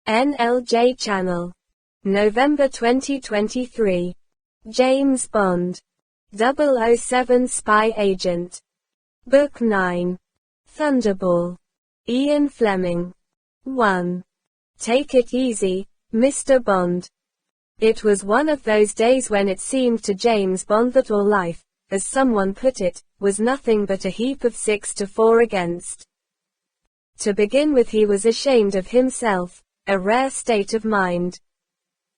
NLJ Channel. November 2023. James Bond. 007 Spy Agent. Book 9. Thunderbolt. Ian Flemming. 1. Take it easy, Mr. Bond. It was one of those days when it seemed to James Bond that all life, as someone put it, was nothing but a heap of 6 to 4 against. To begin with, he was ashamed of himself, a rare state of mind.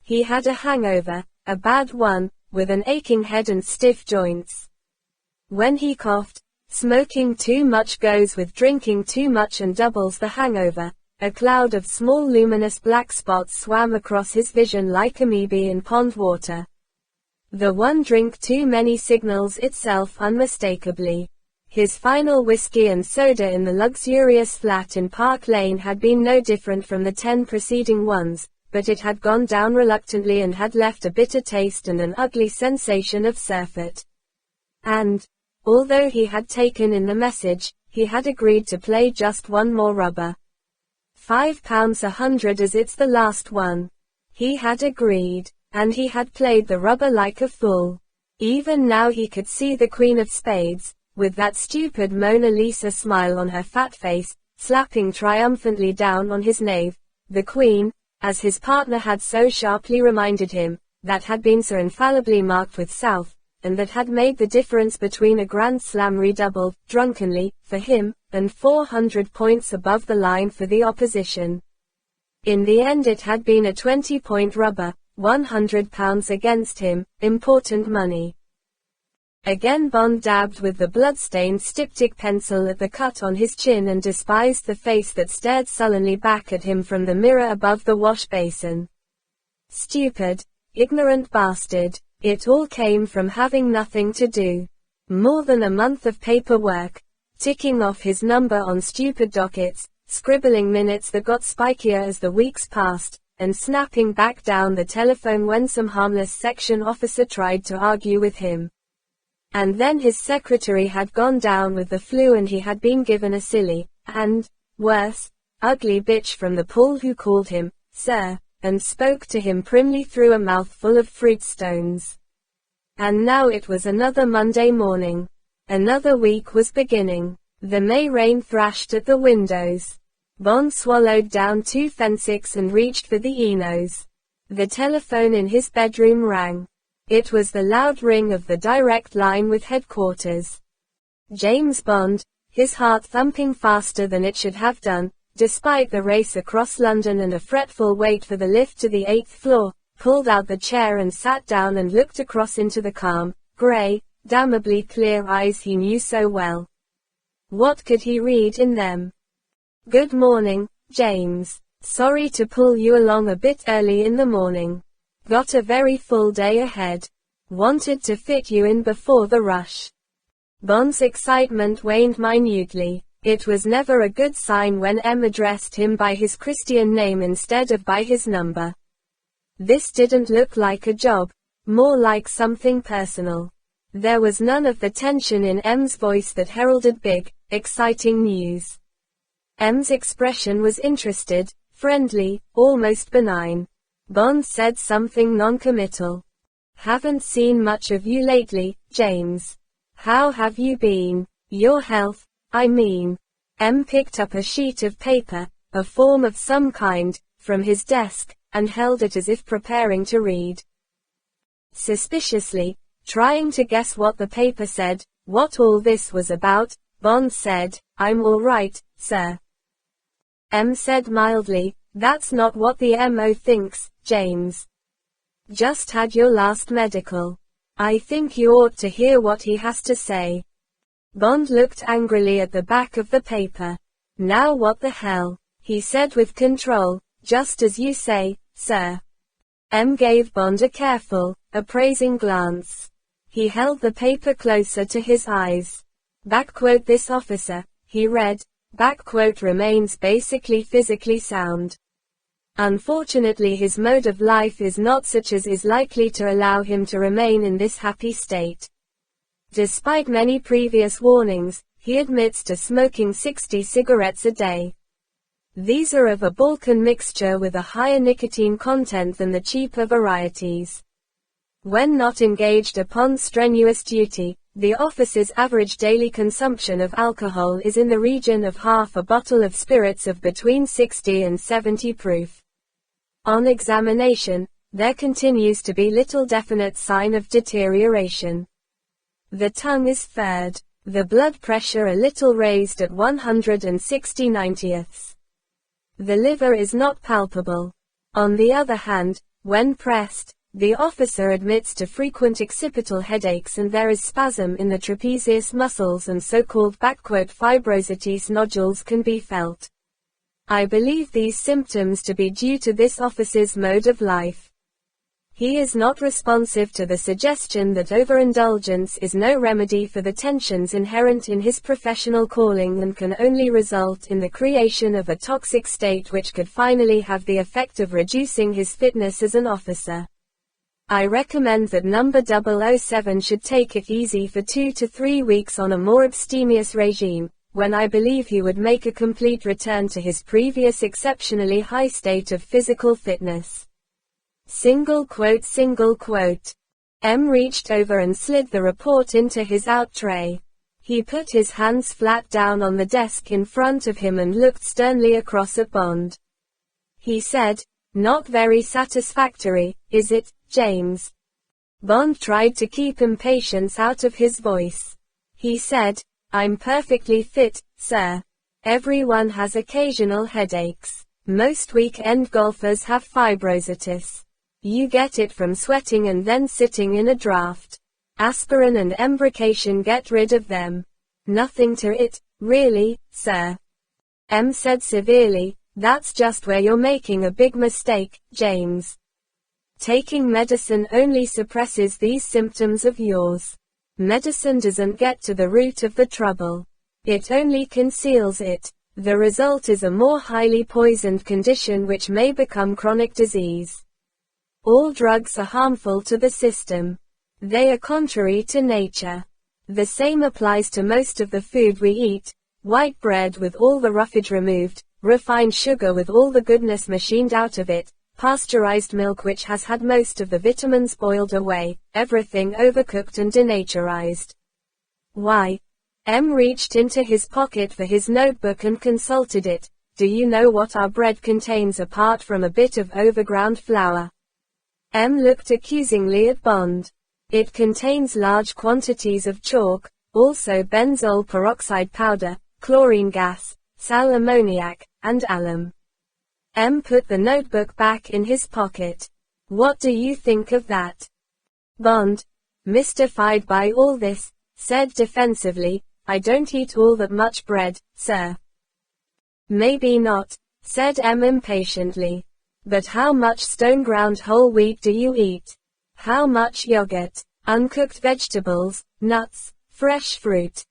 He had a hangover, a bad one, with an aching head and stiff joints. When he coughed, smoking too much goes with drinking too much and doubles the hangover. A cloud of small luminous black spots swam across his vision like amoebae in pond water. The one drink too many signals itself unmistakably. His final whiskey and soda in the luxurious flat in Park Lane had been no different from the 10 preceding ones, but it had gone down reluctantly and had left a bitter taste and an ugly sensation of surfeit. And, although he had taken in the message, he had agreed to play just one more rubber. £5 100 as it's the last one. He had agreed, and he had played the rubber like a fool. Even now he could see the Queen of Spades, with that stupid Mona Lisa smile on her fat face, slapping triumphantly down on his knave. The Queen, as his partner had so sharply reminded him, that had been so infallibly marked with South, and that had made the difference between a Grand Slam redoubled, drunkenly, for him, and 400 points above the line for the opposition. In the end it had been a 20-point rubber, £100 against him, important money. Again Bond dabbed with the blood-stained styptic pencil at the cut on his chin and despised the face that stared sullenly back at him from the mirror above the wash basin. Stupid, ignorant bastard. It all came from having nothing to do. More than a month of paperwork, ticking off his number on stupid dockets, scribbling minutes that got spikier as the weeks passed, and snapping back down the telephone when some harmless section officer tried to argue with him. And then his secretary had gone down with the flu and he had been given a silly, and, worse, ugly bitch from the pool who called him, sir, and spoke to him primly through a mouthful of fruit stones. And now it was another Monday morning. Another week was beginning. The May rain thrashed at the windows. Bond swallowed down 2 Fensics and reached for the Enos. The telephone in his bedroom rang. It was the loud ring of the direct line with headquarters. James Bond, his heart thumping faster than it should have done, despite the race across London and a fretful wait for the lift to the 8th floor, pulled out the chair and sat down and looked across into the calm, grey, damnably clear eyes he knew so well. What could he read in them? Good morning, James. Sorry to pull you along a bit early in the morning. Got a very full day ahead. Wanted to fit you in before the rush. Bond's excitement waned minutely. It was never a good sign when M addressed him by his Christian name instead of by his number. This didn't look like a job, more like something personal. There was none of the tension in M's voice that heralded big, exciting news. M's expression was interested, friendly, almost benign. Bond said something non-committal. Haven't seen much of you lately, James. How have you been? Your health, I mean. M picked up a sheet of paper, a form of some kind, from his desk, and held it as if preparing to read. Suspiciously, trying to guess what the paper said, what all this was about, Bond said, I'm all right, sir. M said mildly, that's not what the MO thinks, James. Just had your last medical. I think you ought to hear what he has to say. Bond looked angrily at the back of the paper. Now what the hell, he said with control, just as you say, sir. M gave Bond a careful, appraising glance. He held the paper closer to his eyes. Backquote this officer, he read, backquote remains basically physically sound. Unfortunately his mode of life is not such as is likely to allow him to remain in this happy state. Despite many previous warnings, he admits to smoking 60 cigarettes a day. These are of a Balkan mixture with a higher nicotine content than the cheaper varieties. When not engaged upon strenuous duty, the officer's average daily consumption of alcohol is in the region of half a bottle of spirits of between 60 and 70 proof. On examination, there continues to be little definite sign of deterioration. The tongue is furred, the blood pressure a little raised at 160/90. The liver is not palpable. On the other hand, when pressed, the officer admits to frequent occipital headaches and there is spasm in the trapezius muscles and so-called "fibrosities nodules can be felt. I believe these symptoms to be due to this officer's mode of life. He is not responsive to the suggestion that overindulgence is no remedy for the tensions inherent in his professional calling and can only result in the creation of a toxic state which could finally have the effect of reducing his fitness as an officer. I recommend that number 007 should take it easy for 2 to 3 weeks on a more abstemious regime, when I believe he would make a complete return to his previous exceptionally high state of physical fitness. Single quote. M reached over and slid the report into his out tray. He put his hands flat down on the desk in front of him and looked sternly across at Bond. He said, "Not very satisfactory, is it, James?" Bond tried to keep impatience out of his voice. He said, "I'm perfectly fit, sir. Everyone has occasional headaches. Most weekend golfers have fibrositis. You get it from sweating and then sitting in a draft. Aspirin and embrocation get rid of them. Nothing to it, really, sir." M said severely, "That's just where you're making a big mistake, James. Taking medicine only suppresses these symptoms of yours. Medicine doesn't get to the root of the trouble. It only conceals it. The result is a more highly poisoned condition which may become chronic disease. All drugs are harmful to the system. They are contrary to nature. The same applies to most of the food we eat: white bread with all the roughage removed, refined sugar with all the goodness machined out of it, pasteurized milk which has had most of the vitamins boiled away, everything overcooked and denaturized." "Why?" M reached into his pocket for his notebook and consulted it. "Do you know what our bread contains apart from a bit of overground flour?" M looked accusingly at Bond. "It contains large quantities of chalk, also benzol peroxide powder, chlorine gas, sal ammoniac, and alum." M put the notebook back in his pocket. "What do you think of that?" Bond, mystified by all this, said defensively, "I don't eat all that much bread, sir." "Maybe not," said M impatiently. "But how much stone-ground whole wheat do you eat? How much yogurt, uncooked vegetables, nuts, fresh fruit?"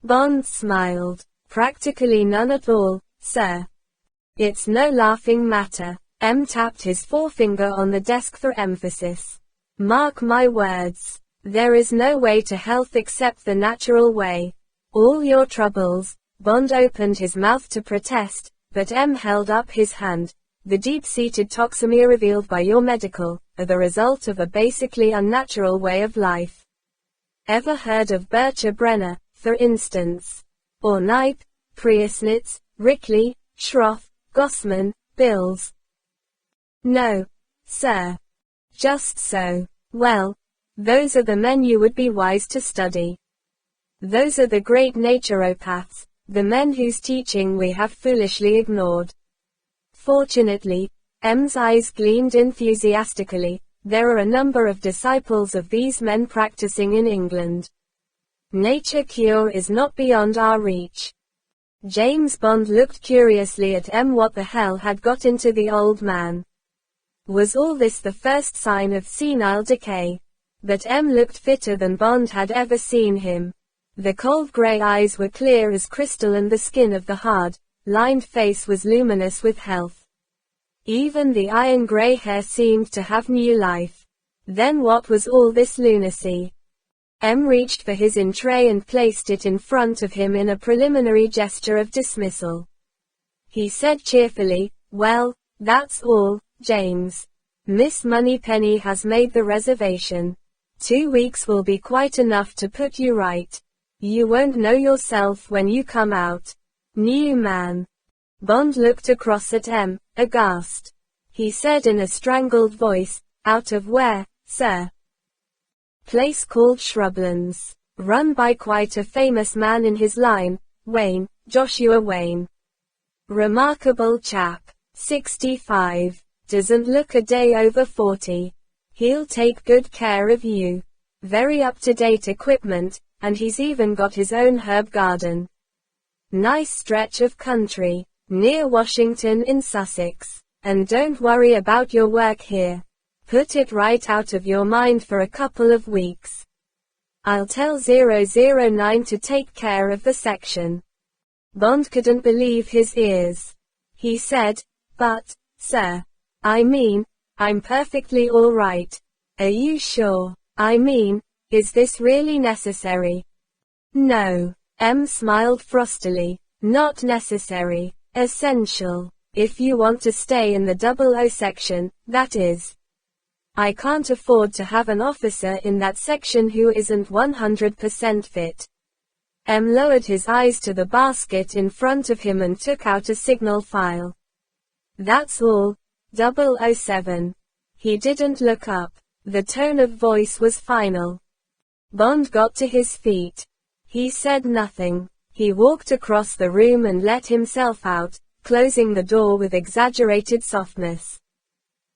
Bond smiled. "Practically none at all, sir." "It's no laughing matter." M tapped his forefinger on the desk for emphasis. "Mark my words. There is no way to health except the natural way. All your troubles—" Bond opened his mouth to protest, but M held up his hand. "The deep-seated toxemia revealed by your medical, are the result of a basically unnatural way of life. Ever heard of Bircher Brenner, for instance? Or Knipe, Priesnitz, Rickley, Schroth, Gossman, Bills?" "No, sir." "Just so. Well, those are the men you would be wise to study. Those are the great naturopaths, the men whose teaching we have foolishly ignored." Fortunately, M's eyes gleamed enthusiastically, there are a number of disciples of these men practicing in England. Nature cure is not beyond our reach. James Bond looked curiously at M. What the hell had got into the old man? Was all this the first sign of senile decay? But M looked fitter than Bond had ever seen him. The cold grey eyes were clear as crystal and the skin of the hard, lined face was luminous with health. Even the iron grey hair seemed to have new life. Then what was all this lunacy? M reached for his in-tray and placed it in front of him in a preliminary gesture of dismissal. He said cheerfully, well, that's all, James. Miss Moneypenny has made the reservation. 2 weeks will be quite enough to put you right. You won't know yourself when you come out. New man. Bond looked across at M, aghast. He said in a strangled voice, out of where, sir? Place called Shrublands. Run by quite a famous man in his line, Wayne, Joshua Wayne. Remarkable chap. 65. Doesn't look a day over 40. He'll take good care of you. Very up-to-date equipment, and he's even got his own herb garden. Nice stretch of country, near Washington in Sussex. And don't worry about your work here. Put it right out of your mind for a couple of weeks. I'll tell 009 to take care of the section. Bond couldn't believe his ears. He said, but, sir, I mean, I'm perfectly all right. Are you sure? I mean, is this really necessary? No. M smiled frostily. Not necessary. Essential. If you want to stay in the 00 section, that is. I can't afford to have an officer in that section who isn't 100% fit. M lowered his eyes to the basket in front of him and took out a signal file. That's all. 007. He didn't look up. The tone of voice was final. Bond got to his feet. He said nothing. He walked across the room and let himself out, closing the door with exaggerated softness.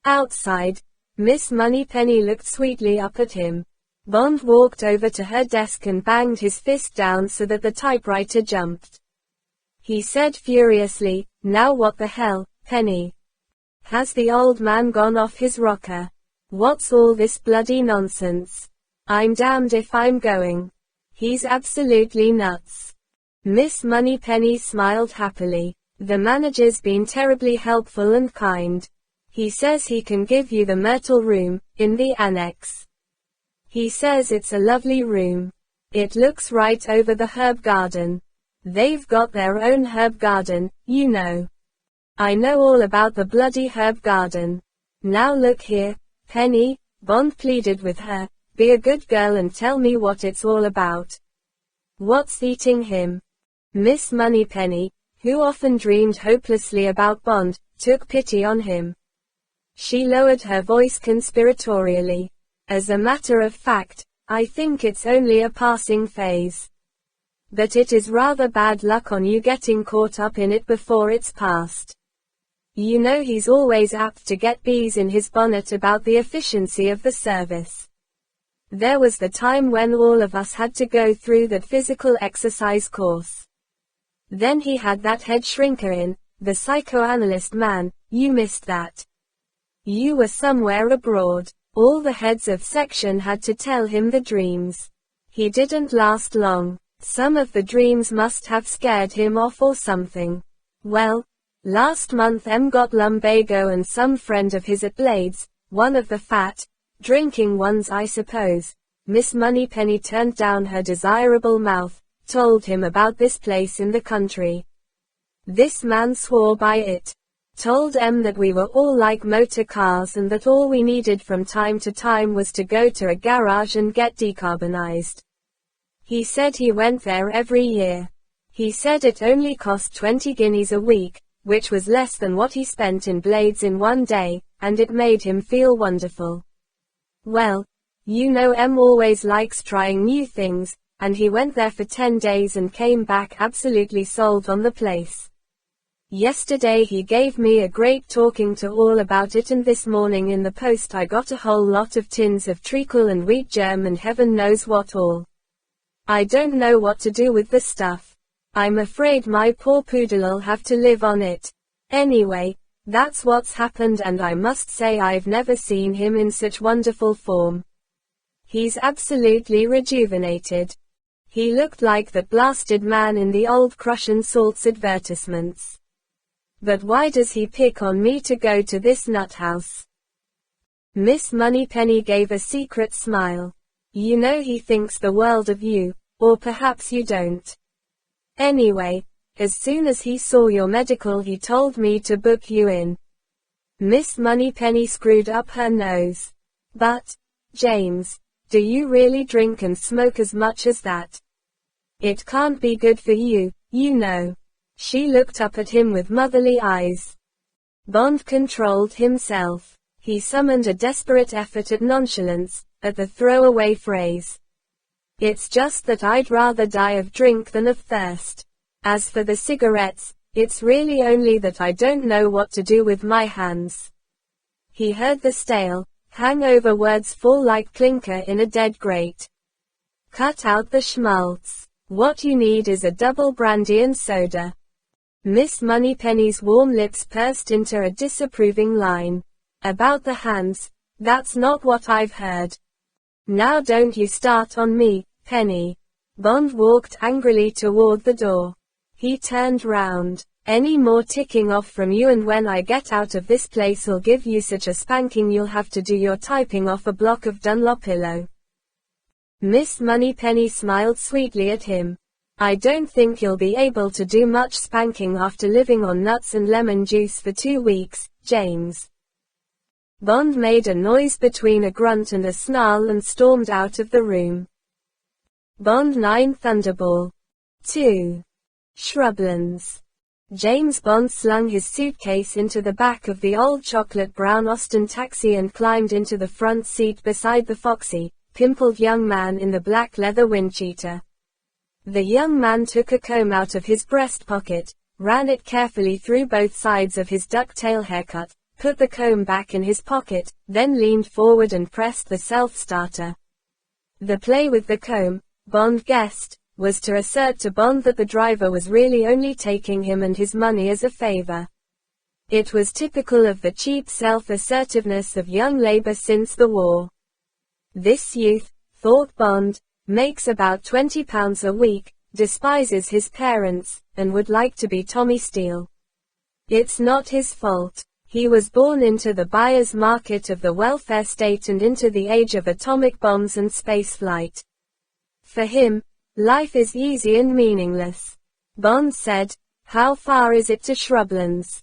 Outside, Miss Moneypenny looked sweetly up at him. Bond walked over to her desk and banged his fist down so that the typewriter jumped. He said furiously, now what the hell, Penny? Has the old man gone off his rocker? What's all this bloody nonsense? I'm damned if I'm going. He's absolutely nuts. Miss Moneypenny smiled happily. The manager's been terribly helpful and kind. He says he can give you the Myrtle room, in the annex. He says it's a lovely room. It looks right over the herb garden. They've got their own herb garden, you know. I know all about the bloody herb garden. Now look here, Penny, Bond pleaded with her, be a good girl and tell me what it's all about. What's eating him? Miss Moneypenny, who often dreamed hopelessly about Bond, took pity on him. She lowered her voice conspiratorially. As a matter of fact, I think it's only a passing phase. But it is rather bad luck on you getting caught up in it before it's past. You know he's always apt to get bees in his bonnet about the efficiency of the service. There was the time when all of us had to go through that physical exercise course. Then he had that head shrinker in, the psychoanalyst man, you missed that. You were somewhere abroad. All the heads of section had to tell him the dreams. He didn't last long. Some of the dreams must have scared him off or something. Well, last month M got lumbago and some friend of his at Blades, one of the fat, drinking ones I suppose. Miss Moneypenny turned down her desirable mouth, told him about this place in the country. This man swore by it. Told M that we were all like motor cars and that all we needed from time to time was to go to a garage and get decarbonized. He said he went there every year. He said it only cost 20 guineas a week, which was less than what he spent in Blades in one day, and it made him feel wonderful. Well, you know M always likes trying new things, and he went there for 10 days and came back absolutely sold on the place. Yesterday he gave me a great talking to all about it, and this morning in the post I got a whole lot of tins of treacle and wheat germ and heaven knows what all. I don't know what to do with the stuff. I'm afraid my poor poodle'll have to live on it. Anyway, that's what's happened, and I must say I've never seen him in such wonderful form. He's absolutely rejuvenated. He looked like that blasted man in the old Crush and Salts advertisements. But why does he pick on me to go to this nut house? Miss Moneypenny gave a secret smile. You know he thinks the world of you, or perhaps you don't. Anyway, As soon as he saw your medical he told me to book you in. Miss Moneypenny screwed up her nose. But, James, do you really drink and smoke as much as that? It can't be good for you, you know. She looked up at him with motherly eyes. Bond controlled himself. He summoned a desperate effort at nonchalance, at the throwaway phrase. It's just that I'd rather die of drink than of thirst. As for the cigarettes, it's really only that I don't know what to do with my hands. He heard the stale, hangover words fall like clinker in a dead grate. Cut out the schmaltz. What you need is a double brandy and soda. Miss Moneypenny's warm lips pursed into a disapproving line. About the hands, that's not what I've heard. Now don't you start on me, Penny. Bond walked angrily toward the door. He turned round. Any more ticking off from you and when I get out of this place'll give you such a spanking you'll have to do your typing off a block of Dunlopillo. Miss Moneypenny smiled sweetly at him. I don't think you'll be able to do much spanking after living on nuts and lemon juice for 2 weeks, James. Bond made a noise between a grunt and a snarl and stormed out of the room. Bond 9 Thunderbolt. 2. Shrublands. James Bond slung his suitcase into the back of the old chocolate-brown Austin taxi and climbed into the front seat beside the foxy, pimpled young man in the black leather windcheater. The young man took a comb out of his breast pocket, ran it carefully through both sides of his ducktail haircut, put the comb back in his pocket, then leaned forward and pressed the self-starter. The play with the comb, Bond guessed, was to assert to Bond that the driver was really only taking him and his money as a favor. It was typical of the cheap self-assertiveness of young labor since the war. This youth, thought Bond, makes about £20 a week, despises his parents, and would like to be Tommy Steele. It's not his fault. He was born into the buyer's market of the welfare state and into the age of atomic bombs and spaceflight. For him, life is easy and meaningless. Bond said, how far is it to Shrublands?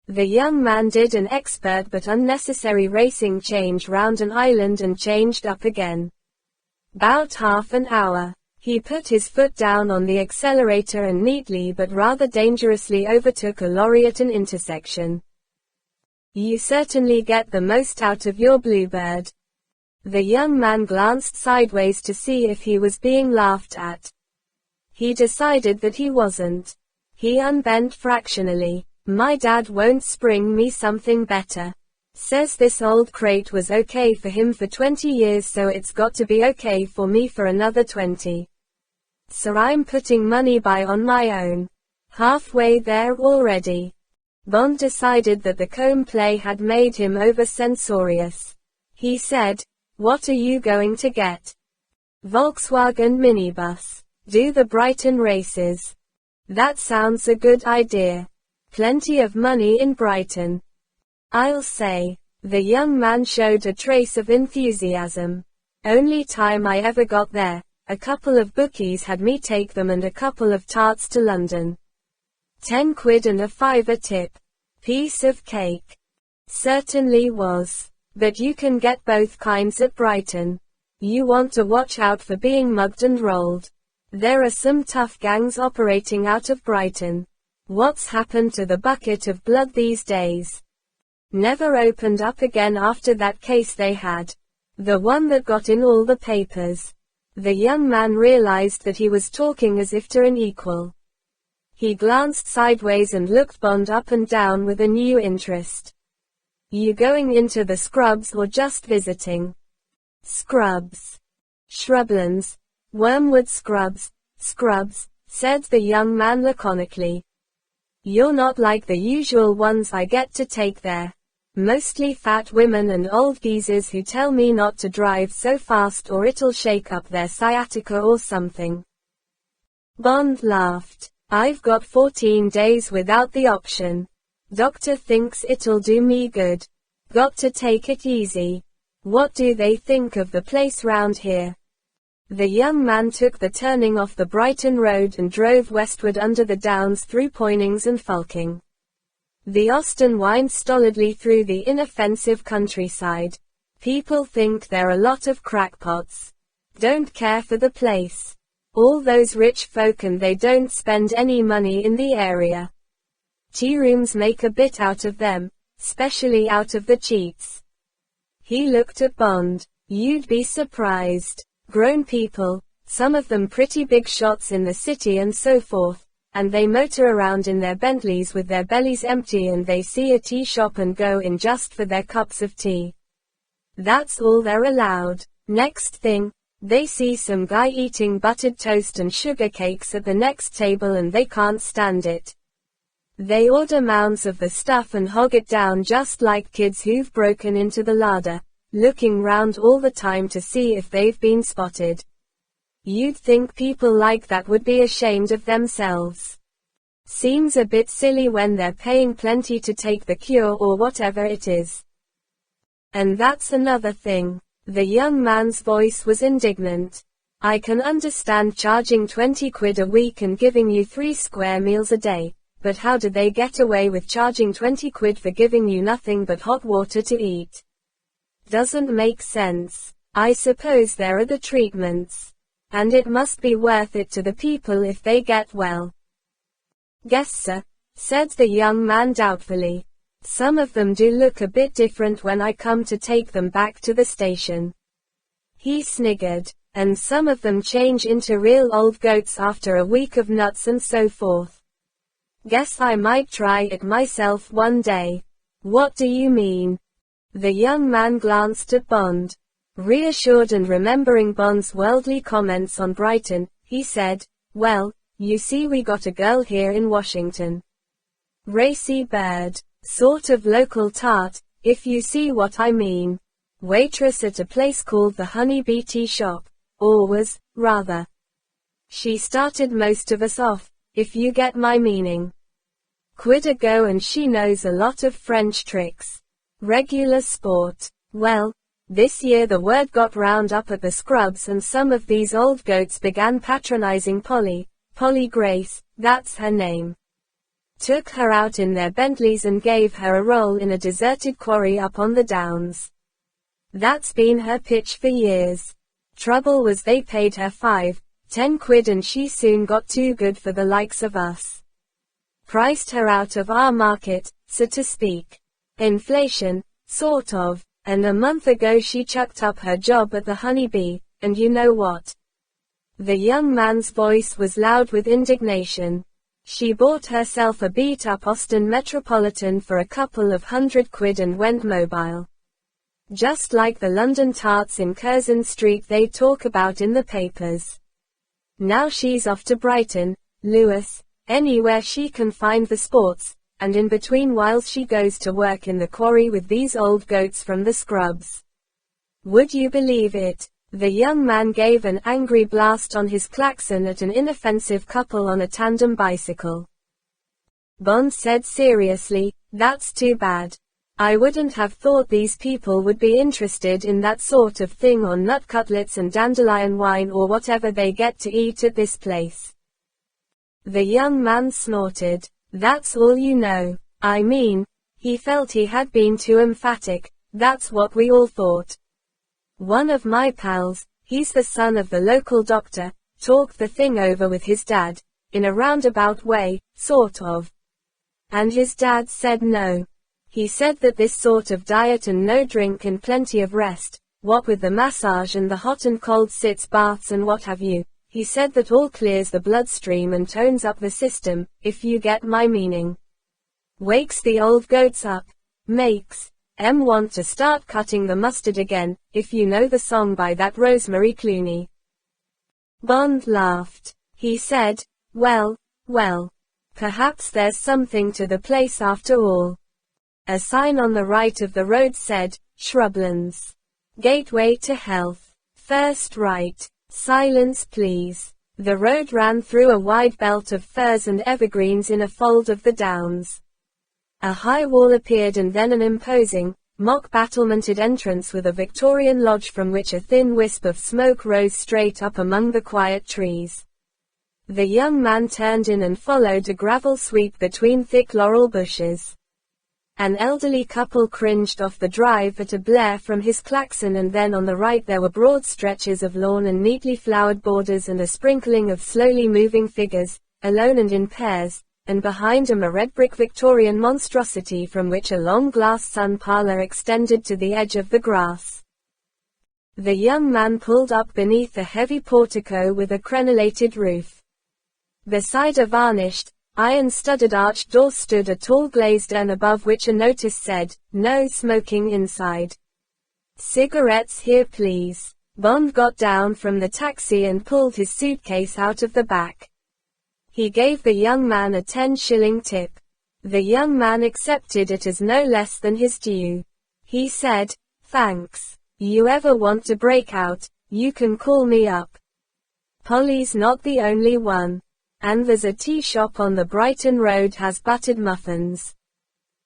The young man did an expert but unnecessary racing change round an island and changed up again. About half an hour. He put his foot down on the accelerator and neatly but rather dangerously overtook a lorry at an intersection. You certainly get the most out of your Bluebird. The young man glanced sideways to see if he was being laughed at. He decided that he wasn't. He unbent fractionally. My dad won't spring me something better. Says this old crate was okay for him for 20 years so it's got to be okay for me for another 20. So I'm putting money by on my own. Halfway there already. Bond decided that the comb play had made him over-censorious. He said, what are you going to get? Volkswagen minibus. Do the Brighton races. That sounds a good idea. Plenty of money in Brighton. I'll say. The young man showed a trace of enthusiasm. Only time I ever got there, a couple of bookies had me take them and a couple of tarts to London. 10 quid and a fiver tip. Piece of cake. Certainly was. But you can get both kinds at Brighton. You want to watch out for being mugged and rolled. There are some tough gangs operating out of Brighton. What's happened to the bucket of blood these days? Never opened up again after that case they had. The one that got in all the papers. The young man realized that he was talking as if to an equal. He glanced sideways and looked Bond up and down with a new interest. You going into the scrubs or just visiting? Scrubs. Shrublands. Wormwood scrubs. Scrubs, said the young man laconically. You're not like the usual ones I get to take there. Mostly fat women and old geezers who tell me not to drive so fast or it'll shake up their sciatica or something. Bond laughed. I've got 14 days without the option. Doctor thinks it'll do me good. Got to take it easy. What do they think of the place round here? The young man took the turning off the Brighton road and drove westward under the downs through Poynings and Fulking. The Austin winds stolidly through the inoffensive countryside. People think they're a lot of crackpots. Don't care for the place. All those rich folk, and they don't spend any money in the area. Tea rooms make a bit out of them, especially out of the cheats. He looked at Bond. You'd be surprised. Grown people, some of them pretty big shots in the city and so forth, and they motor around in their Bentleys with their bellies empty, and they see a tea shop and go in just for their cups of tea. That's all they're allowed. Next thing, they see some guy eating buttered toast and sugar cakes at the next table and they can't stand it. They order mounds of the stuff and hog it down just like kids who've broken into the larder, looking round all the time to see if they've been spotted. You'd think people like that would be ashamed of themselves. Seems a bit silly when they're paying plenty to take the cure or whatever it is. And that's another thing. The young man's voice was indignant. I can understand charging 20 quid a week and giving you 3 square meals a day, but how do they get away with charging 20 quid for giving you nothing but hot water to eat? Doesn't make sense. I suppose there are the treatments. And it must be worth it to the people if they get well. Guess so, said the young man doubtfully. Some of them do look a bit different when I come to take them back to the station. He sniggered. And some of them change into real old goats after a week of nuts and so forth. Guess I might try it myself one day. What do you mean? The young man glanced at Bond. Reassured and remembering Bond's worldly comments on Brighton, he said, well, you see, we got a girl here in Washington. Racy bird. Sort of local tart, if you see what I mean. Waitress at a place called the Honey Bee Tea Shop. Or was, rather. She started most of us off, if you get my meaning. Quid ago, and she knows a lot of French tricks. Regular sport. Well, this year the word got round up at the Scrubs, and some of these old goats began patronizing Polly Grace, that's her name. Took her out in their Bentleys and gave her a roll in a deserted quarry up on the downs. That's been her pitch for years. Trouble was they paid her 5-10 quid and she soon got too good for the likes of us. Priced her out of our market, so to speak. Inflation, sort of, and a month ago she chucked up her job at the Honey Bee, and you know what? The young man's voice was loud with indignation. She bought herself a beat-up Austin Metropolitan for a couple of £100 and went mobile. Just like the London tarts in Curzon Street they talk about in the papers. Now she's off to Brighton, Lewis, anywhere she can find the sports, and in between whiles she goes to work in the quarry with these old goats from the Scrubs. Would you believe it? The young man gave an angry blast on his klaxon at an inoffensive couple on a tandem bicycle. Bond said seriously, that's too bad. I wouldn't have thought these people would be interested in that sort of thing, or nut cutlets and dandelion wine or whatever they get to eat at this place. The young man snorted. That's all you know. I mean, he felt he had been too emphatic. That's what we all thought. One of my pals, he's the son of the local doctor, talked the thing over with his dad, in a roundabout way, sort of. And his dad said no. He said that this sort of diet and no drink and plenty of rest, what with the massage and the hot and cold sitz baths and what have you, he said that all clears the bloodstream and tones up the system, if you get my meaning. Wakes the old goats up. Makes them want to start cutting the mustard again, if you know the song by that Rosemary Clooney. Bond laughed. He said, well, perhaps there's something to the place after all. A sign on the right of the road said, Shrublands. Gateway to Health. First right. Silence please. The road ran through a wide belt of firs and evergreens in a fold of the downs. A high wall appeared and then an imposing, mock battlemented entrance with a Victorian lodge from which a thin wisp of smoke rose straight up among the quiet trees. The young man turned in and followed a gravel sweep between thick laurel bushes. An elderly couple cringed off the drive at a blare from his klaxon, and then on the right there were broad stretches of lawn and neatly flowered borders and a sprinkling of slowly moving figures, alone and in pairs, and behind him a red brick Victorian monstrosity from which a long glass sun parlor extended to the edge of the grass. The young man pulled up beneath a heavy portico with a crenellated roof. Beside a varnished, iron-studded arched door stood a tall glazed urn above which a notice said, "No smoking inside. Cigarettes here please." Bond got down from the taxi and pulled his suitcase out of the back. He gave the young man a 10-shilling tip. The young man accepted it as no less than his due. He said, "Thanks. You ever want to break out, you can call me up. Polly's not the only one. And there's a tea shop on the Brighton Road has buttered muffins.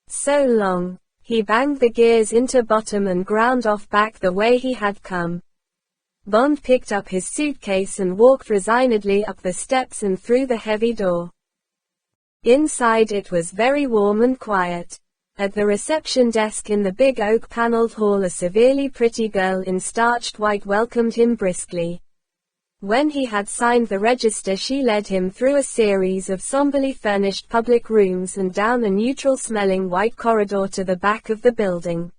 So long." He banged the gears into bottom and ground off back the way he had come. Bond picked up his suitcase and walked resignedly up the steps and through the heavy door. Inside it was very warm and quiet. At the reception desk in the big oak-paneled hall a severely pretty girl in starched white welcomed him briskly. When he had signed the register she led him through a series of somberly furnished public rooms and down a neutral-smelling white corridor to the back of the building.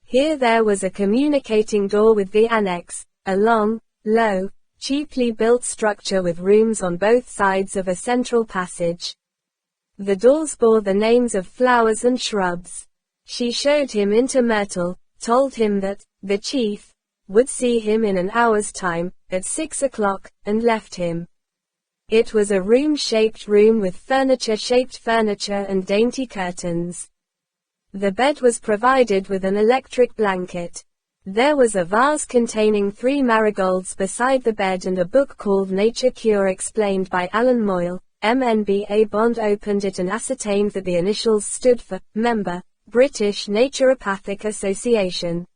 Here there was a communicating door with the annex, a long, low, cheaply built structure with rooms on both sides of a central passage. The doors bore the names of flowers and shrubs. She showed him into myrtle, told him that, the chief, would see him in an hour's time, at 6 o'clock, and left him. It was a room-shaped room with furniture-shaped furniture and dainty curtains. The bed was provided with an electric blanket. There was a vase containing 3 marigolds beside the bed and a book called Nature Cure explained by Alan Moyle, MNBA. Bond opened it and ascertained that the initials stood for, Member, British Naturopathic Association.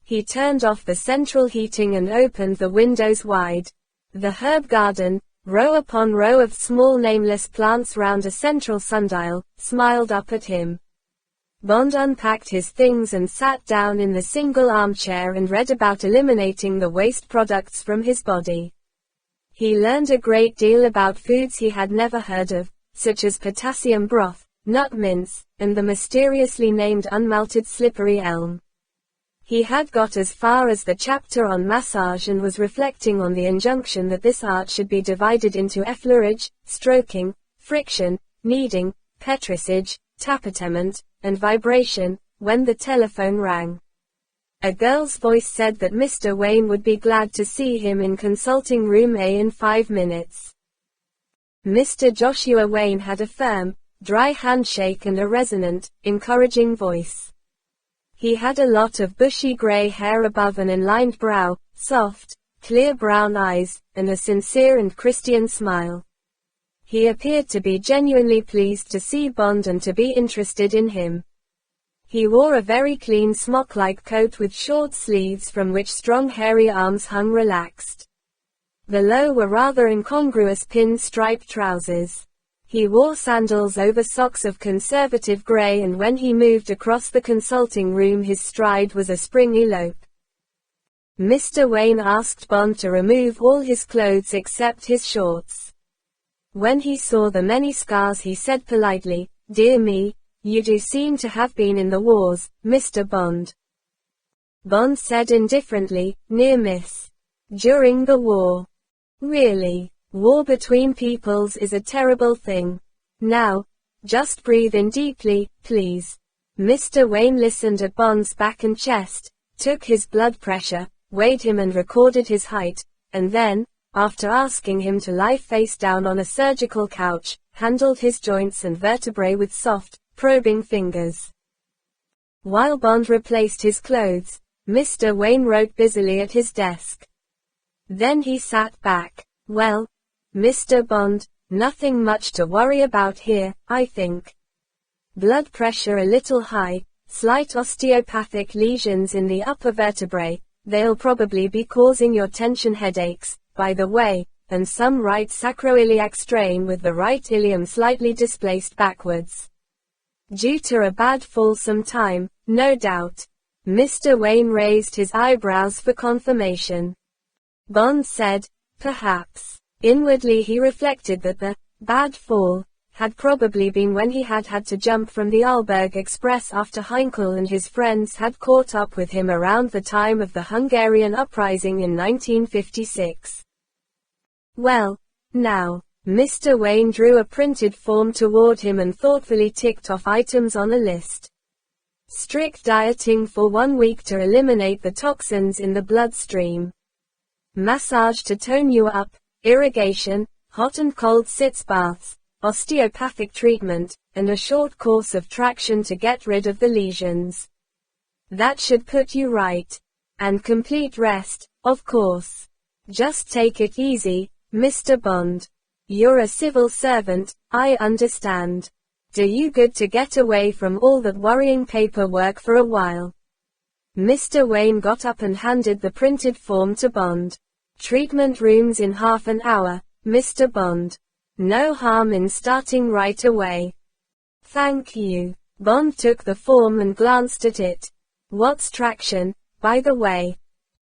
He turned off the central heating and opened the windows wide. The herb garden, row upon row of small nameless plants round a central sundial, smiled up at him. Bond unpacked his things and sat down in the single armchair and read about eliminating the waste products from his body. He learned a great deal about foods he had never heard of, such as potassium broth, nut mince, and the mysteriously named unmalted slippery elm. He had got as far as the chapter on massage and was reflecting on the injunction that this art should be divided into effleurage, stroking, friction, kneading, petrissage, tapotement, and vibration, when the telephone rang. A girl's voice said that Mr. Wayne would be glad to see him in consulting room A in 5 minutes. Mr. Joshua Wayne had a firm, dry handshake and a resonant, encouraging voice. He had a lot of bushy gray hair above an inlined brow, soft, clear brown eyes, and a sincere and Christian smile. He appeared to be genuinely pleased to see Bond and to be interested in him. He wore a very clean smock-like coat with short sleeves from which strong hairy arms hung relaxed. Below were rather incongruous pin-striped trousers. He wore sandals over socks of conservative gray, and when he moved across the consulting room his stride was a springy lope. Mr. Wayne asked Bond to remove all his clothes except his shorts. When he saw the many scars he said politely, "Dear me, you do seem to have been in the wars, Mr. Bond." Bond said indifferently, "Near miss. During the war." "Really? War between peoples is a terrible thing. Now, just breathe in deeply, please." Mr. Wayne listened at Bond's back and chest, took his blood pressure, weighed him and recorded his height, and then, after asking him to lie face down on a surgical couch, handled his joints and vertebrae with soft, probing fingers. While Bond replaced his clothes, Mr. Wayne wrote busily at his desk. Then he sat back. "Well, Mr. Bond, nothing much to worry about here, I think. Blood pressure a little high, Slight osteopathic lesions in the upper vertebrae. They'll probably be causing your tension headaches, by the way, and some right sacroiliac strain with the right ilium slightly displaced backwards. Due to a bad fall sometime, no doubt. Mr. Wayne raised his eyebrows for confirmation. Bond said, perhaps. Inwardly he reflected that the bad fall had probably been when he had to jump from the Arlberg Express after Heinkel and his friends had caught up with him around the time of the Hungarian uprising in 1956. Well, now, Mr. Wayne drew a printed form toward him and thoughtfully ticked off items on a list. Strict dieting for 1 week to eliminate the toxins in the bloodstream. Massage to tone you up, irrigation, hot and cold sitz baths, osteopathic treatment, and a short course of traction to get rid of the lesions. That should put you right. And complete rest, of course. Just take it easy, Mr. Bond. You're a civil servant, I understand. Do you good to get away from all that worrying paperwork for a while. Mr. Wayne got up and handed the printed form to Bond. Treatment rooms in half an hour, Mr. Bond. No harm in starting right away. Thank you. Bond took the form and glanced at it. What's traction, by the way?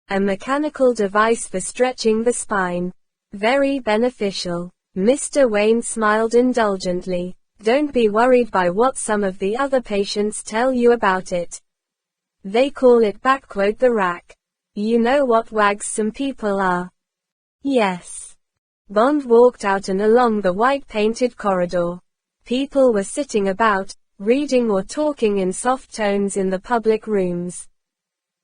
A mechanical device for stretching the spine. Very beneficial. Mr. Wayne smiled indulgently. Don't be worried by what some of the other patients tell you about it. They call it the rack. You know what wags some people are. Yes. Bond walked out and along the white-painted corridor. People were sitting about, reading or talking in soft tones in the public rooms.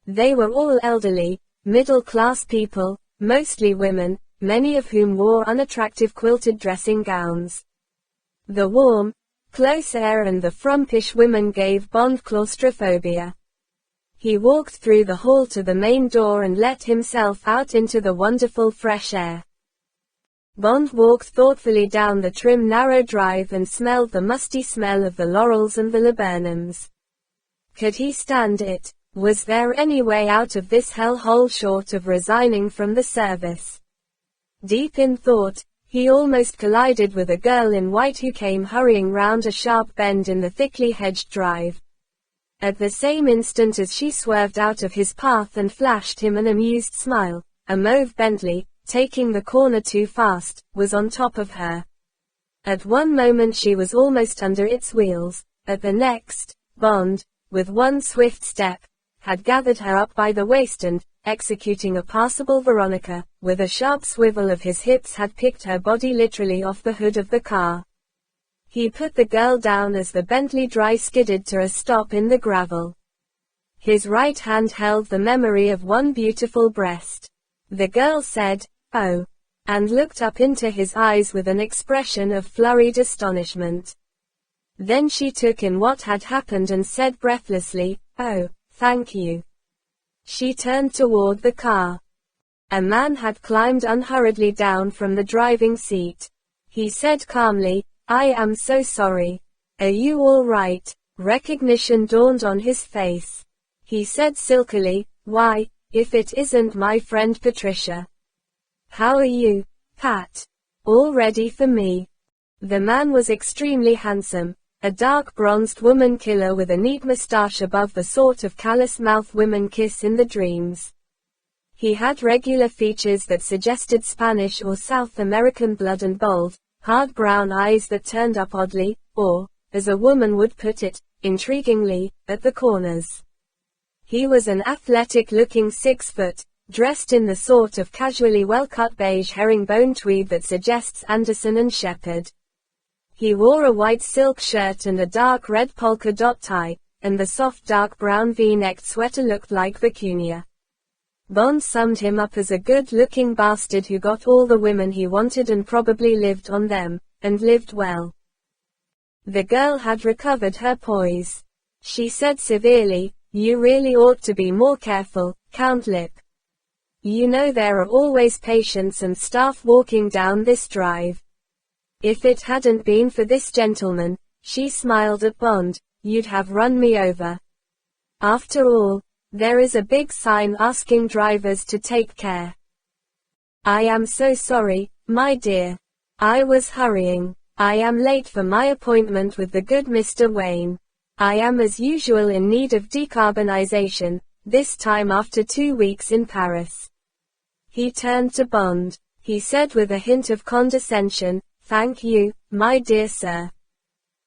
They were all elderly, middle-class people, mostly women, many of whom wore unattractive quilted dressing gowns. The warm, close air and the frumpish women gave Bond claustrophobia. He walked through the hall to the main door and let himself out into the wonderful fresh air. Bond walked thoughtfully down the trim narrow drive and smelled the musty smell of the laurels and the laburnums. Could he stand it? Was there any way out of this hellhole short of resigning from the service? Deep in thought, he almost collided with a girl in white who came hurrying round a sharp bend in the thickly hedged drive. At the same instant as she swerved out of his path and flashed him an amused smile, a mauve Bentley, taking the corner too fast, was on top of her. At one moment she was almost under its wheels, at the next, Bond, with one swift step, had gathered her up by the waist and, executing a passable Veronica, with a sharp swivel of his hips had picked her body literally off the hood of the car. He put the girl down as the Bentley dry skidded to a stop in the gravel. His right hand held the memory of one beautiful breast. The girl said, "Oh," and looked up into his eyes with an expression of flurried astonishment. Then she took in what had happened and said breathlessly, "Oh, thank you." She turned toward the car. A man had climbed unhurriedly down from the driving seat. He said calmly, "I am so sorry. Are you all right?" Recognition dawned on his face. He said silkily, "Why, if it isn't my friend Patricia. How are you, Pat? All ready for me?" The man was extremely handsome, a dark bronzed woman killer with a neat mustache above the sort of callous mouth women kiss in the dreams. He had regular features that suggested Spanish or South American blood and bold, hard brown eyes that turned up oddly, or, as a woman would put it, intriguingly, at the corners. He was an athletic-looking 6 foot, dressed in the sort of casually well-cut beige herringbone tweed that suggests Anderson and Shepherd. He wore a white silk shirt and a dark red polka dot tie, and the soft dark brown V-necked sweater looked like vicuña. Bond summed him up as a good-looking bastard who got all the women he wanted and probably lived on them, and lived well. The girl had recovered her poise. She said severely, "You really ought to be more careful, Count Lip. You know there are always patients and staff walking down this drive. If it hadn't been for this gentleman," she smiled at Bond, "you'd have run me over." After all, there is a big sign asking drivers to take care. I am so sorry, my dear. I was hurrying. I am late for my appointment with the good Mr. Wayne. I am as usual in need of decarbonization, this time after 2 weeks in Paris. He turned to Bond. He said with a hint of condescension, "Thank you, my dear sir.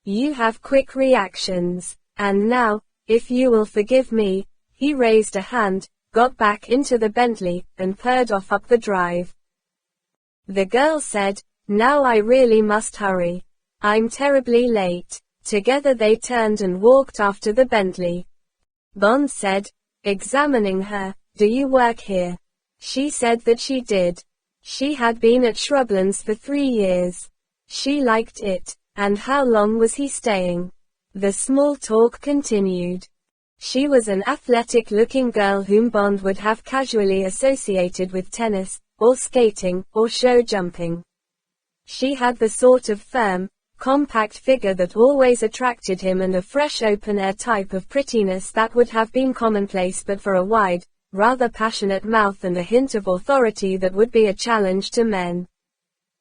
You have quick reactions. And now, if you will forgive me," he raised a hand, got back into the Bentley, and purred off up the drive. The girl said, "Now I really must hurry. I'm terribly late." Together they turned and walked after the Bentley. Bond said, examining her, "Do you work here?" She said that she did. She had been at Shrublands for 3 years. She liked it. And how long was he staying? The small talk continued. She was an athletic-looking girl whom Bond would have casually associated with tennis, or skating, or show jumping. She had the sort of firm, compact figure that always attracted him and a fresh open-air type of prettiness that would have been commonplace but for a wide, rather passionate mouth and a hint of authority that would be a challenge to men.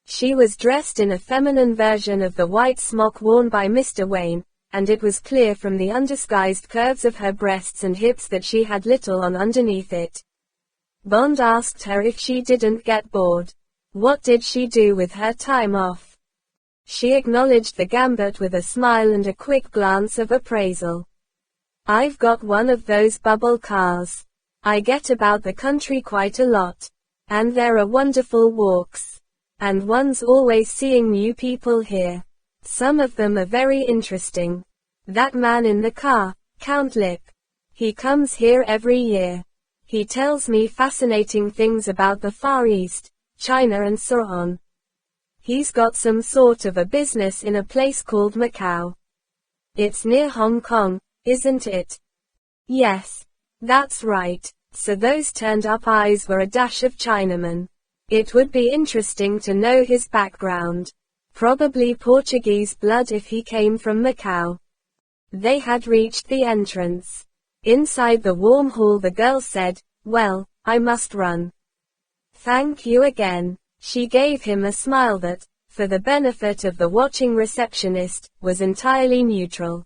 She was dressed in a feminine version of the white smock worn by Mr. Wayne, and it was clear from the undisguised curves of her breasts and hips that she had little on underneath it. Bond asked her if she didn't get bored. What did she do with her time off? She acknowledged the gambit with a smile and a quick glance of appraisal. "I've got one of those bubble cars. I get about the country quite a lot. And there are wonderful walks. And one's always seeing new people here. Some of them are very interesting. That man in the car, Count Lip. He comes here every year. He tells me fascinating things about the Far East, China and so on. He's got some sort of a business in a place called Macau. It's near Hong Kong, isn't it?" "Yes. That's right." So those turned-up eyes were a dash of Chinaman. It would be interesting to know his background. Probably Portuguese blood if he came from Macau. They had reached the entrance. Inside the warm hall the girl said, "Well, I must run." "Thank you again." She gave him a smile that, for the benefit of the watching receptionist, was entirely neutral.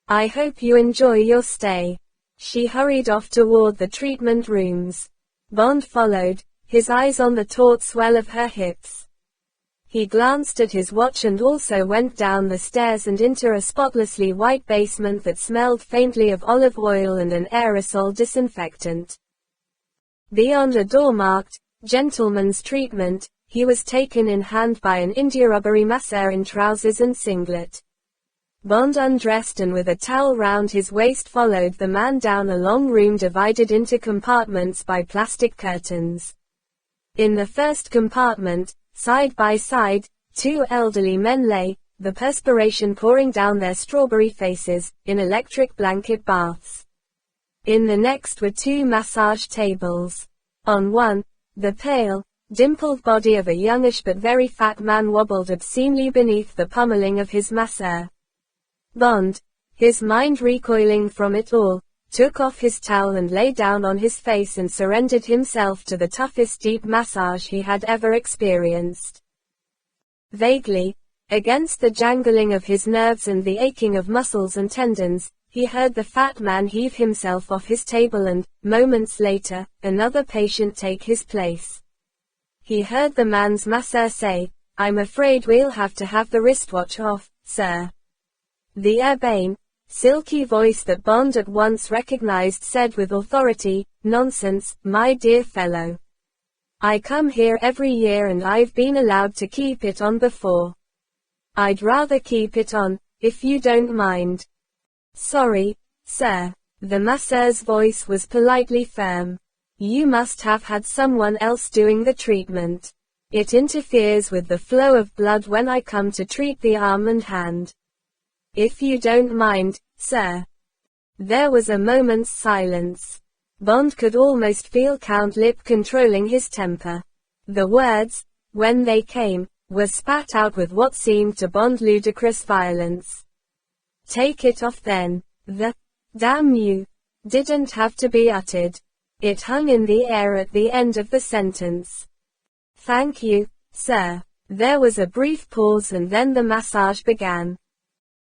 "I hope you enjoy your stay." She hurried off toward the treatment rooms. Bond followed, his eyes on the taut swell of her hips. He glanced at his watch and also went down the stairs and into a spotlessly white basement that smelled faintly of olive oil and an aerosol disinfectant. Beyond a door marked, "Gentleman's Treatment," he was taken in hand by an India-rubbery masseur in trousers and singlet. Bond undressed and with a towel round his waist followed the man down a long room divided into compartments by plastic curtains. In the first compartment, side by side, 2 elderly men lay, the perspiration pouring down their strawberry faces, in electric blanket baths. In the next were 2 massage tables. On one, the pale, dimpled body of a youngish but very fat man wobbled obscenely beneath the pummeling of his masseur. Bond, his mind recoiling from it all, took off his towel and lay down on his face and surrendered himself to the toughest deep massage he had ever experienced. Vaguely, against the jangling of his nerves and the aching of muscles and tendons, he heard the fat man heave himself off his table and, moments later, another patient take his place. He heard the man's masseur say, "I'm afraid we'll have to have the wristwatch off, sir." The urbane, silky voice that Bond at once recognized said with authority, "Nonsense, my dear fellow. I come here every year and I've been allowed to keep it on before. I'd rather keep it on, if you don't mind." "Sorry, sir." The masseur's voice was politely firm. "You must have had someone else doing the treatment. It interferes with the flow of blood when I come to treat the arm and hand. If you don't mind, sir." There was a moment's silence. Bond could almost feel Count Lip controlling his temper. The words, when they came, were spat out with what seemed to Bond ludicrous violence. "Take it off then. Damn you. didn't have to be uttered. It hung in the air at the end of the sentence. Thank you, sir. There was a brief pause and then the massage began.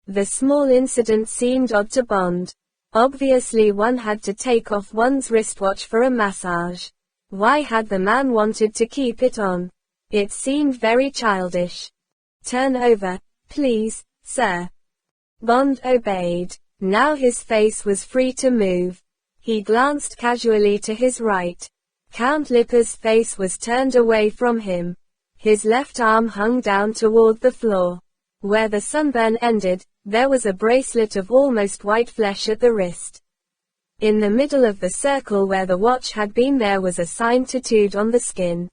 The small incident seemed odd to Bond. Obviously one had to take off one's wristwatch for a massage. Why had the man wanted to keep it on? It seemed very childish. Turn over, please, sir. Bond obeyed. Now his face was free to move. He glanced casually to his right. Count Lipper's face was turned away from him. His left arm hung down toward the floor. Where the sunburn ended, there was a bracelet of almost white flesh at the wrist. In the middle of the circle where the watch had been there was a sign tattooed on the skin.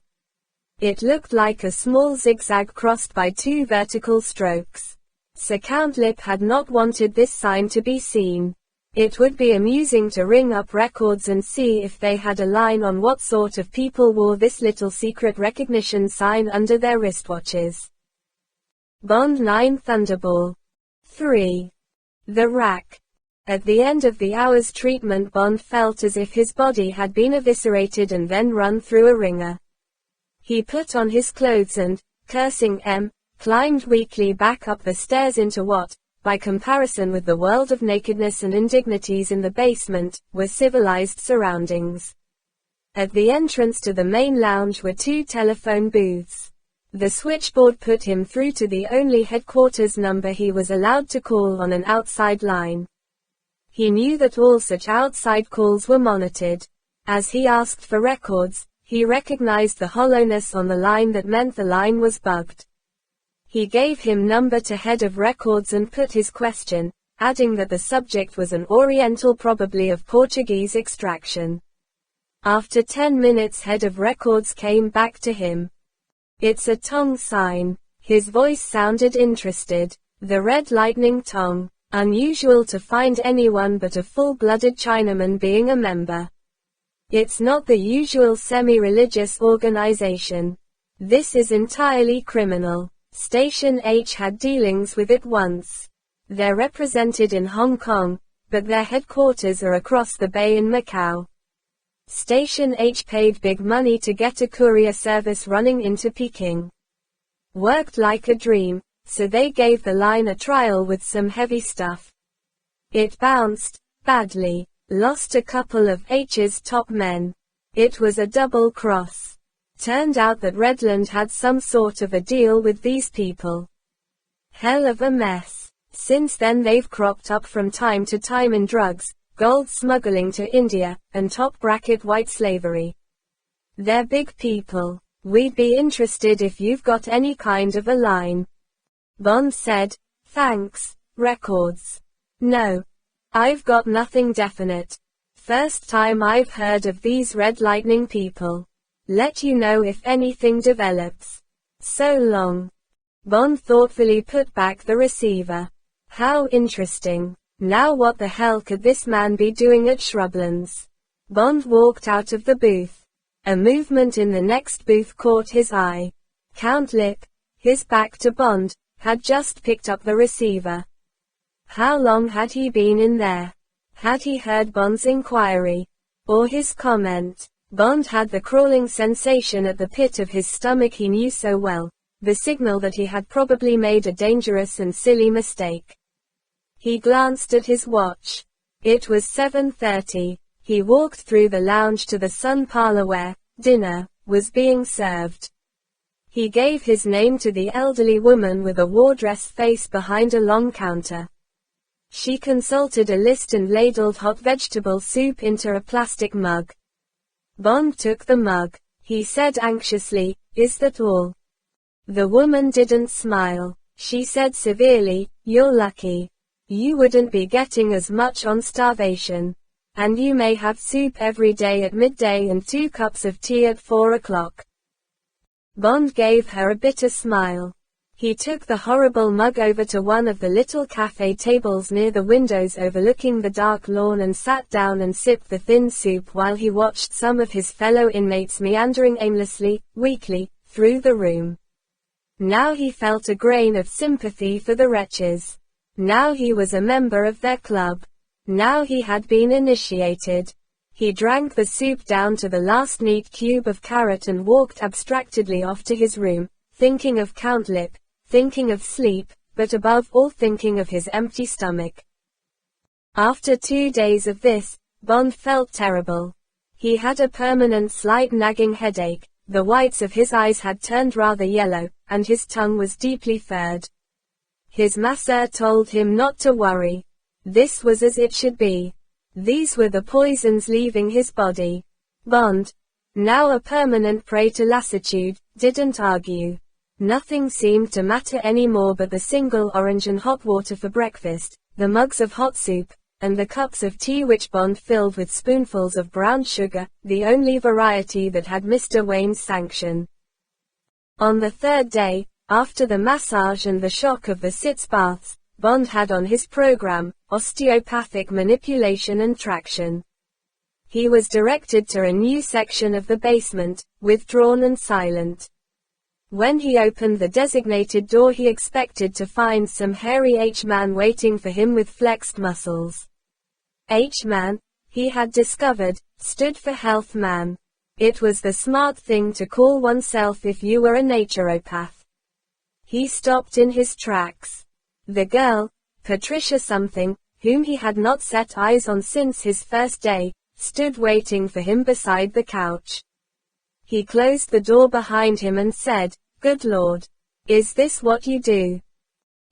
It looked like a small zigzag crossed by two vertical strokes. Sir Count Lipp had not wanted this sign to be seen. It would be amusing to ring up records and see if they had a line on what sort of people wore this little secret recognition sign under their wristwatches. Bond 9 Thunderbolt 3. The Rack. At the end of the hour's treatment Bond felt as if his body had been eviscerated and then run through a wringer. He put on his clothes and, cursing climbed weakly back up the stairs into what, by comparison with the world of nakedness and indignities in the basement, were civilized surroundings. At the entrance to the main lounge were two telephone booths. The switchboard put him through to the only headquarters number he was allowed to call on an outside line. He knew that all such outside calls were monitored. As he asked for records, he recognized the hollowness on the line that meant the line was bugged. He gave him number to head of records and put his question, adding that the subject was an Oriental probably of Portuguese extraction. After 10 minutes head of records came back to him. It's a Tong sign. His voice sounded interested. The red lightning Tong. Unusual to find anyone but a full-blooded Chinaman being a member. It's not the usual semi-religious organization. This is entirely criminal. Station H had dealings with it once. They're represented in Hong Kong, but their headquarters are across the bay in Macau. Station H paid big money to get a courier service running into Peking. Worked like a dream, so they gave the line a trial with some heavy stuff. It bounced, badly, lost a couple of H's top men. It was a double cross. Turned out that Redland had some sort of a deal with these people. Hell of a mess. Since then they've cropped up from time to time in drugs, gold smuggling to India, and top-bracket white slavery. They're big people. We'd be interested if you've got any kind of a line. Bond said, thanks, records. No. I've got nothing definite. First time I've heard of these red lightning people. Let you know if anything develops. So long. Bond thoughtfully put back the receiver. How interesting. Now what the hell could this man be doing at Shrublands? Bond walked out of the booth. A movement in the next booth caught his eye. Count Lipp, his back to Bond, had just picked up the receiver. How long had he been in there? Had he heard Bond's inquiry? Or his comment? Bond had the crawling sensation at the pit of his stomach he knew so well, the signal that he had probably made a dangerous and silly mistake. He glanced at his watch. It was 7:30. He walked through the lounge to the Sun Parlor where dinner was being served. He gave his name to the elderly woman with a war-dress face behind a long counter. She consulted a list and ladled hot vegetable soup into a plastic mug. Bond took the mug. He said anxiously, "Is that all?" The woman didn't smile. She said severely, "You're lucky. You wouldn't be getting as much on starvation. And you may have soup every day at midday and 2 cups of tea at 4 o'clock." Bond gave her a bitter smile. He took the horrible mug over to one of the little cafe tables near the windows overlooking the dark lawn and sat down and sipped the thin soup while he watched some of his fellow inmates meandering aimlessly, weakly, through the room. Now he felt a grain of sympathy for the wretches. Now he was a member of their club. Now he had been initiated. He drank the soup down to the last neat cube of carrot and walked abstractedly off to his room, thinking of Count Lip, thinking of sleep, but above all thinking of his empty stomach. After 2 days of this, Bond felt terrible. He had a permanent slight nagging headache, the whites of his eyes had turned rather yellow, and his tongue was deeply furred. His masseur told him not to worry. This was as it should be. These were the poisons leaving his body. Bond, now a permanent prey to lassitude, didn't argue. Nothing seemed to matter anymore but the single orange and hot water for breakfast, the mugs of hot soup, and the cups of tea which Bond filled with spoonfuls of brown sugar, the only variety that had Mr. Wayne's sanction. On the third day, after the massage and the shock of the sitz baths, Bond had on his program, osteopathic manipulation and traction. He was directed to a new section of the basement, withdrawn and silent. When he opened the designated door he expected to find some hairy H-man waiting for him with flexed muscles. H-man, he had discovered, stood for health man. It was the smart thing to call oneself if you were a naturopath. He stopped in his tracks. The girl, Patricia something, whom he had not set eyes on since his first day, stood waiting for him beside the couch. He closed the door behind him and said, "Good Lord. Is this what you do?"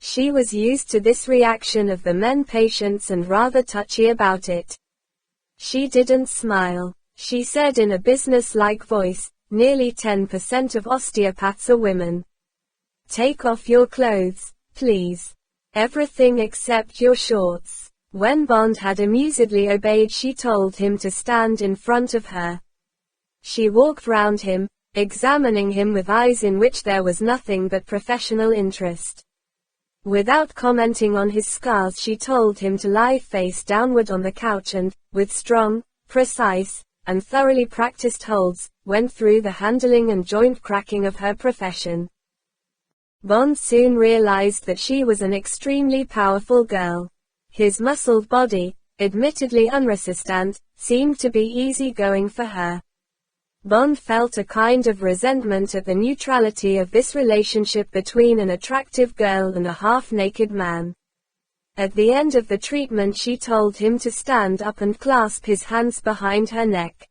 She was used to this reaction of the men patients and rather touchy about it. She didn't smile. She said in a business-like voice, "Nearly 10% of osteopaths are women. Take off your clothes, please. Everything except your shorts." When Bond had amusedly obeyed she told him to stand in front of her. She walked round him, examining him with eyes in which there was nothing but professional interest. Without commenting on his scars she told him to lie face downward on the couch and, with strong, precise, and thoroughly practiced holds, went through the handling and joint cracking of her profession. Bond soon realized that she was an extremely powerful girl. His muscled body, admittedly unresistant, seemed to be easy-going for her. Bond felt a kind of resentment at the neutrality of this relationship between an attractive girl and a half-naked man. At the end of the treatment she told him to stand up and clasp his hands behind her neck.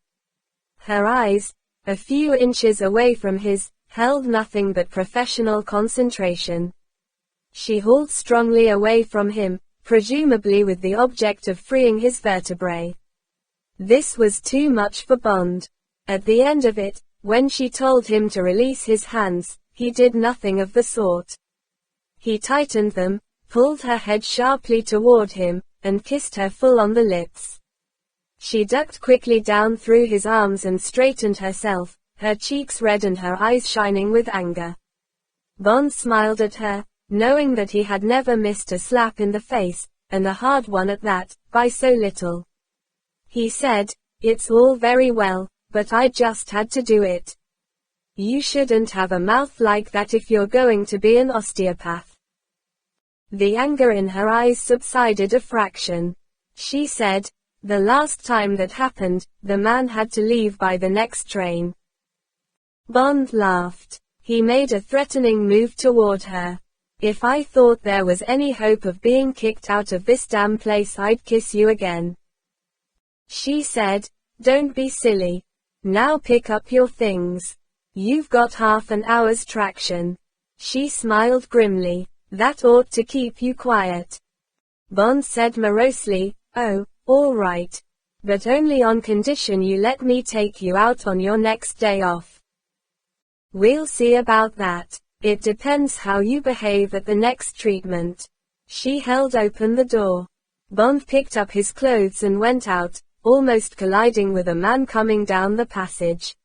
Her eyes, a few inches away from his, held nothing but professional concentration. She hauled strongly away from him, presumably with the object of freeing his vertebrae. This was too much for Bond. At the end of it, when she told him to release his hands, he did nothing of the sort. He tightened them, pulled her head sharply toward him, and kissed her full on the lips. She ducked quickly down through his arms and straightened herself, her cheeks red and her eyes shining with anger. Bond smiled at her, knowing that he had never missed a slap in the face, and a hard one at that, by so little. He said, "It's all very well, but I just had to do it. You shouldn't have a mouth like that if you're going to be an osteopath." The anger in her eyes subsided a fraction. She said, "The last time that happened, the man had to leave by the next train." Bond laughed. He made a threatening move toward her. "If I thought there was any hope of being kicked out of this damn place I'd kiss you again." She said, "Don't be silly. Now pick up your things. You've got half an hour's traction." She smiled grimly. "That ought to keep you quiet." Bond said morosely, "Oh, all right. But only on condition you let me take you out on your next day off." "We'll see about that. It depends how you behave at the next treatment." She held open the door. Bond picked up his clothes and went out, almost colliding with a man coming down the passage.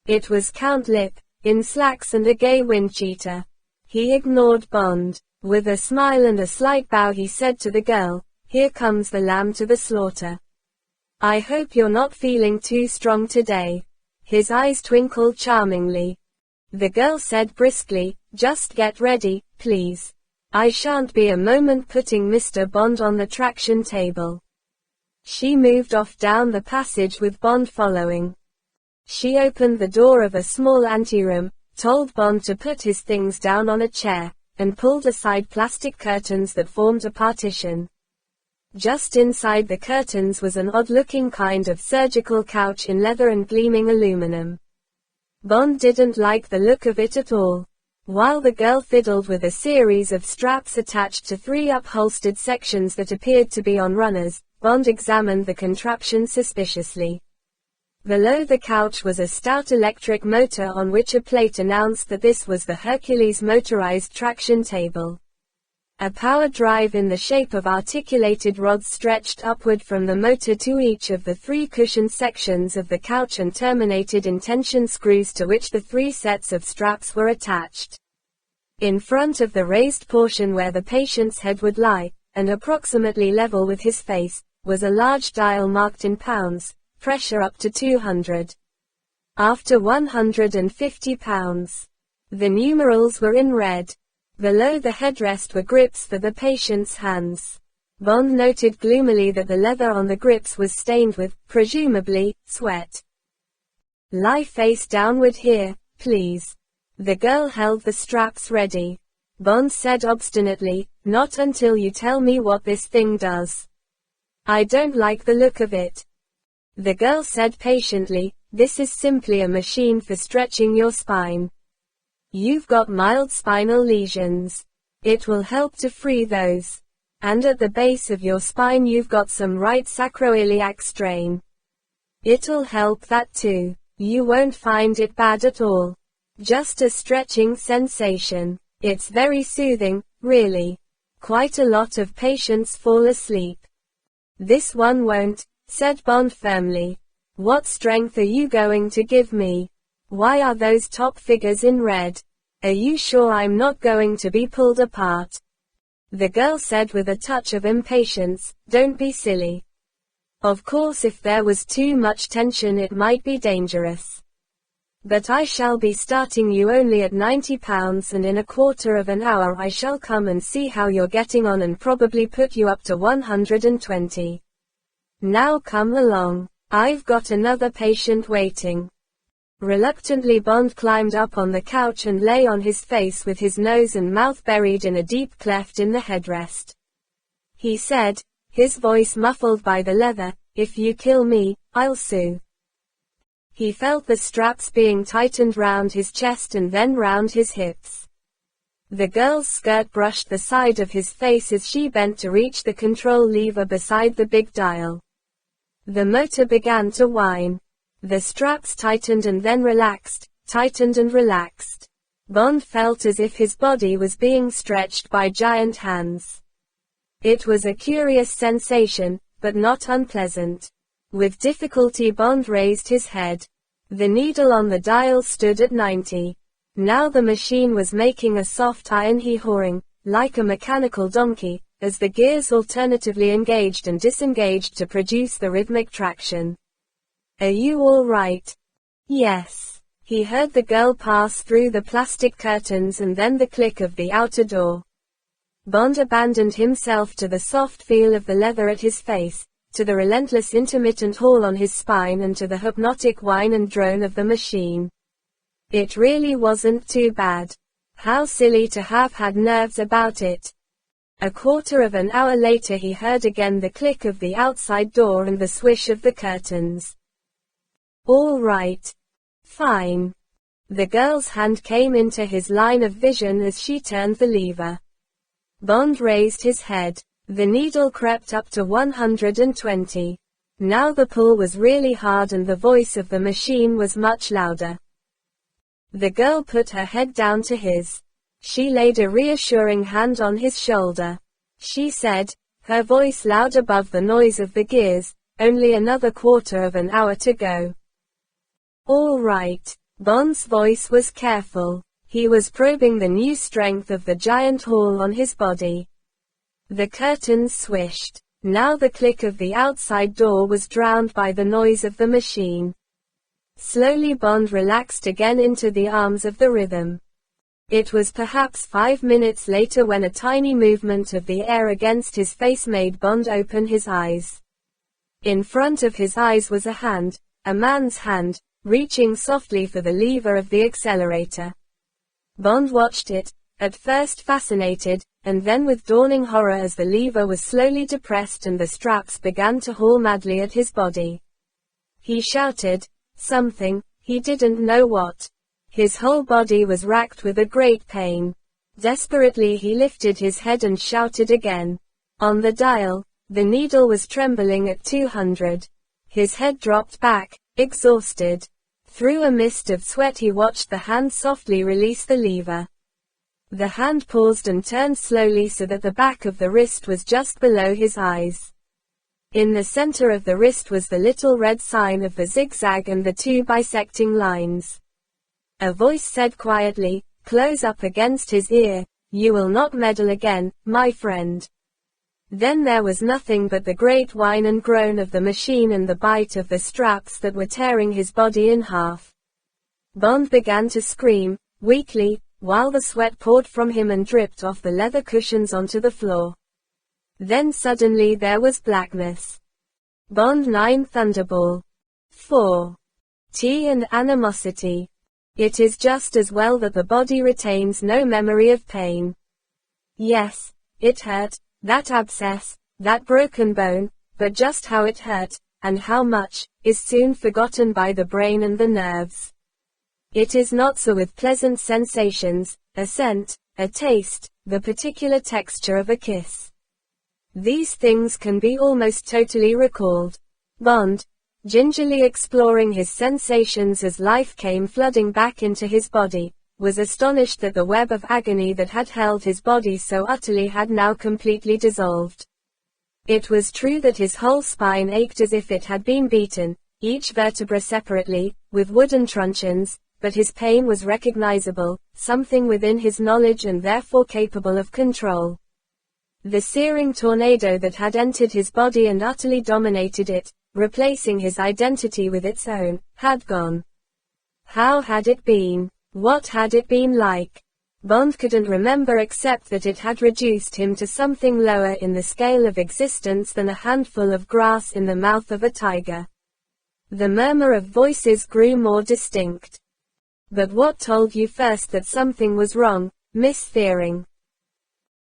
It was Count Lip, in slacks and a gay windcheater. He ignored Bond. With a smile and a slight bow he said to the girl, "Here comes the lamb to the slaughter. I hope you're not feeling too strong today." His eyes twinkled charmingly. The girl said briskly, "Just get ready, please. I shan't be a moment putting Mr. Bond on the traction table." She moved off down the passage with Bond following. She opened the door of a small anteroom, told Bond to put his things down on a chair, and pulled aside plastic curtains that formed a partition. Just inside the curtains was an odd-looking kind of surgical couch in leather and gleaming aluminum. Bond didn't like the look of it at all. While the girl fiddled with a series of straps attached to 3 upholstered sections that appeared to be on runners, Bond examined the contraption suspiciously. Below the couch was a stout electric motor on which a plate announced that this was the Hercules motorized traction table. A power drive in the shape of articulated rods stretched upward from the motor to each of the 3 cushioned sections of the couch and terminated in tension screws to which the 3 sets of straps were attached. In front of the raised portion where the patient's head would lie, and approximately level with his face, was a large dial marked in pounds, pressure up to 200. After 150 pounds. The numerals were in red. Below the headrest were grips for the patient's hands. Bond noted gloomily that the leather on the grips was stained with, presumably, sweat. "Lie face downward here, please." The girl held the straps ready. Bond said obstinately, "Not until you tell me what this thing does. I don't like the look of it." The girl said patiently, "This is simply a machine for stretching your spine. You've got mild spinal lesions. It will help to free those. And at the base of your spine you've got some right sacroiliac strain. It'll help that too. You won't find it bad at all. Just a stretching sensation. It's very soothing, really. Quite a lot of patients fall asleep." "This one won't," said Bond firmly. "What strength are you going to give me? Why are those top figures in red? Are you sure I'm not going to be pulled apart?" The girl said with a touch of impatience, "Don't be silly. Of course if there was too much tension it might be dangerous. But I shall be starting you only at 90 pounds and in a quarter of an hour I shall come and see how you're getting on and probably put you up to 120. Now come along. I've got another patient waiting." Reluctantly Bond climbed up on the couch and lay on his face with his nose and mouth buried in a deep cleft in the headrest. He said, his voice muffled by the leather, "If you kill me, I'll sue." He felt the straps being tightened round his chest and then round his hips. The girl's skirt brushed the side of his face as she bent to reach the control lever beside the big dial. The motor began to whine. The straps tightened and then relaxed, tightened and relaxed. Bond felt as if his body was being stretched by giant hands. It was a curious sensation, but not unpleasant. With difficulty Bond raised his head. The needle on the dial stood at 90. Now the machine was making a soft iron hee-hawing, like a mechanical donkey, as the gears alternatively engaged and disengaged to produce the rhythmic traction. "Are you all right?" "Yes." He heard the girl pass through the plastic curtains and then the click of the outer door. Bond abandoned himself to the soft feel of the leather at his face, to the relentless intermittent haul on his spine and to the hypnotic whine and drone of the machine. It really wasn't too bad. How silly to have had nerves about it. A quarter of an hour later he heard again the click of the outside door and the swish of the curtains. "All right. Fine." The girl's hand came into his line of vision as she turned the lever. Bond raised his head. The needle crept up to 120. Now the pull was really hard and the voice of the machine was much louder. The girl put her head down to his. She laid a reassuring hand on his shoulder. She said, her voice loud above the noise of the gears, "Only another quarter of an hour to go." "All right." Bond's voice was careful. He was probing the new strength of the giant haul on his body. The curtains swished. Now the click of the outside door was drowned by the noise of the machine. Slowly Bond relaxed again into the arms of the rhythm. It was perhaps 5 minutes later when a tiny movement of the air against his face made Bond open his eyes. In front of his eyes was a man's hand, reaching softly for the lever of the accelerator. Bond watched it, at first fascinated, and then with dawning horror as the lever was slowly depressed and the straps began to haul madly at his body. He shouted something, he didn't know what. His whole body was racked with a great pain. Desperately he lifted his head and shouted again. On the dial, the needle was trembling at 200. His head dropped back, exhausted. Through a mist of sweat he watched the hand softly release the lever. The hand paused and turned slowly so that the back of the wrist was just below his eyes. In the center of the wrist was the little red sign of the zigzag and the two bisecting lines. A voice said quietly, close up against his ear, "You will not meddle again, my friend." Then there was nothing but the great whine and groan of the machine and the bite of the straps that were tearing his body in half. Bond began to scream, weakly, while the sweat poured from him and dripped off the leather cushions onto the floor. Then suddenly there was blackness. Bond 9 Thunderbolt. 4. Tea and animosity. It is just as well that the body retains no memory of pain. Yes, it hurt, that abscess, that broken bone, but just how it hurt, and how much, is soon forgotten by the brain and the nerves. It is not so with pleasant sensations, a scent, a taste, the particular texture of a kiss. These things can be almost totally recalled. Bond, gingerly exploring his sensations as life came flooding back into his body, was astonished that the web of agony that had held his body so utterly had now completely dissolved. It was true that his whole spine ached as if it had been beaten, each vertebra separately, with wooden truncheons, but his pain was recognizable, something within his knowledge and therefore capable of control. The searing tornado that had entered his body and utterly dominated it, replacing his identity with its own, had gone. How had it been? What had it been like? Bond couldn't remember except that it had reduced him to something lower in the scale of existence than a handful of grass in the mouth of a tiger. The murmur of voices grew more distinct. But what told you first that something was wrong, Miss Fearing?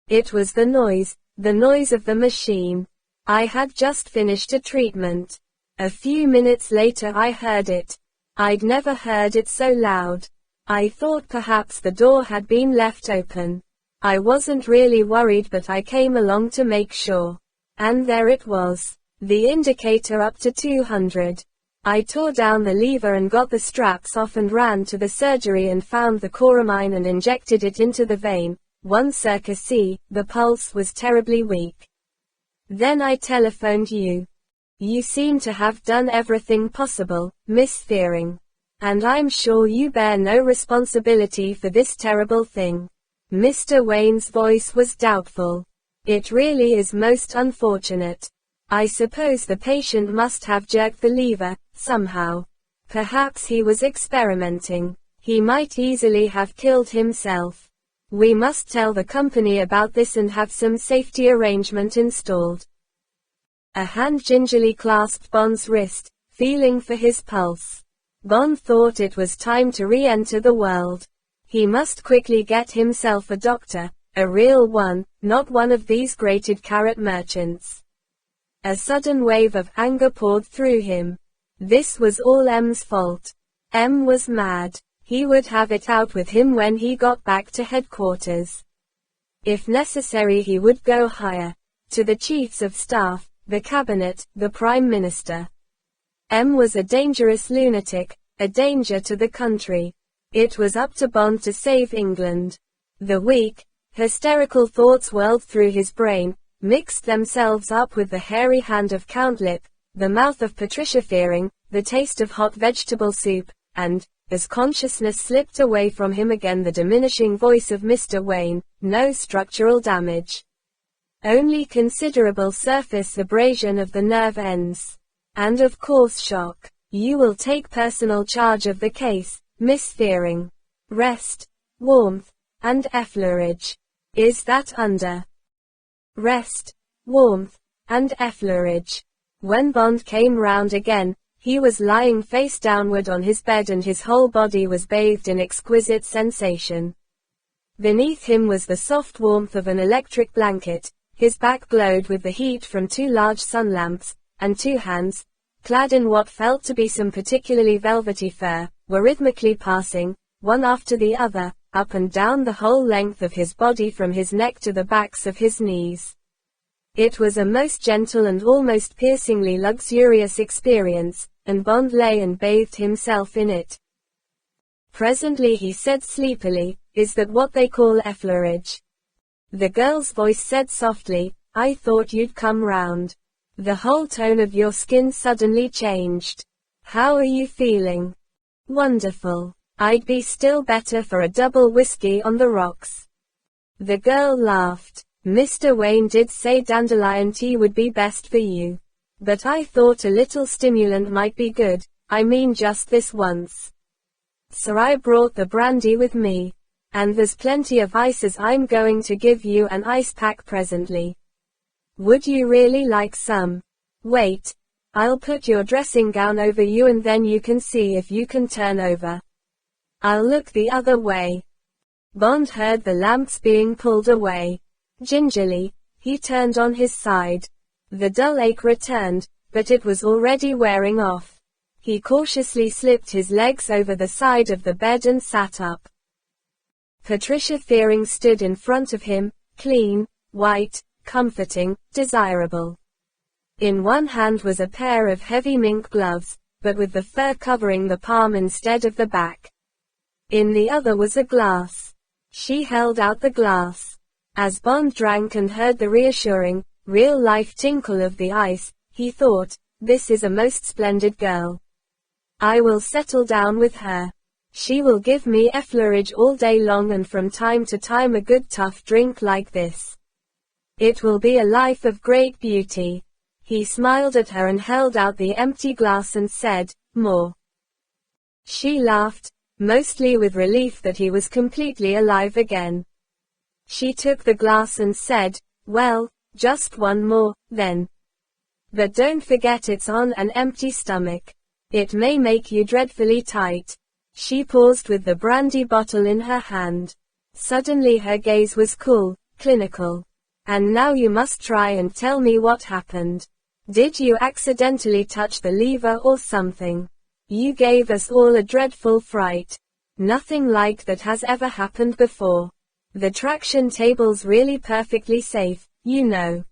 It was the noise of the machine. I had just finished a treatment. A few minutes later I heard it. I'd never heard it so loud. I thought perhaps the door had been left open. I wasn't really worried but I came along to make sure. And there it was. The indicator up to 200. I tore down the lever and got the straps off and ran to the surgery and found the chloramine and injected it into the vein. 1 circa C, the pulse was terribly weak. Then I telephoned you. You seem to have done everything possible, Miss Fearing. And I'm sure you bear no responsibility for this terrible thing. Mr. Wayne's voice was doubtful. It really is most unfortunate. I suppose the patient must have jerked the lever, somehow. Perhaps he was experimenting. He might easily have killed himself. We must tell the company about this and have some safety arrangement installed. A hand gingerly clasped Bond's wrist, feeling for his pulse. Bond thought it was time to re-enter the world. He must quickly get himself a doctor, a real one, not one of these grated carrot merchants. A sudden wave of anger poured through him. This was all M's fault. M was mad. He would have it out with him when he got back to headquarters. If necessary he would go higher. To the chiefs of staff, the cabinet, the prime minister. M was a dangerous lunatic, a danger to the country. It was up to Bond to save England. The weak, hysterical thoughts whirled through his brain, mixed themselves up with the hairy hand of Count Lip, the mouth of Patricia Fearing, the taste of hot vegetable soup, and, as consciousness slipped away from him again, the diminishing voice of Mr. Wayne. No structural damage. Only considerable surface abrasion of the nerve ends. And of course shock. You will take personal charge of the case, Miss Fearing. Rest, warmth, and effleurage. Is that under? Rest, warmth, and effleurage. When Bond came round again, he was lying face downward on his bed and his whole body was bathed in exquisite sensation. Beneath him was the soft warmth of an electric blanket, his back glowed with the heat from 2 large sun lamps, and 2 hands, clad in what felt to be some particularly velvety fur, were rhythmically passing, one after the other, up and down the whole length of his body from his neck to the backs of his knees. It was a most gentle and almost piercingly luxurious experience, and Bond lay and bathed himself in it. Presently he said sleepily, "Is that what they call effleurage?" The girl's voice said softly, "I thought you'd come round." The whole tone of your skin suddenly changed. "How are you feeling?" "Wonderful. I'd be still better for a double whiskey on the rocks." The girl laughed. "Mr. Wayne did say dandelion tea would be best for you. But I thought a little stimulant might be good, I mean just this once. So I brought the brandy with me. And there's plenty of ice as I'm going to give you an ice pack presently. Would you really like some? Wait. I'll put your dressing gown over you and then you can see if you can turn over. I'll look the other way." Bond heard the lamps being pulled away. Gingerly, he turned on his side. The dull ache returned, but it was already wearing off. He cautiously slipped his legs over the side of the bed and sat up. Patricia Fearing stood in front of him, clean, white, comforting, desirable. In one hand was a pair of heavy mink gloves, but with the fur covering the palm instead of the back. In the other was a glass. She held out the glass. As Bond drank and heard the reassuring, real-life tinkle of the ice, he thought, "This is a most splendid girl. I will settle down with her. She will give me effleurage all day long and from time to time a good tough drink like this. It will be a life of great beauty." He smiled at her and held out the empty glass and said, "More." She laughed, mostly with relief that he was completely alive again. She took the glass and said, "Well, just one more, then. But don't forget it's on an empty stomach. It may make you dreadfully tight." She paused with the brandy bottle in her hand. Suddenly her gaze was cool, clinical. "And now you must try and tell me what happened. Did you accidentally touch the lever or something? You gave us all a dreadful fright. Nothing like that has ever happened before. The traction table's really perfectly safe, you know."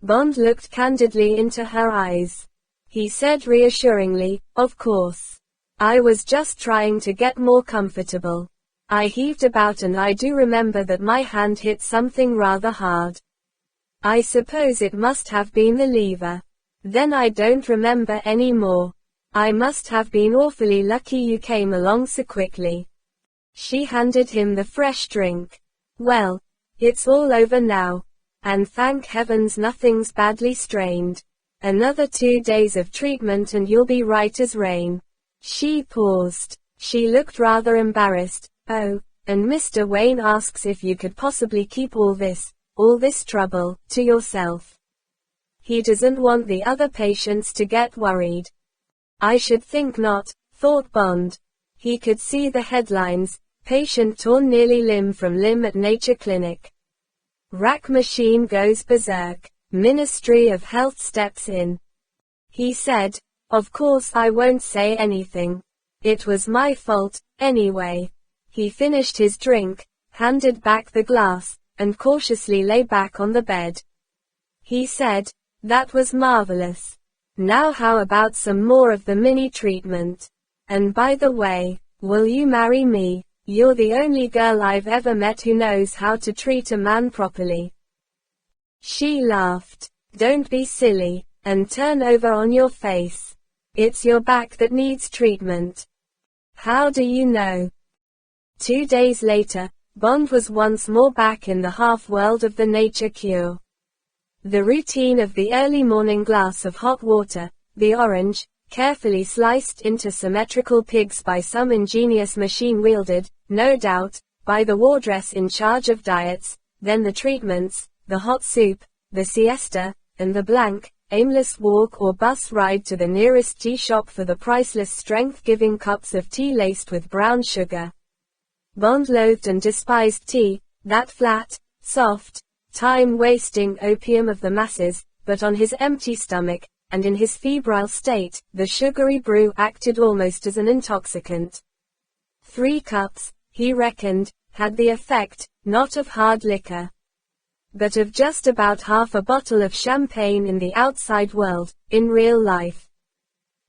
Bond looked candidly into her eyes. He said reassuringly, "Of course. I was just trying to get more comfortable. I heaved about and I do remember that my hand hit something rather hard. I suppose it must have been the lever. Then I don't remember any more. I must have been awfully lucky you came along so quickly." She handed him the fresh drink. "Well, it's all over now. And thank heavens nothing's badly strained. Another 2 days of treatment and you'll be right as rain." She paused. She looked rather embarrassed. "Oh, and Mr. Wayne asks if you could possibly keep all this trouble, to yourself. He doesn't want the other patients to get worried." "I should think not," thought Bond. He could see the headlines, "Patient torn nearly limb from limb at Nature Clinic. Rack machine goes berserk. Ministry of Health steps in." He said, "Of course I won't say anything. It was my fault, anyway." He finished his drink, handed back the glass, and cautiously lay back on the bed. He said, "That was marvelous. Now how about some more of the mini treatment? And by the way, will you marry me? You're the only girl I've ever met who knows how to treat a man properly." She laughed. "Don't be silly, and turn over on your face. It's your back that needs treatment." "How do you know?" 2 days later, Bond was once more back in the half-world of the nature cure. The routine of the early morning glass of hot water, the orange, carefully sliced into symmetrical pigs by some ingenious machine wielded, no doubt, by the wardress in charge of diets, then the treatments, the hot soup, the siesta, and the blank, aimless walk or bus ride to the nearest tea shop for the priceless strength-giving cups of tea laced with brown sugar. Bond loathed and despised tea, that flat, soft, time-wasting opium of the masses, but on his empty stomach, and in his febrile state, the sugary brew acted almost as an intoxicant. 3 cups, he reckoned, had the effect, not of hard liquor, but of just about half a bottle of champagne in the outside world, in real life.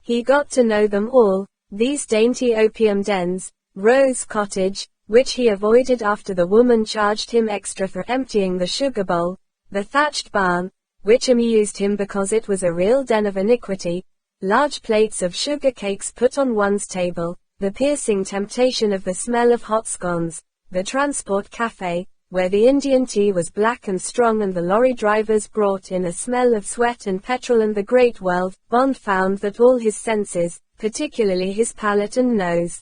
He got to know them all, these dainty opium dens, Rose Cottage, which he avoided after the woman charged him extra for emptying the sugar bowl, the thatched barn, which amused him because it was a real den of iniquity, large plates of sugar cakes put on one's table, the piercing temptation of the smell of hot scones, the transport cafe, where the Indian tea was black and strong and the lorry drivers brought in a smell of sweat and petrol, and the great world. Bond found that all his senses, particularly his palate and nose,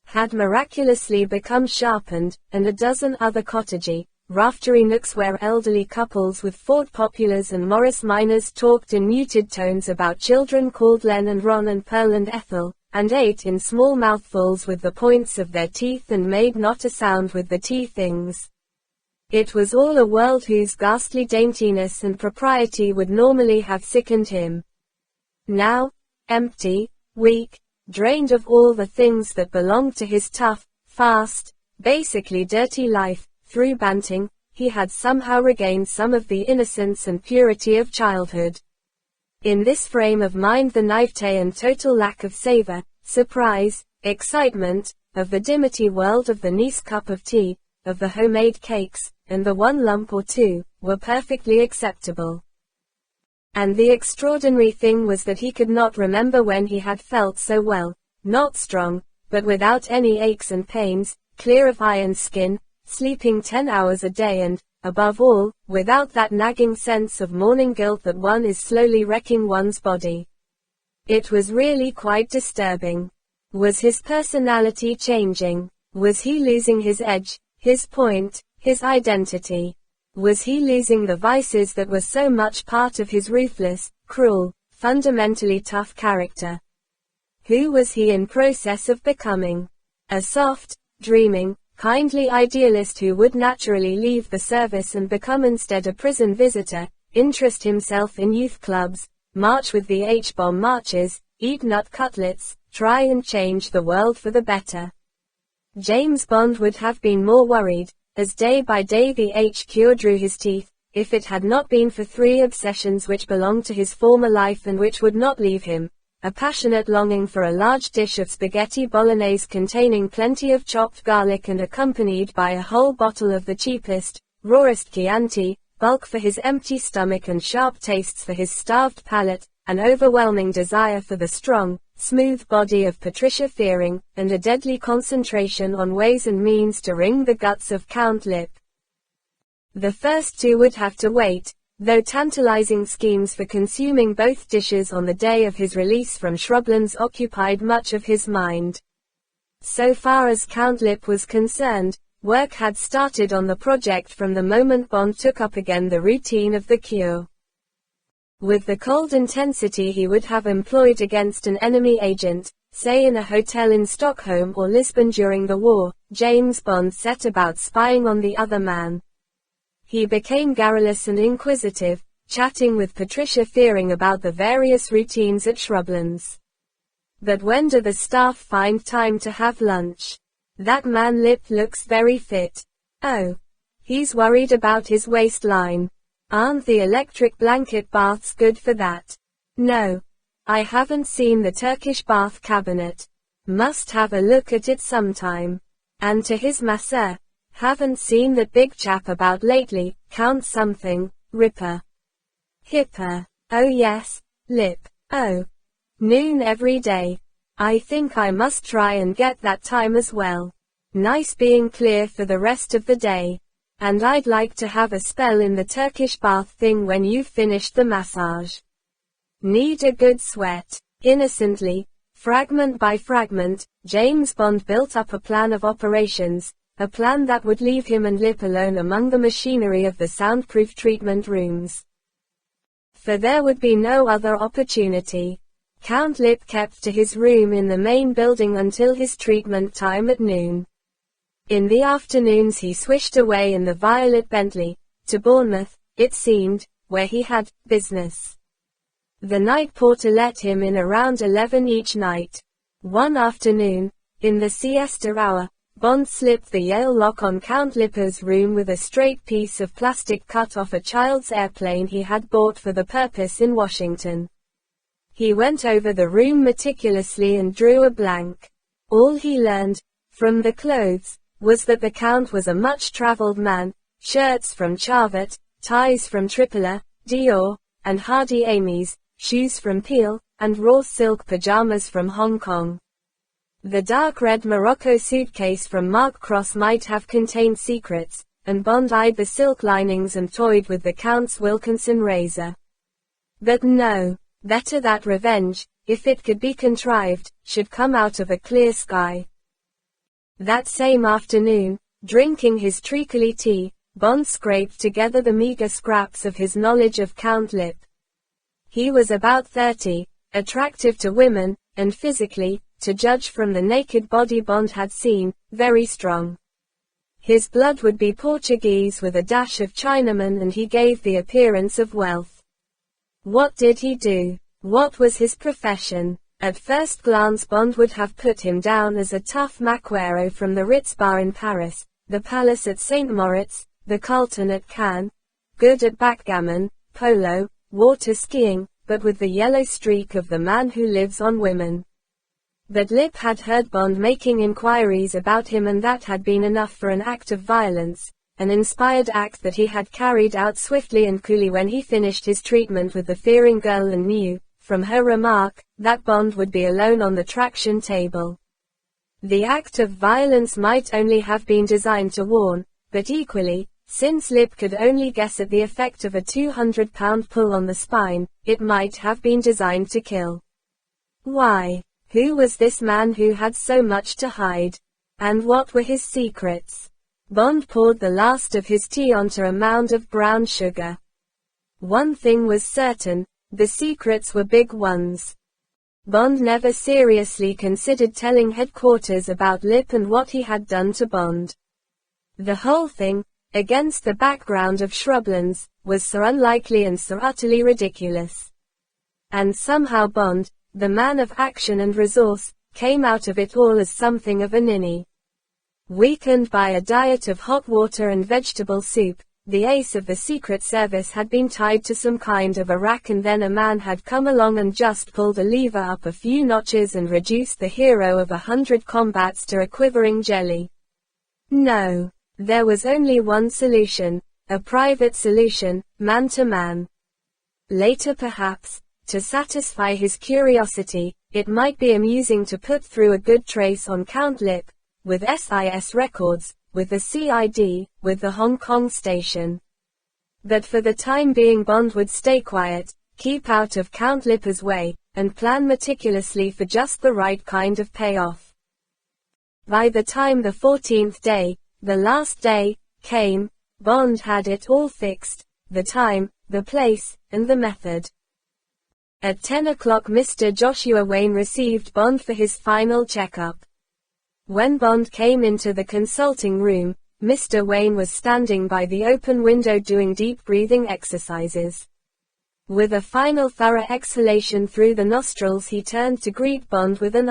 had miraculously become sharpened, and a dozen other cottagey, raftery nooks where elderly couples with Ford Populars and Morris Minors talked in muted tones about children called Len and Ron and Pearl and Ethel, and ate in small mouthfuls with the points of their teeth and made not a sound with the tea things. It was all a world whose ghastly daintiness and propriety would normally have sickened him. Now, empty, weak, drained of all the things that belonged to his tough, fast, basically dirty life, through Banting, he had somehow regained some of the innocence and purity of childhood. In this frame of mind the naivete and total lack of savor, surprise, excitement, of the dimity world of the Nice cup of tea, of the homemade cakes, and the 1 lump or 2, were perfectly acceptable. And the extraordinary thing was that he could not remember when he had felt so well, not strong, but without any aches and pains, clear of iron skin, sleeping 10 hours a day and, above all, without that nagging sense of morning guilt that one is slowly wrecking one's body. It was really quite disturbing. Was his personality changing? Was he losing his edge, his point, his identity? Was he losing the vices that were so much part of his ruthless, cruel, fundamentally tough character? Who was he in process of becoming? A soft, dreaming, kindly idealist who would naturally leave the service and become instead a prison visitor, interest himself in youth clubs, march with the H-bomb marches, eat nut cutlets, try and change the world for the better? James Bond would have been more worried, as day by day the H-cure drew his teeth, if it had not been for 3 obsessions which belonged to his former life and which would not leave him. A passionate longing for a large dish of spaghetti bolognese containing plenty of chopped garlic and accompanied by a whole bottle of the cheapest, rawest Chianti, bulk for his empty stomach and sharp tastes for his starved palate, an overwhelming desire for the strong, smooth body of Patricia Fearing, and a deadly concentration on ways and means to wring the guts of Count Lip. The first 2 would have to wait, though tantalizing schemes for consuming both dishes on the day of his release from shrublands occupied much of his mind. So far as Count Lip was concerned, work had started on the project from the moment Bond took up again the routine of the cure. With the cold intensity he would have employed against an enemy agent, say in a hotel in Stockholm or Lisbon during the war, James Bond set about spying on the other man. He became garrulous and inquisitive, chatting with Patricia Fearing about the various routines at Shrublands. But when do the staff find time to have lunch? That man Lip looks very fit. Oh. He's worried about his waistline. Aren't the electric blanket baths good for that? No. I haven't seen the Turkish bath cabinet. Must have a look at it sometime. And to his masseur. Haven't seen that big chap about lately, Count something, Ripper. Hipper. Oh yes, Lip. Oh. Noon every day. I think I must try and get that time as well. Nice being clear for the rest of the day. And I'd like to have a spell in the Turkish bath thing when you've finished the massage. Need a good sweat. Innocently, fragment by fragment, James Bond built up a plan of operations, a plan that would leave him and Lip alone among the machinery of the soundproof treatment rooms. For there would be no other opportunity. Count Lipp kept to his room in the main building until his treatment time at noon. In the afternoons he swished away in the violet Bentley, to Bournemouth, it seemed, where he had business. The night porter let him in around 11 each night. One afternoon, in the siesta hour, Bond slipped the Yale lock on Count Lipper's room with a straight piece of plastic cut off a child's airplane he had bought for the purpose in Washington. He went over the room meticulously and drew a blank. All he learned, from the clothes, was that the Count was a much-traveled man, shirts from Charvet, ties from Tripler, Dior, and Hardy Amy's, shoes from Peel, and raw silk pajamas from Hong Kong. The dark red Morocco suitcase from Mark Cross might have contained secrets, and Bond eyed the silk linings and toyed with the Count's Wilkinson razor. But no, better that revenge, if it could be contrived, should come out of a clear sky. That same afternoon, drinking his treacly tea, Bond scraped together the meager scraps of his knowledge of Count Lipp. He was about 30, attractive to women, and physically, to judge from the naked body Bond had seen, very strong. His blood would be Portuguese with a dash of Chinaman, and he gave the appearance of wealth. What did he do? What was his profession? At first glance Bond would have put him down as a tough maquereau from the Ritz bar in Paris, the Palace at St. Moritz, the Carlton at Cannes, good at backgammon, polo, water skiing, but with the yellow streak of the man who lives on women. But Lipp had heard Bond making inquiries about him, and that had been enough for an act of violence, an inspired act that he had carried out swiftly and coolly when he finished his treatment with the fearing girl and knew, from her remark, that Bond would be alone on the traction table. The act of violence might only have been designed to warn, but equally, since Lipp could only guess at the effect of a 200-pound pull on the spine, it might have been designed to kill. Why? Who was this man who had so much to hide? And what were his secrets? Bond poured the last of his tea onto a mound of brown sugar. One thing was certain, the secrets were big ones. Bond never seriously considered telling headquarters about Lipp and what he had done to Bond. The whole thing, against the background of shrublands, was so unlikely and so utterly ridiculous. And somehow Bond, the man of action and resource, came out of it all as something of a ninny. Weakened by a diet of hot water and vegetable soup, the ace of the Secret Service had been tied to some kind of a rack, and then a man had come along and just pulled a lever up a few notches and reduced the hero of 100 combats to a quivering jelly. No. There was only one solution, a private solution, man to man. Later perhaps, to satisfy his curiosity, it might be amusing to put through a good trace on Count Lipp, with SIS records, with the CID, with the Hong Kong station. But for the time being Bond would stay quiet, keep out of Count Lipper's way, and plan meticulously for just the right kind of payoff. By the time the 14th day, the last day, came, Bond had it all fixed, the time, the place, and the method. At 10 o'clock Mr. Joshua Wayne received Bond for his final checkup. When Bond came into the consulting room, Mr. Wayne was standing by the open window doing deep breathing exercises. With a final thorough exhalation through the nostrils he turned to greet Bond with an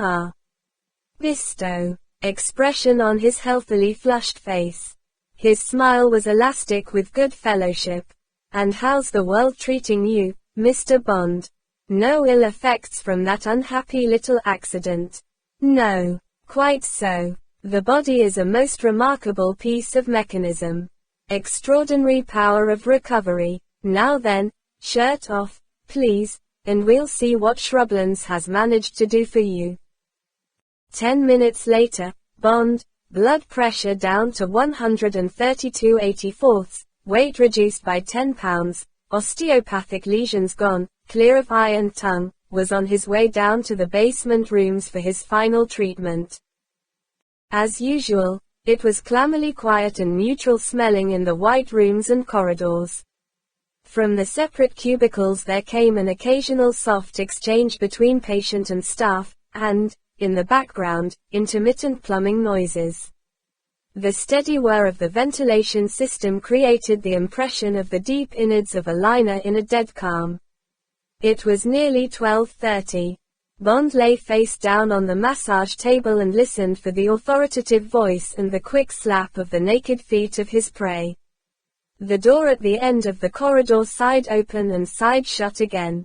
"Bisto" expression on his healthily flushed face. His smile was elastic with good fellowship. "And how's the world treating you, Mr. Bond? No ill effects from that unhappy little accident?" "No. Quite so. The body is a most remarkable piece of mechanism. Extraordinary power of recovery. Now then, shirt off, please, and we'll see what Shrublands has managed to do for you." 10 minutes later, Bond, blood pressure down to 132/84, weight reduced by 10 pounds, osteopathic lesions gone, clear of eye and tongue, was on his way down to the basement rooms for his final treatment. As usual, it was clammily quiet and neutral smelling in the white rooms and corridors. From the separate cubicles there came an occasional soft exchange between patient and staff, and, in the background, intermittent plumbing noises. The steady whir of the ventilation system created the impression of the deep innards of a liner in a dead calm. It was nearly 12:30. Bond lay face down on the massage table and listened for the authoritative voice and the quick slap of the naked feet of his prey. The door at the end of the corridor sighed open and sighed shut again.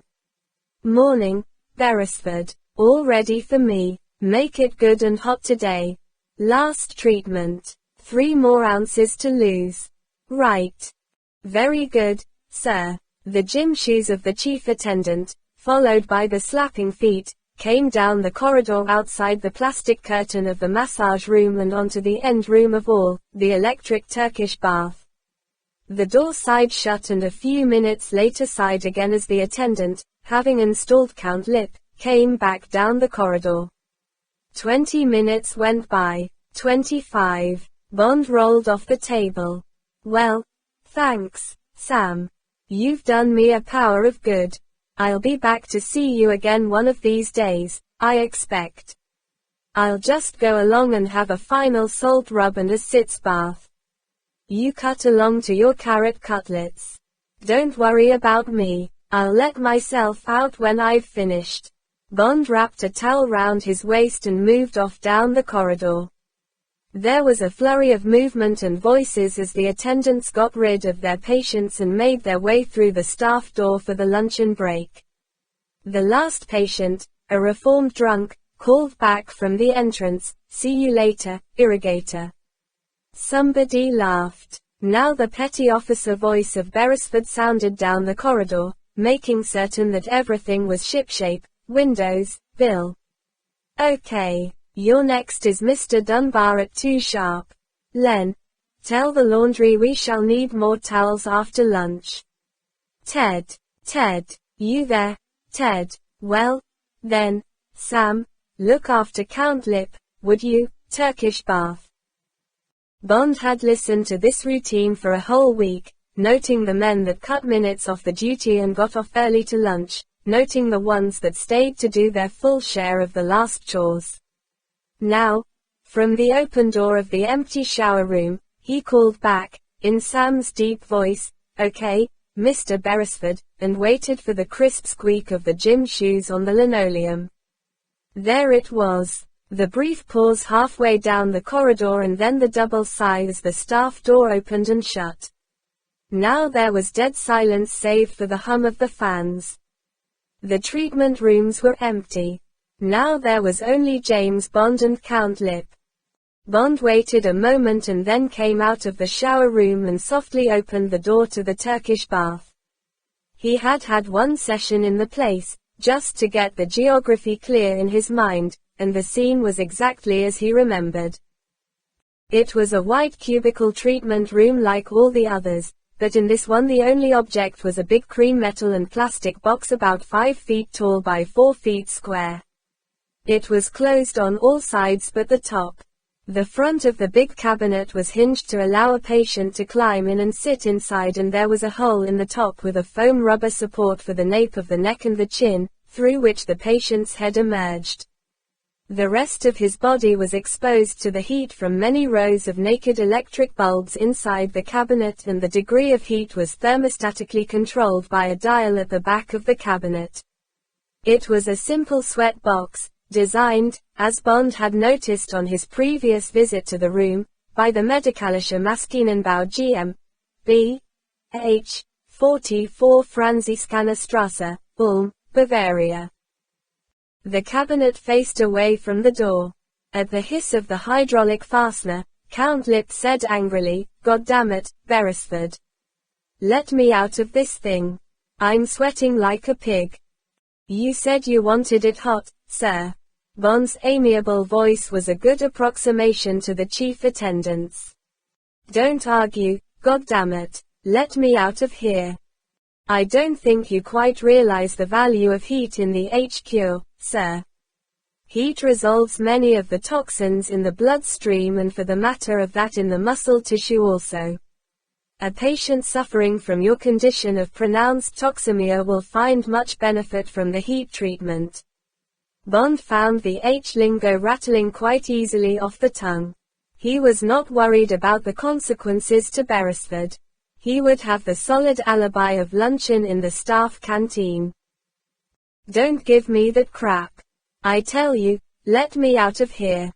"Morning, Beresford. All ready for me. Make it good and hot today. Last treatment. 3 more ounces to lose. Right. Very good, sir." The gym shoes of the chief attendant, followed by the slapping feet, came down the corridor outside the plastic curtain of the massage room and onto the end room of all, the electric Turkish bath. The door sighed shut and a few minutes later sighed again as the attendant, having installed Count Lip, came back down the corridor. 20 minutes went by. 25. Bond rolled off the table. "Well, thanks, Sam. You've done me a power of good. I'll be back to see you again one of these days, I expect. I'll just go along and have a final salt rub and a sitz bath. You cut along to your carrot cutlets. Don't worry about me. I'll let myself out when I've finished." Bond wrapped a towel round his waist and moved off down the corridor. There was a flurry of movement and voices as the attendants got rid of their patients and made their way through the staff door for the luncheon break. The last patient, a reformed drunk, called back from the entrance, "See you later, irrigator." Somebody laughed. Now the petty officer voice of Beresford sounded down the corridor, making certain that everything was shipshape. "Windows, Bill. Okay. Your next is Mr. Dunbar at 2 sharp. Len. Tell the laundry we shall need more towels after lunch. Ted. You there, Ted? Well, then, Sam, look after Count Lip, would you? Turkish bath." Bond had listened to this routine for a whole week, noting the men that cut minutes off the duty and got off early to lunch, noting the ones that stayed to do their full share of the last chores. Now, from the open door of the empty shower room, he called back, in Sam's deep voice, "Okay, Mr. Beresford," and waited for the crisp squeak of the gym shoes on the linoleum. There it was. The brief pause halfway down the corridor and then the double sigh as the staff door opened and shut. Now there was dead silence save for the hum of the fans. The treatment rooms were empty. Now there was only James Bond and Count Lip. Bond waited a moment and then came out of the shower room and softly opened the door to the Turkish bath. He had had one session in the place, just to get the geography clear in his mind, and the scene was exactly as he remembered. It was a white cubicle treatment room like all the others, but in this one the only object was a big cream metal and plastic box about 5 feet tall by 4 feet square. It was closed on all sides but the top. The front of the big cabinet was hinged to allow a patient to climb in and sit inside, and there was a hole in the top with a foam rubber support for the nape of the neck and the chin, through which the patient's head emerged. The rest of his body was exposed to the heat from many rows of naked electric bulbs inside the cabinet, and the degree of heat was thermostatically controlled by a dial at the back of the cabinet. It was a simple sweat box, designed, as Bond had noticed on his previous visit to the room, by the Medikalische Maschinenbau GmbH, 44 Franziskaner Straße, Ulm, Bavaria. The cabinet faced away from the door. At the hiss of the hydraulic fastener, Count Lip said angrily, "God damn it, Beresford. Let me out of this thing. I'm sweating like a pig." "You said you wanted it hot, sir." Bond's amiable voice was a good approximation to the chief attendant's. "Don't argue, goddammit. Let me out of here. I don't think you quite realize the value of heat in the HQ, sir. Heat resolves many of the toxins in the bloodstream and for the matter of that in the muscle tissue also. A patient suffering from your condition of pronounced toxemia will find much benefit from the heat treatment. Bond found the H lingo rattling quite easily off the tongue. He was not worried about the consequences to Beresford. He would have the solid alibi of luncheon in the staff canteen. Don't give me that crap. I tell you, let me out of here.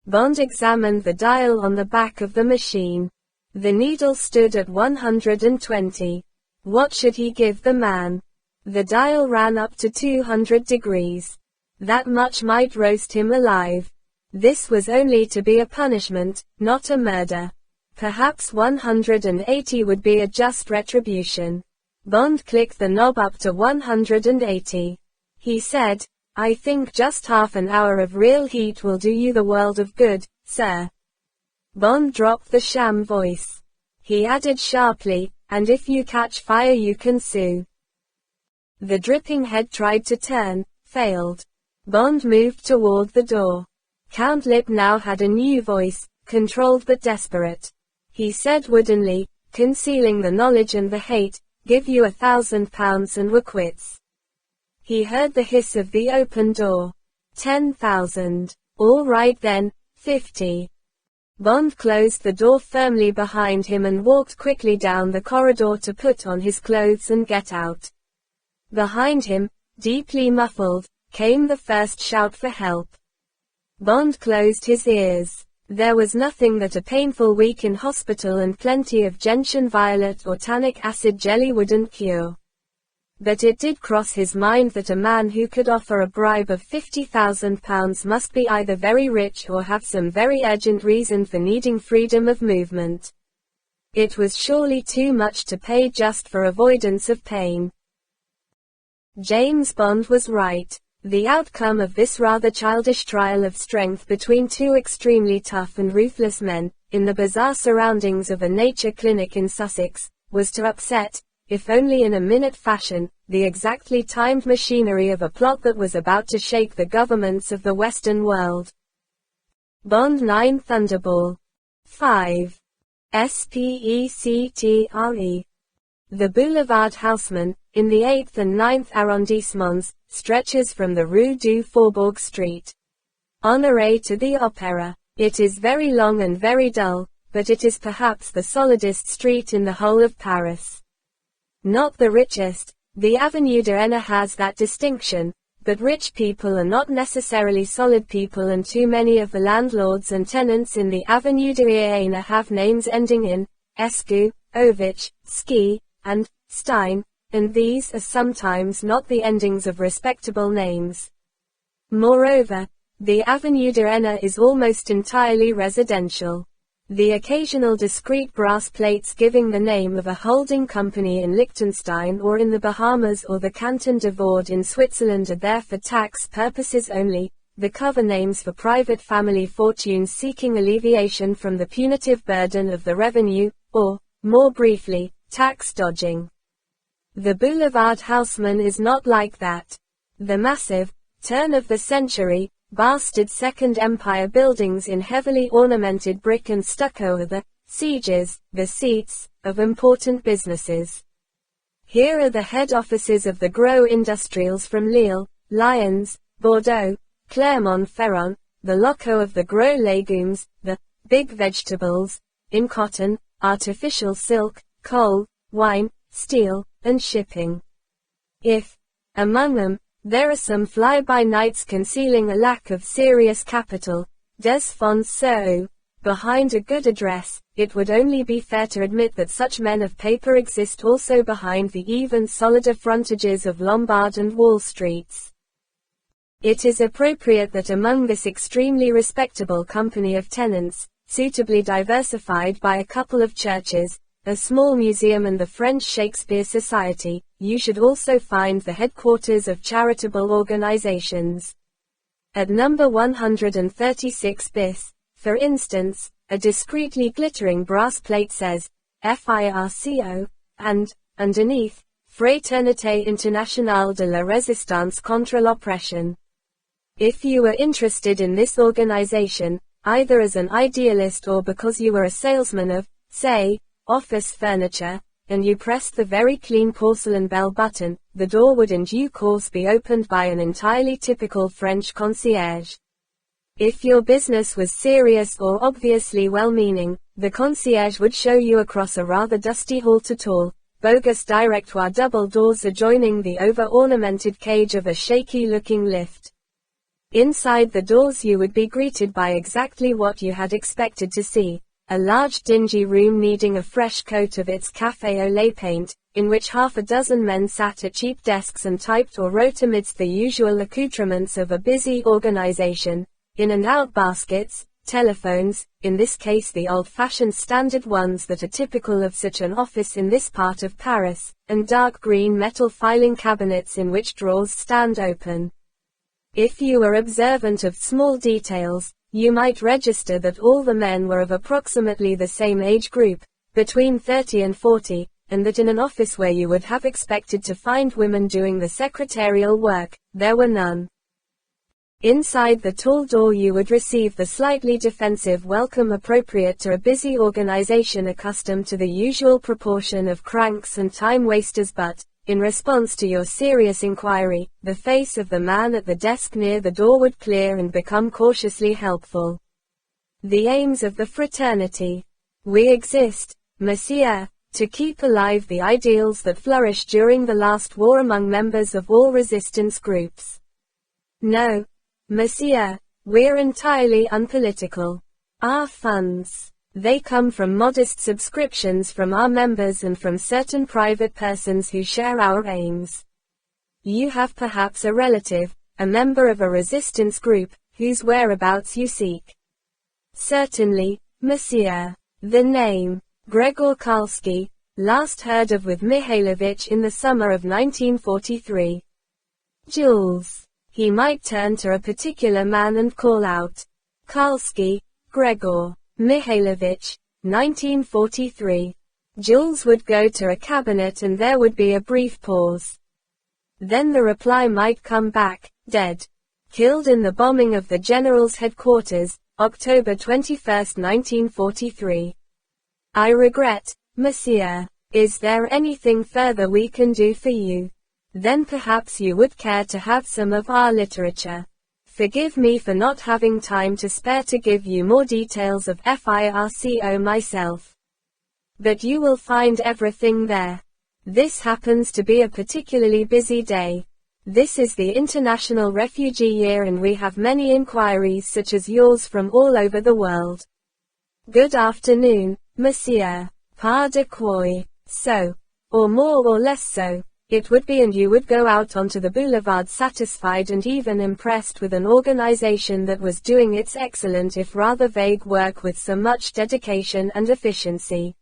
Bond examined the dial on the back of the machine. The needle stood at 120. What should he give the man? The dial ran up to 200 degrees. That much might roast him alive. This was only to be a punishment, not a murder. Perhaps 180 would be a just retribution. Bond clicked the knob up to 180. He said, I think just half an hour of real heat will do you the world of good, sir. Bond dropped the sham voice. He added sharply, and if you catch fire you can sue. The dripping head tried to turn, failed. Bond moved toward the door. Count Lip now had a new voice, controlled but desperate. He said woodenly, concealing the knowledge and the hate, give you £1,000 and we're quits. He heard the hiss of the open door. 10,000. All right then, 50. Bond closed the door firmly behind him and walked quickly down the corridor to put on his clothes and get out. Behind him, deeply muffled, came the first shout for help. Bond closed his ears. There was nothing that a painful week in hospital and plenty of gentian violet or tannic acid jelly wouldn't cure. But it did cross his mind that a man who could offer a bribe of £50,000 must be either very rich or have some very urgent reason for needing freedom of movement. It was surely too much to pay just for avoidance of pain. James Bond was right. The outcome of this rather childish trial of strength between two extremely tough and ruthless men, in the bizarre surroundings of a nature clinic in Sussex, was to upset, if only in a minute fashion, the exactly timed machinery of a plot that was about to shake the governments of the Western world. Bond 9 Thunderbolt. 5. SPECTRE. The Boulevard Haussmann, in the 8th and 9th arrondissements, stretches from the Rue du Faubourg Street Honoré to the Opéra. It is very long and very dull, but it is perhaps the solidest street in the whole of Paris. Not the richest, the Avenue de Haine has that distinction, but rich people are not necessarily solid people, and too many of the landlords and tenants in the Avenue de Haine have names ending in Escu, Ovich, Ski, and Stein, and these are sometimes not the endings of respectable names. Moreover, the Avenue de Haine is almost entirely residential. The occasional discreet brass plates giving the name of a holding company in Liechtenstein or in the Bahamas or the Canton de Vaud in Switzerland are there for tax purposes only, the cover names for private family fortunes seeking alleviation from the punitive burden of the revenue, or, more briefly, tax dodging. The Boulevard Haussmann is not like that. The massive, turn-of-the-century, bastard Second Empire buildings in heavily ornamented brick and stucco are the sieges, the seats, of important businesses. Here are the head offices of the Gros Industrials from Lille, Lyons, Bordeaux, Clermont-Ferrand, the loco of the Gros Légumes, the big vegetables, in cotton, artificial silk, coal, wine, steel, and shipping. If, among them, there are some fly-by-nights concealing a lack of serious capital, des fonds sur, behind a good address, it would only be fair to admit that such men of paper exist also behind the even solider frontages of Lombard and Wall Streets. It is appropriate that among this extremely respectable company of tenants, suitably diversified by a couple of churches, a small museum and the French Shakespeare Society, you should also find the headquarters of charitable organizations. At number 136 bis, for instance, a discreetly glittering brass plate says, FIRCO, and, underneath, Fraternité Internationale de la Résistance contre l'Oppression. If you were interested in this organization, either as an idealist or because you were a salesman of, say, office furniture, and you pressed the very clean porcelain bell button, the door would in due course be opened by an entirely typical French concierge. If your business was serious or obviously well-meaning, the concierge would show you across a rather dusty hall to tall, bogus directoire double doors adjoining the over-ornamented cage of a shaky-looking lift. Inside the doors you would be greeted by exactly what you had expected to see. A large dingy room needing a fresh coat of its café au lait paint, in which half a dozen men sat at cheap desks and typed or wrote amidst the usual accoutrements of a busy organization, in and out baskets, telephones, in this case the old-fashioned standard ones that are typical of such an office in this part of Paris, and dark green metal filing cabinets in which drawers stand open. If you were observant of small details, you might register that all the men were of approximately the same age group, between 30 and 40, and that in an office where you would have expected to find women doing the secretarial work, there were none. Inside the tall door you would receive the slightly defensive welcome appropriate to a busy organization accustomed to the usual proportion of cranks and time wasters, but, in response to your serious inquiry, the face of the man at the desk near the door would clear and become cautiously helpful. The aims of the fraternity. We exist, monsieur, to keep alive the ideals that flourished during the last war among members of all resistance groups. No, monsieur, we're entirely unpolitical. Our funds, they come from modest subscriptions from our members and from certain private persons who share our aims. You have perhaps a relative, a member of a resistance group, whose whereabouts you seek. Certainly, monsieur. The name, Gregor Kalski, last heard of with Mihailovich in the summer of 1943. Jules. He might turn to a particular man and call out, Kalski, Gregor, Mihailovich, 1943. Jules would go to a cabinet and there would be a brief pause. Then the reply might come back, dead. Killed in the bombing of the general's headquarters, October 21, 1943. I regret, monsieur. Is there anything further we can do for you? Then perhaps you would care to have some of our literature. Forgive me for not having time to spare to give you more details of FIRCO myself. But you will find everything there. This happens to be a particularly busy day. This is the International Refugee Year and we have many inquiries such as yours from all over the world. Good afternoon, monsieur. Pas de quoi. So, or more or less so, it would be, and you would go out onto the boulevard satisfied and even impressed with an organization that was doing its excellent if rather vague work with so much dedication and efficiency.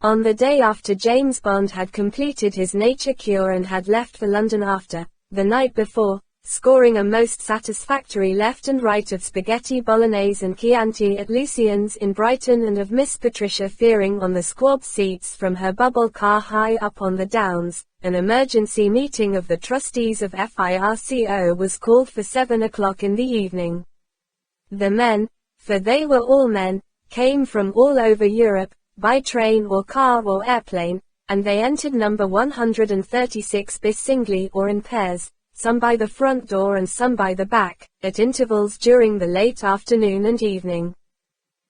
On the day after James Bond had completed his nature cure and had left for London after, the night before, scoring a most satisfactory left and right of spaghetti bolognese and Chianti at Lucian's in Brighton and of Miss Patricia Fearing on the squab seats from her bubble car high up on the Downs, an emergency meeting of the trustees of FIRCO was called for 7 o'clock in the evening. The men, for they were all men, came from all over Europe, by train or car or airplane, and they entered number 136 bis singly or in pairs, some by the front door and some by the back, at intervals during the late afternoon and evening.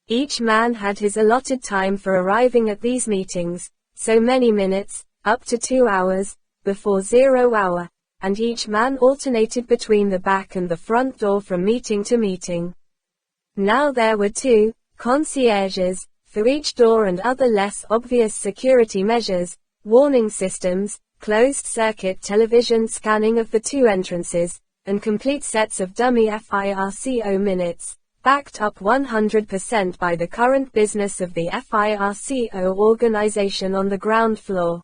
Each man had his allotted time for arriving at these meetings, so many minutes, up to 2 hours, before 0 hour, and each man alternated between the back and the front door from meeting to meeting. Now there were 2 concierges for each door and other less obvious security measures, warning systems, closed-circuit television scanning of the 2 entrances, and complete sets of dummy FIRCO minutes, backed up 100% by the current business of the FIRCO organization on the ground floor.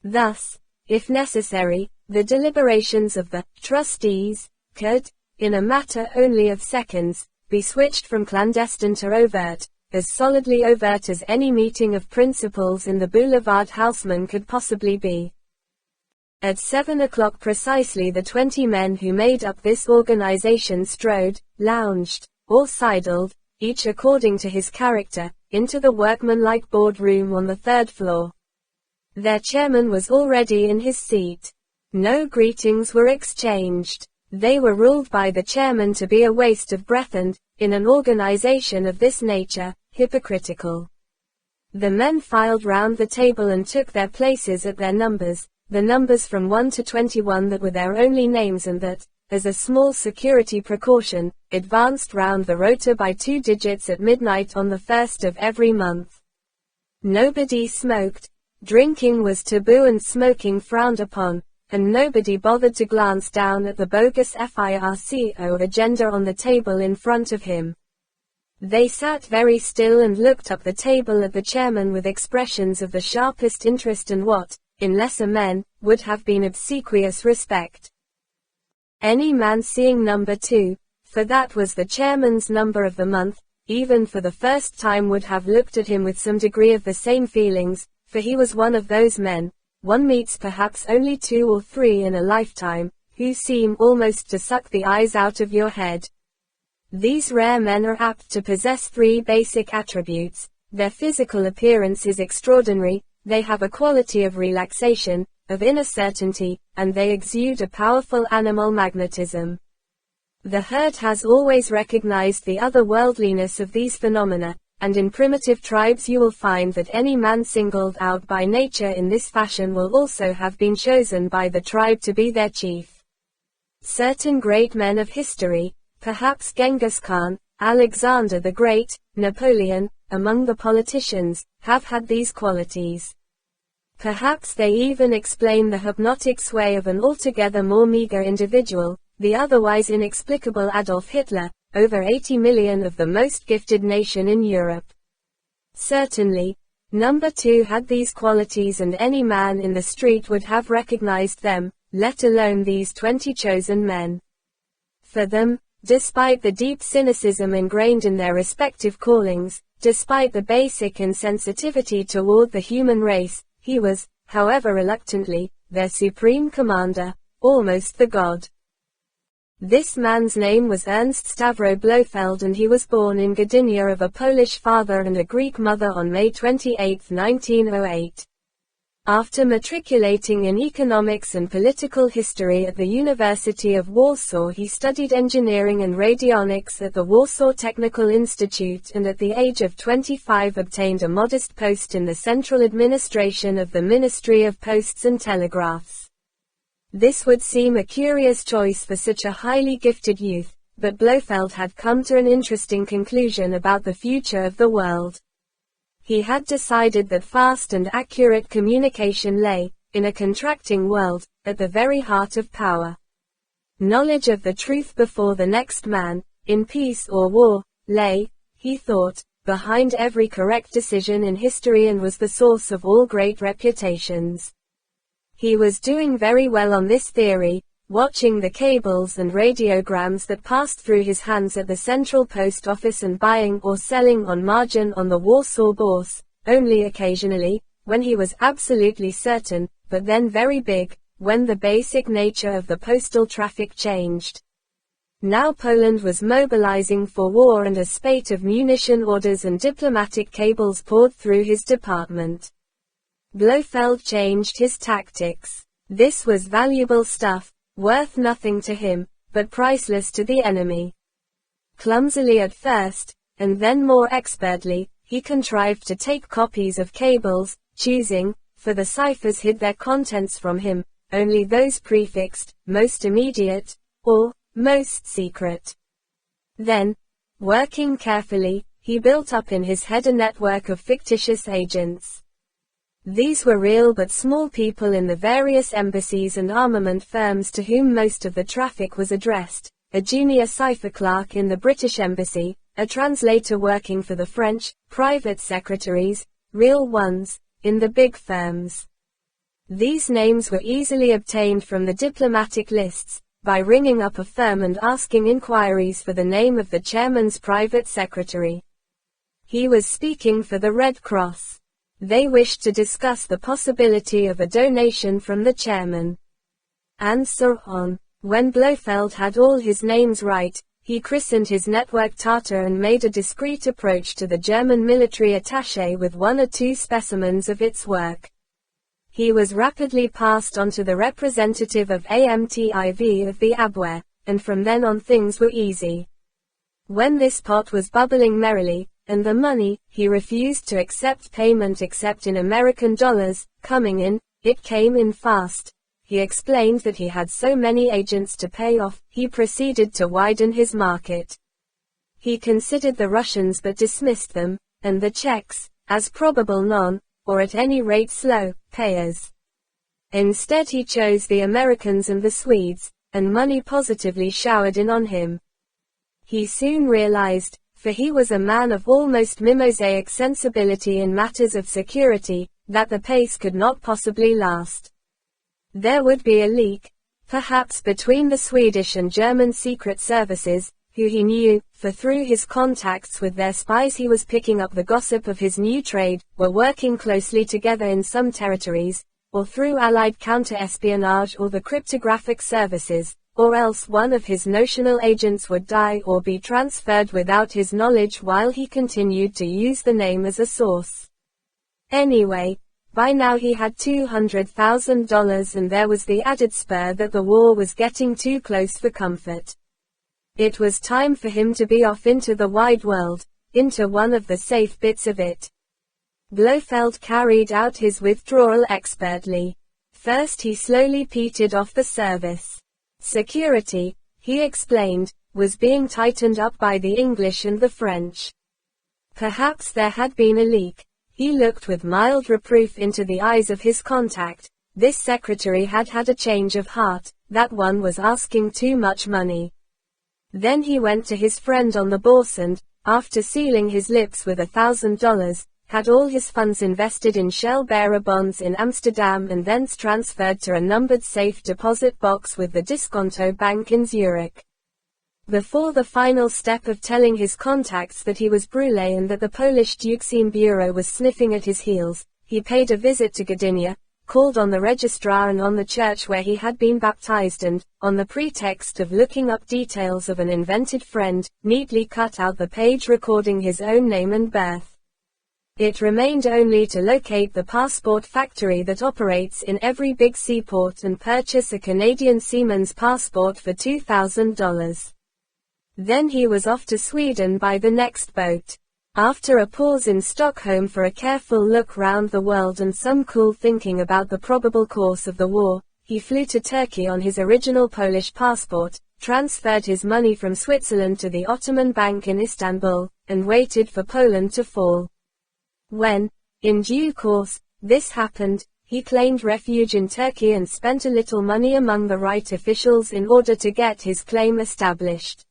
Thus, if necessary, the deliberations of the trustees could, in a matter only of seconds, be switched from clandestine to overt, as solidly overt as any meeting of principals in the Boulevard Haussmann could possibly be. At 7 o'clock precisely the 20 men who made up this organization strode, lounged, or sidled, each according to his character, into the workmanlike boardroom on the third floor. Their chairman was already in his seat. No greetings were exchanged. They were ruled by the chairman to be a waste of breath and, in an organization of this nature, hypocritical. The men filed round the table and took their places at their numbers, the numbers from 1 to 21 that were their only names and that, as a small security precaution, advanced round the rota by 2 digits at midnight on the 1st of every month. Nobody smoked. Drinking was taboo and smoking frowned upon, and nobody bothered to glance down at the bogus FIRCO agenda on the table in front of him. They sat very still and looked up the table at the chairman with expressions of the sharpest interest and what, in lesser men, would have been obsequious respect. Any man seeing number 2, for that was the chairman's number of the month, even for the first time would have looked at him with some degree of the same feelings, for he was one of those men, one meets perhaps only 2 or 3 in a lifetime, who seem almost to suck the eyes out of your head. These rare men are apt to possess 3 basic attributes. Their physical appearance is extraordinary, they have a quality of relaxation, of inner certainty, and they exude a powerful animal magnetism. The herd has always recognized the otherworldliness of these phenomena, and in primitive tribes you will find that any man singled out by nature in this fashion will also have been chosen by the tribe to be their chief. Certain great men of history, perhaps Genghis Khan, Alexander the Great, Napoleon, among the politicians, have had these qualities. Perhaps they even explain the hypnotic sway of an altogether more meager individual, the otherwise inexplicable Adolf Hitler, over 80 million of the most gifted nation in Europe. Certainly, number 2 had these qualities and any man in the street would have recognized them, let alone these 20 chosen men. For them, despite the deep cynicism ingrained in their respective callings, despite the basic insensitivity toward the human race, he was, however reluctantly, their supreme commander, almost the god. This man's name was Ernst Stavro Blofeld and he was born in Gdynia of a Polish father and a Greek mother on May 28, 1908. After matriculating in economics and political history at the University of Warsaw, he studied engineering and radionics at the Warsaw Technical Institute and at the age of 25 obtained a modest post in the central administration of the Ministry of Posts and Telegraphs. This would seem a curious choice for such a highly gifted youth, but Blofeld had come to an interesting conclusion about the future of the world. He had decided that fast and accurate communication lay, in a contracting world, at the very heart of power. Knowledge of the truth before the next man, in peace or war, lay, he thought, behind every correct decision in history and was the source of all great reputations. He was doing very well on this theory, watching the cables and radiograms that passed through his hands at the Central Post Office and buying or selling on margin on the Warsaw Bourse, only occasionally, when he was absolutely certain, but then very big, when the basic nature of the postal traffic changed. Now Poland was mobilizing for war and a spate of munition orders and diplomatic cables poured through his department. Blofeld changed his tactics. This was valuable stuff, worth nothing to him, but priceless to the enemy. Clumsily at first, and then more expertly, he contrived to take copies of cables, choosing, for the ciphers hid their contents from him, only those prefixed, most immediate, or, most secret. Then, working carefully, he built up in his head a network of fictitious agents. These were real but small people in the various embassies and armament firms to whom most of the traffic was addressed, a junior cipher clerk in the British Embassy, a translator working for the French, private secretaries, real ones, in the big firms. These names were easily obtained from the diplomatic lists, by ringing up a firm and asking inquiries for the name of the chairman's private secretary. He was speaking for the Red Cross. They wished to discuss the possibility of a donation from the chairman. And so on. When Blofeld had all his names right, he christened his network Tata and made a discreet approach to the German military attaché with 1 or 2 specimens of its work. He was rapidly passed on to the representative of AMTIV of the Abwehr, and from then on things were easy. When this pot was bubbling merrily, and the money, he refused to accept payment except in American dollars, coming in, it came in fast. He explained that he had so many agents to pay off, he proceeded to widen his market. He considered the Russians but dismissed them, and the Czechs, as probable non, or at any rate slow, payers. Instead he chose the Americans and the Swedes, and money positively showered in on him. He soon realized, for he was a man of almost mimosaic sensibility in matters of security, that the pace could not possibly last. There would be a leak, perhaps between the Swedish and German secret services, who he knew, for through his contacts with their spies he was picking up the gossip of his new trade, were working closely together in some territories, or through allied counter-espionage or the cryptographic services, or else one of his notional agents would die or be transferred without his knowledge while he continued to use the name as a source. Anyway, by now he had $200,000 and there was the added spur that the war was getting too close for comfort. It was time for him to be off into the wide world, into one of the safe bits of it. Blofeld carried out his withdrawal expertly. First he slowly petered off the service. Security, he explained, was being tightened up by the English and the French. Perhaps there had been a leak. He looked with mild reproof into the eyes of his contact. This secretary had had a change of heart, that one was asking too much money. Then he went to his friend on the bourse and, after sealing his lips with $1,000, had all his funds invested in shell-bearer bonds in Amsterdam and thence transferred to a numbered safe deposit box with the Disconto Bank in Zurich. Before the final step of telling his contacts that he was Brûlé and that the Polish Dukesine Bureau was sniffing at his heels, he paid a visit to Gdynia, called on the registrar and on the church where he had been baptized and, on the pretext of looking up details of an invented friend, neatly cut out the page recording his own name and birth. It remained only to locate the passport factory that operates in every big seaport and purchase a Canadian seaman's passport for $2,000. Then he was off to Sweden by the next boat. After a pause in Stockholm for a careful look round the world and some cool thinking about the probable course of the war, he flew to Turkey on his original Polish passport, transferred his money from Switzerland to the Ottoman Bank in Istanbul, and waited for Poland to fall. When, in due course, this happened, he claimed refuge in Turkey and spent a little money among the right officials in order to get his claim established.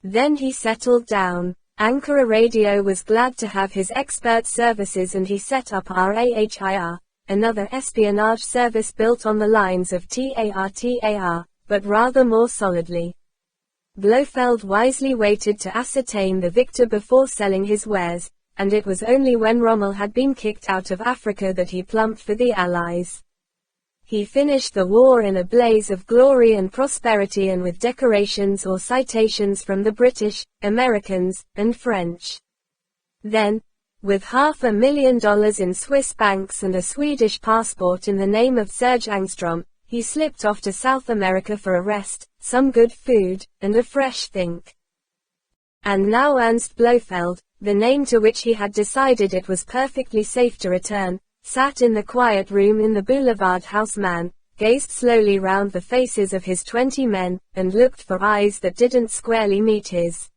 Then he settled down. Ankara Radio was glad to have his expert services and he set up RAHIR, another espionage service built on the lines of TAR, but rather more solidly. Blofeld wisely waited to ascertain the victor before selling his wares, and it was only when Rommel had been kicked out of Africa that he plumped for the Allies. He finished the war in a blaze of glory and prosperity and with decorations or citations from the British, Americans, and French. Then, with $500,000 in Swiss banks and a Swedish passport in the name of Serge Angstrom, he slipped off to South America for a rest, some good food, and a fresh think. And now Ernst Blofeld, the name to which he had decided it was perfectly safe to return, sat in the quiet room in the Boulevard Haussmann, gazed slowly round the faces of his 20 men, and looked for eyes that didn't squarely meet his.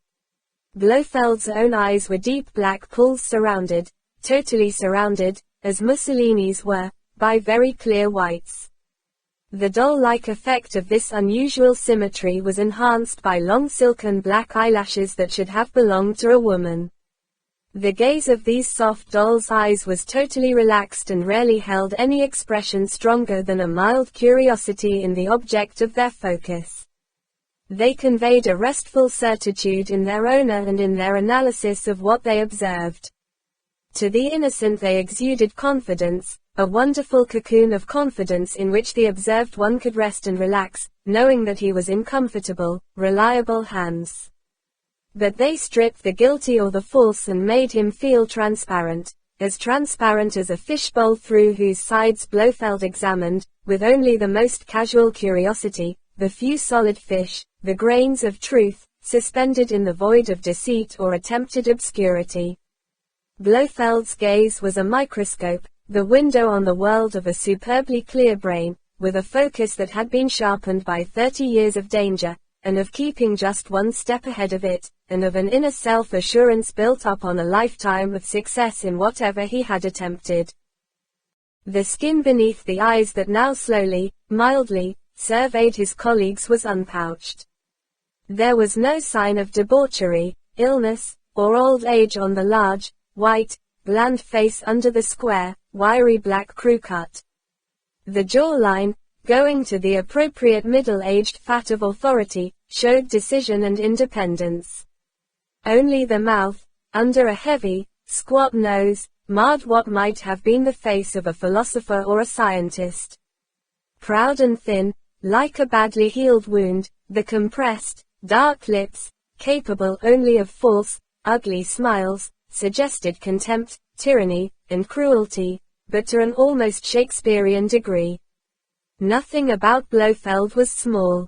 Blofeld's own eyes were deep black pools surrounded, totally surrounded, as Mussolini's were, by very clear whites. The doll-like effect of this unusual symmetry was enhanced by long silken black eyelashes that should have belonged to a woman. The gaze of these soft doll's eyes was totally relaxed and rarely held any expression stronger than a mild curiosity in the object of their focus. They conveyed a restful certitude in their owner and in their analysis of what they observed. To the innocent they exuded confidence, a wonderful cocoon of confidence in which the observed one could rest and relax, knowing that he was in comfortable, reliable hands. But they stripped the guilty or the false and made him feel transparent as a fishbowl through whose sides Blofeld examined, with only the most casual curiosity, the few solid fish, the grains of truth, suspended in the void of deceit or attempted obscurity. Blofeld's gaze was a microscope, the window on the world of a superbly clear brain, with a focus that had been sharpened by 30 years of danger, and of keeping just one step ahead of it, and of an inner self-assurance built up on a lifetime of success in whatever he had attempted. The skin beneath the eyes that now slowly, mildly, surveyed his colleagues was unpouched. There was no sign of debauchery, illness, or old age on the large, white, bland face under the square, wiry black crew cut. The jawline, going to the appropriate middle-aged fat of authority, showed decision and independence. Only the mouth, under a heavy, squat nose, marred what might have been the face of a philosopher or a scientist. Proud and thin, like a badly healed wound, the compressed, dark lips, capable only of false, ugly smiles, suggested contempt, tyranny, and cruelty, but to an almost Shakespearean degree. Nothing about Blofeld was small.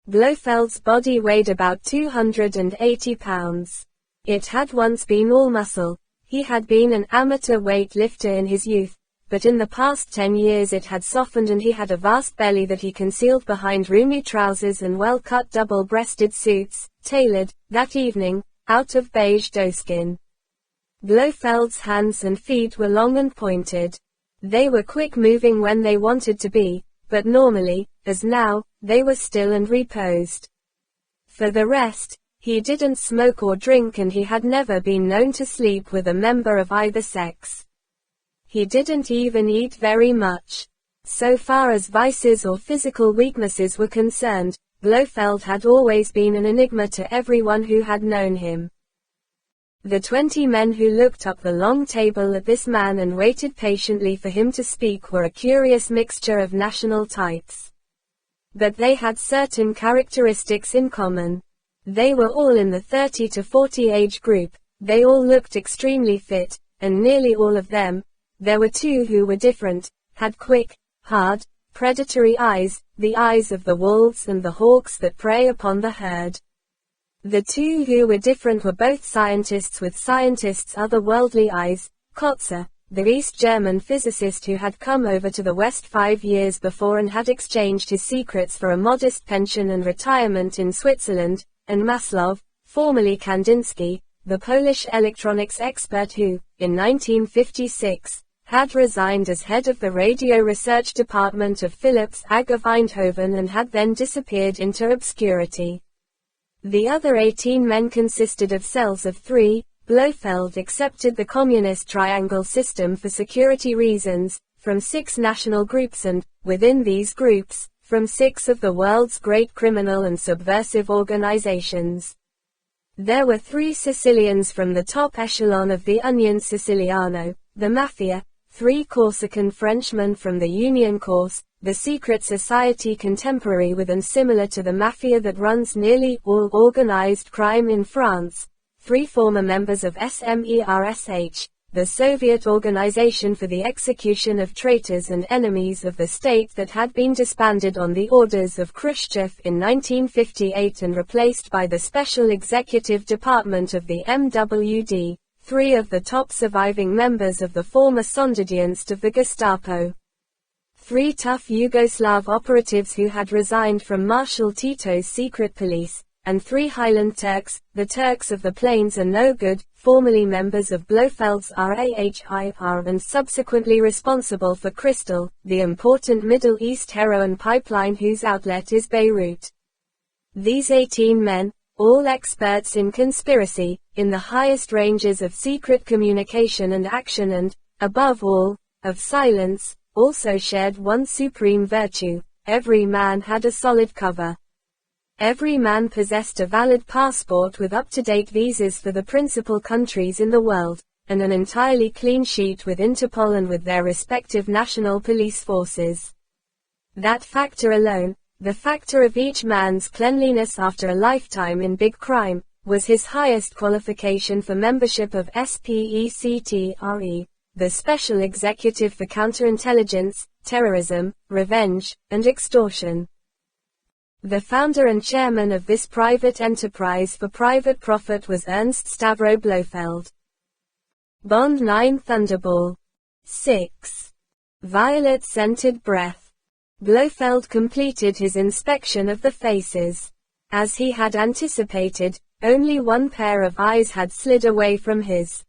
Blofeld's body weighed about 280 pounds. It had once been all muscle. He had been an amateur weight lifter in his youth, but in the past 10 years it had softened and he had a vast belly that he concealed behind roomy trousers and well-cut double-breasted suits, tailored, that evening, out of beige doeskin. Blofeld's hands and feet were long and pointed. They were quick-moving when they wanted to be, but normally, as now, they were still and reposed. For the rest, he didn't smoke or drink and he had never been known to sleep with a member of either sex. He didn't even eat very much. So far as vices or physical weaknesses were concerned, Blofeld had always been an enigma to everyone who had known him. The 20 men who looked up the long table at this man and waited patiently for him to speak were a curious mixture of national types. But they had certain characteristics in common. They were all in the 30 to 40 age group, they all looked extremely fit, and nearly all of them, there were two who were different, had quick, hard, predatory eyes, the eyes of the wolves and the hawks that prey upon the herd. The two who were different were both scientists with scientists' otherworldly eyes. Kotze, the East German physicist who had come over to the West 5 years before and had exchanged his secrets for a modest pension and retirement in Switzerland, and Maslov, formerly Kandinsky, the Polish electronics expert who, in 1956, had resigned as head of the radio research department of Philips AG of Eindhoven and had then disappeared into obscurity. The other 18 men consisted of cells of 3. Blofeld accepted the communist triangle system for security reasons, from 6 national groups and, within these groups, from 6 of the world's great criminal and subversive organizations. There were 3 Sicilians from the top echelon of the Union Siciliano, the Mafia, 3 Corsican Frenchmen from the Union Corse, the secret society contemporary with and similar to the mafia that runs nearly all organized crime in France, 3 former members of SMERSH, the Soviet organization for the execution of traitors and enemies of the state that had been disbanded on the orders of Khrushchev in 1958 and replaced by the Special Executive Department of the MWD, 3 of the top surviving members of the former Sonderdienst of the Gestapo. 3 tough Yugoslav operatives who had resigned from Marshal Tito's secret police, and 3 Highland Turks, the Turks of the Plains are no good, formerly members of Blofeld's RAHIR and subsequently responsible for Crystal, the important Middle East heroin pipeline whose outlet is Beirut. These 18 men, all experts in conspiracy, in the highest ranges of secret communication and action and, above all, of silence, also shared one supreme virtue: every man had a solid cover. Every man possessed a valid passport with up-to-date visas for the principal countries in the world, and an entirely clean sheet with Interpol and with their respective national police forces. That factor alone, the factor of each man's cleanliness after a lifetime in big crime, was his highest qualification for membership of SPECTRE, the Special Executive for Counterintelligence, Terrorism, Revenge, and Extortion. The founder and chairman of this private enterprise for private profit was Ernst Stavro Blofeld. Bond 9 Thunderball. 6. Violet-scented breath. Blofeld completed his inspection of the faces. As he had anticipated, only one pair of eyes had slid away from his.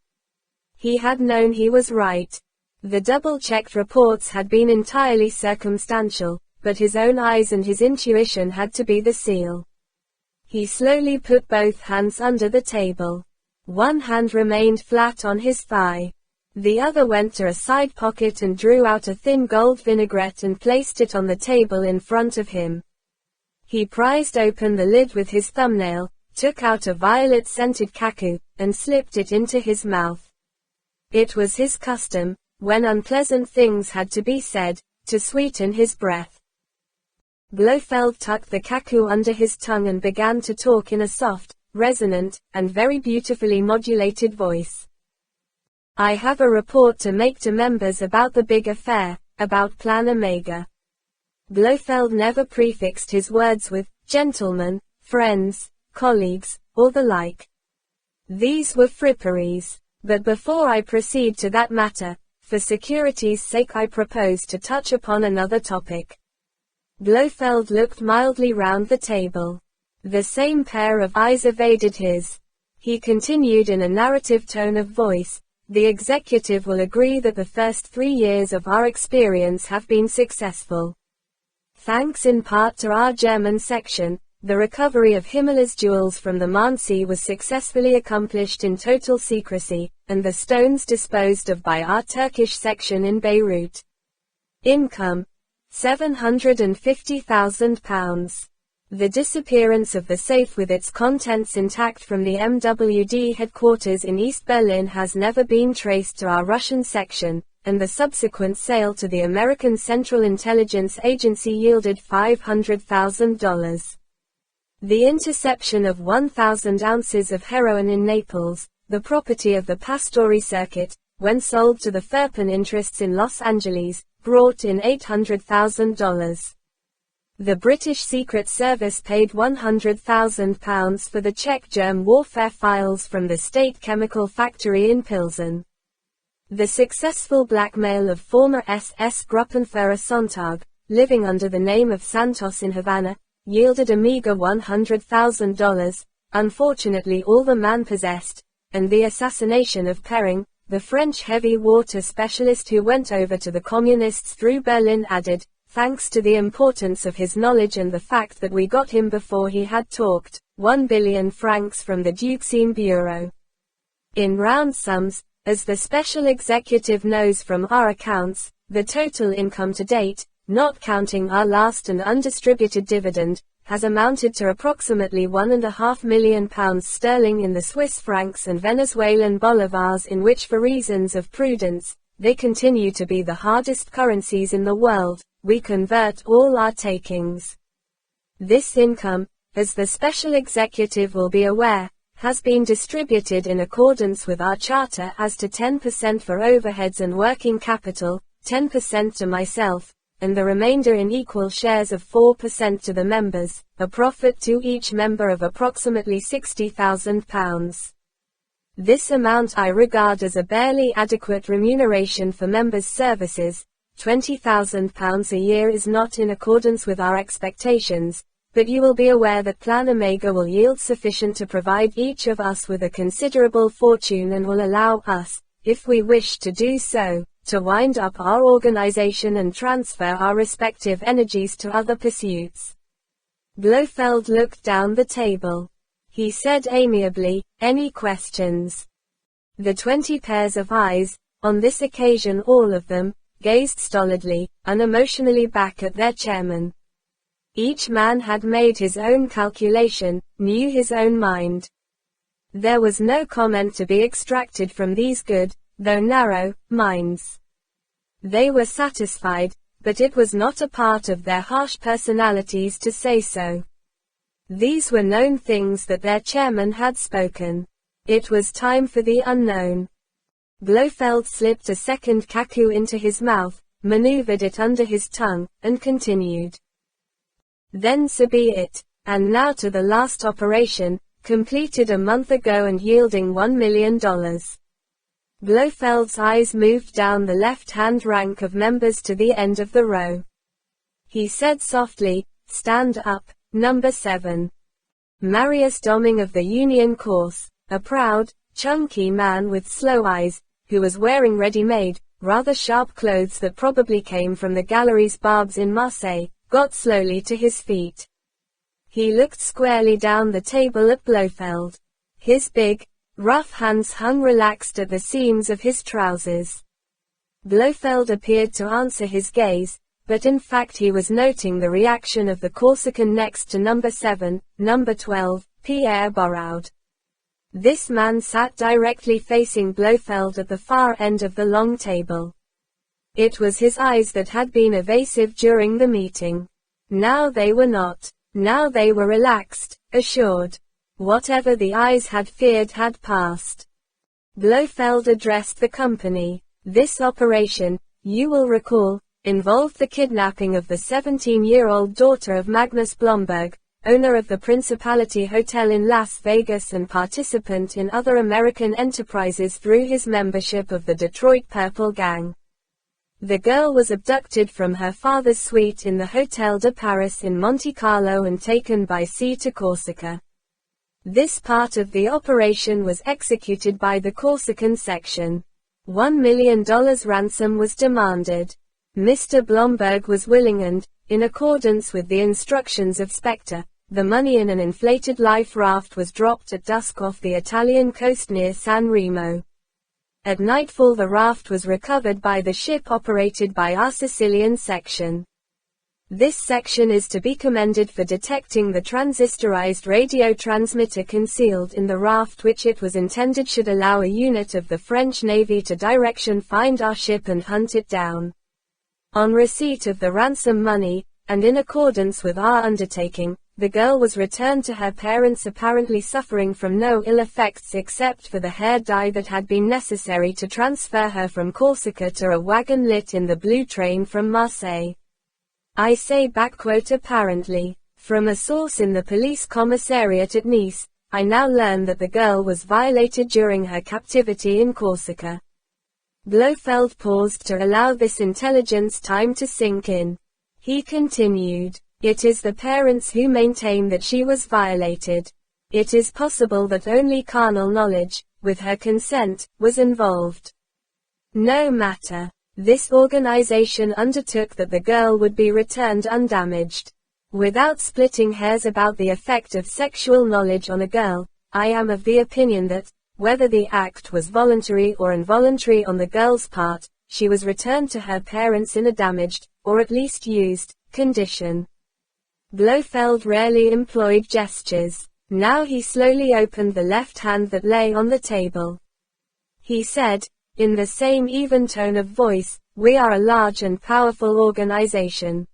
He had known he was right. The double-checked reports had been entirely circumstantial, but his own eyes and his intuition had to be the seal. He slowly put both hands under the table. One hand remained flat on his thigh. The other went to a side pocket and drew out a thin gold vinaigrette and placed it on the table in front of him. He prized open the lid with his thumbnail, took out a violet-scented cacao, and slipped it into his mouth. It was his custom, when unpleasant things had to be said, to sweeten his breath. Blofeld tucked the cacao under his tongue and began to talk in a soft, resonant, and very beautifully modulated voice. I have a report to make to members about the big affair, about Plan Omega. Blofeld never prefixed his words with, gentlemen, friends, colleagues, or the like. These were fripperies. But before I proceed to that matter, for security's sake I propose to touch upon another topic. Blofeld looked mildly round the table. The same pair of eyes evaded his. He continued in a narrative tone of voice, the executive will agree that the first 3 years of our experience have been successful. Thanks in part to our German section, the recovery of Himmler's jewels from the Marne Sea was successfully accomplished in total secrecy, and the stones disposed of by our Turkish section in Beirut. Income: £750,000. The disappearance of the safe with its contents intact from the MWD headquarters in East Berlin has never been traced to our Russian section, and the subsequent sale to the American Central Intelligence Agency yielded $500,000. The interception of 1,000 ounces of heroin in Naples, the property of the Pastori Circuit, when sold to the Furpan interests in Los Angeles, brought in $800,000. The British Secret Service paid £100,000 for the Czech germ warfare files from the state chemical factory in Pilsen. The successful blackmail of former SS Gruppenführer Sontag, living under the name of Santos in Havana, yielded a meager $100,000, unfortunately all the man possessed, and the assassination of Perring, the French heavy water specialist who went over to the communists through Berlin added, thanks to the importance of his knowledge and the fact that we got him before he had talked, 1 billion francs from the Dukesine Bureau. In round sums, as the special executive knows from our accounts, the total income to date, not counting our last and undistributed dividend, has amounted to approximately £1.5 million in the Swiss francs and Venezuelan bolivars, in which for reasons of prudence, they continue to be the hardest currencies in the world, we convert all our takings. This income, as the special executive will be aware, has been distributed in accordance with our charter as to 10% for overheads and working capital, 10% to myself, and the remainder in equal shares of 4% to the members, a profit to each member of approximately £60,000. This amount I regard as a barely adequate remuneration for members' services. £20,000 a year is not in accordance with our expectations, but you will be aware that Plan Omega will yield sufficient to provide each of us with a considerable fortune and will allow us, if we wish to do so, to wind up our organization and transfer our respective energies to other pursuits. Blofeld looked down the table. He said amiably, any questions? The 20 pairs of eyes, on this occasion all of them, gazed stolidly, unemotionally back at their chairman. Each man had made his own calculation, knew his own mind. There was no comment to be extracted from these good, though narrow, minds. They were satisfied, but it was not a part of their harsh personalities to say so. These were known things that their chairman had spoken. It was time for the unknown. Blofeld slipped a second kaku into his mouth, maneuvered it under his tongue, and continued. Then so be it, and now to the last operation, completed a month ago and yielding $1 million. Blofeld's eyes moved down the left-hand rank of members to the end of the row. He said softly, "Stand up, number 7. Marius Domming of the Union Course, a proud, chunky man with slow eyes, who was wearing ready-made, rather sharp clothes that probably came from the gallery's barbs in Marseille, got slowly to his feet. He looked squarely down the table at Blofeld. His big, rough hands hung relaxed at the seams of his trousers. Blofeld appeared to answer his gaze, but in fact he was noting the reaction of the Corsican next to number 7, number 12, Pierre Boraud. This man sat directly facing Blofeld at the far end of the long table. It was his eyes that had been evasive during the meeting. Now they were not. Now they were relaxed, assured. Whatever the eyes had feared had passed. Blofeld addressed the company. This operation, you will recall, involved the kidnapping of the 17-year-old daughter of Magnus Blomberg, owner of the Principality Hotel in Las Vegas and participant in other American enterprises through his membership of the Detroit Purple Gang. The girl was abducted from her father's suite in the Hotel de Paris in Monte Carlo and taken by sea to Corsica. This part of the operation was executed by the Corsican section. $1 million ransom was demanded. Mr. Blomberg was willing and, in accordance with the instructions of Spectre, the money in an inflated life raft was dropped at dusk off the Italian coast near San Remo. At nightfall the raft was recovered by the ship operated by our Sicilian section. This section is to be commended for detecting the transistorized radio transmitter concealed in the raft, which it was intended should allow a unit of the French Navy to direction find our ship and hunt it down. On receipt of the ransom money, and in accordance with our undertaking, the girl was returned to her parents, apparently suffering from no ill effects except for the hair dye that had been necessary to transfer her from Corsica to a wagon lit in the blue train from Marseille. I say apparently. From a source in the police commissariat at Nice, I now learn that the girl was violated during her captivity in Corsica. Blofeld paused to allow this intelligence time to sink in. He continued. It is the parents who maintain that she was violated. It is possible that only carnal knowledge, with her consent, was involved. No matter. This organization undertook that the girl would be returned undamaged. Without splitting hairs about the effect of sexual knowledge on a girl, I am of the opinion that, whether the act was voluntary or involuntary on the girl's part, she was returned to her parents in a damaged, or at least used, condition. Blofeld rarely employed gestures. Now he slowly opened the left hand that lay on the table. He said, in the same even tone of voice, "We are a large and powerful organization.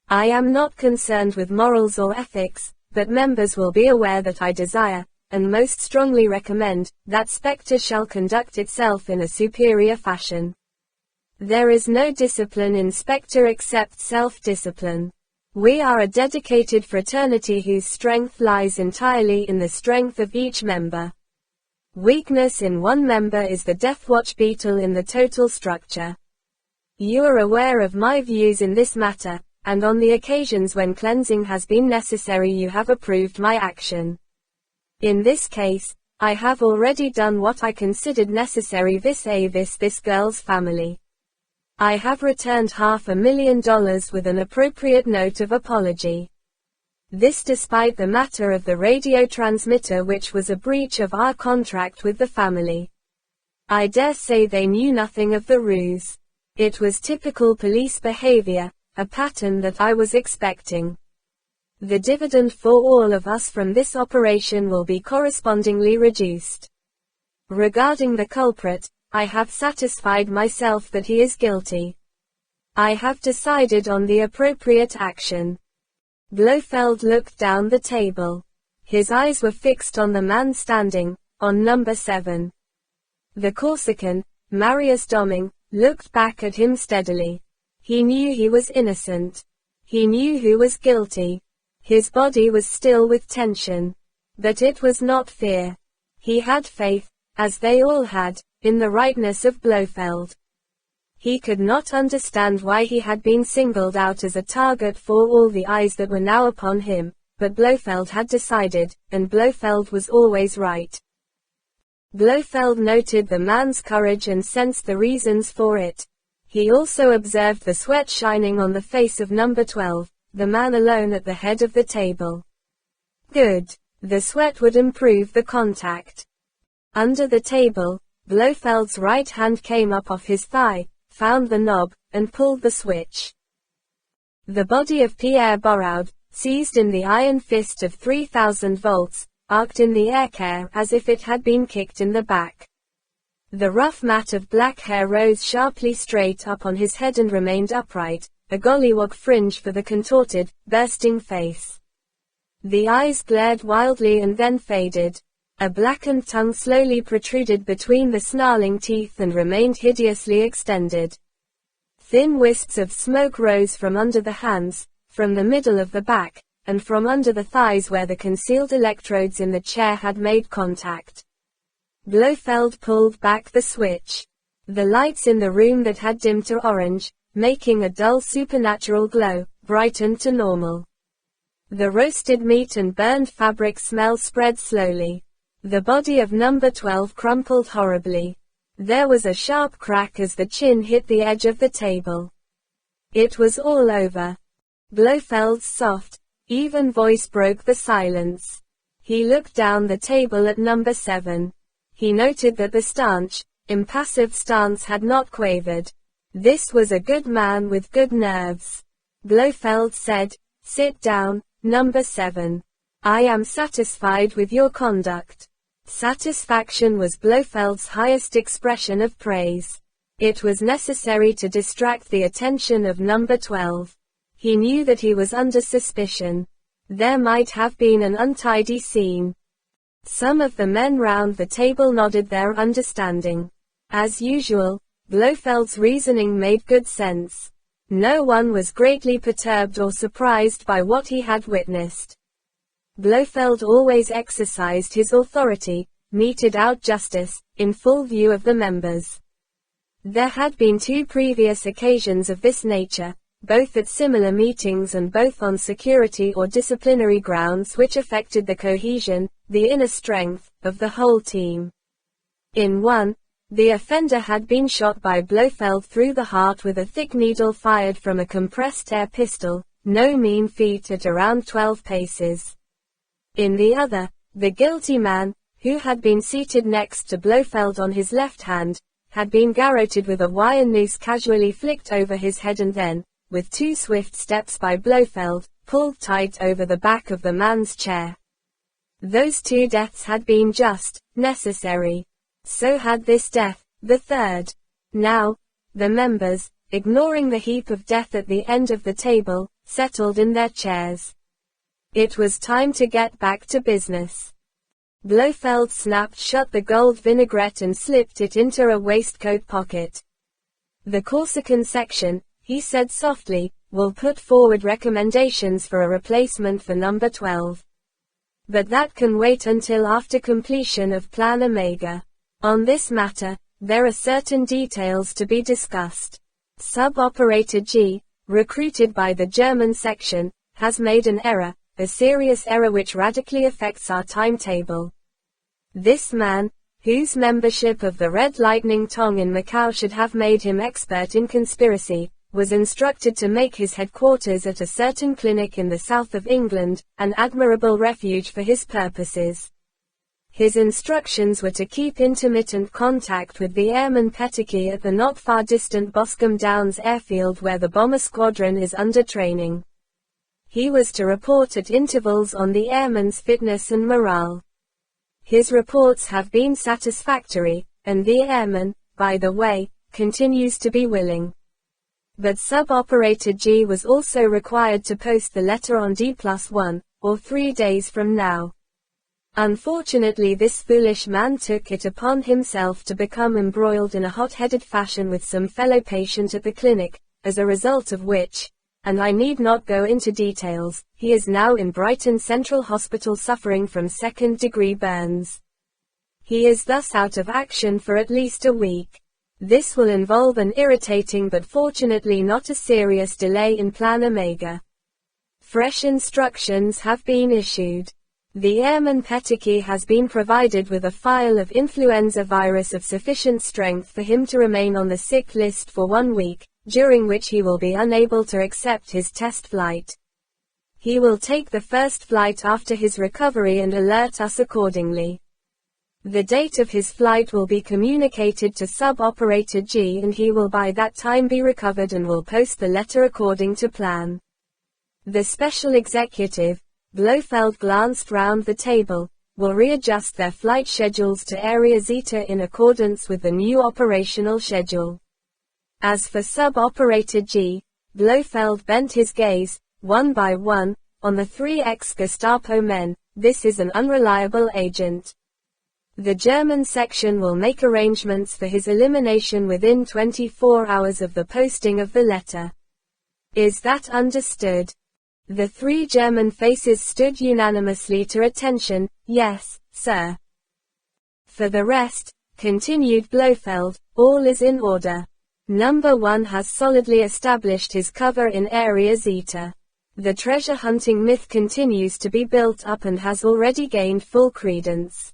I am not concerned with morals or ethics, but members will be aware that I desire, and most strongly recommend, that Spectre shall conduct itself in a superior fashion. There is no discipline in Spectre except self-discipline. We are a dedicated fraternity whose strength lies entirely in the strength of each member. Weakness in one member is the deathwatch beetle in the total structure. You are aware of my views in this matter, and on the occasions when cleansing has been necessary you have approved my action. In this case, I have already done what I considered necessary vis-a-vis this girl's family. I have returned $500,000 with an appropriate note of apology. This despite the matter of the radio transmitter, which was a breach of our contract with the family. I dare say they knew nothing of the ruse. It was typical police behavior, a pattern that I was expecting. The dividend for all of us from this operation will be correspondingly reduced. Regarding the culprit, I have satisfied myself that he is guilty. I have decided on the appropriate action." Blofeld looked down the table. His eyes were fixed on the man standing, on number 7. The Corsican, Marius Domingue, looked back at him steadily. He knew he was innocent. He knew who was guilty. His body was still with tension. But it was not fear. He had faith, as they all had, in the rightness of Blofeld. He could not understand why he had been singled out as a target for all the eyes that were now upon him, but Blofeld had decided, and Blofeld was always right. Blofeld noted the man's courage and sensed the reasons for it. He also observed the sweat shining on the face of number 12, the man alone at the head of the table. Good. The sweat would improve the contact. Under the table, Blofeld's right hand came up off his thigh, found the knob, and pulled the switch. The body of Pierre Boraud, seized in the iron fist of 3,000 volts, arced in the air as if it had been kicked in the back. The rough mat of black hair rose sharply straight up on his head and remained upright, a gollywog fringe for the contorted, bursting face. The eyes glared wildly and then faded. A blackened tongue slowly protruded between the snarling teeth and remained hideously extended. Thin wisps of smoke rose from under the hands, from the middle of the back, and from under the thighs where the concealed electrodes in the chair had made contact. Blofeld pulled back the switch. The lights in the room that had dimmed to orange, making a dull supernatural glow, brightened to normal. The roasted meat and burned fabric smell spread slowly. The body of number 12 crumpled horribly. There was a sharp crack as the chin hit the edge of the table. It was all over. Blofeld's soft, even voice broke the silence. He looked down the table at number 7. He noted that the stanch, impassive stance had not quavered. This was a good man with good nerves. Blofeld said, "Sit down, number 7. I am satisfied with your conduct." Satisfaction was Blofeld's highest expression of praise. It was necessary to distract the attention of number 12. He knew that he was under suspicion. There might have been an untidy scene. Some of the men round the table nodded their understanding. As usual, Blofeld's reasoning made good sense. No one was greatly perturbed or surprised by what he had witnessed. Blofeld always exercised his authority, meted out justice, in full view of the members. There had been 2 previous occasions of this nature, both at similar meetings and both on security or disciplinary grounds which affected the cohesion, the inner strength, of the whole team. In one, the offender had been shot by Blofeld through the heart with a thick needle fired from a compressed air pistol, no mean feat at around 12 paces. In the other, the guilty man, who had been seated next to Blofeld on his left hand, had been garroted with a wire noose casually flicked over his head and then, with 2 swift steps by Blofeld, pulled tight over the back of the man's chair. Those 2 deaths had been just, necessary. So had this death, the third. Now, the members, ignoring the heap of death at the end of the table, settled in their chairs. It was time to get back to business. Blofeld snapped shut the gold vinaigrette and slipped it into a waistcoat pocket. The Corsican section, he said softly, will put forward recommendations for a replacement for number 12. But that can wait until after completion of Plan Omega. On this matter, there are certain details to be discussed. Sub-operator G, recruited by the German section, has made an error, a serious error which radically affects our timetable. This man, whose membership of the Red Lightning Tong in Macau should have made him expert in conspiracy, was instructed to make his headquarters at a certain clinic in the south of England, an admirable refuge for his purposes. His instructions were to keep intermittent contact with the airman Petticky at the not far distant Boscombe Downs airfield where the bomber squadron is under training. He was to report at intervals on the airman's fitness and morale. His reports have been satisfactory, and the airman, by the way, continues to be willing. But Sub-Operator G was also required to post the letter on D+1, or 3 days from now. Unfortunately, this foolish man took it upon himself to become embroiled in a hot-headed fashion with some fellow patient at the clinic, as a result of which, and I need not go into details, he is now in Brighton Central Hospital suffering from second-degree burns. He is thus out of action for at least a week. This will involve an irritating but fortunately not a serious delay in Plan Omega. Fresh instructions have been issued. The airman Peteke has been provided with a file of influenza virus of sufficient strength for him to remain on the sick list for 1 week, during which he will be unable to accept his test flight. He will take the first flight after his recovery and alert us accordingly. The date of his flight will be communicated to Sub-Operator G, and he will by that time be recovered and will post the letter according to plan. The special executive, Blofeld glanced round the table, will readjust their flight schedules to Area Zeta in accordance with the new operational schedule. As for Sub-Operator G, Blofeld bent his gaze, one by one, on the 3 ex-Gestapo men. This is an unreliable agent. The German section will make arrangements for his elimination within 24 hours of the posting of the letter. Is that understood? The 3 German faces stood unanimously to attention. Yes, sir. For the rest, continued Blofeld, all is in order. Number 1 has solidly established his cover in Area Zeta. The treasure hunting myth continues to be built up and has already gained full credence.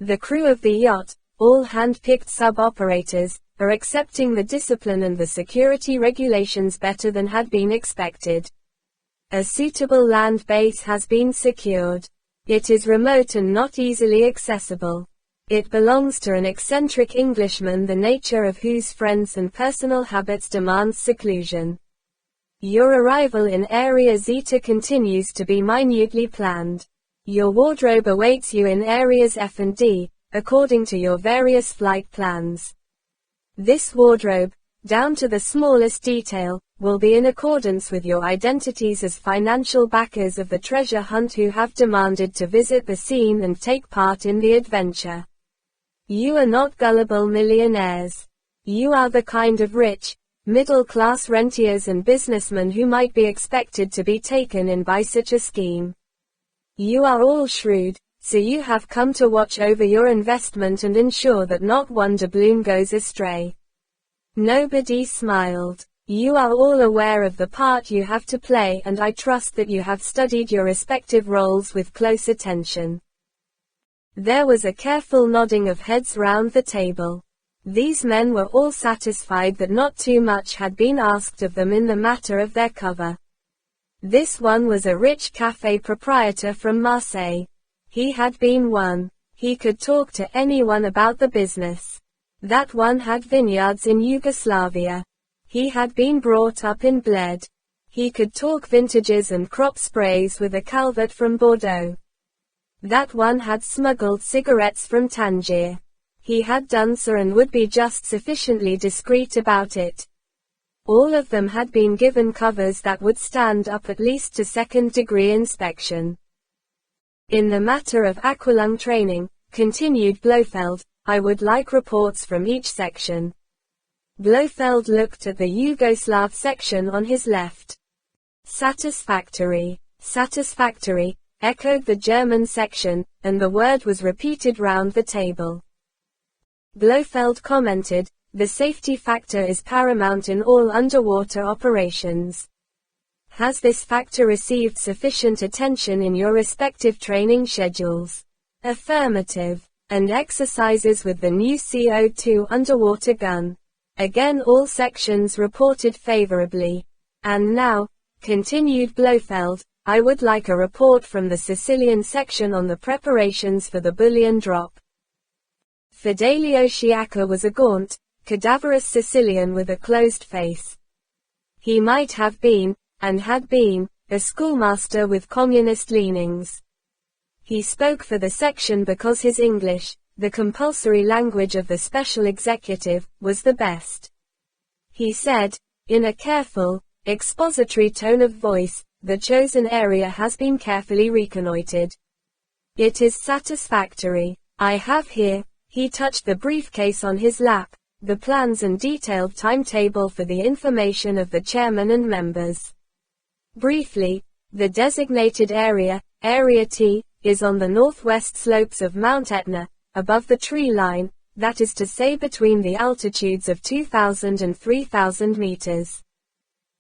The crew of the yacht, all hand-picked sub-operators, are accepting the discipline and the security regulations better than had been expected. A suitable land base has been secured. It is remote and not easily accessible. It belongs to an eccentric Englishman, the nature of whose friends and personal habits demands seclusion. Your arrival in Area Zeta continues to be minutely planned. Your wardrobe awaits you in Areas F and D, according to your various flight plans. This wardrobe, down to the smallest detail, will be in accordance with your identities as financial backers of the treasure hunt who have demanded to visit the scene and take part in the adventure. You are not gullible millionaires. You are the kind of rich, middle-class rentiers and businessmen who might be expected to be taken in by such a scheme. You are all shrewd, so you have come to watch over your investment and ensure that not one doubloon goes astray. Nobody smiled. You are all aware of the part you have to play, and I trust that you have studied your respective roles with close attention. There was a careful nodding of heads round the table. These men were all satisfied that not too much had been asked of them in the matter of their cover. This one was a rich cafe proprietor from Marseille. He had been one. He could talk to anyone about the business. That one had vineyards in Yugoslavia. He had been brought up in Bled. He could talk vintages and crop sprays with a Calvert from Bordeaux. That one had smuggled cigarettes from Tangier. He had done so and would be just sufficiently discreet about it. All of them had been given covers that would stand up at least to second-degree inspection. In the matter of aqualung training, continued Blofeld, I would like reports from each section. Blofeld looked at the Yugoslav section on his left. Satisfactory, satisfactory, echoed the German section, and the word was repeated round the table. Blofeld commented, the safety factor is paramount in all underwater operations. Has this factor received sufficient attention in your respective training schedules? Affirmative. And exercises with the new CO2 underwater gun. Again all sections reported favorably. And now, continued Blofeld, I would like a report from the Sicilian section on the preparations for the bullion drop. Fidelio Sciacca was a gaunt, cadaverous Sicilian with a closed face. He might have been, and had been, a schoolmaster with communist leanings. He spoke for the section because his English, the compulsory language of the special executive, was the best. He said, in a careful, expository tone of voice, the chosen area has been carefully reconnoitered. It is satisfactory. I have here, he touched the briefcase on his lap, the plans and detailed timetable for the information of the chairman and members. Briefly, the designated area, Area T, is on the northwest slopes of Mount Etna, above the tree line, that is to say between the altitudes of 2,000 and 3,000 meters.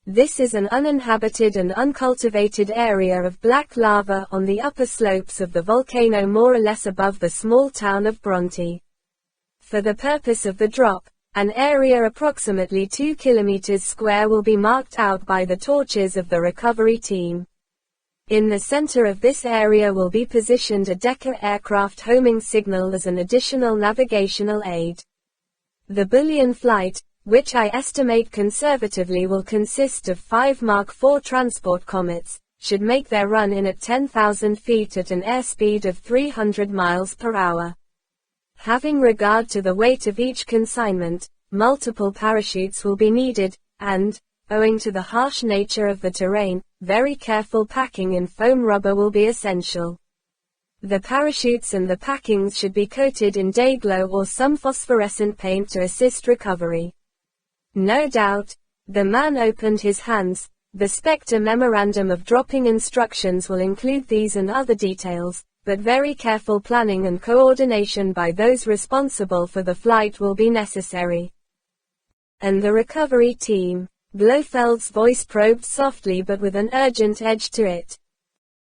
This is an uninhabited and uncultivated area of black lava on the upper slopes of the volcano more or less above the small town of Bronte. For the purpose of the drop, an area approximately 2 kilometers square will be marked out by the torches of the recovery team. In the center of this area will be positioned a Decker aircraft homing signal as an additional navigational aid. The Bullion flight, which I estimate conservatively will consist of 5 Mark IV transport comets, should make their run in at 10,000 feet at an airspeed of 300 miles per hour. Having regard to the weight of each consignment, multiple parachutes will be needed, and, owing to the harsh nature of the terrain, very careful packing in foam rubber will be essential. The parachutes and the packings should be coated in Dayglow or some phosphorescent paint to assist recovery. No doubt, the man opened his hands. The Spectre memorandum of dropping instructions will include these and other details, but very careful planning and coordination by those responsible for the flight will be necessary. And the recovery team. Blofeld's voice probed softly but with an urgent edge to it.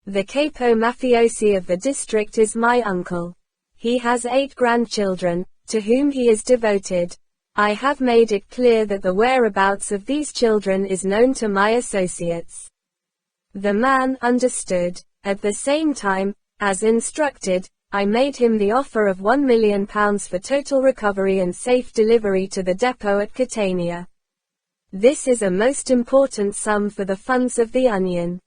The capo mafiosi of the district is my uncle. He has 8 grandchildren, to whom he is devoted. I have made it clear that the whereabouts of these children is known to my associates. The man understood. At the same time, as instructed, I made him the offer of £1 million for total recovery and safe delivery to the depot at Catania. This is a most important sum for the funds of the Onion.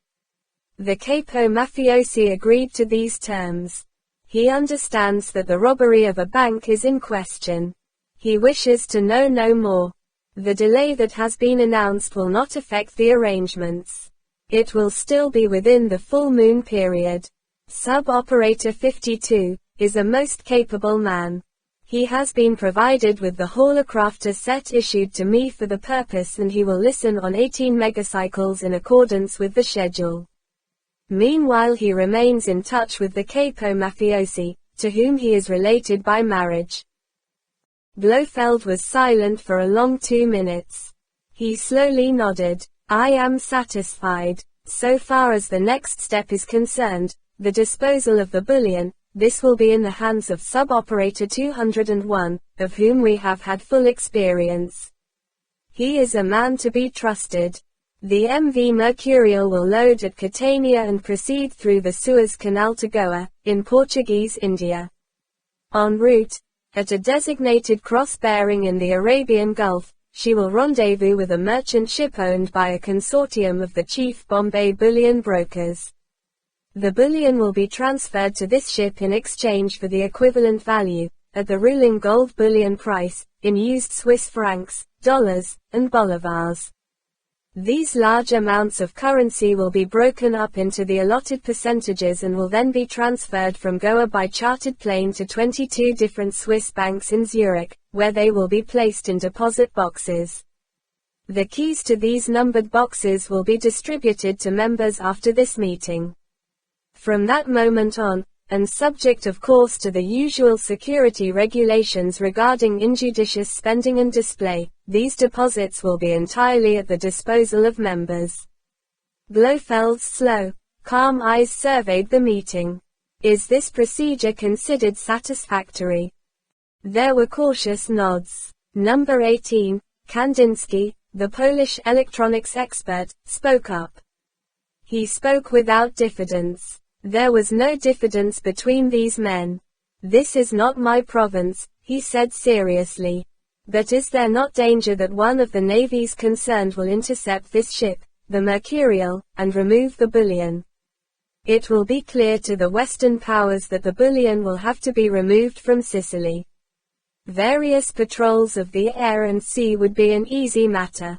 The capo mafiosi agreed to these terms. He understands that the robbery of a bank is in question. He wishes to know no more. The delay that has been announced will not affect the arrangements. It will still be within the full moon period. Sub-Operator 52 is a most capable man. He has been provided with the Hallcrafter set issued to me for the purpose, and he will listen on 18 megacycles in accordance with the schedule. Meanwhile he remains in touch with the capo mafiosi, to whom he is related by marriage. Blofeld was silent for a long 2 minutes. He slowly nodded. I am satisfied. So far as the next step is concerned, the disposal of the bullion, this will be in the hands of Sub-Operator 201, of whom we have had full experience. He is a man to be trusted. The MV Mercurial will load at Catania and proceed through the Suez Canal to Goa, in Portuguese India. En route, at a designated cross-bearing in the Arabian Gulf, she will rendezvous with a merchant ship owned by a consortium of the chief Bombay bullion brokers. The bullion will be transferred to this ship in exchange for the equivalent value, at the ruling gold bullion price, in used Swiss francs, dollars, and bolivars. These large amounts of currency will be broken up into the allotted percentages and will then be transferred from Goa by chartered plane to 22 different Swiss banks in Zurich, where they will be placed in deposit boxes. The keys to these numbered boxes will be distributed to members after this meeting. From that moment on, and subject of course to the usual security regulations regarding injudicious spending and display, these deposits will be entirely at the disposal of members. Blofeld's slow, calm eyes surveyed the meeting. Is this procedure considered satisfactory? There were cautious nods. Number 18, Kandinsky, the Polish electronics expert, spoke up. He spoke without diffidence. There was no diffidence between these men. This is not my province, he said seriously. But is there not danger that one of the navies concerned will intercept this ship, the mercurial, and remove the bullion. It will be clear to the Western powers that the bullion will have to be removed from Sicily. Various patrols of the air and sea would be an easy matter.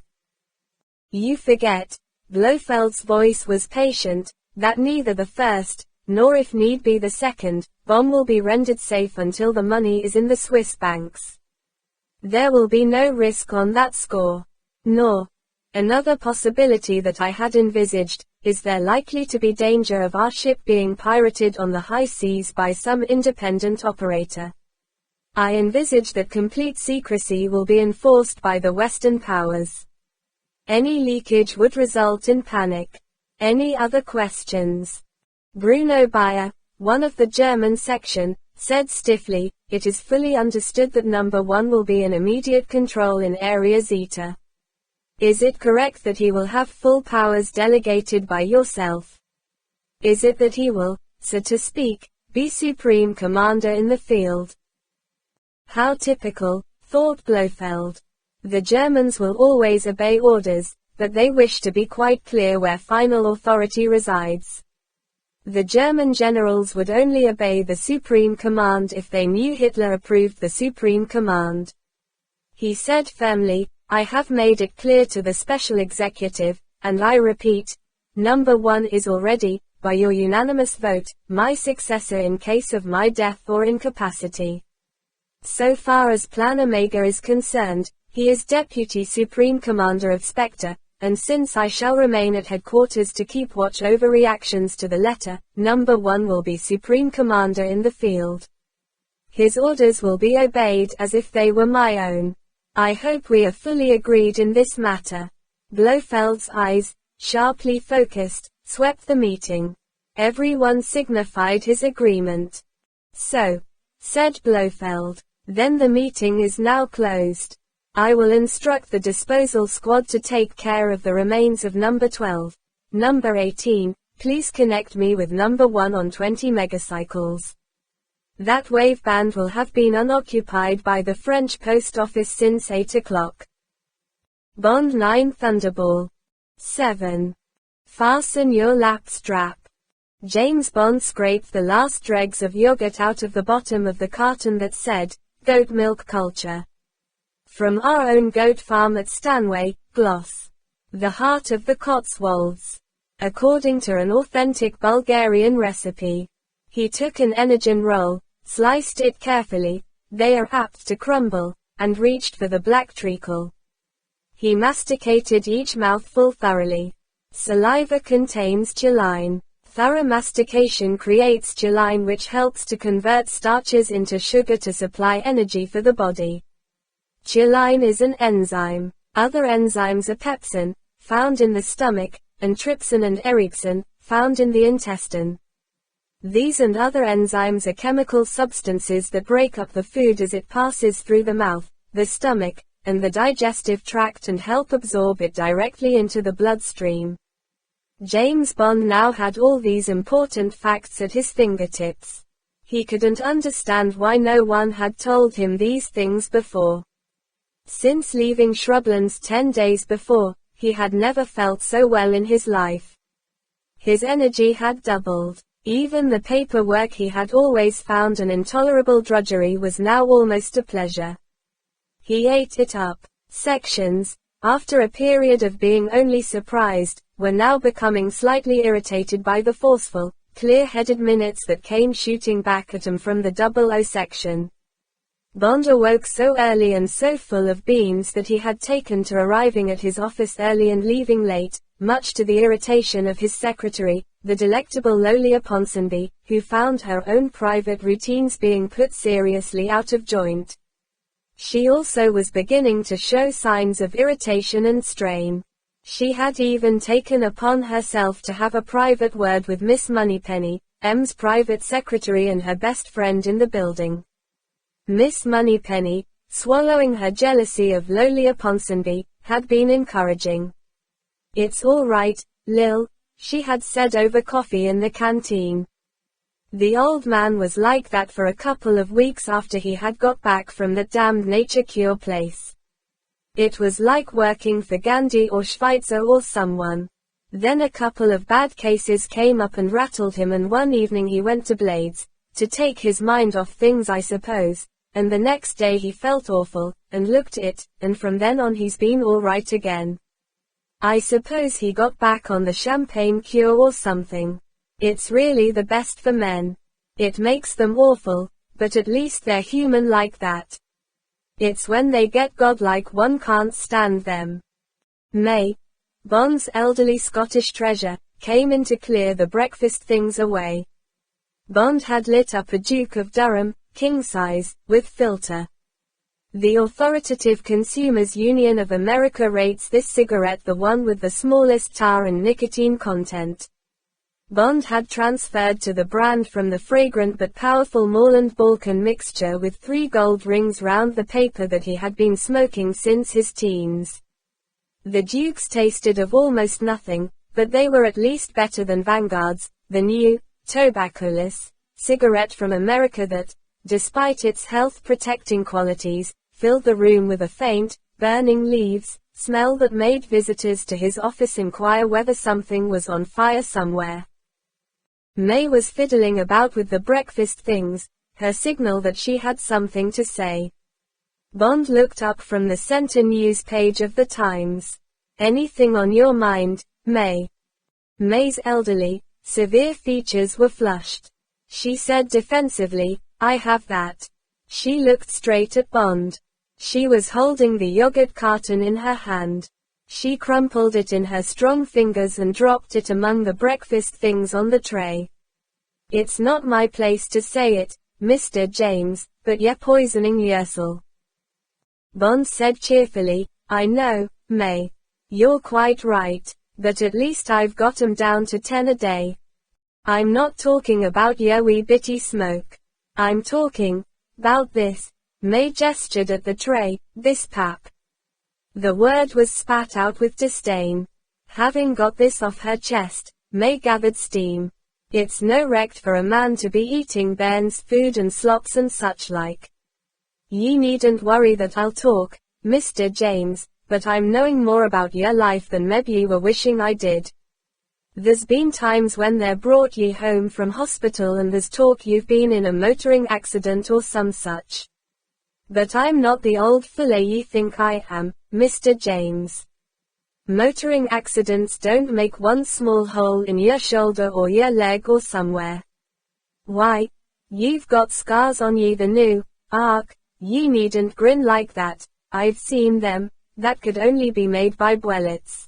You forget, Blofeld's voice was patient, that neither the first, nor if need be the second, bomb will be rendered safe until the money is in the Swiss banks. There will be no risk on that score. Nor, another possibility that I had envisaged, is there likely to be danger of our ship being pirated on the high seas by some independent operator. I envisage that complete secrecy will be enforced by the Western powers. Any leakage would result in panic. Any other questions? Bruno Bayer, one of the German section, said stiffly, "It is fully understood that number 1 will be in immediate control in Area Zeta. Is it correct that he will have full powers delegated by yourself? Is it that he will, so to speak, be supreme commander in the field?" How typical, thought Blofeld. The Germans will always obey orders, but they wish to be quite clear where final authority resides. The German generals would only obey the supreme command if they knew Hitler approved the supreme command. He said firmly, "I have made it clear to the special executive, and I repeat, number 1 is already, by your unanimous vote, my successor in case of my death or incapacity. So far as Plan Omega is concerned, he is Deputy Supreme Commander of Spectre, and since I shall remain at headquarters to keep watch over reactions to the letter, number 1 will be Supreme Commander in the field. His orders will be obeyed as if they were my own. I hope we are fully agreed in this matter." Blofeld's eyes, sharply focused, swept the meeting. Everyone signified his agreement. "So," said Blofeld, "then the meeting is now closed. I will instruct the disposal squad to take care of the remains of number 12. Number 18, please connect me with number 1 on 20 megacycles. That waveband will have been unoccupied by the French post office since 8 o'clock. Bond 9 Thunderbolt. 7. Fasten your lap strap." James Bond scraped the last dregs of yogurt out of the bottom of the carton that said, "Goat milk culture. From our own goat farm at Stanway, Gloss. The heart of the Cotswolds. According to an authentic Bulgarian recipe." He took an Energon roll, sliced it carefully, they are apt to crumble, and reached for the black treacle. He masticated each mouthful thoroughly. Saliva contains choline. Thorough mastication creates choline, which helps to convert starches into sugar to supply energy for the body. Choline is an enzyme. Other enzymes are pepsin, found in the stomach, and trypsin and erixin, found in the intestine. These and other enzymes are chemical substances that break up the food as it passes through the mouth, the stomach, and the digestive tract and help absorb it directly into the bloodstream. James Bond now had all these important facts at his fingertips. He couldn't understand why no one had told him these things before. Since leaving Shrublands 10 days before, he had never felt so well in his life. His energy had doubled. Even the paperwork he had always found an intolerable drudgery was now almost a pleasure. He ate it up. Sections, after a period of being only surprised, were now becoming slightly irritated by the forceful, clear-headed minutes that came shooting back at him from the 00 section. Bond awoke so early and so full of beans that he had taken to arriving at his office early and leaving late, much to the irritation of his secretary, the delectable Lolia Ponsonby, who found her own private routines being put seriously out of joint. She also was beginning to show signs of irritation and strain. She had even taken upon herself to have a private word with Miss Moneypenny, M's private secretary and her best friend in the building. Miss Moneypenny, swallowing her jealousy of Lolia Ponsonby, had been encouraging. "It's all right, Lil," she had said over coffee in the canteen. The old man was like that for a couple of weeks after he had got back from that damned nature cure place. It was like working for Gandhi or Schweitzer or someone. Then a couple of bad cases came up and rattled him, and one evening he went to Blades, to take his mind off things I suppose, and the next day he felt awful, and looked it, and from then on he's been all right again. I suppose he got back on the champagne cure or something. It's really the best for men. It makes them awful, but at least they're human like that. It's when they get godlike one can't stand them. May, Bond's elderly Scottish treasure, came in to clear the breakfast things away. Bond had lit up a Duke of Durham, king size, with filter. The Authoritative Consumers Union of America rates this cigarette the one with the smallest tar and nicotine content. Bond had transferred to the brand from the fragrant but powerful Morland Balkan mixture with 3 gold rings round the paper that he had been smoking since his teens. The Dukes tasted of almost nothing, but they were at least better than Vanguard's, the new, tobaccoless, cigarette from America that, despite its health-protecting qualities, filled the room with a faint, burning leaves, smell that made visitors to his office inquire whether something was on fire somewhere. May was fiddling about with the breakfast things, her signal that she had something to say. Bond looked up from the center news page of the Times. "Anything on your mind, May?" May's elderly, severe features were flushed. She said defensively, "I have that." She looked straight at Bond. She was holding the yogurt carton in her hand. She crumpled it in her strong fingers and dropped it among the breakfast things on the tray. "It's not my place to say it, Mr. James, but you're poisoning yourself." Bond said cheerfully, "I know, May. You're quite right, but at least I've got 'em down to 10 a day. I'm not talking about your wee bitty smoke. I'm talking 'bout this." May gestured at the tray, "this pap." The word was spat out with disdain. Having got this off her chest, May gathered steam. It's no rect for a man to be eating bairns' food and slops and such like. "Ye needn't worry that I'll talk, Mr. James, but I'm knowing more about your life than mebbe ye were wishing I did. There's been times when they're brought ye home from hospital and there's talk you've been in a motoring accident or some such. But I'm not the old fool ye think I am, Mr. James. Motoring accidents don't make one small hole in your shoulder or your leg or somewhere. Why, you've got scars on ye the new, ark, ye needn't grin like that, I've seen them, that could only be made by bullets.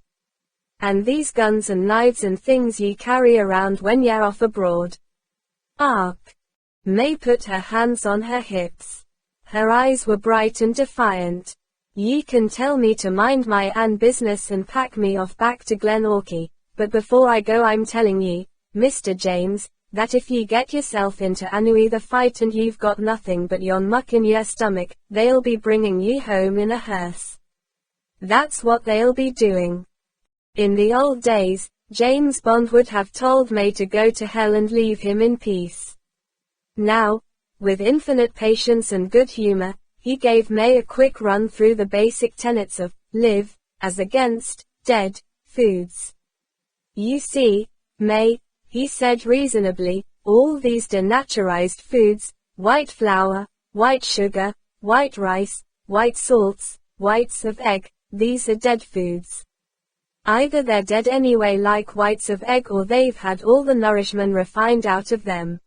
And these guns and knives and things ye carry around when you're off abroad. Ark." May put her hands on her hips. Her eyes were bright and defiant. "Ye can tell me to mind my own business and pack me off back to Glenorchy, but before I go I'm telling ye, Mr. James, that if ye get yourself into another fight and you've got nothing but yon muck in your stomach, they'll be bringing ye home in a hearse. That's what they'll be doing." In the old days, James Bond would have told May to go to hell and leave him in peace. Now, with infinite patience and good humor, he gave May a quick run through the basic tenets of live, as against dead foods. "You see, May," he said reasonably, "all these denaturized foods, white flour, white sugar, white rice, white salts, whites of egg, these are dead foods. Either they're dead anyway like whites of egg or they've had all the nourishment refined out of them.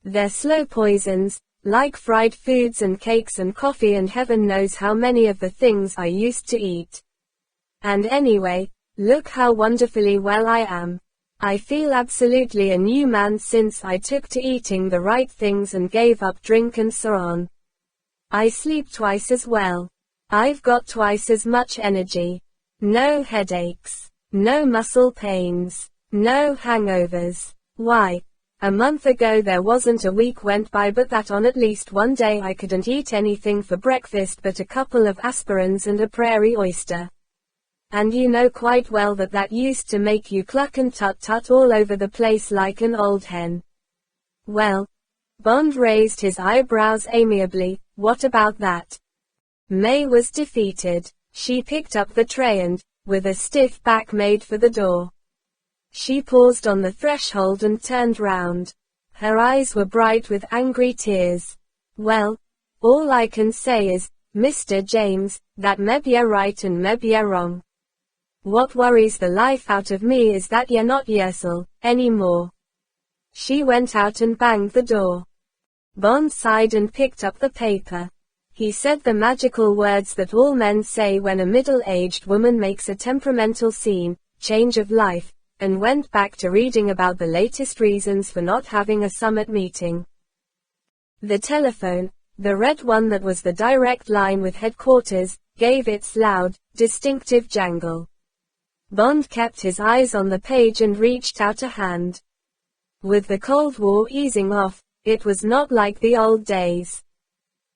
They're slow poisons, like fried foods and cakes and coffee and heaven knows how many of the things I used to eat. And anyway, look how wonderfully well I am. I feel absolutely a new man since I took to eating the right things and gave up drink and so on. I sleep twice as well. I've got twice as much energy. No headaches. No muscle pains. No hangovers. Why, a month ago there wasn't a week went by but that on at least one day I couldn't eat anything for breakfast but a couple of aspirins and a prairie oyster. And you know quite well that that used to make you cluck and tut-tut all over the place like an old hen." "Well," Bond raised his eyebrows amiably, "what about that?" May was defeated. She picked up the tray and, with a stiff back made for the door. She paused on the threshold and turned round. Her eyes were bright with angry tears. Well, all I can say is, Mr. James, that maybe you're right and maybe you're wrong. What worries the life out of me is that you're not yourself anymore. She went out and banged the door. Bond sighed and picked up the paper. He said the magical words that all men say when a middle-aged woman makes a temperamental scene, change of life, and went back to reading about the latest reasons for not having a summit meeting. The telephone, the red one that was the direct line with headquarters, gave its loud, distinctive jangle. Bond kept his eyes on the page and reached out a hand. With the Cold War easing off, it was not like the old days.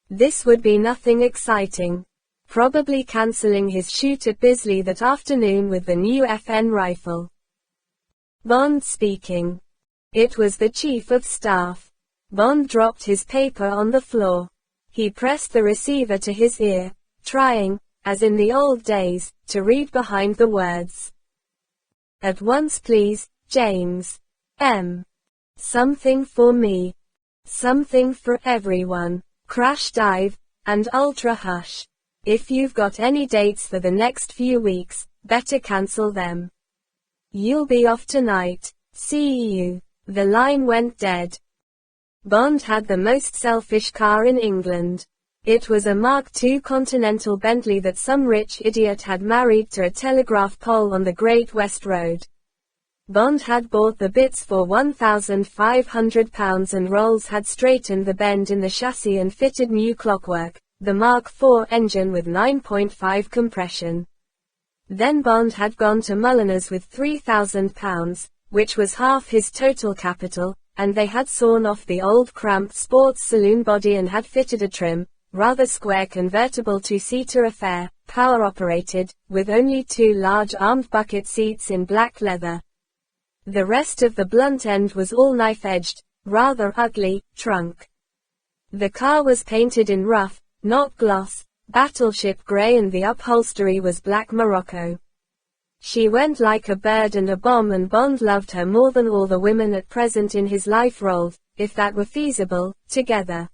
This would be nothing exciting. Probably cancelling his shoot at Bisley that afternoon with the new FN rifle. Bond speaking. It was the Chief of Staff. Bond dropped his paper on the floor. He pressed the receiver to his ear, trying, as in the old days, to read behind the words. At once please, James. M. Something for me. Something for everyone. Crash dive, and ultra hush. If you've got any dates for the next few weeks, better cancel them. You'll be off tonight. See you. The line went dead. Bond had the most selfish car in England. It was a Mark II Continental Bentley that some rich idiot had married to a telegraph pole on the Great West Road. Bond had bought the bits for £1,500 and Rolls had straightened the bend in the chassis and fitted new clockwork, the Mark IV engine with 9.5 compression. Then Bond had gone to Mulliners with £3,000, which was half his total capital, and they had sawn off the old cramped sports saloon body and had fitted a trim, rather square convertible two-seater affair, power-operated, with only two large armed bucket seats in black leather. The rest of the blunt end was all knife-edged, rather ugly, trunk. The car was painted in rough, not gloss, battleship grey and the upholstery was black Morocco. She went like a bird and a bomb and Bond loved her more than all the women at present in his life rolled, if that were feasible, together.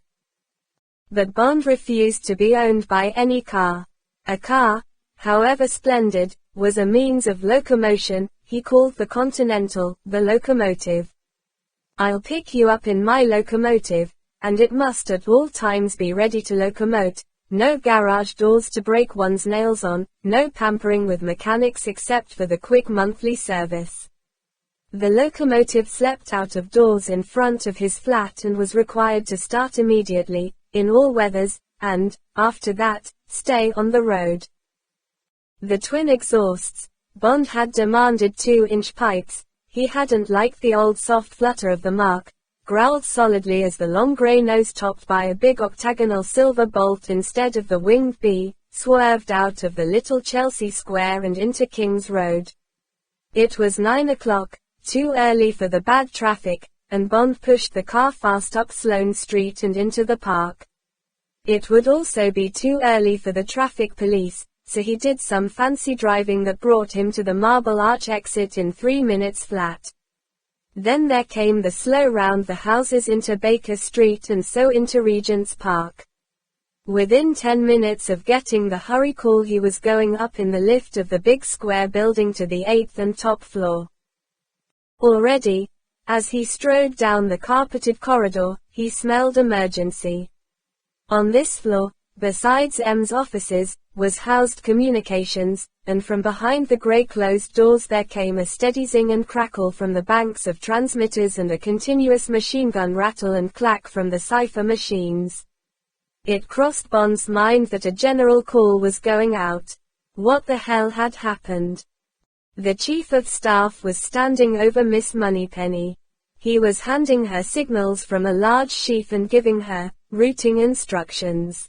But Bond refused to be owned by any car. A car, however splendid, was a means of locomotion. He called the Continental, the locomotive. I'll pick you up in my locomotive, and it must at all times be ready to locomote, no garage doors to break one's nails on, no pampering with mechanics except for the quick monthly service. The locomotive slept out of doors in front of his flat and was required to start immediately, in all weathers, and, after that, stay on the road. The twin exhausts, Bond had demanded 2-inch pipes. He hadn't liked the old soft flutter of the Mark, growled solidly as the long grey nose topped by a big octagonal silver bolt instead of the winged bee, swerved out of the little Chelsea Square and into King's Road. It was 9 o'clock, too early for the bad traffic, and Bond pushed the car fast up Sloane Street and into the park. It would also be too early for the traffic police, so he did some fancy driving that brought him to the Marble Arch exit in 3 minutes flat. Then there came the slow round the houses into Baker Street and so into Regent's Park. Within 10 minutes of getting the hurry call he was going up in the lift of the big square building to the 8th and top floor. Already, as he strode down the carpeted corridor, he smelled emergency. On this floor, besides M's offices, was housed communications, and from behind the grey closed doors there came a steady zing and crackle from the banks of transmitters and a continuous machine gun rattle and clack from the cipher machines. It crossed Bond's mind that a general call was going out. What the hell had happened? The Chief of Staff was standing over Miss Moneypenny. He was handing her signals from a large sheaf and giving her routing instructions.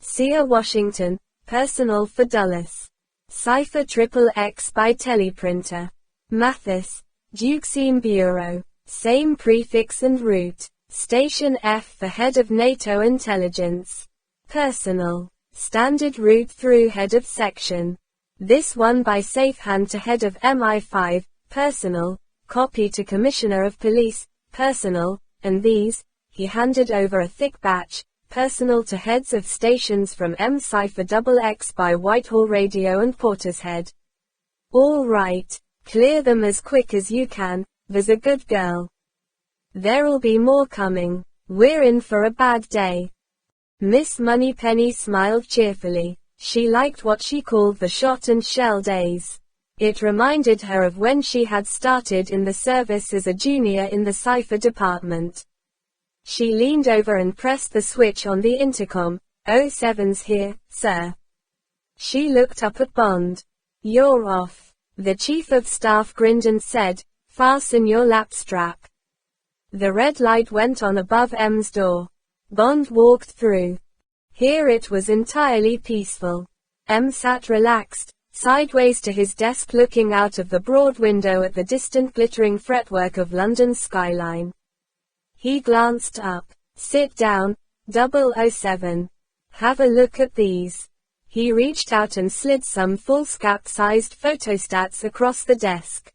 Sear Washington, personal for Dulles. Cipher XXX by teleprinter. Mathis, Dukesine Bureau. Same prefix and route. Station F for head of NATO intelligence. Personal. Standard route through head of section. This one by safe hand to head of MI5, personal, copy to Commissioner of Police, personal, and these, he handed over a thick batch, personal to heads of stations from M-Cipher XX by Whitehall Radio and Portishead. All right, clear them as quick as you can, there's a good girl. There'll be more coming, we're in for a bad day. Miss Moneypenny smiled cheerfully. She liked what she called the shot and shell days. It reminded her of when she had started in the service as a junior in the cipher department. She leaned over and pressed the switch on the intercom. "07's here, sir." She looked up at Bond. "You're off." The chief of staff grinned and said, "Fasten your lap strap." The red light went on above M's door. Bond walked through. Here it was entirely peaceful. M sat relaxed, sideways to his desk looking out of the broad window at the distant glittering fretwork of London's skyline. He glanced up. "Sit down, 007. Have a look at these." He reached out and slid some foolscap-sized photostats across the desk.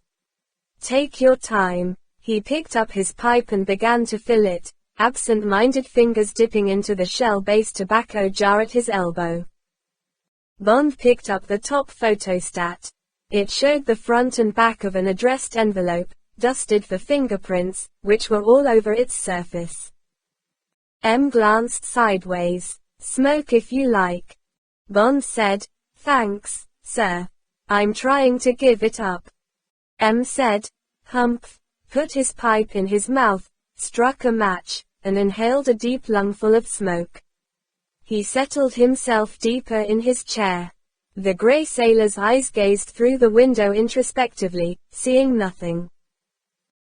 "Take your time." He picked up his pipe and began to fill it, absent-minded fingers dipping into the shell-based tobacco jar at his elbow. Bond picked up the top photostat. It showed the front and back of an addressed envelope, dusted for fingerprints, which were all over its surface. M glanced sideways. "Smoke if you like." Bond said, "Thanks, sir. I'm trying to give it up." M said, "Humph," put his pipe in his mouth, struck a match, and inhaled a deep lungful of smoke. He settled himself deeper in his chair. The grey sailor's eyes gazed through the window introspectively, seeing nothing.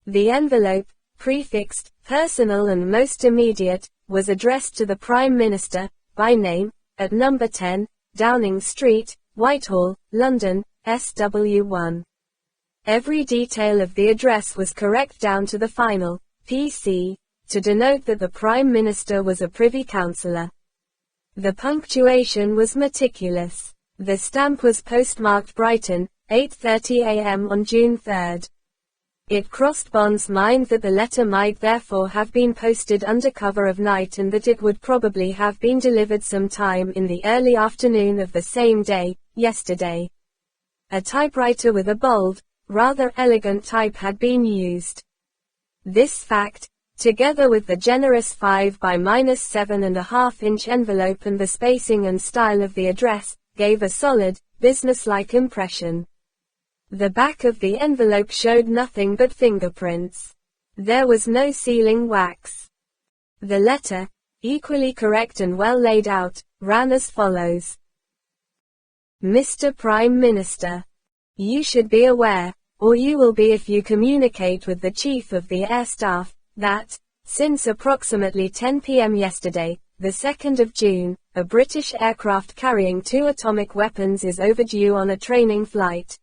The envelope, prefixed, personal and most immediate, was addressed to the Prime Minister, by name, at number 10, Downing Street, Whitehall, London, SW1. Every detail of the address was correct down to the final, PC, to denote that the Prime Minister was a Privy Councillor. The punctuation was meticulous. The stamp was postmarked Brighton, 8:30 a.m. on June 3. It crossed Bond's mind that the letter might therefore have been posted under cover of night and that it would probably have been delivered sometime in the early afternoon of the same day, yesterday. A typewriter with a bold, rather elegant type had been used. This fact, together with the generous 5 by -7.5-inch envelope and the spacing and style of the address, gave a solid, businesslike impression. The back of the envelope showed nothing but fingerprints. There was no sealing wax. The letter, equally correct and well laid out, ran as follows. Mr. Prime Minister. You should be aware, or you will be if you communicate with the Chief of the Air Staff, that, since approximately 10 p.m. yesterday, the 2nd of June, a British aircraft carrying 2 atomic weapons is overdue on a training flight.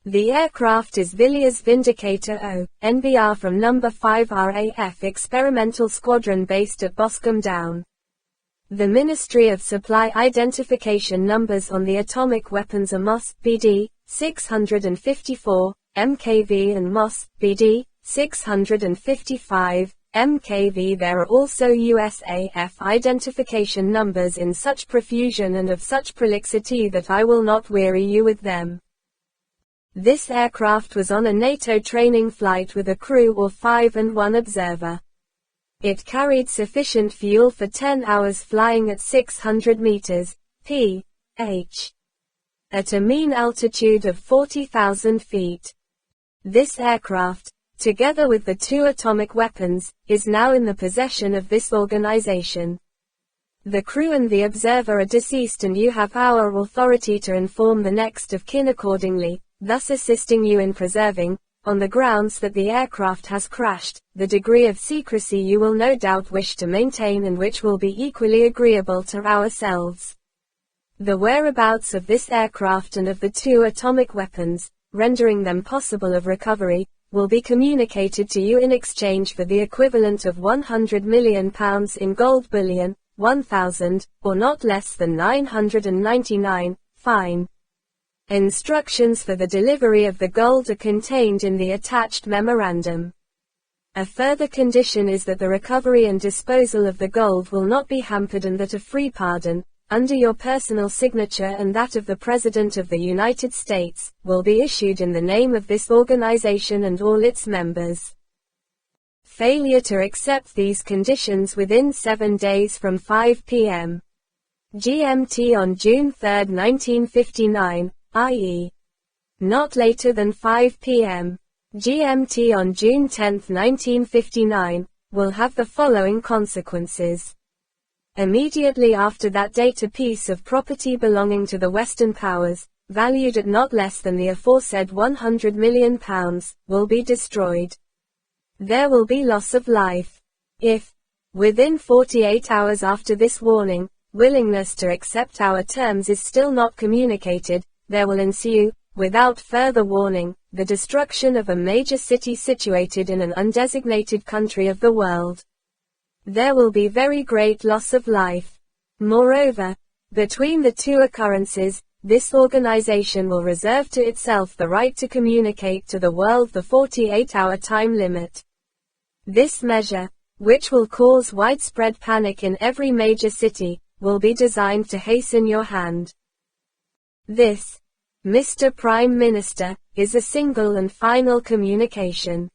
The aircraft is Villiers Vindicator O, NBR from number 5 RAF Experimental Squadron based at Boscombe Down. The Ministry of Supply identification numbers on the atomic weapons are MOS, BD, 654, MKV and MOS, BD, 655, MKV. There are also USAF identification numbers in such profusion and of such prolixity that I will not weary you with them. This aircraft was on a NATO training flight with a crew of 5 and 1 observer. It carried sufficient fuel for 10 hours flying at 600 meters, p.h. at a mean altitude of 40,000 feet. This aircraft, together with the 2 atomic weapons, is now in the possession of this organization. The crew and the observer are deceased and you have our authority to inform the next of kin accordingly, thus assisting you in preserving, on the grounds that the aircraft has crashed, the degree of secrecy you will no doubt wish to maintain and which will be equally agreeable to ourselves. The whereabouts of this aircraft and of the 2 atomic weapons, rendering them possible of recovery, will be communicated to you in exchange for the equivalent of £100 million in gold bullion, 1,000, or not less than 999, fine. Instructions for the delivery of the gold are contained in the attached memorandum. A further condition is that the recovery and disposal of the gold will not be hampered and that a free pardon, under your personal signature and that of the President of the United States, will be issued in the name of this organization and all its members. Failure to accept these conditions within 7 days from 5 p.m. GMT on June 3, 1959, i.e. not later than 5 p.m. GMT on June 10, 1959, will have the following consequences. Immediately after that date, a piece of property belonging to the Western powers, valued at not less than the aforesaid £100 million, will be destroyed. There will be loss of life. If, within 48 hours after this warning, willingness to accept our terms is still not communicated, there will ensue, without further warning, the destruction of a major city situated in an undesignated country of the world. There will be very great loss of life. Moreover, between the two occurrences, this organization will reserve to itself the right to communicate to the world the 48-hour time limit. This measure, which will cause widespread panic in every major city, will be designed to hasten your hand. This, Mr. Prime Minister, is a single and final communication.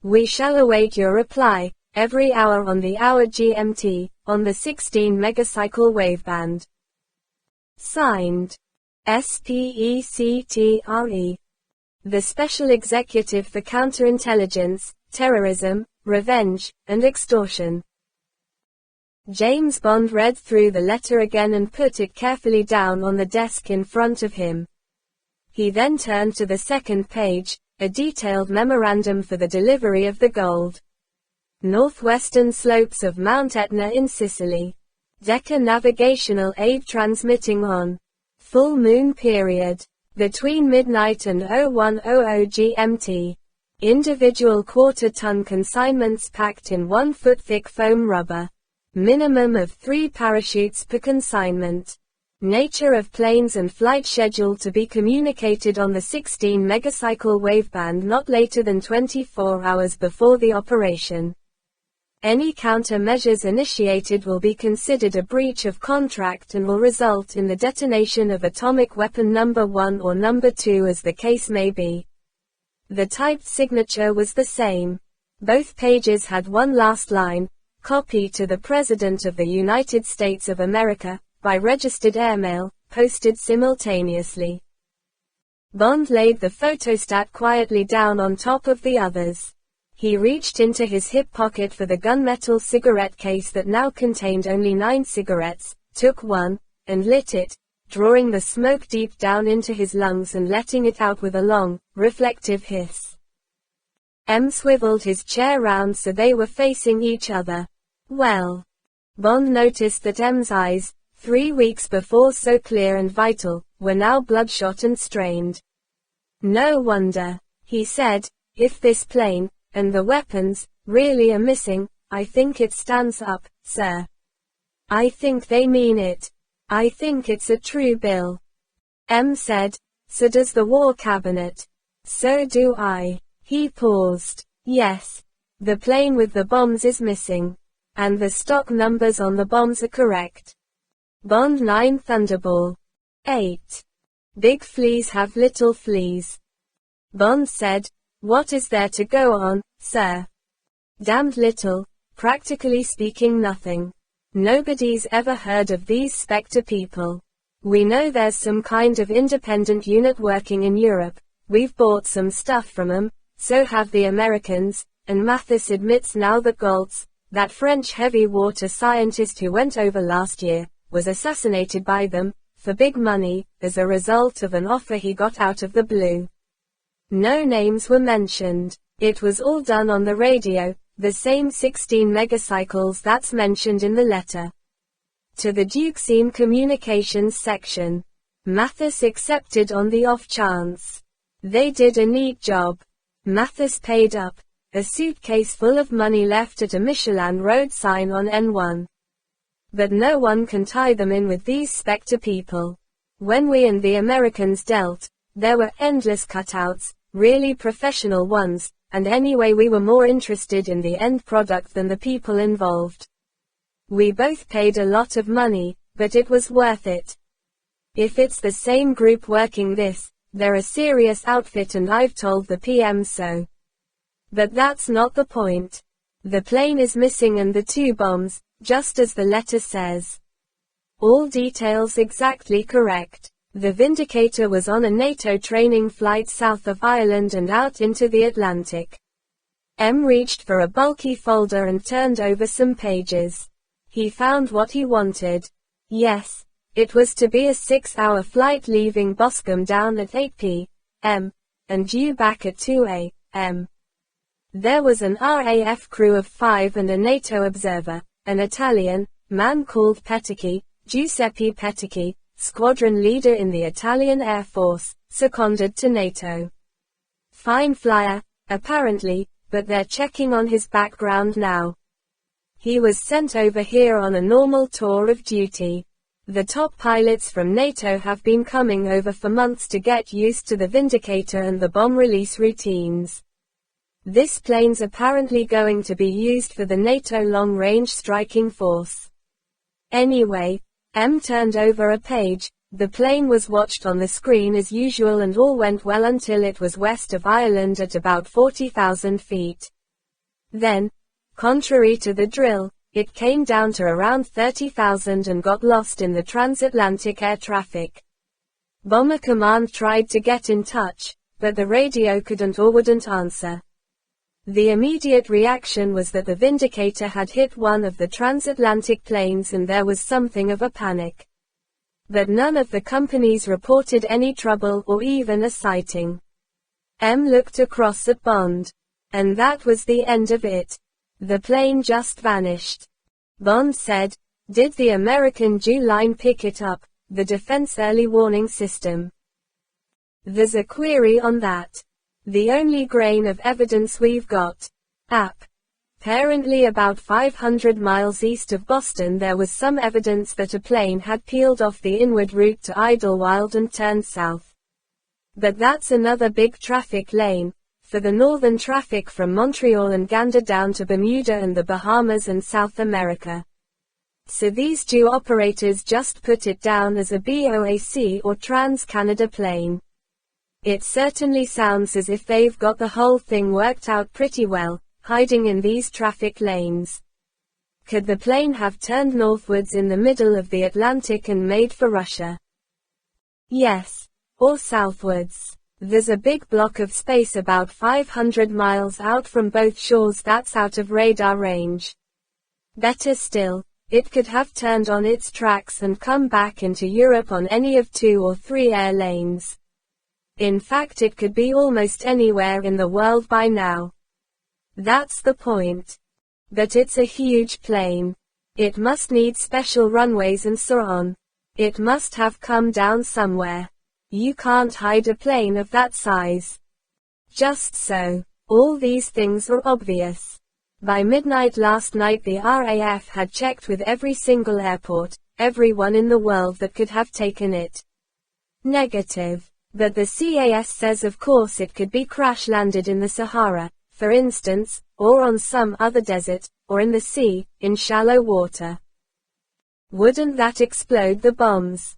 We shall await your reply, every hour on the hour GMT, on the 16 megacycle waveband. Signed, SPECTRE. The Special Executive for Counterintelligence, Terrorism, Revenge, and Extortion. James Bond read through the letter again and put it carefully down on the desk in front of him. He then turned to the second page, a detailed memorandum for the delivery of the gold. Northwestern slopes of Mount Etna in Sicily. Decca navigational aid transmitting on full moon period between midnight and 0100 GMT. Individual quarter-ton consignments packed in 1-foot thick foam rubber. Minimum of 3 parachutes per consignment. Nature of planes and flight schedule to be communicated on the 16 megacycle waveband not later than 24 hours before the operation. Any countermeasures initiated will be considered a breach of contract and will result in the detonation of atomic weapon number 1 or number 2 as the case may be. The typed signature was the same. Both pages had one last line, copy to the President of the United States of America, by registered airmail, posted simultaneously. Bond laid the photostat quietly down on top of the others. He reached into his hip pocket for the gunmetal cigarette case that now contained only 9 cigarettes, took one, and lit it, drawing the smoke deep down into his lungs and letting it out with a long, reflective hiss. M swiveled his chair round so they were facing each other. Well. Bond noticed that M's eyes, 3 weeks before so clear and vital, were now bloodshot and strained. No wonder, he said, if this plane, and the weapons, really are missing. I think it stands up, sir. I think they mean it. I think it's a true bill. M said, so does the War Cabinet. So do I. He paused. Yes. The plane with the bombs is missing. And the stock numbers on the bombs are correct. Bond 9 Thunderbolt. 8. Big fleas have little fleas. Bond said, what is there to go on, sir? Damned little, practically speaking nothing. Nobody's ever heard of these Spectre people. We know there's some kind of independent unit working in Europe, we've bought some stuff from 'em, so have the Americans, and Mathis admits now that Goltz, that French heavy water scientist who went over last year, was assassinated by them, for big money, as a result of an offer he got out of the blue. No names were mentioned. It was all done on the radio, the same 16 megacycles that's mentioned in the letter. To the Dukeseam Communications section. Mathis accepted on the off chance. They did a neat job. Mathis paid up. A suitcase full of money left at a Michelin road sign on N1. But no one can tie them in with these Spectre people. When we and the Americans dealt, there were endless cutouts, really professional ones, and anyway we were more interested in the end product than the people involved. We both paid a lot of money, but it was worth it. If it's the same group working this, they're a serious outfit and I've told the PM so. But that's not the point. The plane is missing and the 2 bombs, just as the letter says. All details exactly correct. The Vindicator was on a NATO training flight south of Ireland and out into the Atlantic. M reached for a bulky folder and turned over some pages. He found what he wanted. Yes, it was to be a 6-hour flight leaving Boscombe down at 8 p.m. and due back at 2 a.m. There was an RAF crew of 5 and a NATO observer, an Italian man called Giuseppe Petticchi, squadron leader in the Italian Air Force, seconded to NATO. Fine flyer, apparently, but they're checking on his background now. He was sent over here on a normal tour of duty. The top pilots from NATO have been coming over for months to get used to the Vindicator and the bomb release routines. This plane's apparently going to be used for the NATO long-range striking force. Anyway, M turned over a page. The plane was watched on the screen as usual and all went well until it was west of Ireland at about 40,000 feet. Then, contrary to the drill, it came down to around 30,000 and got lost in the transatlantic air traffic. Bomber Command tried to get in touch, but the radio couldn't or wouldn't answer. The immediate reaction was that the Vindicator had hit one of the transatlantic planes and there was something of a panic. But none of the companies reported any trouble or even a sighting. M looked across at Bond. And that was the end of it. The plane just vanished. Bond said, "Did the American Jew line pick it up, the defense early warning system?" There's a query on that. The only grain of evidence we've got. Apparently about 500 miles east of Boston there was some evidence that a plane had peeled off the inward route to Idlewild and turned south. But that's another big traffic lane, for the northern traffic from Montreal and Gander down to Bermuda and the Bahamas and South America. So these Jew operators just put it down as a BOAC or Trans-Canada plane. It certainly sounds as if they've got the whole thing worked out pretty well, hiding in these traffic lanes. Could the plane have turned northwards in the middle of the Atlantic and made for Russia? Yes. Or southwards. There's a big block of space about 500 miles out from both shores that's out of radar range. Better still, it could have turned on its tracks and come back into Europe on any of 2 or 3 air lanes. In fact, it could be almost anywhere in the world by now. That's the point. But it's a huge plane. It must need special runways and so on. It must have come down somewhere. You can't hide a plane of that size. Just so. All these things are obvious. By midnight last night the RAF had checked with every single airport, everyone in the world that could have taken it. Negative. But the CAS says of course it could be crash-landed in the Sahara, for instance, or on some other desert, or in the sea, in shallow water. Wouldn't that explode the bombs?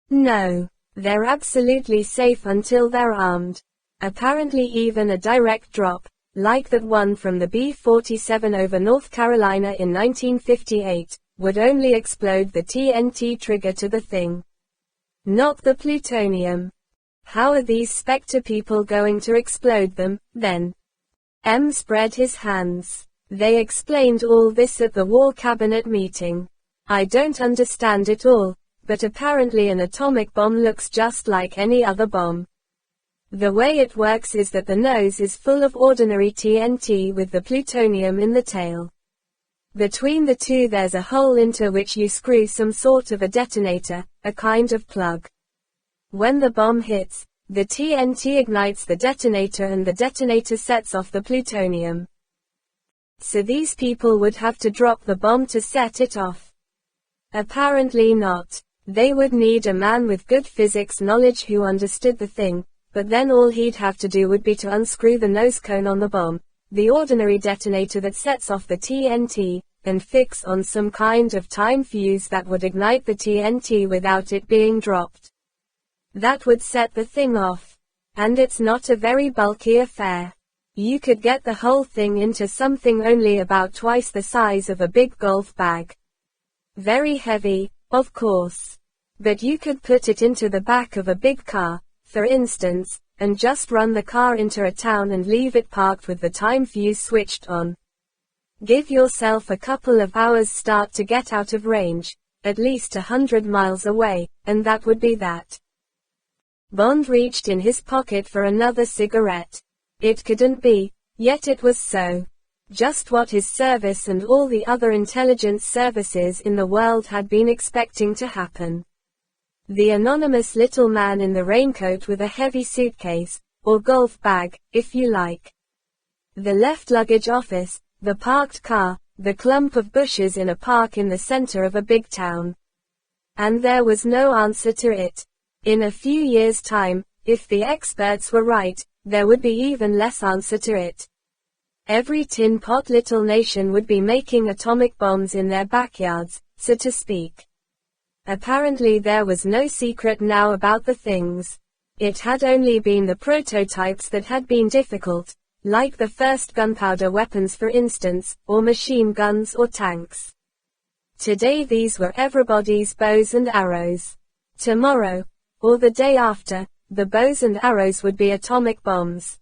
No. They're absolutely safe until they're armed. Apparently even a direct drop, like that one from the B-47 over North Carolina in 1958, would only explode the TNT trigger to the thing. Not the plutonium. How are these Spectre people going to explode them, then? M spread his hands. They explained all this at the War Cabinet meeting. I don't understand it all, but apparently an atomic bomb looks just like any other bomb. The way it works is that the nose is full of ordinary TNT with the plutonium in the tail. Between the two there's a hole into which you screw some sort of a detonator, a kind of plug. When the bomb hits, the TNT ignites the detonator and the detonator sets off the plutonium. So these people would have to drop the bomb to set it off. Apparently not. They would need a man with good physics knowledge who understood the thing, but then all he'd have to do would be to unscrew the nose cone on the bomb, the ordinary detonator that sets off the TNT, and fix on some kind of time fuse that would ignite the TNT without it being dropped. That would set the thing off. And it's not a very bulky affair. You could get the whole thing into something only about twice the size of a big golf bag. Very heavy, of course. But you could put it into the back of a big car, for instance, and just run the car into a town and leave it parked with the time fuse switched on. Give yourself a couple of hours start to get out of range, at least 100 miles away, and that would be that. Bond reached in his pocket for another cigarette. It couldn't be, yet it was so. Just what his service and all the other intelligence services in the world had been expecting to happen. The anonymous little man in the raincoat with a heavy suitcase, or golf bag, if you like. The left luggage office, the parked car, the clump of bushes in a park in the center of a big town. And there was no answer to it. In a few years' time, if the experts were right, there would be even less answer to it. Every tin pot little nation would be making atomic bombs in their backyards, so to speak. Apparently there was no secret now about the things. It had only been the prototypes that had been difficult, like the first gunpowder weapons for instance, or machine guns or tanks. Today these were everybody's bows and arrows. Tomorrow, or the day after, the bows and arrows would be atomic bombs.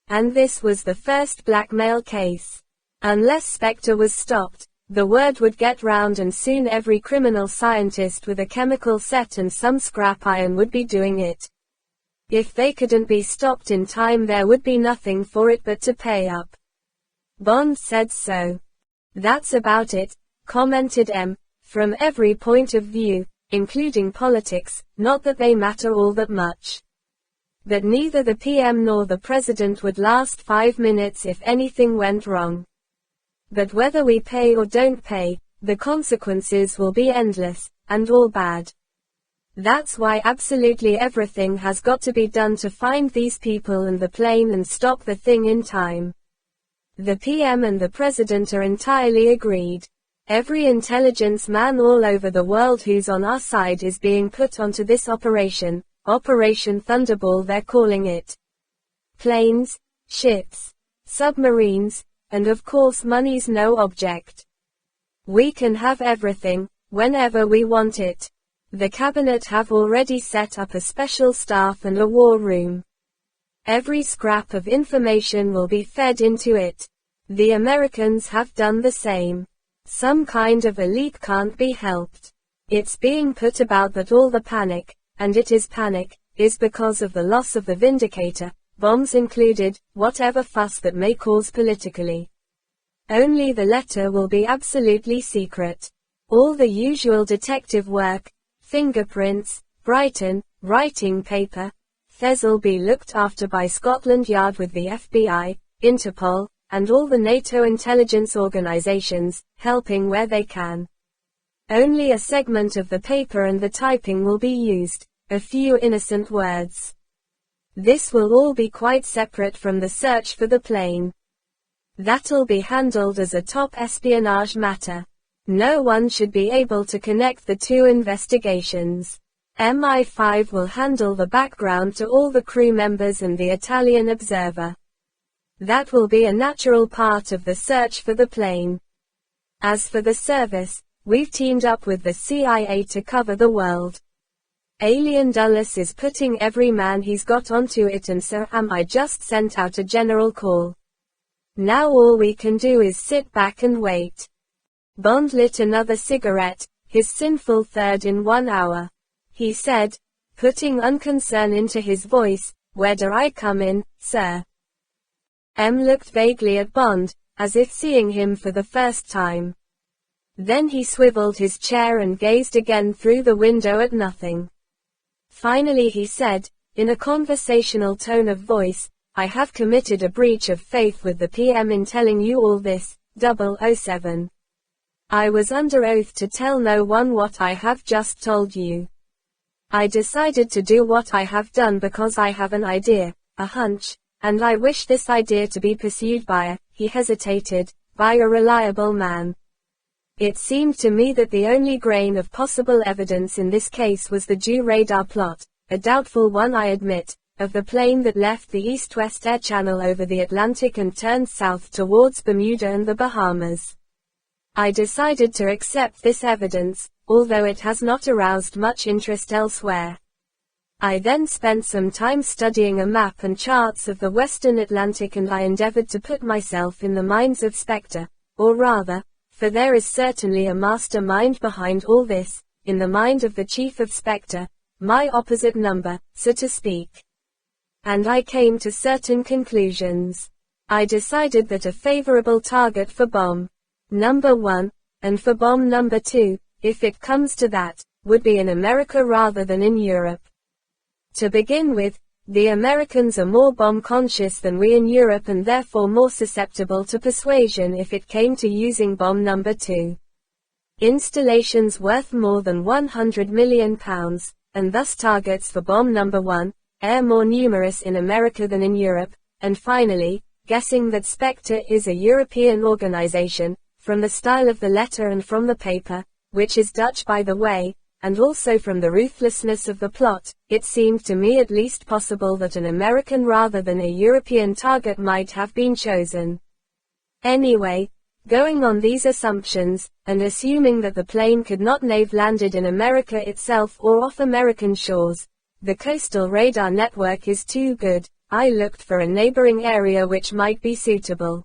And this was the first blackmail case. Unless Spectre was stopped, the word would get round and soon every criminal scientist with a chemical set and some scrap iron would be doing it. If they couldn't be stopped in time there would be nothing for it but to pay up. Bond said so. That's about it, commented M, from every point of view, including politics, not that they matter all that much. But neither the PM nor the President would last 5 minutes if anything went wrong. But whether we pay or don't pay, the consequences will be endless, and all bad. That's why absolutely everything has got to be done to find these people and the plane and stop the thing in time. The PM and the President are entirely agreed. Every intelligence man all over the world who's on our side is being put onto this operation, Operation Thunderbolt they're calling it. Planes, ships, submarines, and of course money's no object. We can have everything, whenever we want it. The cabinet have already set up a special staff and a war room. Every scrap of information will be fed into it. The Americans have done the same. Some kind of a leak can't be helped. It's being put about that all the panic, and it is panic, is because of the loss of the Vindicator, bombs included, whatever fuss that may cause politically. Only the letter will be absolutely secret. All the usual detective work, fingerprints, Brighton, writing paper, Thes'll be looked after by Scotland Yard with the FBI, Interpol, and all the NATO intelligence organizations, helping where they can. Only a segment of the paper and the typing will be used, a few innocent words. This will all be quite separate from the search for the plane. That'll be handled as a top espionage matter. No one should be able to connect the two investigations. MI5 will handle the background to all the crew members and the Italian observer. That will be a natural part of the search for the plane. As for the service, we've teamed up with the CIA to cover the world. Alien Dulles is putting every man he's got onto it, and so I just sent out a general call. Now all we can do is sit back and wait. Bond lit another cigarette, his sinful third in 1 hour. He said, putting unconcern into his voice, "Where do I come in, sir?" M looked vaguely at Bond, as if seeing him for the first time. Then he swiveled his chair and gazed again through the window at nothing. Finally he said, in a conversational tone of voice, "I have committed a breach of faith with the PM in telling you all this, 007. I was under oath to tell no one what I have just told you. I decided to do what I have done because I have an idea, a hunch, and I wish this idea to be pursued by he hesitated, by a reliable man. It seemed to me that the only grain of possible evidence in this case was the Jew radar plot, a doubtful one I admit, of the plane that left the east-west air channel over the Atlantic and turned south towards Bermuda and the Bahamas. I decided to accept this evidence, although it has not aroused much interest elsewhere. I then spent some time studying a map and charts of the Western Atlantic, and I endeavored to put myself in the minds of Spectre, or rather, for there is certainly a mastermind behind all this, in the mind of the chief of Spectre, my opposite number, so to speak. And I came to certain conclusions. I decided that a favorable target for bomb number 1, and for bomb number 2, if it comes to that, would be in America rather than in Europe. To begin with, the Americans are more bomb conscious than we in Europe, and therefore more susceptible to persuasion if it came to using bomb number 2. Installations worth more than £100 million, and thus targets for bomb number 1, are more numerous in America than in Europe, and finally, guessing that Spectre is a European organization, from the style of the letter and from the paper, which is Dutch by the way, and also from the ruthlessness of the plot, it seemed to me at least possible that an American rather than a European target might have been chosen. Anyway, going on these assumptions, and assuming that the plane could not have landed in America itself or off American shores, the coastal radar network is too good, I looked for a neighboring area which might be suitable.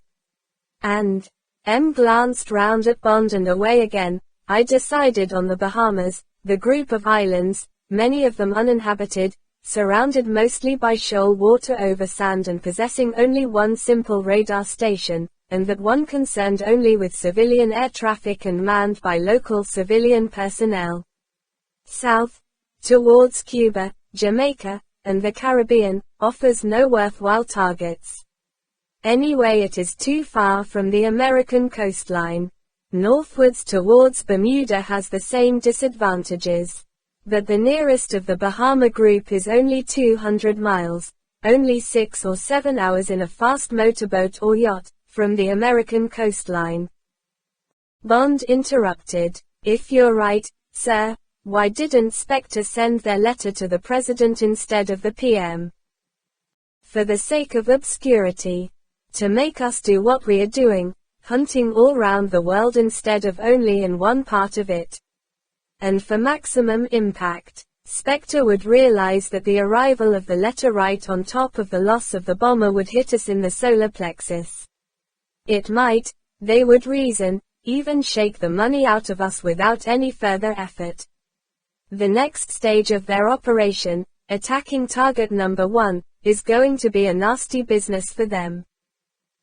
And glanced round at Bond and away again. I decided on the Bahamas, the group of islands, many of them uninhabited, surrounded mostly by shoal water over sand and possessing only one simple radar station, and that one concerned only with civilian air traffic and manned by local civilian personnel. South, towards Cuba, Jamaica, and the Caribbean, offers no worthwhile targets. Anyway, it is too far from the American coastline. Northwards towards Bermuda has the same disadvantages. But the nearest of the Bahama group is only 200 miles, only 6 or 7 hours in a fast motorboat or yacht, from the American coastline. Bond interrupted. If you're right, sir, why didn't Spectre send their letter to the President instead of the PM? For the sake of obscurity. To make us do what we are doing, hunting all round the world instead of only in one part of it. And for maximum impact, Spectre would realize that the arrival of the letter right on top of the loss of the bomber would hit us in the solar plexus. It might, they would reason, even shake the money out of us without any further effort. The next stage of their operation, attacking target number 1, is going to be a nasty business for them.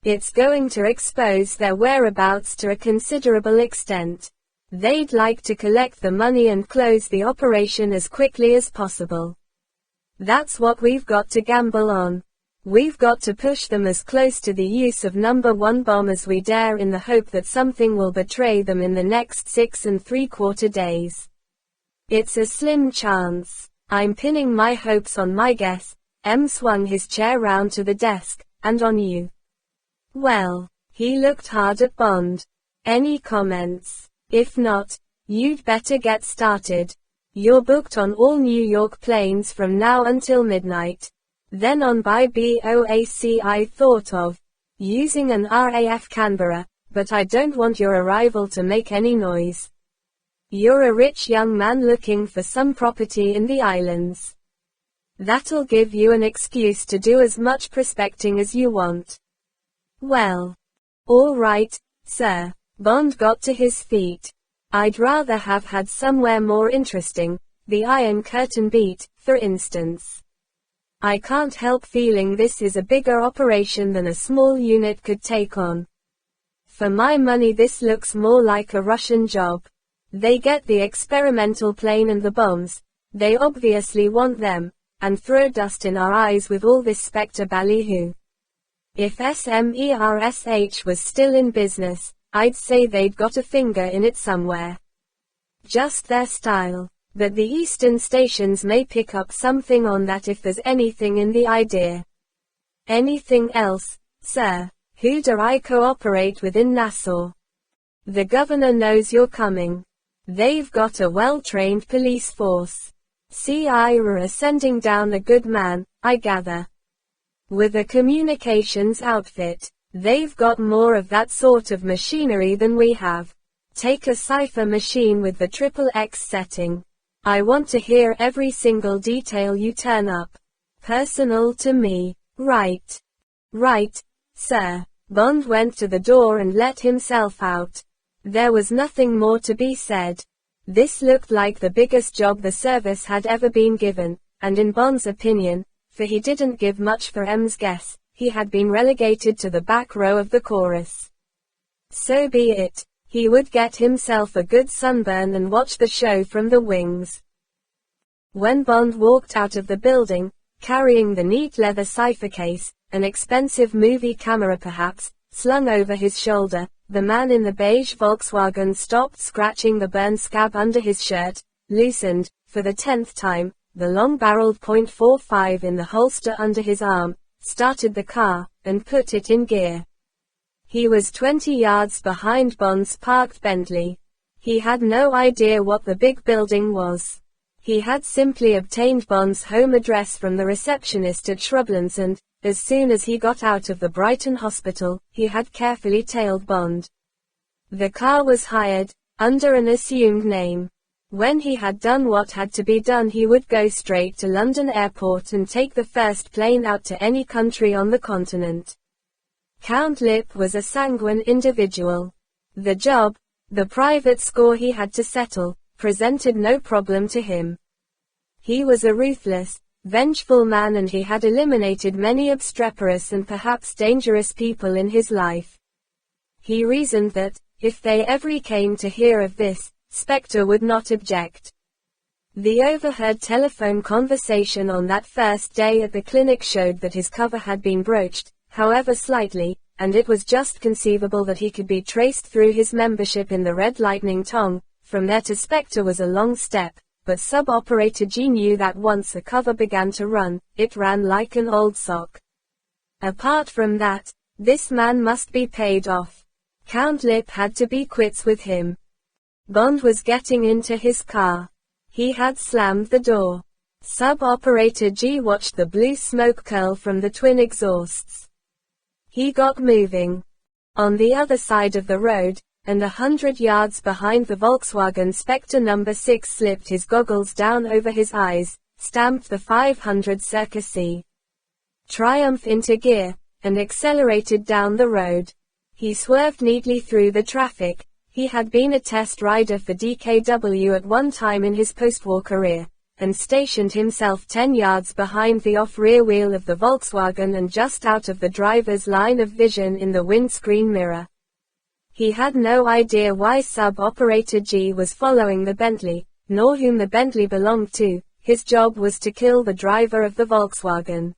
It's going to expose their whereabouts to a considerable extent. They'd like to collect the money and close the operation as quickly as possible. That's what we've got to gamble on. We've got to push them as close to the use of number 1 bomb as we dare in the hope that something will betray them in the next 6 3/4 days. It's a slim chance. I'm pinning my hopes on my guess. Swung his chair round to the desk, and on you. Well, he looked hard at Bond. Any comments? If not, you'd better get started. You're booked on all New York planes from now until midnight. Then on by BOAC. I thought of using an RAF Canberra, but I don't want your arrival to make any noise. You're a rich young man looking for some property in the islands. That'll give you an excuse to do as much prospecting as you want. Well, all right, sir. Bond got to his feet. I'd rather have had somewhere more interesting, the Iron Curtain beat, for instance. I can't help feeling this is a bigger operation than a small unit could take on. For my money, this looks more like a Russian job. They get the experimental plane and the bombs, they obviously want them, and throw dust in our eyes with all this Spectre ballyhoo. If SMERSH was still in business, I'd say they'd got a finger in it somewhere. Just their style. But the eastern stations may pick up something on that if there's anything in the idea. Anything else, sir? Who do I cooperate with in Nassau? The governor knows you're coming. They've got a well-trained police force. CIRA sending down a good man, I gather. With a communications outfit. They've got more of that sort of machinery than we have. Take a cipher machine with the XXX setting. I want to hear every single detail you turn up. Personal to me. Right. Right, sir. Bond went to the door and let himself out. There was nothing more to be said. This looked like the biggest job the service had ever been given, and in Bond's opinion, for he didn't give much for M's guess, he had been relegated to the back row of the chorus. So be it. He would get himself a good sunburn and watch the show from the wings. When Bond walked out of the building, carrying the neat leather cipher case, an expensive movie camera perhaps, slung over his shoulder, the man in the beige Volkswagen stopped scratching the burn scab under his shirt, loosened, for the 10th time, the long-barreled .45 in the holster under his arm, started the car, and put it in gear. He was 20 yards behind Bond's parked Bentley. He had no idea what the big building was. He had simply obtained Bond's home address from the receptionist at Shrublands and, as soon as he got out of the Brighton hospital, he had carefully tailed Bond. The car was hired, under an assumed name. When he had done what had to be done, he would go straight to London Airport and take the first plane out to any country on the continent. Count Lipp was a sanguine individual. The job, the private score he had to settle, presented no problem to him. He was a ruthless, vengeful man, and he had eliminated many obstreperous and perhaps dangerous people in his life. He reasoned that, if they ever came to hear of this, Spectre would not object. The overheard telephone conversation on that first day at the clinic showed that his cover had been broached, however slightly, and it was just conceivable that he could be traced through his membership in the Red Lightning Tong. From there to Spectre was a long step, but Sub-Operator G knew that once a cover began to run, it ran like an old sock. Apart from that, this man must be paid off. Count Lipp had to be quits with him. Bond was getting into his car. He had slammed the door. Sub-Operator G watched the blue smoke curl from the twin exhausts. He got moving. On the other side of the road, and 100 yards behind the Volkswagen, Spectre number 6 slipped his goggles down over his eyes, stamped the 500 circa C Triumph into gear, and accelerated down the road. He swerved neatly through the traffic. He had been a test rider for DKW at one time in his post-war career, and stationed himself 10 yards behind the off-rear wheel of the Volkswagen and just out of the driver's line of vision in the windscreen mirror. He had no idea why Sub-Operator G was following the Bentley, nor whom the Bentley belonged to. His job was to kill the driver of the Volkswagen.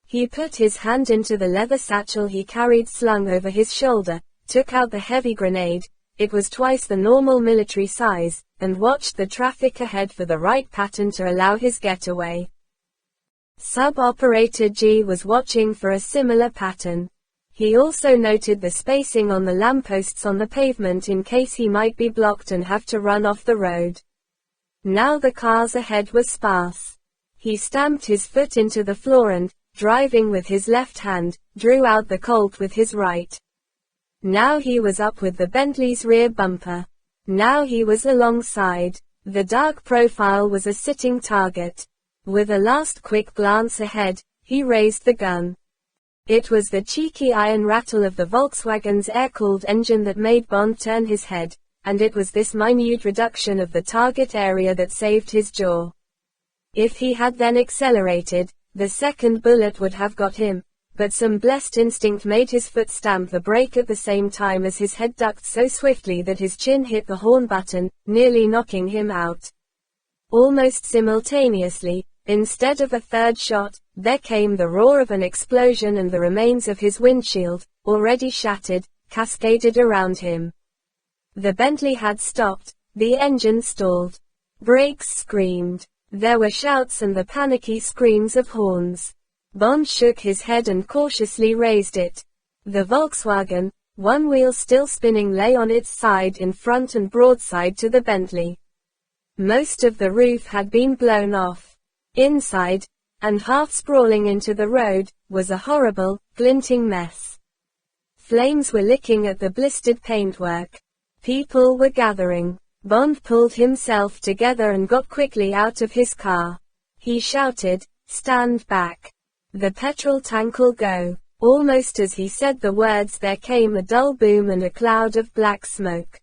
He put his hand into the leather satchel he carried slung over his shoulder, took out the heavy grenade, it was twice the normal military size, and watched the traffic ahead for the right pattern to allow his getaway. Sub-Operator G was watching for a similar pattern. He also noted the spacing on the lampposts on the pavement in case he might be blocked and have to run off the road. Now the cars ahead were sparse. He stamped his foot into the floor and, driving with his left hand, drew out the Colt with his right. Now he was up with the Bentley's rear bumper. Now he was alongside. The dark profile was a sitting target. With a last quick glance ahead, he raised the gun. It was the cheeky iron rattle of the Volkswagen's air-cooled engine that made Bond turn his head, and it was this minute reduction of the target area that saved his jaw. If he had then accelerated, the second bullet would have got him, but some blessed instinct made his foot stamp the brake at the same time as his head ducked so swiftly that his chin hit the horn button, nearly knocking him out. Almost simultaneously, instead of a third shot, there came the roar of an explosion and the remains of his windshield, already shattered, cascaded around him. The Bentley had stopped, the engine stalled. Brakes screamed. There were shouts and the panicky screams of horns. Bond shook his head and cautiously raised it. The Volkswagen, one wheel still spinning, lay on its side in front and broadside to the Bentley. Most of the roof had been blown off. Inside, and half sprawling into the road, was a horrible, glinting mess. Flames were licking at the blistered paintwork. People were gathering. Bond pulled himself together and got quickly out of his car. He shouted, "Stand back. The petrol tank'll go." Almost as he said the words, there came a dull boom and a cloud of black smoke.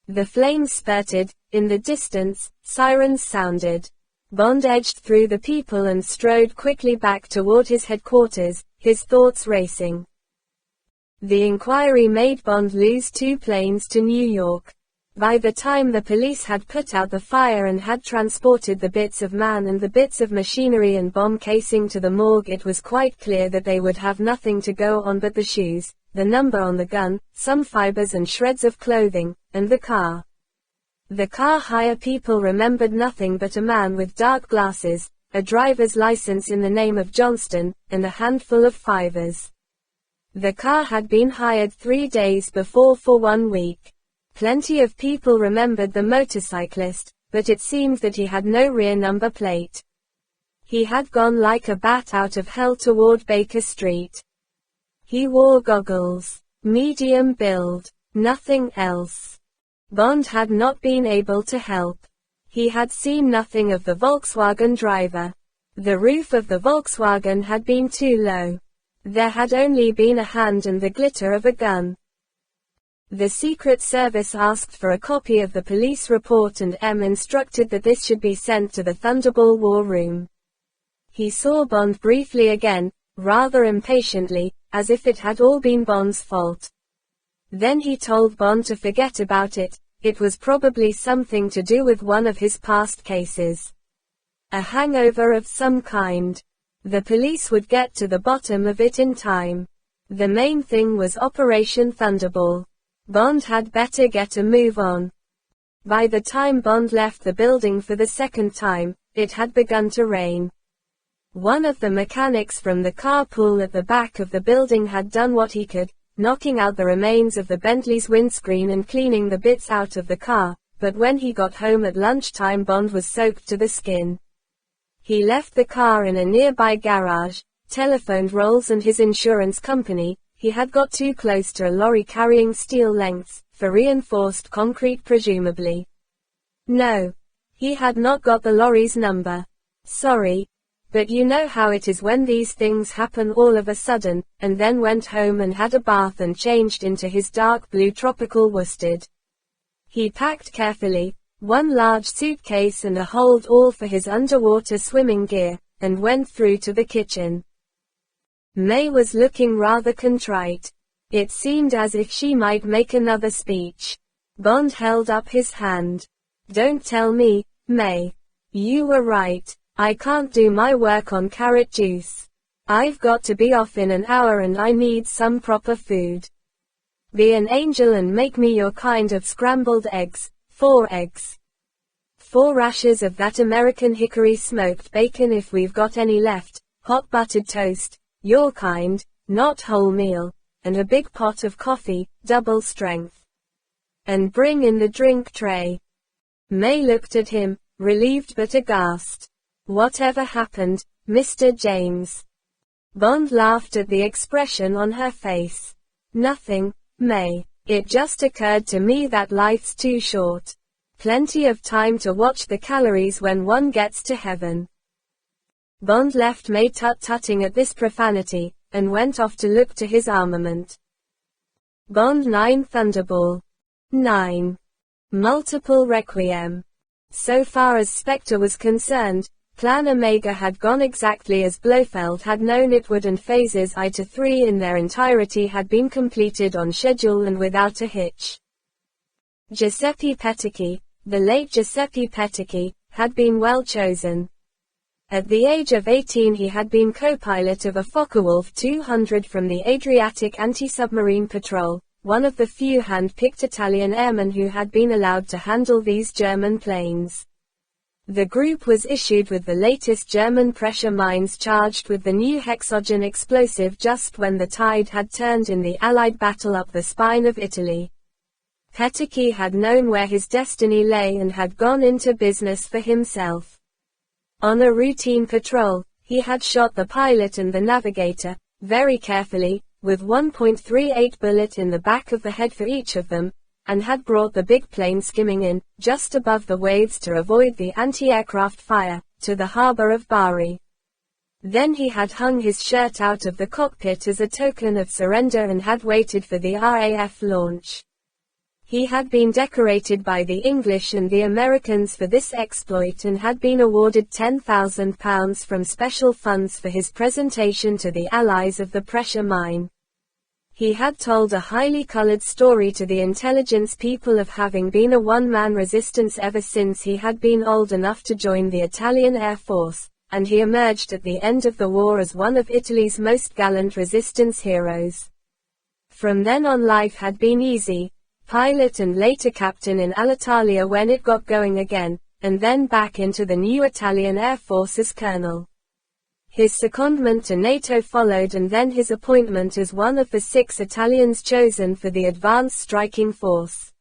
The flames spurted. In the distance, sirens sounded. Bond edged through the people and strode quickly back toward his headquarters, his thoughts racing. The inquiry made Bond lose 2 planes to New York. By the time the police had put out the fire and had transported the bits of man and the bits of machinery and bomb casing to the morgue, it was quite clear that they would have nothing to go on but the shoes, the number on the gun, some fibers and shreds of clothing, and the car. The car hire people remembered nothing but a man with dark glasses, a driver's license in the name of Johnston, and a handful of fivers. The car had been hired 3 days before for 1 week. Plenty of people remembered the motorcyclist, but it seemed that he had no rear number plate. He had gone like a bat out of hell toward Baker Street. He wore goggles. Medium build. Nothing else. Bond had not been able to help. He had seen nothing of the Volkswagen driver. The roof of the Volkswagen had been too low. There had only been a hand and the glitter of a gun. The Secret Service asked for a copy of the police report and M instructed that this should be sent to the Thunderbolt war room. He saw Bond briefly again, rather impatiently, as if it had all been Bond's fault. Then he told Bond to forget about it. It was probably something to do with one of his past cases. A hangover of some kind. The police would get to the bottom of it in time. The main thing was Operation Thunderbolt. Bond had better get a move on. By the time Bond left the building for the second time, it had begun to rain. One of the mechanics from the carpool at the back of the building had done what he could, knocking out the remains of the Bentley's windscreen and cleaning the bits out of the car, but when he got home at lunchtime, Bond was soaked to the skin. He left the car in a nearby garage, telephoned Rolls and his insurance company. He had got too close to a lorry carrying steel lengths, for reinforced concrete presumably. No. He had not got the lorry's number. Sorry. But you know how it is when these things happen all of a sudden, and then went home and had a bath and changed into his dark blue tropical worsted. He packed carefully, 1 large suitcase and a hold all for his underwater swimming gear, and went through to the kitchen. May was looking rather contrite. It seemed as if she might make another speech. Bond held up his hand. "Don't tell me, May. You were right. I can't do my work on carrot juice. I've got to be off in an hour and I need some proper food. Be an angel and make me your kind of scrambled eggs, 4 eggs. 4 rashers of that American hickory smoked bacon if we've got any left, hot buttered toast, your kind, not wholemeal, and a big pot of coffee, double strength. And bring in the drink tray." May looked at him, relieved but aghast. "Whatever happened, Mr. James?" Bond laughed at the expression on her face. "Nothing, May. It just occurred to me that life's too short. Plenty of time to watch the calories when one gets to heaven." Bond left May tut-tutting at this profanity, and went off to look to his armament. Bond 9 Thunderbolt. 9. Multiple Requiem. So far as Spectre was concerned, Plan Omega had gone exactly as Blofeld had known it would, and phases I to 3 in their entirety had been completed on schedule and without a hitch. Giuseppe Petacchi, the late Giuseppe Petacchi, had been well chosen. At the age of 18 he had been co-pilot of a Focke-Wulf 200 from the Adriatic Anti-Submarine Patrol, one of the few hand-picked Italian airmen who had been allowed to handle these German planes. The group was issued with the latest German pressure mines charged with the new hexogen explosive just when the tide had turned in the Allied battle up the spine of Italy. Petacchi had known where his destiny lay and had gone into business for himself. On a routine patrol, he had shot the pilot and the navigator, very carefully, with 1.38 bullet in the back of the head for each of them, and had brought the big plane skimming in, just above the waves to avoid the anti-aircraft fire, to the harbor of Bari. Then he had hung his shirt out of the cockpit as a token of surrender and had waited for the RAF launch. He had been decorated by the English and the Americans for this exploit and had been awarded £10,000 from special funds for his presentation to the Allies of the pressure mine. He had told a highly colored story to the intelligence people of having been a one-man resistance ever since he had been old enough to join the Italian Air Force, and he emerged at the end of the war as one of Italy's most gallant resistance heroes. From then on life had been easy, pilot and later captain in Alitalia when it got going again, and then back into the new Italian Air Force as colonel. His secondment to NATO followed and then his appointment as one of the 6 Italians chosen for the advanced striking force.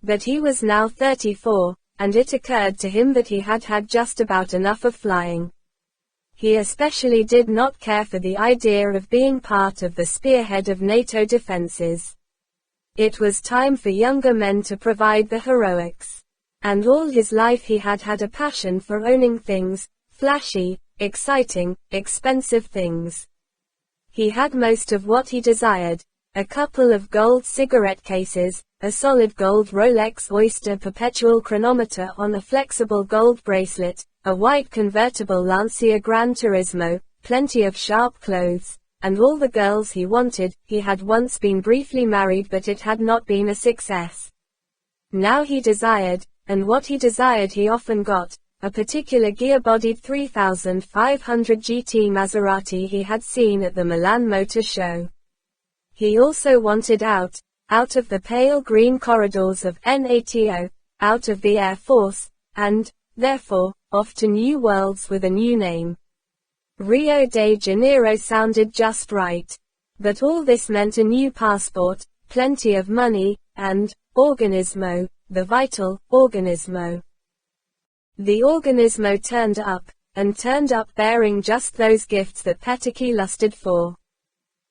But he was now 34, and it occurred to him that he had had just about enough of flying. He especially did not care for the idea of being part of the spearhead of NATO defenses. It was time for younger men to provide the heroics. And all his life he had had a passion for owning things, flashy, exciting, expensive things. He had most of what he desired: a couple of gold cigarette cases, a solid gold Rolex Oyster perpetual chronometer on a flexible gold bracelet, a white convertible Lancia Gran Turismo, plenty of sharp clothes, and all the girls he wanted. He had once been briefly married, but it had not been a success. Now he desired, and what he desired he often got, a particular gear-bodied 3500 GT Maserati he had seen at the Milan Motor Show. He also wanted out of the pale green corridors of NATO, out of the Air Force, and, therefore, off to new worlds with a new name. Rio de Janeiro sounded just right. But all this meant a new passport, plenty of money, and organismo, the vital organismo. The organismo turned up bearing just those gifts that Petacchi lusted for.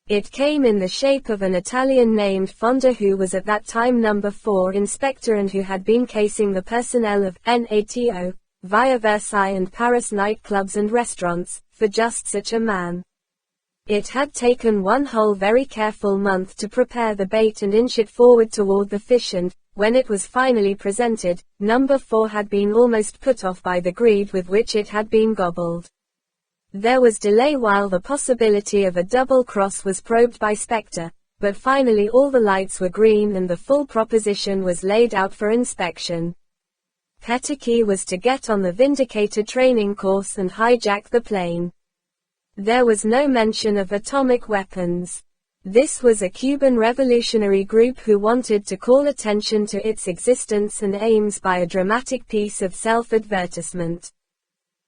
It came in the shape of an Italian named Fonda, who was at that time number 4 inspector and who had been casing the personnel of NATO, via Versailles and Paris nightclubs and restaurants, for just such a man. It had taken one whole very careful month to prepare the bait and inch it forward toward the fish, and, when it was finally presented, number 4 had been almost put off by the greed with which it had been gobbled. There was delay while the possibility of a double cross was probed by Spectre, but finally all the lights were green and the full proposition was laid out for inspection. Petacchi was to get on the Vindicator training course and hijack the plane. There was no mention of atomic weapons. This was a Cuban revolutionary group who wanted to call attention to its existence and aims by a dramatic piece of self-advertisement.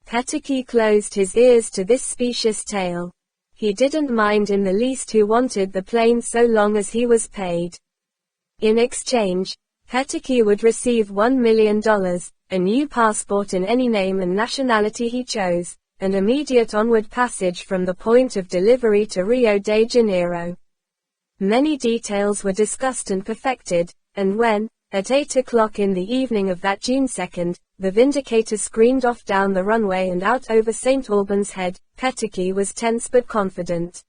Petacchi closed his ears to this specious tale. He didn't mind in the least who wanted the plane so long as he was paid. In exchange, Petacchi would receive $1 million, a new passport in any name and nationality he chose, and immediate onward passage from the point of delivery to Rio de Janeiro. Many details were discussed and perfected, and when, at 8 o'clock in the evening of that June 2nd, the Vindicator screamed off down the runway and out over St. Albans Head, Petacchi was tense but confident.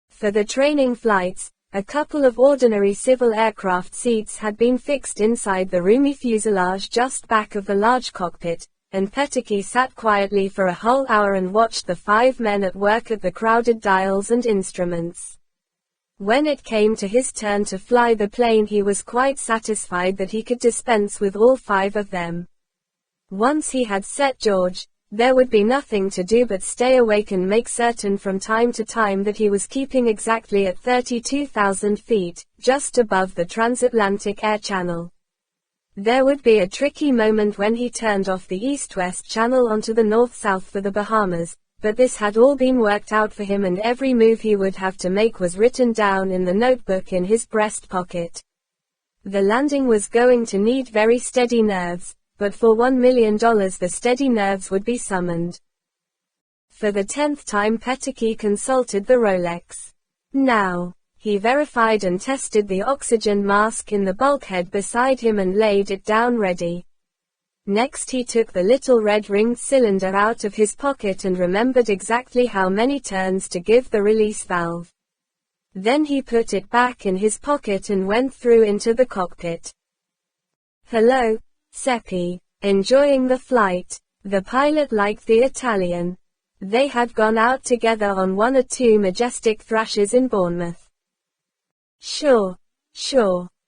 For the training flights, a couple of ordinary civil aircraft seats had been fixed inside the roomy fuselage just back of the large cockpit, and Petacchi sat quietly for a whole hour and watched the 5 men at work at the crowded dials and instruments. When it came to his turn to fly the plane, he was quite satisfied that he could dispense with all 5 of them. Once he had set George, There would be nothing to do but stay awake and make certain from time to time that he was keeping exactly at 32,000 feet, just above the transatlantic air channel. There would be a tricky moment when he turned off the east-west channel onto the north-south for the Bahamas, but this had all been worked out for him, and every move he would have to make was written down in the notebook in his breast pocket. The landing was going to need very steady nerves, but for $1 million the steady nerves would be summoned. For the 10th time Peteke consulted the Rolex. Now, he verified and tested the oxygen mask in the bulkhead beside him and laid it down ready. Next he took the little red ringed cylinder out of his pocket and remembered exactly how many turns to give the release valve. Then he put it back in his pocket and went through into the cockpit. "Hello, Seppi. Enjoying the flight?" The pilot liked the Italian. They had gone out together on one or two majestic thrashes in Bournemouth. Sure.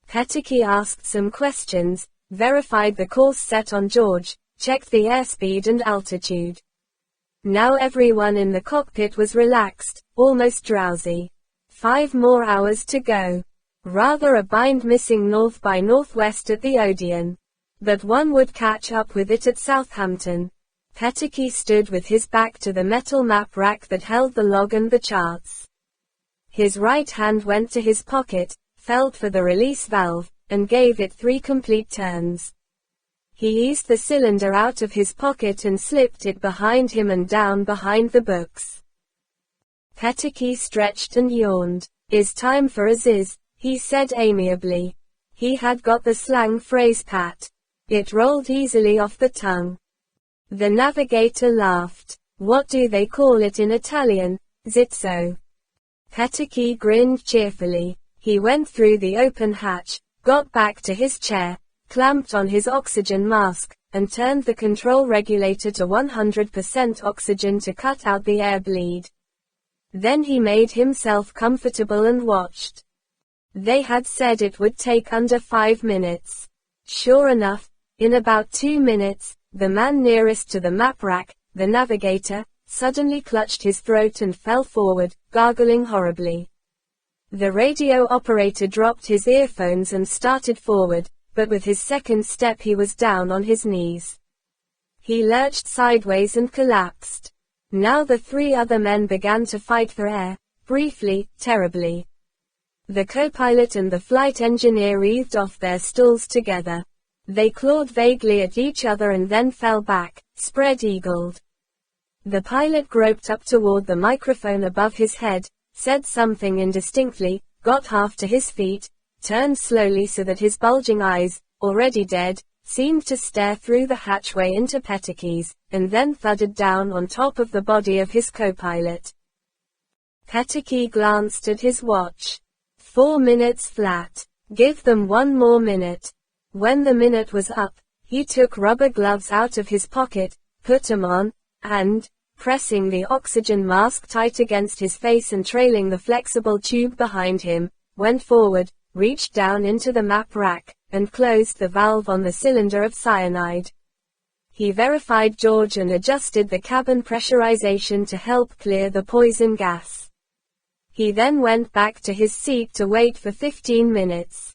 Peteke asked some questions, verified the course set on George, checked the airspeed and altitude. Now everyone in the cockpit was relaxed, almost drowsy. 5 more hours to go. Rather a bind missing north by northwest at the Odeon. But one would catch up with it at Southampton. Peteke stood with his back to the metal map rack that held the log and the charts. His right hand went to his pocket, felt for the release valve, and gave it 3 complete turns. He eased the cylinder out of his pocket and slipped it behind him and down behind the books. Peteke stretched and yawned. "Is time for a ziz," he said amiably. He had got the slang phrase pat. It rolled easily off the tongue. The navigator laughed. "What do they call it in Italian? Zizzo." Peteke grinned cheerfully. He went through the open hatch, got back to his chair, clamped on his oxygen mask, and turned the control regulator to 100% oxygen to cut out the air bleed. Then he made himself comfortable and watched. They had said it would take under 5 minutes. Sure enough, in about 2 minutes, the man nearest to the map rack, the navigator, suddenly clutched his throat and fell forward, gargling horribly. The radio operator dropped his earphones and started forward, but with his second step he was down on his knees. He lurched sideways and collapsed. Now the 3 other men began to fight for air, briefly, terribly. The co-pilot and the flight engineer wreathed off their stools together. They clawed vaguely at each other and then fell back, spread-eagled. The pilot groped up toward the microphone above his head, said something indistinctly, got half to his feet, turned slowly so that his bulging eyes, already dead, seemed to stare through the hatchway into Peteke's, and then thudded down on top of the body of his co-pilot. Peteke glanced at his watch. 4 minutes flat. Give them 1 more minute. When the minute was up, he took rubber gloves out of his pocket, put them on, and, pressing the oxygen mask tight against his face and trailing the flexible tube behind him, went forward, reached down into the map rack, and closed the valve on the cylinder of cyanide. He verified George and adjusted the cabin pressurization to help clear the poison gas. He then went back to his seat to wait for 15 minutes.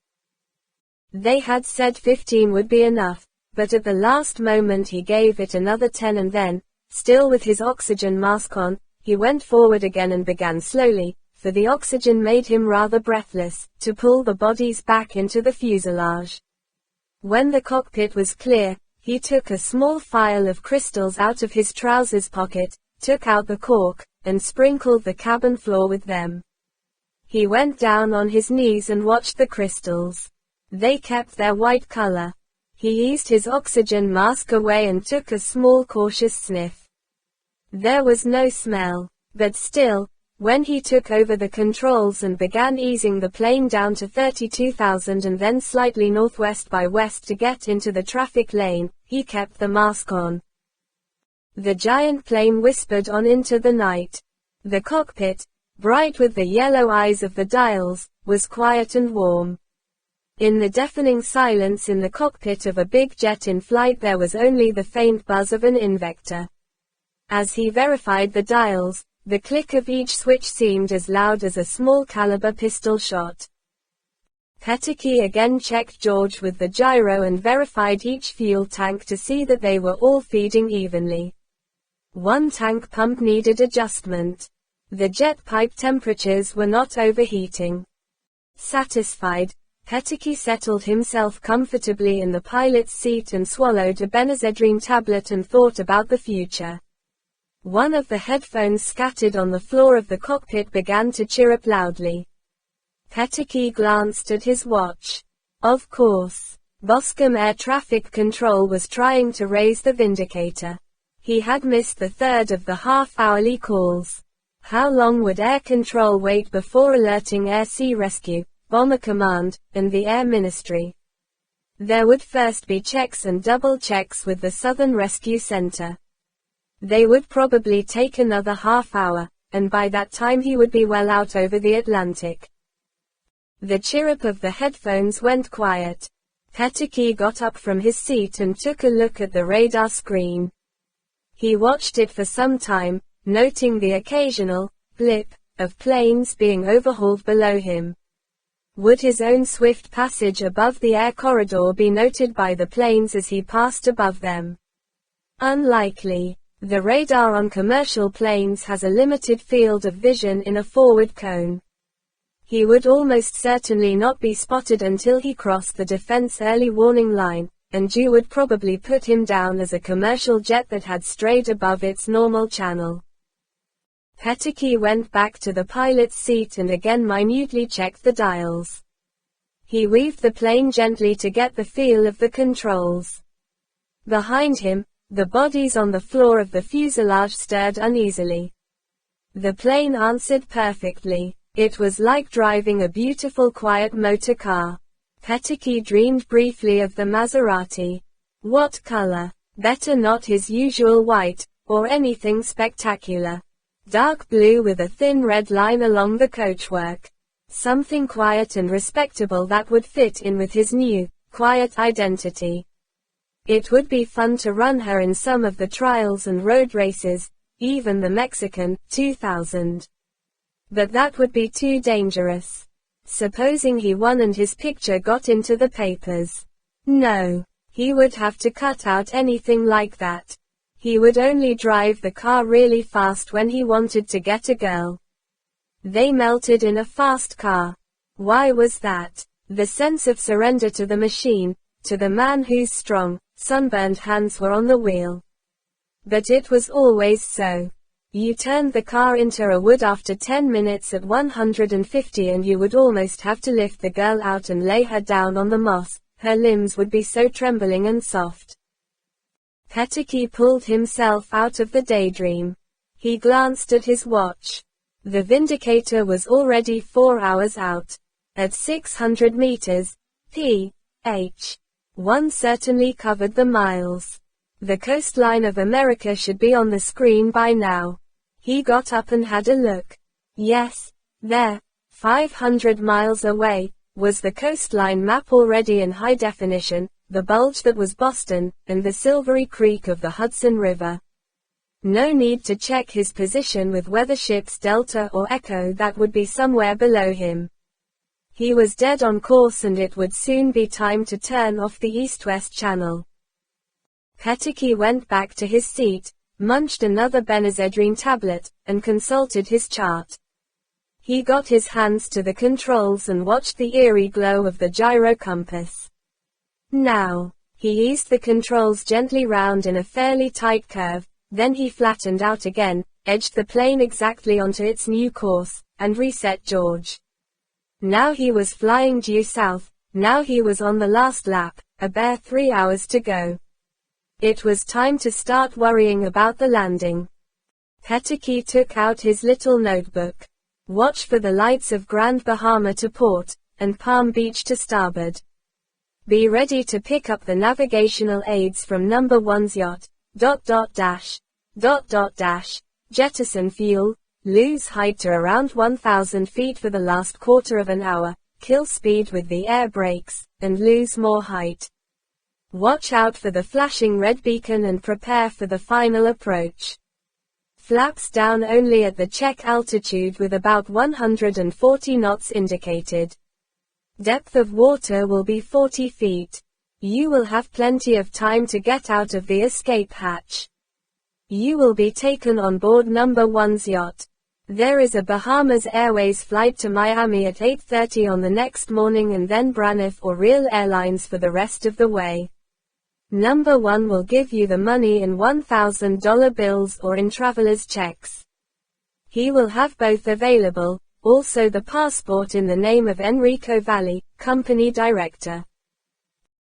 They had said 15 would be enough, but at the last moment he gave it another 10 and then, still with his oxygen mask on, he went forward again and began slowly, for the oxygen made him rather breathless, to pull the bodies back into the fuselage. When the cockpit was clear, he took a small phial of crystals out of his trousers pocket, took out the cork, and sprinkled the cabin floor with them. He went down on his knees and watched the crystals. They kept their white color. He eased his oxygen mask away and took a small cautious sniff. There was no smell, but still, when he took over the controls and began easing the plane down to 32,000 and then slightly northwest by west to get into the traffic lane, he kept the mask on. The giant plane whispered on into the night. The cockpit, bright with the yellow eyes of the dials, was quiet and warm. In the deafening silence in the cockpit of a big jet in flight there was only the faint buzz of an invector. As he verified the dials, the click of each switch seemed as loud as a small caliber pistol shot. Peteke again checked George with the gyro and verified each fuel tank to see that they were all feeding evenly. One tank pump needed adjustment. The jet pipe temperatures were not overheating. Satisfied, Peteke settled himself comfortably in the pilot's seat and swallowed a Benazedrine tablet and thought about the future. One of the headphones scattered on the floor of the cockpit began to chirrup loudly. Peteke glanced at his watch. Of course, Boscombe Air Traffic Control was trying to raise the Vindicator. He had missed the third of the half-hourly calls. How long would Air Control wait before alerting Air Sea Rescue, Bomber Command, and the Air Ministry? There would first be checks and double checks with the Southern Rescue Center. They would probably take another half hour, and by that time he would be well out over the Atlantic. The chirrup of the headphones went quiet. Peteke got up from his seat and took a look at the radar screen. He watched it for some time, noting the occasional blip of planes being overhauled below him. Would his own swift passage above the air corridor be noted by the planes as he passed above them? Unlikely. The radar on commercial planes has a limited field of vision in a forward cone. He would almost certainly not be spotted until he crossed the defense early warning line, and you would probably put him down as a commercial jet that had strayed above its normal channel. Peteke went back to the pilot's seat and again minutely checked the dials. He weaved the plane gently to get the feel of the controls. Behind him, the bodies on the floor of the fuselage stirred uneasily. The plane answered perfectly. It was like driving a beautiful quiet motor car. Peteke dreamed briefly of the Maserati. What color? Better not his usual white, or anything spectacular. Dark blue with a thin red line along the coachwork. Something quiet and respectable that would fit in with his new, quiet identity. It would be fun to run her in some of the trials and road races, even the Mexican 2000. But that would be too dangerous. Supposing he won and his picture got into the papers. No, he would have to cut out anything like that. He would only drive the car really fast when he wanted to get a girl. They melted in a fast car. Why was that? The sense of surrender to the machine, to the man whose strong, sunburned hands were on the wheel. But it was always so. You turned the car into a wood after 10 minutes at 150 and you would almost have to lift the girl out and lay her down on the moss, her limbs would be so trembling and soft. Peteke pulled himself out of the daydream. He glanced at his watch. The Vindicator was already 4 hours out. At 600 meters, ph. 1 certainly covered the miles. The coastline of America should be on the screen by now. He got up and had a look. Yes, there, 500 miles away, was the coastline map already in high definition, the bulge that was Boston, and the silvery creek of the Hudson River. No need to check his position with weather ships Delta or Echo, that would be somewhere below him. He was dead on course and it would soon be time to turn off the east-west channel. Peteke went back to his seat, munched another Benazedrine tablet, and consulted his chart. He got his hands to the controls and watched the eerie glow of the gyro compass. Now, he eased the controls gently round in a fairly tight curve, then he flattened out again, edged the plane exactly onto its new course, and reset George. Now he was flying due south, now he was on the last lap, a bare 3 hours to go. It was time to start worrying about the landing. Peteke took out his little notebook. Watch for the lights of Grand Bahama to port, and Palm Beach to starboard. Be ready to pick up the navigational aids from number 1's yacht, ... jettison fuel, lose height to around 1,000 feet for the last quarter of an hour, kill speed with the air brakes, and lose more height. Watch out for the flashing red beacon and prepare for the final approach. Flaps down only at the check altitude with about 140 knots indicated. Depth of water will be 40 feet. You will have plenty of time to get out of the escape hatch. You will be taken on board number 1's yacht. There is a Bahamas Airways flight to Miami at 8:30 on the next morning and then Braniff or Real Airlines for the rest of the way. Number 1 will give you the money in $1,000 bills or in traveler's checks. He will have both available, also the passport in the name of Enrico Valli, company director.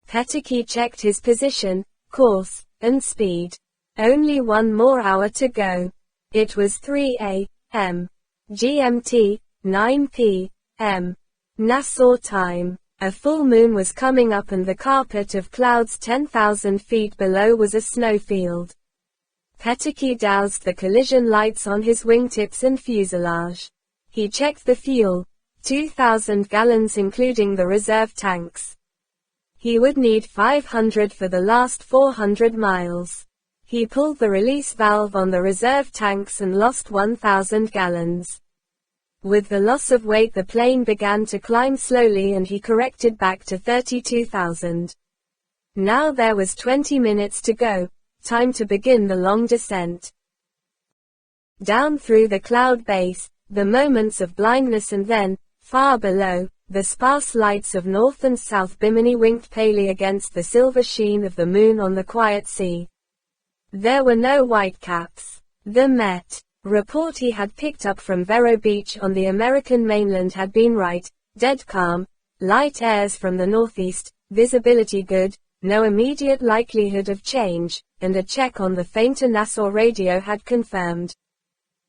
Peteke checked his position, course, and speed. Only 1 more hour to go. It was 3 a.m. GMT, 9 p.m. Nassau time. A full moon was coming up and the carpet of clouds 10,000 feet below was a snowfield. Peteke doused the collision lights on his wingtips and fuselage. He checked the fuel, 2,000 gallons including the reserve tanks. He would need 500 for the last 400 miles. He pulled the release valve on the reserve tanks and lost 1,000 gallons. With the loss of weight the plane began to climb slowly and he corrected back to 32,000. Now there was 20 minutes to go, time to begin the long descent. Down through the cloud base, the moments of blindness and then, far below, the sparse lights of North and South Bimini winked palely against the silver sheen of the moon on the quiet sea. There were no whitecaps. The Met report he had picked up from Vero Beach on the American mainland had been right, dead calm, light airs from the northeast, visibility good, no immediate likelihood of change, and a check on the fainter Nassau radio had confirmed.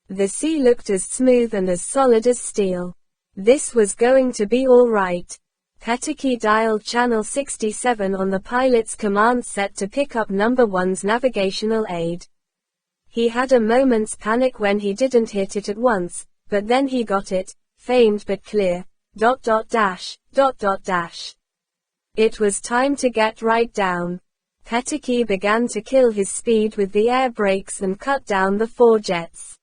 The sea looked as smooth and as solid as steel. This was going to be all right. Peteke dialed channel 67 on the pilot's command set to pick up number 1's navigational aid. He had a moment's panic when he didn't hit it at once, but then he got it, faint but clear, ... It was time to get right down. Peteke began to kill his speed with the air brakes and cut down the 4 jets.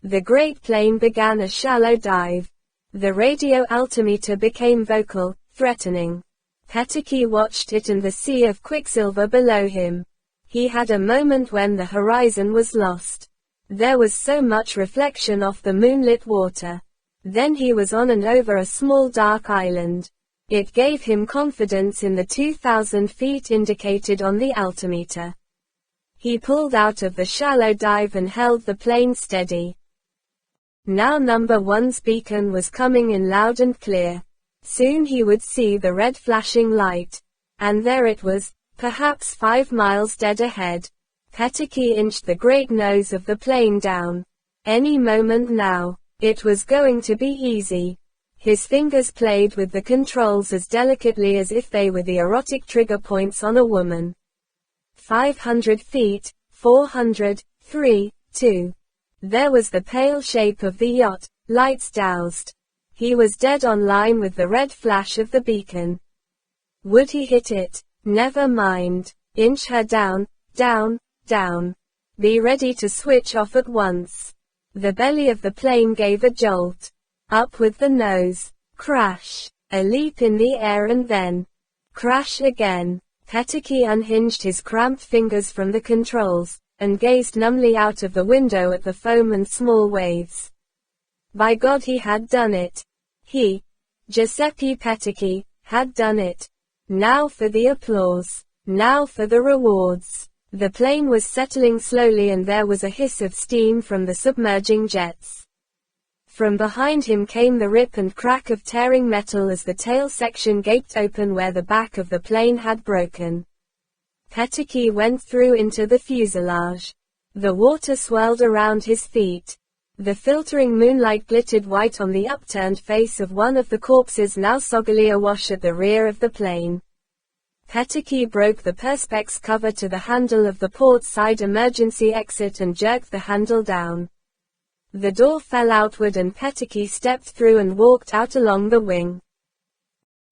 The great plane began a shallow dive. The radio altimeter became vocal, threatening. Peteke watched it and the sea of quicksilver below him. He had a moment when the horizon was lost. There was so much reflection off the moonlit water. Then he was on and over a small dark island. It gave him confidence in the 2,000 feet indicated on the altimeter. He pulled out of the shallow dive and held the plane steady. Now number 1's beacon was coming in loud and clear. Soon he would see the red flashing light. And there it was, perhaps 5 miles dead ahead. Peteke inched the great nose of the plane down. Any moment now. It was going to be easy. His fingers played with the controls as delicately as if they were the erotic trigger points on a woman. 500 feet, 400, 3, 2. There was the pale shape of the yacht, lights doused. He was dead on line with the red flash of the beacon. Would he hit it? Never mind. Inch her down, down, down. Be ready to switch off at once. The belly of the plane gave a jolt. Up with the nose. Crash. A leap in the air and then crash again. Peteke unhinged his cramped fingers from the controls, and gazed numbly out of the window at the foam and small waves. By God, he had done it. He, Giuseppe Peteke, had done it. Now for the applause. Now for the rewards. The plane was settling slowly and there was a hiss of steam from the submerging jets. From behind him came the rip and crack of tearing metal as the tail section gaped open where the back of the plane had broken. Peteke went through into the fuselage. The water swirled around his feet. The filtering moonlight glittered white on the upturned face of one of the corpses now soggily awash at the rear of the plane. Peteke broke the perspex cover to the handle of the port side emergency exit and jerked the handle down. The door fell outward and Peteke stepped through and walked out along the wing.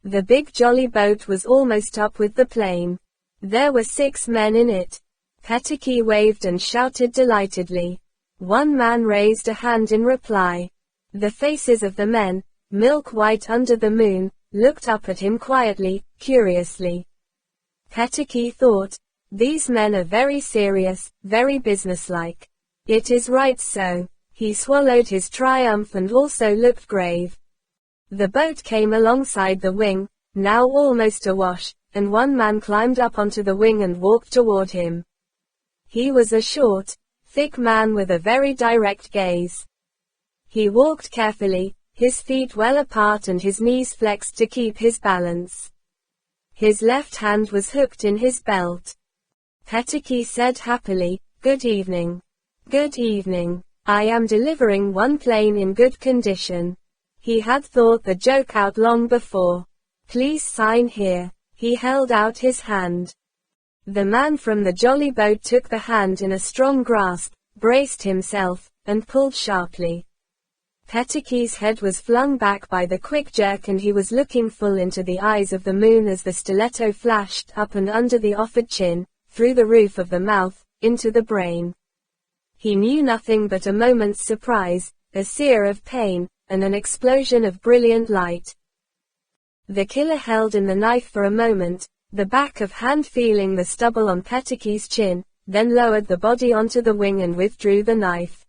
The big jolly boat was almost up with the plane. There were 6 men in it. Peteke waved and shouted delightedly. One man raised a hand in reply. The faces of the men, milk white under the moon, looked up at him quietly, curiously. Petake thought, these men are very serious, very businesslike. It is right so. He swallowed his triumph and also looked grave. The boat came alongside the wing, now almost awash, and one man climbed up onto the wing and walked toward him. He was a short, thick man with a very direct gaze. He walked carefully, his feet well apart and his knees flexed to keep his balance. His left hand was hooked in his belt. Petake said happily, "Good evening. Good evening. I am delivering one plane in good condition." He had thought the joke out long before. "Please sign here." He held out his hand. The man from the jolly boat took the hand in a strong grasp, braced himself, and pulled sharply. Petake's head was flung back by the quick jerk and he was looking full into the eyes of the moon as the stiletto flashed up and under the offered chin, through the roof of the mouth, into the brain. He knew nothing but a moment's surprise, a sear of pain, and an explosion of brilliant light. The killer held in the knife for a moment, the back of hand feeling the stubble on Petake's chin, then lowered the body onto the wing and withdrew the knife.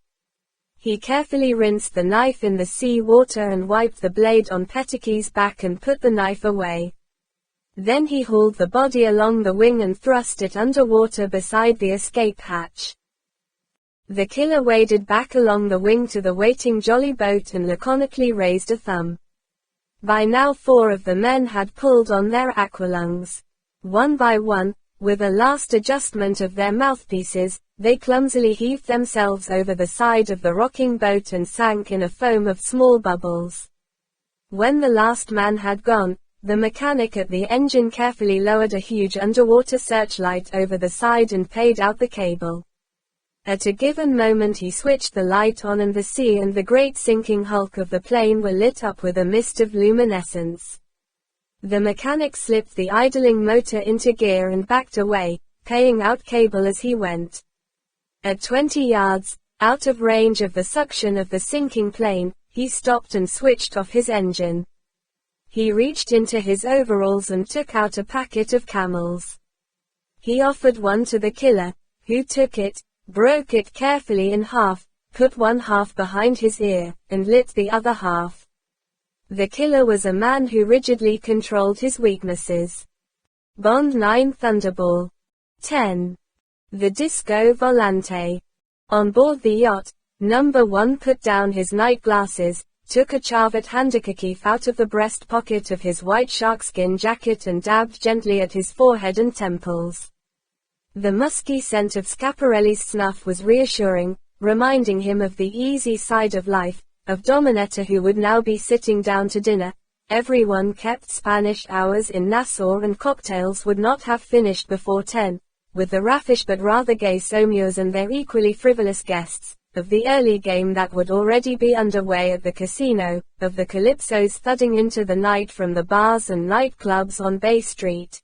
He carefully rinsed the knife in the sea water and wiped the blade on Petake's back and put the knife away. Then he hauled the body along the wing and thrust it underwater beside the escape hatch. The killer waded back along the wing to the waiting jolly boat and laconically raised a thumb. By now 4 of the men had pulled on their aqualungs. One by one, with a last adjustment of their mouthpieces, they clumsily heaved themselves over the side of the rocking boat and sank in a foam of small bubbles. When the last man had gone, the mechanic at the engine carefully lowered a huge underwater searchlight over the side and paid out the cable. At a given moment he switched the light on and the sea and the great sinking hulk of the plane were lit up with a mist of luminescence. The mechanic slipped the idling motor into gear and backed away, paying out cable as he went. At 20 yards, out of range of the suction of the sinking plane, he stopped and switched off his engine. He reached into his overalls and took out a packet of Camels. He offered one to the killer, who took it, broke it carefully in half, put one half behind his ear, and lit the other half. The killer was a man who rigidly controlled his weaknesses. Bond 9 Thunderbolt. 10. The Disco Volante. On board the yacht, Number 1 put down his night glasses, took a Charvet handkerchief out of the breast pocket of his white sharkskin jacket and dabbed gently at his forehead and temples. The musky scent of Schiaparelli's snuff was reassuring, reminding him of the easy side of life, of Dominetta who would now be sitting down to dinner. Everyone kept Spanish hours in Nassau and cocktails would not have finished before 10, with the raffish but rather gay Saumurs and their equally frivolous guests, of the early game that would already be underway at the casino, of the calypsos thudding into the night from the bars and nightclubs on Bay Street.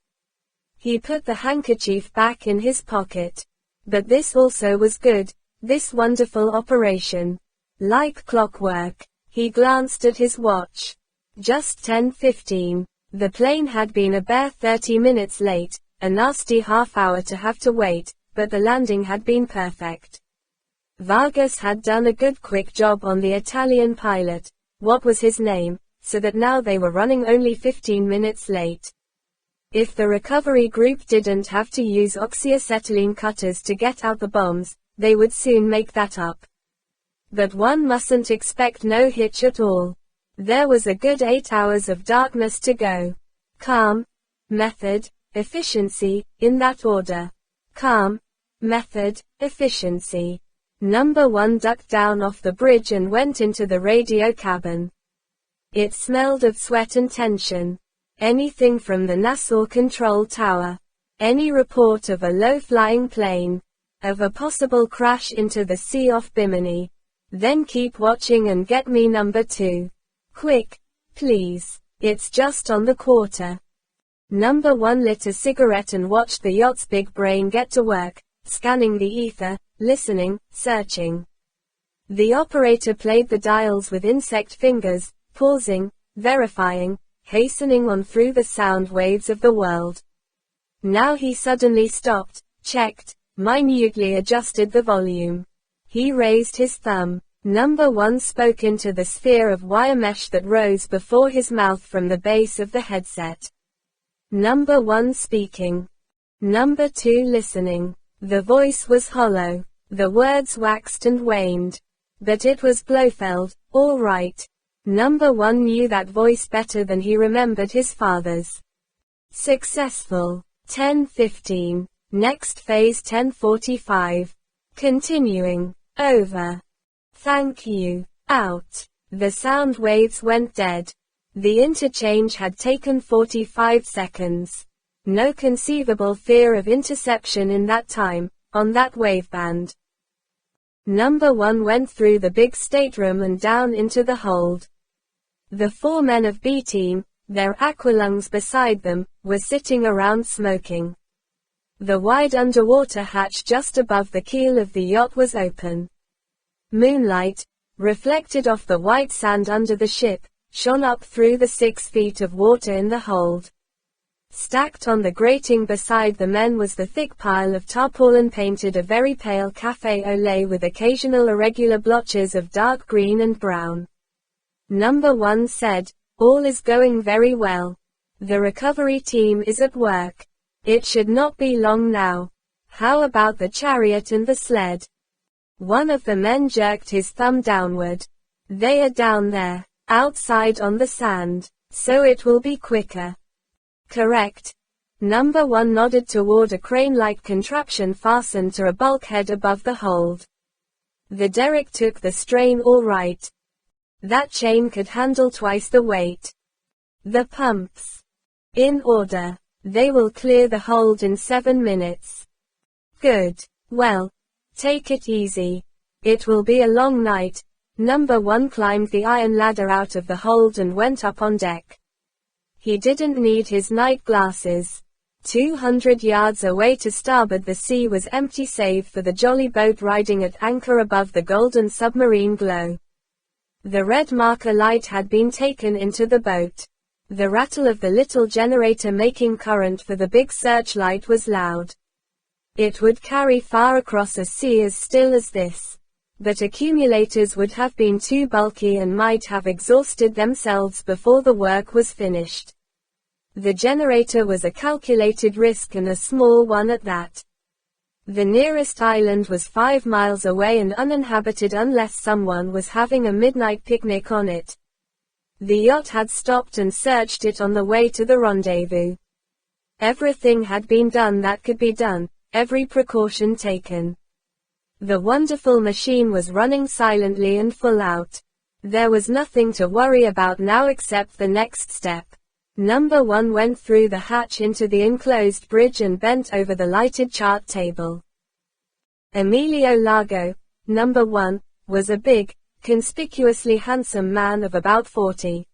He put the handkerchief back in his pocket. But this also was good, this wonderful operation. Like clockwork. He glanced at his watch. Just 10:15. The plane had been a bare 30 minutes late, a nasty half-hour to have to wait, but the landing had been perfect. Vargas had done a good quick job on the Italian pilot, what was his name, so that now they were running only 15 minutes late. If the recovery group didn't have to use oxyacetylene cutters to get out the bombs, they would soon make that up. But one mustn't expect no hitch at all. There was a good 8 hours of darkness to go. Calm, method, efficiency, in that order. Calm, method, efficiency. Number 1 ducked down off the bridge and went into the radio cabin. It smelled of sweat and tension. Anything from the Nassau control tower. Any report of a low-flying plane. Of a possible crash into the sea off Bimini. Then keep watching and get me number 2. Quick, please. It's just on the quarter. Number 1 lit a cigarette and watched the yacht's big brain get to work, scanning the ether, listening, searching. The operator played the dials with insect fingers, pausing, verifying, hastening on through the sound waves of the world. Now he suddenly stopped, checked, minutely adjusted the volume. He raised his thumb. Number 1 spoke into the sphere of wire mesh that rose before his mouth from the base of the headset. Number 1 speaking. Number 2 listening. The voice was hollow. The words waxed and waned. But it was Blofeld, all right. Number 1 knew that voice better than he remembered his father's. Successful. 10:15. Next phase 10:45. Continuing. Over. Thank you. Out. The sound waves went dead. The interchange had taken 45 seconds. No conceivable fear of interception in that time, on that waveband. Number 1 went through the big stateroom and down into the hold. The 4 men of B-Team, their aqualungs beside them, were sitting around smoking. The wide underwater hatch just above the keel of the yacht was open. Moonlight, reflected off the white sand under the ship, shone up through the 6 feet of water in the hold. Stacked on the grating beside the men was the thick pile of tarpaulin painted a very pale café au lait with occasional irregular blotches of dark green and brown. Number 1 said, "All is going very well. The recovery team is at work. It should not be long now. How about the chariot and the sled?" One of the men jerked his thumb downward. "They are down there, outside on the sand, so it will be quicker." Correct. Number 1 nodded toward a crane-like contraption fastened to a bulkhead above the hold. The derrick took the strain all right. That chain could handle twice the weight. The pumps. In order. They will clear the hold in 7 minutes. Good. Well, take it easy. It will be a long night. Number 1 climbed the iron ladder out of the hold and went up on deck. He didn't need his night glasses. 200 yards away to starboard the sea was empty save for the jolly boat riding at anchor above the golden submarine glow. The red marker light had been taken into the boat. The rattle of the little generator making current for the big searchlight was loud. It would carry far across a sea as still as this. But accumulators would have been too bulky and might have exhausted themselves before the work was finished. The generator was a calculated risk and a small one at that. The nearest island was 5 miles away and uninhabited unless someone was having a midnight picnic on it. The yacht had stopped and searched it on the way to the rendezvous. Everything had been done that could be done, every precaution taken. The wonderful machine was running silently and full out. There was nothing to worry about now except the next step. Number 1 went through the hatch into the enclosed bridge and bent over the lighted chart table. Emilio Largo, Number 1, was a big, conspicuously handsome man of about 40.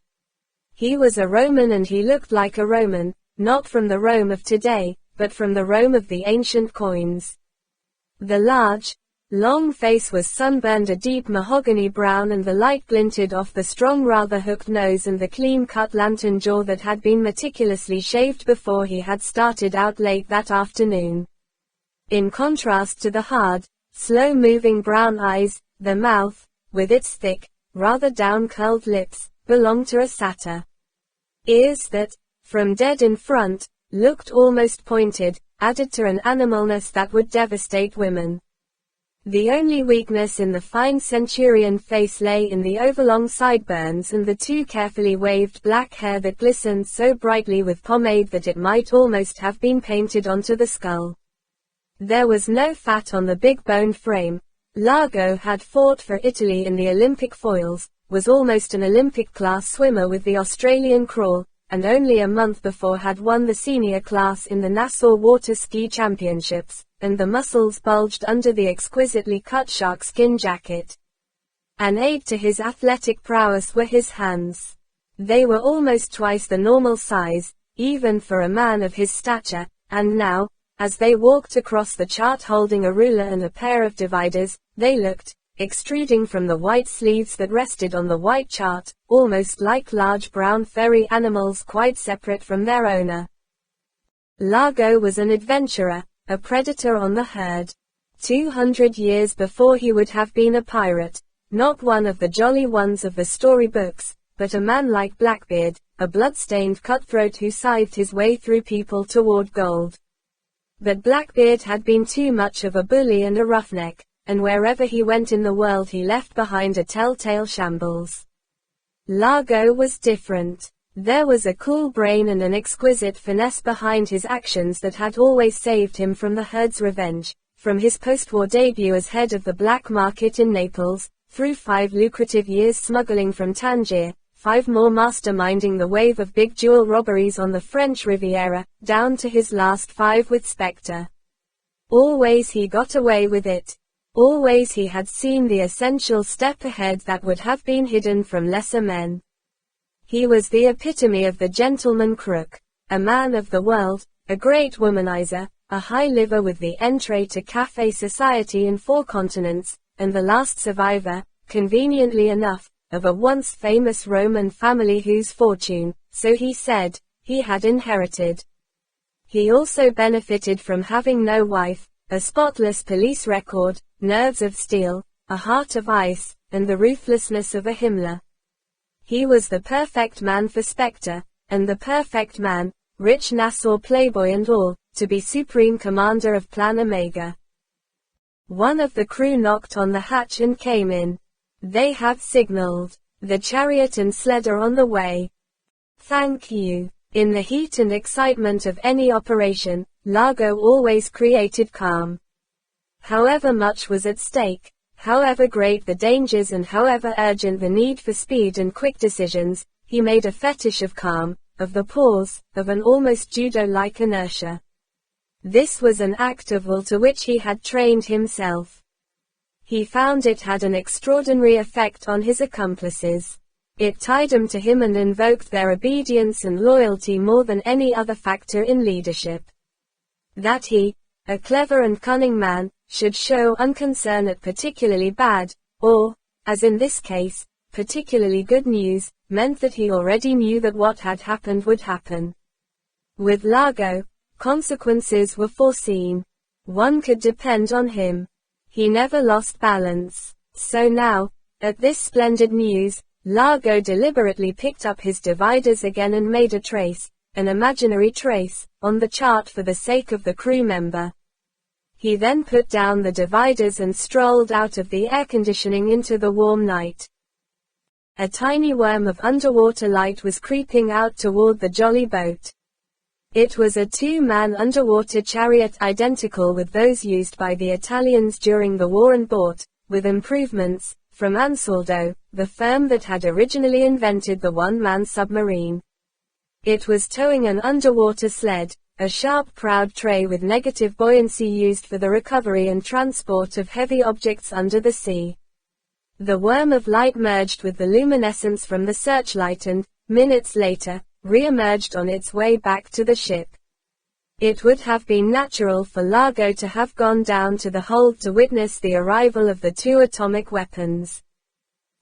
He was a Roman and he looked like a Roman, not from the Rome of today, but from the Rome of the ancient coins. The large, long face was sunburned a deep mahogany brown and the light glinted off the strong rather hooked nose and the clean-cut lantern jaw that had been meticulously shaved before he had started out late that afternoon. In contrast to the hard, slow-moving brown eyes, the mouth, with its thick, rather down-curled lips, belonged to a satyr. Ears that, from dead in front, looked almost pointed, added to an animalness that would devastate women. The only weakness in the fine centurion face lay in the overlong sideburns and the 2 carefully waved black hair that glistened so brightly with pomade that it might almost have been painted onto the skull. There was no fat on the big boned frame. Largo had fought for Italy in the Olympic foils, was almost an Olympic-class swimmer with the Australian crawl, and only a month before had won the senior class in the Nassau Water Ski Championships, and the muscles bulged under the exquisitely cut sharkskin jacket. An aid to his athletic prowess were his hands. They were almost twice the normal size, even for a man of his stature, and now, as they walked across the chart holding a ruler and a pair of dividers, they looked, extruding from the white sleeves that rested on the white chart, almost like large brown furry animals quite separate from their owner. Largo was an adventurer, a predator on the herd. 200 years before he would have been a pirate, not one of the jolly ones of the storybooks, but a man like Blackbeard, a blood-stained cutthroat who scythed his way through people toward gold. But Blackbeard had been too much of a bully and a roughneck, and wherever he went in the world he left behind a telltale shambles. Largo was different. There was a cool brain and an exquisite finesse behind his actions that had always saved him from the herd's revenge, from his post-war debut as head of the black market in Naples, through 5 lucrative years smuggling from Tangier, 5 more masterminding the wave of big jewel robberies on the French Riviera, down to his last 5 with Spectre. Always he got away with it. Always he had seen the essential step ahead that would have been hidden from lesser men. He was the epitome of the gentleman crook, a man of the world, a great womanizer, a high liver with the entree to café society in 4 continents, and the last survivor, conveniently enough, of a once famous Roman family whose fortune, so he said, he had inherited. He also benefited from having no wife, a spotless police record, nerves of steel, a heart of ice, and the ruthlessness of a Himmler. He was the perfect man for Spectre, and the perfect man, rich Nassau playboy and all, to be supreme commander of Plan Omega. One of the crew knocked on the hatch and came in. They have signaled. The chariot and sled are on the way. Thank you. In the heat and excitement of any operation, Largo always created calm. However much was at stake, however great the dangers and however urgent the need for speed and quick decisions, he made a fetish of calm, of the pause, of an almost judo-like inertia. This was an act of will to which he had trained himself. He found it had an extraordinary effect on his accomplices. It tied them to him and invoked their obedience and loyalty more than any other factor in leadership. That he, a clever and cunning man, should show unconcern at particularly bad, or, as in this case, particularly good news, meant that he already knew that what had happened would happen. With Largo, consequences were foreseen. One could depend on him. He never lost balance. So now, at this splendid news, Largo deliberately picked up his dividers again and made a trace, an imaginary trace, on the chart for the sake of the crew member. He then put down the dividers and strolled out of the air conditioning into the warm night. A tiny worm of underwater light was creeping out toward the jolly boat. It was a 2-man underwater chariot identical with those used by the Italians during the war and bought, with improvements, from Ansaldo, the firm that had originally invented the 1-man submarine. It was towing an underwater sled, a sharp proud tray with negative buoyancy used for the recovery and transport of heavy objects under the sea. The worm of light merged with the luminescence from the searchlight and, minutes later, re-emerged on its way back to the ship. It would have been natural for Largo to have gone down to the hold to witness the arrival of the 2 atomic weapons.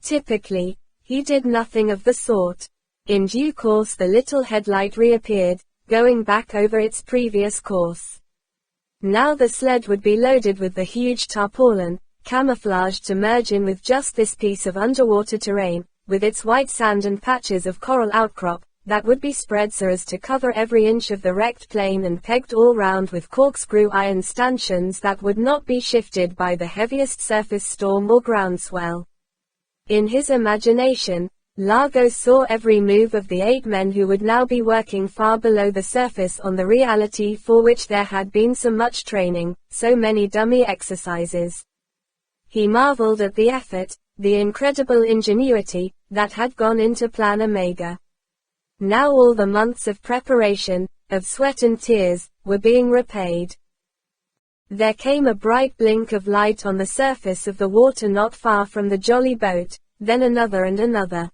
Typically, he did nothing of the sort. In due course the little headlight reappeared, going back over its previous course. Now the sled would be loaded with the huge tarpaulin, camouflaged to merge in with just this piece of underwater terrain, with its white sand and patches of coral outcrop, that would be spread so as to cover every inch of the wrecked plane and pegged all round with corkscrew iron stanchions that would not be shifted by the heaviest surface storm or groundswell. In his imagination, Largo saw every move of the 8 men who would now be working far below the surface on the reality for which there had been so much training, so many dummy exercises. He marveled at the effort, the incredible ingenuity, that had gone into Plan Omega. Now all the months of preparation, of sweat and tears, were being repaid. There came a bright blink of light on the surface of the water not far from the jolly boat, then another and another.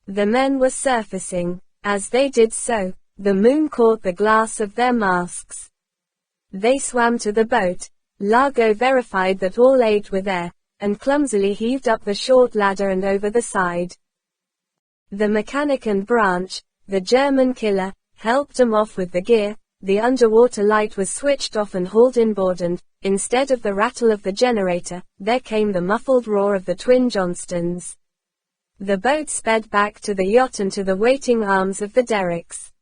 The men were surfacing. As they did so, the moon caught the glass of their masks. They swam to the boat. Largo verified that all 8 were there, and clumsily heaved up the short ladder and over the side. The mechanic and Branch, the German killer, helped him off with the gear. The underwater light was switched off and hauled inboard, and, instead of the rattle of the generator, there came the muffled roar of the twin Johnstons. The boat sped back to the yacht and to the waiting arms of the derricks.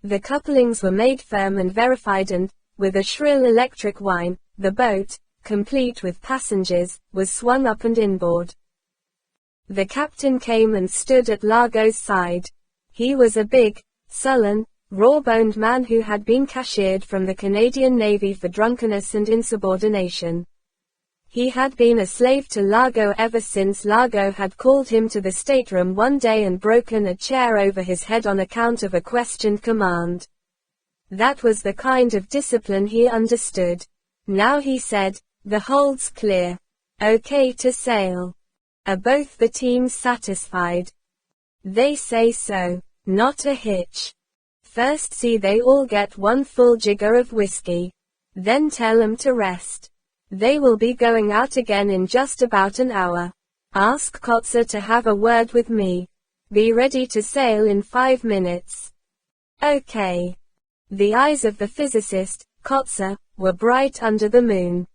The couplings were made firm and verified, and, with a shrill electric whine, the boat, complete with passengers, was swung up and inboard. The captain came and stood at Largo's side. He was a big, sullen, raw-boned man who had been cashiered from the Canadian Navy for drunkenness and insubordination. He had been a slave to Largo ever since Largo had called him to the stateroom one day and broken a chair over his head on account of a questioned command. That was the kind of discipline he understood. Now he said, "The hold's clear. Okay to sail. Are both the teams satisfied?" "They say so. Not a hitch. First see they all get one full jigger of whiskey. Then tell 'em to rest. They will be going out again in just about an hour. Ask Kotzer to have a word with me. Be ready to sail in 5 minutes." "Okay." The eyes of the physicist, Kotzer, were bright under the moon.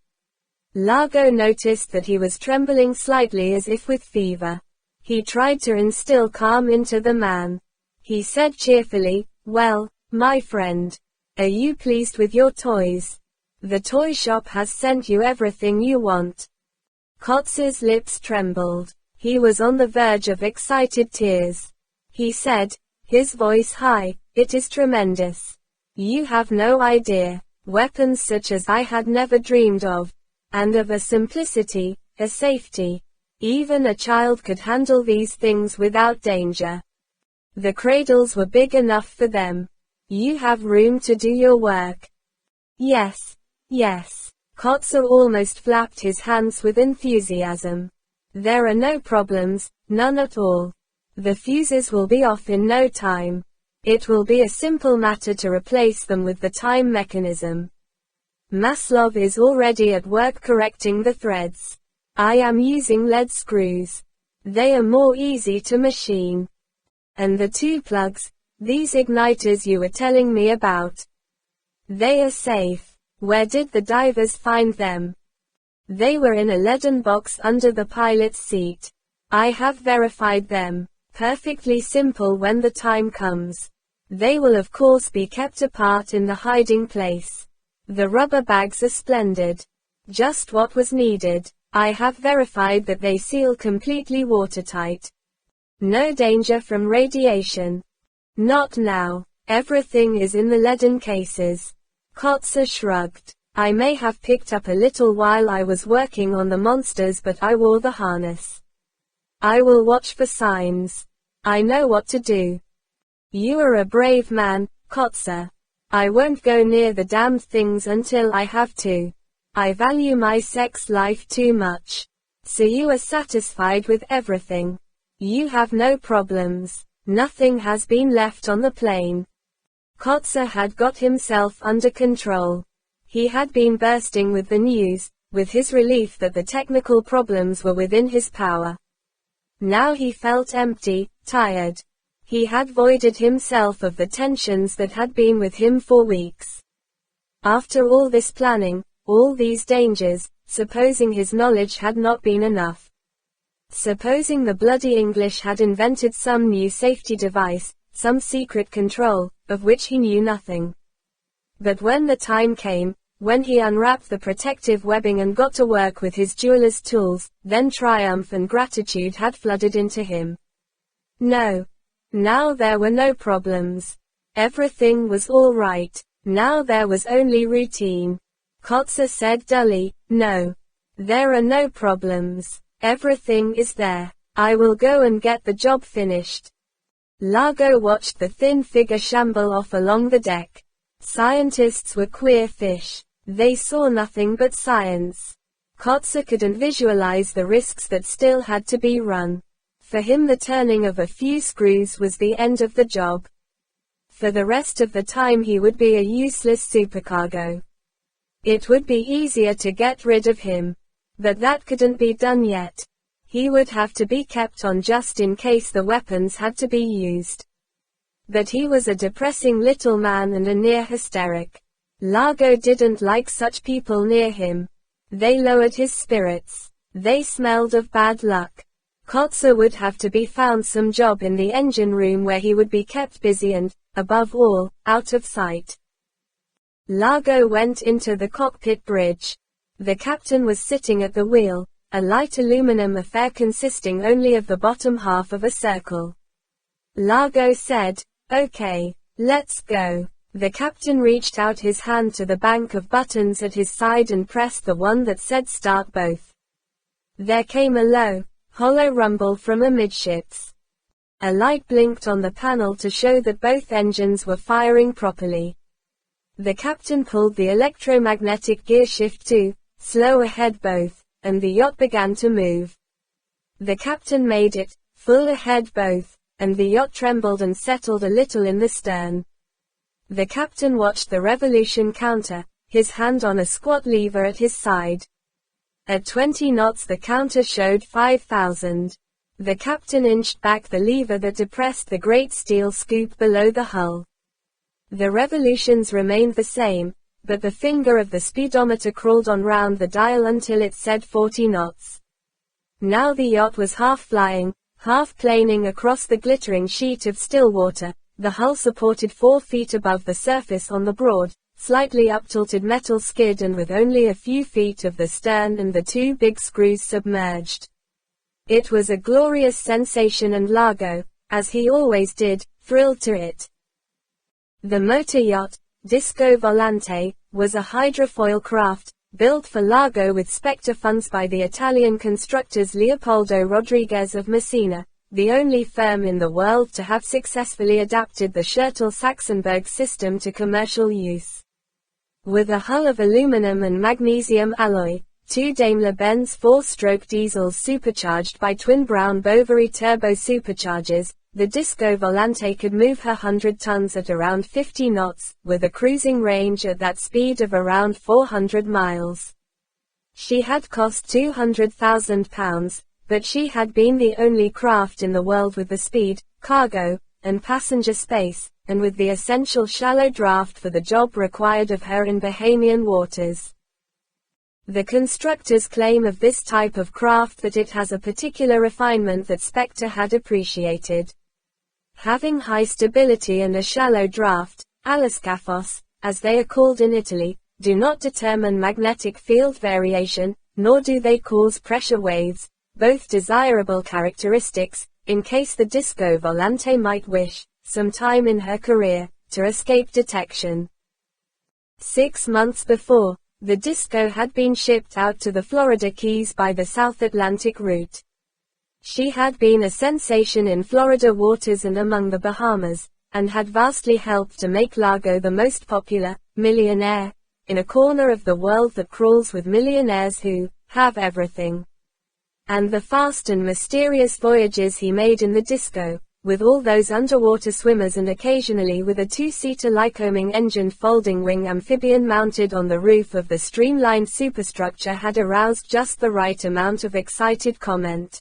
Largo noticed that he was trembling slightly as if with fever. He tried to instill calm into the man. He said cheerfully, "Well, my friend. Are you pleased with your toys? The toy shop has sent you everything you want." Kotzer's lips trembled. He was on the verge of excited tears. He said, his voice high, "It is tremendous. You have no idea. Weapons such as I had never dreamed of. And of a simplicity, a safety. Even a child could handle these things without danger. The cradles were big enough for them. You have room to do your work." "Yes, yes." Kotzer almost flapped his hands with enthusiasm. "There are no problems, none at all. The fuses will be off in no time. It will be a simple matter to replace them with the time mechanism. Maslov is already at work correcting the threads. I am using lead screws. They are more easy to machine. And the 2 plugs, these igniters you were telling me about. They are safe. Where did the divers find them?" "They were in a leaden box under the pilot's seat. I have verified them. Perfectly simple when the time comes. They will of course be kept apart in the hiding place. The rubber bags are splendid. Just what was needed. I have verified that they seal completely watertight. No danger from radiation. Not now. Everything is in the leaden cases." Kotzer shrugged. "I may have picked up a little while I was working on the monsters, but I wore the harness. I will watch for signs. I know what to do." "You are a brave man, Kotzer. I won't go near the damned things until I have to. I value my sex life too much. So you are satisfied with everything. You have no problems. Nothing has been left on the plane." Kotzer had got himself under control. He had been bursting with the news, with his relief that the technical problems were within his power. Now he felt empty, tired. He had voided himself of the tensions that had been with him for weeks. After all this planning, all these dangers, supposing his knowledge had not been enough. Supposing the bloody English had invented some new safety device, some secret control, of which he knew nothing. But when the time came, when he unwrapped the protective webbing and got to work with his jeweler's tools, then triumph and gratitude had flooded into him. No. Now there were no problems. Everything was all right. Now there was only routine. Kotzer said dully, "No. There are no problems. Everything is there. I will go and get the job finished." Largo watched the thin figure shamble off along the deck. Scientists were queer fish. They saw nothing but science. Kotzer couldn't visualize the risks that still had to be run. For him the turning of a few screws was the end of the job. For the rest of the time he would be a useless supercargo. It would be easier to get rid of him. But that couldn't be done yet. He would have to be kept on just in case the weapons had to be used. But he was a depressing little man and a near hysteric. Largo didn't like such people near him. They lowered his spirits. They smelled of bad luck. Kotzer would have to be found some job in the engine room where he would be kept busy and, above all, out of sight. Largo went into the cockpit bridge. The captain was sitting at the wheel, a light aluminum affair consisting only of the bottom half of a circle. Largo said, "Okay, let's go." The captain reached out his hand to the bank of buttons at his side and pressed the one that said "Start both." There came a low, hollow rumble from amidships. A light blinked on the panel to show that both engines were firing properly. The captain pulled the electromagnetic gear shift to slow ahead both, and the yacht began to move. The captain made it full ahead both, and the yacht trembled and settled a little in the stern. The captain watched the revolution counter, his hand on a squat lever at his side. At 20 knots the counter showed 5,000. The captain inched back the lever that depressed the great steel scoop below the hull. The revolutions remained the same, but the finger of the speedometer crawled on round the dial until it said 40 knots. Now the yacht was half flying, half planing across the glittering sheet of still water, the hull supported 4 feet above the surface on the broad, slightly uptilted metal skid and with only a few feet of the stern and the 2 big screws submerged. It was a glorious sensation and Largo, as he always did, thrilled to it. The motor yacht, Disco Volante, was a hydrofoil craft, built for Largo with Spectre funds by the Italian constructors Leopoldo Rodriguez of Messina, the only firm in the world to have successfully adapted the Schertel-Saxenberg system to commercial use. With a hull of aluminum and magnesium alloy, 2 Daimler-Benz 4-stroke diesels supercharged by twin Brown Boveri turbo superchargers, the Disco Volante could move her 100 tons at around 50 knots, with a cruising range at that speed of around 400 miles. She had cost £200,000, but she had been the only craft in the world with the speed, cargo, and passenger space, and with the essential shallow draft for the job required of her in Bahamian waters. The constructors claim of this type of craft that it has a particular refinement that Spectre had appreciated. Having high stability and a shallow draft, aliscafos, as they are called in Italy, do not determine magnetic field variation, nor do they cause pressure waves, both desirable characteristics, in case the Disco Volante might wish, sometime in her career, to escape detection. 6 months before, the Disco had been shipped out to the Florida Keys by the South Atlantic route. She had been a sensation in Florida waters and among the Bahamas, and had vastly helped to make Largo the most popular millionaire in a corner of the world that crawls with millionaires who have everything. And the fast and mysterious voyages he made in the Disco, with all those underwater swimmers and occasionally with a 2-seater Lycoming engined folding wing amphibian mounted on the roof of the streamlined superstructure, had aroused just the right amount of excited comment.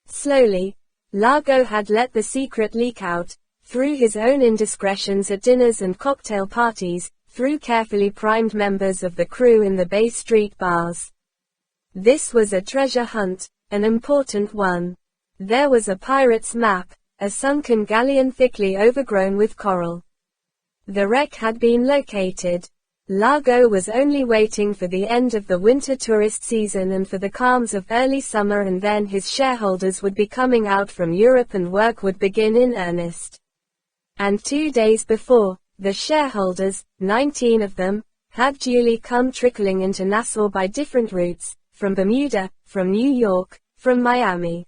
Slowly, Largo had let the secret leak out, through his own indiscretions at dinners and cocktail parties, through carefully primed members of the crew in the Bay Street bars. This was a treasure hunt, an important one. There was a pirate's map, a sunken galleon thickly overgrown with coral. The wreck had been located. Largo was only waiting for the end of the winter tourist season and for the calms of early summer, and then his shareholders would be coming out from Europe and work would begin in earnest. And 2 days before, the shareholders, 19 of them, had duly come trickling into Nassau by different routes, from Bermuda, from New York, from Miami.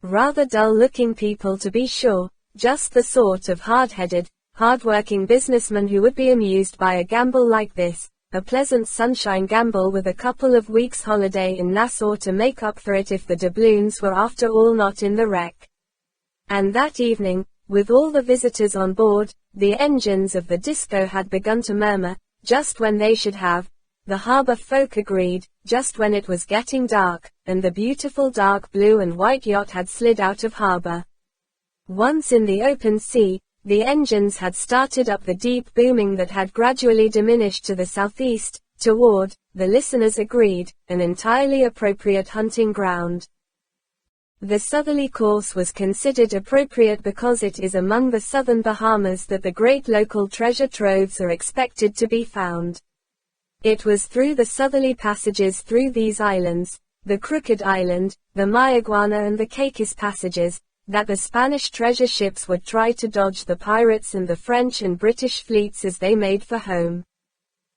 Rather dull-looking people to be sure, just the sort of hard-headed, hard-working businessmen who would be amused by a gamble like this, a pleasant sunshine gamble with a couple of weeks' holiday in Nassau to make up for it if the doubloons were after all not in the wreck. And that evening, with all the visitors on board, the engines of the Disco had begun to murmur, just when they should have, the harbor folk agreed, just when it was getting dark, and the beautiful dark blue and white yacht had slid out of harbor. Once in the open sea, the engines had started up the deep booming that had gradually diminished to the southeast, toward, the listeners agreed, an entirely appropriate hunting ground. The southerly course was considered appropriate because it is among the southern Bahamas that the great local treasure troves are expected to be found. It was through the southerly passages through these islands, the Crooked Island, the Mayaguana and the Caicos passages, that the Spanish treasure ships would try to dodge the pirates and the French and British fleets as they made for home.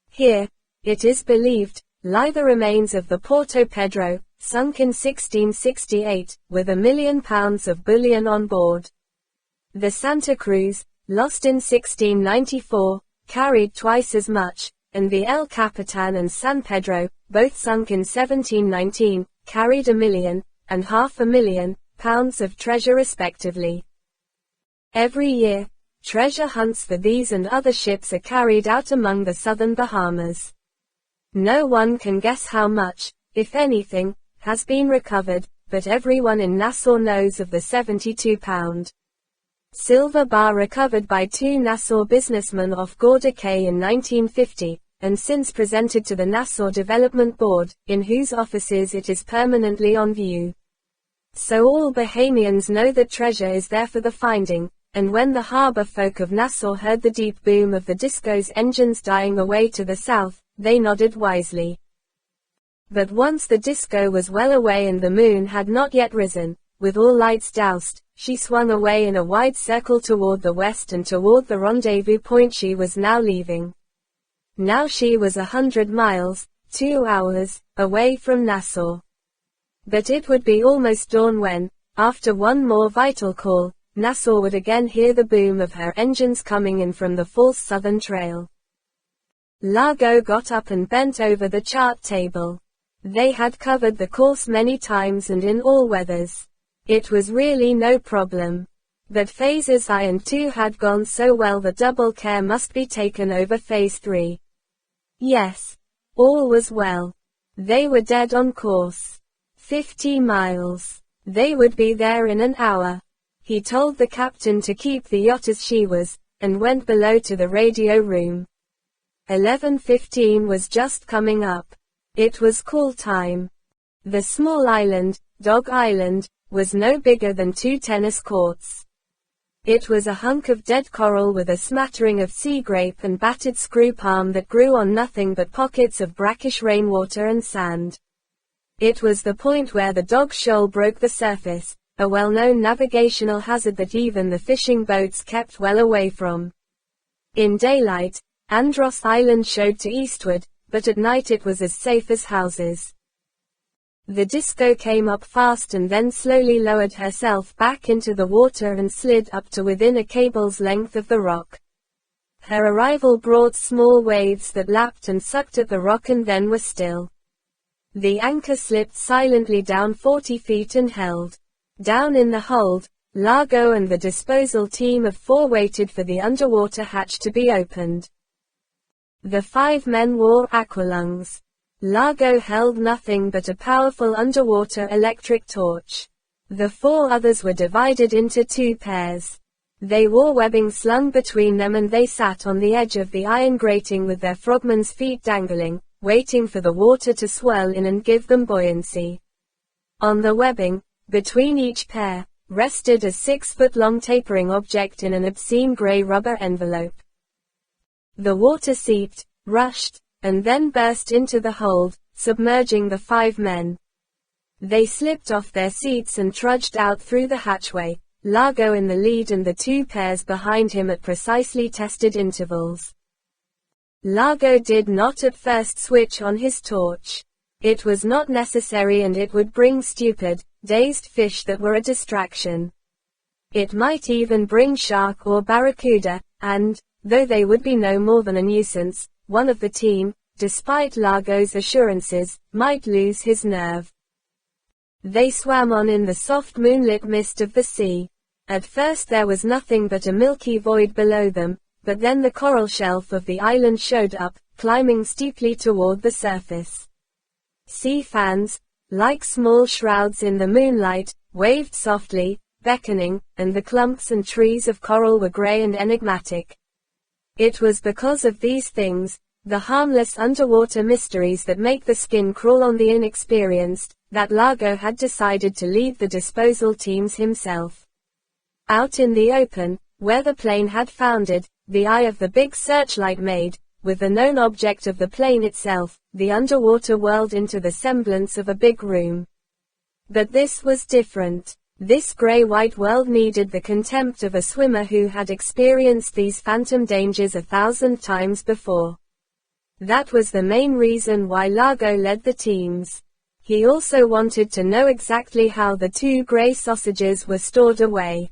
Here, it is believed, lie the remains of the Porto Pedro, sunk in 1668, with £1 million of bullion on board. The Santa Cruz, lost in 1694, carried twice as much, and the El Capitan and San Pedro, both sunk in 1719, carried £1 million, and £500,000 of treasure respectively. Every year, treasure hunts for these and other ships are carried out among the southern Bahamas. No one can guess how much, if anything, has been recovered, but everyone in Nassau knows of the 72-pound silver bar recovered by two Nassau businessmen off Gorda Cay in 1950, and since presented to the Nassau Development Board, in whose offices it is permanently on view. So all Bahamians know that treasure is there for the finding, and when the harbor folk of Nassau heard the deep boom of the disco's engines dying away to the south, they nodded wisely. But once the disco was well away and the moon had not yet risen, with all lights doused, she swung away in a wide circle toward the west and toward the rendezvous point she was now leaving. Now she was 100 miles, 2 hours, away from Nassau. But it would be almost dawn when, after one more vital call, Nassau would again hear the boom of her engines coming in from the false southern trail. Largo got up and bent over the chart table. They had covered the course many times and in all weathers. It was really no problem. But phases I and II had gone so well that double care must be taken over phase 3. Yes. All was well. They were dead on course. 50 miles. They would be there in an hour. He told the captain to keep the yacht as she was, and went below to the radio room. 11:15 was just coming up. It was call time. The small island, Dog Island, was no bigger than 2 tennis courts. It was a hunk of dead coral with a smattering of sea grape and battered screw palm that grew on nothing but pockets of brackish rainwater and sand. It was the point where the Dog Shoal broke the surface, a well-known navigational hazard that even the fishing boats kept well away from. In daylight, Andros Island showed to eastward, but at night it was as safe as houses. The disco came up fast and then slowly lowered herself back into the water and slid up to within a cable's length of the rock. Her arrival brought small waves that lapped and sucked at the rock and then were still. The anchor slipped silently down 40 feet and held. Down in the hold, Largo and the disposal team of 4 waited for the underwater hatch to be opened. The 5 men wore aqualungs. Largo held nothing but a powerful underwater electric torch. The 4 others were divided into 2 pairs. They wore webbing slung between them and they sat on the edge of the iron grating with their frogmen's feet dangling, waiting for the water to swirl in and give them buoyancy. On the webbing, between each pair, rested a 6-foot-long tapering object in an obscene gray rubber envelope. The water seeped, rushed, and then burst into the hold, submerging the 5 men. They slipped off their seats and trudged out through the hatchway, Largo in the lead and the 2 pairs behind him at precisely tested intervals. Largo did not at first switch on his torch. It was not necessary and it would bring stupid, dazed fish that were a distraction. It might even bring shark or barracuda, and, though they would be no more than a nuisance, one of the team, despite Largo's assurances, might lose his nerve. They swam on in the soft moonlit mist of the sea. At first there was nothing but a milky void below them, but then the coral shelf of the island showed up, climbing steeply toward the surface. Sea fans, like small shrouds in the moonlight, waved softly, beckoning, and the clumps and trees of coral were gray and enigmatic. It was because of these things, the harmless underwater mysteries that make the skin crawl on the inexperienced, that Largo had decided to lead the disposal teams himself. Out in the open, where the plane had foundered, the eye of the big searchlight made, with the known object of the plane itself, the underwater world into the semblance of a big room. But this was different. This gray-white world needed the contempt of a swimmer who had experienced these phantom dangers 1,000 times before. That was the main reason why Largo led the teams. He also wanted to know exactly how the 2 gray sausages were stored away.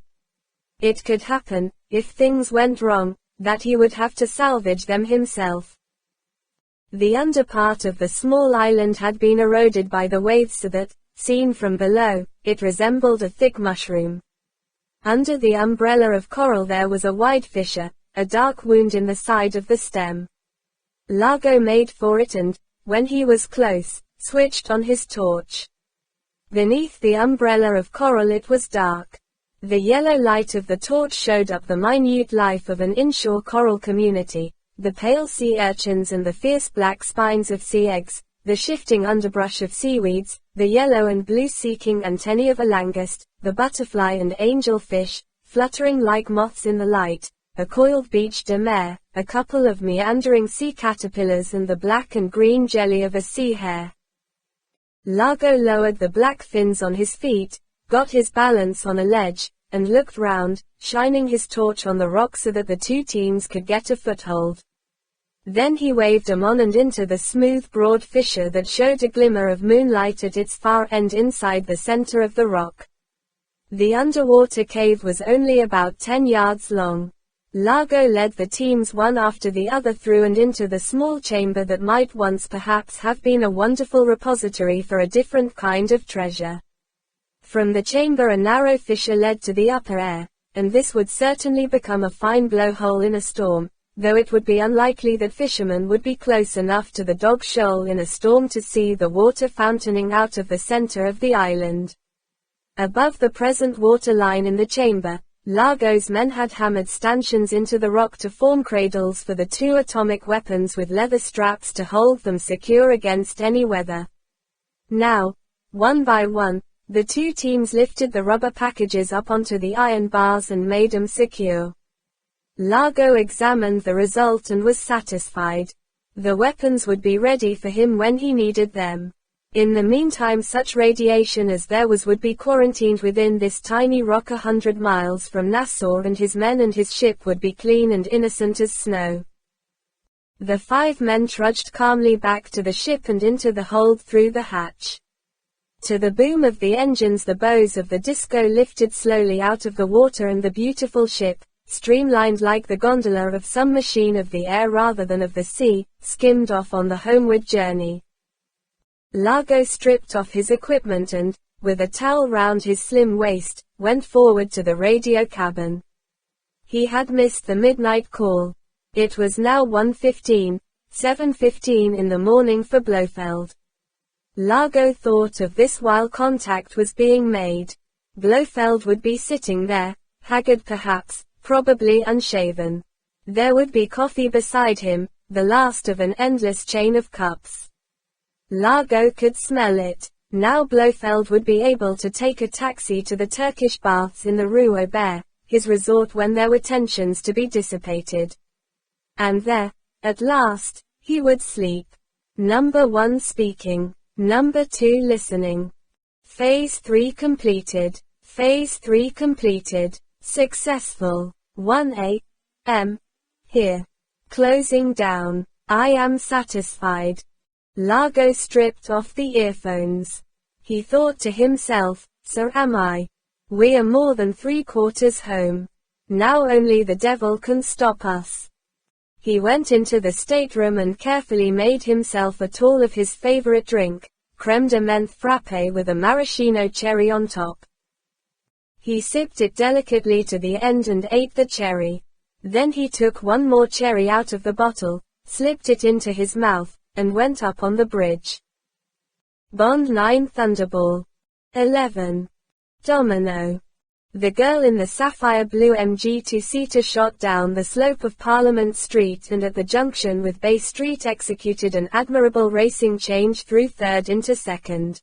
It could happen, if things went wrong, that he would have to salvage them himself. The underpart of the small island had been eroded by the waves so that, seen from below, it resembled a thick mushroom. Under the umbrella of coral there was a wide fissure, a dark wound in the side of the stem. Largo made for it and, when he was close, switched on his torch. Beneath the umbrella of coral it was dark. The yellow light of the torch showed up the minute life of an inshore coral community, the pale sea urchins and the fierce black spines of sea eggs, the shifting underbrush of seaweeds, the yellow and blue seeking antennae of a langust, the butterfly and angelfish, fluttering like moths in the light, a coiled beach de mer, a couple of meandering sea caterpillars and the black and green jelly of a sea hare. Largo lowered the black fins on his feet, got his balance on a ledge, and looked round, shining his torch on the rock so that the 2 teams could get a foothold. Then he waved them on and into the smooth broad fissure that showed a glimmer of moonlight at its far end inside the center of the rock. The underwater cave was only about 10 yards long. Largo led the teams one after the other through and into the small chamber that might once perhaps have been a wonderful repository for a different kind of treasure. From the chamber a narrow fissure led to the upper air, and this would certainly become a fine blowhole in a storm, though it would be unlikely that fishermen would be close enough to the Dog Shoal in a storm to see the water fountaining out of the center of the island. Above the present water line in the chamber, Largo's men had hammered stanchions into the rock to form cradles for the 2 atomic weapons with leather straps to hold them secure against any weather. Now, one by one, the 2 teams lifted the rubber packages up onto the iron bars and made them secure. Largo examined the result and was satisfied. The weapons would be ready for him when he needed them. In the meantime such radiation as there was would be quarantined within this tiny rock 100 miles from Nassau and his men and his ship would be clean and innocent as snow. The 5 men trudged calmly back to the ship and into the hold through the hatch. To the boom of the engines the bows of the disco lifted slowly out of the water and the beautiful ship, streamlined like the gondola of some machine of the air rather than of the sea, skimmed off on the homeward journey. Largo stripped off his equipment and, with a towel round his slim waist, went forward to the radio cabin. He had missed the midnight call. It was now 1:15, 7:15 in the morning for Blofeld. Largo thought of this while contact was being made. Blofeld would be sitting there, haggard perhaps, probably unshaven. There would be coffee beside him, the last of an endless chain of cups. Largo could smell it. Now Blofeld would be able to take a taxi to the Turkish baths in the Rue Aubert, his resort when there were tensions to be dissipated. And there, at last, he would sleep. Number 1 speaking. Number 2 listening. Phase 3 completed. Phase 3 completed. Successful. 1 a.m. Here. Closing down. I am satisfied. Largo stripped off the earphones. He thought to himself, so am I. We are more than 3/4 home. Now only the devil can stop us. He went into the stateroom and carefully made himself a tall of his favorite drink, creme de menthe frappe with a maraschino cherry on top. He sipped it delicately to the end and ate the cherry. Then he took one more cherry out of the bottle, slipped it into his mouth, and went up on the bridge. Bond 9 Thunderbolt. 11. Domino. The girl in the sapphire blue MG two-seater shot down the slope of Parliament Street and at the junction with Bay Street executed an admirable racing change through third into second.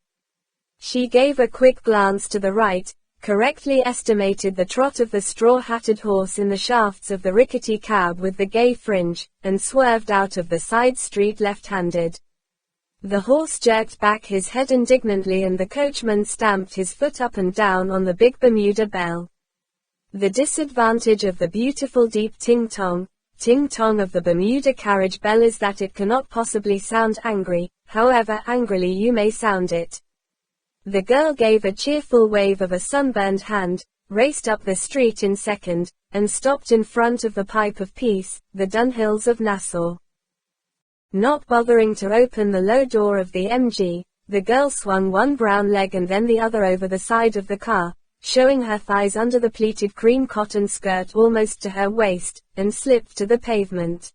She gave a quick glance to the right, correctly estimated the trot of the straw-hatted horse in the shafts of the rickety cab with the gay fringe, and swerved out of the side street left-handed. The horse jerked back his head indignantly and the coachman stamped his foot up and down on the big Bermuda bell. The disadvantage of the beautiful deep ting-tong of the Bermuda carriage bell is that it cannot possibly sound angry, however angrily you may sound it. The girl gave a cheerful wave of a sunburned hand, raced up the street in second, and stopped in front of the Pipe of Peace, the Dunhills of Nassau. Not bothering to open the low door of the MG, the girl swung one brown leg and then the other over the side of the car, showing her thighs under the pleated cream cotton skirt almost to her waist, and slipped to the pavement.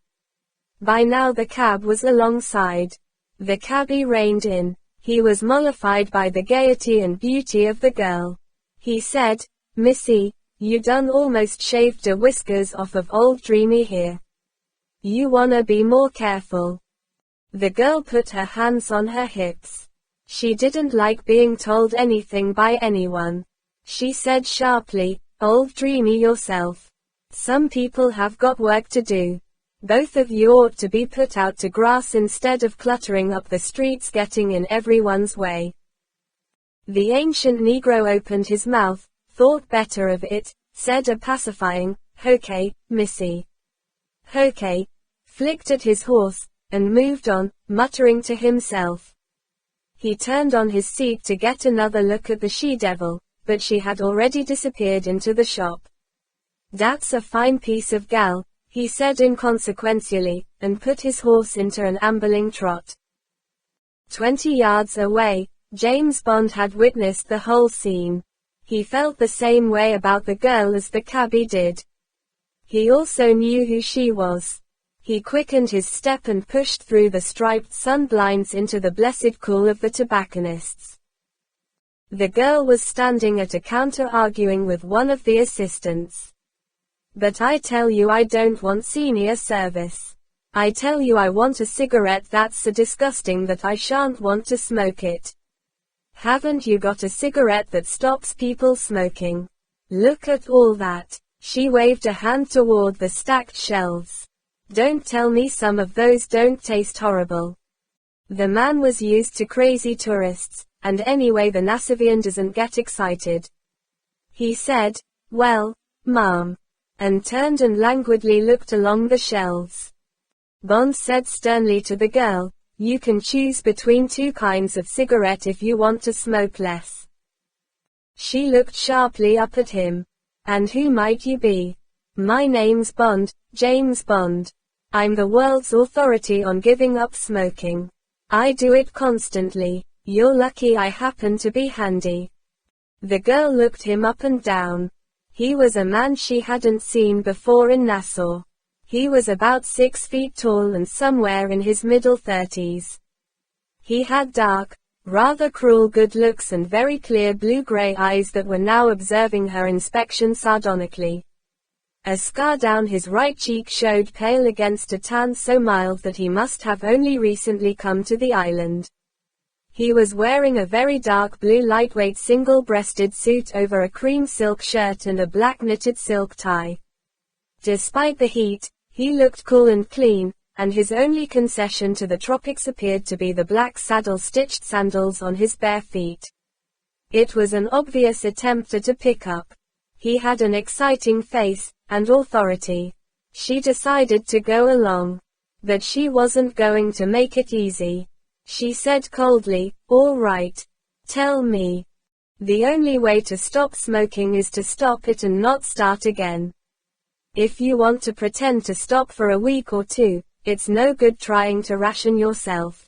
By now the cab was alongside. The cabbie reined in. He was mollified by the gaiety and beauty of the girl. He said, "Missy, you done almost shaved the whiskers off of old Dreamy here. You wanna be more careful." The girl put her hands on her hips. She didn't like being told anything by anyone. She said sharply, "Old Dreamy yourself. Some people have got work to do. Both of you ought to be put out to grass instead of cluttering up the streets getting in everyone's way." The ancient Negro opened his mouth, thought better of it, said a pacifying, "Hokay, Missy. Hokay," flicked at his horse, and moved on, muttering to himself. He turned on his seat to get another look at the she-devil, but she had already disappeared into the shop. "That's a fine piece of gal," he said inconsequentially, and put his horse into an ambling trot. 20 yards away, James Bond had witnessed the whole scene. He felt the same way about the girl as the cabbie did. He also knew who she was. He quickened his step and pushed through the striped sun blinds into the blessed cool of the tobacconists. The girl was standing at a counter arguing with one of the assistants. "But I tell you I don't want senior service. I tell you I want a cigarette that's so disgusting that I shan't want to smoke it. Haven't you got a cigarette that stops people smoking? Look at all that." She waved a hand toward the stacked shelves. "Don't tell me some of those don't taste horrible." The man was used to crazy tourists, and anyway the Nassavian doesn't get excited. He said, "Well, ma'am," and turned and languidly looked along the shelves. Bond said sternly to the girl, "You can choose between two kinds of cigarette if you want to smoke less." She looked sharply up at him. "And who might you be?" "My name's Bond, James Bond. I'm the world's authority on giving up smoking. I do it constantly. You're lucky I happen to be handy." The girl looked him up and down. He was a man she hadn't seen before in Nassau. He was about 6 feet tall and somewhere in his middle 30s. He had dark, rather cruel good looks and very clear blue-gray eyes that were now observing her inspection sardonically. A scar down his right cheek showed pale against a tan so mild that he must have only recently come to the island. He was wearing a very dark blue lightweight single-breasted suit over a cream silk shirt and a black knitted silk tie. Despite the heat, he looked cool and clean, and his only concession to the tropics appeared to be the black saddle-stitched sandals on his bare feet. It was an obvious attempt at a pickup. He had an exciting face, and authority. She decided to go along. But she wasn't going to make it easy. She said coldly, "All right. Tell me. The only way to stop smoking is to stop it and not start again. If you want to pretend to stop for a week or two, it's no good trying to ration yourself.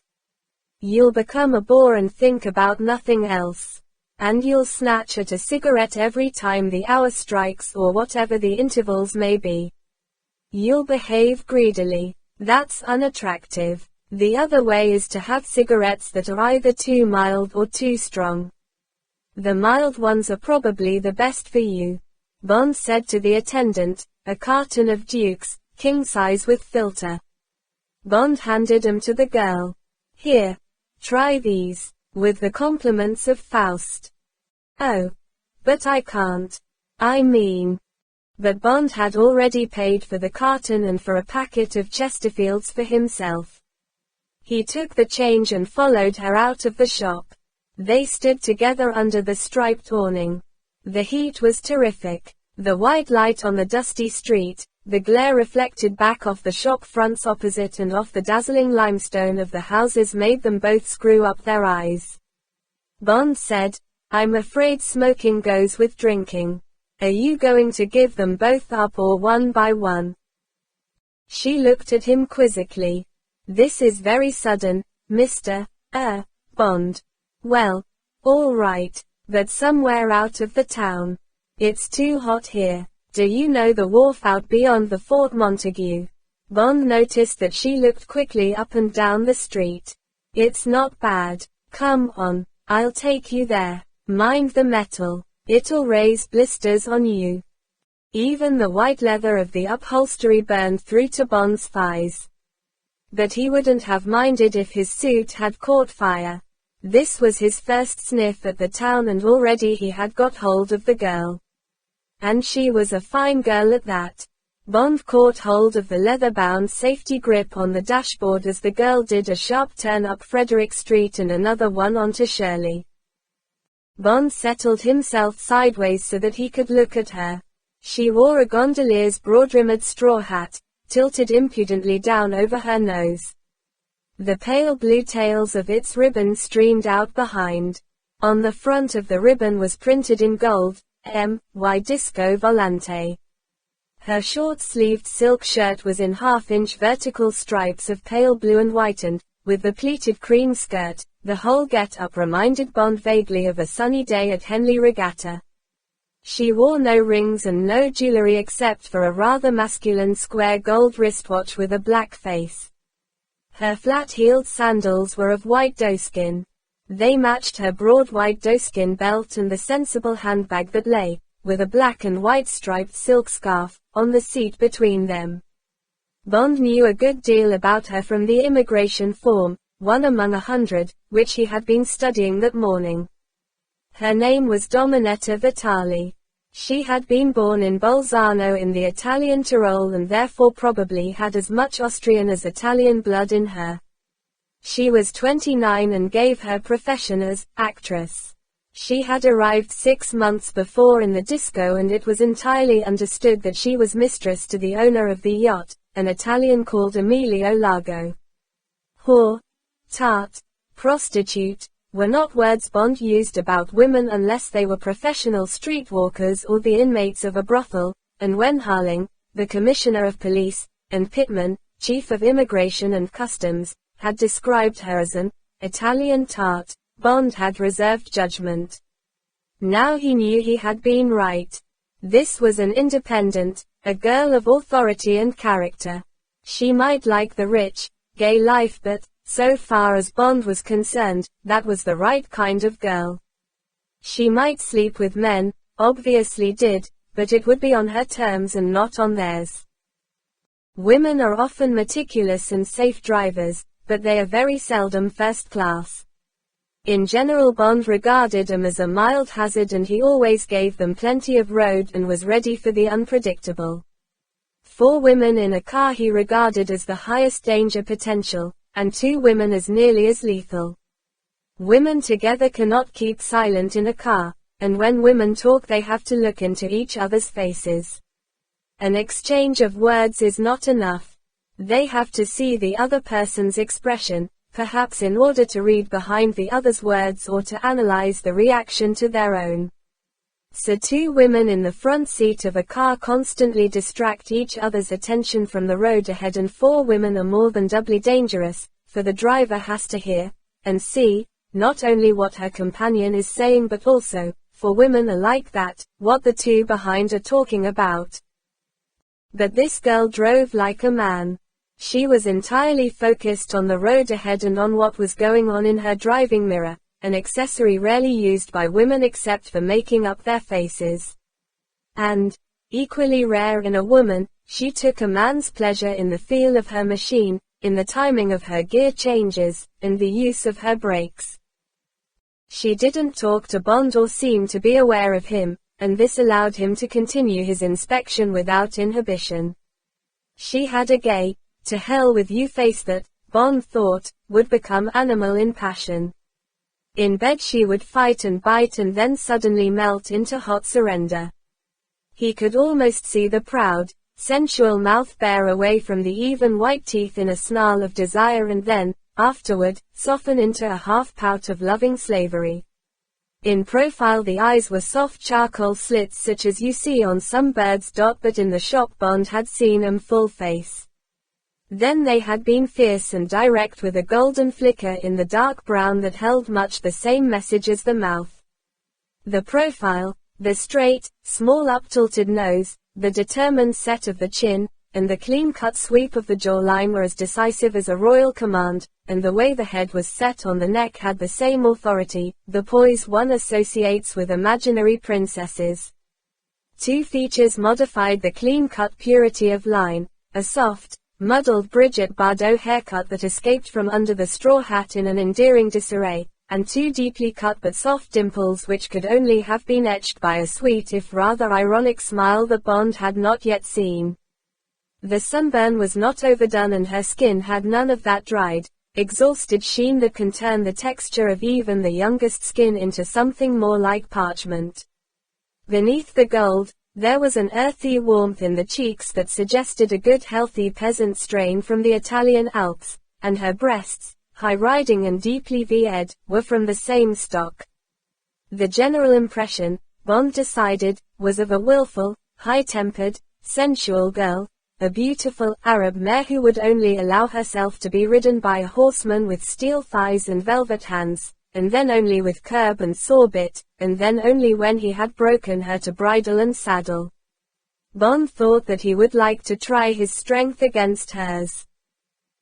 You'll become a bore and think about nothing else. And you'll snatch at a cigarette every time the hour strikes or whatever the intervals may be. You'll behave greedily. That's unattractive. The other way is to have cigarettes that are either too mild or too strong. The mild ones are probably the best for you. Bond said to the attendant, a carton of Duke's, king size with filter. Bond handed them to the girl. Here. Try these, with the compliments of Faust. Oh. But I can't. I mean. But Bond had already paid for the carton and for a packet of Chesterfields for himself. He took the change and followed her out of the shop. They stood together under the striped awning. The heat was terrific. The white light on the dusty street, the glare reflected back off the shop fronts opposite and off the dazzling limestone of the houses made them both screw up their eyes. Bond said, I'm afraid smoking goes with drinking. Are you going to give them both up or one by one? She looked at him quizzically. This is very sudden, Mr. Bond. Well, all right, but somewhere out of the town. It's too hot here. Do you know the wharf out beyond the Fort Montague? Bond noticed that she looked quickly up and down the street. It's not bad. Come on, I'll take you there. Mind the metal. It'll raise blisters on you. Even the white leather of the upholstery burned through to Bond's thighs. But he wouldn't have minded if his suit had caught fire. This was his first sniff at the town and already he had got hold of the girl. And she was a fine girl at that. Bond caught hold of the leather-bound safety grip on the dashboard as the girl did a sharp turn up Frederick Street and another one onto Shirley. Bond settled himself sideways so that he could look at her. She wore a gondolier's broad-rimmed straw hat, tilted impudently down over her nose. The pale blue tails of its ribbon streamed out behind. On the front of the ribbon was printed in gold, M.Y. Disco Volante. Her short-sleeved silk shirt was in half-inch vertical stripes of pale blue and whitened, with the pleated cream skirt. The whole get-up reminded Bond vaguely of a sunny day at Henley Regatta. She wore no rings and no jewelry except for a rather masculine square gold wristwatch with a black face. Her flat-heeled sandals were of white doeskin. They matched her broad white doeskin belt and the sensible handbag that lay, with a black and white striped silk scarf, on the seat between them. Bond knew a good deal about her from the immigration form, one among 100, which he had been studying that morning. Her name was Dominetta Vitali. She had been born in Bolzano in the Italian Tyrol and therefore probably had as much Austrian as Italian blood in her. She was 29 and gave her profession as actress. She had arrived 6 months before in the disco and it was entirely understood that she was mistress to the owner of the yacht, an Italian called Emilio Largo. Whore, tart, prostitute, were not words Bond used about women unless they were professional streetwalkers or the inmates of a brothel, and when Harling, the commissioner of police, and Pittman, chief of immigration and customs, had described her as an Italian tart, Bond had reserved judgment. Now he knew he had been right. This was an independent, a girl of authority and character. She might like the rich, gay life but, so far as Bond was concerned, that was the right kind of girl. She might sleep with men, obviously did, but it would be on her terms and not on theirs. Women are often meticulous and safe drivers, but they are very seldom first class. In general Bond regarded them as a mild hazard and he always gave them plenty of road and was ready for the unpredictable. 4 women in a car he regarded as the highest danger potential, and 2 women as nearly as lethal. Women together cannot keep silent in a car, and when women talk they have to look into each other's faces. An exchange of words is not enough. They have to see the other person's expression, perhaps in order to read behind the other's words or to analyze the reaction to their own. So 2 women in the front seat of a car constantly distract each other's attention from the road ahead and 4 women are more than doubly dangerous, for the driver has to hear, and see, not only what her companion is saying but also, for women are like that, what the 2 behind are talking about. But this girl drove like a man. She was entirely focused on the road ahead and on what was going on in her driving mirror, an accessory rarely used by women except for making up their faces. And, equally rare in a woman, she took a man's pleasure in the feel of her machine, in the timing of her gear changes, and the use of her brakes. She didn't talk to Bond or seem to be aware of him, and this allowed him to continue his inspection without inhibition. She had a gay, to hell with you face that, Bond thought, would become animal in passion. In bed she would fight and bite and then suddenly melt into hot surrender. He could almost see the proud, sensual mouth bear away from the even white teeth in a snarl of desire and then, afterward, soften into a half-pout of loving slavery. In profile the eyes were soft charcoal slits such as you see on some birds. But in the shop Bond had seen 'em full face. Then they had been fierce and direct with a golden flicker in the dark brown that held much the same message as the mouth. The profile, the straight, small up-tilted nose, the determined set of the chin, and the clean-cut sweep of the jawline were as decisive as a royal command, and the way the head was set on the neck had the same authority, the poise one associates with imaginary princesses. Two features modified the clean-cut purity of line, a soft, muddled Brigitte Bardot haircut that escaped from under the straw hat in an endearing disarray, and two deeply cut but soft dimples which could only have been etched by a sweet if rather ironic smile that Bond had not yet seen. The sunburn was not overdone and her skin had none of that dried, exhausted sheen that can turn the texture of even the youngest skin into something more like parchment. Beneath the gold, there was an earthy warmth in the cheeks that suggested a good healthy peasant strain from the Italian Alps, and her breasts, high-riding and deeply V-ed, were from the same stock. The general impression, Bond decided, was of a willful, high-tempered, sensual girl, a beautiful Arab mare who would only allow herself to be ridden by a horseman with steel thighs and velvet hands, and then only with curb and saw bit, and then only when he had broken her to bridle and saddle. Bond thought that he would like to try his strength against hers.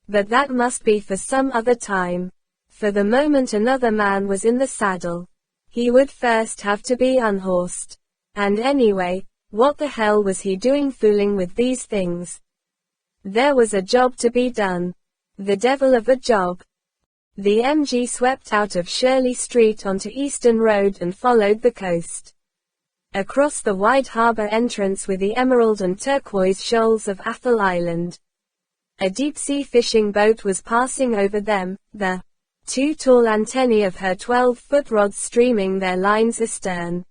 But that must be for some other time. For the moment another man was in the saddle, he would first have to be unhorsed. And anyway, what the hell was he doing fooling with these things? There was a job to be done. The devil of a job. The MG swept out of Shirley Street onto Eastern Road and followed the coast. Across the wide harbor entrance with the emerald and turquoise shoals of Athol Island. A deep-sea fishing boat was passing over them, the two tall antennae of her 12-foot rods streaming their lines astern.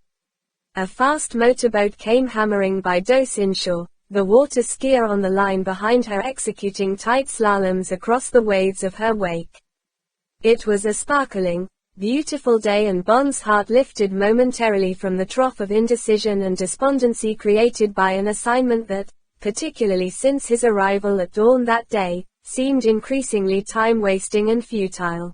A fast motorboat came hammering by Dos inshore, the water skier on the line behind her executing tight slaloms across the waves of her wake. It was a sparkling, beautiful day and Bond's heart lifted momentarily from the trough of indecision and despondency created by an assignment that, particularly since his arrival at dawn that day, seemed increasingly time-wasting and futile.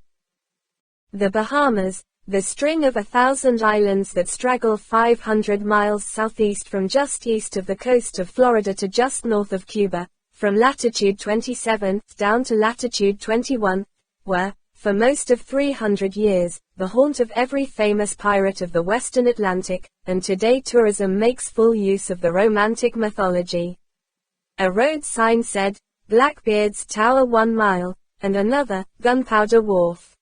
The Bahamas, the string of 1,000 islands that straggle 500 miles southeast from just east of the coast of Florida to just north of Cuba, from latitude 27 down to latitude 21, were, for most of 300 years, the haunt of every famous pirate of the western Atlantic, and today tourism makes full use of the romantic mythology. A road sign said, Blackbeard's Tower 1 mile, and another, Gunpowder Wharf.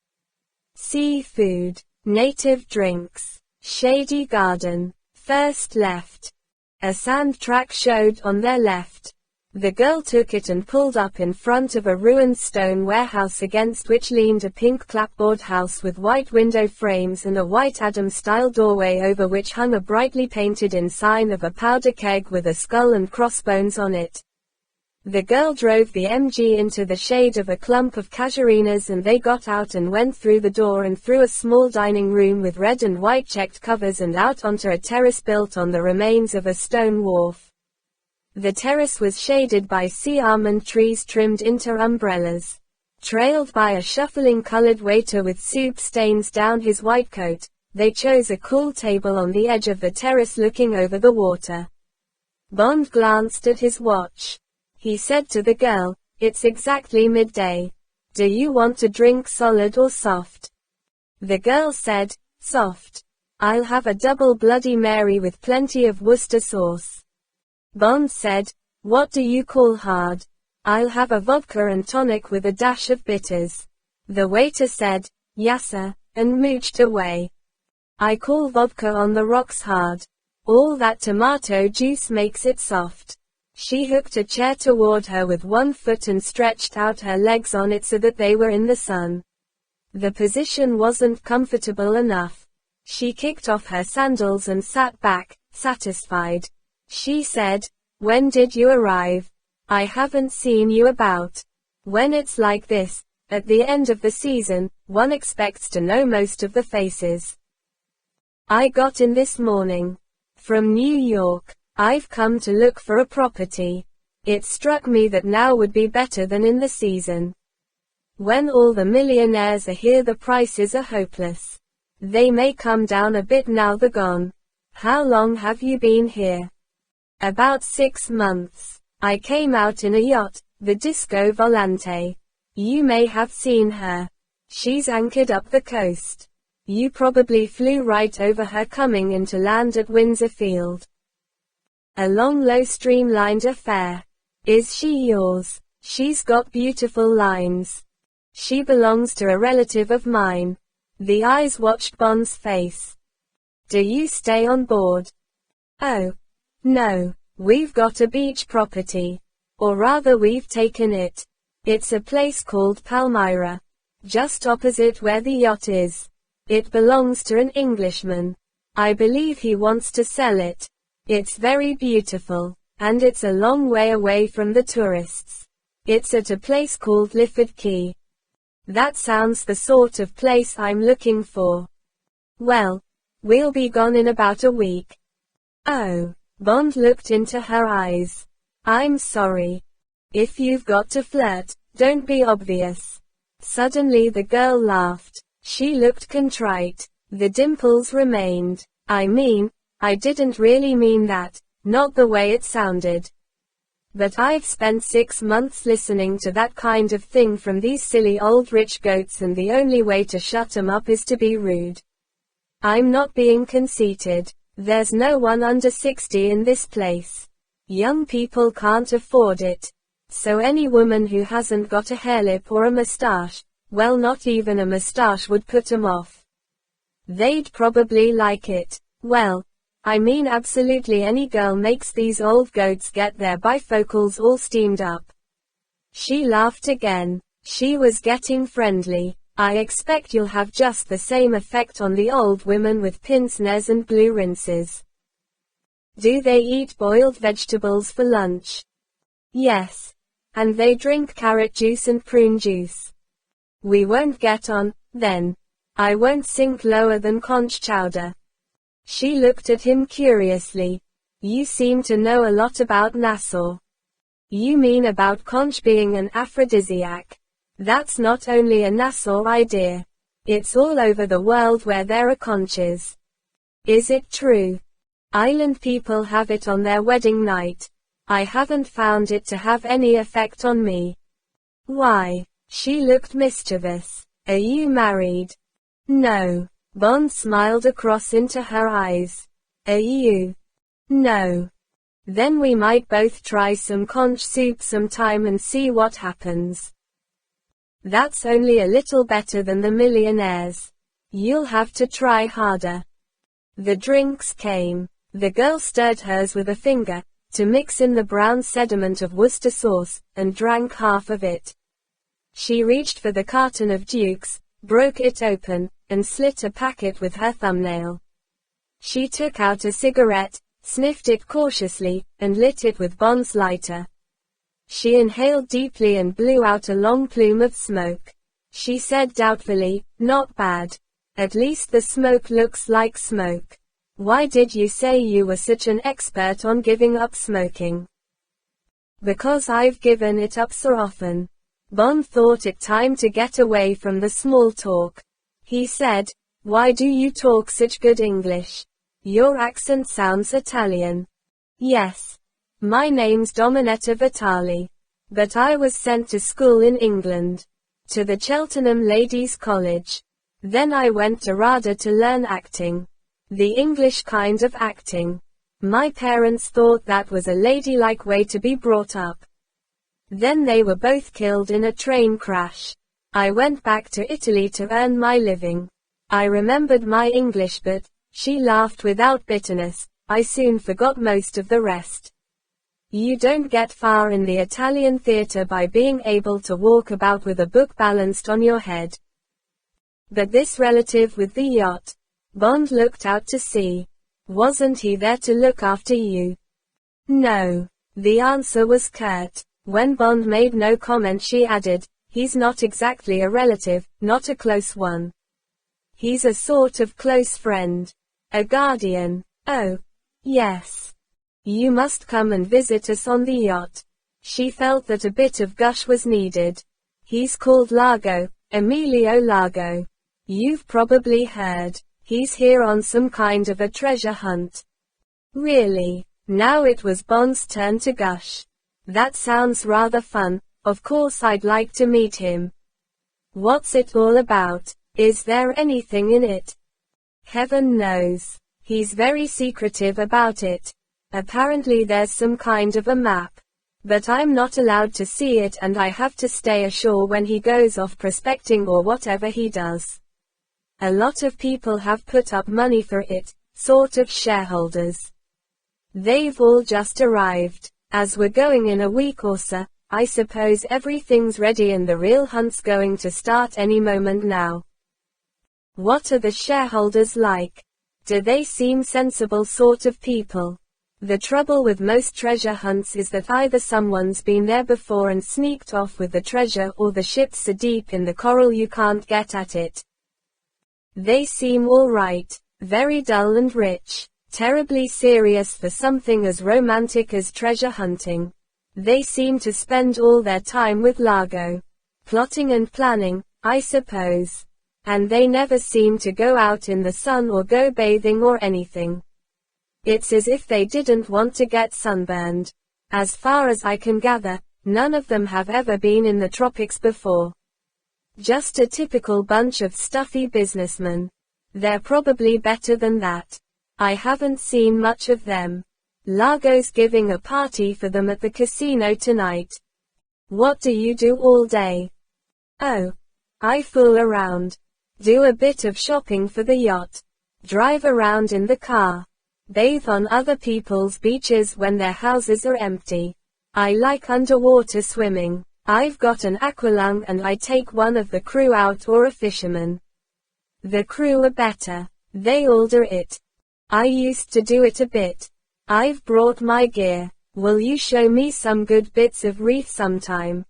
Seafood, native drinks, shady garden, first left. A sand track showed on their left. The girl took it and pulled up in front of a ruined stone warehouse against which leaned a pink clapboard house with white window frames and a white Adam-style doorway over which hung a brightly painted-in sign of a powder keg with a skull and crossbones on it. The girl drove the MG into the shade of a clump of casuarinas and they got out and went through the door and through a small dining room with red and white checked covers and out onto a terrace built on the remains of a stone wharf. The terrace was shaded by sea almond trees trimmed into umbrellas. Trailed by a shuffling colored waiter with soup stains down his white coat, they chose a cool table on the edge of the terrace looking over the water. Bond glanced at his watch. He said to the girl, "It's exactly midday. Do you want to drink solid or soft?" The girl said, "Soft. I'll have a double Bloody Mary with plenty of Worcester sauce." Bond said, "What do you call hard?" "I'll have a vodka and tonic with a dash of bitters." The waiter said, "Yassa," and mooched away. "I call vodka on the rocks hard. All that tomato juice makes it soft." She hooked a chair toward her with one foot and stretched out her legs on it so that they were in the sun. The position wasn't comfortable enough. She kicked off her sandals and sat back, satisfied. She said, "When did you arrive? I haven't seen you about." When it's like this, at the end of the season, one expects to know most of the faces. "I got in this morning. From New York. I've come to look for a property. It struck me that now would be better than in the season. When all the millionaires are here, the prices are hopeless. They may come down a bit now they're gone." "How long have you been here?" "About 6 months. I came out in a yacht, the Disco Volante. You may have seen her. She's anchored up the coast. You probably flew right over her coming into land at Windsor Field." "A long low streamlined affair. Is she yours?" "She's got beautiful lines. She belongs to a relative of mine." The eyes watched Bond's face. "Do you stay on board?" "Oh. No. We've got a beach property. Or rather we've taken it. It's a place called Palmyra. Just opposite where the yacht is. It belongs to an Englishman. I believe he wants to sell it. It's very beautiful. And it's a long way away from the tourists. It's at a place called Lifford Key." "That sounds the sort of place I'm looking for." "Well, we'll be gone in about a week." "Oh." Bond looked into her eyes. "I'm sorry. If you've got to flirt, don't be obvious." Suddenly the girl laughed. She looked contrite. The dimples remained. I didn't really mean that, not the way it sounded. But I've spent 6 months listening to that kind of thing from these silly old rich goats, and the only way to shut 'em up is to be rude. I'm not being conceited. There's no one under 60 in this place. Young people can't afford it. So any woman who hasn't got a hairlip or a mustache, well, not even a mustache, would put 'em off. They'd probably like it. Well, absolutely any girl makes these old goats get their bifocals all steamed up." She laughed again. She was getting friendly. "I expect you'll have just the same effect on the old women with pince nez and blue rinses." "Do they eat boiled vegetables for lunch?" "Yes. And they drink carrot juice and prune juice." "We won't get on, then. I won't sink lower than conch chowder." She looked at him curiously. "You seem to know a lot about Nassau." "You mean about conch being an aphrodisiac?" "That's not only a Nassau idea. It's all over the world where there are conches." "Is it true?" "Island people have it on their wedding night. I haven't found it to have any effect on me." "Why?" She looked mischievous. "Are you married?" "No." Bond smiled across into her eyes. "Are you?" "No." "Then we might both try some conch soup sometime and see what happens." "That's only a little better than the millionaires. You'll have to try harder." The drinks came. The girl stirred hers with a finger, to mix in the brown sediment of Worcester sauce, and drank half of it. She reached for the carton of Duke's, broke it open, and slit a packet with her thumbnail. She took out a cigarette, sniffed it cautiously, and lit it with Bond's lighter. She inhaled deeply and blew out a long plume of smoke. She said doubtfully, "Not bad. At least the smoke looks like smoke. Why did you say you were such an expert on giving up smoking?" "Because I've given it up so often." Bond thought it time to get away from the small talk. He said, "Why do you talk such good English? Your accent sounds Italian." "Yes. My name's Dominetta Vitali. But I was sent to school in England. To the Cheltenham Ladies' College. Then I went to RADA to learn acting. The English kind of acting. My parents thought that was a ladylike way to be brought up. Then they were both killed in a train crash. I went back to Italy to earn my living. I remembered my English, but she laughed without bitterness. I soon forgot most of the rest. You don't get far in the Italian theater by being able to walk about with a book balanced on your head. But this relative with the yacht. Bond looked out to sea. Wasn't he there to look after you? No. The answer was curt. When Bond made no comment, she added, he's not exactly a relative, not a close one. He's a sort of close friend. A guardian. Oh. Yes. You must come and visit us on the yacht. She felt that a bit of gush was needed. He's called Largo, Emilio Largo. You've probably heard. He's here on some kind of a treasure hunt. Really? Now it was Bond's turn to gush. That sounds rather fun. Of course I'd like to meet him. What's it all about? Is there anything in it? Heaven knows. He's very secretive about it. Apparently there's some kind of a map. But I'm not allowed to see it, and I have to stay ashore when he goes off prospecting or whatever he does. A lot of people have put up money for it, sort of shareholders. They've all just arrived. As we're going in a week or so, I suppose everything's ready and the real hunt's going to start any moment now. What are the shareholders like? Do they seem sensible sort of people? The trouble with most treasure hunts is that either someone's been there before and sneaked off with the treasure, or the ship's so deep in the coral you can't get at it. They seem all right, very dull and rich, terribly serious for something as romantic as treasure hunting. They seem to spend all their time with Largo. Plotting and planning, I suppose. And they never seem to go out in the sun or go bathing or anything. It's as if they didn't want to get sunburned. As far as I can gather, none of them have ever been in the tropics before. Just a typical bunch of stuffy businessmen. They're probably better than that. I haven't seen much of them. Largo's giving a party for them at the casino tonight. What do you do all day? Oh. I fool around. Do a bit of shopping for the yacht. Drive around in the car. Bathe on other people's beaches when their houses are empty. I like underwater swimming. I've got an aqualung and I take one of the crew out, or a fisherman. The crew are better. They all do it. I used to do it a bit. I've brought my gear. Will you show me some good bits of reef sometime?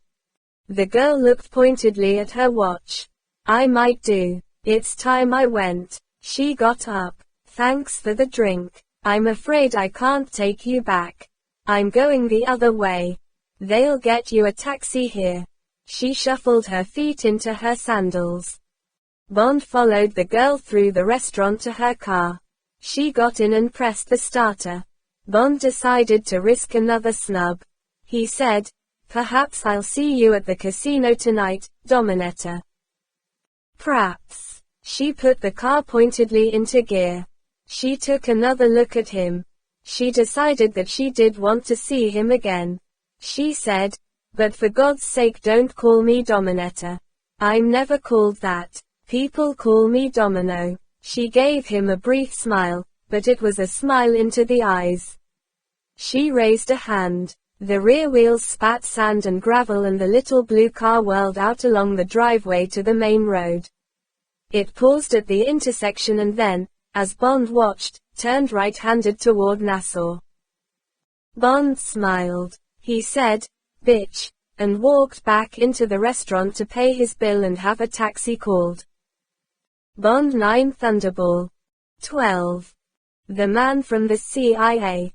The girl looked pointedly at her watch. I might do. It's time I went. She got up. Thanks for the drink. I'm afraid I can't take you back. I'm going the other way. They'll get you a taxi here. She shuffled her feet into her sandals. Bond followed the girl through the restaurant to her car. She got in and pressed the starter. Bond decided to risk another snub. He said, "Perhaps I'll see you at the casino tonight, Dominetta." Perhaps. She put the car pointedly into gear. She took another look at him. She decided that she did want to see him again. She said, "But for God's sake don't call me Dominetta. I'm never called that. People call me Domino." She gave him a brief smile, but it was a smile into the eyes. She raised a hand. The rear wheels spat sand and gravel and the little blue car whirled out along the driveway to the main road. It paused at the intersection and then, as Bond watched, turned right-handed toward Nassau. Bond smiled. He said, "Bitch," and walked back into the restaurant to pay his bill and have a taxi called. Bond 9 Thunderbolt. 12. The Man from the CIA.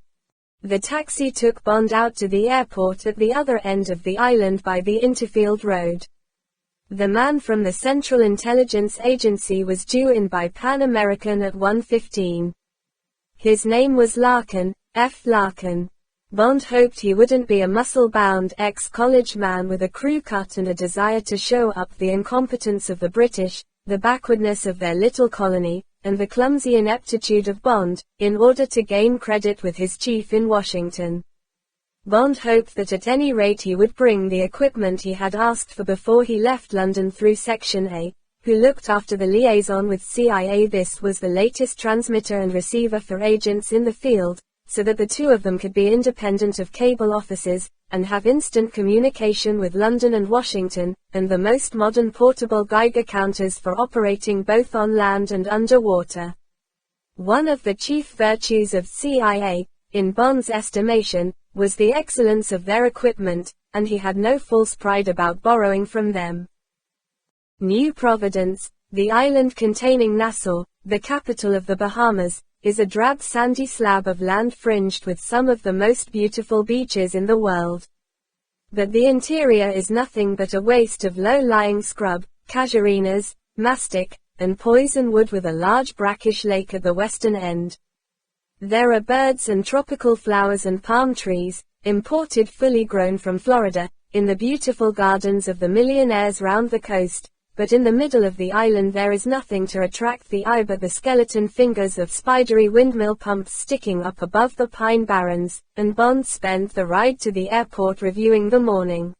The taxi took Bond out to the airport at the other end of the island by the Interfield Road. The man from the Central Intelligence Agency was due in by Pan American at 1:15. His name was Larkin, F. Larkin. Bond hoped he wouldn't be a muscle-bound ex-college man with a crew cut and a desire to show up the incompetence of the British, the backwardness of their little colony, and the clumsy ineptitude of Bond, in order to gain credit with his chief in Washington. Bond hoped that at any rate he would bring the equipment he had asked for before he left London through Section A, who looked after the liaison with CIA. This was the latest transmitter and receiver for agents in the field, so that the two of them could be independent of cable offices, and have instant communication with London and Washington, and the most modern portable Geiger counters for operating both on land and underwater. One of the chief virtues of CIA, in Bond's estimation, was the excellence of their equipment, and he had no false pride about borrowing from them. New Providence, the island containing Nassau, the capital of the Bahamas, is a drab sandy slab of land fringed with some of the most beautiful beaches in the world. But the interior is nothing but a waste of low-lying scrub, casuarinas, mastic, and poison wood with a large brackish lake at the western end. There are birds and tropical flowers and palm trees, imported fully grown from Florida, in the beautiful gardens of the millionaires round the coast, but in the middle of the island there is nothing to attract the eye but the skeleton fingers of spidery windmill pumps sticking up above the pine barrens, and Bond spent the ride to the airport reviewing the morning.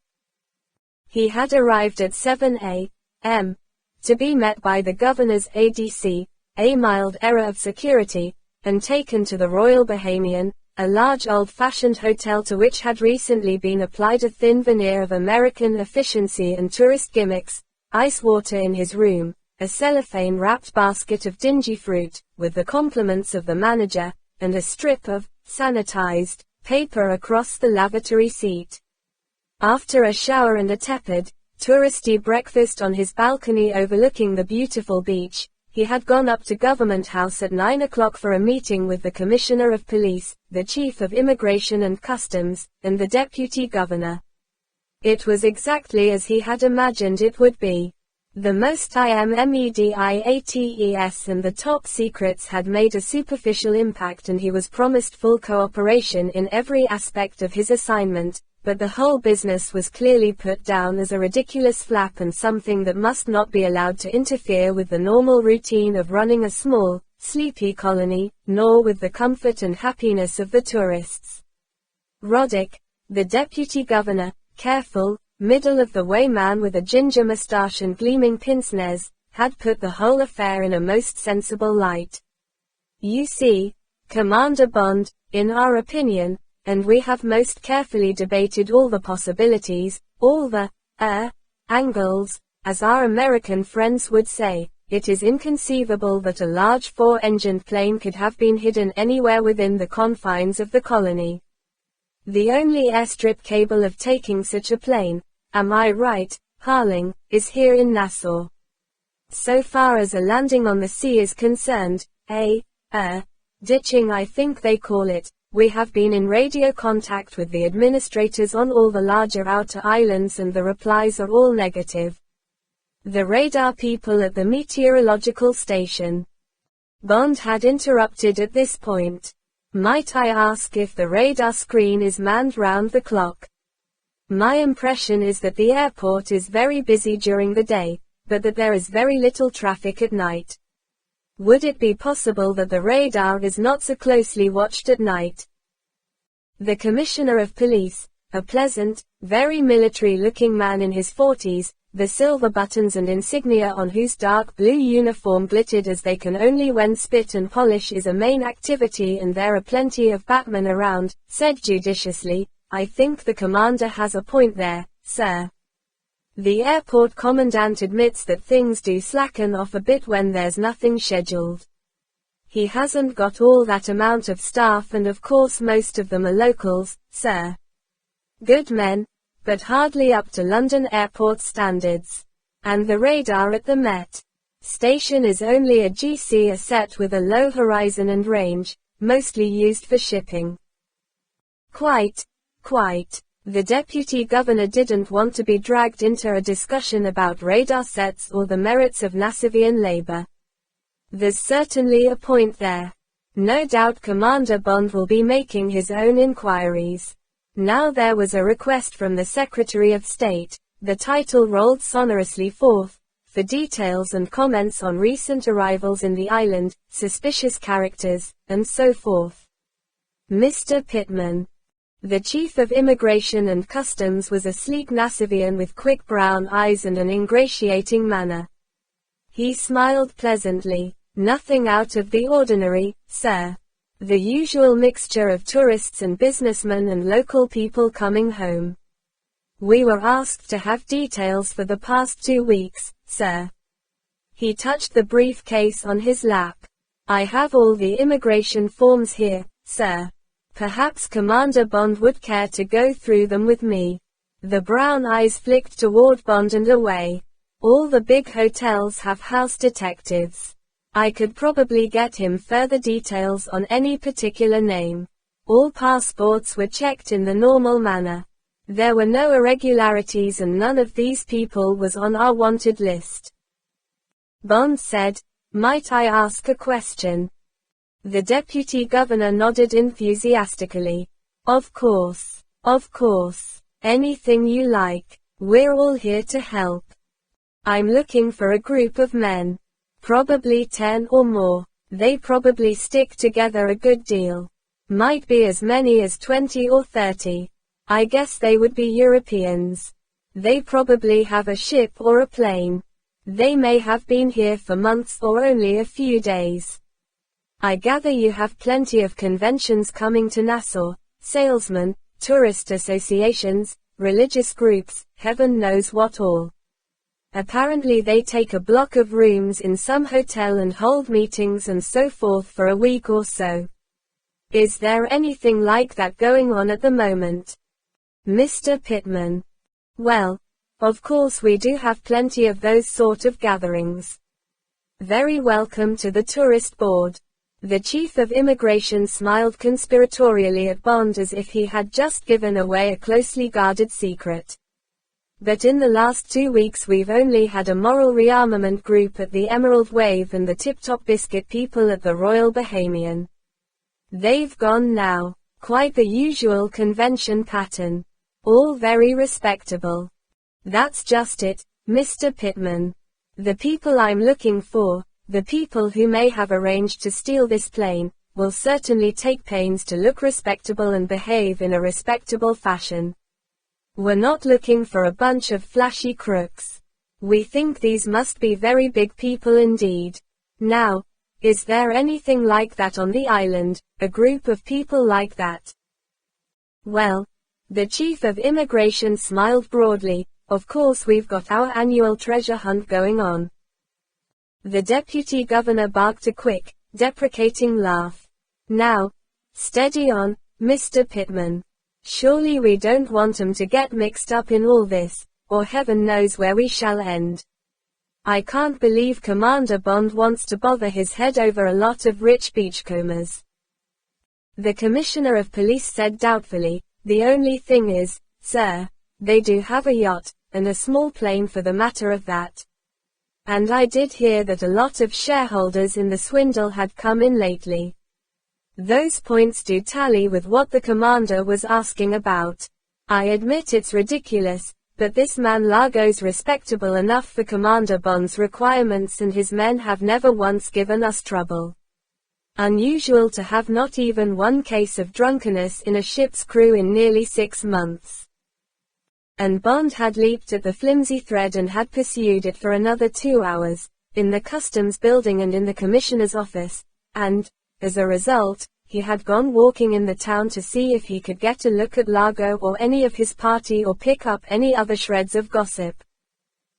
He had arrived at 7 a.m. to be met by the governor's ADC, a mild error of security, and taken to the Royal Bahamian, a large old-fashioned hotel to which had recently been applied a thin veneer of American efficiency and tourist gimmicks, ice water in his room, a cellophane-wrapped basket of dingy fruit, with the compliments of the manager, and a strip of sanitized paper across the lavatory seat. After a shower and a tepid, touristy breakfast on his balcony overlooking the beautiful beach, he had gone up to Government House at 9 o'clock for a meeting with the Commissioner of Police, the Chief of Immigration and Customs, and the Deputy Governor. It was exactly as he had imagined it would be. The most immediates and the top secrets had made a superficial impact, and he was promised full cooperation in every aspect of his assignment, but the whole business was clearly put down as a ridiculous flap and something that must not be allowed to interfere with the normal routine of running a small, sleepy colony, nor with the comfort and happiness of the tourists. Roddick, the deputy governor, careful, middle-of-the-way man with a ginger moustache and gleaming pince-nez, had put the whole affair in a most sensible light. You see, Commander Bond, in our opinion, and we have most carefully debated all the possibilities, all the, angles, as our American friends would say, it is inconceivable that a large four-engined plane could have been hidden anywhere within the confines of the colony. The only airstrip capable of taking such a plane, am I right, Harling, is here in Nassau. So far as a landing on the sea is concerned, ditching I think they call it, we have been in radio contact with the administrators on all the larger outer islands and the replies are all negative. The radar people at the meteorological station. Bond had interrupted at this point. Might I ask if the radar screen is manned round the clock? My impression is that the airport is very busy during the day, but that there is very little traffic at night. Would it be possible that the radar is not so closely watched at night? The Commissioner of Police, a pleasant, very military-looking man in his 40s, the silver buttons and insignia on whose dark blue uniform glittered as they can only when spit and polish is a main activity and there are plenty of batmen around, said judiciously, I think the commander has a point there, sir. The airport commandant admits that things do slacken off a bit when there's nothing scheduled. He hasn't got all that amount of staff and of course most of them are locals, sir. Good men, but hardly up to London airport standards. And the radar at the Met station is only a GC set with a low horizon and range, mostly used for shipping. Quite. The deputy governor didn't want to be dragged into a discussion about radar sets or the merits of Nassavian labor. There's certainly a point there. No doubt Commander Bond will be making his own inquiries. Now there was a request from the Secretary of State. The title rolled sonorously forth, for details and comments on recent arrivals in the island, suspicious characters, and so forth. Mr. Pittman, the Chief of Immigration and Customs, was a sleek Nassauvian with quick brown eyes and an ingratiating manner. He smiled pleasantly. Nothing out of the ordinary, sir. The usual mixture of tourists and businessmen and local people coming home. We were asked to have details for the past 2 weeks, sir. He touched the briefcase on his lap. I have all the immigration forms here, sir. Perhaps Commander Bond would care to go through them with me. The brown eyes flicked toward Bond and away. All the big hotels have house detectives. I could probably get him further details on any particular name. All passports were checked in the normal manner. There were no irregularities and none of these people was on our wanted list. Bond said, "Might I ask a question?" The deputy governor nodded enthusiastically. Of course. Of course. Anything you like. We're all here to help. I'm looking for a group of men. Probably 10 or more. They probably stick together a good deal. Might be as many as 20 or 30. I guess they would be Europeans. They probably have a ship or a plane. They may have been here for months or only a few days. I gather you have plenty of conventions coming to Nassau, salesmen, tourist associations, religious groups, heaven knows what all. Apparently they take a block of rooms in some hotel and hold meetings and so forth for a week or so. Is there anything like that going on at the moment? Mr. Pittman. Well, of course we do have plenty of those sort of gatherings. Very welcome to the tourist board. The Chief of Immigration smiled conspiratorially at Bond as if he had just given away a closely guarded secret. But in the last 2 weeks we've only had a moral rearmament group at the Emerald Wave and the Tip Top Biscuit people at the Royal Bahamian. They've gone now. Quite the usual convention pattern. All very respectable. That's just it, Mr. Pittman. The people I'm looking for, the people who may have arranged to steal this plane, will certainly take pains to look respectable and behave in a respectable fashion. We're not looking for a bunch of flashy crooks. We think these must be very big people indeed. Now, is there anything like that on the island, a group of people like that? Well, the Chief of Immigration smiled broadly. Of course we've got our annual treasure hunt going on. The deputy governor barked a quick, deprecating laugh. Now, steady on, Mr. Pittman. Surely we don't want 'em to get mixed up in all this, or heaven knows where we shall end. I can't believe Commander Bond wants to bother his head over a lot of rich beachcombers. The Commissioner of Police said doubtfully, the only thing is, sir, they do have a yacht, and a small plane for the matter of that. And I did hear that a lot of shareholders in the swindle had come in lately. Those points do tally with what the commander was asking about. I admit it's ridiculous, but this man Largo's respectable enough for Commander Bond's requirements and his men have never once given us trouble. Unusual to have not even one case of drunkenness in a ship's crew in nearly 6 months. And Bond had leaped at the flimsy thread and had pursued it for another 2 hours, in the customs building and in the commissioner's office, and, as a result, he had gone walking in the town to see if he could get a look at Largo or any of his party or pick up any other shreds of gossip.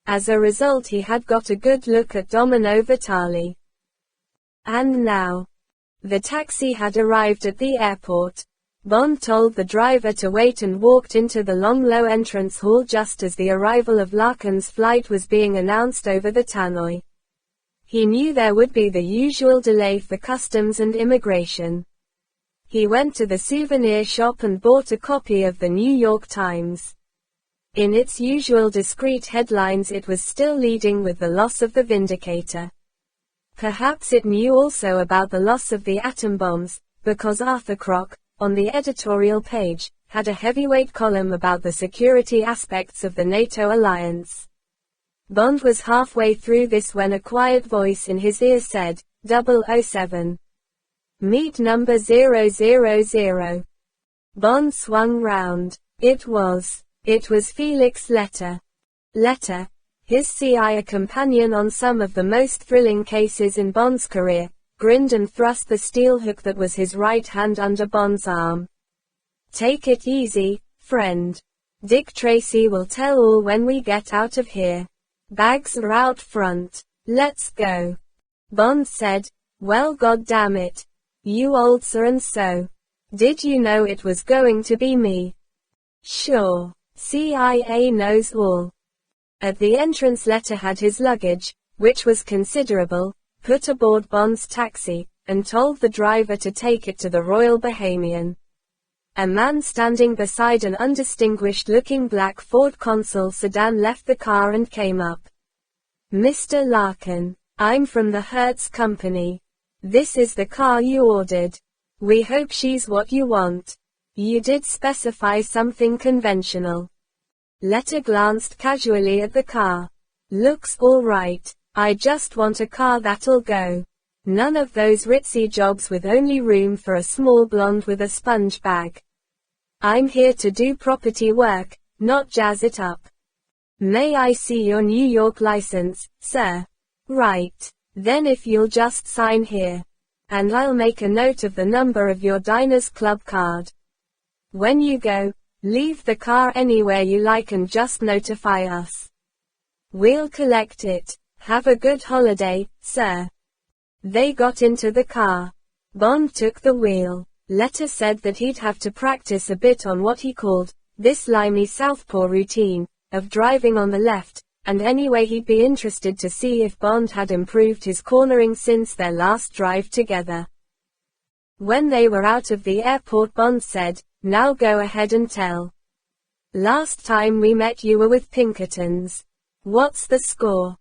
As a result he had got a good look at Domino Vitali. And now, the taxi had arrived at the airport. Bond told the driver to wait and walked into the long low entrance hall just as the arrival of Larkin's flight was being announced over the tannoy. He knew there would be the usual delay for customs and immigration. He went to the souvenir shop and bought a copy of the New York Times. In its usual discreet headlines it was still leading with the loss of the Vindicator. Perhaps it knew also about the loss of the atom bombs, because Arthur Crock, on the editorial page, had a heavyweight column about the security aspects of the NATO alliance. Bond was halfway through this when a quiet voice in his ear said, 007. Meet number 000. Bond swung round. It was Felix Leiter. Leiter, his CIA companion on some of the most thrilling cases in Bond's career, grinned and thrust the steel hook that was his right hand under Bond's arm. Take it easy, friend. Dick Tracy will tell all when we get out of here. Bags are out front. Let's go. Bond said, well goddamn it. You old so-and-so. Did you know it was going to be me? Sure. CIA knows all. At the entrance Leiter had his luggage, which was considerable, put aboard Bond's taxi, and told the driver to take it to the Royal Bahamian. A man standing beside an undistinguished-looking black Ford Consul sedan left the car and came up. Mr. Larkin, I'm from the Hertz Company. This is the car you ordered. We hope she's what you want. You did specify something conventional. Leiter glanced casually at the car. Looks all right. I just want a car that'll go. None of those ritzy jobs with only room for a small blonde with a sponge bag. I'm here to do property work, not jazz it up. May I see your New York license, sir? Right. Then if you'll just sign here. And I'll make a note of the number of your Diners Club card. When you go, leave the car anywhere you like and just notify us. We'll collect it. Have a good holiday, sir. They got into the car. Bond took the wheel. Leiter said that he'd have to practice a bit on what he called, this limey southpaw routine, of driving on the left, and anyway he'd be interested to see if Bond had improved his cornering since their last drive together. When they were out of the airport Bond said, now go ahead and tell. Last time we met you were with Pinkertons. What's the score?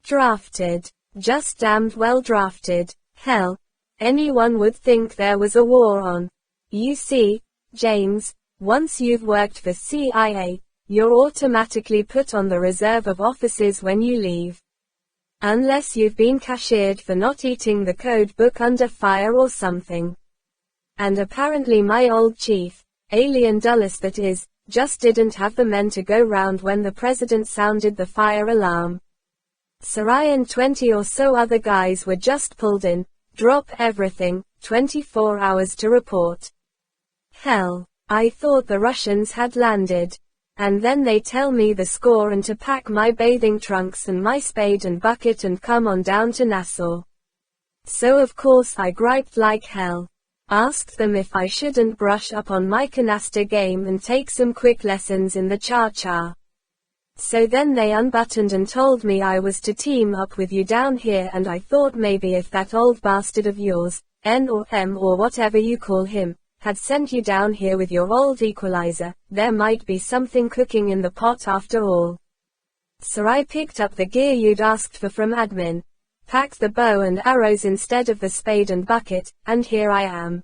Drafted. Just damned well drafted. Hell. Anyone would think there was a war on. You see, James, once you've worked for CIA, you're automatically put on the reserve of officers when you leave. Unless you've been cashiered for not eating the code book under fire or something. And apparently my old chief, Alien Dulles that is, just didn't have the men to go round when the president sounded the fire alarm. Sarai and 20 or so other guys were just pulled in, drop everything, 24 hours to report. Hell, I thought the Russians had landed. And then they tell me the score and to pack my bathing trunks and my spade and bucket and come on down to Nassau. So of course I griped like hell. Asked them if I shouldn't brush up on my canister game and take some quick lessons in the cha-cha. So then they unbuttoned and told me I was to team up with you down here, and I thought maybe if that old bastard of yours, N or M or whatever you call him, had sent you down here with your old equalizer, there might be something cooking in the pot after all. So I picked up the gear you'd asked for from admin, packed the bow and arrows instead of the spade and bucket, and here I am.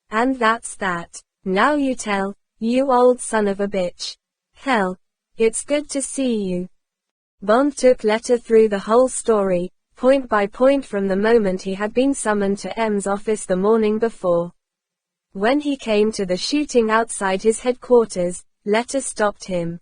And that's that. Now you tell, you old son of a bitch. Hell. It's good to see you. Bond took Leiter through the whole story, point by point from the moment he had been summoned to M's office the morning before. When he came to the shooting outside his headquarters, Leiter stopped him.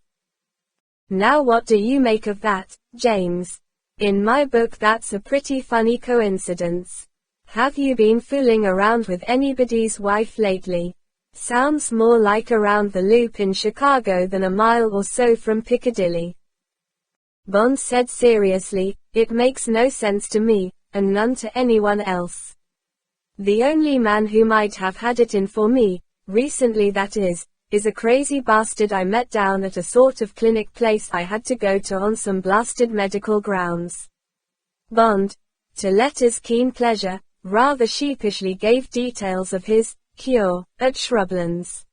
Now what do you make of that, James? In my book that's a pretty funny coincidence. Have you been fooling around with anybody's wife lately? Sounds more like around the loop in Chicago than a mile or so from Piccadilly. Bond said seriously, it makes no sense to me, and none to anyone else. The only man who might have had it in for me, recently that is a crazy bastard I met down at a sort of clinic place I had to go to on some blasted medical grounds. Bond, to Leiter's keen pleasure, rather sheepishly gave details of his cure at Shrublands.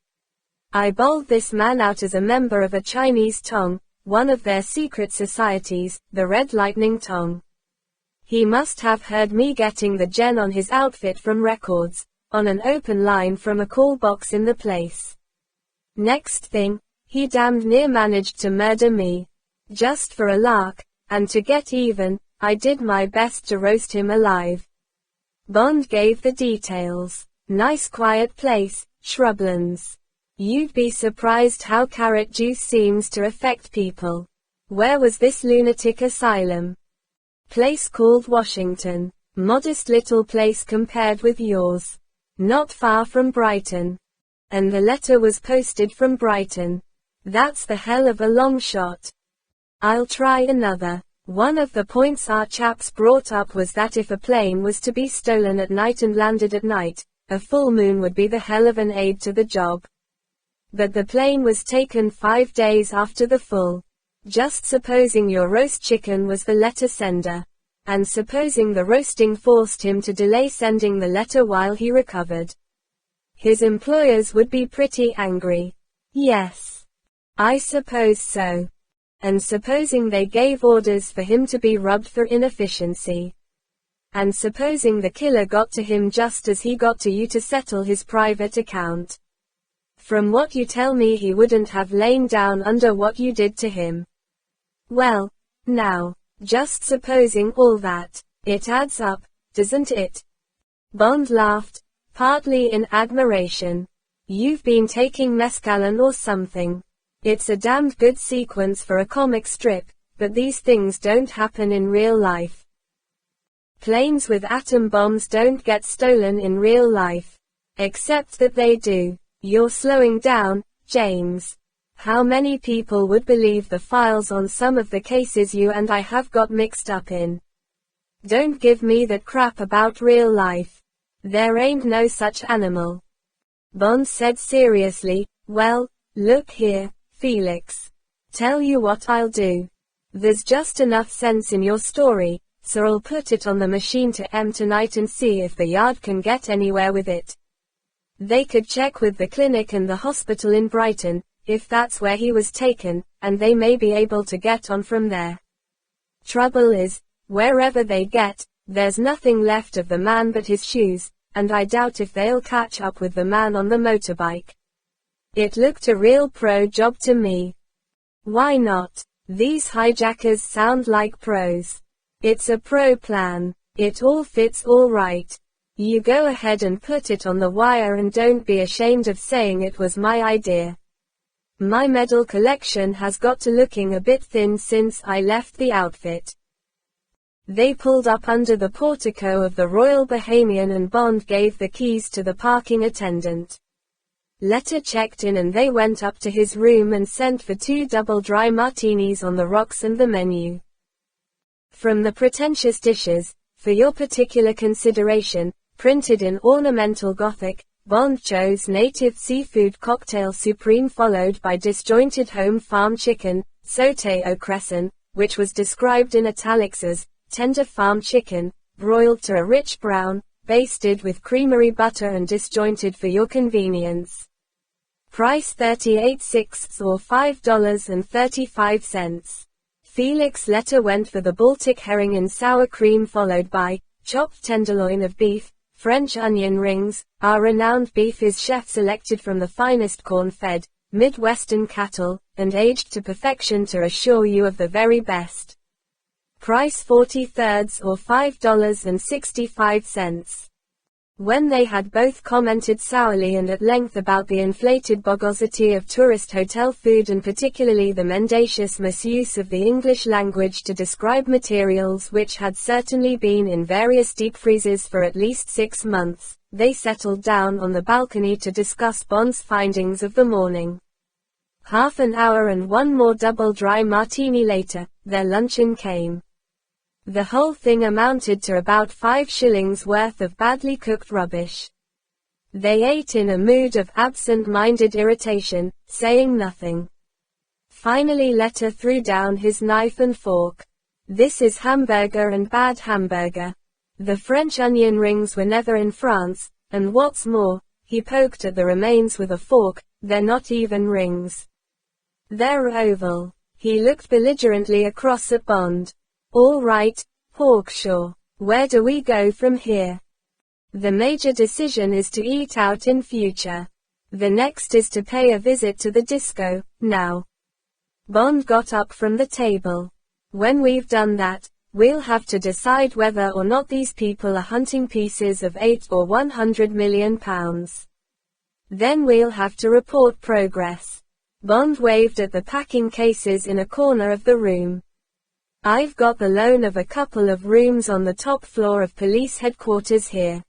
I bowled this man out as a member of a Chinese tong, one of their secret societies, the Red Lightning Tong. He must have heard me getting the gen on his outfit from records, on an open line from a call box in the place. Next thing, he damned near managed to murder me. Just for a lark, and to get even, I did my best to roast him alive. Bond gave the details. Nice quiet place, shrublands. You'd be surprised how carrot juice seems to affect people. Where was this lunatic asylum? Place called Washington. Modest little place compared with yours. Not far from Brighton. And the letter was posted from Brighton. That's the hell of a long shot. I'll try another. One of the points our chaps brought up was that if a plane was to be stolen at night and landed at night, a full moon would be the hell of an aid to the job. But the plane was taken 5 days after the full. Just supposing your roast chicken was the letter sender. And supposing the roasting forced him to delay sending the letter while he recovered. His employers would be pretty angry. Yes. I suppose so. And supposing they gave orders for him to be rubbed for inefficiency. And supposing the killer got to him just as he got to you to settle his private account. From what you tell me, he wouldn't have lain down under what you did to him. Well, now, just supposing all that, it adds up, doesn't it? Bond laughed, partly in admiration. You've been taking mescaline or something. It's a damned good sequence for a comic strip, but these things don't happen in real life. Planes with atom bombs don't get stolen in real life. Except that they do. You're slowing down, James. How many people would believe the files on some of the cases you and I have got mixed up in? Don't give me that crap about real life. There ain't no such animal. Bond said seriously, well, look here, Felix. Tell you what I'll do. There's just enough sense in your story, so I'll put it on the machine to M tonight and see if the Yard can get anywhere with it. They could check with the clinic and the hospital in Brighton, if that's where he was taken, and they may be able to get on from there. Trouble is, wherever they get, there's nothing left of the man but his shoes, and I doubt if they'll catch up with the man on the motorbike. It looked a real pro job to me. Why not? These hijackers sound like pros. It's a pro plan. It all fits all right. You go ahead and put it on the wire and don't be ashamed of saying it was my idea. My medal collection has got to looking a bit thin since I left the outfit. They pulled up under the portico of the Royal Bahamian and Bond gave the keys to the parking attendant. Letter checked in and they went up to his room and sent for 2 double dry martinis on the rocks and the menu. From the pretentious dishes, for your particular consideration, printed in ornamental Gothic, Bond chose native seafood cocktail supreme followed by disjointed home farm chicken, sauté au cresson, which was described in italics as tender farm chicken, broiled to a rich brown, basted with creamery butter and disjointed for your convenience. Price 38.6 or $5.35. Felix letter went for the Baltic herring in sour cream followed by chopped tenderloin of beef, French onion rings. Our renowned beef is chef selected from the finest corn-fed, Midwestern cattle, and aged to perfection to assure you of the very best. Price 40/3 or $5.65. When they had both commented sourly and at length about the inflated bogosity of tourist hotel food and particularly the mendacious misuse of the English language to describe materials which had certainly been in various deep freezes for at least 6 months, they settled down on the balcony to discuss Bond's findings of the morning. Half an hour and one more double dry martini later, their luncheon came. The whole thing amounted to about 5 shillings worth of badly cooked rubbish. They ate in a mood of absent-minded irritation, saying nothing. Finally Letter threw down his knife and fork. This is hamburger and bad hamburger. The French onion rings were never in France, and what's more, he poked at the remains with a fork, they're not even rings. They're oval. He looked belligerently across at Bond. All right, Hawkshaw. Where do we go from here? The major decision is to eat out in future. The next is to pay a visit to the disco, now. Bond got up from the table. When we've done that, we'll have to decide whether or not these people are hunting pieces of 8 or 100 million pounds. Then we'll have to report progress. Bond waved at the packing cases in a corner of the room. I've got the loan of a couple of rooms on the top floor of police headquarters here.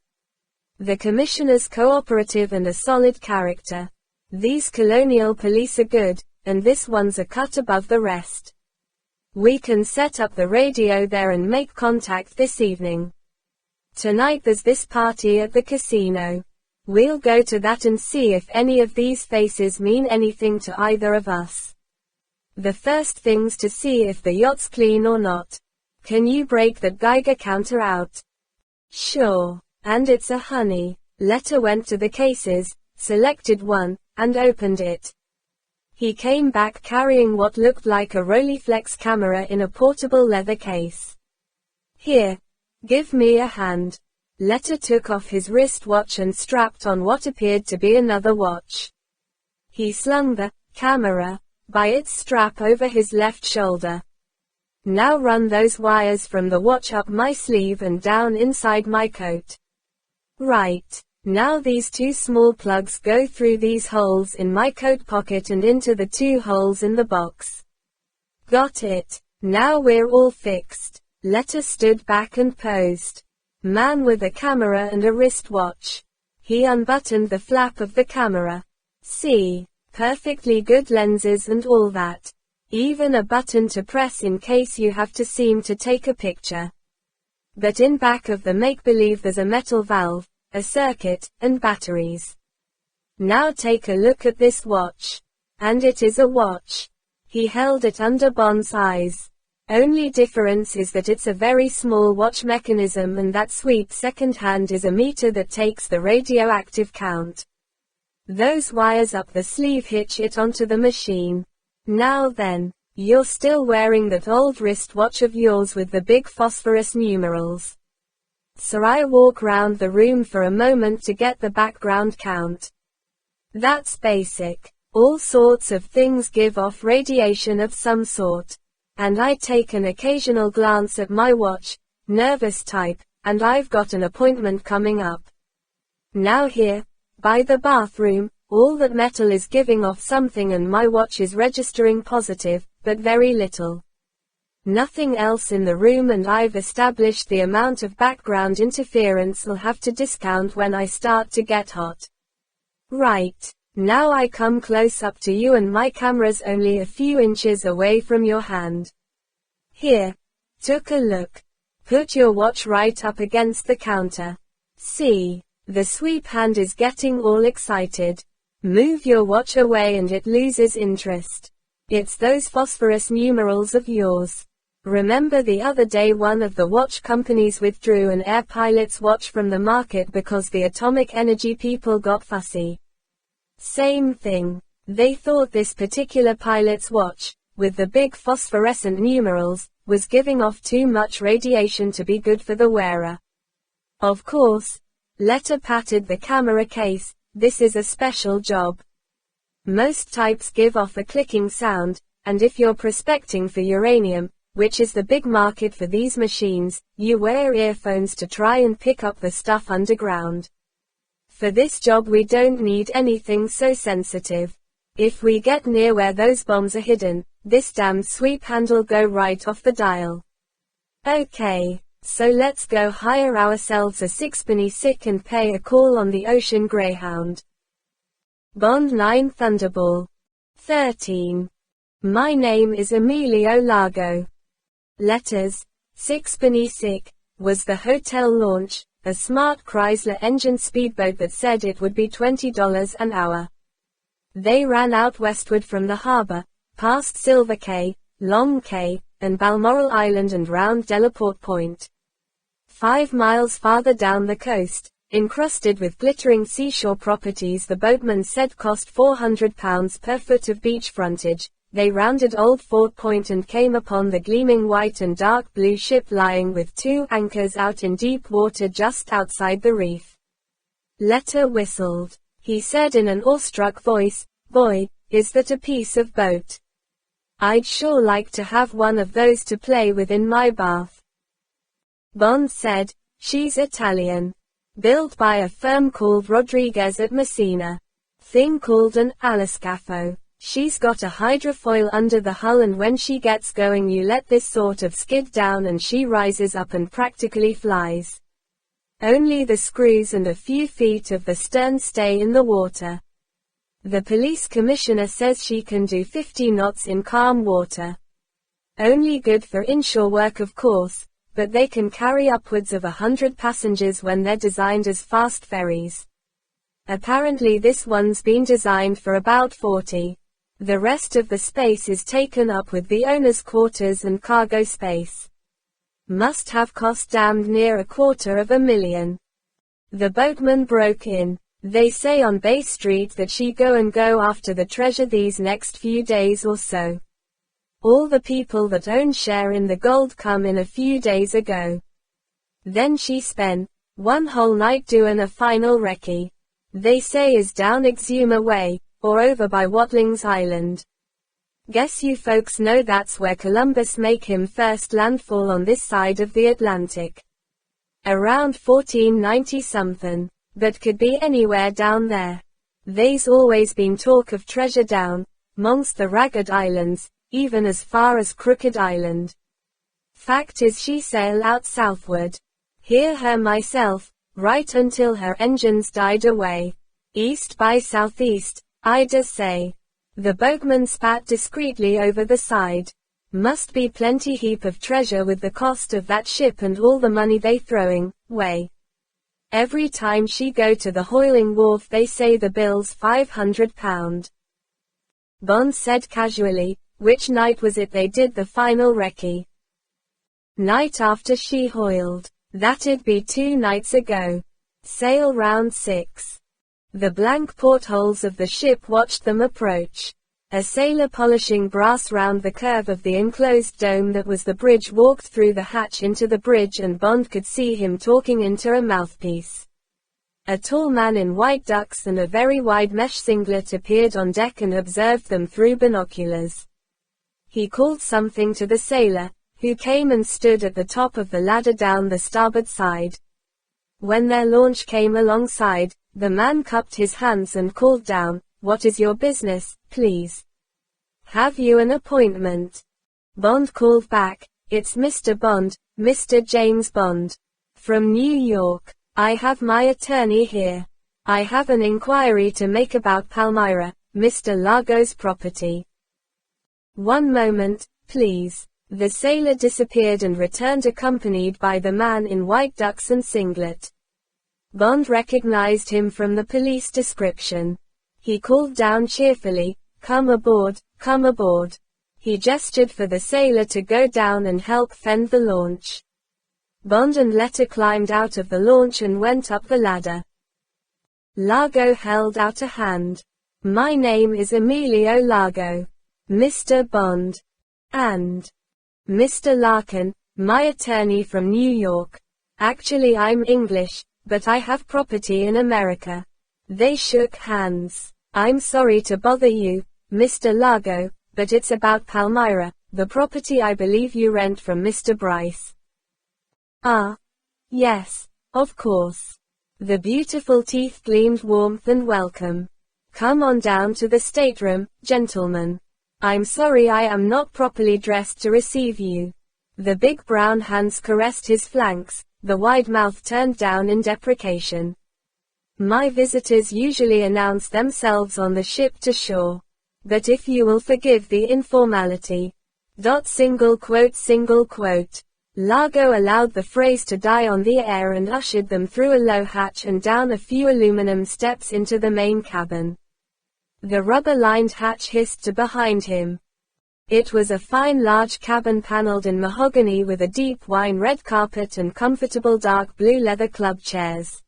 The commissioner's cooperative and a solid character. These colonial police are good, and this one's a cut above the rest. We can set up the radio there and make contact this evening. Tonight there's this party at the casino. We'll go to that and see if any of these faces mean anything to either of us. The first thing's to see if the yacht's clean or not. Can you break that Geiger counter out? Sure. And it's a honey. Letter went to the cases, selected one, and opened it. He came back carrying what looked like a Rolleiflex camera in a portable leather case. Here. Give me a hand. Letter took off his wristwatch and strapped on what appeared to be another watch. He slung the camera by its strap over his left shoulder. Now run those wires from the watch up my sleeve and down inside my coat. Right. Now these two small plugs go through these holes in my coat pocket and into the two holes in the box. Got it. Now we're all fixed. Letter stood back and posed. Man with a camera and a wristwatch. He unbuttoned the flap of the camera. See. Perfectly good lenses and all that. Even a button to press in case you have to seem to take a picture. But in back of the make-believe there's a metal valve, a circuit, and batteries. Now take a look at this watch. And it is a watch. He held it under Bond's eyes. Only difference is that it's a very small watch mechanism and that sweet second hand is a meter that takes the radioactive count. Those wires up the sleeve hitch it onto the machine. Now then, you're still wearing that old wristwatch of yours with the big phosphorus numerals. So I walk round the room for a moment to get the background count. That's basic. All sorts of things give off radiation of some sort. And I take an occasional glance at my watch, nervous type, and I've got an appointment coming up. Now here, by the bathroom, all that metal is giving off something and my watch is registering positive, but very little. Nothing else in the room and I've established the amount of background interference I'll have to discount when I start to get hot. Right. Now I come close up to you and my camera's only a few inches away from your hand. Here. Took a look. Put your watch right up against the counter. See. The sweep hand is getting all excited. Move your watch away and it loses interest. It's those phosphorus numerals of yours. Remember the other day one of the watch companies withdrew an air pilot's watch from the market because the atomic energy people got fussy. Same thing. They thought this particular pilot's watch, with the big phosphorescent numerals, was giving off too much radiation to be good for the wearer. Of course. Letter patted the camera case. This is a special job. Most types give off a clicking sound, and if you're prospecting for uranium, which is the big market for these machines, you wear earphones to try and pick up the stuff underground. For this job we don't need anything so sensitive. If we get near where those bombs are hidden, this damned sweep hand'll go right off the dial. Okay, so let's go hire ourselves a sixpenny sick and pay a call on the Ocean Greyhound. Bond 9 Thunderbolt. 13. My name is Emilio Largo. Letters, Sixpenny Sick, was the hotel launch, a smart Chrysler engine speedboat that said it would be $20 an hour. They ran out westward from the harbor, past Silver Cay, Long Cay, and Balmoral Island and round Delaport Point. 5 miles farther down the coast, encrusted with glittering seashore properties the boatman said cost £400 per foot of beach frontage, they rounded Old Fort Point and came upon the gleaming white and dark blue ship lying with 2 anchors out in deep water just outside the reef. Letter whistled. He said in an awestruck voice, "Boy, is that a piece of boat? I'd sure like to have one of those to play with in my bath." Bond said, "She's Italian. Built by a firm called Rodriguez at Messina. Thing called an aliscafo. She's got a hydrofoil under the hull, and when she gets going you let this sort of skid down and she rises up and practically flies. Only the screws and a few feet of the stern stay in the water. The police commissioner says she can do 50 knots in calm water. Only good for inshore work of course, but they can carry upwards of 100 passengers when they're designed as fast ferries. Apparently this one's been designed for about 40. The rest of the space is taken up with the owner's quarters and cargo space. Must have cost damned near $250,000. The boatman broke in. They say on Bay Street that she go after the treasure these next few days or so. All the people that own share in the gold come in a few days ago. Then she spent 1 whole night doing a final recce. They say is down Exuma Way, or over by Watling's Island. Guess you folks know that's where Columbus make him first landfall on this side of the Atlantic. Around 1490 something, but could be anywhere down there. They's always been talk of treasure down, 'mongst the ragged islands, even as far as Crooked Island. Fact is she sail out southward. Hear her myself, right until her engines died away. East by southeast, I'd say." The boatman spat discreetly over the side. "Must be plenty heap of treasure with the cost of that ship and all the money they throwing way. Every time she go to the Hoiling Wharf they say the bill's £500. Bond said casually, "Which night was it they did the final recce?" "Night after she hoiled. That'd be 2 nights ago. Sail round 6. The blank portholes of the ship watched them approach. A sailor polishing brass round the curve of the enclosed dome that was the bridge walked through the hatch into the bridge, and Bond could see him talking into a mouthpiece. A tall man in white ducks and a very wide mesh singlet appeared on deck and observed them through binoculars. He called something to the sailor, who came and stood at the top of the ladder down the starboard side. When their launch came alongside, the man cupped his hands and called down, "What is your business, please? Have you an appointment?" Bond called back, "It's Mr. Bond, Mr. James Bond. From New York. I have my attorney here. I have an inquiry to make about Palmyra, Mr. Largo's property." "One moment, please." The sailor disappeared and returned accompanied by the man in white ducks and singlet. Bond recognized him from the police description. He called down cheerfully, "Come aboard, come aboard." He gestured for the sailor to go down and help fend the launch. Bond and Letter climbed out of the launch and went up the ladder. Largo held out a hand. "My name is Emilio Largo. Mr. Bond. And Mr. Larkin, my attorney from New York. Actually I'm English, but I have property in America." They shook hands. "I'm sorry to bother you, Mr. Largo, but it's about Palmyra, the property I believe you rent from Mr. Bryce." "Ah. Yes, of course." The beautiful teeth gleamed warmth and welcome. "Come on down to the stateroom, gentlemen. I'm sorry I am not properly dressed to receive you." The big brown hands caressed his flanks, the wide mouth turned down in deprecation. "My visitors usually announce themselves on the ship to shore. But if you will forgive the informality. Single quote. Largo allowed the phrase to die on the air and ushered them through a low hatch and down a few aluminum steps into the main cabin. The rubber-lined hatch hissed to behind him. It was a fine large cabin paneled in mahogany with a deep wine red carpet and comfortable dark blue leather club chairs.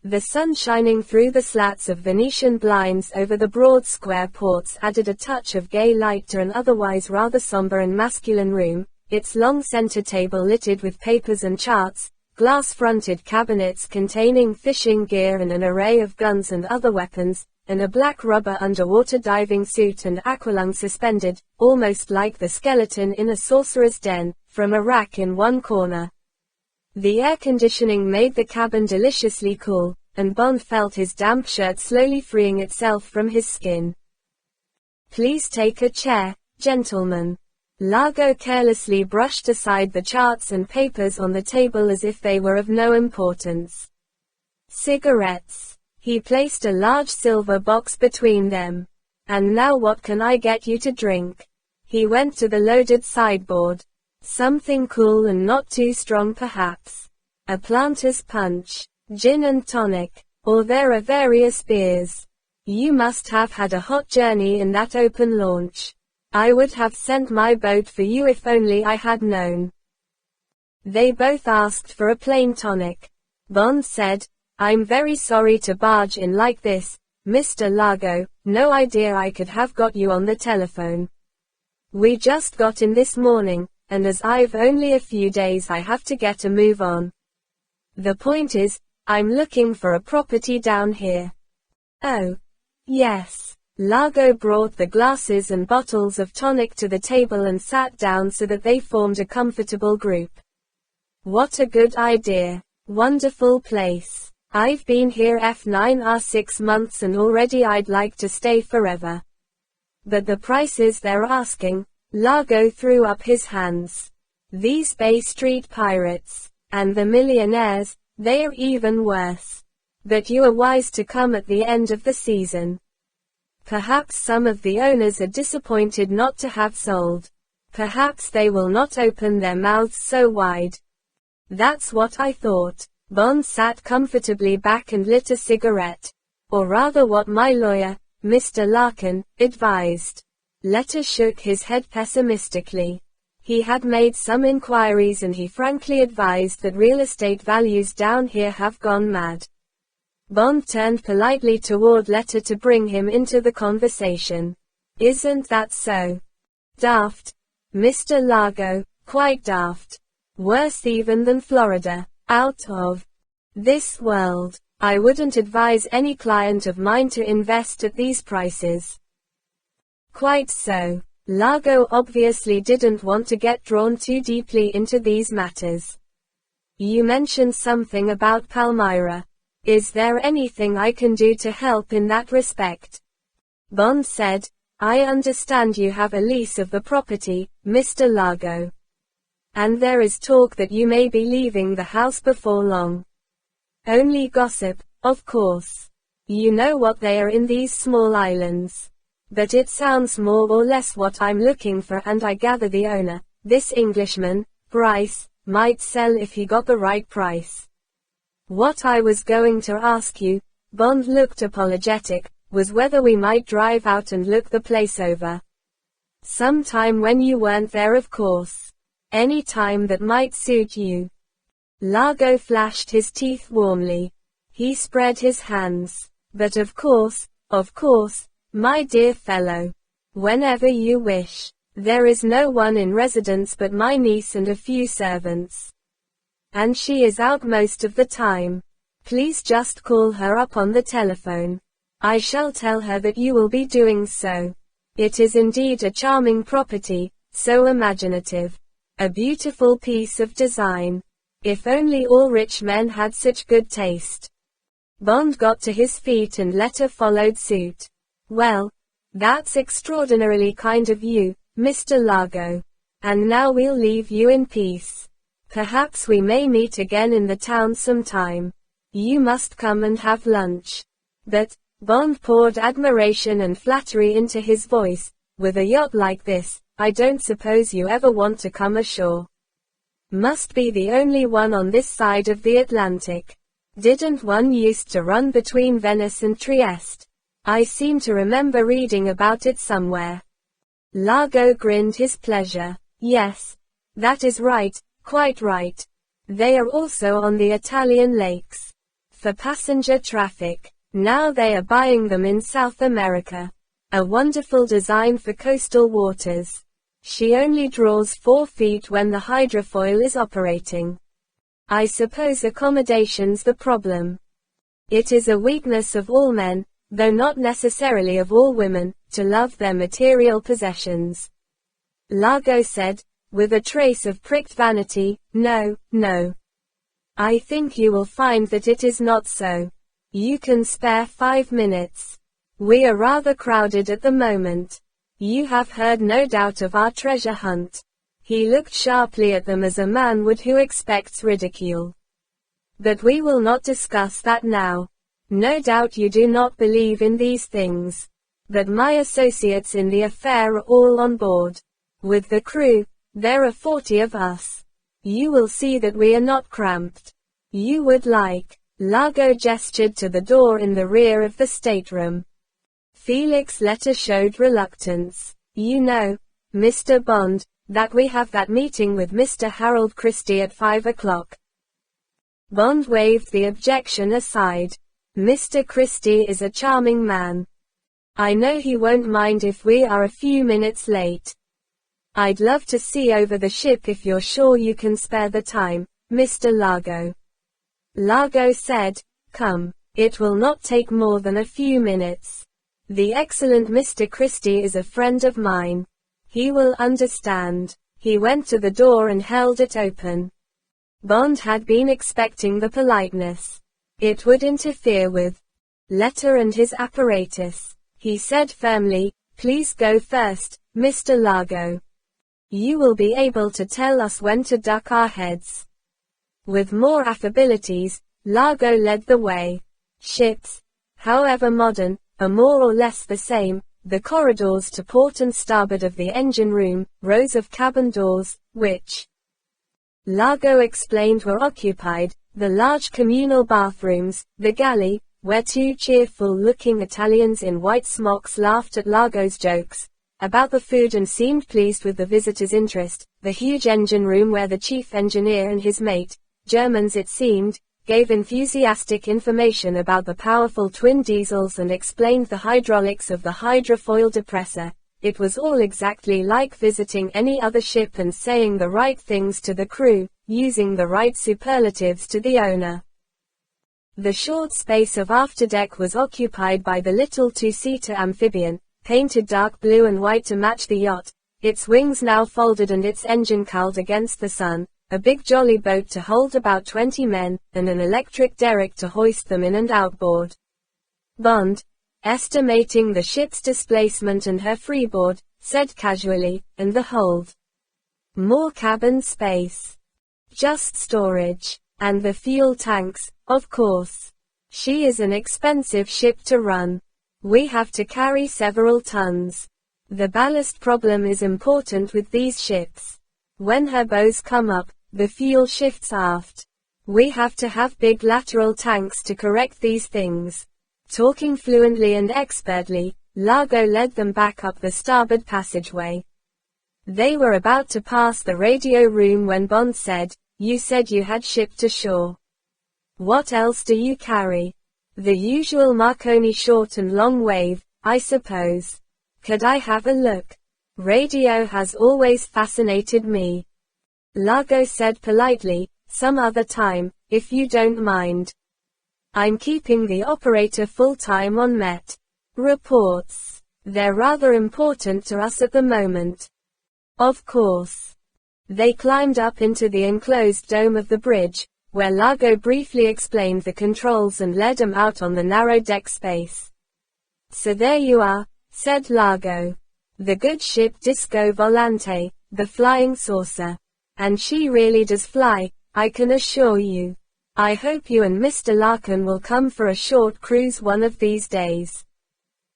The sun shining through the slats of Venetian blinds over the broad square ports added a touch of gay light to an otherwise rather somber and masculine room, its long center table littered with papers and charts, glass-fronted cabinets containing fishing gear and an array of guns and other weapons, and a black rubber underwater diving suit and aqualung suspended, almost like the skeleton in a sorcerer's den, from a rack in one corner. The air conditioning made the cabin deliciously cool, and Bond felt his damp shirt slowly freeing itself from his skin. "Please take a chair, gentlemen." Largo carelessly brushed aside the charts and papers on the table as if they were of no importance. "Cigarettes." He placed a large silver box between them. "And now what can I get you to drink?" He went to the loaded sideboard. "Something cool and not too strong perhaps. A planter's punch, gin and tonic, or there are various beers. You must have had a hot journey in that open launch. I would have sent my boat for you if only I had known." They both asked for a plain tonic. Bond said, "I'm very sorry to barge in like this, Mr. Largo, no idea I could have got you on the telephone. We just got in this morning, and as I've only a few days I have to get a move on. The point is, I'm looking for a property down here." "Oh. Yes." Largo brought the glasses and bottles of tonic to the table and sat down so that they formed a comfortable group. "What a good idea. Wonderful place. I've been here for 6 months and already I'd like to stay forever. But the prices they're asking," Largo threw up his hands. "These Bay Street pirates. And the millionaires, they're even worse. But you are wise to come at the end of the season. Perhaps some of the owners are disappointed not to have sold. Perhaps they will not open their mouths so wide." "That's what I thought." Bond sat comfortably back and lit a cigarette. "Or rather what my lawyer, Mr. Larkin, advised." Letter shook his head pessimistically. He had made some inquiries and he frankly advised that real estate values down here have gone mad. Bond turned politely toward Letter to bring him into the conversation. "Isn't that so? Daft, Mr. Largo, quite daft. Worse even than Florida. Out of this world. I wouldn't advise any client of mine to invest at these prices." "Quite so." Largo obviously didn't want to get drawn too deeply into these matters. "You mentioned something about Palmyra. Is there anything I can do to help in that respect?" Bond said, "I understand you have a lease of the property, Mr. Largo. And there is talk that you may be leaving the house before long." "Only gossip, of course. You know what they are in these small islands. But it sounds more or less what I'm looking for, and I gather the owner, this Englishman, Bryce, might sell if he got the right price. What I was going to ask you," Bond looked apologetic, "was whether we might drive out and look the place over. Sometime when you weren't there, of course. Any time that might suit you." Largo flashed his teeth warmly. He spread his hands. "But of course, my dear fellow. Whenever you wish. There is no one in residence but my niece and a few servants. And she is out most of the time. Please just call her up on the telephone. I shall tell her that you will be doing so. It is indeed a charming property, so imaginative. A beautiful piece of design. If only all rich men had such good taste." Bond got to his feet and Letter followed suit. "Well, that's extraordinarily kind of you, Mr. Largo. And now we'll leave you in peace. Perhaps we may meet again in the town sometime. You must come and have lunch." "But," Bond poured admiration and flattery into his voice, "with a yacht like this, I don't suppose you ever want to come ashore. Must be the only one on this side of the Atlantic. Didn't one used to run between Venice and Trieste? I seem to remember reading about it somewhere." Largo grinned his pleasure. "Yes. That is right, quite right. They are also on the Italian lakes. for passenger traffic. Now they are buying them in South America. A wonderful design for coastal waters. She only draws 4 feet when the hydrofoil is operating. I suppose accommodation's the problem. It is a weakness of all men, though not necessarily of all women, to love their material possessions. Largo said, with a trace of pricked vanity, no, no. I think you will find that it is not so. You can spare 5 minutes. We are rather crowded at the moment. You have heard no doubt of our treasure hunt. He looked sharply at them as a man would who expects ridicule. But we will not discuss that now. No doubt you do not believe in these things. But my associates in the affair are all on board. With the crew, there are 40 of us. You will see that we are not cramped. You would like. Largo gestured to the door in the rear of the stateroom. Felix's letter showed reluctance. You know, Mr. Bond, that we have that meeting with Mr. Harold Christie at 5 o'clock. Bond waved the objection aside. Mr. Christie is a charming man. I know he won't mind if we are a few minutes late. I'd love to see over the ship if you're sure you can spare the time, Mr. Largo. Largo said, come, it will not take more than a few minutes. The excellent Mr. Christie is a friend of mine. He will understand. He went to the door and held it open. Bond had been expecting the politeness. It would interfere with letter and his apparatus. He said firmly, please go first, Mr. Largo. You will be able to tell us when to duck our heads. With more affabilities, Largo led the way. Ships, however modern, are more or less the same. The corridors to port and starboard of the engine room, rows of cabin doors, which Largo explained were occupied, the large communal bathrooms, the galley, where 2 cheerful-looking Italians in white smocks laughed at Largo's jokes about the food and seemed pleased with the visitors' interest, the huge engine room where the chief engineer and his mate, Germans it seemed, gave enthusiastic information about the powerful twin diesels and explained the hydraulics of the hydrofoil depressor. It was all exactly like visiting any other ship and saying the right things to the crew, using the right superlatives to the owner. The short space of afterdeck was occupied by the little 2-seater amphibian, painted dark blue and white to match the yacht, its wings now folded and its engine culled against the sun, a big jolly boat to hold about 20 men, and an electric derrick to hoist them in and outboard. Bond, estimating the ship's displacement and her freeboard, said casually, and the hold. More cabin space. Just storage. And the fuel tanks, of course. She is an expensive ship to run. We have to carry several tons. The ballast problem is important with these ships. When her bows come up, the fuel shifts aft. We have to have big lateral tanks to correct these things. Talking fluently and expertly, Largo led them back up the starboard passageway. They were about to pass the radio room when Bond said, you said you had shipped ashore. What else do you carry? The usual Marconi short and long wave, I suppose. Could I have a look? Radio has always fascinated me. Largo said politely, some other time, if you don't mind. I'm keeping the operator full-time on Met reports. They're rather important to us at the moment. Of course. They climbed up into the enclosed dome of the bridge, where Largo briefly explained the controls and led them out on the narrow deck space. So there you are, said Largo. The good ship Disco Volante, the flying saucer. And she really does fly, I can assure you. I hope you and Mr. Larkin will come for a short cruise one of these days.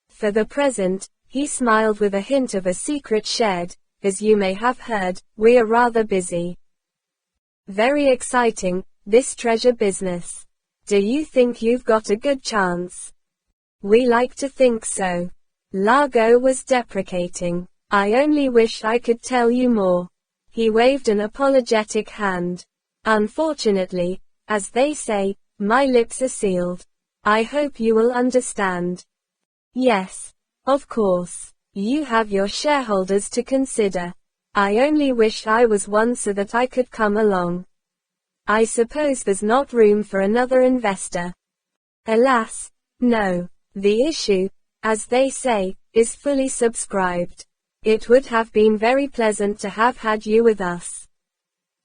For the present, he smiled with a hint of a secret shared, as you may have heard, we are rather busy. Very exciting, this treasure business. Do you think you've got a good chance? We like to think so. Largo was deprecating. I only wish I could tell you more. He waved an apologetic hand. Unfortunately, as they say, My lips are sealed. I hope you will understand. Yes. Of course. You have your shareholders to consider. I only wish I was one so that I could come along. I suppose there's not room for another investor. Alas, no. The issue, as they say, is fully subscribed. It would have been very pleasant to have had you with us.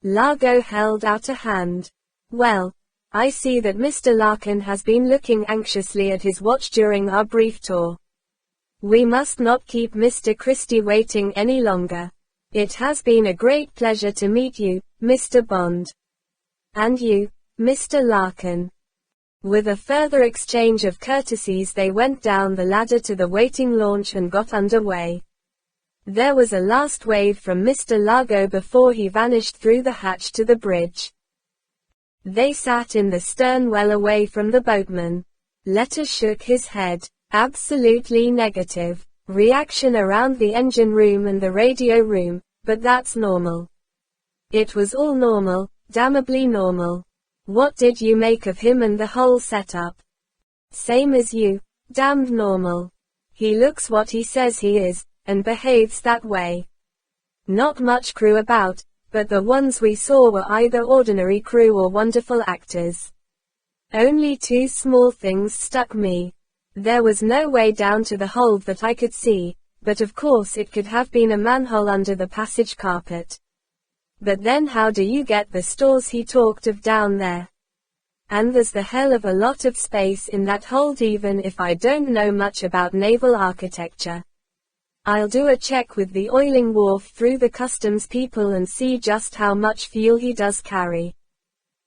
Largo held out a hand. Well, I see that Mr. Larkin has been looking anxiously at his watch during our brief tour. We must not keep Mr. Christie waiting any longer. It has been a great pleasure to meet you, Mr. Bond. And you, Mr. Larkin. With a further exchange of courtesies they went down the ladder to the waiting launch and got underway. There was a last wave from Mr. Largo before he vanished through the hatch to the bridge. They sat in the stern well away from the boatman. Letter shook his head. Absolutely negative. Reaction around the engine room and the radio room, but that's normal. It was all normal, damnably normal. What did you make of him and the whole setup? Same as you, damned normal. He looks what he says he is, and behaves that way. Not much crew about, but the ones we saw were either ordinary crew or wonderful actors. Only two small things stuck me. There was no way down to the hold that I could see, but of course it could have been a manhole under the passage carpet. But then how do you get the stores he talked of down there? And there's the hell of a lot of space in that hold even if I don't know much about naval architecture. I'll do a check with the oiling wharf through the customs people and see just how much fuel he does carry.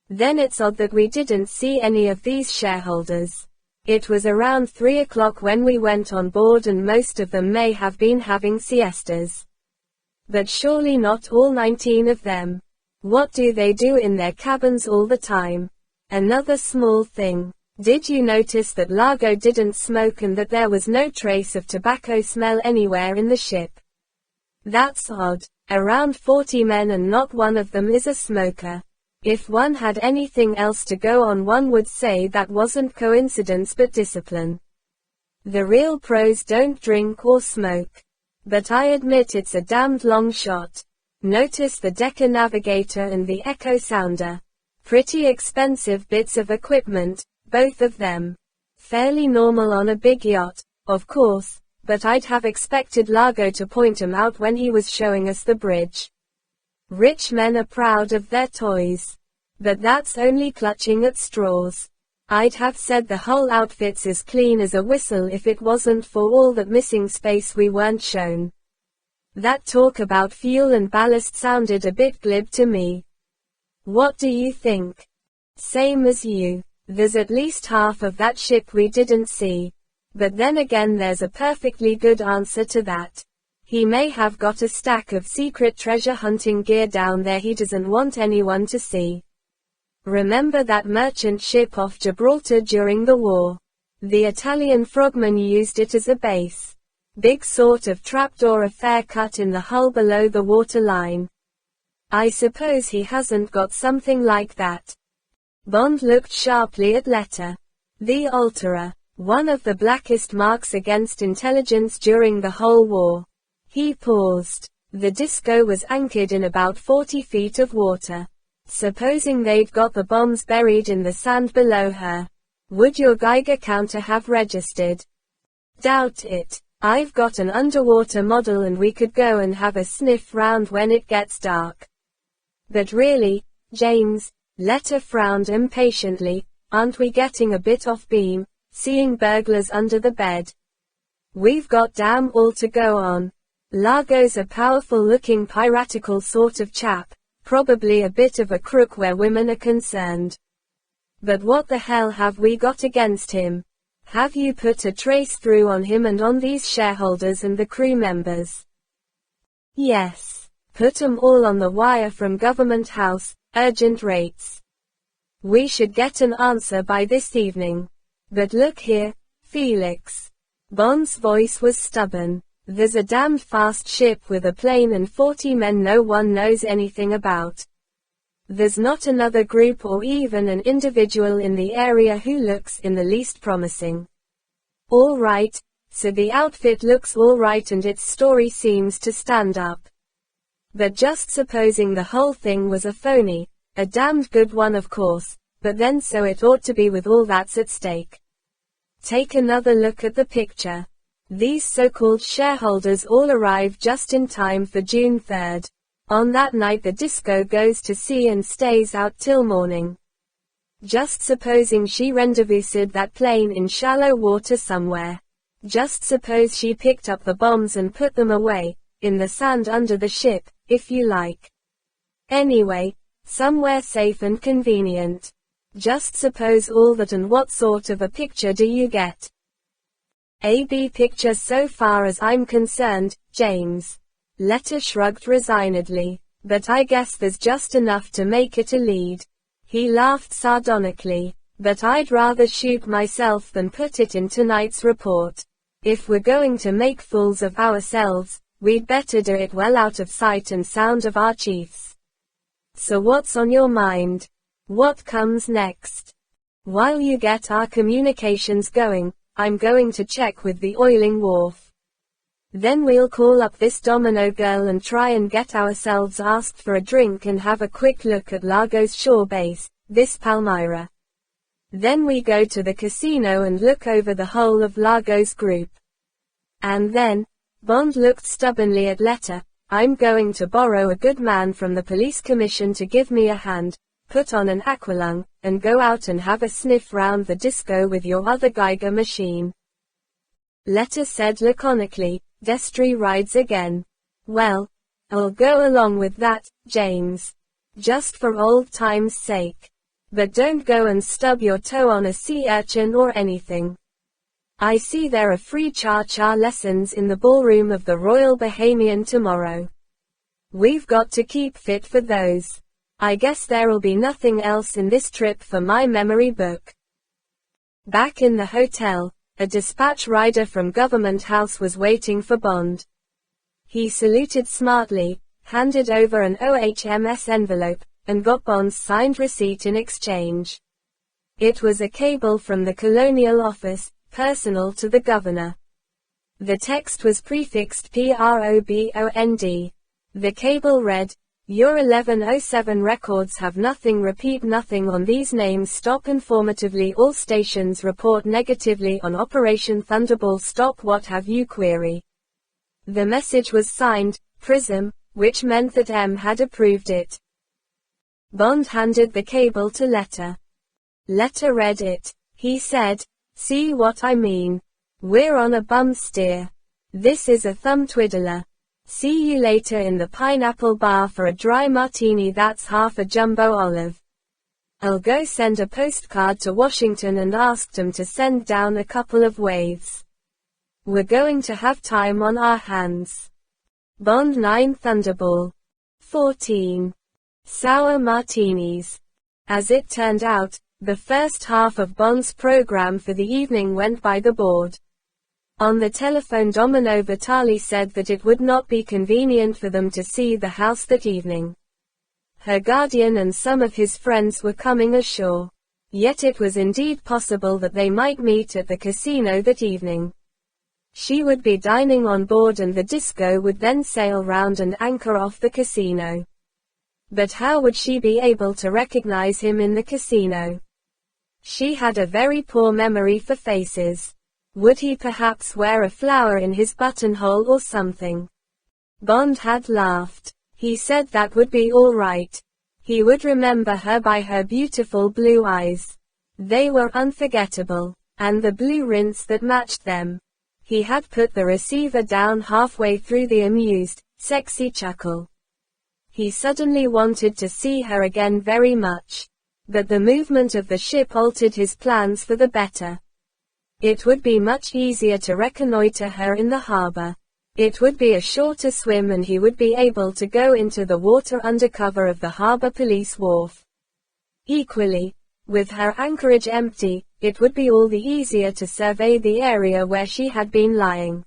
Then it's odd that we didn't see any of these shareholders. It was around 3 o'clock when we went on board and most of them may have been having siestas. But surely not all 19 of them. What do they do in their cabins all the time? Another small thing. Did you notice that Largo didn't smoke and that there was no trace of tobacco smell anywhere in the ship? That's odd. Around 40 men and not one of them is a smoker. If one had anything else to go on one would say that wasn't coincidence but discipline. The real pros don't drink or smoke. But I admit it's a damned long shot. Notice the Decca Navigator and the Echo Sounder. Pretty expensive bits of equipment, both of them. Fairly normal on a big yacht, of course, but I'd have expected Largo to point 'em out when he was showing us the bridge. Rich men are proud of their toys. But that's only clutching at straws. I'd have said the whole outfit's as clean as a whistle if it wasn't for all that missing space we weren't shown. That talk about fuel and ballast sounded a bit glib to me. What do you think? Same as you. There's at least half of that ship we didn't see. But then again there's a perfectly good answer to that. He may have got a stack of secret treasure hunting gear down there he doesn't want anyone to see. Remember that merchant ship off Gibraltar during the war? The Italian frogmen used it as a base. Big sort of trapdoor affair cut in the hull below the water line. I suppose he hasn't got something like that. Bond looked sharply at Letter. The Alterer, one of the blackest marks against intelligence during the whole war. He paused. The disco was anchored in about 40 feet of water. Supposing they'd got the bombs buried in the sand below her. Would your Geiger counter have registered? Doubt it. I've got an underwater model and we could go and have a sniff round when it gets dark. But really, James, Letter frowned impatiently, aren't we getting a bit off beam, seeing burglars under the bed? We've got damn all to go on. Largo's a powerful-looking piratical sort of chap, probably a bit of a crook where women are concerned. But what the hell have we got against him? Have you put a trace through on him and on these shareholders and the crew members? Yes. Put 'em all on the wire from Government House, urgent rates. We should get an answer by this evening. But look here, Felix. Bond's voice was stubborn. There's a damned fast ship with a plane and 40 men no one knows anything about. There's not another group or even an individual in the area who looks in the least promising. All right, so the outfit looks all right and its story seems to stand up. But just supposing the whole thing was a phony, a damned good one of course, but then so it ought to be with all that's at stake. Take another look at the picture. These so-called shareholders all arrive just in time for June 3rd. On that night the disco goes to sea and stays out till morning. Just supposing she rendezvoused that plane in shallow water somewhere. Just suppose she picked up the bombs and put them away, in the sand under the ship, if you like. Anyway, somewhere safe and convenient. Just suppose all that, and what sort of a picture do you get? A B picture so far as I'm concerned, James. Letter shrugged resignedly. But I guess there's just enough to make it a lead. He laughed sardonically. But I'd rather shoot myself than put it in tonight's report. If we're going to make fools of ourselves, we'd better do it well out of sight and sound of our chiefs. So what's on your mind? What comes next? While you get our communications going, I'm going to check with the oiling wharf. Then we'll call up this Domino girl and try and get ourselves asked for a drink and have a quick look at Largo's shore base, this Palmyra. Then we go to the casino and look over the whole of Largo's group. And then, Bond looked stubbornly at Letter, I'm going to borrow a good man from the police commission to give me a hand, put on an aqualung, and go out and have a sniff round the disco with your other Geiger machine. Letter said laconically, Destry rides again. Well, I'll go along with that, James. Just for old time's sake. But don't go and stub your toe on a sea urchin or anything. I see there are free cha-cha lessons in the ballroom of the Royal Bahamian tomorrow. We've got to keep fit for those. I guess there'll be nothing else in this trip for my memory book. Back in the hotel, a dispatch rider from Government House was waiting for Bond. He saluted smartly, handed over an OHMS envelope, and got Bond's signed receipt in exchange. It was a cable from the Colonial Office, personal to the governor. The text was prefixed PROBOND. The cable read, Your 1107 records have nothing, repeat nothing on these names, stop informatively, all stations report negatively on Operation Thunderbolt, stop what have you, query. The message was signed, Prism, which meant that M had approved it. Bond handed the cable to Letter. Letter read it. He said, See what I mean? We're on a bum steer. This is a thumb twiddler. See you later in the Pineapple Bar for a dry martini that's half a jumbo olive. I'll go send a postcard to Washington and ask them to send down a couple of waves. We're going to have time on our hands. Bond 9 Thunderball. 14. Sour martinis. As it turned out, the first half of Bond's program for the evening went by the board. On the telephone, Domino Vitali said that it would not be convenient for them to see the house that evening. Her guardian and some of his friends were coming ashore. Yet it was indeed possible that they might meet at the casino that evening. She would be dining on board and the disco would then sail round and anchor off the casino. But how would she be able to recognize him in the casino? She had a very poor memory for faces. Would he perhaps wear a flower in his buttonhole or something? Bond had laughed. He said that would be all right. He would remember her by her beautiful blue eyes. They were unforgettable. And the blue rinse that matched them. He had put the receiver down halfway through the amused, sexy chuckle. He suddenly wanted to see her again very much. But the movement of the ship altered his plans for the better. It would be much easier to reconnoiter her in the harbor. It would be a shorter swim and he would be able to go into the water under cover of the harbor police wharf. Equally, with her anchorage empty, it would be all the easier to survey the area where she had been lying.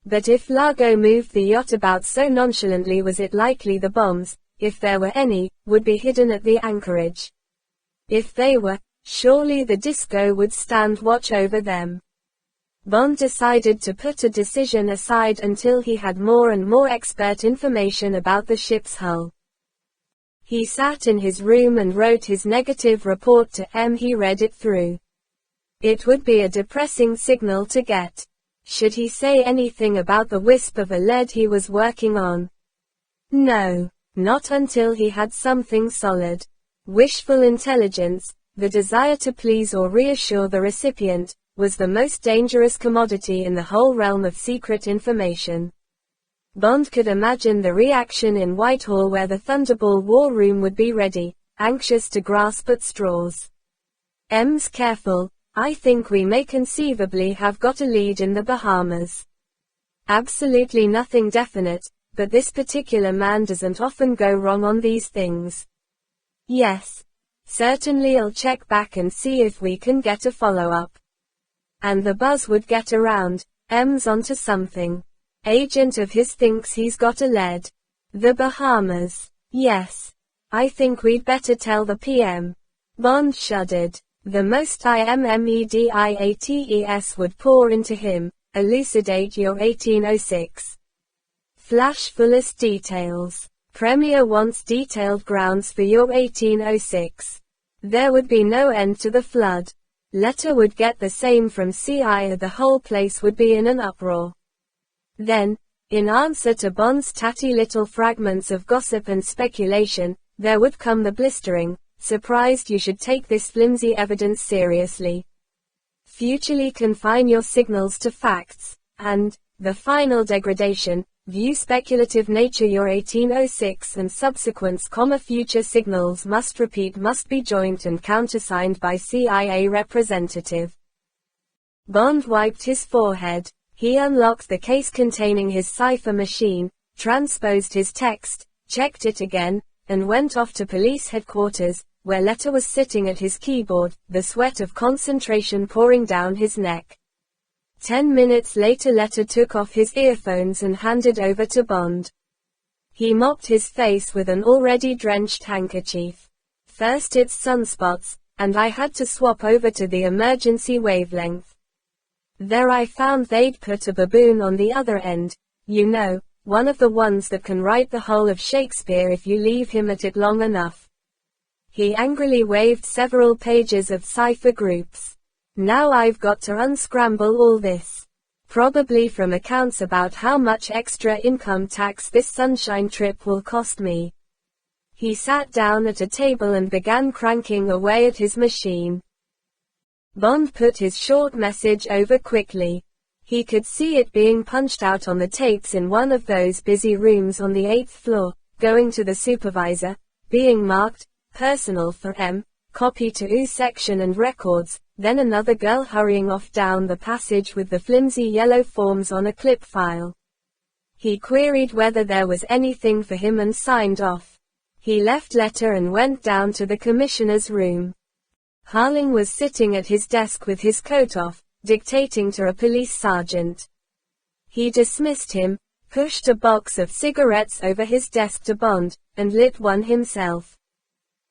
But if Largo moved the yacht about so nonchalantly, was it likely the bombs, if there were any, would be hidden at the anchorage. If they were, surely the disco would stand watch over them. Bond decided to put a decision aside until he had more and more expert information about the ship's hull. He sat in his room and wrote his negative report to M. He read it through. It would be a depressing signal to get. Should he say anything about the wisp of a lead he was working on? No, not until he had something solid. Wishful intelligence, the desire to please or reassure the recipient, was the most dangerous commodity in the whole realm of secret information. Bond could imagine the reaction in Whitehall where the Thunderbolt war room would be ready, anxious to grasp at straws. M's careful, I think we may conceivably have got a lead in the Bahamas. Absolutely nothing definite, but this particular man doesn't often go wrong on these things. Yes. Certainly I'll check back and see if we can get a follow-up. And the buzz would get around, M's onto something. Agent of his thinks he's got a lead. The Bahamas. Yes. I think we'd better tell the PM. Bond shuddered. The most immediates would pour into him. Elucidate your 1806. Flash fullest details. Premier wants detailed grounds for your 1806. There would be no end to the flood. Letter would get the same from CIA. The whole place would be in an uproar. Then, in answer to Bond's tatty little fragments of gossip and speculation, there would come the blistering, surprised you should take this flimsy evidence seriously. Futurely confine your signals to facts, and, the final degradation, view speculative nature. Your 1806 and subsequent, future signals must be joint and countersigned by CIA representative. Bond wiped his forehead. He unlocked the case containing his cipher machine, transposed his text, checked it again, and went off to police headquarters, where Letter was sitting at his keyboard, the sweat of concentration pouring down his neck. 10 minutes later Letter took off his earphones and handed over to Bond. He mopped his face with an already drenched handkerchief. First it's sunspots, and I had to swap over to the emergency wavelength. There I found they'd put a baboon on the other end, you know, one of the ones that can write the whole of Shakespeare if you leave him at it long enough. He angrily waved several pages of cipher groups. Now I've got to unscramble all this. Probably from accounts about how much extra income tax this sunshine trip will cost me. He sat down at a table and began cranking away at his machine. Bond put his short message over quickly. He could see it being punched out on the tapes in one of those busy rooms on the 8th floor, going to the supervisor, being marked, personal for M, copy to U section and records, then another girl hurrying off down the passage with the flimsy yellow forms on a clip file. He queried whether there was anything for him and signed off. He left Letter and went down to the commissioner's room. Harling was sitting at his desk with his coat off, dictating to a police sergeant. He dismissed him, pushed a box of cigarettes over his desk to Bond, and lit one himself.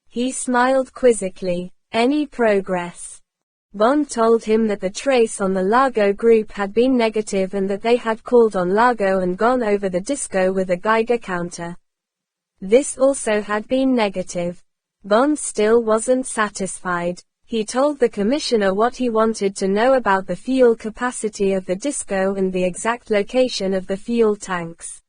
He smiled quizzically. Any progress? Bond told him that the trace on the Largo group had been negative and that they had called on Largo and gone over the disco with a Geiger counter. This also had been negative. Bond still wasn't satisfied. He told the commissioner what he wanted to know about the fuel capacity of the disco and the exact location of the fuel tanks.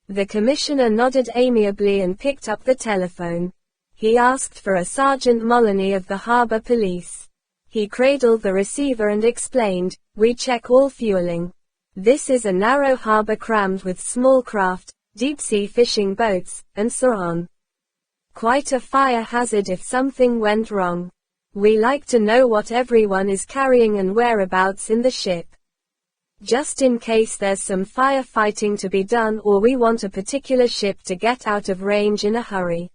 The commissioner nodded amiably and picked up the telephone. He asked for a Sergeant Moloney of the Harbor Police. He cradled the receiver and explained, "We check all fueling. This is a narrow harbor crammed with small craft, deep-sea fishing boats, and so on. Quite a fire hazard if something went wrong. We like to know what everyone is carrying and whereabouts in the ship. Just in case there's some firefighting to be done or we want a particular ship to get out of range in a hurry."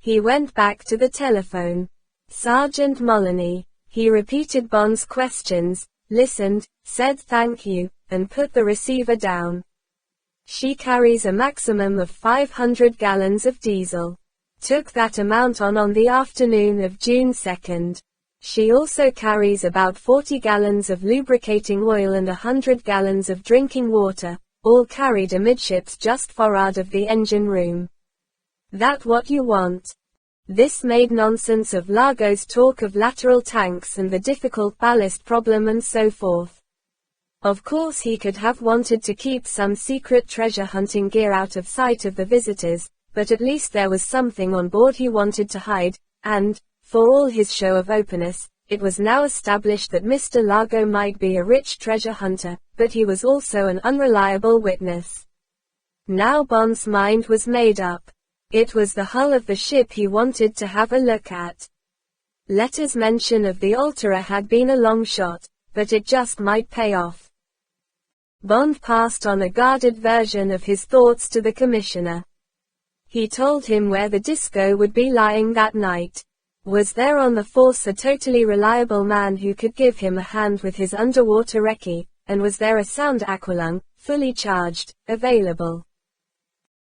He went back to the telephone. Sergeant Moloney. He repeated Bond's questions, listened, said thank you, and put the receiver down. "She carries a maximum of 500 gallons of diesel. Took that amount on the afternoon of June 2nd. She also carries about 40 gallons of lubricating oil and 100 gallons of drinking water, all carried amidships just forward of the engine room. That what you want? This made nonsense of Largo's talk of lateral tanks and the difficult ballast problem and so forth. Of course he could have wanted to keep some secret treasure hunting gear out of sight of the visitors, but at least there was something on board he wanted to hide, and, for all his show of openness, it was now established that Mr. Largo might be a rich treasure hunter, but he was also an unreliable witness. Now Bond's mind was made up. It was the hull of the ship he wanted to have a look at. Letter's mention of the Alterra had been a long shot, but it just might pay off. Bond passed on a guarded version of his thoughts to the commissioner. He told him where the disco would be lying that night. Was there on the force a totally reliable man who could give him a hand with his underwater recce, and was there a sound aqualung, fully charged, available?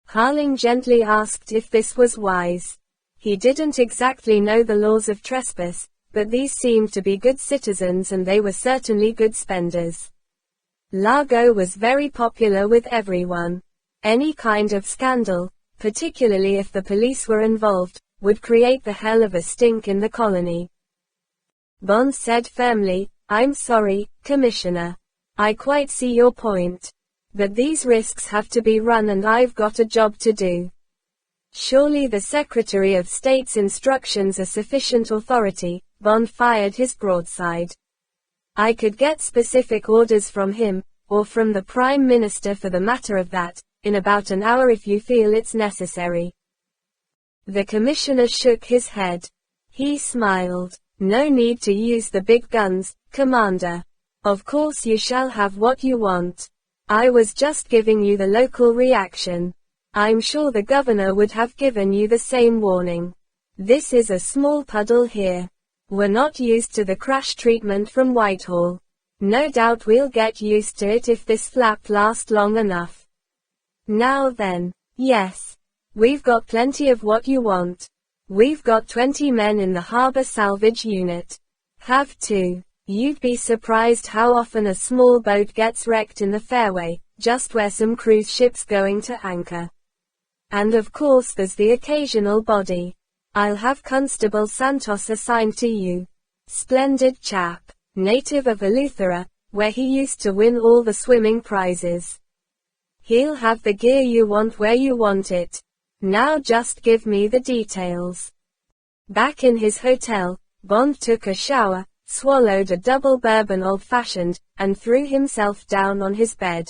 Harling gently asked if this was wise. He didn't exactly know the laws of trespass, but these seemed to be good citizens and they were certainly good spenders. Largo was very popular with everyone. Any kind of scandal, particularly if the police were involved, would create the hell of a stink in the colony. Bond said firmly, "I'm sorry, Commissioner. I quite see your point. But these risks have to be run and I've got a job to do." Surely the Secretary of State's instructions are sufficient authority. Bond fired his broadside. "I could get specific orders from him, or from the Prime Minister for the matter of that, in about an hour if you feel it's necessary." The Commissioner shook his head. He smiled. "No need to use the big guns, Commander. Of course you shall have what you want. I was just giving you the local reaction. I'm sure the Governor would have given you the same warning. This is a small puddle here. We're not used to the crash treatment from Whitehall. No doubt we'll get used to it if this flap lasts long enough. Now then, yes. We've got plenty of what you want. We've got 20 men in the harbor salvage unit. Have 2. You'd be surprised how often a small boat gets wrecked in the fairway, just where some cruise ship's going to anchor. And of course there's the occasional body. I'll have Constable Santos assigned to you. Splendid chap. Native of Eleuthera, where he used to win all the swimming prizes. He'll have the gear you want where you want it. Now just give me the details." Back in his hotel, Bond took a shower, swallowed a double bourbon old-fashioned, and threw himself down on his bed.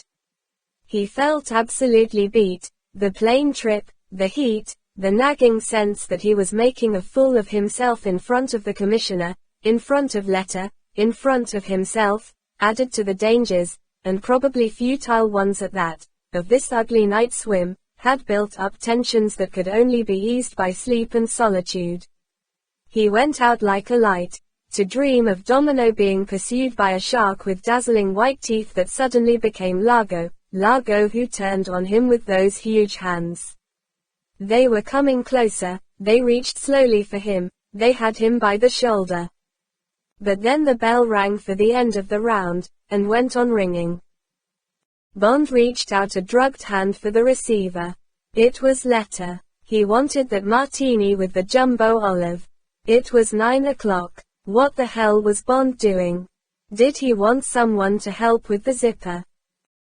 He felt absolutely beat. The plane trip, the heat, the nagging sense that he was making a fool of himself in front of the Commissioner, in front of Letter, in front of himself, added to the dangers, and probably futile ones at that, of this ugly night swim, had built up tensions that could only be eased by sleep and solitude. He went out like a light, to dream of Domino being pursued by a shark with dazzling white teeth that suddenly became Largo who turned on him with those huge hands. They were coming closer, they reached slowly for him, they had him by the shoulder. But then the bell rang for the end of the round, and went on ringing. Bond reached out a drugged hand for the receiver. It was Letter. He wanted that martini with the jumbo olive. It was 9 o'clock. What the hell was Bond doing? Did he want someone to help with the zipper?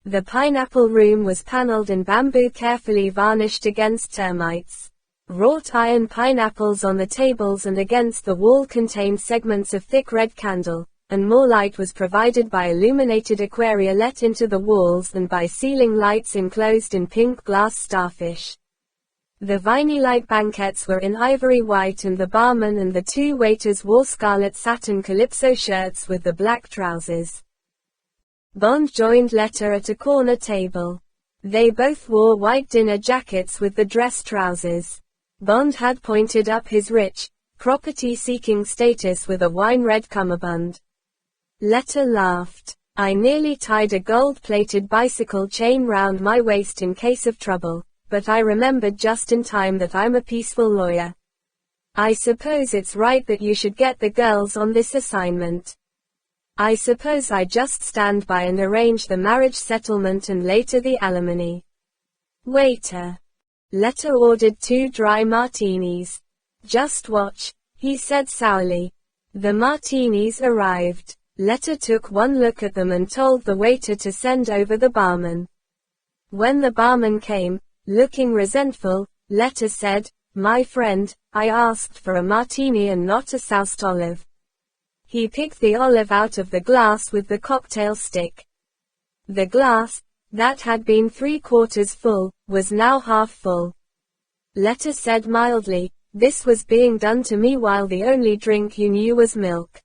The pineapple room was paneled in bamboo carefully varnished against termites. Wrought iron pineapples on the tables and against the wall contained segments of thick red candle, and more light was provided by illuminated aquaria let into the walls than by ceiling lights enclosed in pink glass starfish. The vinylite banquettes were in ivory white and the barman and the 2 waiters wore scarlet satin calypso shirts with the black trousers. Bond joined Letter at a corner table. They both wore white dinner jackets with the dress trousers. Bond had pointed up his rich, property-seeking status with a wine-red cummerbund. Letter laughed. "I nearly tied a gold-plated bicycle chain round my waist in case of trouble, but I remembered just in time that I'm a peaceful lawyer. I suppose it's right that you should get the girls on this assignment. I suppose I just stand by and arrange the marriage settlement and later the alimony. Waiter. Letter ordered 2 dry martinis. Just watch, he said sourly. The martinis arrived. Letter took one look at them and told the waiter to send over the barman. When the barman came, looking resentful, Letter said, "My friend, I asked for a martini and not a soused olive." He picked the olive out of the glass with the cocktail stick. The glass, that had been 3/4 full, was now half full. Letter said mildly, "This was being done to me while the only drink you knew was milk.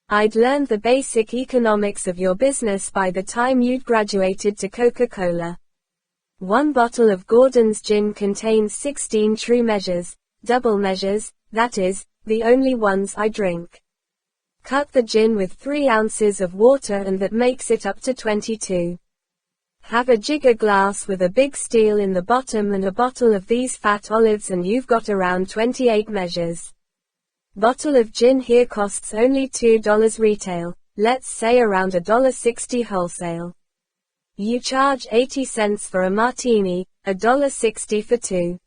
I'd learned the basic economics of your business by the time you'd graduated to Coca-Cola. 1 bottle of Gordon's gin contains 16 true measures, double measures, that is, the only ones I drink. Cut the gin with 3 ounces of water and that makes it up to 22. Have a jigger glass with a big steel in the bottom and a bottle of these fat olives and you've got around 28 measures. Bottle of gin here costs only $2 retail, let's say around $1.60 wholesale. You charge 80 cents for a martini, $1.60 for 2.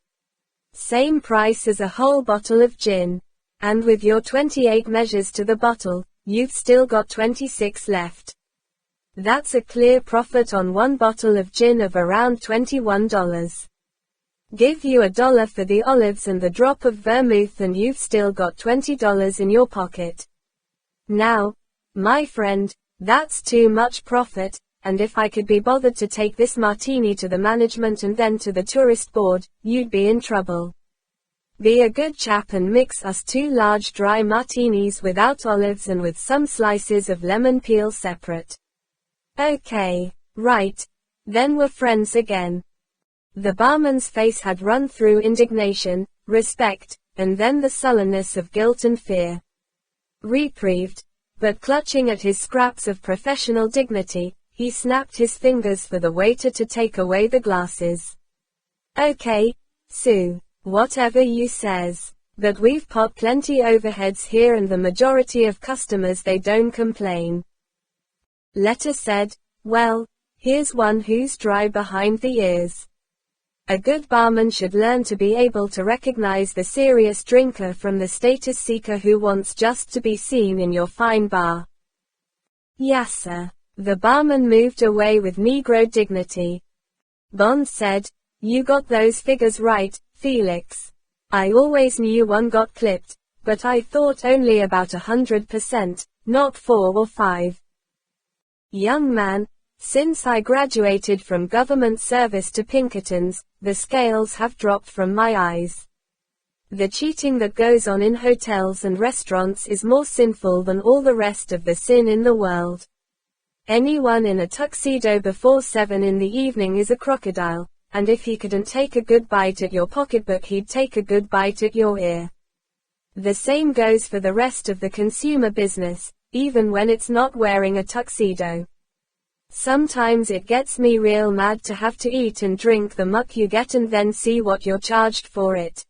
Same price as a whole bottle of gin. And with your 28 measures to the bottle, you've still got 26 left. That's a clear profit on 1 bottle of gin of around $21. Give you $1 for the olives and the drop of vermouth and you've still got $20 in your pocket. Now, my friend, that's too much profit, and if I could be bothered to take this martini to the management and then to the tourist board, you'd be in trouble. Be a good chap and mix us 2 large dry martinis without olives and with some slices of lemon peel separate." "Okay, right. Then we're friends again." The barman's face had run through indignation, respect, and then the sullenness of guilt and fear. Reprieved, but clutching at his scraps of professional dignity, he snapped his fingers for the waiter to take away the glasses. "Okay, Sue. Whatever you says. But we've popped plenty overheads here and the majority of customers they don't complain." Letter said, "Well, here's one who's dry behind the ears. A good barman should learn to be able to recognize the serious drinker from the status seeker who wants just to be seen in your fine bar." "Yassa." The barman moved away with Negro dignity. Bond said, "You got those figures right, Felix. I always knew one got clipped, but I thought only about 100%, not 4 or 5. Young man, since I graduated from government service to Pinkertons, the scales have dropped from my eyes. The cheating that goes on in hotels and restaurants is more sinful than all the rest of the sin in the world. Anyone in a tuxedo before 7 in the evening is a crocodile. And if he couldn't take a good bite at your pocketbook he'd take a good bite at your ear. The same goes for the rest of the consumer business, even when it's not wearing a tuxedo. Sometimes it gets me real mad to have to eat and drink the muck you get and then see what you're charged for it.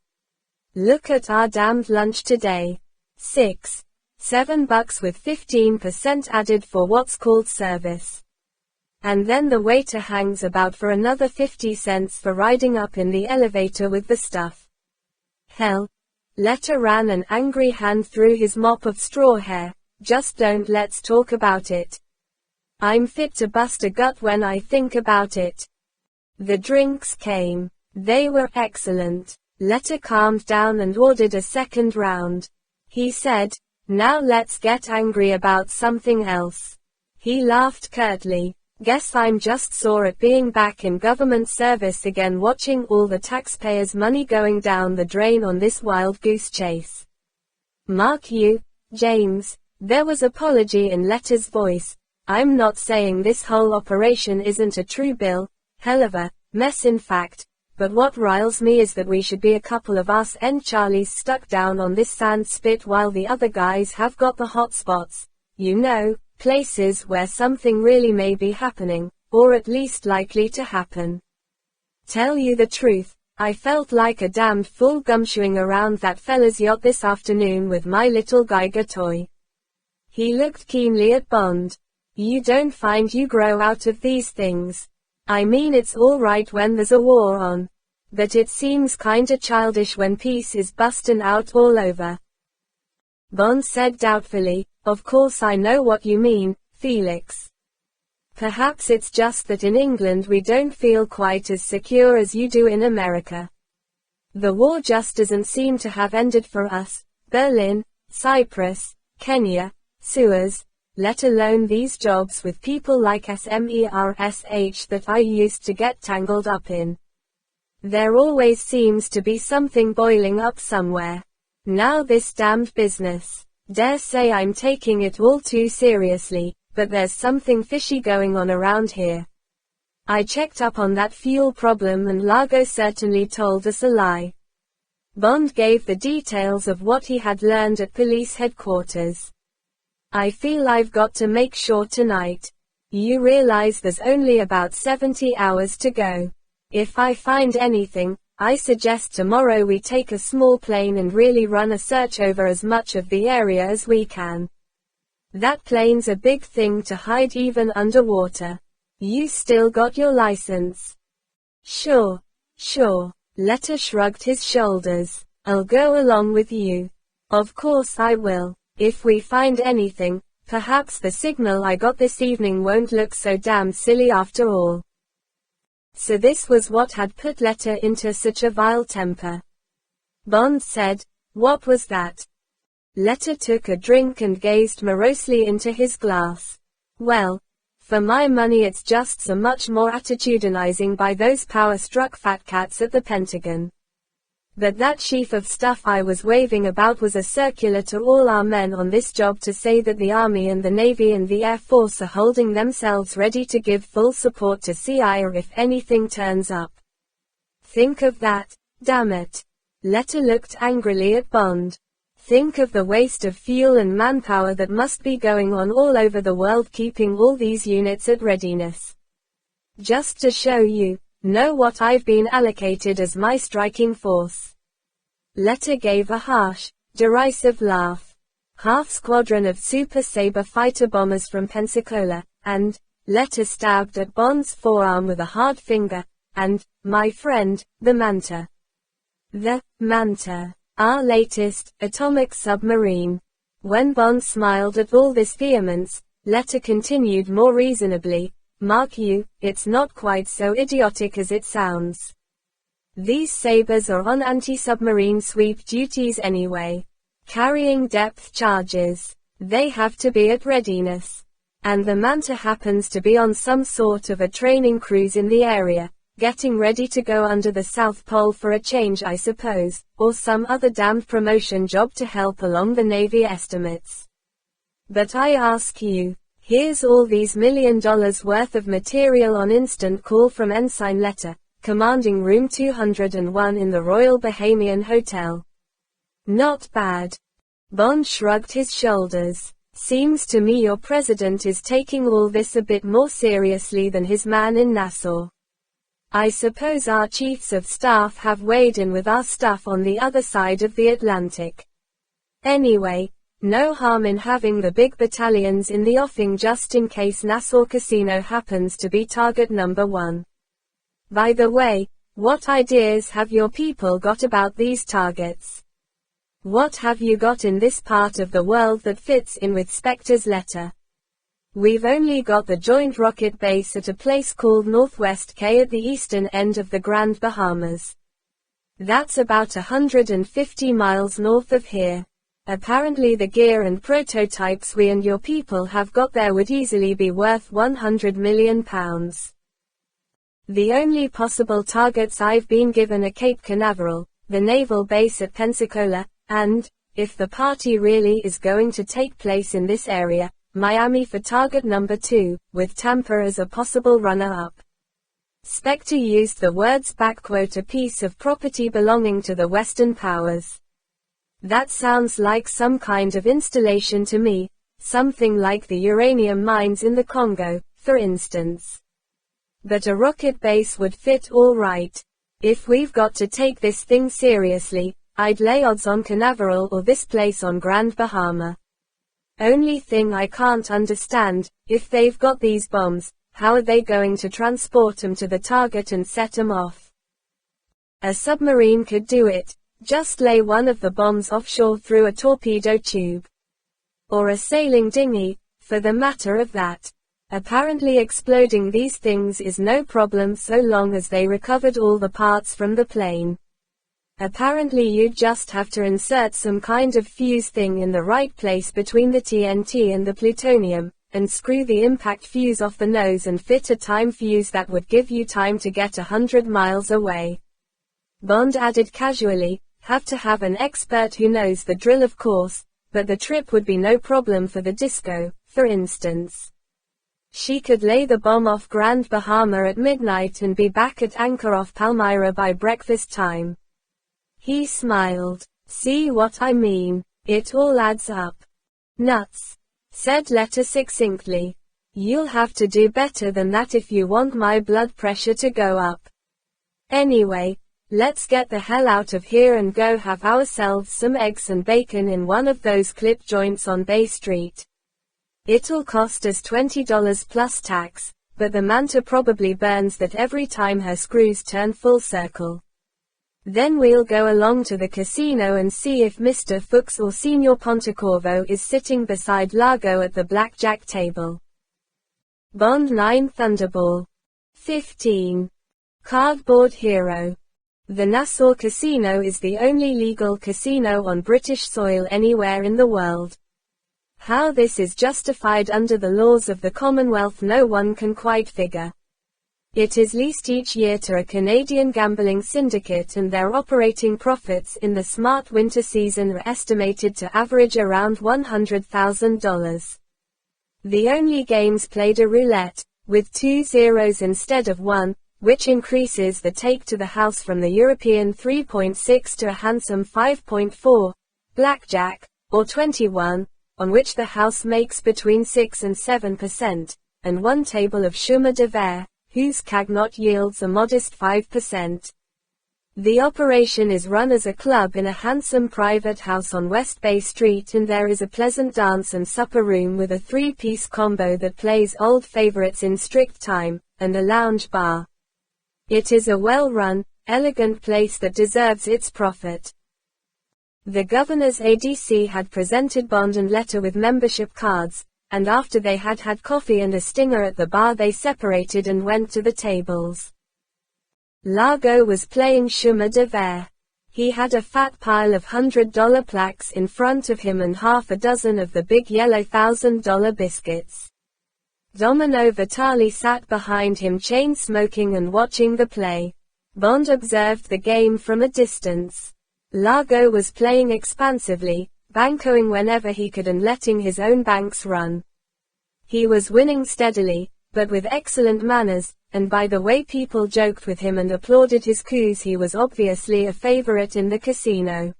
Look at our damned lunch today. $7 with 15% added for what's called service. And then the waiter hangs about for another 50 cents for riding up in the elevator with the stuff. Hell." Letter ran an angry hand through his mop of straw hair. "Just don't let's talk about it. I'm fit to bust a gut when I think about it." The drinks came. They were excellent. Letter calmed down and ordered a second round. He said, "Now let's get angry about something else." He laughed curtly. "Guess I'm just sore at being back in government service again watching all the taxpayers' money going down the drain on this wild goose chase. Mark you, James." There was apology in Letter's voice. "I'm not saying this whole operation isn't a true bill, hell of a mess in fact, but what riles me is that we should be a couple of us and Charlies stuck down on this sand spit while the other guys have got the hot spots, you know, places where something really may be happening, or at least likely to happen. Tell you the truth, I felt like a damned fool gumshoeing around that fella's yacht this afternoon with my little Geiger toy. He looked keenly at Bond. You don't find you grow out of these things. I mean, it's alright when there's a war on. But it seems kinda childish when peace is bustin' out all over. Bond said doubtfully, of course I know what you mean, Felix. Perhaps it's just that in England we don't feel quite as secure as you do in America. The war just doesn't seem to have ended for us. Berlin, Cyprus, Kenya, Suez, let alone these jobs with people like SMERSH that I used to get tangled up in. There always seems to be something boiling up somewhere. Now this damned business. Dare say I'm taking it all too seriously, but there's something fishy going on around here. I checked up on that fuel problem and Largo certainly told us a lie. Bond gave the details of what he had learned at police headquarters. I feel I've got to make sure tonight. You realize there's only about 70 hours to go. If I find anything, I suggest tomorrow we take a small plane and really run a search over as much of the area as we can. That plane's a big thing to hide even underwater. You still got your license? Sure. Letter shrugged his shoulders. I'll go along with you. Of course I will. If we find anything, perhaps the signal I got this evening won't look so damn silly after all. So this was what had put Letter into such a vile temper. Bond said, what was that? Letter took a drink and gazed morosely into his glass. Well, for my money it's just so much more attitudinizing by those power-struck fat cats at the Pentagon. But that sheaf of stuff I was waving about was a circular to all our men on this job to say that the Army and the Navy and the Air Force are holding themselves ready to give full support to CIA if anything turns up. Think of that, damn it. Letter looked angrily at Bond. Think of the waste of fuel and manpower that must be going on all over the world keeping all these units at readiness. Just to show you, know what I've been allocated as my striking force. Letter gave a harsh, derisive laugh. Half squadron of Super Sabre fighter bombers from Pensacola, and, Letter stabbed at Bond's forearm with a hard finger, and, my friend, the Manta. The Manta. Our latest, atomic submarine. When Bond smiled at all this vehemence, Letter continued more reasonably, mark you, it's not quite so idiotic as it sounds. These Sabres are on anti-submarine sweep duties anyway. Carrying depth charges. They have to be at readiness. And the Manta happens to be on some sort of a training cruise in the area, getting ready to go under the South Pole for a change I suppose, or some other damned promotion job to help along the Navy estimates. But I ask you, here's all these $1 million worth of material on instant call from Ensign Letter, commanding room 201 in the Royal Bahamian Hotel. Not bad. Bond shrugged his shoulders. Seems to me your president is taking all this a bit more seriously than his man in Nassau. I suppose our chiefs of staff have weighed in with our stuff on the other side of the Atlantic. Anyway, no harm in having the big battalions in the offing just in case Nassau Casino happens to be target number one. By the way, what ideas have your people got about these targets? What have you got in this part of the world that fits in with Spectre's letter? We've only got the Joint Rocket Base at a place called Northwest Cay at the eastern end of the Grand Bahamas. That's about 150 miles north of here. Apparently the gear and prototypes we and your people have got there would easily be worth £100 million. The only possible targets I've been given are Cape Canaveral, the naval base at Pensacola, and, if the party really is going to take place in this area, Miami for target number 2, with Tampa as a possible runner-up. Spectre used the words "a piece of property belonging to the Western powers." That sounds like some kind of installation to me, something like the uranium mines in the Congo, for instance. but a rocket base would fit all right. If we've got to take this thing seriously, I'd lay odds on Canaveral or this place on Grand Bahama. Only thing I can't understand, if they've got these bombs, how are they going to transport 'em to the target and set 'em off? A submarine could do it, just lay one of the bombs offshore through a torpedo tube. Or a sailing dinghy, for the matter of that. Apparently exploding these things is no problem so long as they recovered all the parts from the plane. Apparently you'd just have to insert some kind of fuse thing in the right place between the TNT and the plutonium, and screw the impact fuse off the nose and fit a time fuse that would give you time to get 100 miles away. Bond added casually, have to have an expert who knows the drill of course, but the trip would be no problem for the disco, for instance. She could lay the bomb off Grand Bahama at midnight and be back at anchor off Palmyra by breakfast time. He smiled. See what I mean? It all adds up. Nuts, said Letta succinctly. You'll have to do better than that if you want my blood pressure to go up. Anyway, let's get the hell out of here and go have ourselves some eggs and bacon in one of those clip joints on Bay Street. It'll cost us $20 plus tax, but the manta probably burns that every time her screws turn full circle. Then we'll go along to the casino and see if Mr. Fuchs or Signor Pontecorvo is sitting beside Largo at the blackjack table. Bond 9 Thunderball. 15. Cardboard Hero. The Nassau Casino is the only legal casino on British soil anywhere in the world. How this is justified under the laws of the Commonwealth no one can quite figure. It is leased each year to a Canadian gambling syndicate and their operating profits in the smart winter season are estimated to average around $100,000. The only games played are roulette, with 2 zeros instead of 1, which increases the take to the house from the European 3.6 to a handsome 5.4, blackjack, or 21, on which the house makes between 6 and 7%, and one table of chemin de fer, whose cagnotte yields a modest 5%. The operation is run as a club in a handsome private house on West Bay Street, and there is a pleasant dance and supper room with a 3-piece combo that plays old favorites in strict time, and a lounge bar. It is a well-run, elegant place that deserves its profit. The governor's ADC had presented Bond and Letta with membership cards, and after they had had coffee and a stinger at the bar they separated and went to the tables. Largo was playing chemin de fer. He had a fat pile of $100 plaques in front of him and half a dozen of the big yellow $1,000 biscuits. Domino Vitali sat behind him chain-smoking and watching the play. Bond observed the game from a distance. Largo was playing expansively, bancoing whenever he could and letting his own banks run. He was winning steadily, but with excellent manners, and by the way people joked with him and applauded his coups he was obviously a favorite in the casino.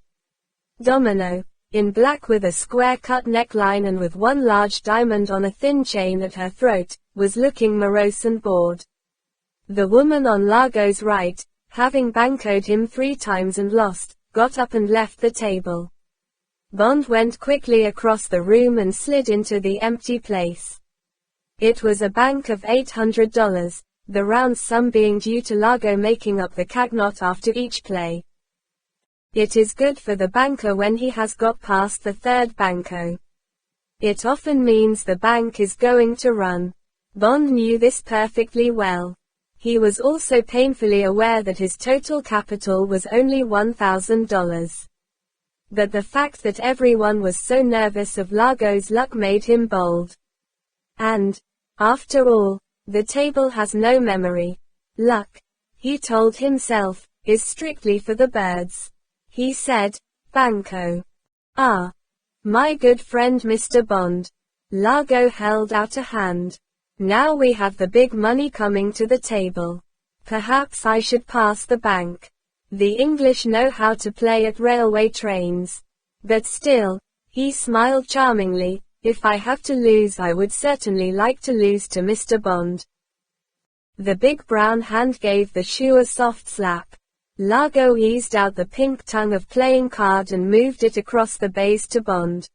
Domino, in black with a square-cut neckline and with one large diamond on a thin chain at her throat, was looking morose and bored. The woman on Largo's right, having bancoed him 3 times and lost, got up and left the table. Bond went quickly across the room and slid into the empty place. It was a bank of $800, the round sum being due to Largo making up the cagnotte after each play. It is good for the banker when he has got past the 3rd banco. It often means the bank is going to run. Bond knew this perfectly well. He was also painfully aware that his total capital was only $1,000. But the fact that everyone was so nervous of Largo's luck made him bold. And, after all, the table has no memory. Luck, he told himself, is strictly for the birds. He said, Banco. Ah. My good friend Mr. Bond. Largo held out a hand. Now we have the big money coming to the table. Perhaps I should pass the bank. The English know how to play at railway trains. But still, he smiled charmingly, if I have to lose I would certainly like to lose to Mr. Bond. The big brown hand gave the shoe a soft slap. Largo eased out the pink tongue of playing card and moved it across the base to Bond.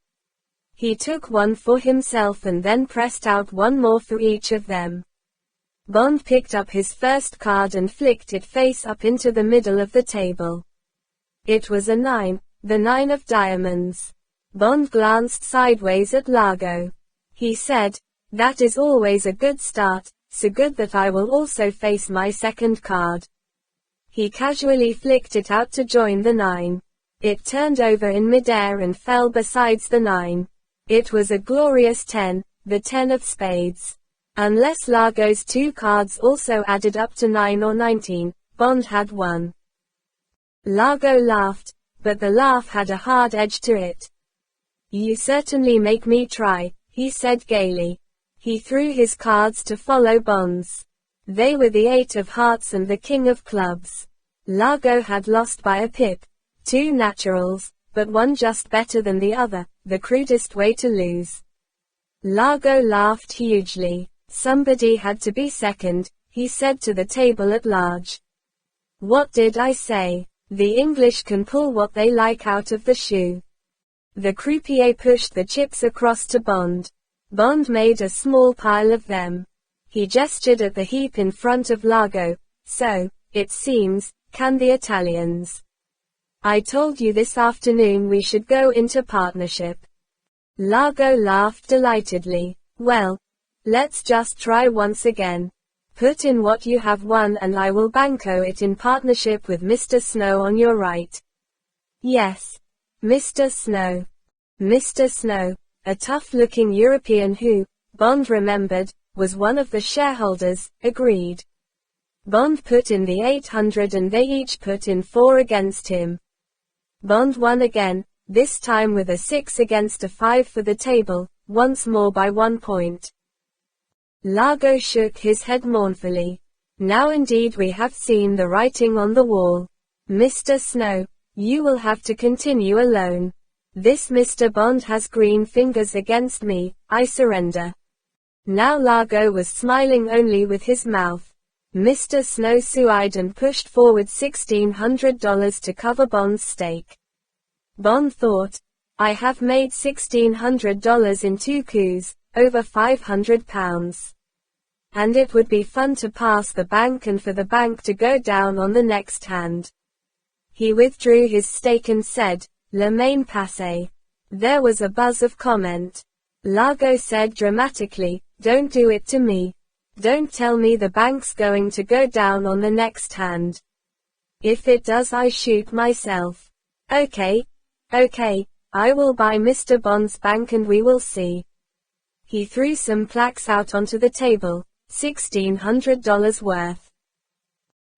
He took one for himself and then pressed out one more for each of them. Bond picked up his first card and flicked it face up into the middle of the table. It was a 9, the 9 of diamonds. Bond glanced sideways at Largo. He said, "That is always a good start, so good that I will also face my second card." He casually flicked it out to join the 9. It turned over in midair and fell besides the 9. It was a glorious 10, the 10 of spades. Unless Largo's 2 cards also added up to 9 or 19, Bond had won. Largo laughed, but the laugh had a hard edge to it. "You certainly make me try," he said gaily. He threw his cards to follow Bond's. They were the 8 of hearts and the king of clubs. Largo had lost by a pip, 2 naturals, but one just better than the other, the crudest way to lose. Largo laughed hugely. "Somebody had to be second," he said to the table at large. "What did I say? The English can pull what they like out of the shoe." The croupier pushed the chips across to Bond. Bond made a small pile of them. He gestured at the heap in front of Largo. "So, it seems, can the Italians. I told you this afternoon we should go into partnership." Largo laughed delightedly. "Well, let's just try once again. Put in what you have won and I will banco it in partnership with Mr. Snow on your right." "Yes. Mr. Snow." Mr. Snow, a tough-looking European who, Bond remembered, was one of the shareholders, agreed. Bond put in the 800 and they each put in 4 against him. Bond won again, this time with a 6 against a 5 for the table, once more by 1 point. Largo shook his head mournfully. "Now indeed we have seen the writing on the wall. Mr. Snow, you will have to continue alone. This Mr. Bond has green fingers against me, I surrender." Now Largo was smiling only with his mouth. Mr. Snow sighed and pushed forward $1,600 to cover Bond's stake. Bond thought, "I have made $1,600 in 2 coups, over £500. And it would be fun to pass the bank and for the bank to go down on the next hand." He withdrew his stake and said, "Le main passé." There was a buzz of comment. Largo said dramatically, "Don't do it to me. Don't tell me the bank's going to go down on the next hand. If it does I shoot myself." Okay, I will buy Mr. Bond's bank and we will see." He threw some plaques out onto the table, $1,600 worth.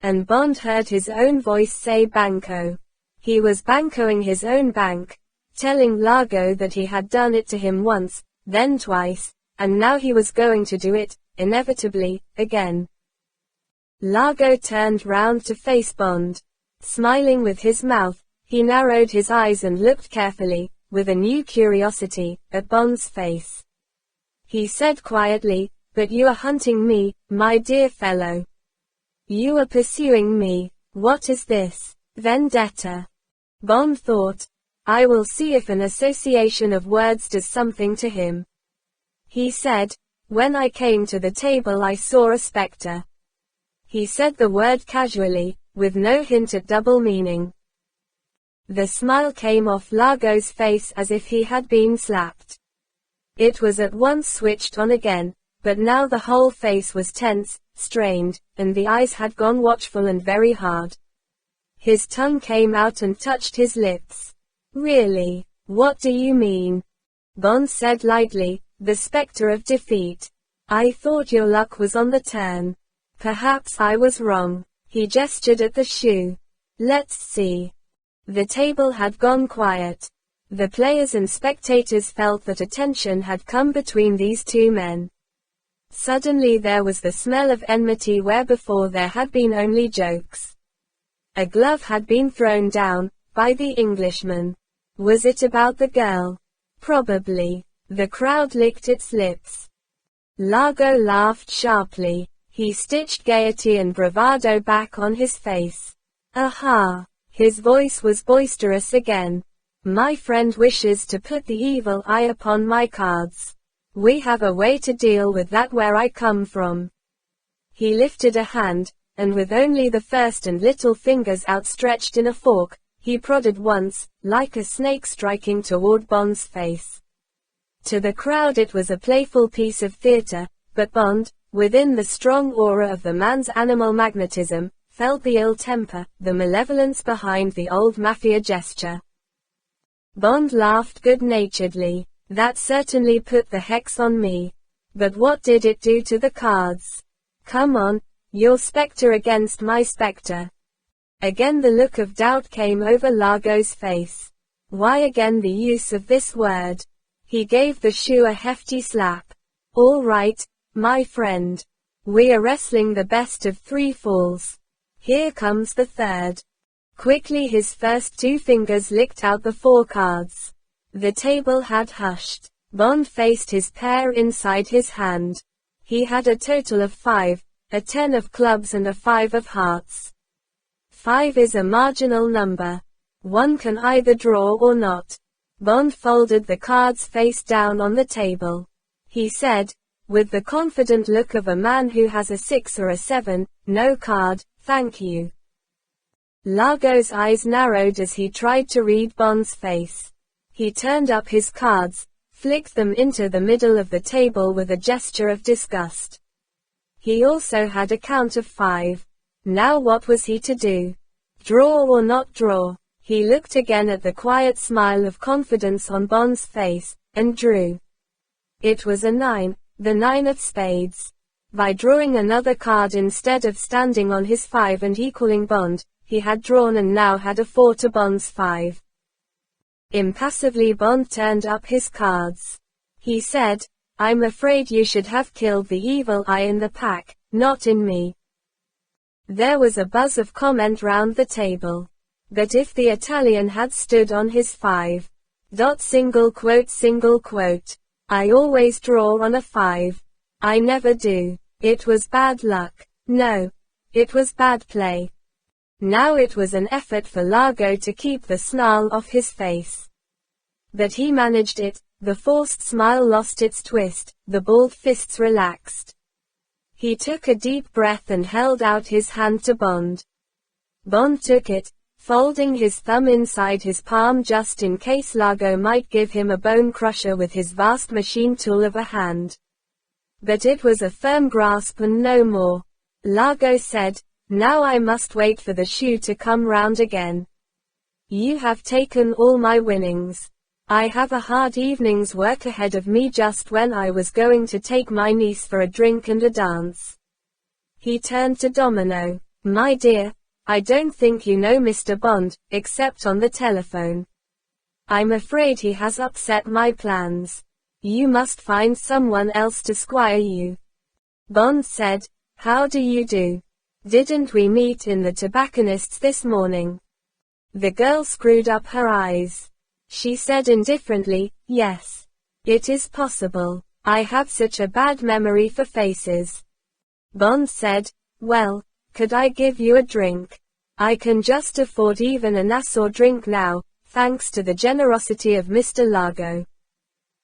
And Bond heard his own voice say banco. He was bancoing his own bank, telling Largo that he had done it to him once, then twice, and now he was going to do it, inevitably, again. Largo turned round to face Bond. Smiling with his mouth, he narrowed his eyes and looked carefully, with a new curiosity, at Bond's face. He said quietly, "But you are hunting me, my dear fellow. You are pursuing me. What is this? Vendetta?" Bond thought, "I will see if an association of words does something to him." He said, "When I came to the table I saw a spectre." He said the word casually, with no hint at double meaning. The smile came off Largo's face as if he had been slapped. It was at once switched on again, but now the whole face was tense, strained, and the eyes had gone watchful and very hard. His tongue came out and touched his lips. "Really? What do you mean?" Bond said lightly, "The spectre of defeat. I thought your luck was on the turn. Perhaps I was wrong." He gestured at the shoe. "Let's see." The table had gone quiet. The players and spectators felt that a tension had come between these two men. Suddenly there was the smell of enmity where before there had been only jokes. A glove had been thrown down, by the Englishman. Was it about the girl? Probably. The crowd licked its lips. Largo laughed sharply. He stitched gaiety and bravado back on his face. Aha! His voice was boisterous again. My friend wishes to put the evil eye upon my cards. We have a way to deal with that where I come from. He lifted a hand, and with only the first and little fingers outstretched in a fork, he prodded once, like a snake striking toward Bond's face. To the crowd it was a playful piece of theater, but Bond, within the strong aura of the man's animal magnetism, felt the ill temper, the malevolence behind the old mafia gesture. Bond laughed good-naturedly. That certainly put the hex on me. But what did it do to the cards? Come on, your spectre against my spectre. Again the look of doubt came over Largo's face. Why again the use of this word? He gave the shoe a hefty slap. All right, my friend. We are wrestling the best of 3 falls. Here comes the third. Quickly his first 2 fingers licked out the 4 cards. The table had hushed. Bond faced his pair inside his hand. He had a total of 5, a 10 of clubs and a 5 of hearts. 5 is a marginal number. One can either draw or not. Bond folded the cards face down on the table. He said, with the confident look of a man who has a 6 or a 7, no card, thank you. Largo's eyes narrowed as he tried to read Bond's face. He turned up his cards, flicked them into the middle of the table with a gesture of disgust. He also had a count of 5. Now what was he to do? Draw or not draw? He looked again at the quiet smile of confidence on Bond's face, and drew. It was a 9, the 9 of spades. By drawing another card instead of standing on his 5 and equaling Bond, he had drawn and now had a 4 to Bond's 5. Impassively Bond turned up his cards. He said, I'm afraid you should have killed the evil eye in the pack, not in me. There was a buzz of comment round the table. But if the Italian had stood on his 5. Single quote, I always draw on a 5. I never do. It was bad luck. No. It was bad play. Now it was an effort for Largo to keep the snarl off his face. But he managed it, the forced smile lost its twist, the balled fists relaxed. He took a deep breath and held out his hand to Bond. Bond took it, folding his thumb inside his palm just in case Largo might give him a bone crusher with his vast machine tool of a hand. But it was a firm grasp and no more. Largo said, now I must wait for the shoe to come round again. You have taken all my winnings. I have a hard evening's work ahead of me just when I was going to take my niece for a drink and a dance. He turned to Domino. My dear, I don't think you know Mr. Bond, except on the telephone. I'm afraid he has upset my plans. You must find someone else to squire you. Bond said, how do you do? Didn't we meet in the tobacconist's this morning? The girl screwed up her eyes. She said indifferently, yes. It is possible. I have such a bad memory for faces. Bond said, well, could I give you a drink? I can just afford even a Nassau drink now, thanks to the generosity of Mr. Largo.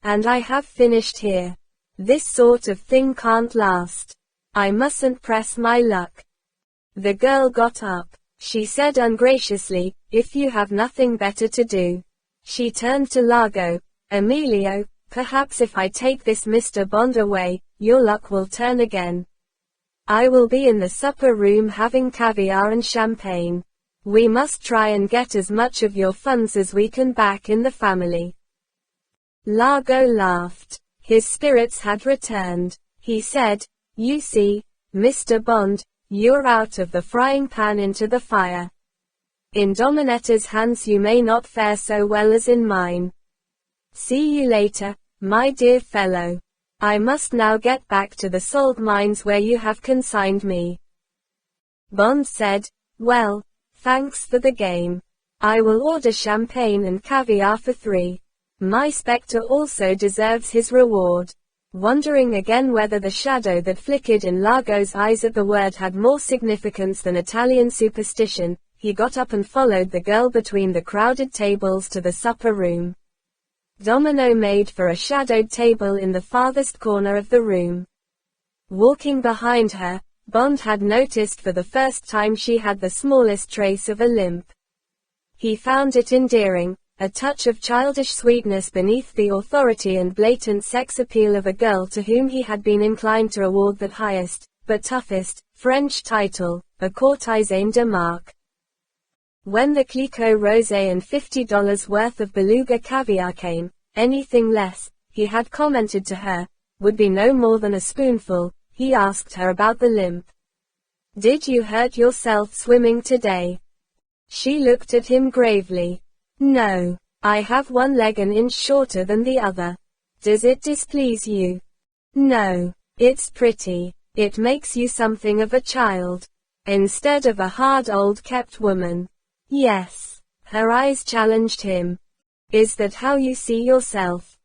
And I have finished here. This sort of thing can't last. I mustn't press my luck. The girl got up. She said ungraciously, if you have nothing better to do. She turned to Largo. Emilio, perhaps if I take this Mr. Bond away, your luck will turn again. I will be in the supper room having caviar and champagne. We must try and get as much of your funds as we can back in the family. Largo laughed. His spirits had returned. He said, you see, Mr. Bond, you're out of the frying pan into the fire. In Dominetta's hands you may not fare so well as in mine. See you later, my dear fellow. I must now get back to the salt mines where you have consigned me. Bond said, well, thanks for the game. I will order champagne and caviar for 3. My spectre also deserves his reward. Wondering again whether the shadow that flickered in Largo's eyes at the word had more significance than Italian superstition, he got up and followed the girl between the crowded tables to the supper room. Domino made for a shadowed table in the farthest corner of the room. Walking behind her, Bond had noticed for the first time she had the smallest trace of a limp. He found it endearing, a touch of childish sweetness beneath the authority and blatant sex appeal of a girl to whom he had been inclined to award that highest, but toughest, French title, a courtisane de marque. When the Clicquot rosé and $50 worth of beluga caviar came, anything less, he had commented to her, would be no more than a spoonful. He asked her about the limp. "Did you hurt yourself swimming today?" She looked at him gravely. "No. I have one leg an inch shorter than the other. Does it displease you?" "No. It's pretty. It makes you something of a child. Instead of a hard old-kept woman." "Yes." Her eyes challenged him. "Is that how you see yourself?"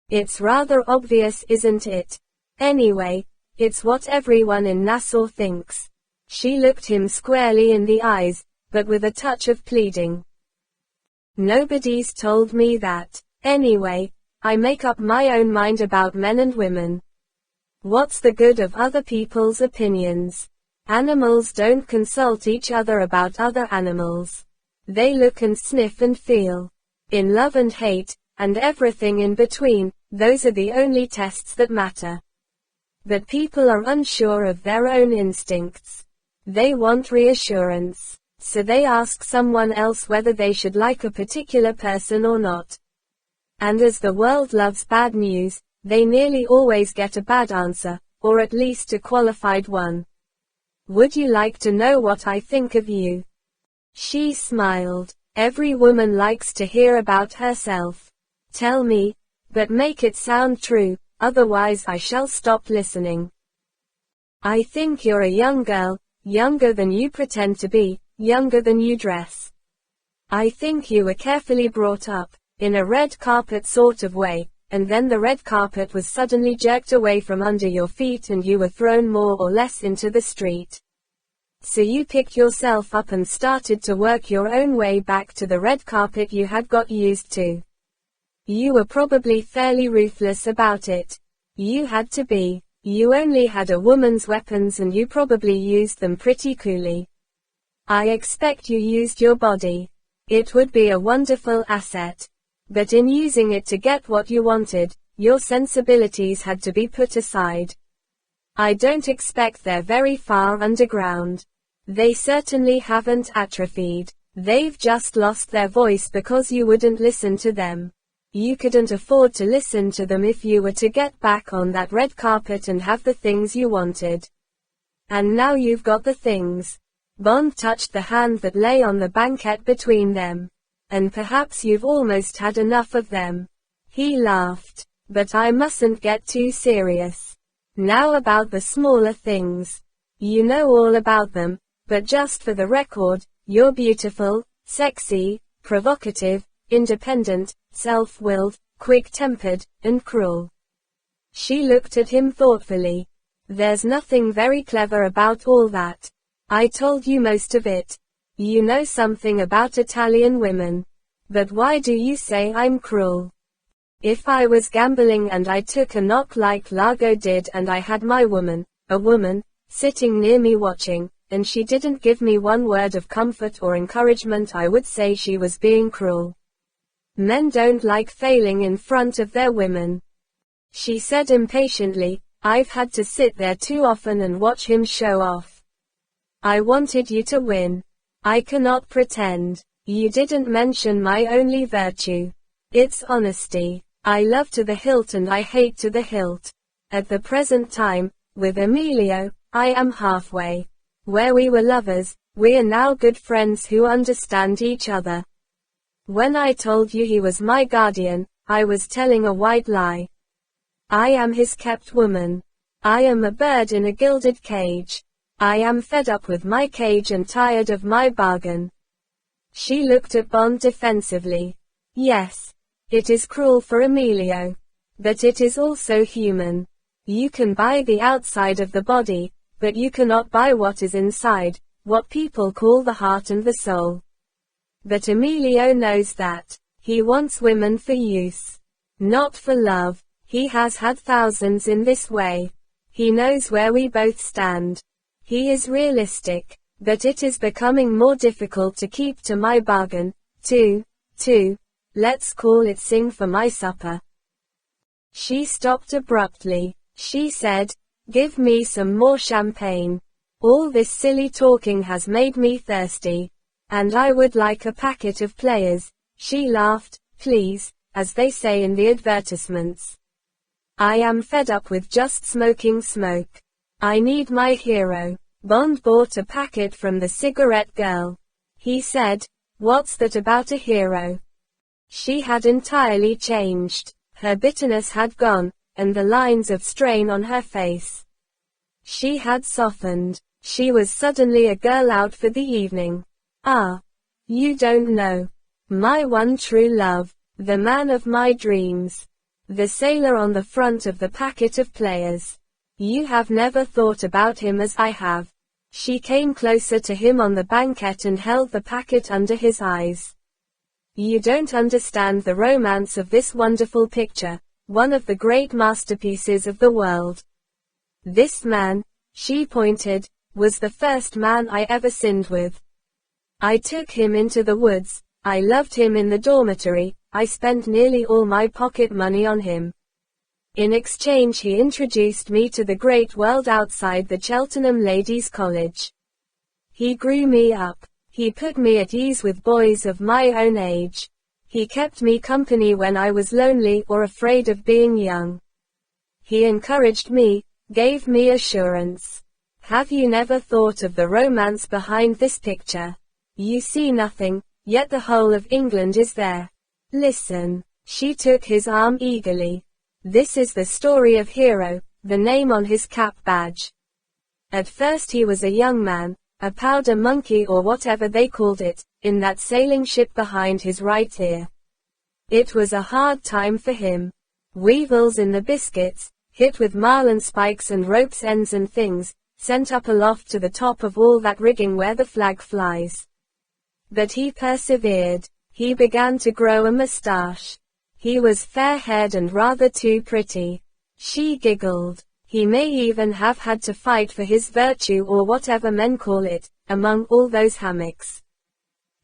"It's rather obvious, isn't it? Anyway, it's what everyone in Nassau thinks." She looked him squarely in the eyes, but with a touch of pleading. "Nobody's told me that. Anyway, I make up my own mind about men and women. What's the good of other people's opinions? Animals don't consult each other about other animals. They look and sniff and feel. In love and hate, and everything in between, those are the only tests that matter. But people are unsure of their own instincts. They want reassurance. So they ask someone else whether they should like a particular person or not. And as the world loves bad news, they nearly always get a bad answer, or at least a qualified one. Would you like to know what I think of you?" She smiled. "Every woman likes to hear about herself. Tell me, but make it sound true, otherwise I shall stop listening." "I think you're a young girl, younger than you pretend to be. Younger than you dress. I think you were carefully brought up, in a red carpet sort of way, and then the red carpet was suddenly jerked away from under your feet and you were thrown more or less into the street. So you picked yourself up and started to work your own way back to the red carpet you had got used to. You were probably fairly ruthless about it. You had to be. You only had a woman's weapons and you probably used them pretty coolly. I expect you used your body. It would be a wonderful asset. But in using it to get what you wanted, your sensibilities had to be put aside. I don't expect they're very far underground. They certainly haven't atrophied. They've just lost their voice because you wouldn't listen to them. You couldn't afford to listen to them if you were to get back on that red carpet and have the things you wanted. And now you've got the things." Bond touched the hand that lay on the banquette between them. "And perhaps you've almost had enough of them." He laughed. "But I mustn't get too serious. Now about the smaller things. You know all about them, but just for the record, you're beautiful, sexy, provocative, independent, self-willed, quick-tempered, and cruel." She looked at him thoughtfully. "There's nothing very clever about all that. I told you most of it. You know something about Italian women. But why do you say I'm cruel? If I was gambling and I took a knock like Largo did and I had my woman, a woman, sitting near me watching, and she didn't give me one word of comfort or encouragement, I would say she was being cruel. Men don't like failing in front of their women." She said impatiently, "I've had to sit there too often and watch him show off. I wanted you to win. I cannot pretend. You didn't mention my only virtue. It's honesty. I love to the hilt and I hate to the hilt. At the present time, with Emilio, I am halfway. Where we were lovers, we are now good friends who understand each other. When I told you he was my guardian, I was telling a white lie. I am his kept woman. I am a bird in a gilded cage. I am fed up with my cage and tired of my bargain." She looked at Bond defensively. "Yes. It is cruel for Emilio. But it is also human. You can buy the outside of the body, but you cannot buy what is inside, what people call the heart and the soul. But Emilio knows that. He wants women for use. Not for love. He has had thousands in this way. He knows where we both stand. He is realistic, but it is becoming more difficult to keep to my bargain. Let's call it sing for my supper. She stopped abruptly. She said, give me some more champagne. All this silly talking has made me thirsty. And I would like a packet of Players. She laughed, please, as they say in the advertisements. I am fed up with just smoking smoke. I need my hero. Bond bought a packet from the cigarette girl. He said, what's that about a hero? She had entirely changed. Her bitterness had gone, and the lines of strain on her face. She had softened. She was suddenly a girl out for the evening. Ah. You don't know. My one true love, the man of my dreams. The sailor on the front of the packet of Players. You have never thought about him as I have. She came closer to him on the banquette and held the packet under his eyes. You don't understand the romance of this wonderful picture, one of the great masterpieces of the world. This man, she pointed, was the first man I ever sinned with. I took him into the woods, I loved him in the dormitory, I spent nearly all my pocket money on him. In exchange he introduced me to the great world outside the Cheltenham Ladies' College. He grew me up. He put me at ease with boys of my own age. He kept me company when I was lonely or afraid of being young. He encouraged me, gave me assurance. Have you never thought of the romance behind this picture? You see nothing, yet the whole of England is there. Listen. She took his arm eagerly. This is the story of Hero, the name on his cap badge. At first he was a young man, a powder monkey or whatever they called it, in that sailing ship behind his right ear. It was a hard time for him. Weevils in the biscuits, hit with marlinspikes and rope's ends and things, sent up aloft to the top of all that rigging where the flag flies. But he persevered. He began to grow a moustache. He was fair-haired and rather too pretty. She giggled. He may even have had to fight for his virtue or whatever men call it, among all those hammocks.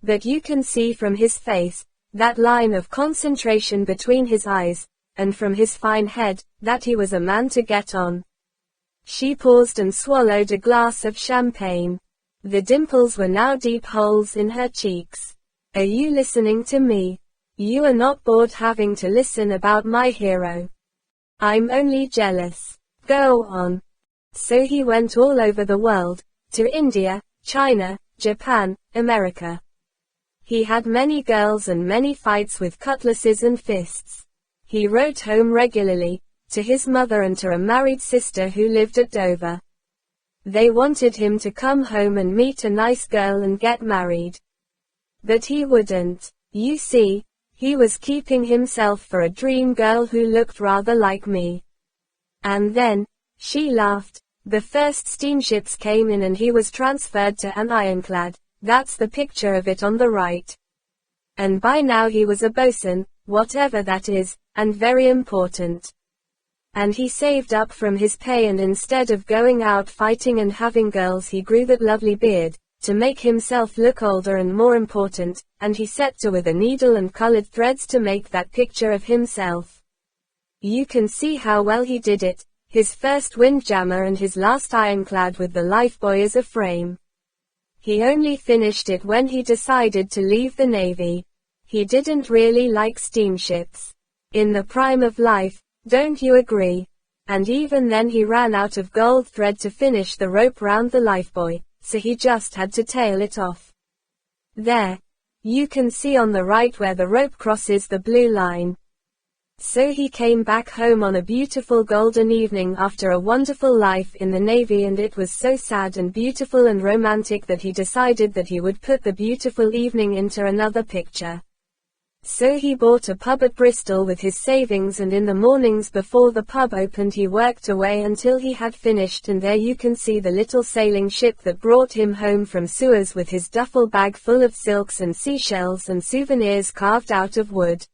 But you can see from his face, that line of concentration between his eyes, and from his fine head, that he was a man to get on. She paused and swallowed a glass of champagne. The dimples were now deep holes in her cheeks. Are you listening to me? You are not bored having to listen about my hero. I'm only jealous. Go on. So he went all over the world, to India, China, Japan, America. He had many girls and many fights with cutlasses and fists. He wrote home regularly, to his mother and to a married sister who lived at Dover. They wanted him to come home and meet a nice girl and get married. But he wouldn't. You see, he was keeping himself for a dream girl who looked rather like me. And then, she laughed, the first steamships came in and he was transferred to an ironclad. That's the picture of it on the right. And by now he was a bosun, whatever that is, and very important. And he saved up from his pay, and instead of going out fighting and having girls he grew that lovely beard, to make himself look older and more important, and he set to with a needle and colored threads to make that picture of himself. You can see how well he did it, his first windjammer and his last ironclad with the lifebuoy as a frame. He only finished it when he decided to leave the Navy. He didn't really like steamships. In the prime of life, don't you agree? And even then he ran out of gold thread to finish the rope round the lifebuoy, so he just had to tail it off. There. You can see on the right where the rope crosses the blue line. So he came back home on a beautiful golden evening after a wonderful life in the Navy, and it was so sad and beautiful and romantic that he decided that he would put the beautiful evening into another picture. So he bought a pub at Bristol with his savings, and in the mornings before the pub opened he worked away until he had finished, and there you can see the little sailing ship that brought him home from Suez with his duffel bag full of silks and seashells and souvenirs carved out of wood.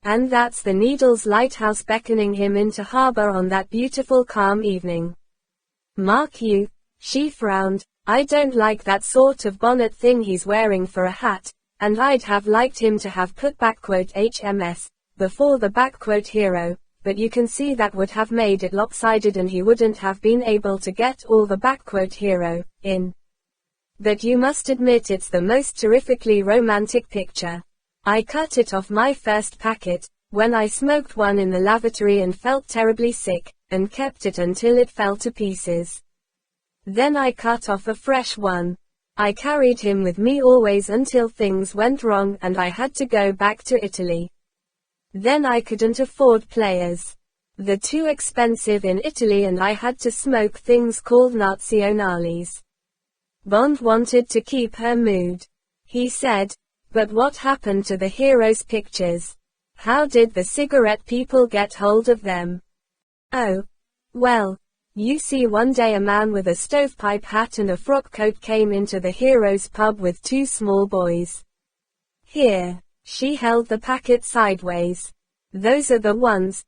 And that's the Needles Lighthouse beckoning him into harbor on that beautiful calm evening. Mark you, she frowned, I don't like that sort of bonnet thing he's wearing for a hat. And I'd have liked him to have put HMS before the hero, but you can see that would have made it lopsided and he wouldn't have been able to get all the hero in. But you must admit it's the most terrifically romantic picture. I cut it off my first packet, when I smoked one in the lavatory and felt terribly sick, and kept it until it fell to pieces. Then I cut off a fresh one. I carried him with me always until things went wrong and I had to go back to Italy. Then I couldn't afford players. They're too expensive in Italy and I had to smoke things called Nazionales. Bond wanted to keep her mood. He said, but what happened to the hero's pictures? How did the cigarette people get hold of them? Oh. Well. You see, one day a man with a stovepipe hat and a frock coat came into the hero's pub with two small boys. Here, she held the packet sideways. Those are the ones,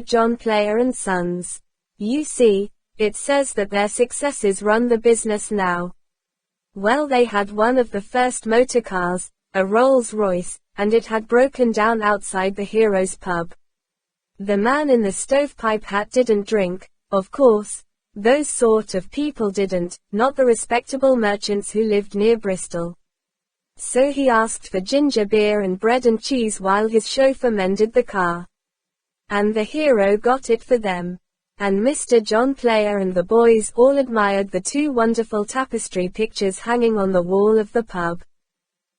John Player and Sons. You see, it says that their successors run the business now. Well, they had one of the first motor cars, a Rolls-Royce, and it had broken down outside the hero's pub. The man in the stovepipe hat didn't drink. Of course, those sort of people didn't, not the respectable merchants who lived near Bristol. So he asked for ginger beer and bread and cheese while his chauffeur mended the car. And the hero got it for them. And Mr. John Player and the boys all admired the two wonderful tapestry pictures hanging on the wall of the pub.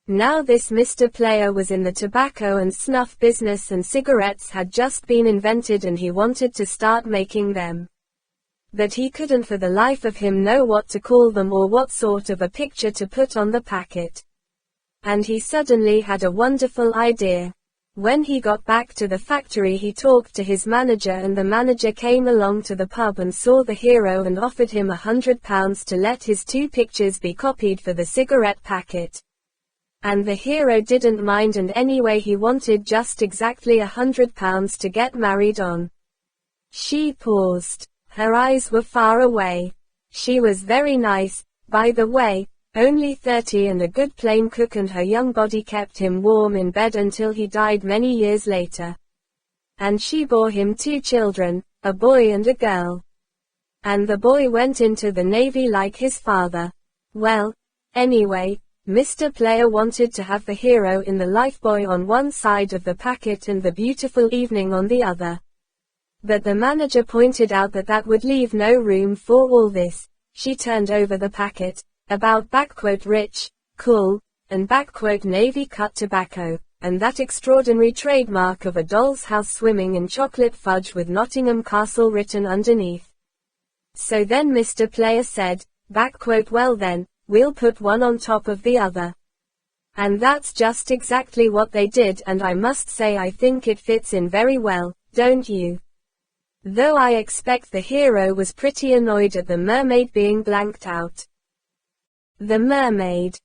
Now this Mr. Player was in the tobacco and snuff business, and cigarettes had just been invented and he wanted to start making them. But he couldn't for the life of him know what to call them or what sort of a picture to put on the packet. And he suddenly had a wonderful idea. When he got back to the factory he talked to his manager, and the manager came along to the pub and saw the hero and offered him £100 to let his two pictures be copied for the cigarette packet. And the hero didn't mind, and anyway he wanted just exactly £100 to get married on. She paused. Her eyes were far away. She was very nice, by the way, only 30 and a good plain cook, and her young body kept him warm in bed until he died many years later. And she bore him two children, a boy and a girl. And the boy went into the Navy like his father. Well, anyway, Mr. Player wanted to have the hero in the lifebuoy on one side of the packet and the beautiful evening on the other. But the manager pointed out that that would leave no room for all this. She turned over the packet, about "rich, cool," and "Navy cut tobacco," and that extraordinary trademark of a doll's house swimming in chocolate fudge with Nottingham Castle written underneath. So then Mr. Player said, "Well then, we'll put one on top of the other." And that's just exactly what they did, and I must say I think it fits in very well, don't you? Though I expect the hero was pretty annoyed at the mermaid being blanked out. The mermaid.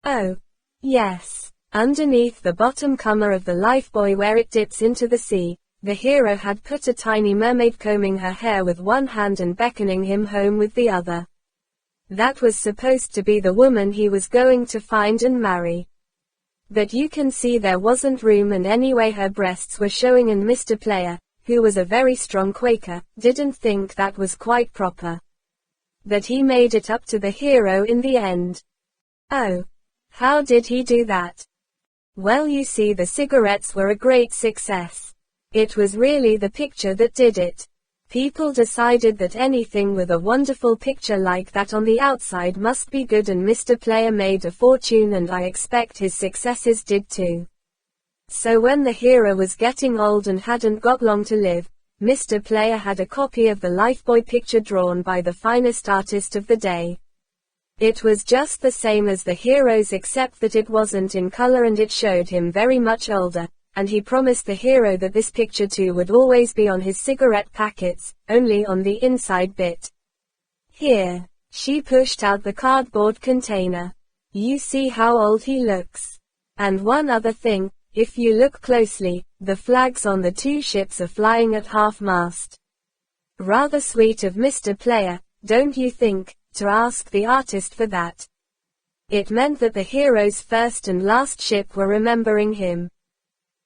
Oh. Yes. Underneath the bottom comer of the lifebuoy where it dips into the sea, the hero had put a tiny mermaid combing her hair with one hand and beckoning him home with the other. That was supposed to be the woman he was going to find and marry. But you can see there wasn't room, and anyway her breasts were showing, and Mr. Player, who was a very strong Quaker, didn't think that was quite proper. But he made it up to the hero in the end. Oh. How did he do that? Well, you see, the cigarettes were a great success. It was really the picture that did it. People decided that anything with a wonderful picture like that on the outside must be good, and Mr. Player made a fortune, and I expect his successors did too. So when the hero was getting old and hadn't got long to live, Mr. Player had a copy of the lifebuoy picture drawn by the finest artist of the day. It was just the same as the heroes except that it wasn't in color and it showed him very much older, and he promised the hero that this picture too would always be on his cigarette packets, only on the inside bit. Here. She pushed out the cardboard container. You see how old he looks. And one other thing, if you look closely, the flags on the two ships are flying at half-mast. Rather sweet of Mr. Player, don't you think, to ask the artist for that? It meant that the hero's first and last ship were remembering him.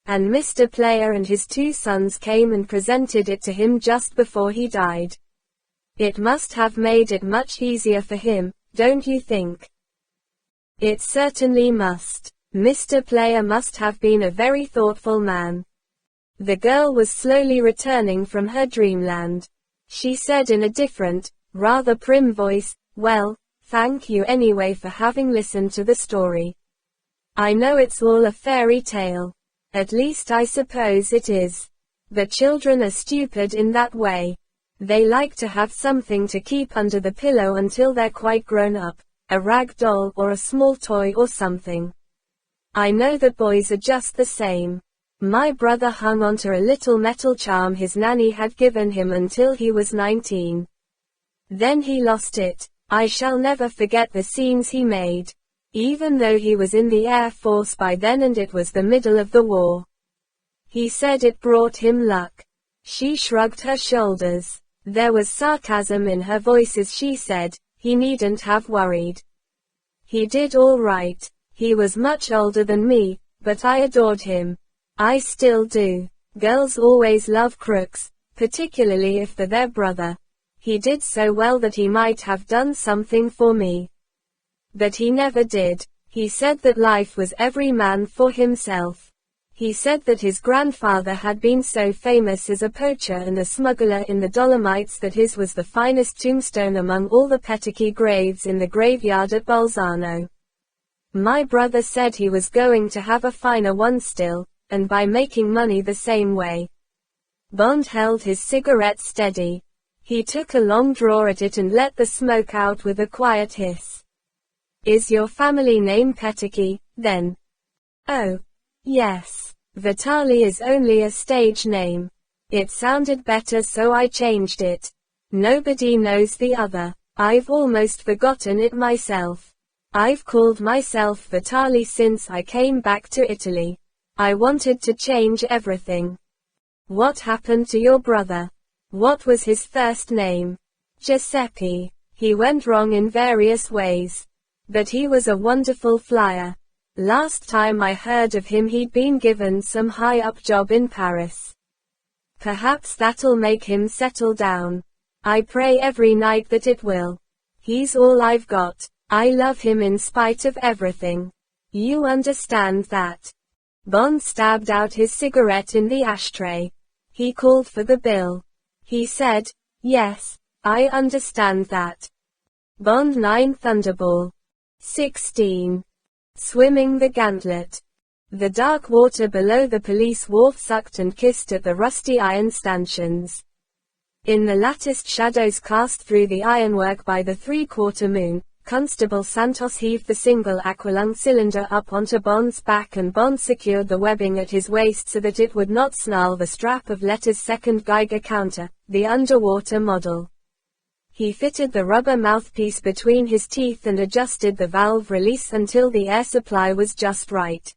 And Mr. Player and his two sons came and presented it to him just before he died. It must have made it much easier for him, don't you think? It certainly must. Mr. Player must have been a very thoughtful man. The girl was slowly returning from her dreamland. She said in a different, rather prim voice, "Well, thank you anyway for having listened to the story. I know it's all a fairy tale. At least I suppose it is. But children are stupid in that way. They like to have something to keep under the pillow until they're quite grown up, a rag doll or a small toy or something. I know that boys are just the same. My brother hung onto a little metal charm his nanny had given him until he was 19. Then he lost it. I shall never forget the scenes he made. Even though he was in the Air Force by then and it was the middle of the war. He said it brought him luck." She shrugged her shoulders. There was sarcasm in her voice as she said, "He needn't have worried. He did all right. He was much older than me, but I adored him. I still do. Girls always love crooks, particularly if they're their brother. He did so well that he might have done something for me. But he never did. He said that life was every man for himself. He said that his grandfather had been so famous as a poacher and a smuggler in the Dolomites that his was the finest tombstone among all the Petake graves in the graveyard at Bolzano. My brother said he was going to have a finer one still, and by making money the same way." Bond held his cigarette steady. He took a long draw at it and let the smoke out with a quiet hiss. "Is your family name Petake, then?" "Oh. Yes. Vitali is only a stage name. It sounded better so I changed it. Nobody knows the other. I've almost forgotten it myself. I've called myself Vitali since I came back to Italy. I wanted to change everything." "What happened to your brother? What was his first name?" "Giuseppe. He went wrong in various ways. But he was a wonderful flyer. Last time I heard of him he'd been given some high-up job in Paris. Perhaps that'll make him settle down. I pray every night that it will. He's all I've got. I love him in spite of everything. You understand that?" Bond stabbed out his cigarette in the ashtray. He called for the bill. He said, "Yes, I understand that." Bond 9 Thunderbolt. 16. Swimming the Gauntlet. The dark water below the police wharf sucked and kissed at the rusty iron stanchions. In the latticed shadows cast through the ironwork by the three-quarter moon, Constable Santos heaved the single aqualung cylinder up onto Bond's back and Bond secured the webbing at his waist so that it would not snarl the strap of Letter's second Geiger counter, the underwater model. He fitted the rubber mouthpiece between his teeth and adjusted the valve release until the air supply was just right.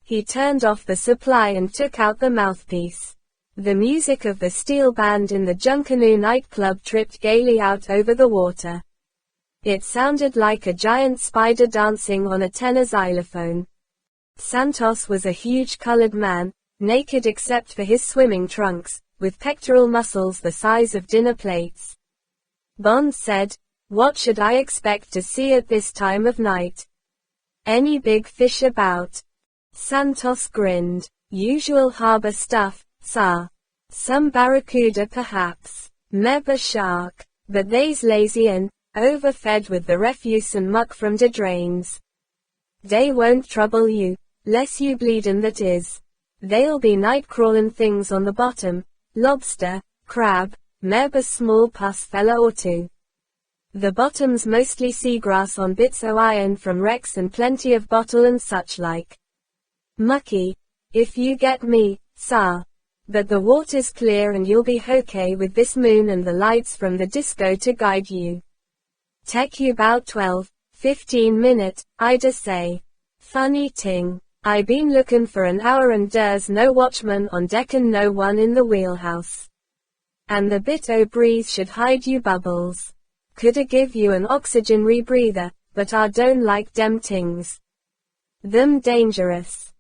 He turned off the supply and took out the mouthpiece. The music of the steel band in the Junkanoo nightclub tripped gaily out over the water. It sounded like a giant spider dancing on a tenor xylophone. Santos was a huge colored man, naked except for his swimming trunks, with pectoral muscles the size of dinner plates. Bond said, "What should I expect to see at this time of night? Any big fish about?" Santos grinned. "Usual harbor stuff, sir. Some barracuda perhaps. Maybe shark. But they's lazy and overfed with the refuse and muck from the drains. They won't trouble you, less you bleedin' that is. They'll be night-crawlin' things on the bottom, lobster, crab, maybe small pus fella or two." The bottom's mostly seagrass on bits o' iron from wrecks and plenty of bottle and such like. Mucky, if you get me, sir. But the water's clear and you'll be okay with this moon and the lights from the disco to guide you. Take you 'bout 12-15 minute, I'd say. Funny ting, I been looking for an hour and there's no watchman on deck and no one in the wheelhouse. And the bit o' breeze should hide you bubbles. Coulda give you an oxygen rebreather, but I don't like dem tings. Them dangerous.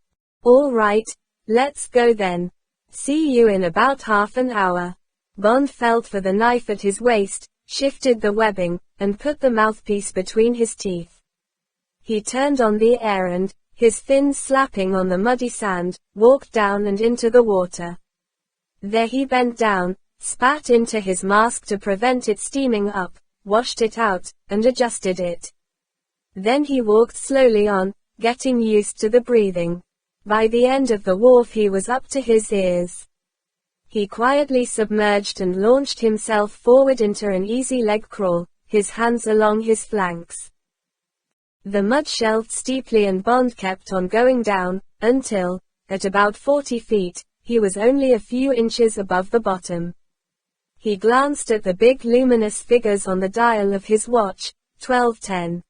All right, let's go then. See you in about half an hour. Bond felt for the knife at his waist, shifted the webbing, and put the mouthpiece between his teeth. He turned on the air and, his fins slapping on the muddy sand, walked down and into the water. There he bent down, spat into his mask to prevent it steaming up, washed it out, and adjusted it. Then he walked slowly on, getting used to the breathing. By the end of the wharf he was up to his ears. He quietly submerged and launched himself forward into an easy leg crawl, his hands along his flanks. The mud shelved steeply and Bond kept on going down, until, at about 40 feet, he was only a few inches above the bottom. He glanced at the big luminous figures on the dial of his watch, 12:10.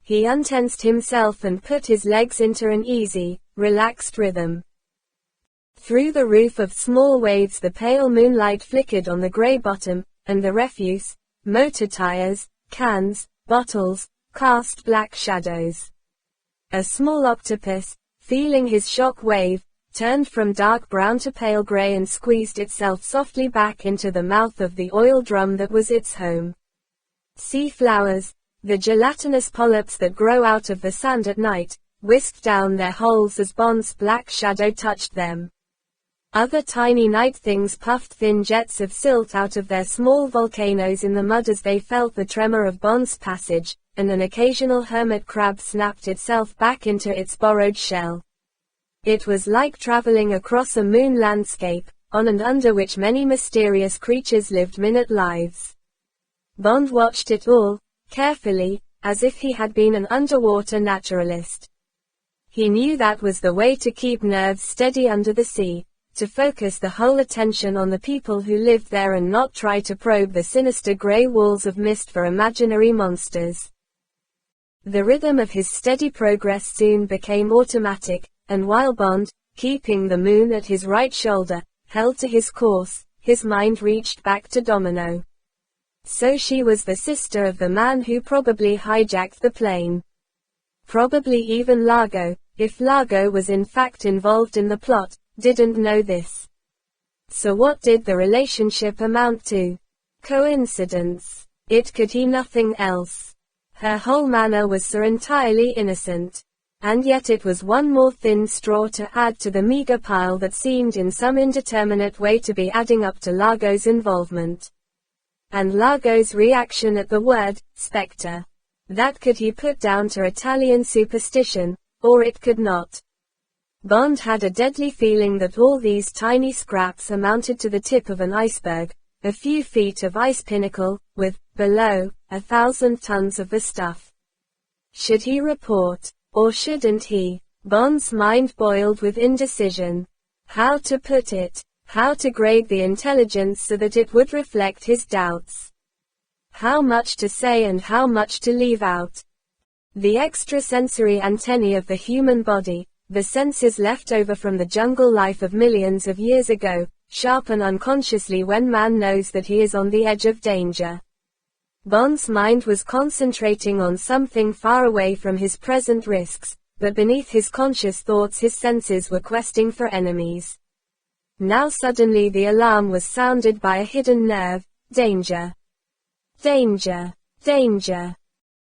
He untensed himself and put his legs into an easy, relaxed rhythm. Through the roof of small waves the pale moonlight flickered on the grey bottom, and the refuse, motor tires, cans, bottles, cast black shadows. A small octopus, feeling his shock wave, turned from dark brown to pale grey and squeezed itself softly back into the mouth of the oil drum that was its home. Sea flowers, the gelatinous polyps that grow out of the sand at night, whisked down their holes as Bond's black shadow touched them. Other tiny night things puffed thin jets of silt out of their small volcanoes in the mud as they felt the tremor of Bond's passage, and an occasional hermit crab snapped itself back into its borrowed shell. It was like traveling across a moon landscape, on and under which many mysterious creatures lived minute lives. Bond watched it all, carefully, as if he had been an underwater naturalist. He knew that was the way to keep nerves steady under the sea, to focus the whole attention on the people who lived there and not try to probe the sinister grey walls of mist for imaginary monsters. The rhythm of his steady progress soon became automatic, and while Bond, keeping the moon at his right shoulder, held to his course, his mind reached back to Domino. So she was the sister of the man who probably hijacked the plane. Probably even Largo, if Largo was in fact involved in the plot, didn't know this. So what did the relationship amount to? Coincidence. It could be nothing else. Her whole manner was so entirely innocent. And yet it was one more thin straw to add to the meager pile that seemed in some indeterminate way to be adding up to Largo's involvement. And Largo's reaction at the word, spectre. That could he put down to Italian superstition, or it could not. Bond had a deadly feeling that all these tiny scraps amounted to the tip of an iceberg, a few feet of ice pinnacle, with, below, 1,000 tons of the stuff. Should he report, or shouldn't he? Bond's mind boiled with indecision. How to put it, how to grade the intelligence so that it would reflect his doubts. How much to say and how much to leave out. The extrasensory antennae of the human body, the senses left over from the jungle life of millions of years ago, sharpen unconsciously when man knows that he is on the edge of danger. Bond's mind was concentrating on something far away from his present risks, but beneath his conscious thoughts his senses were questing for enemies. Now suddenly the alarm was sounded by a hidden nerve. Danger. Danger. Danger.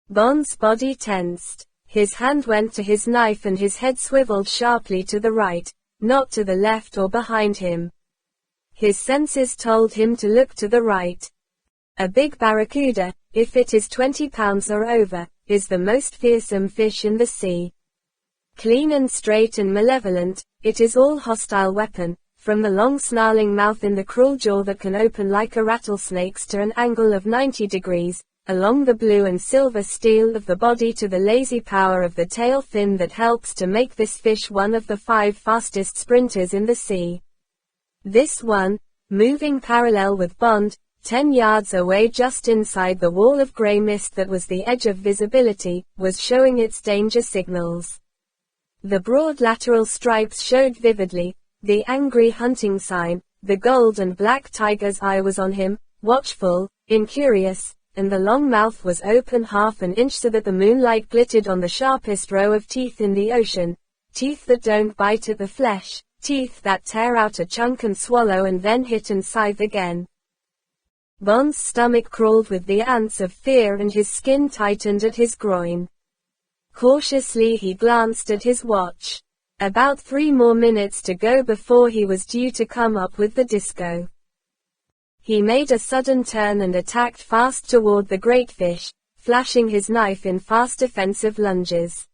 Bond's body tensed. His hand went to his knife and his head swiveled sharply to the right, not to the left or behind him. His senses told him to look to the right. A big barracuda, if it is 20 pounds or over, is the most fearsome fish in the sea. Clean and straight and malevolent, it is all hostile weapon, from the long snarling mouth in the cruel jaw that can open like a rattlesnake's to an angle of 90 degrees, along the blue and silver steel of the body to the lazy power of the tail fin that helps to make this fish one of the 5 fastest sprinters in the sea. This one, moving parallel with Bond, 10 yards away just inside the wall of grey mist that was the edge of visibility, was showing its danger signals. The broad lateral stripes showed vividly, the angry hunting sign, the gold and black tiger's eye was on him, watchful, incurious, and the long mouth was open half an inch so that the moonlight glittered on the sharpest row of teeth in the ocean, teeth that don't bite at the flesh, teeth that tear out a chunk and swallow and then hit and scythe again. Bond's stomach crawled with the ants of fear and his skin tightened at his groin. Cautiously he glanced at his watch. About 3 more minutes to go before he was due to come up with the disco. He made a sudden turn and attacked fast toward the great fish, flashing his knife in fast defensive lunges.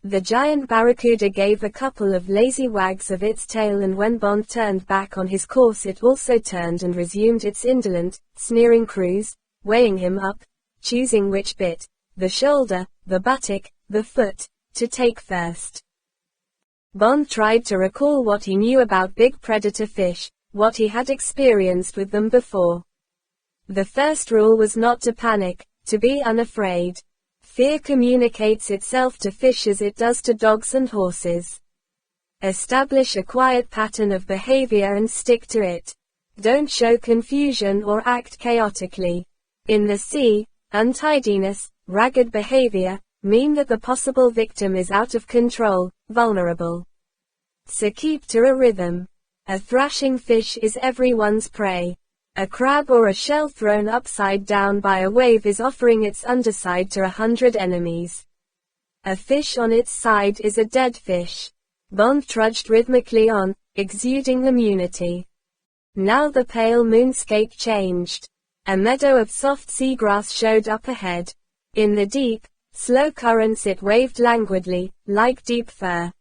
The giant barracuda gave a couple of lazy wags of its tail, and when Bond turned back on his course it also turned and resumed its indolent, sneering cruise, weighing him up, choosing which bit, the shoulder, the buttock, the foot, to take first. Bond tried to recall what he knew about big predator fish, what he had experienced with them before. The first rule was not to panic, to be unafraid. Fear communicates itself to fish as it does to dogs and horses. Establish a quiet pattern of behavior and stick to it. Don't show confusion or act chaotically. In the sea, untidiness, ragged behavior, mean that the possible victim is out of control, vulnerable. So keep to a rhythm. A thrashing fish is everyone's prey. A crab or a shell thrown upside down by a wave is offering its underside to 100 enemies. A fish on its side is a dead fish. Bond trudged rhythmically on, exuding immunity. Now the pale moonscape changed. A meadow of soft seagrass showed up ahead. In the deep, slow currents it waved languidly, like deep fur.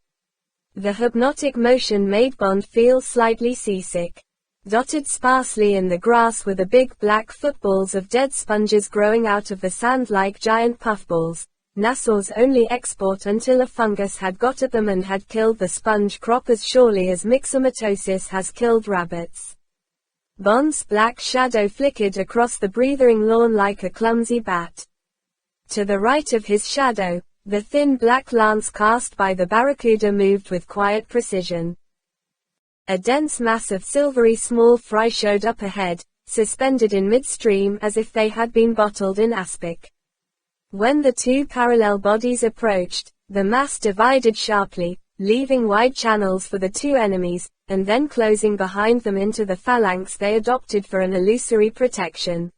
The hypnotic motion made Bond feel slightly seasick. Dotted sparsely in the grass were the big black footballs of dead sponges growing out of the sand like giant puffballs, Nassau's only export until a fungus had got at them and had killed the sponge crop as surely as myxomatosis has killed rabbits. Bond's black shadow flickered across the breathing lawn like a clumsy bat. To the right of his shadow, the thin black lance cast by the barracuda moved with quiet precision. A dense mass of silvery small fry showed up ahead, suspended in midstream as if they had been bottled in aspic. When the 2 parallel bodies approached, the mass divided sharply, leaving wide channels for the 2 enemies, and then closing behind them into the phalanx they adopted for an illusory protection.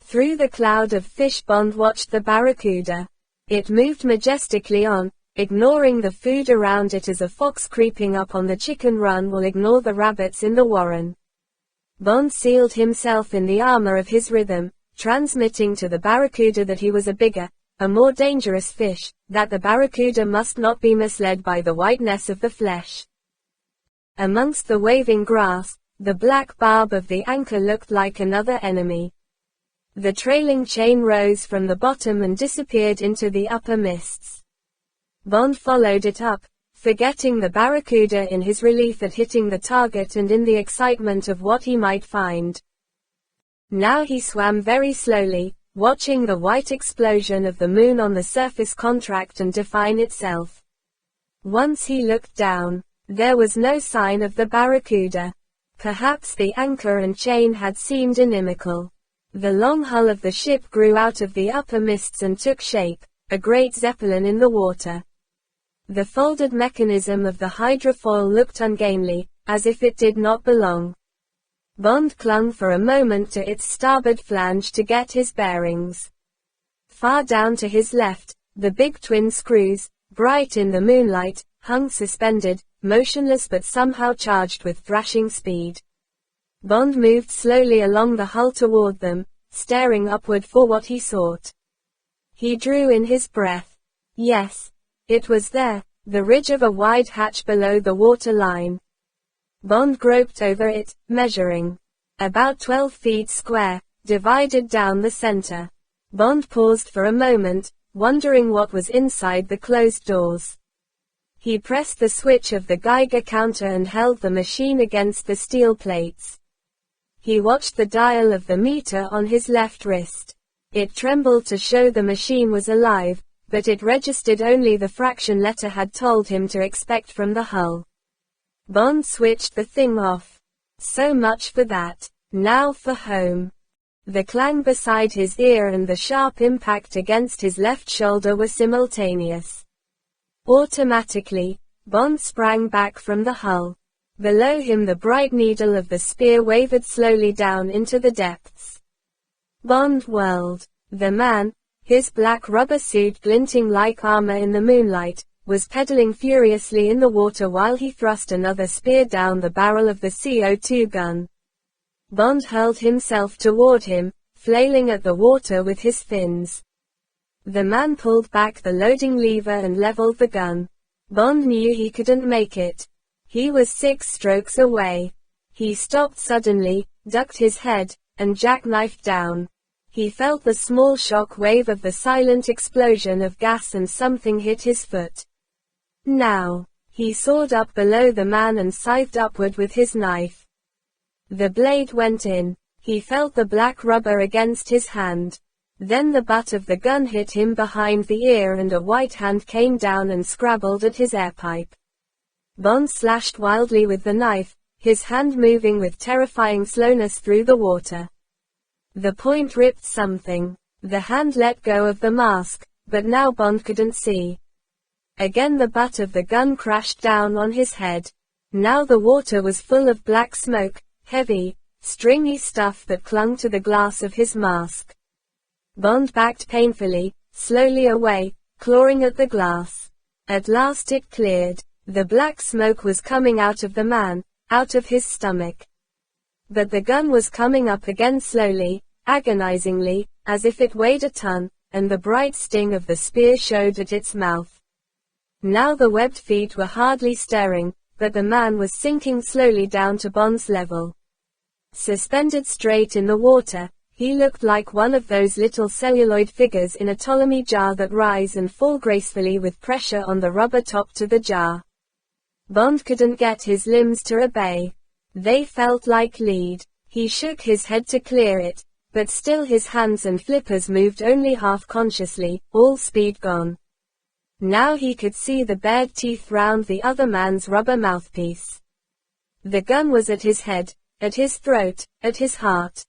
Through the cloud of fish Bond watched the barracuda. It moved majestically on, ignoring the food around it as a fox creeping up on the chicken run will ignore the rabbits in the warren. Bond sealed himself in the armor of his rhythm, transmitting to the barracuda that he was a bigger, a more dangerous fish, that the barracuda must not be misled by the whiteness of the flesh. Amongst the waving grass, the black barb of the anchor looked like another enemy. The trailing chain rose from the bottom and disappeared into the upper mists. Bond followed it up, forgetting the barracuda in his relief at hitting the target and in the excitement of what he might find. Now he swam very slowly, watching the white explosion of the moon on the surface contract and define itself. Once he looked down, there was no sign of the barracuda. Perhaps the anchor and chain had seemed inimical. The long hull of the ship grew out of the upper mists and took shape, a great zeppelin in the water. The folded mechanism of the hydrofoil looked ungainly, as if it did not belong. Bond clung for a moment to its starboard flange to get his bearings. Far down to his left, the big twin screws, bright in the moonlight, hung suspended, motionless but somehow charged with thrashing speed. Bond moved slowly along the hull toward them, staring upward for what he sought. He drew in his breath. Yes. It was there, the ridge of a wide hatch below the water line. Bond groped over it, measuring. About 12 feet square, divided down the center. Bond paused for a moment, wondering what was inside the closed doors. He pressed the switch of the Geiger counter and held the machine against the steel plates. He watched the dial of the meter on his left wrist. It trembled to show the machine was alive, but it registered only the fraction letter had told him to expect from the hull. Bond switched the thing off. So much for that. Now for home. The clang beside his ear and the sharp impact against his left shoulder were simultaneous. Automatically, Bond sprang back from the hull. Below him the bright needle of the spear wavered slowly down into the depths. Bond whirled. The man, his black rubber suit glinting like armor in the moonlight, was pedaling furiously in the water while he thrust another spear down the barrel of the CO2 gun. Bond hurled himself toward him, flailing at the water with his fins. The man pulled back the loading lever and leveled the gun. Bond knew he couldn't make it. He was 6 strokes away. He stopped suddenly, ducked his head, and jackknifed down. He felt the small shock wave of the silent explosion of gas and something hit his foot. Now, he soared up below the man and scythed upward with his knife. The blade went in. He felt the black rubber against his hand. Then the butt of the gun hit him behind the ear and a white hand came down and scrabbled at his airpipe. Bond slashed wildly with the knife, his hand moving with terrifying slowness through the water. The point ripped something. The hand let go of the mask, but now Bond couldn't see. Again the butt of the gun crashed down on his head. Now the water was full of black smoke, heavy, stringy stuff that clung to the glass of his mask. Bond backed painfully, slowly away, clawing at the glass. At last it cleared. The black smoke was coming out of the man, out of his stomach. But the gun was coming up again slowly, agonizingly, as if it weighed a ton, and the bright sting of the spear showed at its mouth. Now the webbed feet were hardly stirring, but the man was sinking slowly down to Bond's level. Suspended straight in the water, he looked like one of those little celluloid figures in a Ptolemy jar that rise and fall gracefully with pressure on the rubber top to the jar. Bond couldn't get his limbs to obey. They felt like lead. He shook his head to clear it, but still his hands and flippers moved only half-consciously, all speed gone. Now he could see the bared teeth round the other man's rubber mouthpiece. The gun was at his head, at his throat, at his heart.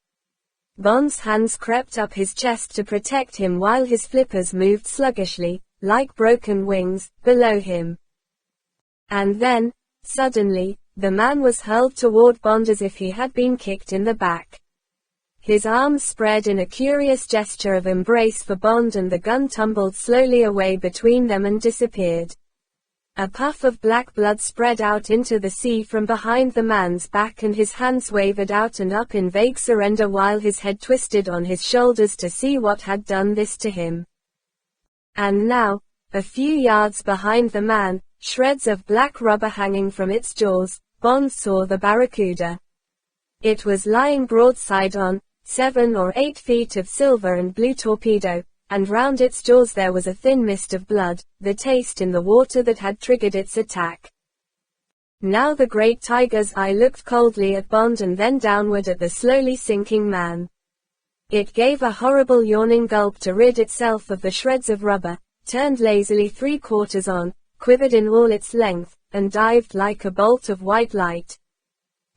Bond's hands crept up his chest to protect him while his flippers moved sluggishly, like broken wings, below him. And then, suddenly, the man was hurled toward Bond as if he had been kicked in the back. His arms spread in a curious gesture of embrace for Bond and the gun tumbled slowly away between them and disappeared. A puff of black blood spread out into the sea from behind the man's back and his hands wavered out and up in vague surrender while his head twisted on his shoulders to see what had done this to him. And now, a few yards behind the man, shreds of black rubber hanging from its jaws, Bond saw the Barracuda. It was lying broadside on, 7 or 8 feet of silver and blue torpedo, and round its jaws there was a thin mist of blood, the taste in the water that had triggered its attack. Now the great tiger's eye looked coldly at Bond and then downward at the slowly sinking man. It gave a horrible yawning gulp to rid itself of the shreds of rubber, turned lazily 3/4 on, quivered in all its length, and dived like a bolt of white light.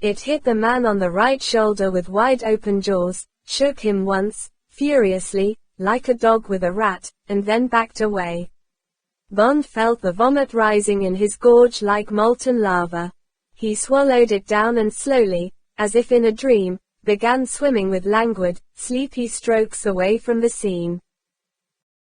It hit the man on the right shoulder with wide open jaws, shook him once, furiously, like a dog with a rat, and then backed away. Bond felt the vomit rising in his gorge like molten lava. He swallowed it down and slowly, as if in a dream, began swimming with languid, sleepy strokes away from the scene.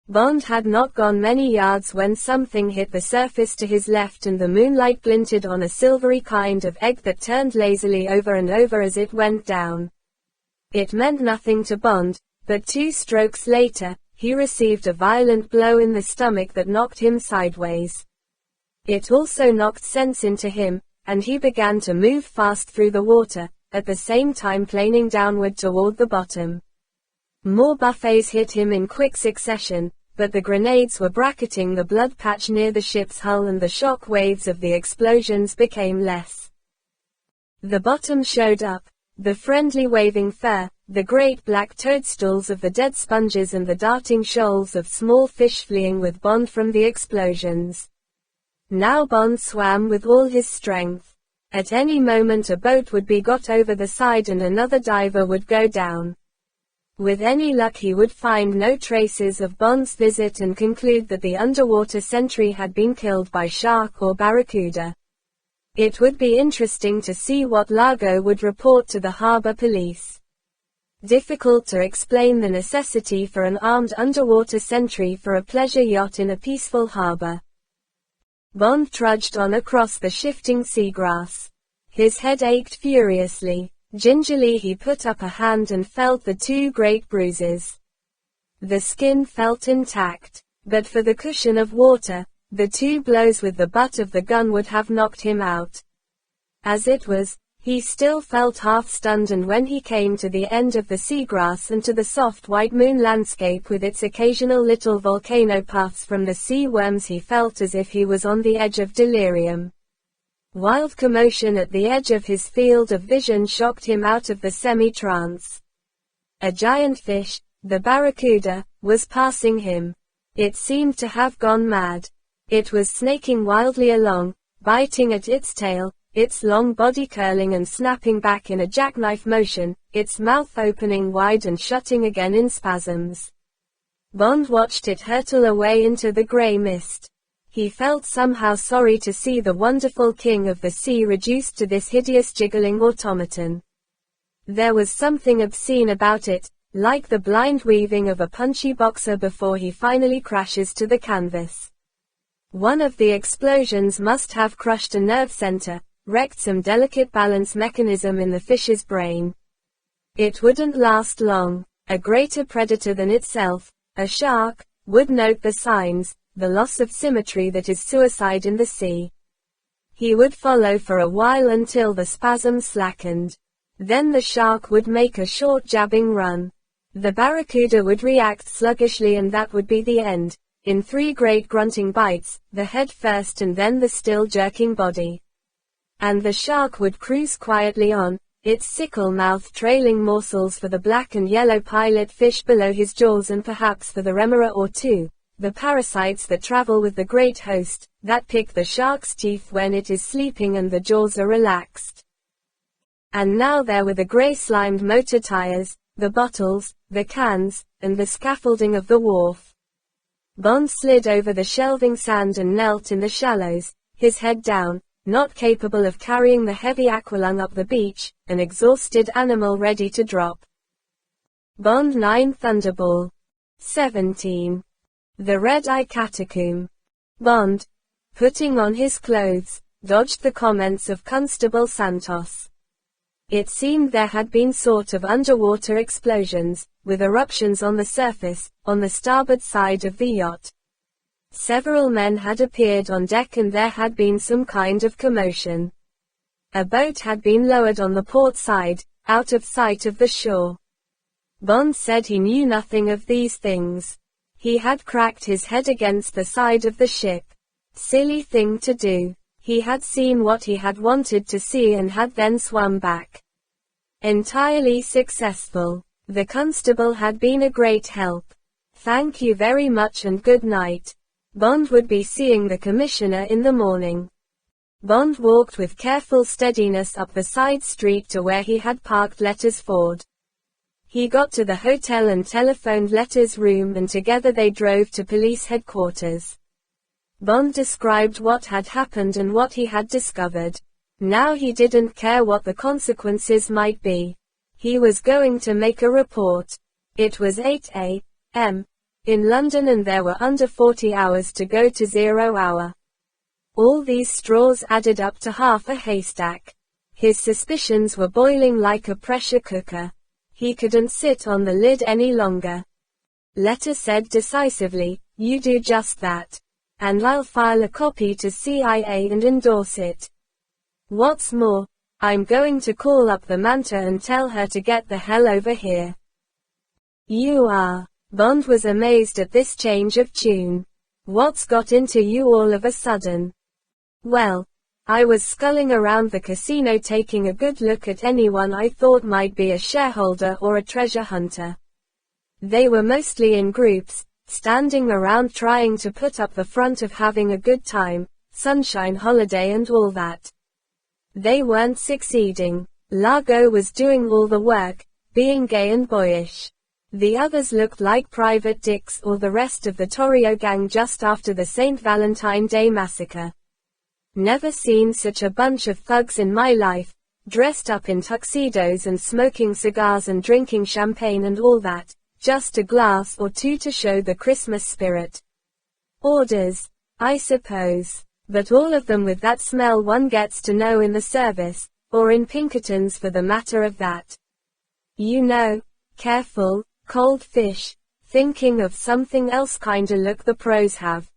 Bond had not gone many yards when something hit the surface to his left and the moonlight glinted on a silvery kind of egg that turned lazily over and over as it went down. It meant nothing to Bond, but 2 strokes later, he received a violent blow in the stomach that knocked him sideways. It also knocked sense into him, and he began to move fast through the water, at the same time planing downward toward the bottom. More buffets hit him in quick succession, but the grenades were bracketing the blood patch near the ship's hull and the shock waves of the explosions became less. The bottom showed up, the friendly waving fur, the great black toadstools of the dead sponges and the darting shoals of small fish fleeing with Bond from the explosions. Now Bond swam with all his strength. At any moment a boat would be got over the side and another diver would go down. With any luck he would find no traces of Bond's visit and conclude that the underwater sentry had been killed by shark or barracuda. It would be interesting to see what Largo would report to the harbor police. Difficult to explain the necessity for an armed underwater sentry for a pleasure yacht in a peaceful harbor. Bond trudged on across the shifting seagrass. His head ached furiously. Gingerly he put up a hand and felt the two great bruises. The skin felt intact, but for the cushion of water, the two blows with the butt of the gun would have knocked him out. As it was, he still felt half-stunned, and when he came to the end of the seagrass and to the soft white moon landscape with its occasional little volcano puffs from the sea worms, he felt as if he was on the edge of delirium. Wild commotion at the edge of his field of vision shocked him out of the semi-trance. A giant fish, the barracuda, was passing him. It seemed to have gone mad. It was snaking wildly along, biting at its tail, its long body curling and snapping back in a jackknife motion, its mouth opening wide and shutting again in spasms. Bond watched it hurtle away into the grey mist. He felt somehow sorry to see the wonderful king of the sea reduced to this hideous jiggling automaton. There was something obscene about it, like the blind weaving of a punchy boxer before he finally crashes to the canvas. One of the explosions must have crushed a nerve center, wrecked some delicate balance mechanism in the fish's brain. It wouldn't last long. A greater predator than itself, a shark, would note the signs, the loss of symmetry that is suicide in the sea. He would follow for a while until the spasm slackened. Then the shark would make a short jabbing run. The barracuda would react sluggishly and that would be the end, in 3 great grunting bites, the head first and then the still jerking body. And the shark would cruise quietly on, its sickle mouth trailing morsels for the black and yellow pilot fish below his jaws and perhaps for the remora or two, the parasites that travel with the great host, that pick the shark's teeth when it is sleeping and the jaws are relaxed. And now there were the grey slimed motor tires, the bottles, the cans, and the scaffolding of the wharf. Bond slid over the shelving sand and knelt in the shallows, his head down, not capable of carrying the heavy aqualung up the beach, an exhausted animal ready to drop. Bond 9 Thunderbolt. 17. The Red-Eye Catacomb. Bond, putting on his clothes, dodged the comments of Constable Santos. It seemed there had been sort of underwater explosions, with eruptions on the surface, on the starboard side of the yacht. Several men had appeared on deck and there had been some kind of commotion. A boat had been lowered on the port side, out of sight of the shore. Bond said he knew nothing of these things. He had cracked his head against the side of the ship. Silly thing to do. He had seen what he had wanted to see and had then swum back. Entirely successful. The constable had been a great help. Thank you very much and good night. Bond would be seeing the commissioner in the morning. Bond walked with careful steadiness up the side street to where he had parked Letters Ford. He got to the hotel and telephoned Letters' room and together they drove to police headquarters. Bond described what had happened and what he had discovered. Now he didn't care what the consequences might be. He was going to make a report. It was 8 a.m. in London and there were under 40 hours to go to 0 hour. All these straws added up to half a haystack. His suspicions were boiling like a pressure cooker. He couldn't sit on the lid any longer. Letter said decisively, "You do just that. And I'll file a copy to CIA and endorse it. What's more, I'm going to call up the Manta and tell her to get the hell over here." You are. Bond was amazed at this change of tune. What's got into you all of a sudden? Well, I was sculling around the casino taking a good look at anyone I thought might be a shareholder or a treasure hunter. They were mostly in groups, standing around trying to put up the front of having a good time, sunshine holiday and all that. They weren't succeeding. Largo was doing all the work, being gay and boyish. The others looked like private dicks or the rest of the Torrio gang just after the St. Valentine Day massacre. Never seen such a bunch of thugs in my life, dressed up in tuxedos and smoking cigars and drinking champagne and all that, just a glass or two to show the Christmas spirit. Orders, I suppose, but all of them with that smell one gets to know in the service, or in Pinkerton's for the matter of that. You know, careful, cold fish, thinking of something else kinda look the pros have.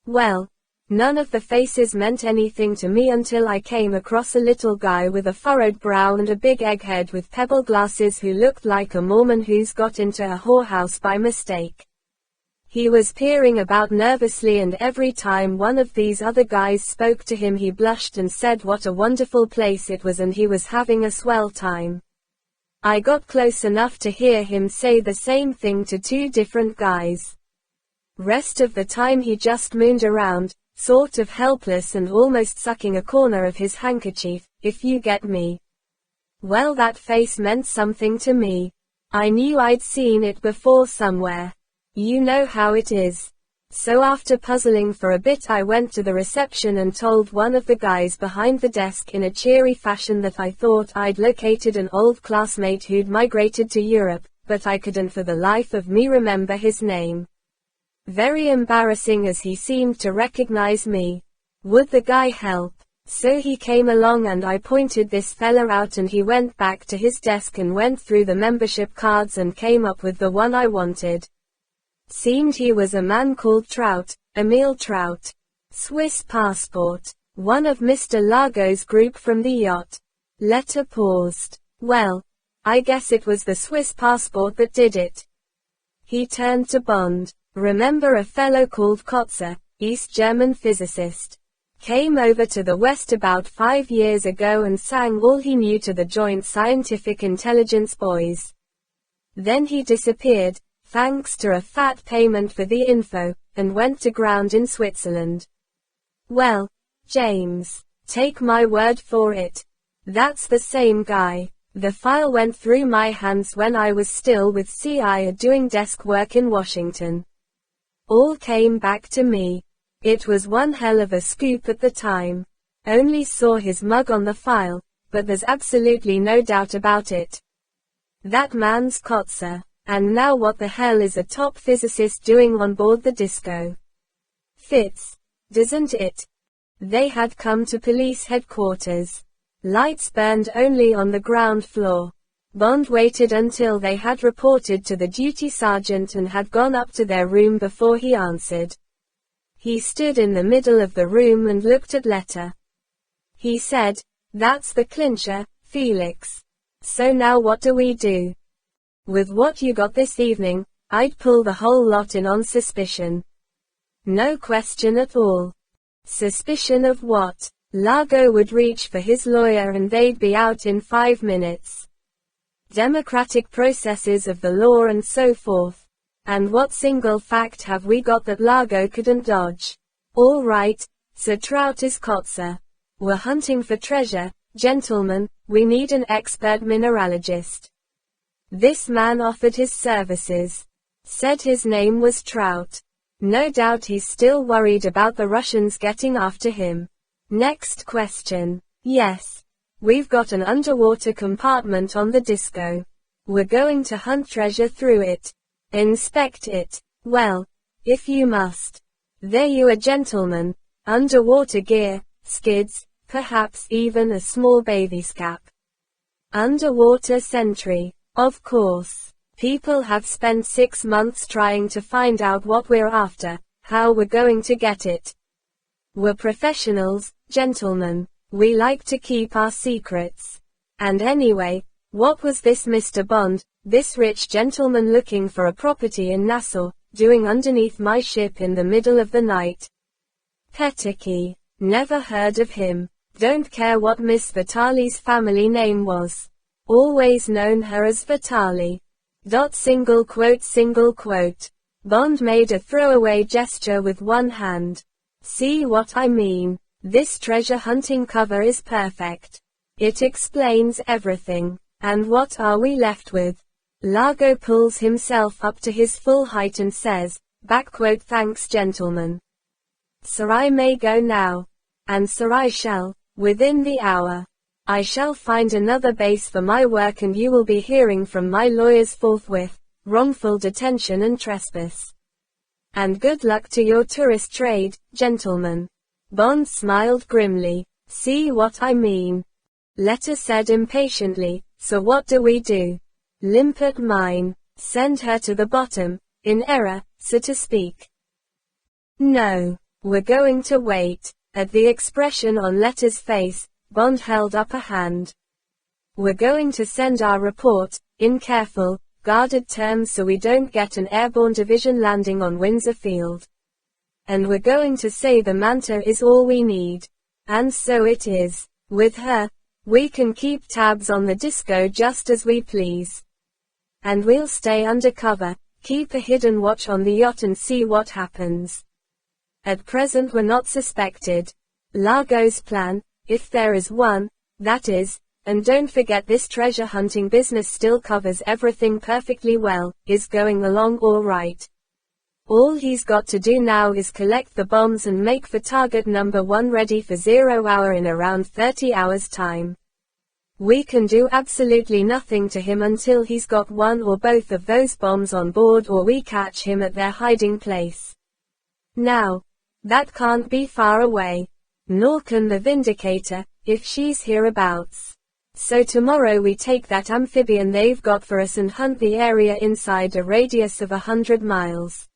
Well, none of the faces meant anything to me until I came across a little guy with a furrowed brow and a big egghead with pebble glasses who looked like a Mormon who's got into a whorehouse by mistake. He was peering about nervously and every time one of these other guys spoke to him he blushed and said what a wonderful place it was and he was having a swell time. I got close enough to hear him say the same thing to two different guys. Rest of the time he just mooned around, sort of helpless and almost sucking a corner of his handkerchief, if you get me. Well, that face meant something to me. I knew I'd seen it before somewhere. You know how it is. So after puzzling for a bit I went to the reception and told one of the guys behind the desk in a cheery fashion that I thought I'd located an old classmate who'd migrated to Europe, but I couldn't for the life of me remember his name. Very embarrassing as he seemed to recognize me. Would the guy help? So he came along and I pointed this fella out and he went back to his desk and went through the membership cards and came up with the one I wanted. Seemed he was a man called Trout, Emil Trout. Swiss passport. One of Mr. Largo's group from the yacht. Letter paused. Well, I guess it was the Swiss passport that did it. He turned to Bond. Remember a fellow called Kotzer, East German physicist. Came over to the West about 5 years ago and sang all he knew to the Joint Scientific Intelligence boys. Then he disappeared, thanks to a fat payment for the info, and went to ground in Switzerland. Well, James, take my word for it. That's the same guy. The file went through my hands when I was still with CIA doing desk work in Washington. All came back to me. It was one hell of a scoop at the time. Only saw his mug on the file, but there's absolutely no doubt about it. That man's Kotzer. And now what the hell is a top physicist doing on board the disco? Fits, doesn't it? They had come to police headquarters. Lights burned only on the ground floor. Bond waited until they had reported to the duty sergeant and had gone up to their room before he answered. He stood in the middle of the room and looked at Letter. He said, "That's the clincher, Felix. So now what do we do? With what you got this evening, I'd pull the whole lot in on suspicion." No question at all. Suspicion of what? Largo would reach for his lawyer and they'd be out in 5 minutes. Democratic processes of the law and so forth. And what single fact have we got that Largo couldn't dodge? All right, Sir Trout is Kotzer. We're hunting for treasure, gentlemen, we need an expert mineralogist. This man offered his services. Said his name was Trout. No doubt he's still worried about the Russians getting after him. Next question. Yes. We've got an underwater compartment on the disco. We're going to hunt treasure through it. Inspect it. Well, if you must. There you are, gentlemen. Underwater gear, skids, perhaps even a small bathing cap. Underwater sentry. Of course. People have spent 6 months trying to find out what we're after, how we're going to get it. We're professionals, gentlemen. We like to keep our secrets. And anyway, what was this Mr. Bond, this rich gentleman looking for a property in Nassau, doing underneath my ship in the middle of the night. Petake. Never heard of him. Don't care what Miss Vitali's family name was. Always known her as Vitali. Single quote. Bond made a throwaway gesture with one hand. See what I mean? This treasure hunting cover is perfect. It explains everything. And what are we left with? Largo pulls himself up to his full height and says, thanks gentlemen. Sir, I may go now. And sir, I shall, within the hour. I shall find another base for my work and you will be hearing from my lawyers forthwith, wrongful detention and trespass. And good luck to your tourist trade, gentlemen. Bond smiled grimly. See what I mean? Letter said impatiently, so what do we do? Limpet mine. Send her to the bottom, in error, so to speak. No. We're going to wait. At the expression on Letter's face, Bond held up a hand. We're going to send our report, in careful, guarded terms so we don't get an airborne division landing on Windsor Field. And we're going to say the Manta is all we need. And so it is. With her, we can keep tabs on the disco just as we please. And we'll stay undercover, keep a hidden watch on the yacht and see what happens. At present we're not suspected. Largo's plan, if there is one, that is, and don't forget this treasure hunting business still covers everything perfectly well, is going along all right. All he's got to do now is collect the bombs and make for target number 1 ready for 0 hour in around 30 hours time. We can do absolutely nothing to him until he's got one or both of those bombs on board or we catch him at their hiding place. Now, that can't be far away. Nor can the Vindicator, if she's hereabouts. So tomorrow we take that amphibian they've got for us and hunt the area inside a radius of 100 miles.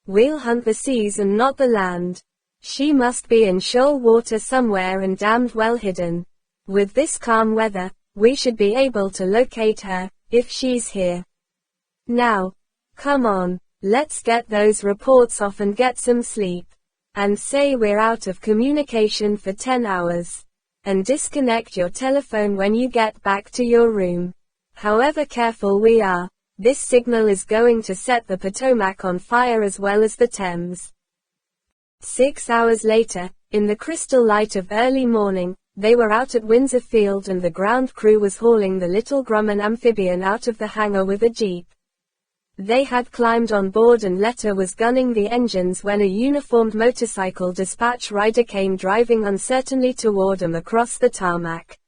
We'll hunt the seas and not the land. She must be in shoal water somewhere and damned well hidden. With this calm weather, we should be able to locate her, if she's here. Now, come on, let's get those reports off and get some sleep. And say we're out of communication for 10 hours. And disconnect your telephone when you get back to your room. However careful we are, this signal is going to set the Potomac on fire as well as the Thames. 6 hours later, in the crystal light of early morning, they were out at Windsor Field and the ground crew was hauling the little Grumman amphibian out of the hangar with a jeep. They had climbed on board and Letter was gunning the engines when a uniformed motorcycle dispatch rider came driving uncertainly toward them across the tarmac.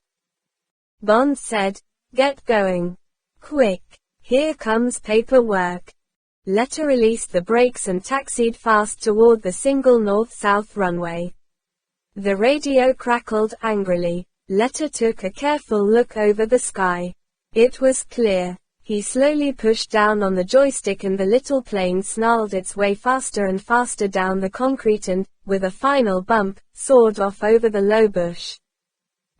Bond said, "Get going. Quick. Here comes paperwork." Letter released the brakes and taxied fast toward the single north-south runway. The radio crackled angrily. Letter took a careful look over the sky. It was clear. He slowly pushed down on the joystick and the little plane snarled its way faster and faster down the concrete and, with a final bump, soared off over the low bush.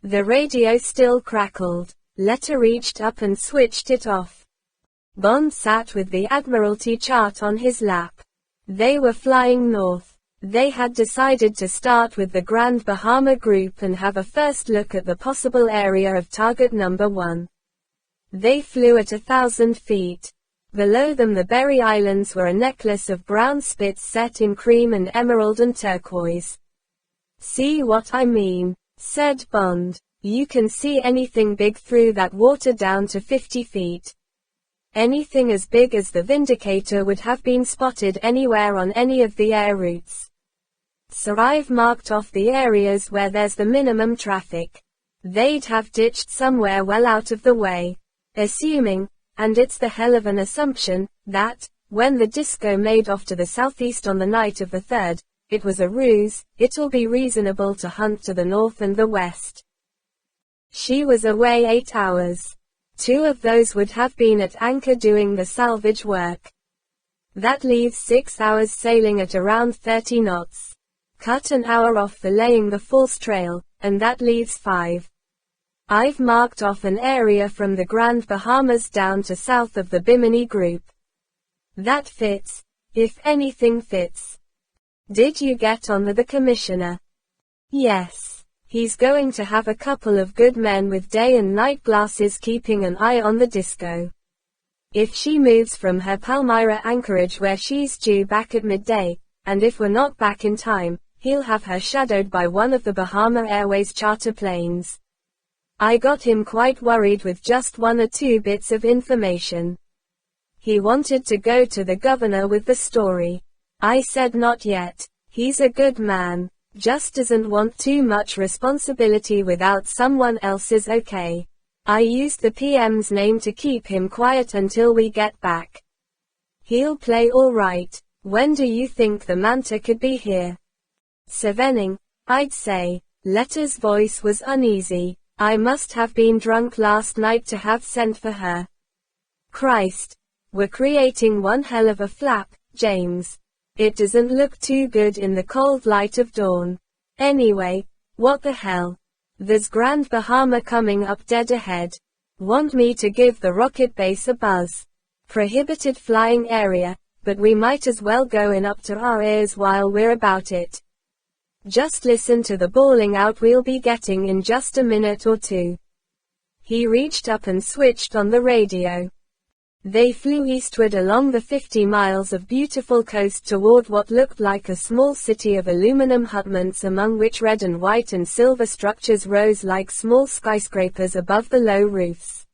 The radio still crackled. Letter reached up and switched it off. Bond sat with the Admiralty chart on his lap. They were flying north. They had decided to start with the Grand Bahama Group and have a first look at the possible area of target number 1. They flew at 1,000 feet. Below them the Berry Islands were a necklace of brown spits set in cream and emerald and turquoise. "See what I mean?" said Bond. "You can see anything big through that water down to 50 feet. Anything as big as the Vindicator would have been spotted anywhere on any of the air routes. So I've marked off the areas where there's the minimum traffic. They'd have ditched somewhere well out of the way. Assuming, and it's the hell of an assumption, that, when the disco made off to the southeast on the night of the 3rd, it was a ruse, it'll be reasonable to hunt to the north and the west. She was away 8 hours. 2 of those would have been at anchor doing the salvage work. That leaves 6 hours sailing at around 30 knots. Cut an hour off for laying the false trail, and that leaves 5. I've marked off an area from the Grand Bahamas down to south of the Bimini Group. That fits, if anything fits. Did you get on with the commissioner? Yes. He's going to have a couple of good men with day and night glasses keeping an eye on the disco. If she moves from her Palmyra anchorage where she's due back at midday, and if we're not back in time, he'll have her shadowed by one of the Bahama Airways charter planes. I got him quite worried with just 1 or 2 bits of information. He wanted to go to the governor with the story. I said not yet. He's a good man. Just doesn't want too much responsibility without someone else's okay. I used the PM's name to keep him quiet until we get back. He'll play all right. When do you think the Manta could be here? Sevening, I'd say. Letter's voice was uneasy. I must have been drunk last night to have sent for her. Christ. We're creating one hell of a flap, James. It doesn't look too good in the cold light of dawn. Anyway, what the hell? There's Grand Bahama coming up dead ahead. Want me to give the rocket base a buzz? Prohibited flying area, but we might as well go in up to our ears while we're about it. Just listen to the bawling out we'll be getting in just a minute or two. He reached up and switched on the radio. They flew eastward along the 50 miles of beautiful coast toward what looked like a small city of aluminum hutments among which red and white and silver structures rose like small skyscrapers above the low roofs.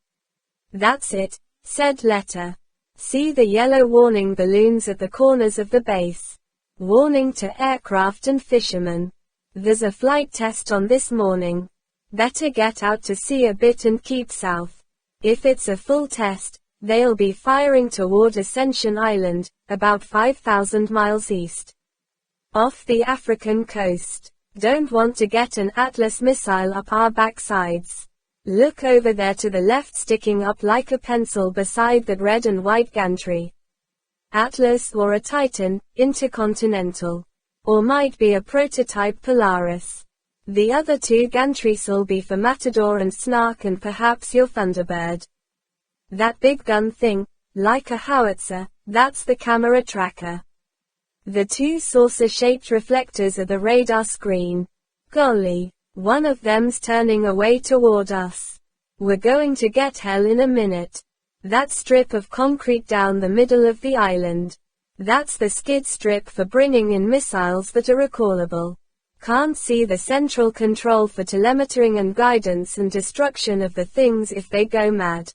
That's it, said Letter. See the yellow warning balloons at the corners of the base. Warning to aircraft and fishermen. There's a flight test on this morning. Better get out to sea a bit and keep south. If it's a full test, they'll be firing toward Ascension Island, about 5,000 miles east. Off the African coast. Don't want to get an Atlas missile up our backsides. Look over there to the left sticking up like a pencil beside that red and white gantry. Atlas or a Titan, Intercontinental. Or might be a prototype Polaris. The other 2 gantries will be for Matador and Snark and perhaps your Thunderbird. That big gun thing, like a howitzer, that's the camera tracker. The 2 saucer-shaped reflectors are the radar screen. Golly, one of them's turning away toward us. We're going to get hell in a minute. That strip of concrete down the middle of the island. That's the skid strip for bringing in missiles that are recallable. Can't see the central control for telemetering and guidance and destruction of the things if they go mad.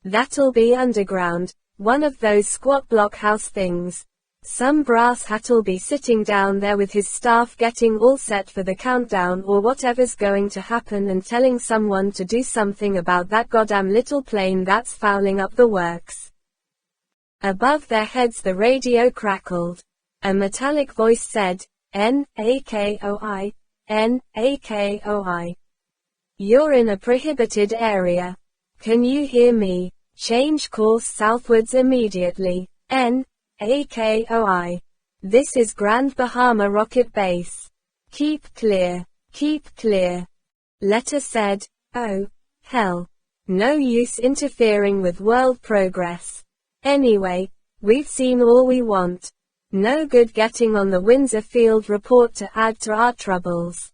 That'll be underground, one of those squat blockhouse things. Some brass hat'll be sitting down there with his staff getting all set for the countdown or whatever's going to happen and telling someone to do something about that goddamn little plane that's fouling up the works. Above their heads the radio crackled. A metallic voice said, N-A-K-O-I, N-A-K-O-I. You're in a prohibited area. Can you hear me? Change course southwards immediately. N-A-K-O-I. This is Grand Bahama Rocket Base. Keep clear. Keep clear. Letter said, oh, hell. No use interfering with world progress. Anyway, we've seen all we want. No good getting on the Windsor field report to add to our troubles.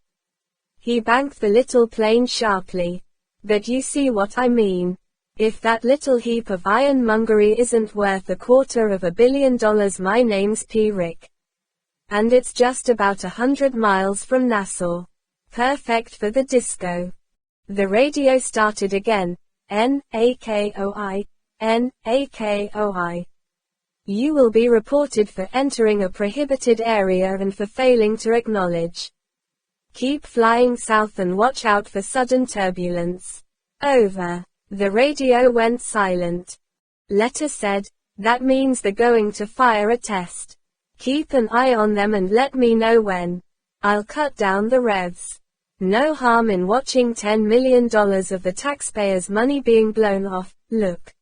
He banked the little plane sharply. But you see what I mean. If that little heap of ironmongery isn't worth $250 million, my name's P. Rick. And it's just about 100 miles from Nassau. Perfect for the disco. The radio started again. N-A-K-O-I, N-A-K-O-I. You will be reported for entering a prohibited area and for failing to acknowledge. Keep flying south and watch out for sudden turbulence. Over. The radio went silent. Letter said, that means they're going to fire a test. Keep an eye on them and let me know when. I'll cut down the revs. No harm in watching $10 million of the taxpayers' money being blown off. Look.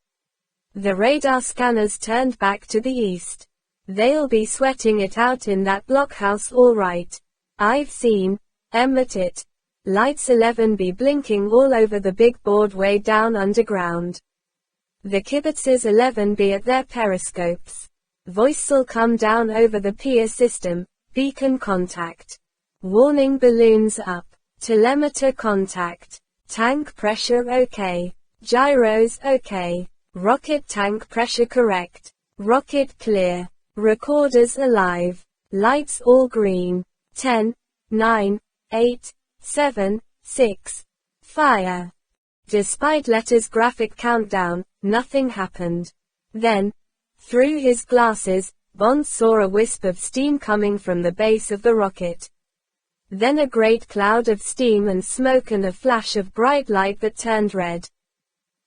The radar scanners turned back to the east. They'll be sweating it out in that blockhouse all right. I've seen 'em at it. Lights 11B blinking all over the big board way down underground. The kibitzes 11B at their periscopes. Voice'll come down over the pier system, beacon contact. Warning balloons up. Telemeter contact. Tank pressure okay. Gyros okay. Rocket tank pressure correct. Rocket clear. Recorders alive. Lights all green. 10, 9, 8, 7, 6. Fire. Despite Letter's graphic countdown, nothing happened. Then, through his glasses, Bond saw a wisp of steam coming from the base of the rocket. Then a great cloud of steam and smoke and a flash of bright light that turned red.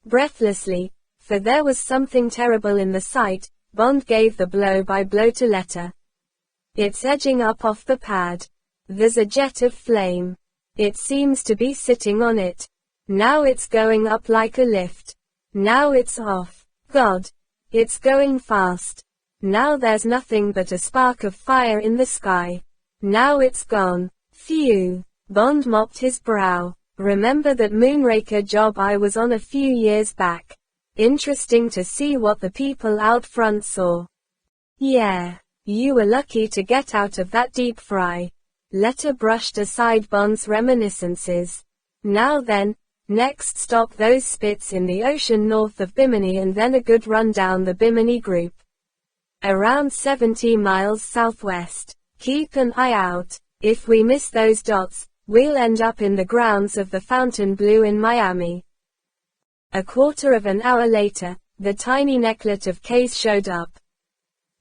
Breathlessly, for there was something terrible in the sight, Bond gave the blow-by-blow to Letter. It's edging up off the pad. There's a jet of flame. It seems to be sitting on it. Now it's going up like a lift. Now it's off. God! It's going fast. Now there's nothing but a spark of fire in the sky. Now it's gone. Phew. Bond mopped his brow. Remember that Moonraker job I was on a few years back? Interesting to see what the people out front saw. Yeah. You were lucky to get out of that deep fry. Letter brushed aside Bond's reminiscences. Now then, next stop those spits in the ocean north of Bimini and then a good run down the Bimini Group. Around 70 miles southwest. Keep an eye out. If we miss those dots, we'll end up in the grounds of the Fontainebleau in Miami. A quarter of an hour later, the tiny necklet of K's showed up.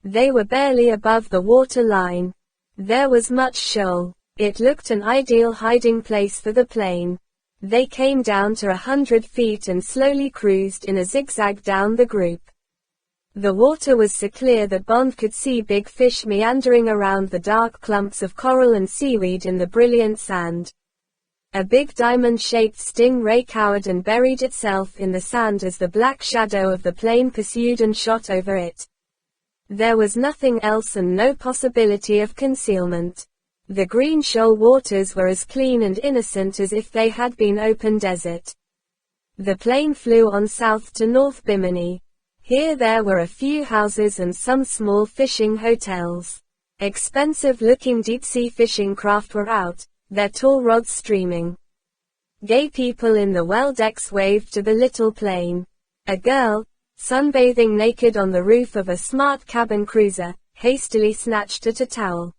They were barely above the water line. There was much shoal. It looked an ideal hiding place for the plane. They came down to 100 feet and slowly cruised in a zigzag down the group. The water was so clear that Bond could see big fish meandering around the dark clumps of coral and seaweed in the brilliant sand. A big diamond-shaped stingray cowered and buried itself in the sand as the black shadow of the plane pursued and shot over it. There was nothing else and no possibility of concealment. The green shoal waters were as clean and innocent as if they had been open desert. The plane flew on south to North Bimini. Here there were a few houses and some small fishing hotels. Expensive-looking deep-sea fishing craft were out, their tall rods streaming. Gay people in the well decks waved to the little plane. A girl, sunbathing naked on the roof of a smart cabin cruiser, hastily snatched at a towel.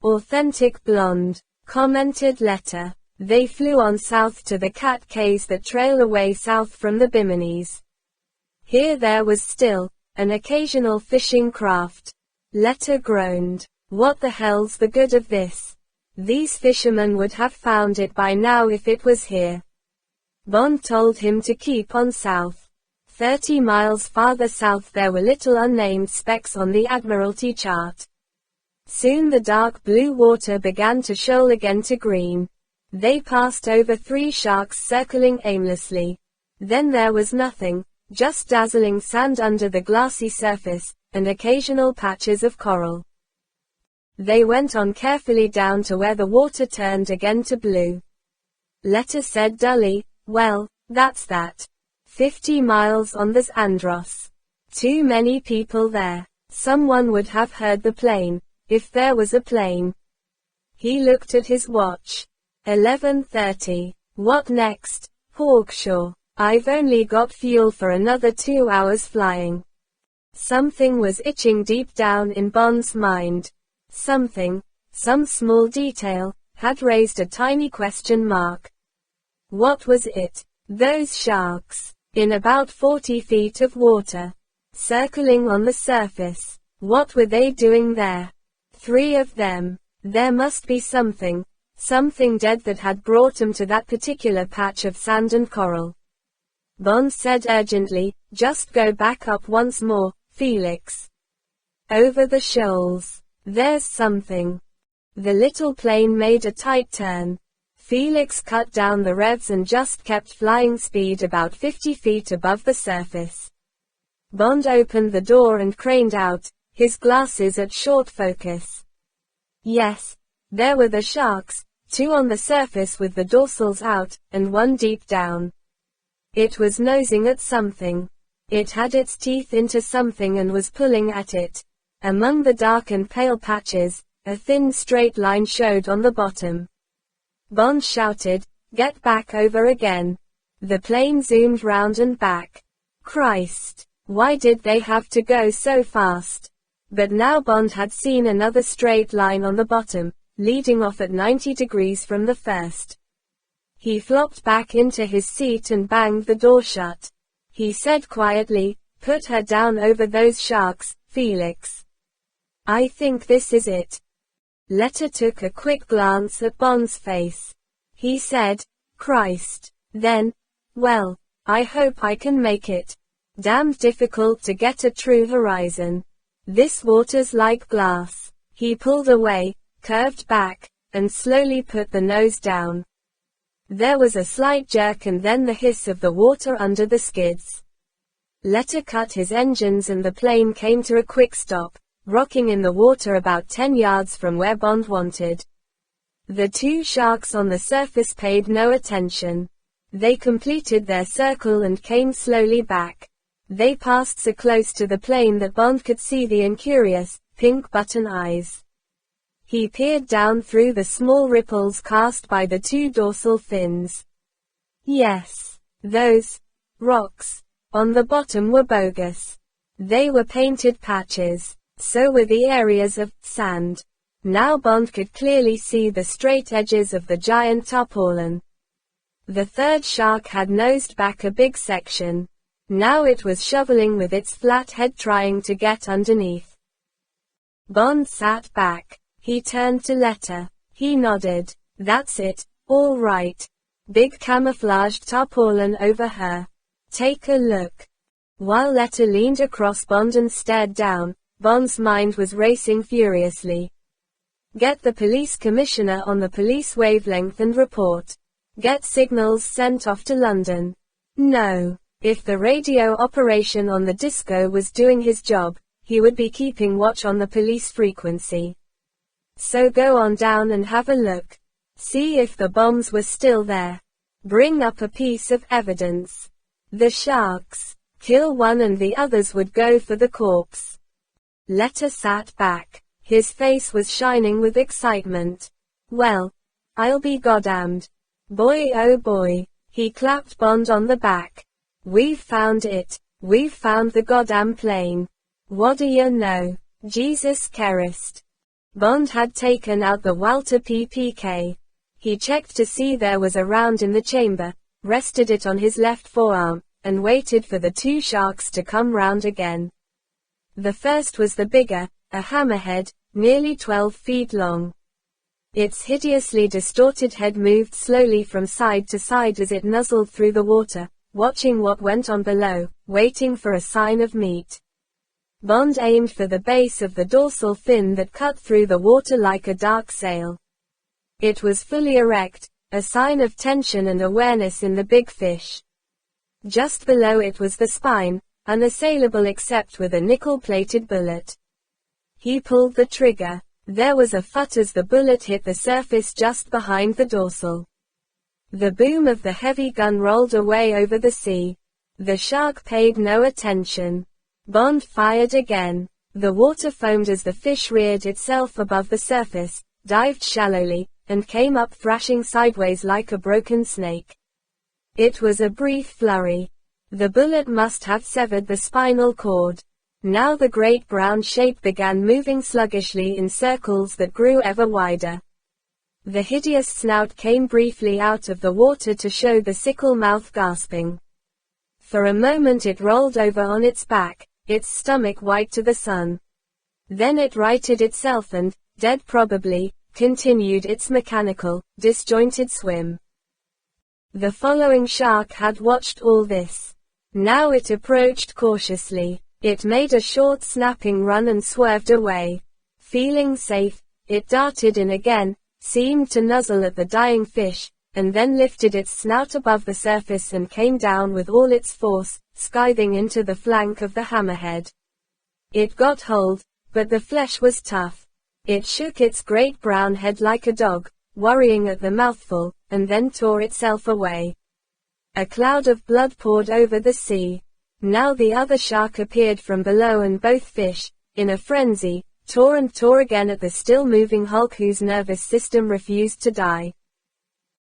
Authentic blonde, commented Letter. They flew on south to the cat cays that trail away south from the Biminis. Here there was still an occasional fishing craft. Letter groaned. What the hell's the good of this? These fishermen would have found it by now if it was here. Bond told him to keep on south. 30 miles farther south there were little unnamed specks on the Admiralty chart. Soon the dark blue water began to shoal again to green. They passed over 3 sharks circling aimlessly. Then there was nothing, just dazzling sand under the glassy surface, and occasional patches of coral. They went on carefully down to where the water turned again to blue. Letter said dully, well, that's that. 50 miles on this Andros. Too many people there. Someone would have heard the plane, if there was a plane. He looked at his watch. 11:30. What next? Hawkshaw. I've only got fuel for another 2 hours flying. Something was itching deep down in Bond's mind. Something, some small detail, had raised a tiny question mark. What was it? Those sharks, in about 40 feet of water, circling on the surface. What were they doing there? 3 of them. There must be something dead that had brought them to that particular patch of sand and coral. Bond said urgently, just go back up once more, Felix. Over the shoals. There's something. The little plane made a tight turn. Felix cut down the revs and just kept flying speed about 50 feet above the surface. Bond opened the door and craned out, his glasses at short focus. Yes, there were the sharks, two on the surface with the dorsals out, and one deep down. It was nosing at something. It had its teeth into something and was pulling at it. Among the dark and pale patches, a thin straight line showed on the bottom. Bond shouted, "Get back over again." The plane zoomed round and back. Christ! Why did they have to go so fast? But now Bond had seen another straight line on the bottom, leading off at 90 degrees from the first. He flopped back into his seat and banged the door shut. He said quietly, "Put her down over those sharks, Felix. I think this is it." Letter took a quick glance at Bond's face. He said, "Christ." Then, "Well, I hope I can make it. Damned difficult to get a true horizon. This water's like glass." He pulled away, curved back, and slowly put the nose down. There was a slight jerk and then the hiss of the water under the skids. Letter cut his engines and the plane came to a quick stop, rocking in the water about 10 yards from where Bond wanted. The two sharks on the surface paid no attention. They completed their circle and came slowly back. They passed so close to the plane that Bond could see the incurious, pink button eyes. He peered down through the small ripples cast by the two dorsal fins. Yes, those rocks on the bottom were bogus. They were painted patches. So were the areas of sand. Now Bond could clearly see the straight edges of the giant tarpaulin. The third shark had nosed back a big section. Now it was shoveling with its flat head trying to get underneath. Bond sat back. He turned to Letter. He nodded. "That's it, all right. Big camouflaged tarpaulin over her. Take a look." While Letter leaned across Bond and stared down, Bond's mind was racing furiously. Get the police commissioner on the police wavelength and report. Get signals sent off to London. No. If the radio operation on the disco was doing his job, he would be keeping watch on the police frequency. So go on down and have a look. See if the bombs were still there. Bring up a piece of evidence. The sharks. Kill one and the others would go for the corpse. Letter sat back. His face was shining with excitement. Well, I'll be goddamned. Boy oh boy. He clapped Bond on the back. We've found it. We've found the goddamn plane. What do you know? Jesus Christ. Bond had taken out the Walter PPK. He checked to see there was a round in the chamber, rested it on his left forearm, and waited for the two sharks to come round again. The first was the bigger, a hammerhead, nearly 12 feet long. Its hideously distorted head moved slowly from side to side as it nuzzled through the water, watching what went on below, waiting for a sign of meat. Bond aimed for the base of the dorsal fin that cut through the water like a dark sail. It was fully erect, a sign of tension and awareness in the big fish. Just below it was the spine, unassailable except with a nickel-plated bullet. He pulled the trigger. There was a thud as the bullet hit the surface just behind the dorsal. The boom of the heavy gun rolled away over the sea. The shark paid no attention. Bond fired again. The water foamed as the fish reared itself above the surface, dived shallowly, and came up thrashing sideways like a broken snake. It was a brief flurry. The bullet must have severed the spinal cord. Now the great brown shape began moving sluggishly in circles that grew ever wider. The hideous snout came briefly out of the water to show the sickle mouth gasping. For a moment it rolled over on its back, its stomach white to the sun. Then it righted itself and, dead probably, continued its mechanical, disjointed swim. The following shark had watched all this. Now it approached cautiously. It made a short snapping run and swerved away. Feeling safe, it darted in again, seemed to nuzzle at the dying fish, and then lifted its snout above the surface and came down with all its force, scything into the flank of the hammerhead. It got hold, but the flesh was tough. It shook its great brown head like a dog, worrying at the mouthful, and then tore itself away. A cloud of blood poured over the sea. Now the other shark appeared from below, and both fish, in a frenzy, tore and tore again at the still-moving hulk whose nervous system refused to die.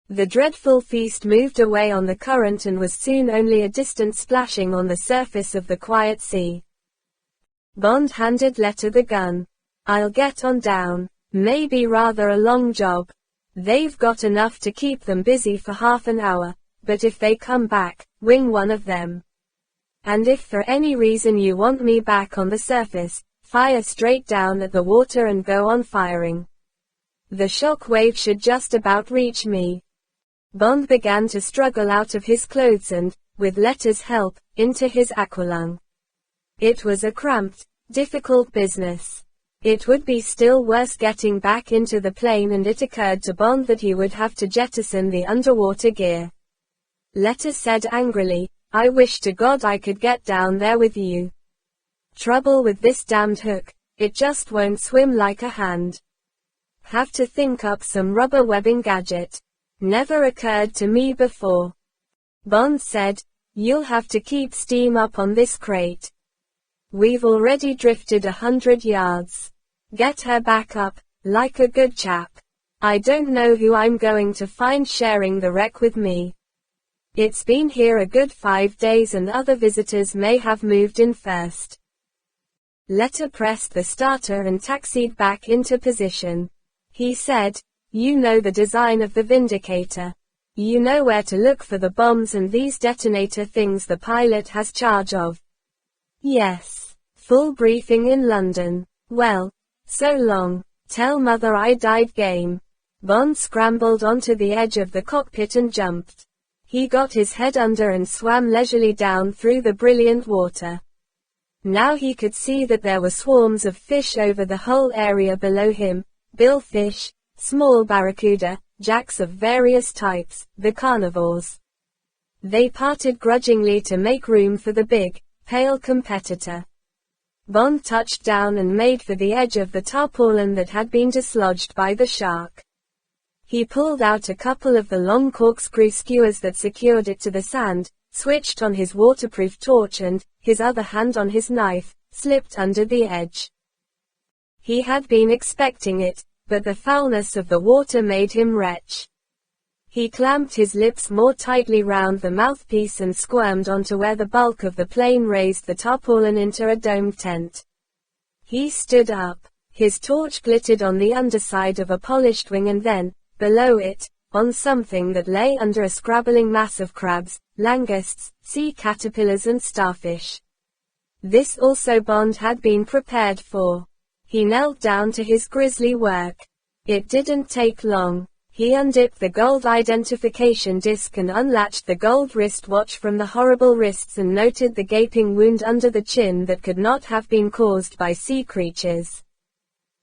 The dreadful feast moved away on the current and was soon only a distant splashing on the surface of the quiet sea. Bond handed Letta the gun. "I'll get on down. Maybe rather a long job. They've got enough to keep them busy for half an hour, but if they come back, wing one of them. And if for any reason you want me back on the surface, fire straight down at the water and go on firing. The shock wave should just about reach me." Bond began to struggle out of his clothes and, with Letta's help, into his aqualung. It was a cramped, difficult business. It would be still worse getting back into the plane, and it occurred to Bond that he would have to jettison the underwater gear. Letta said angrily, "I wish to God I could get down there with you. Trouble with this damned hook, it just won't swim like a hand. Have to think up some rubber webbing gadget. Never occurred to me before." Bond said, "You'll have to keep steam up on this crate. We've already drifted 100 yards. Get her back up, like a good chap. I don't know who I'm going to find sharing the wreck with me. It's been here a good 5 days and other visitors may have moved in first." Letta pressed the starter and taxied back into position. He said, "You know the design of the Vindicator. You know where to look for the bombs and these detonator things the pilot has charge of." "Yes. Full briefing in London. Well, so long. Tell Mother I died game." Bond scrambled onto the edge of the cockpit and jumped. He got his head under and swam leisurely down through the brilliant water. Now he could see that there were swarms of fish over the whole area below him, billfish, small barracuda, jacks of various types, the carnivores. They parted grudgingly to make room for the big, pale competitor. Bond touched down and made for the edge of the tarpaulin that had been dislodged by the shark. He pulled out a couple of the long corkscrew skewers that secured it to the sand, switched on his waterproof torch and, his other hand on his knife, slipped under the edge. He had been expecting it, but the foulness of the water made him retch. He clamped his lips more tightly round the mouthpiece and squirmed onto where the bulk of the plane raised the tarpaulin into a domed tent. He stood up. His torch glittered on the underside of a polished wing, and then, below it, on something that lay under a scrabbling mass of crabs, langosts, sea caterpillars and starfish. This also Bond had been prepared for. He knelt down to his grisly work. It didn't take long. He undipped the gold identification disc and unlatched the gold wristwatch from the horrible wrists and noted the gaping wound under the chin that could not have been caused by sea creatures.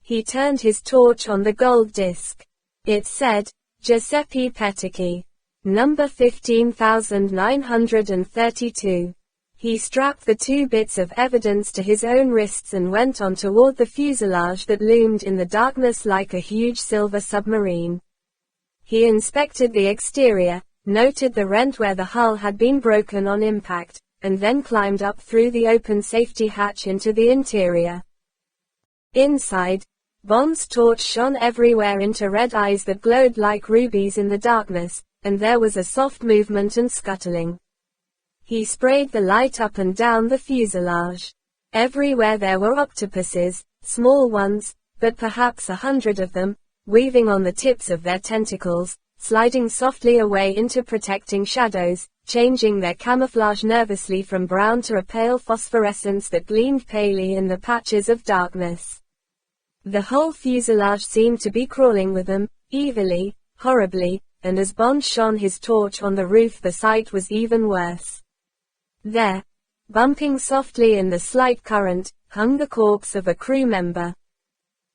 He turned his torch on the gold disc. It said, Giuseppe Petacchi. Number 15932. He strapped the 2 bits of evidence to his own wrists and went on toward the fuselage that loomed in the darkness like a huge silver submarine. He inspected the exterior, noted the rent where the hull had been broken on impact, and then climbed up through the open safety hatch into the interior. Inside, Bond's torch shone everywhere into red eyes that glowed like rubies in the darkness, and there was a soft movement and scuttling. He sprayed the light up and down the fuselage. Everywhere there were octopuses, small ones, but perhaps 100 of them, weaving on the tips of their tentacles, sliding softly away into protecting shadows, changing their camouflage nervously from brown to a pale phosphorescence that gleamed palely in the patches of darkness. The whole fuselage seemed to be crawling with them, evilly, horribly, and as Bond shone his torch on the roof the sight was even worse. There, bumping softly in the slight current, hung the corpse of a crew member.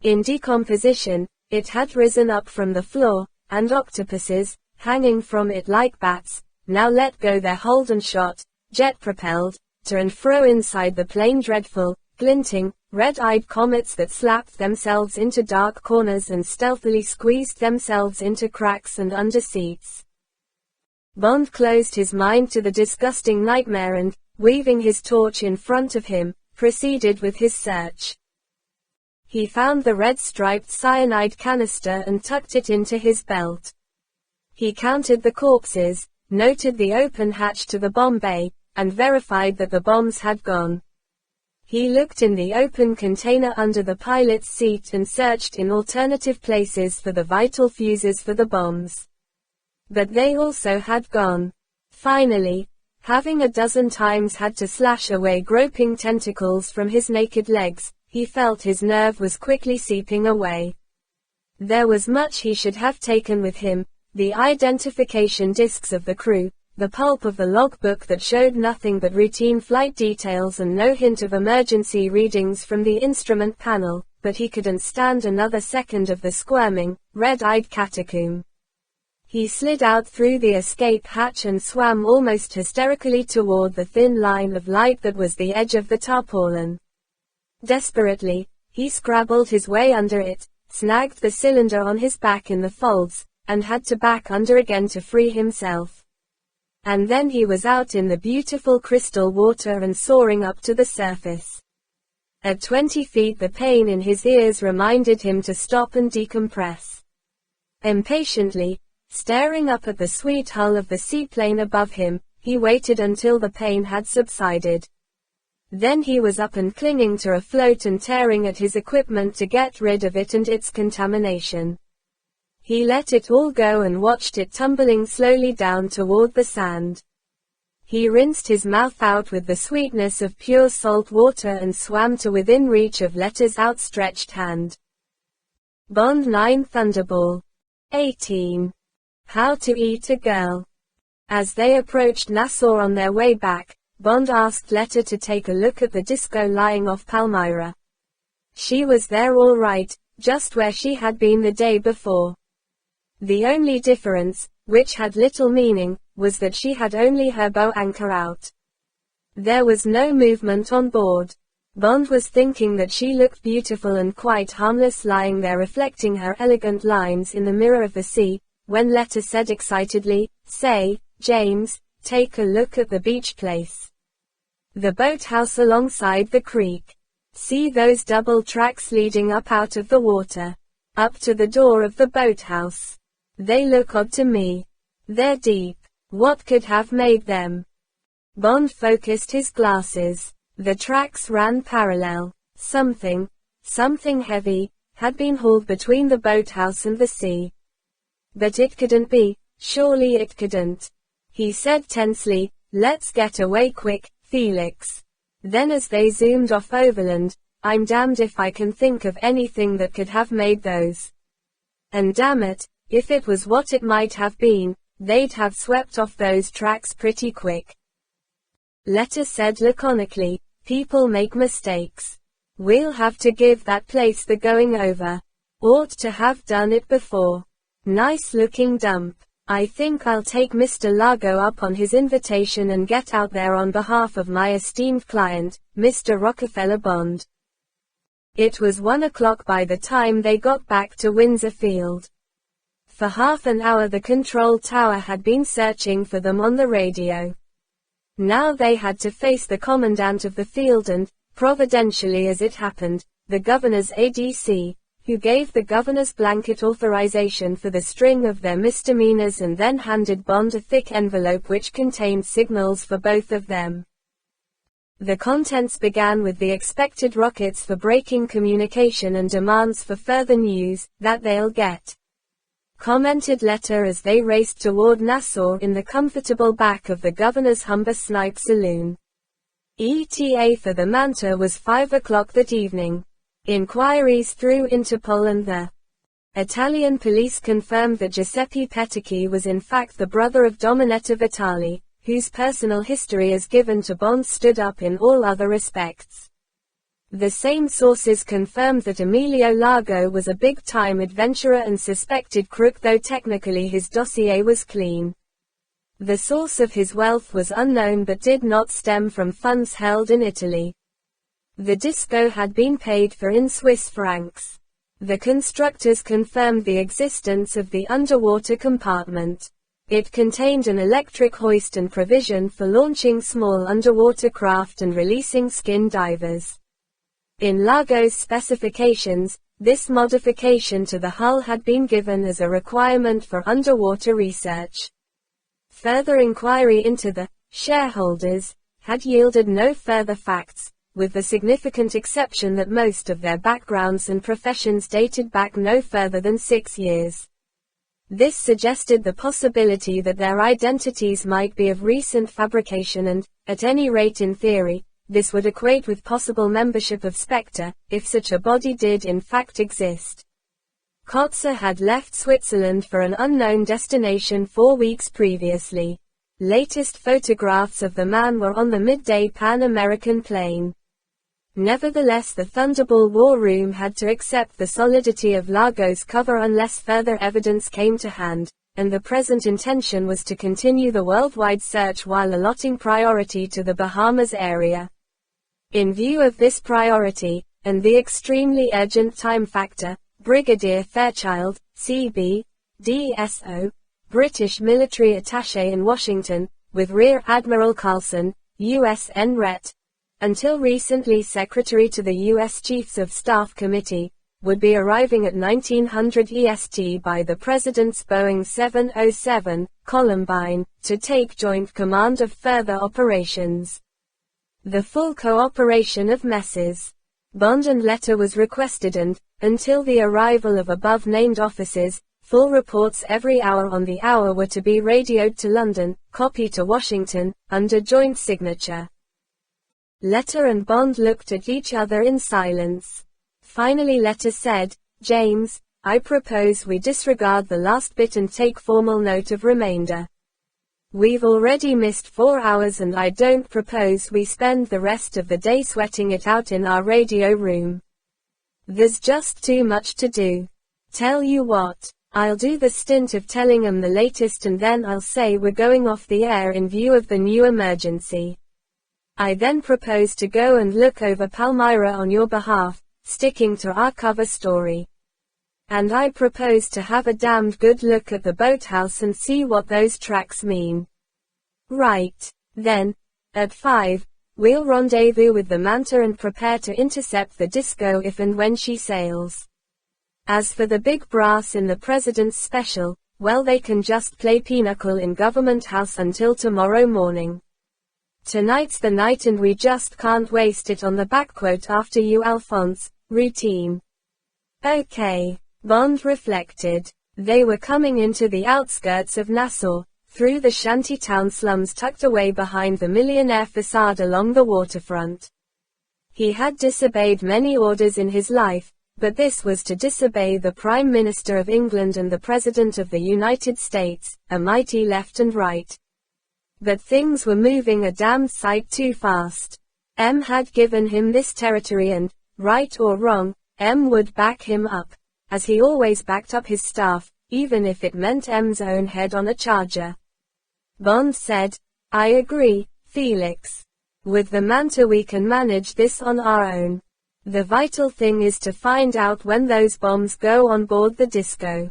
In decomposition, it had risen up from the floor, and octopuses, hanging from it like bats, now let go their hold and shot, jet-propelled, to and fro inside the plane, dreadful, glinting, red-eyed comets that slapped themselves into dark corners and stealthily squeezed themselves into cracks and under seats. Bond closed his mind to the disgusting nightmare and, waving his torch in front of him, proceeded with his search. He found the red-striped cyanide canister and tucked it into his belt. He counted the corpses, noted the open hatch to the bomb bay, and verified that the bombs had gone. He looked in the open container under the pilot's seat and searched in alternative places for the vital fuses for the bombs. But they also had gone. Finally, having a dozen times had to slash away groping tentacles from his naked legs, he felt his nerve was quickly seeping away. There was much he should have taken with him, the identification discs of the crew, the pulp of the logbook that showed nothing but routine flight details and no hint of emergency readings from the instrument panel, but he couldn't stand another second of the squirming, red-eyed catacomb. He slid out through the escape hatch and swam almost hysterically toward the thin line of light that was the edge of the tarpaulin. Desperately, he scrabbled his way under it, snagged the cylinder on his back in the folds, and had to back under again to free himself. And then he was out in the beautiful crystal water and soaring up to the surface. At 20 feet the pain in his ears reminded him to stop and decompress. Impatiently, staring up at the sweet hull of the seaplane above him, he waited until the pain had subsided. Then he was up and clinging to a float and tearing at his equipment to get rid of it and its contamination. He let it all go and watched it tumbling slowly down toward the sand. He rinsed his mouth out with the sweetness of pure salt water and swam to within reach of Letter's outstretched hand. Bond 9 Thunderbolt. 18. How to Eat a Girl. As they approached Nassau on their way back, Bond asked Letter to take a look at the disco lying off Palmyra. She was there all right, just where she had been the day before. The only difference, which had little meaning, was that she had only her bow anchor out. There was no movement on board. Bond was thinking that she looked beautiful and quite harmless lying there reflecting her elegant lines in the mirror of the sea, when Letter said excitedly, "Say, James, take a look at the beach place. The boathouse alongside the creek. See those double tracks leading up out of the water. Up to the door of the boathouse. They look odd to me. They're deep. What could have made them?" Bond focused his glasses. The tracks ran parallel. Something heavy, had been hauled between the boathouse and the sea. But it couldn't be, surely it couldn't. He said tensely, "Let's get away quick, Felix." Then as they zoomed off overland, "I'm damned if I can think of anything that could have made those. And damn it, if it was what it might have been, they'd have swept off those tracks pretty quick." Letter said laconically, "People make mistakes. We'll have to give that place the going over. Ought to have done it before. Nice looking dump. I think I'll take Mr. Largo up on his invitation and get out there on behalf of my esteemed client, Mr. Rockefeller Bond." It was 1 o'clock by the time they got back to Windsor Field. For half an hour the control tower had been searching for them on the radio. Now they had to face the commandant of the field and, providentially as it happened, the governor's ADC, who gave the governor's blanket authorization for the string of their misdemeanors and then handed Bond a thick envelope which contained signals for both of them. The contents began with the expected rockets for breaking communication and demands for further news, "that they'll get," commented Letter as they raced toward Nassau in the comfortable back of the governor's Humber Snipe saloon. ETA for the Manta was 5 o'clock that evening. Inquiries through Interpol and the Italian police confirmed that Giuseppe Petacchi was in fact the brother of Dominetta Vitali, whose personal history as given to Bond stood up in all other respects. The same sources confirmed that Emilio Largo was a big-time adventurer and suspected crook, though technically his dossier was clean. The source of his wealth was unknown but did not stem from funds held in Italy. The disco had been paid for in Swiss francs. The constructors confirmed the existence of the underwater compartment. It contained an electric hoist and provision for launching small underwater craft and releasing skin divers. In Largo's specifications, this modification to the hull had been given as a requirement for underwater research. Further inquiry into the shareholders had yielded no further facts, with the significant exception that most of their backgrounds and professions dated back no further than 6 years. This suggested the possibility that their identities might be of recent fabrication and, at any rate in theory, this would equate with possible membership of Spectre, if such a body did in fact exist. Kotzer had left Switzerland for an unknown destination 4 weeks previously. Latest photographs of the man were on the midday Pan American plane. Nevertheless, the Thunderbolt war room had to accept the solidity of Largo's cover unless further evidence came to hand, and the present intention was to continue the worldwide search while allotting priority to the Bahamas area. In view of this priority, and the extremely urgent time factor, Brigadier Fairchild, C.B., DSO, British military attaché in Washington, with Rear Admiral Carlson, U.S. NRET, until recently Secretary to the U.S. Chiefs of Staff Committee, would be arriving at 1900 EST by the President's Boeing 707, Columbine, to take joint command of further operations. The full cooperation of Messrs. Bond and Letter was requested and, until the arrival of above-named officers, full reports every hour on the hour were to be radioed to London, copy to Washington, under joint signature. Letter and Bond looked at each other in silence. Finally Letter said, "James, I propose we disregard the last bit and take formal note of remainder. We've already missed 4 hours and I don't propose we spend the rest of the day sweating it out in our radio room. There's just too much to do. Tell you what, I'll do the stint of telling 'em the latest and then I'll say we're going off the air in view of the new emergency. I then propose to go and look over Palmyra on your behalf, sticking to our cover story. And I propose to have a damned good look at the boathouse and see what those tracks mean. Right. Then, at 5, we'll rendezvous with the Manta and prepare to intercept the disco if and when she sails. As for the big brass in the President's Special, well they can just play pinochle in Government House until tomorrow morning. Tonight's the night and we just can't waste it on the backquote after you Alphonse, routine." Okay, Bond reflected. They were coming into the outskirts of Nassau, through the shantytown slums tucked away behind the millionaire facade along the waterfront. He had disobeyed many orders in his life, but this was to disobey the Prime Minister of England and the President of the United States, a mighty left and right. But things were moving a damned sight too fast. M had given him this territory and, right or wrong, M would back him up, as he always backed up his staff, even if it meant M's own head on a charger. Bond said, "I agree, Felix. With the Manta we can manage this on our own. The vital thing is to find out when those bombs go on board the disco.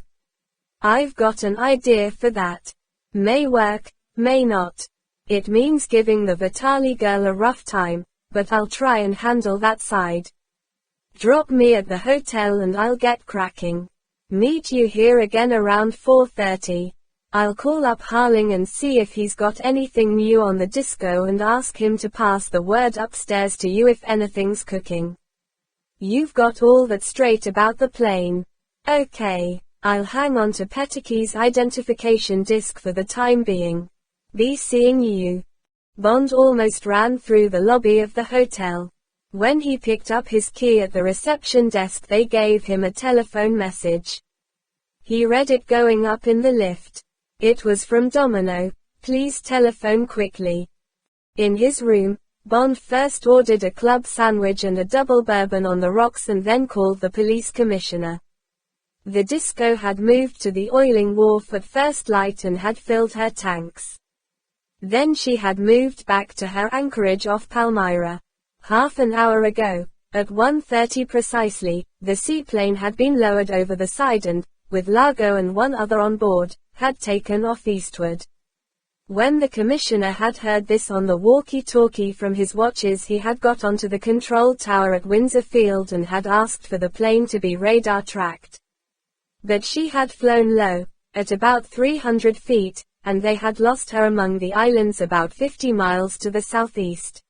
I've got an idea for that. May work, may not. It means giving the Vitali girl a rough time, but I'll try and handle that side. Drop me at the hotel and I'll get cracking. Meet you here again around 4:30. I'll call up Harling and see if he's got anything new on the disco and ask him to pass the word upstairs to you if anything's cooking. You've got all that straight about the plane. Okay, I'll hang on to Pettiky's identification disc for the time being. Be seeing you." Bond almost ran through the lobby of the hotel. When he picked up his key at the reception desk they gave him a telephone message. He read it going up in the lift. It was from Domino, "Please telephone quickly." In his room, Bond first ordered a club sandwich and a double bourbon on the rocks and then called the police commissioner. The disco had moved to the oiling wharf at first light and had filled her tanks. Then she had moved back to her anchorage off Palmyra. Half an hour ago, at 1:30 precisely, the seaplane had been lowered over the side and, with Largo and one other on board, had taken off eastward. When the commissioner had heard this on the walkie-talkie from his watches, he had got onto the control tower at Windsor Field and had asked for the plane to be radar tracked. But she had flown low, at about 300 feet, and they had lost her among the islands about 50 miles to the southeast.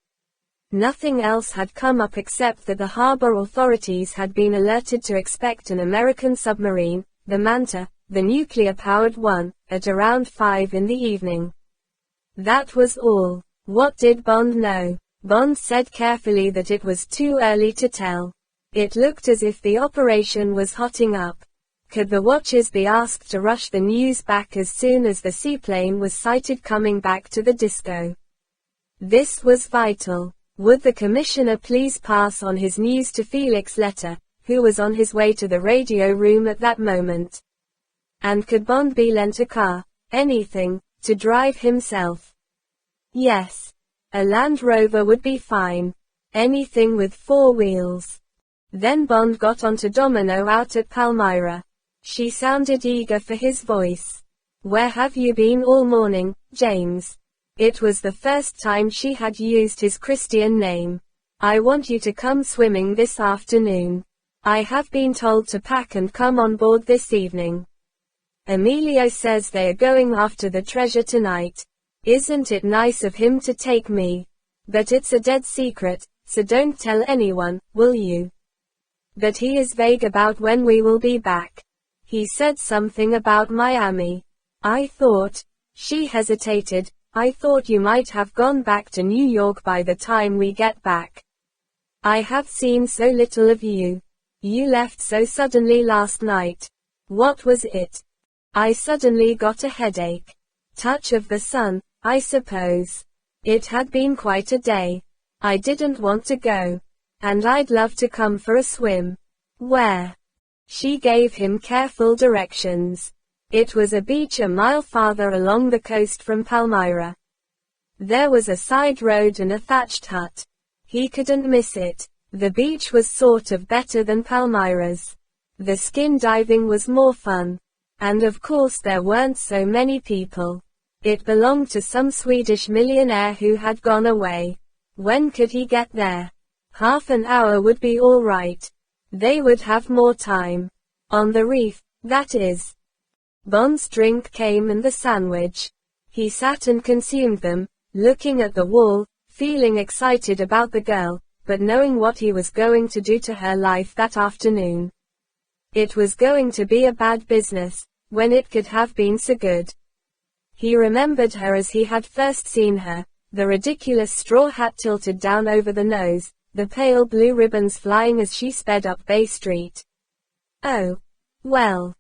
Nothing else had come up except that the harbor authorities had been alerted to expect an American submarine, the Manta, the nuclear-powered one, at around 5 in the evening. That was all. What did Bond know? Bond said carefully that it was too early to tell. It looked as if the operation was hotting up. Could the watchers be asked to rush the news back as soon as the seaplane was sighted coming back to the disco? This was vital. Would the commissioner please pass on his news to Felix Letter, who was on his way to the radio room at that moment? And could Bond be lent a car, anything, to drive himself? Yes. A Land Rover would be fine. Anything with 4 wheels. Then Bond got onto Domino out at Palmyra. She sounded eager for his voice. Where have you been all morning, James? It was the first time she had used his Christian name. I want you to come swimming this afternoon. I have been told to pack and come on board this evening. Emilio says they are going after the treasure tonight. Isn't it nice of him to take me? But it's a dead secret, so don't tell anyone, will you? But he is vague about when we will be back. He said something about Miami. I thought. She hesitated. I thought you might have gone back to New York by the time we get back. I have seen so little of you. You left so suddenly last night. What was it? I suddenly got a headache. Touch of the sun, I suppose. It had been quite a day. I didn't want to go. And I'd love to come for a swim. Where? She gave him careful directions. It was a beach a mile farther along the coast from Palmyra. There was a side road and a thatched hut. He couldn't miss it. The beach was sort of better than Palmyra's. The skin diving was more fun. And of course there weren't so many people. It belonged to some Swedish millionaire who had gone away. When could he get there? Half an hour would be all right. They would have more time. On the reef, that is. Bond's drink came and the sandwich. He sat and consumed them, looking at the wall, feeling excited about the girl, but knowing what he was going to do to her life that afternoon. It was going to be a bad business, when it could have been so good. He remembered her as he had first seen her, the ridiculous straw hat tilted down over the nose, the pale blue ribbons flying as she sped up Bay Street. Oh. Well.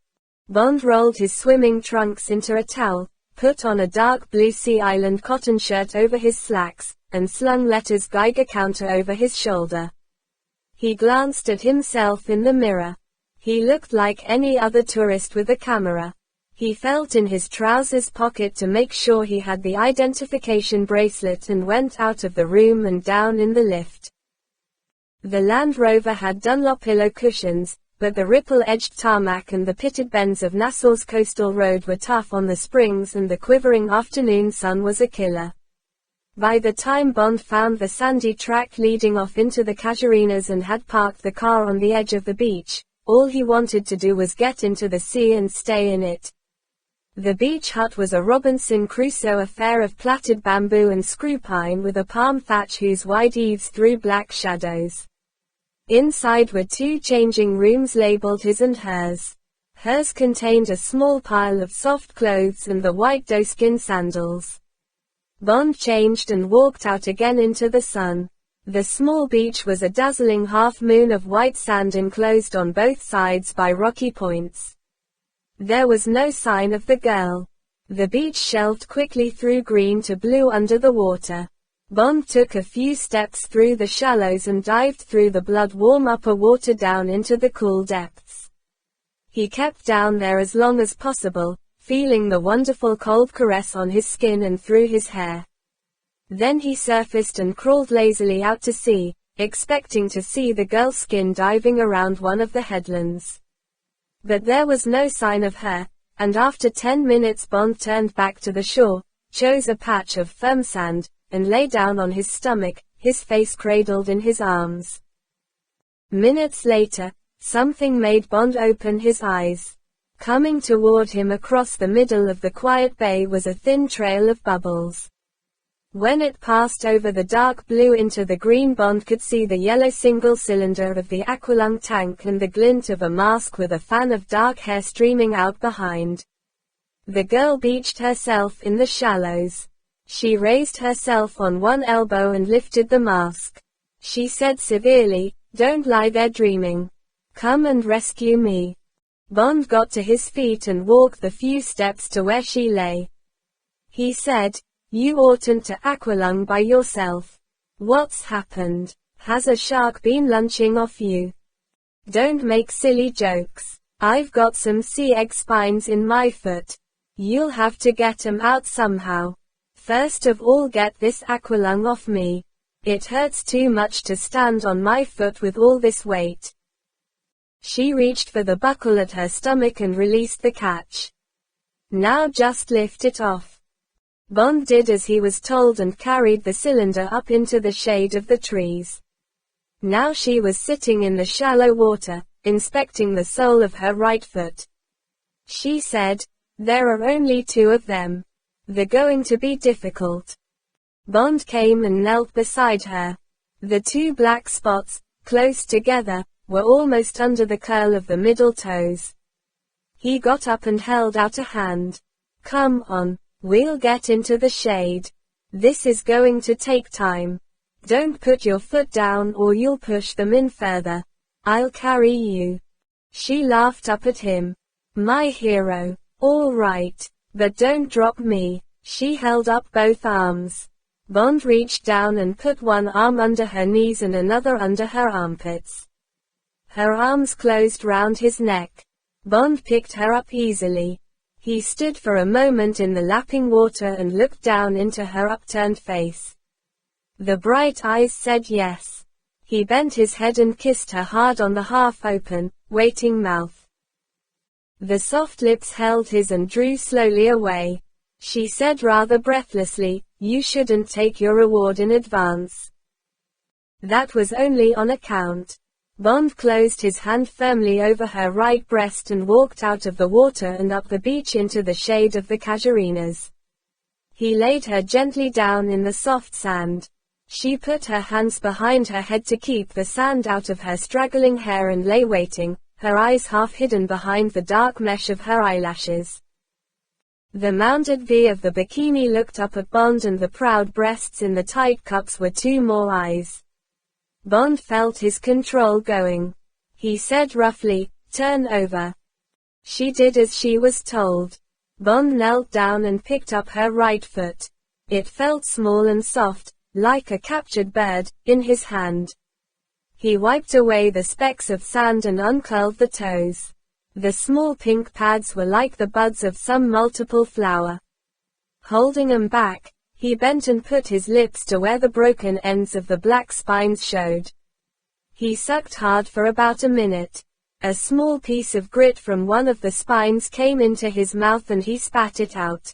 Bond rolled his swimming trunks into a towel, put on a dark blue Sea Island cotton shirt over his slacks, and slung Letter's Geiger counter over his shoulder. He glanced at himself in the mirror. He looked like any other tourist with a camera. He felt in his trousers pocket to make sure he had the identification bracelet and went out of the room and down in the lift. The Land Rover had Dunlop pillow cushions, but the ripple-edged tarmac and the pitted bends of Nassau's coastal road were tough on the springs and the quivering afternoon sun was a killer. By the time Bond found the sandy track leading off into the casuarinas and had parked the car on the edge of the beach, all he wanted to do was get into the sea and stay in it. The beach hut was a Robinson Crusoe affair of plaited bamboo and screw pine with a palm thatch whose wide eaves threw black shadows. Inside were 2 changing rooms labeled his and hers. Hers contained a small pile of soft clothes and the white doeskin sandals. Bond changed and walked out again into the sun. The small beach was a dazzling half-moon of white sand enclosed on both sides by rocky points. There was no sign of the girl. The beach shelved quickly through green to blue under the water. Bond took a few steps through the shallows and dived through the blood-warm upper water down into the cool depths. He kept down there as long as possible, feeling the wonderful cold caress on his skin and through his hair. Then he surfaced and crawled lazily out to sea, expecting to see the girl skin diving around one of the headlands. But there was no sign of her, and after 10 minutes Bond turned back to the shore, chose a patch of firm sand, and lay down on his stomach, his face cradled in his arms. Minutes later, something made Bond open his eyes. Coming toward him across the middle of the quiet bay was a thin trail of bubbles. When it passed over the dark blue into the green, Bond could see the yellow single cylinder of the aqualung tank and the glint of a mask with a fan of dark hair streaming out behind. The girl beached herself in the shallows. She raised herself on one elbow and lifted the mask. She said severely, "Don't lie there dreaming. Come and rescue me." Bond got to his feet and walked the few steps to where she lay. He said, "You oughtn't to aqualung by yourself. What's happened? Has a shark been lunching off you? Don't make silly jokes. I've got some sea egg spines in my foot. You'll have to get 'em out somehow. First of all, get this aqualung off me. It hurts too much to stand on my foot with all this weight." She reached for the buckle at her stomach and released the catch. "Now just lift it off." Bond did as he was told and carried the cylinder up into the shade of the trees. Now she was sitting in the shallow water, inspecting the sole of her right foot. She said, "There are only 2 of them. They're going to be difficult." Bond came and knelt beside her. The 2 black spots, close together, were almost under the curl of the middle toes. He got up and held out a hand. "Come on, we'll get into the shade. This is going to take time. Don't put your foot down or you'll push them in further. I'll carry you." She laughed up at him. "My hero. All right, but don't drop me." She held up both arms. Bond reached down and put one arm under her knees and another under her armpits. Her arms closed round his neck. Bond picked her up easily. He stood for a moment in the lapping water and looked down into her upturned face. The bright eyes said yes. He bent his head and kissed her hard on the half-open, waiting mouth. The soft lips held his and drew slowly away. She said rather breathlessly, "You shouldn't take your reward in advance." That was only on account. Bond closed his hand firmly over her right breast and walked out of the water and up the beach into the shade of the casuarinas. He laid her gently down in the soft sand. She put her hands behind her head to keep the sand out of her straggling hair and lay waiting, her eyes half hidden behind the dark mesh of her eyelashes. The mounted V of the bikini looked up at Bond and the proud breasts in the tight cups were 2 more eyes. Bond felt his control going. He said roughly, "Turn over." She did as she was told. Bond knelt down and picked up her right foot. It felt small and soft, like a captured bird, in his hand. He wiped away the specks of sand and uncurled the toes. The small pink pads were like the buds of some multiple flower. Holding them back, he bent and put his lips to where the broken ends of the black spines showed. He sucked hard for about a minute. A small piece of grit from one of the spines came into his mouth and he spat it out.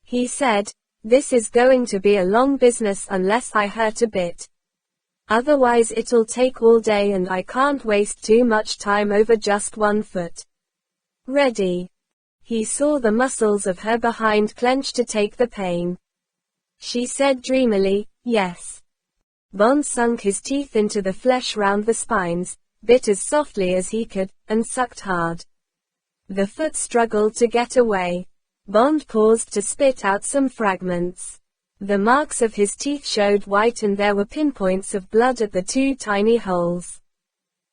He said, "This is going to be a long business unless I hurt a bit. Otherwise it'll take all day and I can't waste too much time over just 1 foot. Ready?" He saw the muscles of her behind clench to take the pain. She said dreamily, "Yes." Bond sunk his teeth into the flesh round the spines, bit as softly as he could, and sucked hard. The foot struggled to get away. Bond paused to spit out some fragments. The marks of his teeth showed white and there were pinpoints of blood at the 2 tiny holes.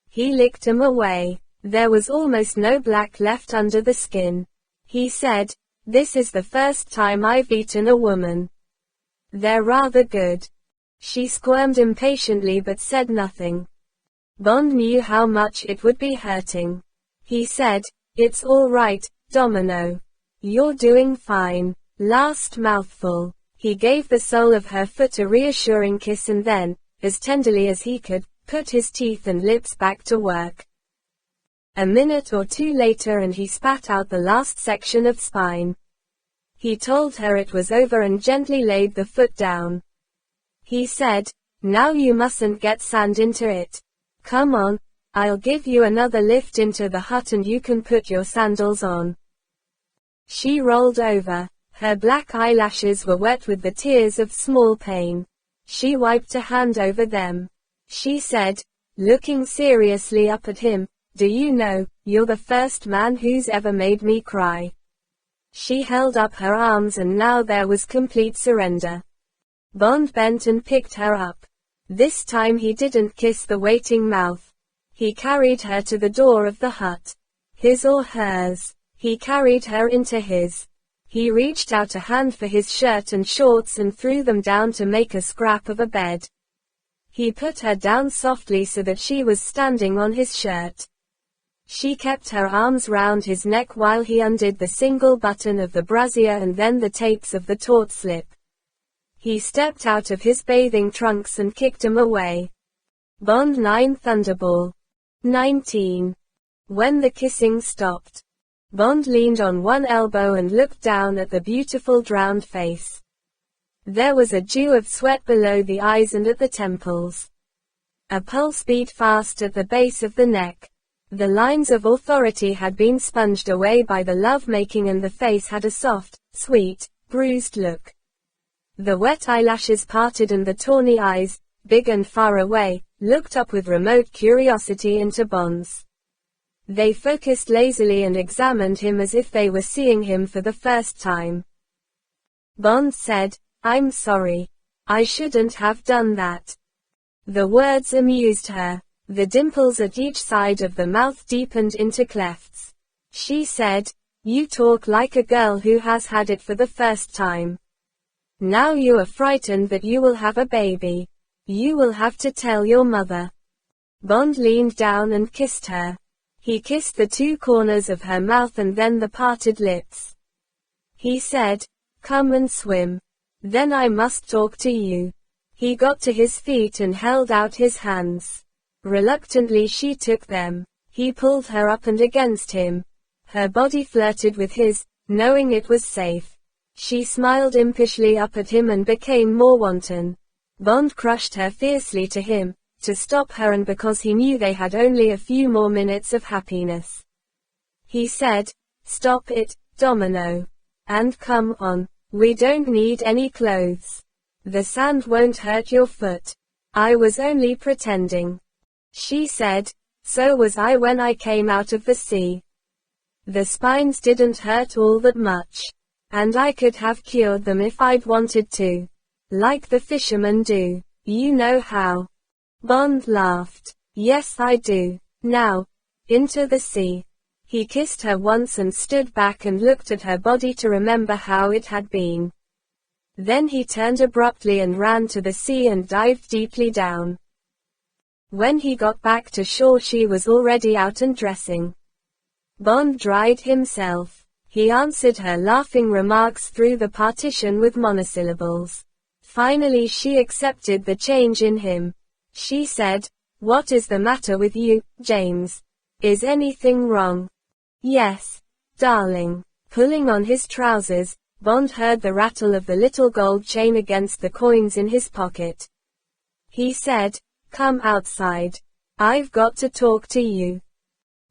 He licked them away. There was almost no black left under the skin. He said, "This is the first time I've eaten a woman. They're rather good." She squirmed impatiently but said nothing. Bond knew how much it would be hurting. He said, "It's all right, Domino. You're doing fine. Last mouthful." He gave the sole of her foot a reassuring kiss and then, as tenderly as he could, put his teeth and lips back to work. A minute or two later and he spat out the last section of spine. He told her it was over and gently laid the foot down. He said, "Now you mustn't get sand into it. Come on, I'll give you another lift into the hut and you can put your sandals on." She rolled over. Her black eyelashes were wet with the tears of small pain. She wiped a hand over them. She said, looking seriously up at him, "Do you know, you're the first man who's ever made me cry." She held up her arms and now there was complete surrender. Bond bent and picked her up. This time he didn't kiss the waiting mouth. He carried her to the door of the hut. His or hers. He carried her into his. He reached out a hand for his shirt and shorts and threw them down to make a scrap of a bed. He put her down softly so that she was standing on his shirt. She kept her arms round his neck while he undid the single button of the brassiere and then the tapes of the taut slip. He stepped out of his bathing trunks and kicked them away. Bond 9 Thunderbolt 19. When the kissing stopped, Bond leaned on one elbow and looked down at the beautiful drowned face. There was a dew of sweat below the eyes and at the temples. A pulse beat fast at the base of the neck. The lines of authority had been sponged away by the love-making and the face had a soft, sweet, bruised look. The wet eyelashes parted and the tawny eyes, big and far away, looked up with remote curiosity into Bond's. They focused lazily and examined him as if they were seeing him for the first time. Bond said, "I'm sorry. I shouldn't have done that." The words amused her. The dimples at each side of the mouth deepened into clefts. She said, "You talk like a girl who has had it for the first time. Now you are frightened that you will have a baby. You will have to tell your mother." Bond leaned down and kissed her. He kissed the two corners of her mouth and then the parted lips. He said, "Come and swim. Then I must talk to you." He got to his feet and held out his hands. Reluctantly she took them. He pulled her up and against him. Her body flirted with his, knowing it was safe. She smiled impishly up at him and became more wanton. Bond crushed her fiercely to him, to stop her and because he knew they had only a few more minutes of happiness. He said, "Stop it, Domino. And come on. We don't need any clothes. The sand won't hurt your foot. I was only pretending." She said, "So was I when I came out of the sea. The spines didn't hurt all that much. And I could have cured them if I'd wanted to. Like the fishermen do. You know how." Bond laughed. "Yes I do. Now, into the sea." He kissed her once and stood back and looked at her body to remember how it had been. Then he turned abruptly and ran to the sea and dived deeply down. When he got back to shore she was already out and dressing. Bond dried himself. He answered her laughing remarks through the partition with monosyllables. Finally she accepted the change in him. She said, "What is the matter with you, James? Is anything wrong?" "Yes, darling." Pulling on his trousers, Bond heard the rattle of the little gold chain against the coins in his pocket. He said, "Come outside. I've got to talk to you."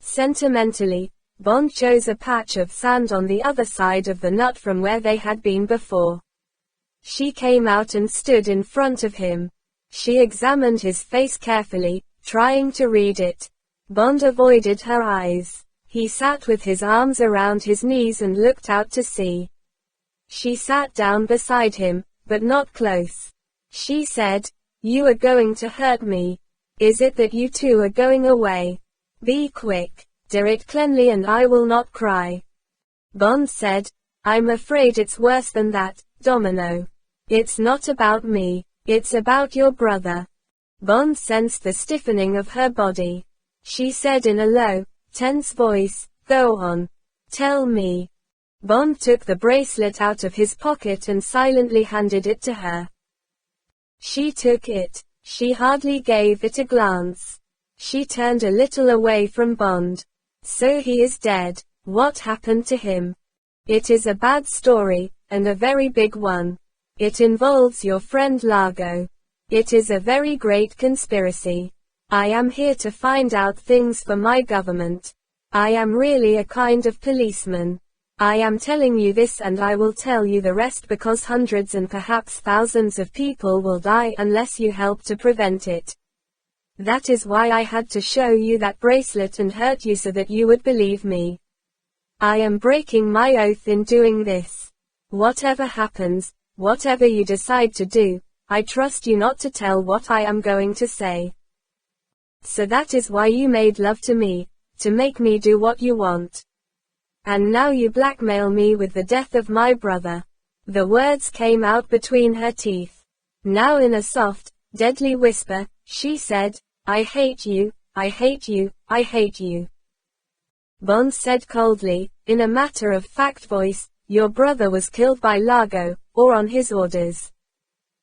Sentimentally, Bond chose a patch of sand on the other side of the nut from where they had been before. She came out and stood in front of him. She examined his face carefully, trying to read it. Bond avoided her eyes. He sat with his arms around his knees and looked out to sea. She sat down beside him, but not close. She said, "You are going to hurt me. Is it that you two are going away? Be quick. Do it cleanly and I will not cry." Bond said, "I'm afraid it's worse than that, Domino. It's not about me. It's about your brother." Bond sensed the stiffening of her body. She said in a low, tense voice, "Go on. Tell me." Bond took the bracelet out of his pocket and silently handed it to her. She took it. She hardly gave it a glance. She turned a little away from Bond. So he is dead. What happened to him? It is a bad story, and a very big one. It involves your friend Largo. It is a very great conspiracy. I am here to find out things for my government. I am really a kind of policeman. I am telling you this and I will tell you the rest because hundreds and perhaps thousands of people will die unless you help to prevent it. That is why I had to show you that bracelet and hurt you so that you would believe me. I am breaking my oath in doing this. Whatever happens, whatever you decide to do, I trust you not to tell what I am going to say. So that is why you made love to me, to make me do what you want. And now you blackmail me with the death of my brother. The words came out between her teeth. Now in a soft, deadly whisper, she said, I hate you, I hate you, I hate you. Bond said coldly, in a matter-of-fact voice, your brother was killed by Largo, or on his orders.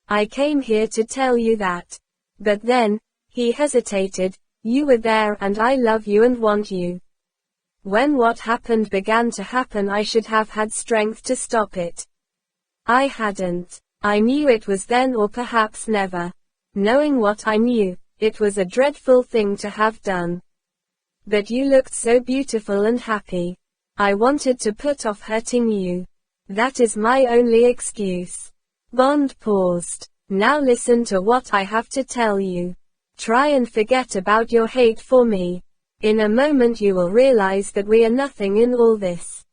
I came here to tell you that. But then, he hesitated, you were there and I love you and want you. When what happened began to happen I should have had strength to stop it. I hadn't. I knew it was then or perhaps never. Knowing what I knew, it was a dreadful thing to have done. But you looked so beautiful and happy. I wanted to put off hurting you. That is my only excuse. Bond paused. Now listen to what I have to tell you. Try and forget about your hate for me. In a moment you will realize that we are nothing in all this.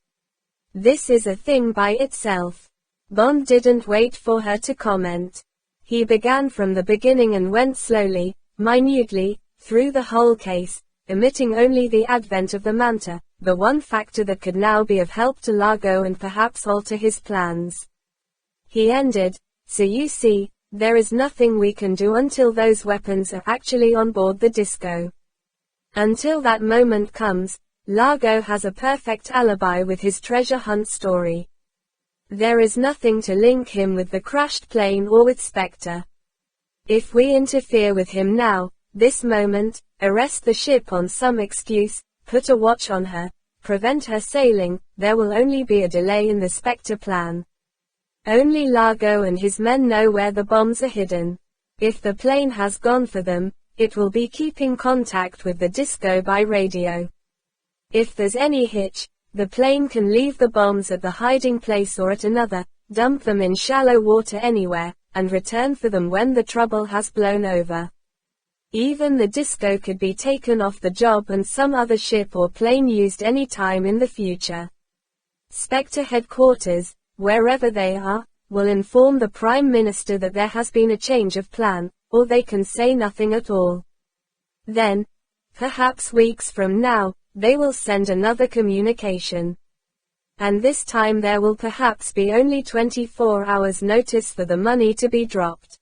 This is a thing by itself. Bond didn't wait for her to comment. He began from the beginning and went slowly, minutely, through the whole case, omitting only the advent of the Manta, the one factor that could now be of help to Largo and perhaps alter his plans. He ended, so you see, there is nothing we can do until those weapons are actually on board the disco. Until that moment comes, Largo has a perfect alibi with his treasure hunt story. There is nothing to link him with the crashed plane or with Spectre. If we interfere with him now, this moment, arrest the ship on some excuse, put a watch on her, prevent her sailing, there will only be a delay in the Spectre plan. Only Largo and his men know where the bombs are hidden. If the plane has gone for them, it will be keeping contact with the disco by radio. If there's any hitch, the plane can leave the bombs at the hiding place or at another, dump them in shallow water anywhere, and return for them when the trouble has blown over. Even the disco could be taken off the job and some other ship or plane used any time in the future. Spectre headquarters, wherever they are, will inform the Prime Minister that there has been a change of plan, or they can say nothing at all. Then, perhaps weeks from now, they will send another communication. And this time there will perhaps be only 24 hours notice for the money to be dropped.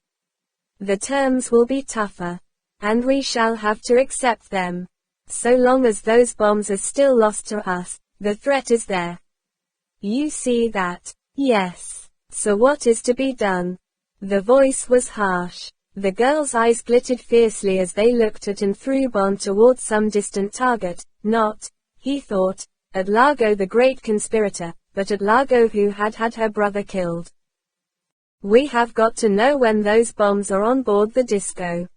The terms will be tougher. And we shall have to accept them. So long as those bombs are still lost to us, the threat is there. You see that? Yes. So what is to be done? The voice was harsh. The girl's eyes glittered fiercely as they looked at and threw Bond towards some distant target, not, he thought, at Largo the great conspirator, but at Largo who had had her brother killed. We have got to know when those bombs are on board the disco.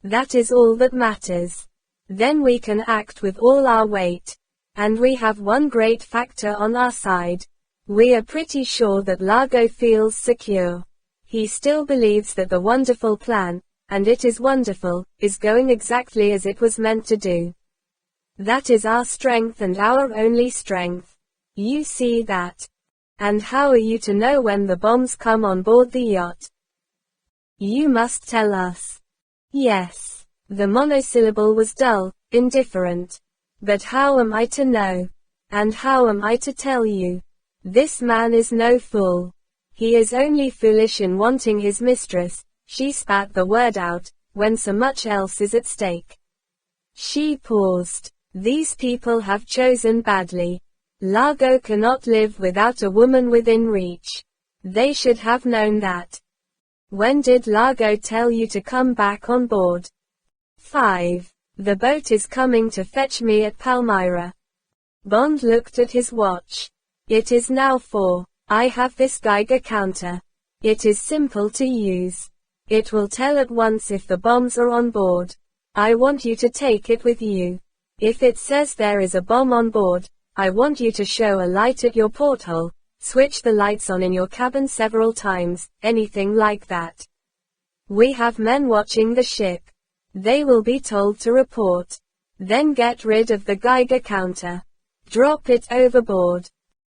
That is all that matters. Then we can act with all our weight. And we have one great factor on our side. We are pretty sure that Largo feels secure. He still believes that the wonderful plan, and it is wonderful, is going exactly as it was meant to do. That is our strength and our only strength. You see that. And how are you to know when the bombs come on board the yacht? You must tell us. Yes. The monosyllable was dull, indifferent. But how am I to know? And how am I to tell you? This man is no fool. He is only foolish in wanting his mistress, she spat the word out, when so much else is at stake. She paused. These people have chosen badly. Largo cannot live without a woman within reach. They should have known that. When did Largo tell you to come back on board? 5. The boat is coming to fetch me at Palmyra. Bond looked at his watch. It is now 4. I have this Geiger counter. It is simple to use. It will tell at once if the bombs are on board. I want you to take it with you. If it says there is a bomb on board, I want you to show a light at your porthole, switch the lights on in your cabin several times, anything like that. We have men watching the ship. They will be told to report. Then get rid of the Geiger counter. Drop it overboard.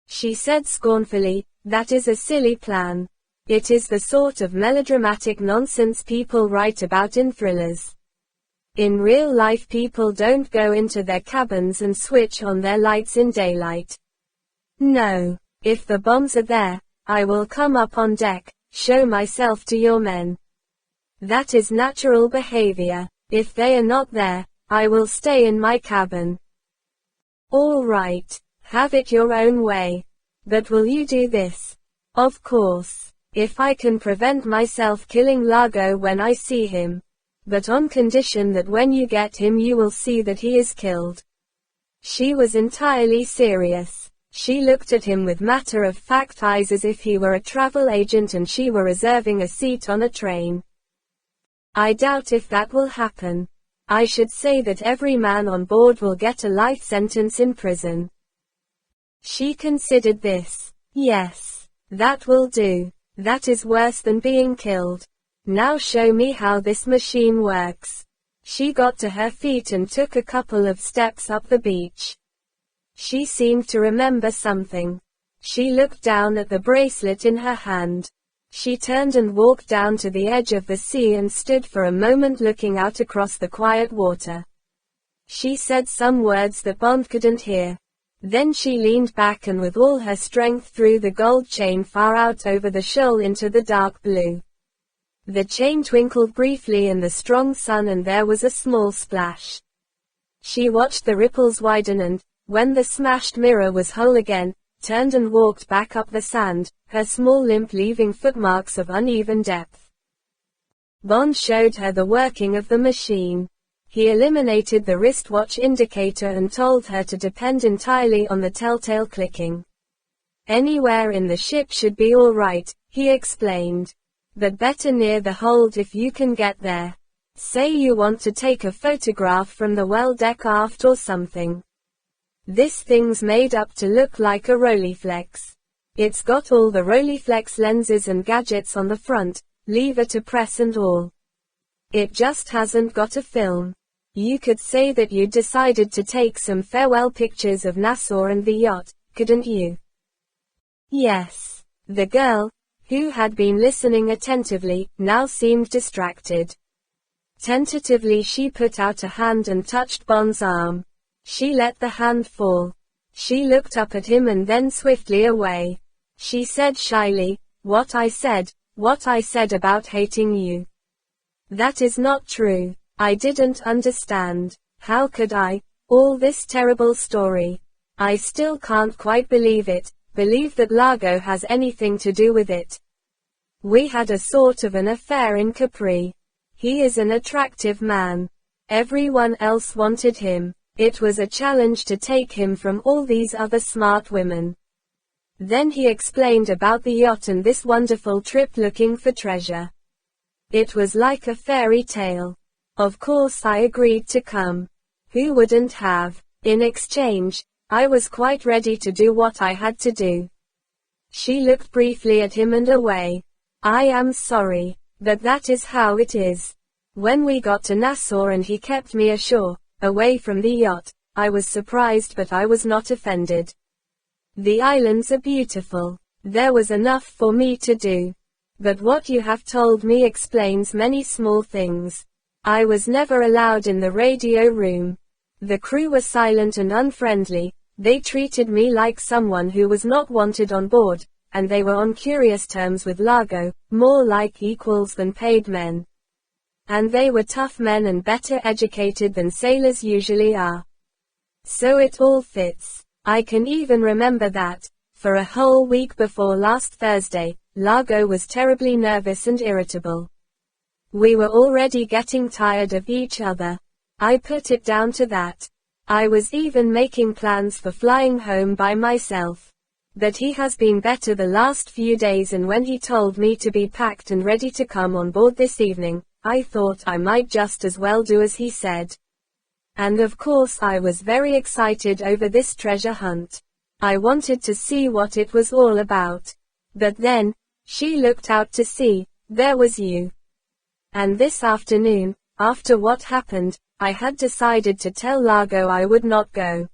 She said scornfully, that is a silly plan. It is the sort of melodramatic nonsense people write about in thrillers. In real life people don't go into their cabins and switch on their lights in daylight. No. If the bombs are there, I will come up on deck, show myself to your men. That is natural behavior. If they are not there, I will stay in my cabin. All right. Have it your own way. But will you do this? Of course. If I can prevent myself killing Largo when I see him. But on condition that when you get him you will see that he is killed. She was entirely serious. She looked at him with matter-of-fact eyes as if he were a travel agent and she were reserving a seat on a train. I doubt if that will happen. I should say that every man on board will get a life sentence in prison. She considered this. Yes. That will do. That is worse than being killed. Now show me how this machine works. She got to her feet and took a couple of steps up the beach. She seemed to remember something. She looked down at the bracelet in her hand. She turned and walked down to the edge of the sea and stood for a moment looking out across the quiet water. She said some words that Bond couldn't hear. Then she leaned back and with all her strength threw the gold chain far out over the shoal into the dark blue. The chain twinkled briefly in the strong sun and there was a small splash. She watched the ripples widen and, when the smashed mirror was whole again, turned and walked back up the sand, her small limp leaving footmarks of uneven depth. Bond showed her the working of the machine. He eliminated the wristwatch indicator and told her to depend entirely on the telltale clicking. Anywhere in the ship should be all right, he explained. But better near the hold if you can get there. Say you want to take a photograph from the well deck aft or something. This thing's made up to look like a Rolleiflex. It's got all the Rolleiflex lenses and gadgets on the front, lever to press and all. It just hasn't got a film. You could say that you decided to take some farewell pictures of Nassau and the yacht, couldn't you? Yes. The girl, who had been listening attentively, now seemed distracted. Tentatively she put out a hand and touched Bond's arm. She let the hand fall. She looked up at him and then swiftly away. She said shyly, what I said about hating you. That is not true. I didn't understand. How could I? All this terrible story. I still can't quite believe it, believe that Largo has anything to do with it. We had a sort of an affair in Capri. He is an attractive man. Everyone else wanted him. It was a challenge to take him from all these other smart women. Then he explained about the yacht and this wonderful trip looking for treasure. It was like a fairy tale. Of course I agreed to come. Who wouldn't have? In exchange, I was quite ready to do what I had to do. She looked briefly at him and away. I am sorry, but that is how it is. When we got to Nassau and he kept me ashore, away from the yacht, I was surprised but I was not offended. The islands are beautiful. There was enough for me to do. But what you have told me explains many small things. I was never allowed in the radio room. The crew were silent and unfriendly. They treated me like someone who was not wanted on board, and they were on curious terms with Largo, more like equals than paid men. And they were tough men and better educated than sailors usually are. So it all fits. I can even remember that, for a whole week before last Thursday, Largo was terribly nervous and irritable. We were already getting tired of each other. I put it down to that. I was even making plans for flying home by myself. But he has been better the last few days, and when he told me to be packed and ready to come on board this evening, I thought I might just as well do as he said. And of course I was very excited over this treasure hunt. I wanted to see what it was all about. But then, she looked out to sea, there was you. And this afternoon, after what happened, I had decided to tell Largo I would not go.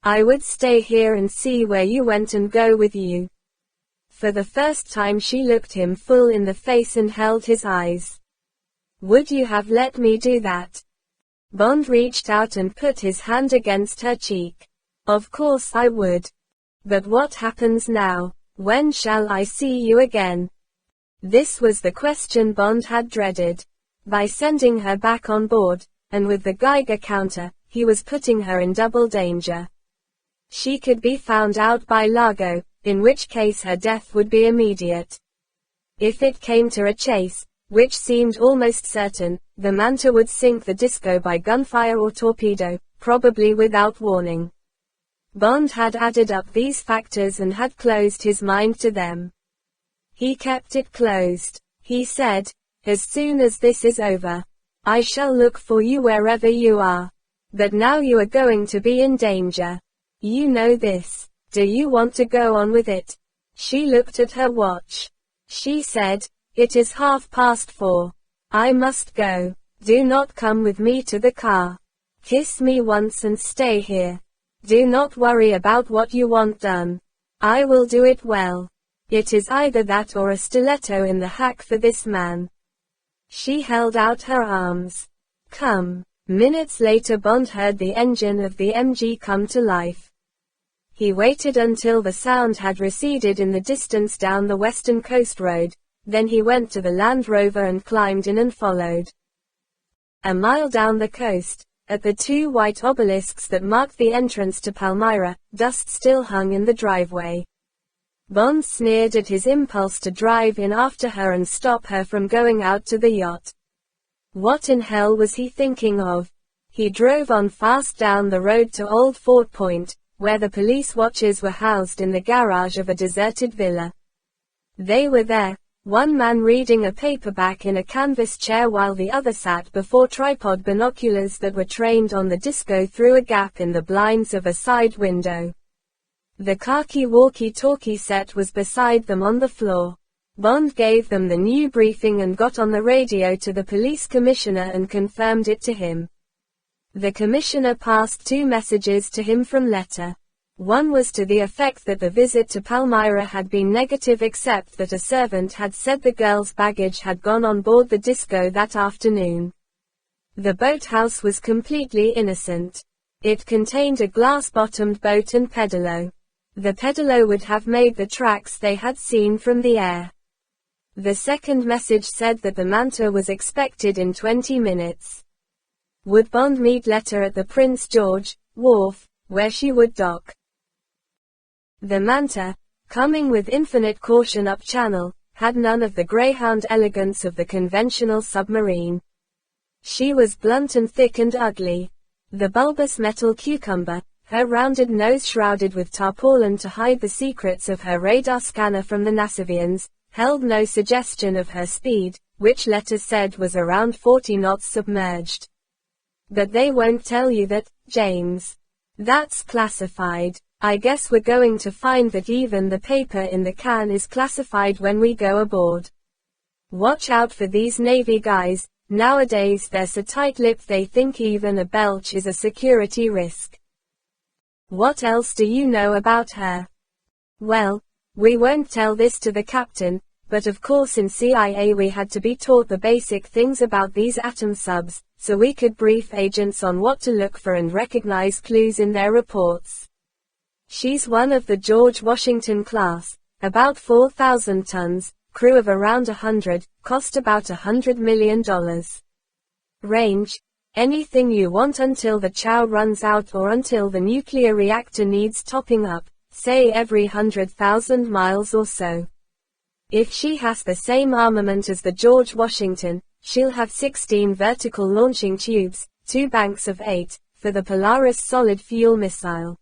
I would stay here and see where you went and go with you. For the first time she looked him full in the face and held his eyes. Would you have let me do that? Bond reached out and put his hand against her cheek. Of course I would. But what happens now? When shall I see you again? This was the question Bond had dreaded. By sending her back on board, and with the Geiger counter, he was putting her in double danger. She could be found out by Largo, in which case her death would be immediate. If it came to a chase, which seemed almost certain, the Manta would sink the disco by gunfire or torpedo, probably without warning. Bond had added up these factors and had closed his mind to them. He kept it closed. He said, as soon as this is over, I shall look for you wherever you are. But now you are going to be in danger. You know this. Do you want to go on with it? She looked at her watch. She said, it is 4:30. I must go. Do not come with me to the car. Kiss me once and stay here. Do not worry about what you want done. I will do it well. It is either that or a stiletto in the hack for this man. She held out her arms. Come. Minutes later Bond heard the engine of the MG come to life. He waited until the sound had receded in the distance down the western coast road, then he went to the Land Rover and climbed in and followed. A mile down the coast, at the two white obelisks that marked the entrance to Palmyra, dust still hung in the driveway. Bond sneered at his impulse to drive in after her and stop her from going out to the yacht. What in hell was he thinking of? He drove on fast down the road to Old Fort Point, where the police watchers were housed in the garage of a deserted villa. They were there, one man reading a paperback in a canvas chair while the other sat before tripod binoculars that were trained on the disco through a gap in the blinds of a side window. The khaki walkie-talkie set was beside them on the floor. Bond gave them the new briefing and got on the radio to the police commissioner and confirmed it to him. The commissioner passed two messages to him from letter. One was to the effect that the visit to Palmyra had been negative except that a servant had said the girl's baggage had gone on board the disco that afternoon. The boathouse was completely innocent. It contained a glass-bottomed boat and pedalo. The pedalo would have made the tracks they had seen from the air. The second message said that the Manta was expected in 20 minutes. Would Bond meet Letter at the Prince George wharf, where she would dock? The Manta, coming with infinite caution up channel, had none of the greyhound elegance of the conventional submarine. She was blunt and thick and ugly. The bulbous metal cucumber, her rounded nose shrouded with tarpaulin to hide the secrets of her radar scanner from the Nassivians, held no suggestion of her speed, which Letter said was around 40 knots submerged. But they won't tell you that, James. That's classified. I guess we're going to find that even the paper in the can is classified when we go aboard. Watch out for these Navy guys. Nowadays they're so tight-lipped they think even a belch is a security risk. What else do you know about her? Well, we won't tell this to the captain, but of course in CIA we had to be taught the basic things about these atom subs, so we could brief agents on what to look for and recognize clues in their reports. She's one of the George Washington class, about 4,000 tons, crew of around 100, cost about $100 million. Range, anything you want until the chow runs out or until the nuclear reactor needs topping up, say every 100,000 miles or so. If she has the same armament as the George Washington, she'll have 16 vertical launching tubes, 2 banks of 8, for the Polaris solid fuel missile.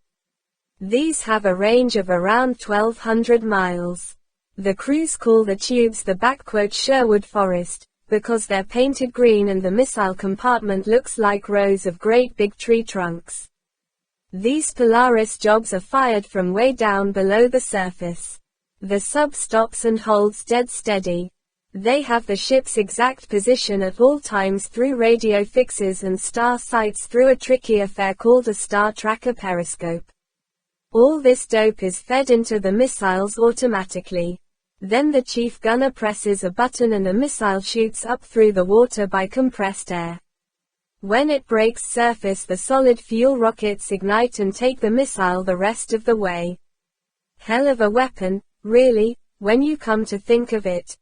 These have a range of around 1,200 miles. The crews call the tubes the Sherwood Forest, because they're painted green and the missile compartment looks like rows of great big tree trunks. These Polaris jobs are fired from way down below the surface. The sub stops and holds dead steady. They have the ship's exact position at all times through radio fixes and star sights through a tricky affair called a star tracker periscope. All this dope is fed into the missiles automatically. Then the chief gunner presses a button and a missile shoots up through the water by compressed air. When it breaks surface, the solid fuel rockets ignite and take the missile the rest of the way. Hell of a weapon, really, when you come to think of it.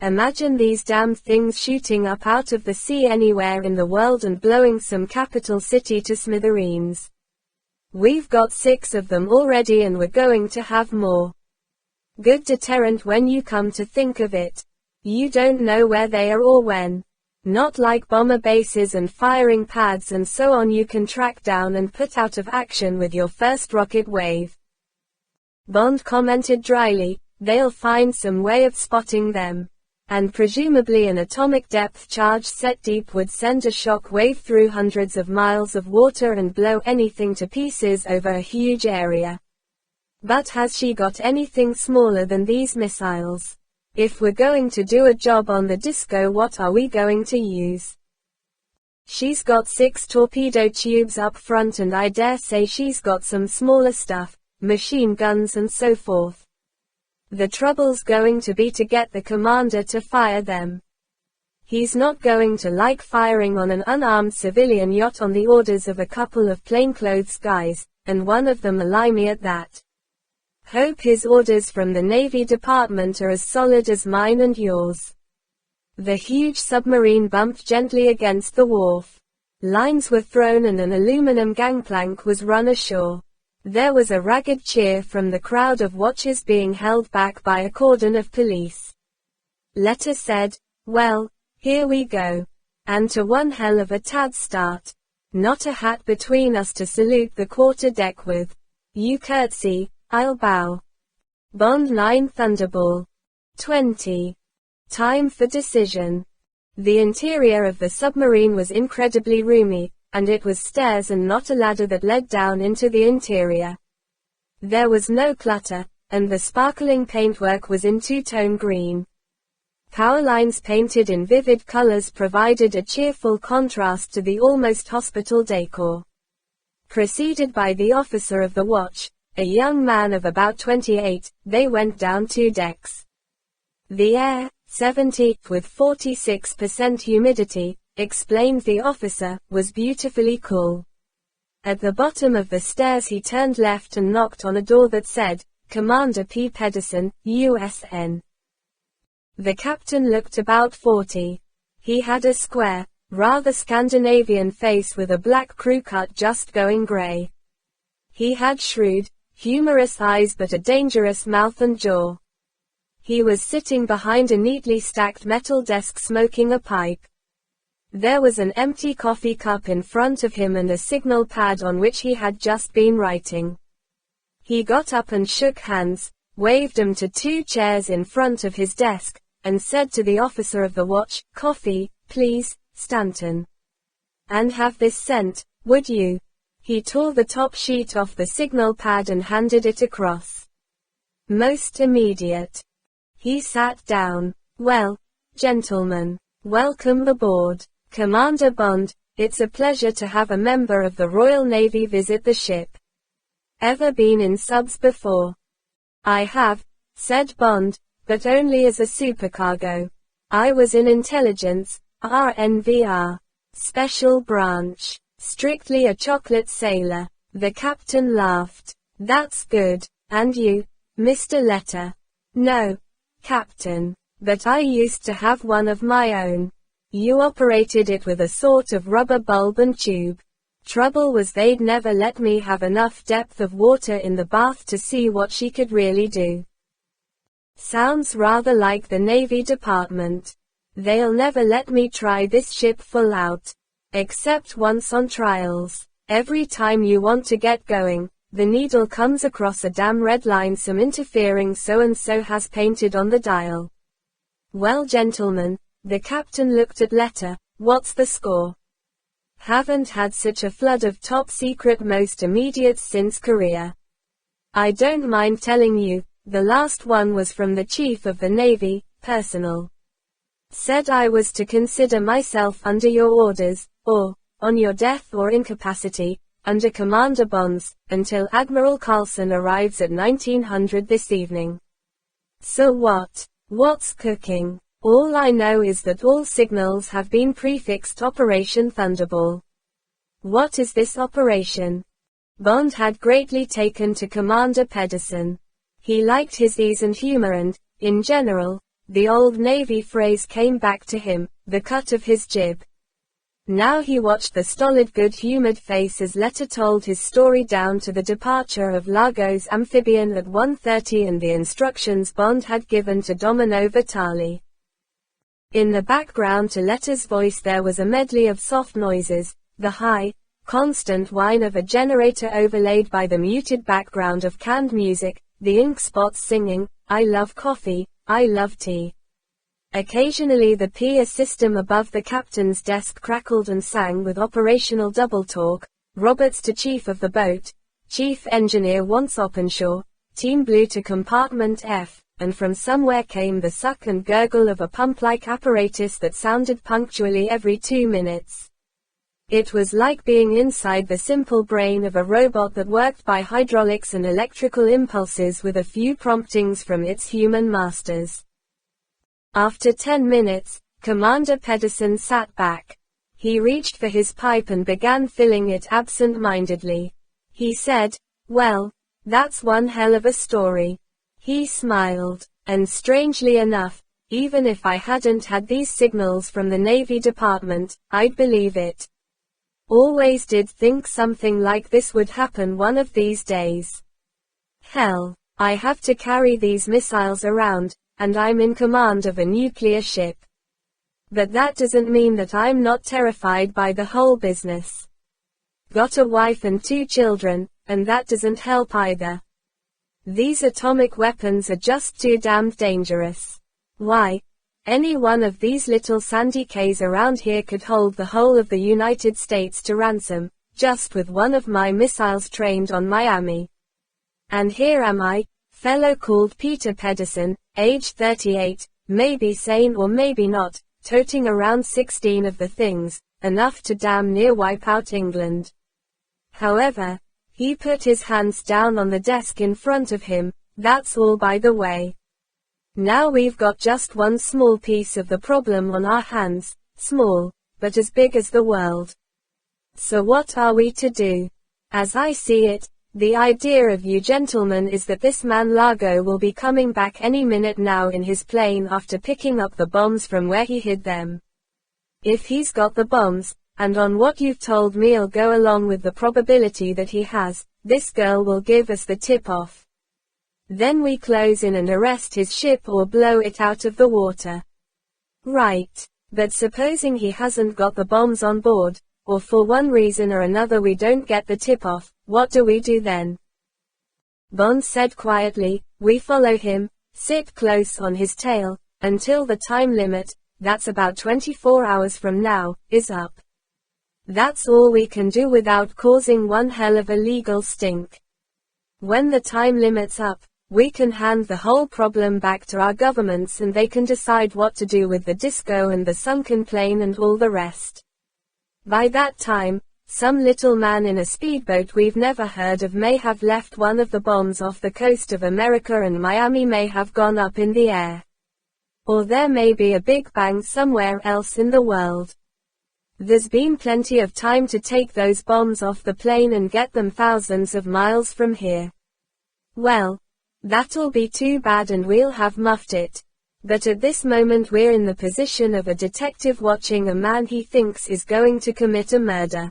Imagine these damn things shooting up out of the sea anywhere in the world and blowing some capital city to smithereens. We've got 6 of them already and we're going to have more. Good deterrent when you come to think of it. You don't know where they are or when. Not like bomber bases and firing pads and so on you can track down and put out of action with your first rocket wave. Bond commented dryly, they'll find some way of spotting them. And presumably an atomic depth charge set deep would send a shock wave through hundreds of miles of water and blow anything to pieces over a huge area. But has she got anything smaller than these missiles? If we're going to do a job on the disco, what are we going to use? She's got 6 torpedo tubes up front and I dare say she's got some smaller stuff, machine guns and so forth. The trouble's going to be to get the commander to fire them. He's not going to like firing on an unarmed civilian yacht on the orders of a couple of plainclothes guys, and one of them a limey at that. Hope his orders from the Navy Department are as solid as mine and yours. The huge submarine bumped gently against the wharf. Lines were thrown and an aluminum gangplank was run ashore. There was a ragged cheer from the crowd of watchers being held back by a cordon of police. Letta said, well, here we go. And to one hell of a tad start. Not a hat between us to salute the quarter deck with. You curtsy, I'll bow. Bond 9 Thunderbolt. 20. Time for decision. The interior of the submarine was incredibly roomy, and it was stairs and not a ladder that led down into the interior. There was no clutter, and the sparkling paintwork was in two-tone green. Power lines painted in vivid colors provided a cheerful contrast to the almost hospital decor. Preceded by the officer of the watch, a young man of about 28, they went down 2 decks. The air, 70 with 46% humidity, explained the officer, was beautifully cool. At the bottom of the stairs he turned left and knocked on a door that said, Commander P. Pedersen, USN. The captain looked about 40. He had a square, rather Scandinavian face with a black crew cut just going grey. He had shrewd, humorous eyes but a dangerous mouth and jaw. He was sitting behind a neatly stacked metal desk smoking a pipe. There was an empty coffee cup in front of him and a signal pad on which he had just been writing. He got up and shook hands, waved them to 2 chairs in front of his desk, and said to the officer of the watch, "Coffee, please, Stanton. And have this sent, would you?" He tore the top sheet off the signal pad and handed it across. "Most immediate." He sat down. "Well, gentlemen, welcome aboard. Commander Bond, it's a pleasure to have a member of the Royal Navy visit the ship. Ever been in subs before?" "I have," said Bond, "but only as a supercargo. I was in intelligence, RNVR. Special branch. Strictly a chocolate sailor." The captain laughed. "That's good. And you, Mr. Letta?" "No, Captain. But I used to have one of my own." "You operated it with a sort of rubber bulb and tube. Trouble was they'd never let me have enough depth of water in the bath to see what she could really do." Sounds rather like the Navy Department. They'll never let me try this ship full out. Except once on trials. Every time you want to get going, the needle comes across a damn red line some interfering so-and-so has painted on the dial. Well gentlemen, the captain looked at letter, what's the score? Haven't had such a flood of top secret most immediates since Korea. I don't mind telling you, the last one was from the Chief of the Navy, personal. Said I was to consider myself under your orders, or, on your death or incapacity, under Commander Bonds, until Admiral Carlson arrives at 1900 this evening. So what? What's cooking? All I know is that all signals have been prefixed Operation Thunderbolt. What is this operation? Bond had greatly taken to Commander Pedersen. He liked his ease and humor and, in general, the old Navy phrase came back to him, the cut of his jib. Now he watched the stolid good-humored face as Letter told his story down to the departure of Largo's amphibian at 1:30 and the instructions Bond had given to Domino Vitali. In the background to Letter's voice there was a medley of soft noises, the high, constant whine of a generator overlaid by the muted background of canned music, the ink spots singing, I love coffee, I love tea. Occasionally the PA system above the captain's desk crackled and sang with operational double talk, Roberts to Chief of the boat, Chief Engineer wants Openshaw, Team Blue to Compartment F, and from somewhere came the suck and gurgle of a pump-like apparatus that sounded punctually every 2 minutes. It was like being inside the simple brain of a robot that worked by hydraulics and electrical impulses with a few promptings from its human masters. After 10 minutes, Commander Pedersen sat back. He reached for his pipe and began filling it absent-mindedly. He said, well, that's one hell of a story. He smiled, and strangely enough, even if I hadn't had these signals from the Navy Department, I'd believe it. Always did think something like this would happen one of these days. Hell, I have to carry these missiles around, and I'm in command of a nuclear ship. But that doesn't mean that I'm not terrified by the whole business. Got a wife and 2 children, and that doesn't help either. These atomic weapons are just too damned dangerous. Why? Any one of these little sandy cays around here could hold the whole of the United States to ransom, just with one of my missiles trained on Miami. And here am I, fellow called Peter Pedersen, age 38, maybe sane or maybe not, toting around 16 of the things, enough to damn near wipe out England. However, he put his hands down on the desk in front of him, that's all by the way. Now we've got just one small piece of the problem on our hands, small, but as big as the world. So what are we to do? As I see it, the idea of you gentlemen is that this man Largo will be coming back any minute now in his plane after picking up the bombs from where he hid them. If he's got the bombs, and on what you've told me'll go along with the probability that he has, this girl will give us the tip-off. Then we close in and arrest his ship or blow it out of the water. Right. But supposing he hasn't got the bombs on board, or for one reason or another we don't get the tip-off, what do we do then? Bond said quietly, we follow him, sit close on his tail, until the time limit, that's about 24 hours from now, is up. That's all we can do without causing one hell of a legal stink. When the time limit's up, we can hand the whole problem back to our governments and they can decide what to do with the disco and the sunken plane and all the rest. By that time, some little man in a speedboat we've never heard of may have left one of the bombs off the coast of America and Miami may have gone up in the air. Or there may be a big bang somewhere else in the world. There's been plenty of time to take those bombs off the plane and get them thousands of miles from here. Well, that'll be too bad and we'll have muffed it. But at this moment we're in the position of a detective watching a man he thinks is going to commit a murder.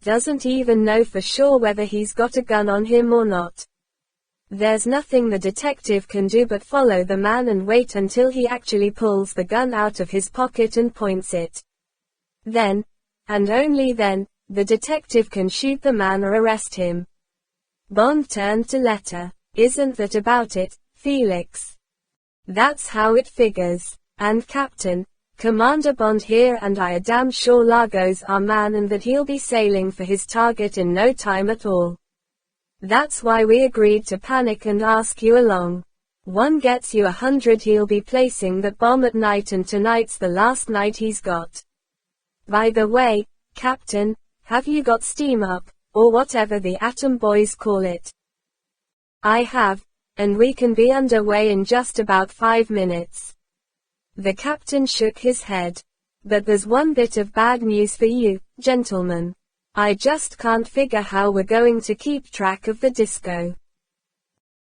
Doesn't even know for sure whether he's got a gun on him or not. There's nothing the detective can do but follow the man and wait until he actually pulls the gun out of his pocket and points it. Then, and only then, the detective can shoot the man or arrest him. Bond turned to Letter. Isn't that about it, Felix? That's how it figures. And Captain, Commander Bond here and I are damn sure Largo's our man and that he'll be sailing for his target in no time at all. That's why we agreed to panic and ask you along. One gets you 100, he'll be placing that bomb at night and tonight's the last night he's got. By the way, Captain, have you got steam up, or whatever the atom boys call it? I have, and we can be underway in just about 5 minutes. The captain shook his head. But there's one bit of bad news for you, gentlemen. I just can't figure how we're going to keep track of the disco.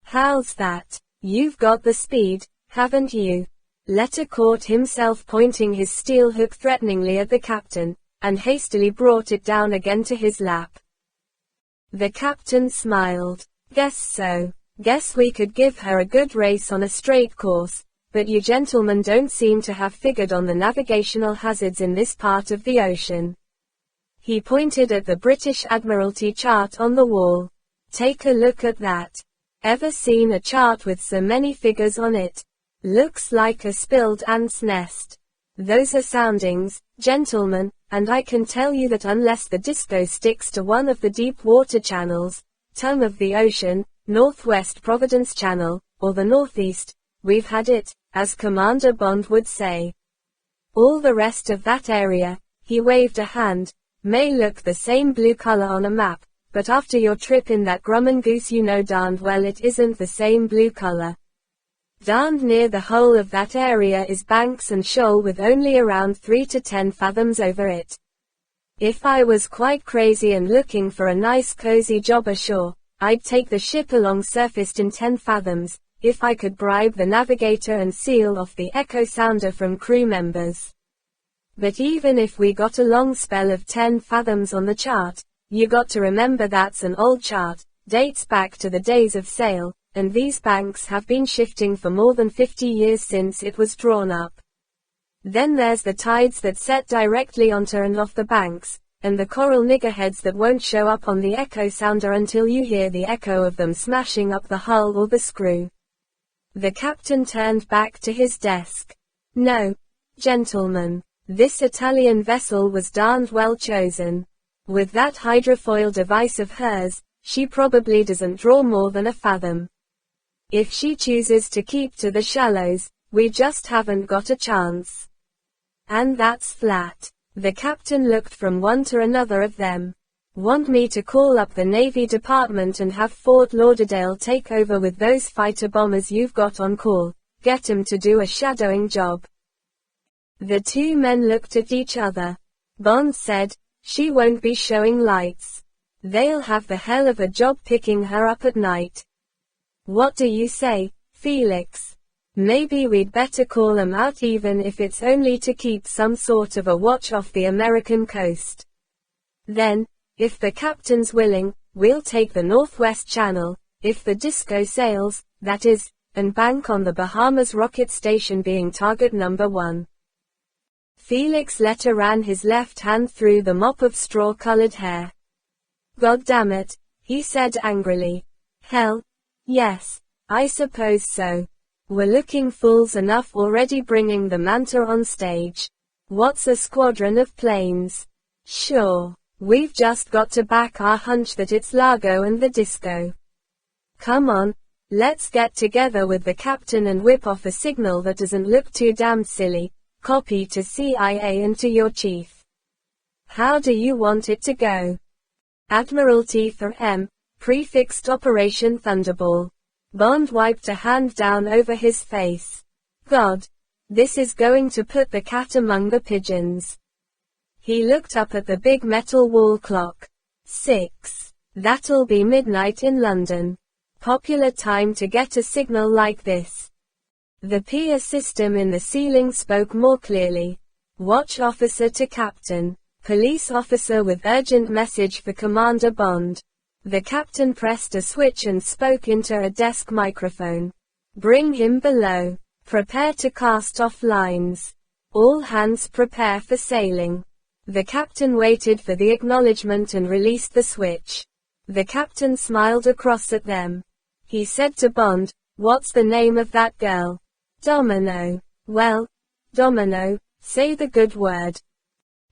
How's that? You've got the speed, haven't you? Letter caught himself pointing his steel hook threateningly at the captain, and hastily brought it down again to his lap. The captain smiled. Guess so. Guess we could give her a good race on a straight course, but you gentlemen don't seem to have figured on the navigational hazards in this part of the ocean. He pointed at the British Admiralty chart on the wall. Take a look at that. Ever seen a chart with so many figures on it? Looks like a spilled ant's nest. Those are soundings, gentlemen, and I can tell you that unless the disco sticks to one of the deep water channels, tongue of the ocean, Northwest Providence Channel, or the Northeast, we've had it, as Commander Bond would say. All the rest of that area, he waved a hand, may look the same blue color on a map, but after your trip in that Grumman Goose you know darned well it isn't the same blue color. Darned near the whole of that area is banks and shoal with only around 3 to 10 fathoms over it. If I was quite crazy and looking for a nice cozy job ashore, I'd take the ship along surfaced in 10 fathoms, if I could bribe the navigator and seal off the echo sounder from crew members. But even if we got a long spell of 10 fathoms on the chart, you got to remember that's an old chart, dates back to the days of sail, and these banks have been shifting for more than 50 years since it was drawn up. Then there's the tides that set directly onto and off the banks, and the coral niggerheads that won't show up on the echo sounder until you hear the echo of them smashing up the hull or the screw. The captain turned back to his desk. No, gentlemen. This Italian vessel was darned well chosen. With that hydrofoil device of hers, she probably doesn't draw more than a fathom. If she chooses to keep to the shallows, we just haven't got a chance. And that's flat. The captain looked from one to another of them. Want me to call up the Navy Department and have Fort Lauderdale take over with those fighter bombers you've got on call, get 'em to do a shadowing job? The two men looked at each other. Bond said, she won't be showing lights. They'll have the hell of a job picking her up at night. What do you say, Felix? Maybe we'd better call 'em out even if it's only to keep some sort of a watch off the American coast. Then, if the captain's willing, we'll take the Northwest Channel, if the disco sails, that is, and bank on the Bahamas rocket station being target number 1. Felix Letter ran his left hand through the mop of straw-colored hair. God damn it, he said angrily. Hell, yes, I suppose so. We're looking fools enough already bringing the Manta on stage. What's a squadron of planes? Sure, we've just got to back our hunch that it's Largo and the disco. Come on, let's get together with the captain and whip off a signal that doesn't look too damn silly. Copy to CIA and to your chief. How do you want it to go? Admiralty for M, prefixed Operation Thunderbolt. Bond wiped a hand down over his face. God, this is going to put the cat among the pigeons. He looked up at the big metal wall clock. 6. That'll be midnight in London. Popular time to get a signal like this. The PA system in the ceiling spoke more clearly. Watch officer to captain. Police officer with urgent message for Commander Bond. The captain pressed a switch and spoke into a desk microphone. "Bring him below. Prepare to cast off lines. All hands prepare for sailing." The captain waited for the acknowledgement and released the switch. The captain smiled across at them. He said to Bond, "What's the name of that girl?" "Domino." "Well, Domino, say the good word."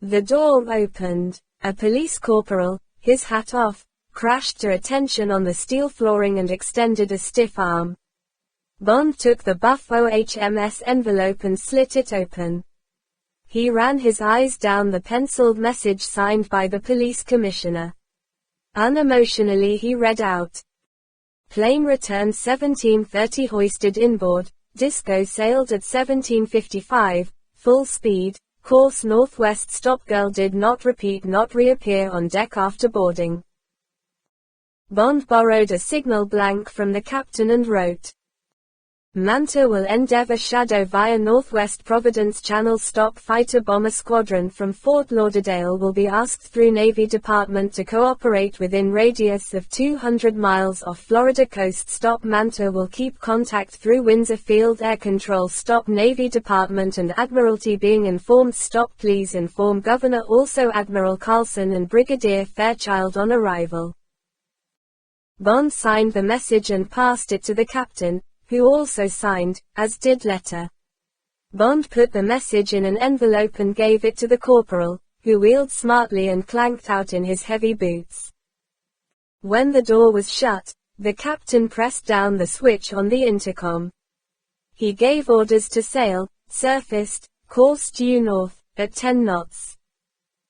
The door opened. A police corporal, his hat off, crashed to attention on the steel flooring and extended a stiff arm. Bond took the buff OHMS envelope and slit it open. He ran his eyes down the penciled message signed by the police commissioner. Unemotionally he read out. Plane returned 17:30, hoisted inboard, Disco sailed at 17:55, full speed, course northwest, stop, girl did not repeat, not reappear on deck after boarding. Bond borrowed a signal blank from the captain and wrote, "Manta will endeavor shadow via Northwest Providence Channel, stop fighter bomber squadron from Fort Lauderdale will be asked through Navy Department to cooperate within radius of 200 miles off Florida coast, stop Manta will keep contact through Windsor Field Air Control, stop Navy Department and Admiralty being informed, stop please inform Governor, also Admiral Carlson and Brigadier Fairchild on arrival." Bond signed the message and passed it to the captain, who also signed, as did letter. Bond put the message in an envelope and gave it to the corporal, who wheeled smartly and clanked out in his heavy boots. When the door was shut, the captain pressed down the switch on the intercom. He gave orders to sail, surfaced, course due north, at 10 knots.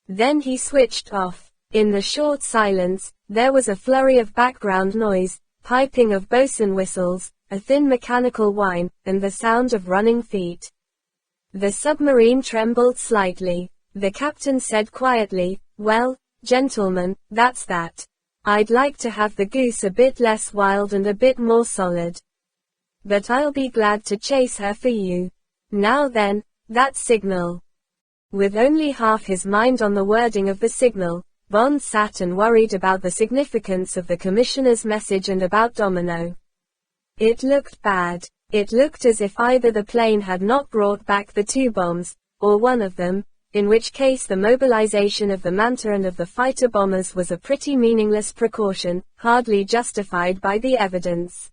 Then he switched off. In the short silence, there was a flurry of background noise, piping of bosun whistles, a thin mechanical whine, and the sound of running feet. The submarine trembled slightly. The captain said quietly, "Well, gentlemen, that's that. I'd like to have the goose a bit less wild and a bit more solid. But I'll be glad to chase her for you. Now then, that signal." With only half his mind on the wording of the signal, Bond sat and worried about the significance of the commissioner's message and about Domino. It looked bad. It looked as if either the plane had not brought back the two bombs, or one of them, in which case the mobilization of the Manta and of the fighter bombers was a pretty meaningless precaution, hardly justified by the evidence.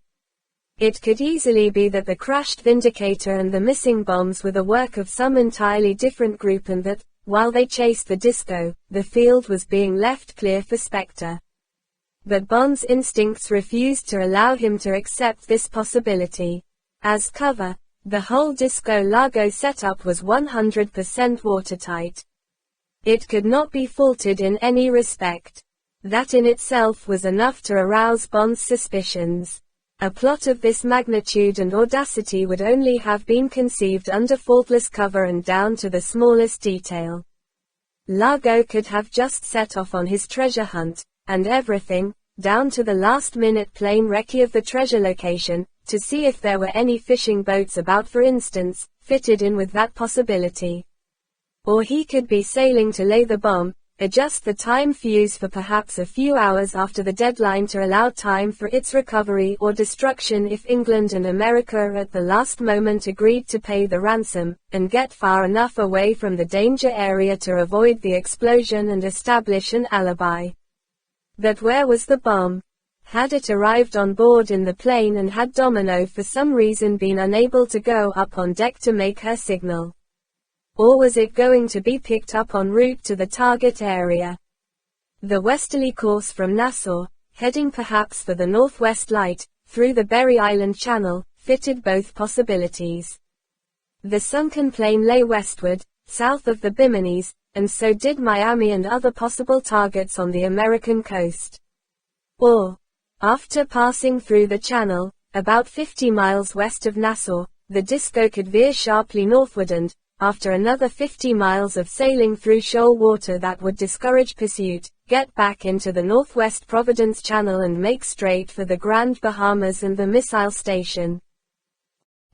It could easily be that the crashed Vindicator and the missing bombs were the work of some entirely different group and that, while they chased the Disco, the field was being left clear for Spectre. But Bond's instincts refused to allow him to accept this possibility. As cover, the whole Disco Largo setup was 100% watertight. It could not be faulted in any respect. That in itself was enough to arouse Bond's suspicions. A plot of this magnitude and audacity would only have been conceived under faultless cover and down to the smallest detail. Largo could have just set off on his treasure hunt, and everything, down to the last-minute plane recce of the treasure location, to see if there were any fishing boats about, for instance, fitted in with that possibility. Or he could be sailing to lay the bomb, adjust the time fuse for perhaps a few hours after the deadline to allow time for its recovery or destruction if England and America at the last moment agreed to pay the ransom, and get far enough away from the danger area to avoid the explosion and establish an alibi. But where was the bomb? Had it arrived on board in the plane, and had Domino for some reason been unable to go up on deck to make her signal? Or was it going to be picked up en route to the target area? The westerly course from Nassau, heading perhaps for the Northwest Light, through the Berry Island Channel, fitted both possibilities. The sunken plane lay westward, south of the Bimini's, and so did Miami and other possible targets on the American coast. Or, after passing through the channel, about 50 miles west of Nassau, the Disco could veer sharply northward and, after another 50 miles of sailing through shoal water that would discourage pursuit, get back into the Northwest Providence Channel and make straight for the Grand Bahamas and the missile station.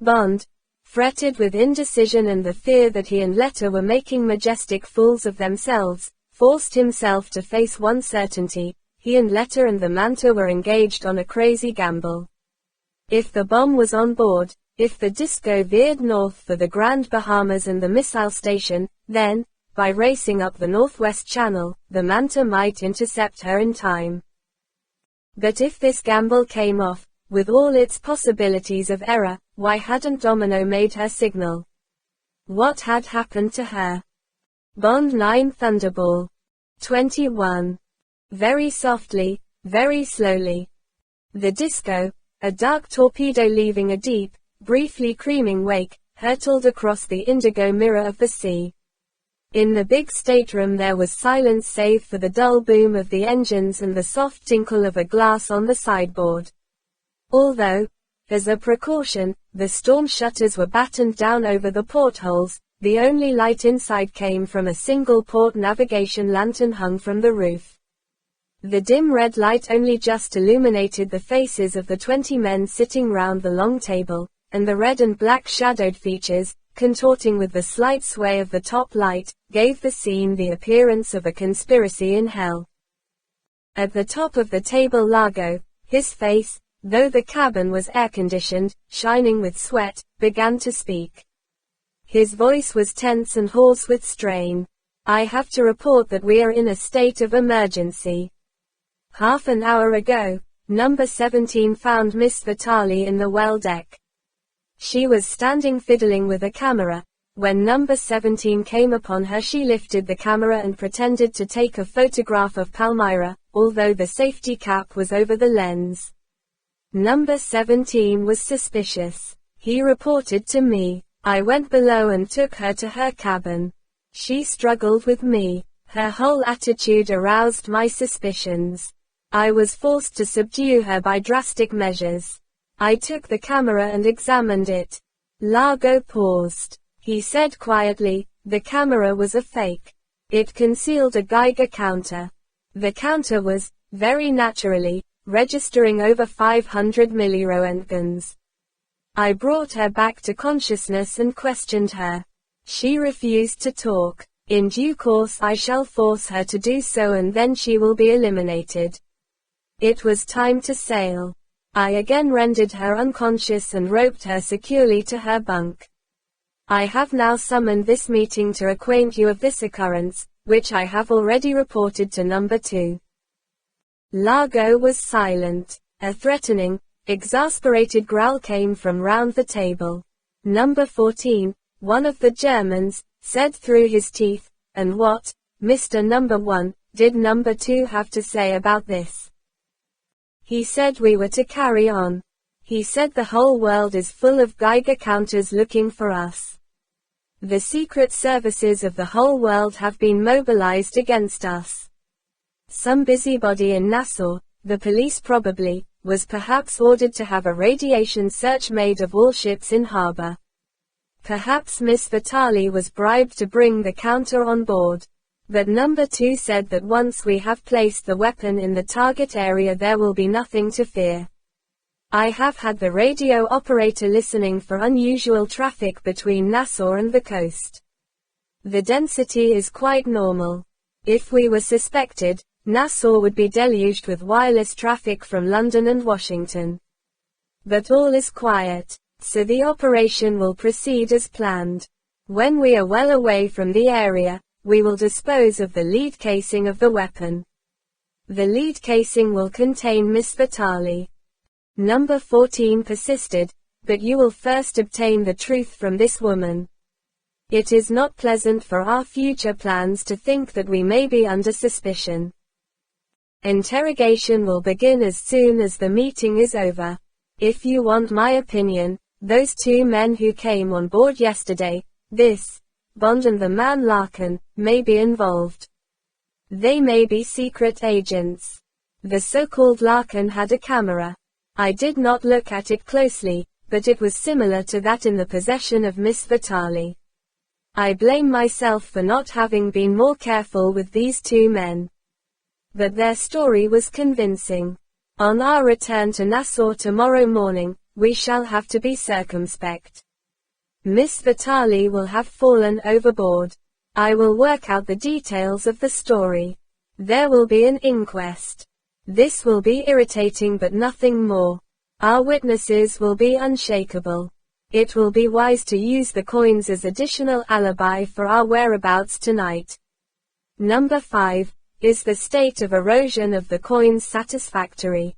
Bond, fretted with indecision and the fear that he and Letta were making majestic fools of themselves, forced himself to face one certainty: he and Letta and the Manta were engaged on a crazy gamble. If the bomb was on board, if the disco veered north for the Grand Bahamas and the missile station, then, by racing up the Northwest Channel, the Manta might intercept her in time. But if this gamble came off, with all its possibilities of error, why hadn't Domino made her signal? What had happened to her? Bond 9 Thunderball. 21. Very softly, very slowly. The disco, a dark torpedo leaving a deep, briefly creaming wake, hurtled across the indigo mirror of the sea. In the big stateroom there was silence save for the dull boom of the engines and the soft tinkle of a glass on the sideboard. Although, as a precaution, the storm shutters were battened down over the portholes, the only light inside came from a single port navigation lantern hung from the roof. The dim red light only just illuminated the faces of the 20 men sitting round the long table, and the red and black shadowed features, contorting with the slight sway of the top light, gave the scene the appearance of a conspiracy in hell. At the top of the table Largo, his face, though the cabin was air-conditioned, shining with sweat, began to speak. His voice was tense and hoarse with strain. I have to report that we are in a state of emergency. Half an hour ago, number 17 found Miss Vitale in the well deck. She was standing fiddling with a camera. When number 17 came upon her she lifted the camera and pretended to take a photograph of Palmyra, although the safety cap was over the lens. Number 17 was suspicious. He reported to me. I went below and took her to her cabin. She struggled with me. Her whole attitude aroused my suspicions. I was forced to subdue her by drastic measures. I took the camera and examined it. Largo paused. He said quietly, the camera was a fake. It concealed a Geiger counter. The counter was, very naturally, registering over 500 milliroentgens. I brought her back to consciousness and questioned her. She refused to talk. In due course I shall force her to do so and then she will be eliminated. It was time to sail. I again rendered her unconscious and roped her securely to her bunk. I have now summoned this meeting to acquaint you of this occurrence, which I have already reported to number 2. Largo was silent. A threatening, exasperated growl came from round the table. Number 14, one of the Germans, said through his teeth, and what, Mr. Number 1, did number 2 have to say about this? He said we were to carry on. He said the whole world is full of Geiger counters looking for us. The secret services of the whole world have been mobilized against us. Some busybody in Nassau, the police probably, was perhaps ordered to have a radiation search made of all ships in harbor. Perhaps Miss Vitale was bribed to bring the counter on board. But number 2 said that once we have placed the weapon in the target area there will be nothing to fear. I have had the radio operator listening for unusual traffic between Nassau and the coast. The density is quite normal. If we were suspected, Nassau would be deluged with wireless traffic from London and Washington. But all is quiet, so the operation will proceed as planned. When we are well away from the area, we will dispose of the lead casing of the weapon. The lead casing will contain Miss Vitale. Number 14 persisted, but you will first obtain the truth from this woman. It is not pleasant for our future plans to think that we may be under suspicion. Interrogation will begin as soon as the meeting is over. If you want my opinion, those 2 men who came on board yesterday, this, Bond and the man Larkin, may be involved. They may be secret agents. The so-called Larkin had a camera. I did not look at it closely, but it was similar to that in the possession of Miss Vitale. I blame myself for not having been more careful with these 2 men. But their story was convincing. On our return to Nassau tomorrow morning, we shall have to be circumspect. Miss Vitale will have fallen overboard. I will work out the details of the story. There will be an inquest. This will be irritating but nothing more. Our witnesses will be unshakable. It will be wise to use the coins as additional alibi for our whereabouts tonight. Number 5. Is the state of erosion of the coins satisfactory?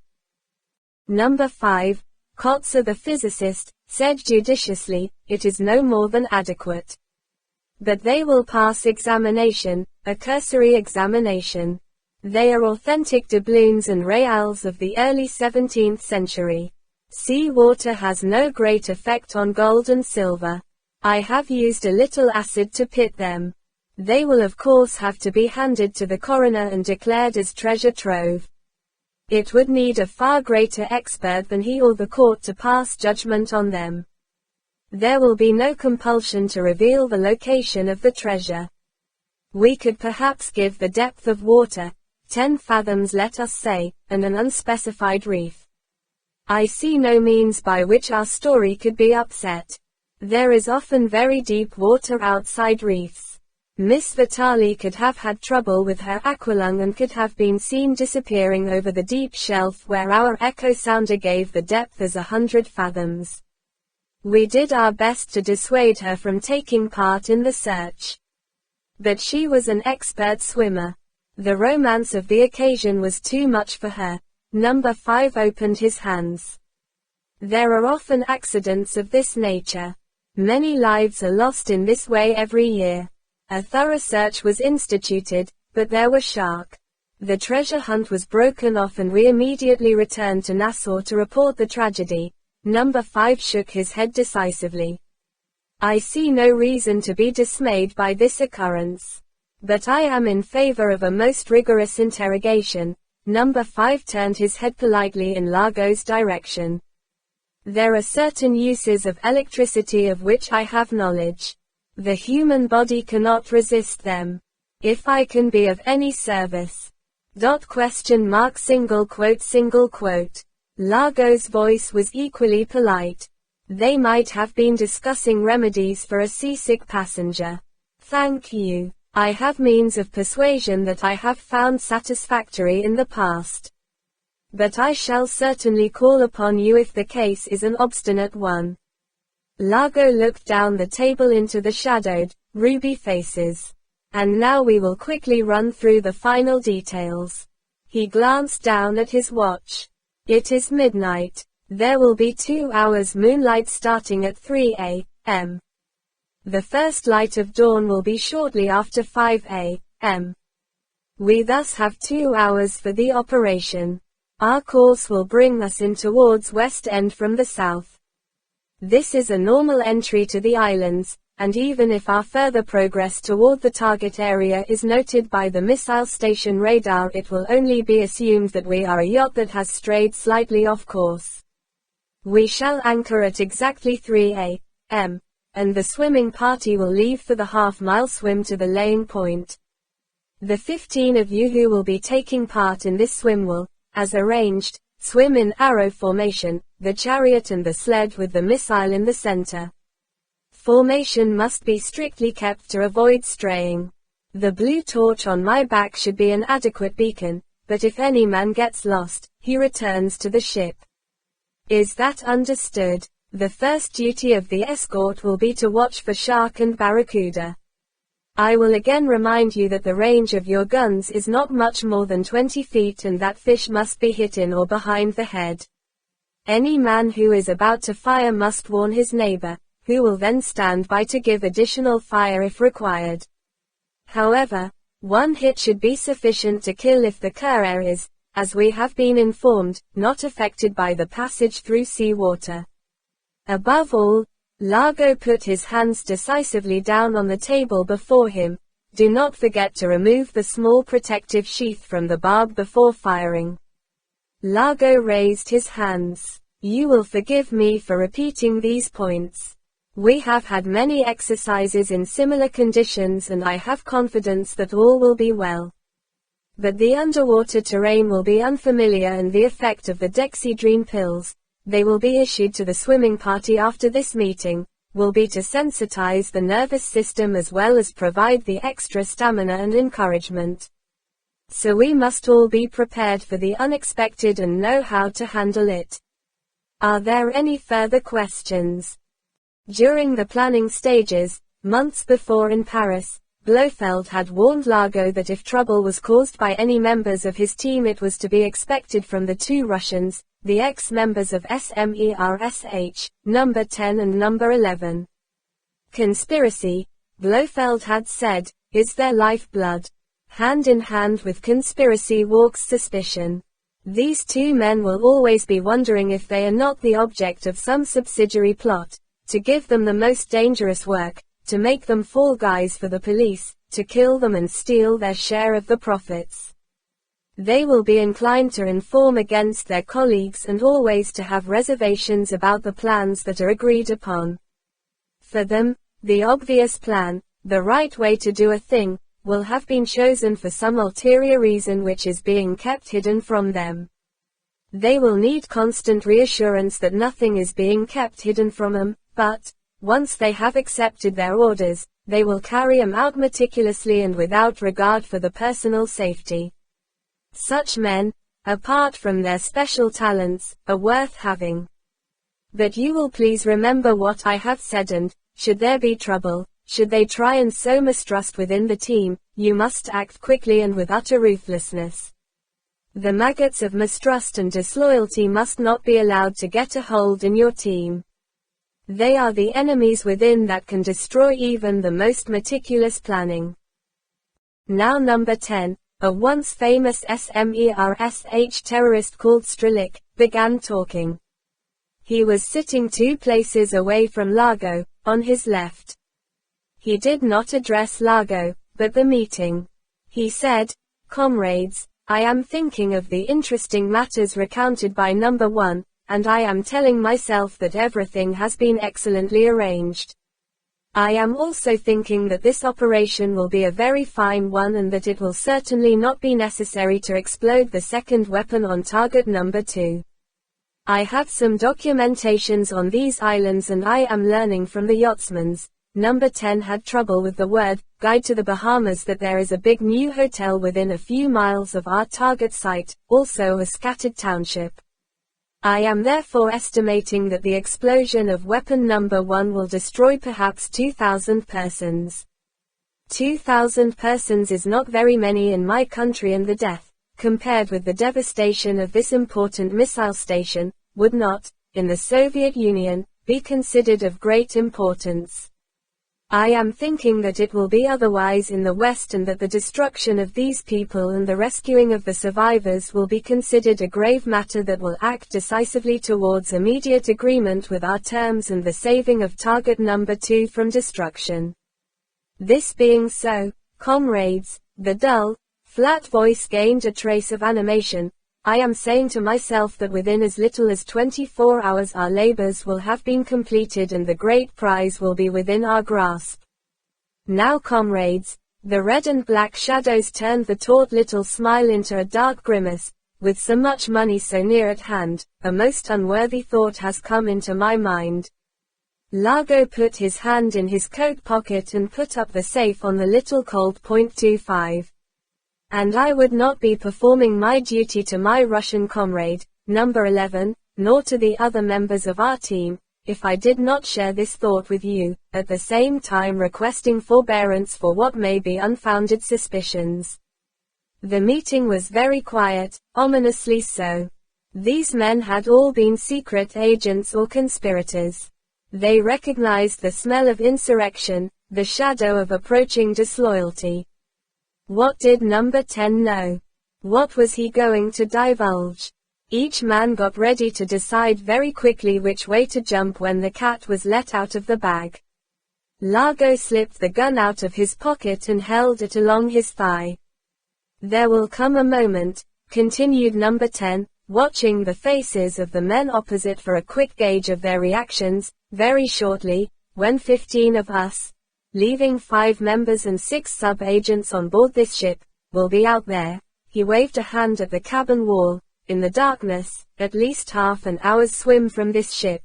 Number 5. Kotzer the physicist said judiciously, it is no more than adequate. But they will pass examination, a cursory examination. They are authentic doubloons and reals of the early 17th century. Sea water has no great effect on gold and silver. I have used a little acid to pit them. They will of course have to be handed to the coroner and declared as treasure trove. It would need a far greater expert than he or the court to pass judgment on them. There will be no compulsion to reveal the location of the treasure. We could perhaps give the depth of water, 10 fathoms let us say, and an unspecified reef. I see no means by which our story could be upset. There is often very deep water outside reefs. Miss Vitale could have had trouble with her aqualung and could have been seen disappearing over the deep shelf where our echo sounder gave the depth as 100 fathoms. We did our best to dissuade her from taking part in the search. But she was an expert swimmer. The romance of the occasion was too much for her. Number 5 opened his hands. There are often accidents of this nature. Many lives are lost in this way every year. A thorough search was instituted, but there were shark. The treasure hunt was broken off and we immediately returned to Nassau to report the tragedy. Number 5 shook his head decisively. I see no reason to be dismayed by this occurrence. But I am in favor of a most rigorous interrogation. Number 5 turned his head politely in Largo's direction. There are certain uses of electricity of which I have knowledge. The human body cannot resist them. If I can be of any service. Single quote. Largo's voice was equally polite. They might have been discussing remedies for a seasick passenger. Thank you. I have means of persuasion that I have found satisfactory in the past. But I shall certainly call upon you if the case is an obstinate one. Largo looked down the table into the shadowed, ruby faces. And now we will quickly run through the final details. He glanced down at his watch. It is midnight. There will be 2 hours moonlight starting at 3 a.m. The first light of dawn will be shortly after 5 a.m. We thus have 2 hours for the operation. Our course will bring us in towards West End from the south. This is a normal entry to the islands, and even if our further progress toward the target area is noted by the missile station radar, it will only be assumed that we are a yacht that has strayed slightly off course. We shall anchor at exactly 3 a.m. and the swimming party will leave for the half-mile swim to the laying point. The 15 of you who will be taking part in this swim will, as arranged, swim in arrow formation, the chariot and the sled with the missile in the center. Formation must be strictly kept to avoid straying. The blue torch on my back should be an adequate beacon, but if any man gets lost, he returns to the ship. Is that understood? The first duty of the escort will be to watch for shark and barracuda. I will again remind you that the range of your guns is not much more than 20 feet and that fish must be hit in or behind the head. Any man who is about to fire must warn his neighbor, who will then stand by to give additional fire if required. However, one hit should be sufficient to kill if the courier is, as we have been informed, not affected by the passage through sea water. Above all, Largo put his hands decisively down on the table before him. Do not forget to remove the small protective sheath from the barb before firing. Largo raised his hands. You will forgive me for repeating these points. We have had many exercises in similar conditions and I have confidence that all will be well. But the underwater terrain will be unfamiliar and the effect of the Dexedrine pills, they will be issued to the swimming party after this meeting, will be to sensitize the nervous system as well as provide the extra stamina and encouragement. So we must all be prepared for the unexpected and know how to handle it. Are there any further questions? During the planning stages, months before in Paris, Blofeld had warned Largo that if trouble was caused by any members of his team, it was to be expected from the two Russians, the ex-members of SMERSH, number 10 and number 11. Conspiracy, Blofeld had said, is their lifeblood. Hand in hand with conspiracy walks suspicion. These two men will always be wondering if they are not the object of some subsidiary plot, to give them the most dangerous work, to make them fall guys for the police, to kill them and steal their share of the profits. They will be inclined to inform against their colleagues and always to have reservations about the plans that are agreed upon. For them, the obvious plan, the right way to do a thing, will have been chosen for some ulterior reason which is being kept hidden from them. They will need constant reassurance that nothing is being kept hidden from them, but, once they have accepted their orders, they will carry them out meticulously and without regard for the personal safety. Such men, apart from their special talents, are worth having. But you will please remember what I have said, and, should there be trouble, should they try and sow mistrust within the team, you must act quickly and with utter ruthlessness. The maggots of mistrust and disloyalty must not be allowed to get a hold in your team. They are the enemies within that can destroy even the most meticulous planning. Now number 10, a once famous SMERSH terrorist called Strelick, began talking. He was sitting 2 places away from Largo, on his left. He did not address Largo, but the meeting. He said, "Comrades, I am thinking of the interesting matters recounted by number 1, and I am telling myself that everything has been excellently arranged. I am also thinking that this operation will be a very fine one and that it will certainly not be necessary to explode the second weapon on target number 2. I have some documentations on these islands and I am learning from the yachtsman's, number 10 had trouble with the word, guide to the Bahamas, that there is a big new hotel within a few miles of our target site, also a scattered township. I am therefore estimating that the explosion of weapon number 1 will destroy perhaps 2,000 persons. 2,000 persons is not very many in my country, and the death, compared with the devastation of this important missile station, would not, in the Soviet Union, be considered of great importance. I am thinking that it will be otherwise in the West, and that the destruction of these people and the rescuing of the survivors will be considered a grave matter that will act decisively towards immediate agreement with our terms and the saving of target number 2 from destruction. This being so, comrades," the dull, flat voice gained a trace of animation, "I am saying to myself that within as little as 24 hours our labors will have been completed and the great prize will be within our grasp. Now comrades," the red and black shadows turned the taut little smile into a dark grimace, "with so much money so near at hand, a most unworthy thought has come into my mind." Largo put his hand in his coat pocket and put up the safe on the little cold .25. "And I would not be performing my duty to my Russian comrade, number 11, nor to the other members of our team, if I did not share this thought with you, at the same time requesting forbearance for what may be unfounded suspicions." The meeting was very quiet, ominously so. These men had all been secret agents or conspirators. They recognized the smell of insurrection, the shadow of approaching disloyalty. What did number 10 know? What was he going to divulge? Each man got ready to decide very quickly which way to jump when the cat was let out of the bag. Largo slipped the gun out of his pocket and held it along his thigh. "There will come a moment," continued number 10, watching the faces of the men opposite for a quick gauge of their reactions, "very shortly, when 15 of us, leaving 5 members and 6 sub-agents on board this ship, will be out there," he waved a hand at the cabin wall, "in the darkness, at least half an hour's swim from this ship.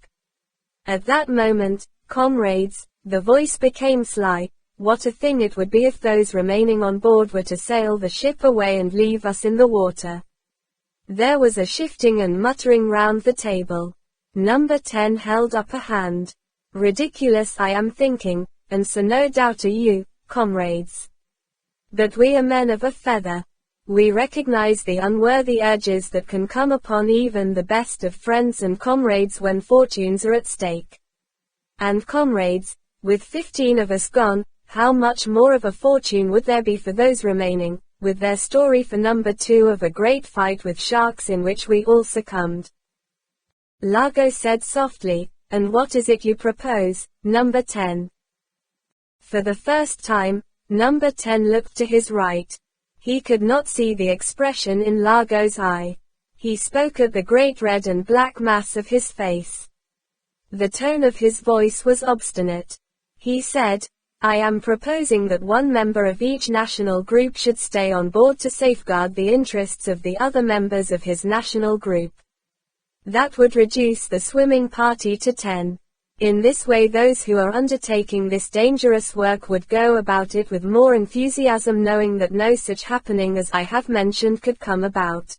At that moment, comrades," the voice became sly, what a thing it would be if those remaining on board were to sail the ship away and leave us in the water. There was a shifting and muttering round the table. Number 10 held up a hand. Ridiculous, I am thinking, and so no doubt are you, comrades. But we are men of a feather. We recognize the unworthy urges that can come upon even the best of friends and comrades when fortunes are at stake. And comrades, with 15 of us gone, how much more of a fortune would there be for those remaining, with their story for number 2 of a great fight with sharks in which we all succumbed. Largo said softly, and what is it you propose, number 10? For the first time, number 10 looked to his right. He could not see the expression in Largo's eye. He spoke at the great red and black mass of his face. The tone of his voice was obstinate. He said, I am proposing that one member of each national group should stay on board to safeguard the interests of the other members of his national group. That would reduce the swimming party to 10. In this way those who are undertaking this dangerous work would go about it with more enthusiasm, knowing that no such happening as I have mentioned could come about.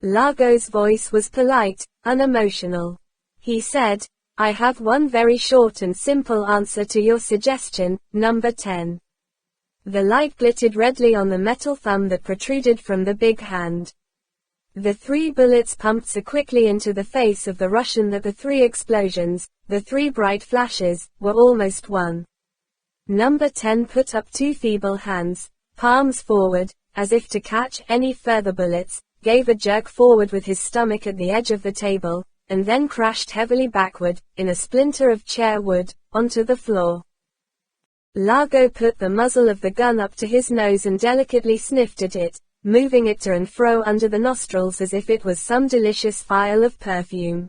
Largo's voice was polite, unemotional. He said, I have one very short and simple answer to your suggestion, number 10. The light glittered redly on the metal thumb that protruded from the big hand. The 3 bullets pumped so quickly into the face of the Russian that the 3 explosions, the 3 bright flashes, were almost one. Number 10 put up 2 feeble hands, palms forward, as if to catch any further bullets, gave a jerk forward with his stomach at the edge of the table, and then crashed heavily backward, in a splinter of chair wood, onto the floor. Largo put the muzzle of the gun up to his nose and delicately sniffed at it, moving it to and fro under the nostrils as if it was some delicious phial of perfume.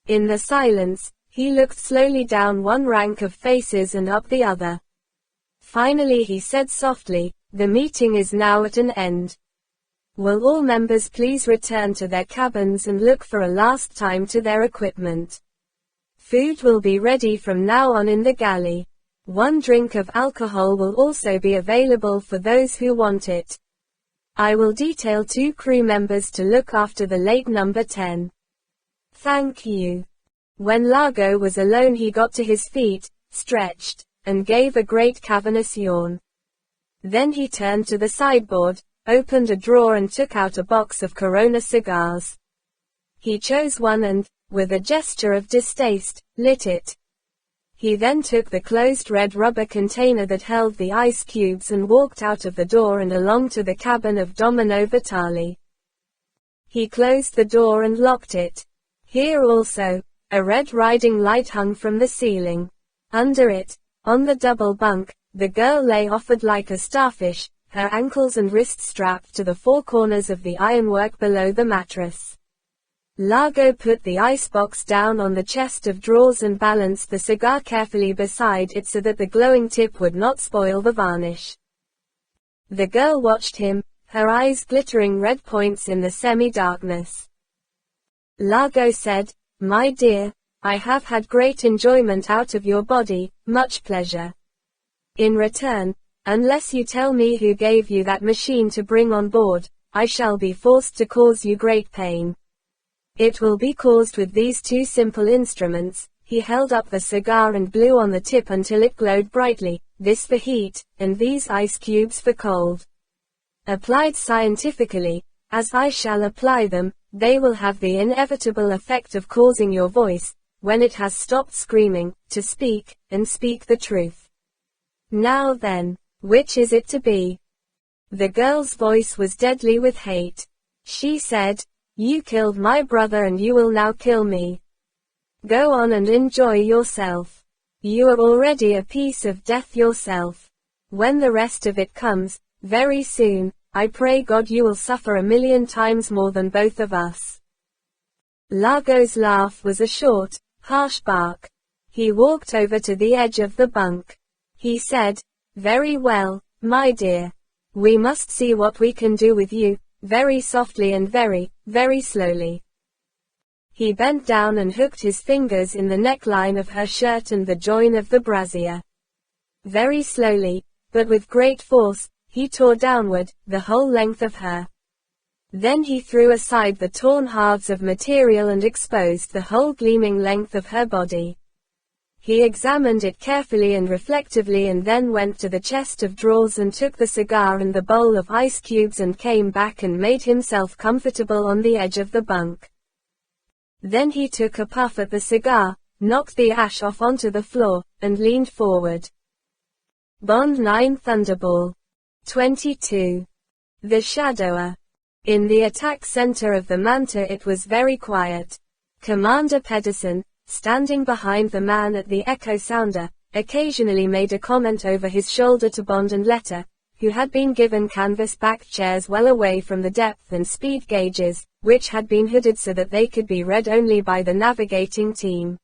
In the silence, he looked slowly down one rank of faces and up the other. Finally he said softly, the meeting is now at an end. Will all members please return to their cabins and look for a last time to their equipment? Food will be ready from now on in the galley. 1 drink of alcohol will also be available for those who want it. I will detail 2 crew members to look after the late number 10. Thank you. When Largo was alone he got to his feet, stretched, and gave a great cavernous yawn. Then he turned to the sideboard, opened a drawer and took out a box of Corona cigars. He chose one and, with a gesture of distaste, lit it. He then took the closed red rubber container that held the ice cubes and walked out of the door and along to the cabin of Domino Vitali. He closed the door and locked it. Here also, a red riding light hung from the ceiling. Under it, on the double bunk, the girl lay offered like a starfish, her ankles and wrists strapped to the 4 corners of the ironwork below the mattress. Largo put the icebox down on the chest of drawers and balanced the cigar carefully beside it so that the glowing tip would not spoil the varnish. The girl watched him, her eyes glittering red points in the semi-darkness. Largo said, My dear, I have had great enjoyment out of your body, much pleasure. In return, unless you tell me who gave you that machine to bring on board, I shall be forced to cause you great pain. It will be caused with these 2 simple instruments. He held up the cigar and blew on the tip until it glowed brightly, this for heat, and these ice cubes for cold. Applied scientifically, as I shall apply them, they will have the inevitable effect of causing your voice, when it has stopped screaming, to speak, and speak the truth. Now then, which is it to be? The girl's voice was deadly with hate. She said, You killed my brother and you will now kill me. Go on and enjoy yourself. You are already a piece of death yourself. When the rest of it comes, very soon, I pray God you will suffer 1,000,000 times more than both of us. Largo's laugh was a short, harsh bark. He walked over to the edge of the bunk. He said, Very well, my dear. We must see what we can do with you, very softly and very, very slowly. He bent down and hooked his fingers in the neckline of her shirt and the join of the brassiere. Very slowly, but with great force, he tore downward, the whole length of her. Then he threw aside the torn halves of material and exposed the whole gleaming length of her body. He examined it carefully and reflectively and then went to the chest of drawers and took the cigar and the bowl of ice cubes and came back and made himself comfortable on the edge of the bunk. Then he took a puff at the cigar, knocked the ash off onto the floor, and leaned forward. Bond 9 Thunderbolt 22. The Shadower. In the attack center of the Manta it was very quiet. Commander Pedersen, standing behind the man at the echo sounder, occasionally made a comment over his shoulder to Bond and Letta, who had been given canvas-backed chairs well away from the depth and speed gauges, which had been hooded so that they could be read only by the navigating team.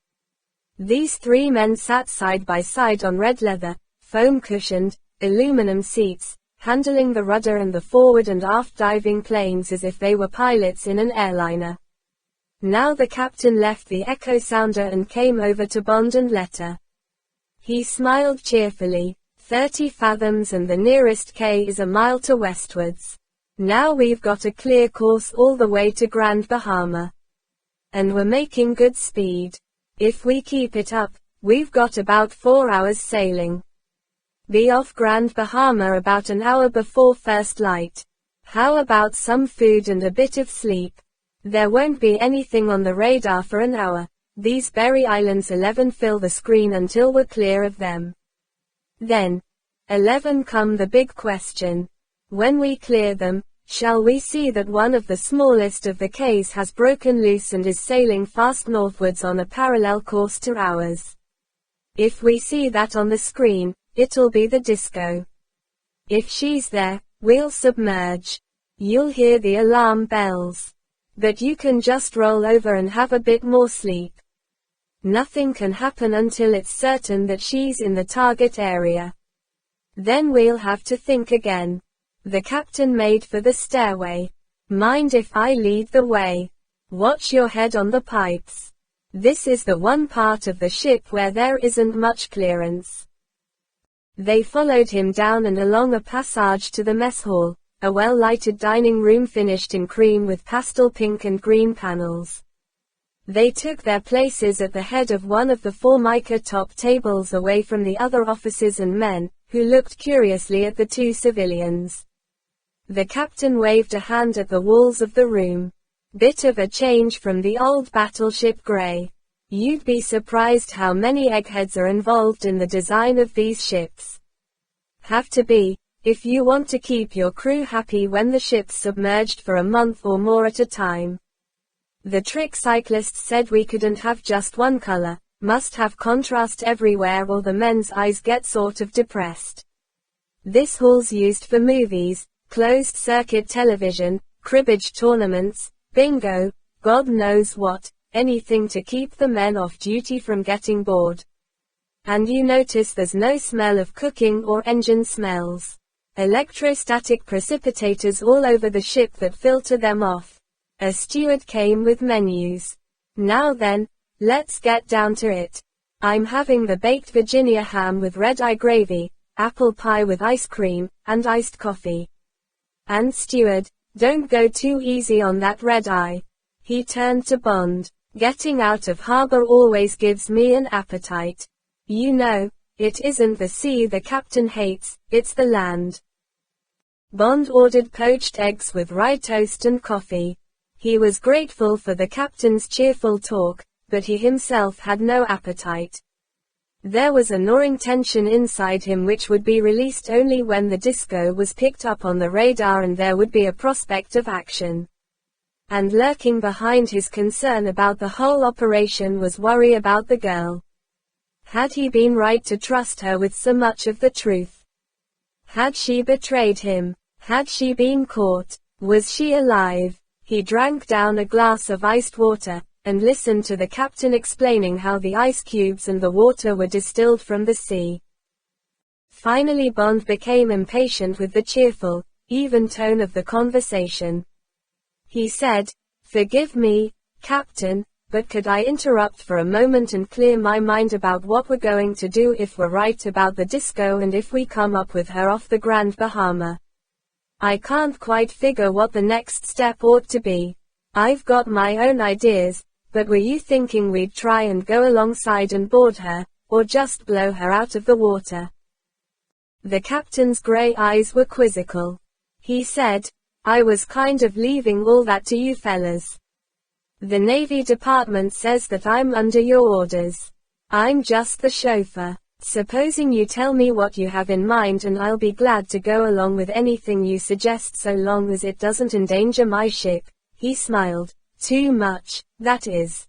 These three men sat side by side on red leather, foam-cushioned, aluminum seats, handling the rudder and the forward and aft diving planes as if they were pilots in an airliner. Now the captain left the echo sounder and came over to Bond and Letta. He smiled cheerfully. 30 fathoms and the nearest K is a mile to westwards. Now we've got a clear course all the way to Grand Bahama. And we're making good speed. If we keep it up, we've got about 4 hours sailing. Be off Grand Bahama about an hour before first light. How about some food and a bit of sleep? There won't be anything on the radar for an hour. These Berry Islands 11 fill the screen until we're clear of them. Then, 11 come the big question. When we clear them, shall we see that one of the smallest of the Ks has broken loose and is sailing fast northwards on a parallel course to ours? If we see that on the screen, it'll be the Disco. If she's there, we'll submerge. You'll hear the alarm bells. But you can just roll over and have a bit more sleep. Nothing can happen until it's certain that she's in the target area. Then we'll have to think again. The captain made for the stairway. Mind if I lead the way? Watch your head on the pipes. This is the one part of the ship where there isn't much clearance. They followed him down and along a passage to the mess hall, a well-lighted dining room finished in cream with pastel pink and green panels. They took their places at the head of one of the 4 mica-top tables away from the other officers and men, who looked curiously at the 2 civilians. The captain waved a hand at the walls of the room. Bit of a change from the old battleship Grey. You'd be surprised how many eggheads are involved in the design of these ships. Have to be, if you want to keep your crew happy when the ship's submerged for a month or more at a time. The trick cyclists said we couldn't have just one color, must have contrast everywhere or the men's eyes get sort of depressed. This hall's used for movies, closed-circuit television, cribbage tournaments, bingo, God knows what, anything to keep the men off duty from getting bored. And you notice there's no smell of cooking or engine smells. Electrostatic precipitators all over the ship that filter them off. A steward came with menus. Now then, let's get down to it. I'm having the baked Virginia ham with red-eye gravy, apple pie with ice cream, and iced coffee. And steward, don't go too easy on that red-eye. He turned to Bond. Getting out of harbor always gives me an appetite. You know, it isn't the sea the captain hates, it's the land. Bond ordered poached eggs with rye toast and coffee. He was grateful for the captain's cheerful talk, but he himself had no appetite. There was a gnawing tension inside him which would be released only when the Disco was picked up on the radar and there would be a prospect of action. And lurking behind his concern about the whole operation was worry about the girl. Had he been right to trust her with so much of the truth? Had she betrayed him? Had she been caught? Was she alive? He drank down a glass of iced water, and listened to the captain explaining how the ice cubes and the water were distilled from the sea. Finally Bond became impatient with the cheerful, even tone of the conversation. He said, "Forgive me, Captain, but could I interrupt for a moment and clear my mind about what we're going to do if we're right about the disco and if we come up with her off the Grand Bahama? I can't quite figure what the next step ought to be. I've got my own ideas, but were you thinking we'd try and go alongside and board her, or just blow her out of the water? The captain's grey eyes were quizzical. He said, I was kind of leaving all that to you fellas. The Navy Department says that I'm under your orders. I'm just the chauffeur. Supposing you tell me what you have in mind and I'll be glad to go along with anything you suggest so long as it doesn't endanger my ship. He smiled. Too much, that is.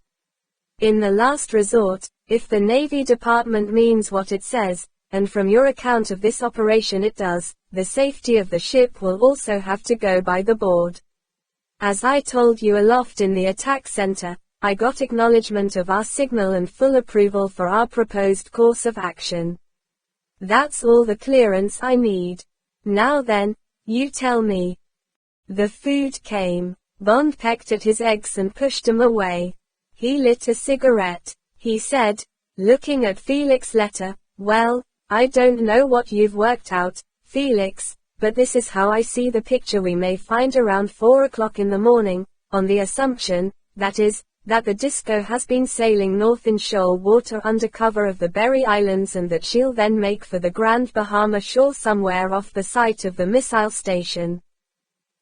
In the last resort, if the Navy Department means what it says, and from your account of this operation it does, the safety of the ship will also have to go by the board. As I told you aloft in the attack center, I got acknowledgement of our signal and full approval for our proposed course of action. That's all the clearance I need. Now then, you tell me. The food came. Bond pecked at his eggs and pushed them away. He lit a cigarette. He said, looking at Felix's letter, well, I don't know what you've worked out, Felix, but this is how I see the picture we may find around 4 o'clock in the morning, on the assumption, that is, that the disco has been sailing north in shoal water under cover of the Berry Islands and that she'll then make for the Grand Bahama shore somewhere off the site of the missile station.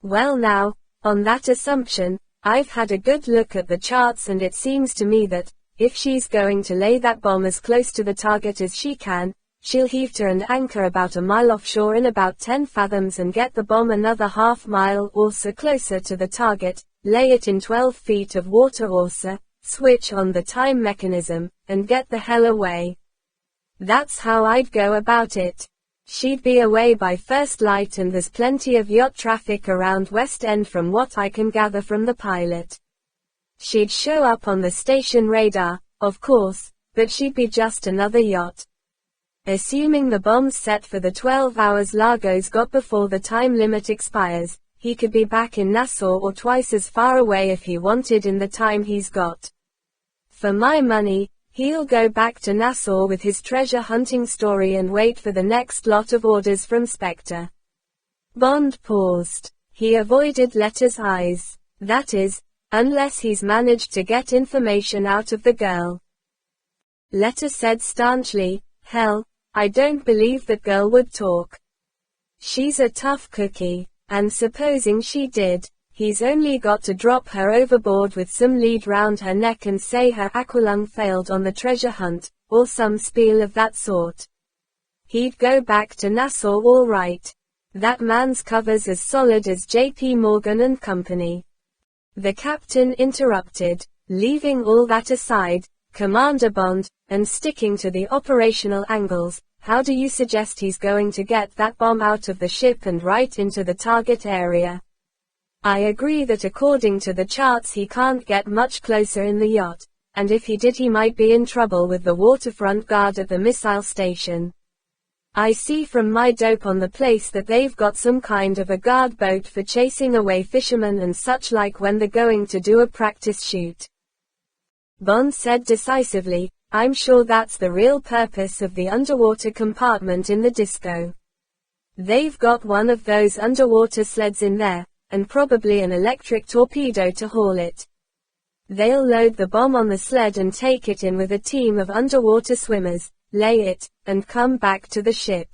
Well now, on that assumption, I've had a good look at the charts and it seems to me that, if she's going to lay that bomb as close to the target as she can, she'll heave to and anchor about a mile offshore in about 10 fathoms and get the bomb another half mile or so closer to the target, lay it in 12 feet of water or so, switch on the time mechanism, and get the hell away. That's how I'd go about it. She'd be away by first light and there's plenty of yacht traffic around West End from what I can gather from the pilot. She'd show up on the station radar, of course, but she'd be just another yacht. Assuming the bomb's set for the 12 hours Largo's got before the time limit expires, he could be back in Nassau or twice as far away if he wanted in the time he's got. For my money, he'll go back to Nassau with his treasure hunting story and wait for the next lot of orders from Spectre. Bond paused. He avoided Letter's eyes. That is, unless he's managed to get information out of the girl. Letter said staunchly, hell, I don't believe that girl would talk. She's a tough cookie, and supposing she did, he's only got to drop her overboard with some lead round her neck and say her aqualung failed on the treasure hunt, or some spiel of that sort. He'd go back to Nassau all right. That man's cover's as solid as J.P. Morgan and Company. The captain interrupted, leaving all that aside, Commander Bond, and sticking to the operational angles, how do you suggest he's going to get that bomb out of the ship and right into the target area? I agree that according to the charts he can't get much closer in the yacht, and if he did he might be in trouble with the waterfront guard at the missile station. I see from my dope on the place that they've got some kind of a guard boat for chasing away fishermen and such like when they're going to do a practice shoot. Bond said decisively, I'm sure that's the real purpose of the underwater compartment in the disco. They've got one of those underwater sleds in there, and probably an electric torpedo to haul it. They'll load the bomb on the sled and take it in with a team of underwater swimmers, lay it, and come back to the ship.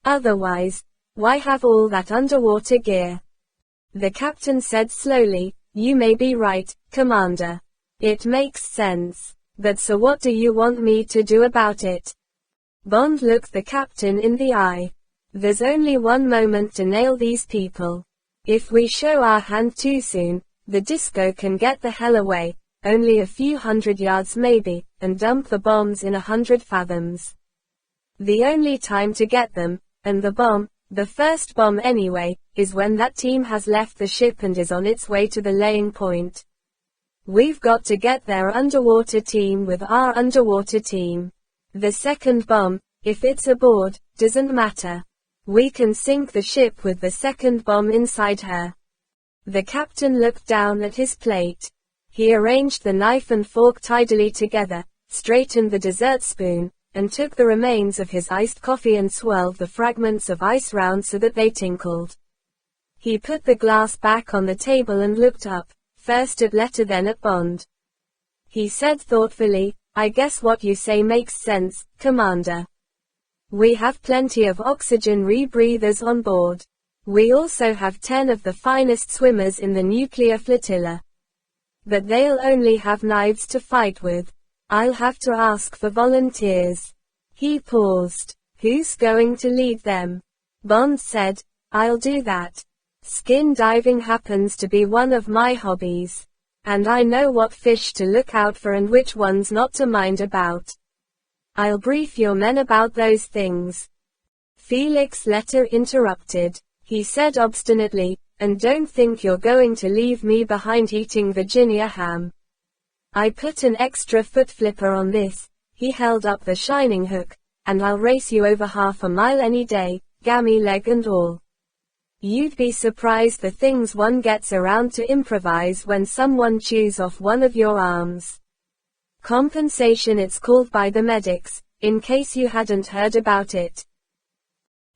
Otherwise, why have all that underwater gear? The captain said slowly, you may be right, Commander. It makes sense. But so what do you want me to do about it? Bond looked the captain in the eye. There's only one moment to nail these people. If we show our hand too soon, the disco can get the hell away, only a few hundred yards maybe, and dump the bombs in 100 fathoms. The only time to get them, and the bomb, the first bomb anyway, is when that team has left the ship and is on its way to the laying point. We've got to get their underwater team with our underwater team. The second bomb, if it's aboard, doesn't matter. We can sink the ship with the second bomb inside her. The captain looked down at his plate. He arranged the knife and fork tidily together, straightened the dessert spoon, and took the remains of his iced coffee and swirled the fragments of ice round so that they tinkled. He put the glass back on the table and looked up, first at Letta then at Bond. He said thoughtfully, "I guess what you say makes sense, Commander. We have plenty of oxygen rebreathers on board. We also have 10 of the finest swimmers in the nuclear flotilla. But they'll only have knives to fight with. I'll have to ask for volunteers." He paused. "Who's going to lead them?" Bond said, "I'll do that. Skin diving happens to be one of my hobbies. And I know what fish to look out for and which ones not to mind about. I'll brief your men about those things." Felix Letter interrupted. He said obstinately, "And don't think you're going to leave me behind eating Virginia ham. I put an extra foot flipper on this," he held up the shining hook, "and I'll race you over half a mile any day, gammy leg and all. You'd be surprised the things one gets around to improvise when someone chews off one of your arms. Compensation it's called by the medics, in case you hadn't heard about it."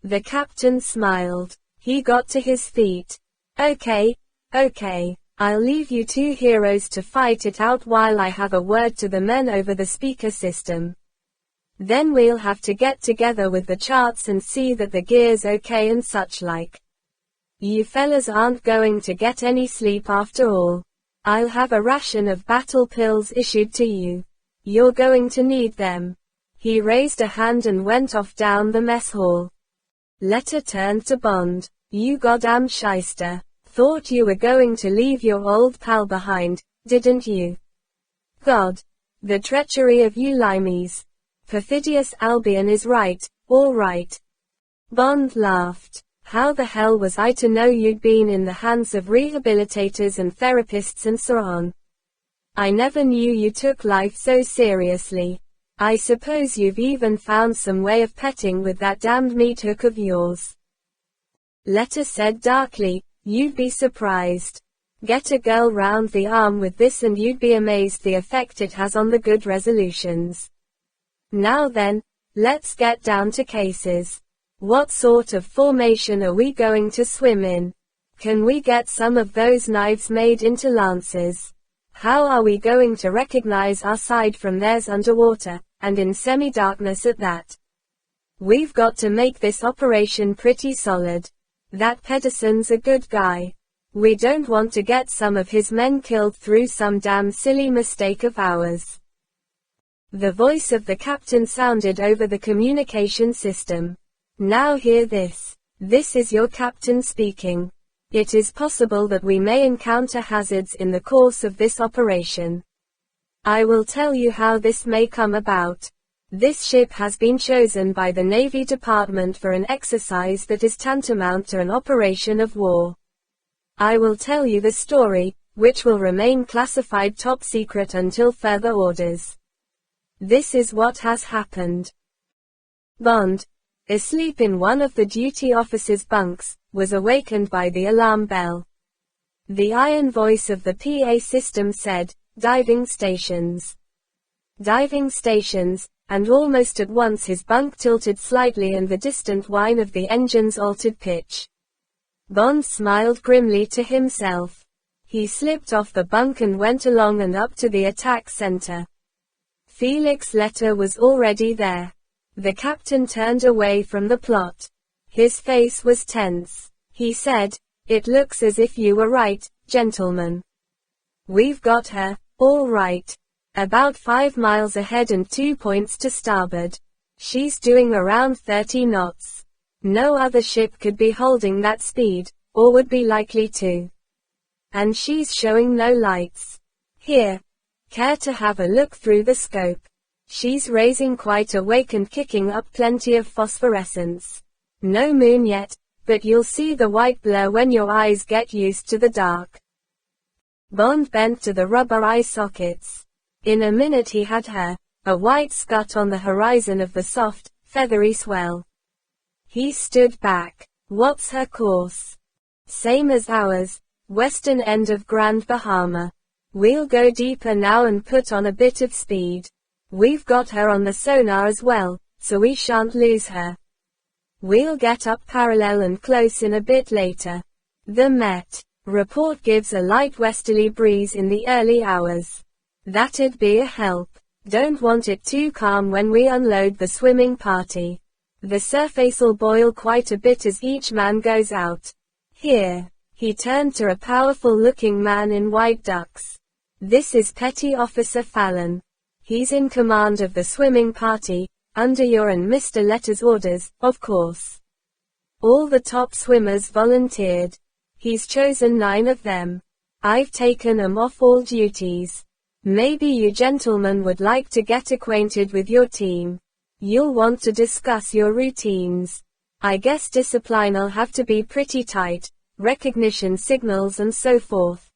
The captain smiled. He got to his feet. Okay. I'll leave you two heroes to fight it out while I have a word to the men over the speaker system. Then we'll have to get together with the charts and see that the gear's okay and such like. You fellas aren't going to get any sleep after all. I'll have a ration of battle pills issued to you. You're going to need them." He raised a hand and went off down the mess hall. Letta turned to Bond. "You goddamn shyster. Thought you were going to leave your old pal behind, didn't you? God. The treachery of you limeys. Perfidious Albion is right, all right." Bond laughed. "How the hell was I to know you'd been in the hands of rehabilitators and therapists and so on? I never knew you took life so seriously. I suppose you've even found some way of petting with that damned meat hook of yours." Letta said darkly, "You'd be surprised. Get a girl round the arm with this and you'd be amazed the effect it has on the good resolutions. Now then, let's get down to cases. What sort of formation are we going to swim in? Can we get some of those knives made into lances? How are we going to recognize our side from theirs underwater, and in semi-darkness at that? We've got to make this operation pretty solid. That Pedersen's a good guy. We don't want to get some of his men killed through some damn silly mistake of ours." The voice of the captain sounded over the communication system. "Now hear this. This is your captain speaking. It is possible that we may encounter hazards in the course of this operation. I will tell you how this may come about. This ship has been chosen by the Navy Department for an exercise that is tantamount to an operation of war. I will tell you the story, which will remain classified top secret until further orders. This is what has happened." Bond, asleep in one of the duty officers' bunks, was awakened by the alarm bell. The iron voice of the PA system said, "Diving stations. Diving stations," and almost at once his bunk tilted slightly and the distant whine of the engines altered pitch. Bond smiled grimly to himself. He slipped off the bunk and went along and up to the attack center. Felix Letter was already there. The captain turned away from the plot. His face was tense. He said, "It looks as if you were right, gentlemen. We've got her, all right. About 5 miles ahead and 2 points to starboard. She's doing around 30 knots. No other ship could be holding that speed, or would be likely to. And she's showing no lights. Here. Care to have a look through the scope? She's raising quite a wake and kicking up plenty of phosphorescence. No moon yet, but you'll see the white blur when your eyes get used to the dark." Bond bent to the rubber eye sockets. In a minute he had her, a white scut on the horizon of the soft, feathery swell. He stood back. "What's her course?" "Same as ours, western end of Grand Bahama. We'll go deeper now and put on a bit of speed. We've got her on the sonar as well, so we shan't lose her. We'll get up parallel and close in a bit later. The Met report gives a light westerly breeze in the early hours. That'd be a help. Don't want it too calm when we unload the swimming party. The surface'll boil quite a bit as each man goes out. Here. He turned to a powerful-looking man in white ducks. This is Petty Officer Fallon. He's in command of the swimming party, under your and Mr. Letter's orders, of course. All the top swimmers volunteered. He's chosen 9 of them. I've taken 'em off all duties. Maybe you gentlemen would like to get acquainted with your team. You'll want to discuss your routines. I guess discipline'll have to be pretty tight, recognition signals and so forth.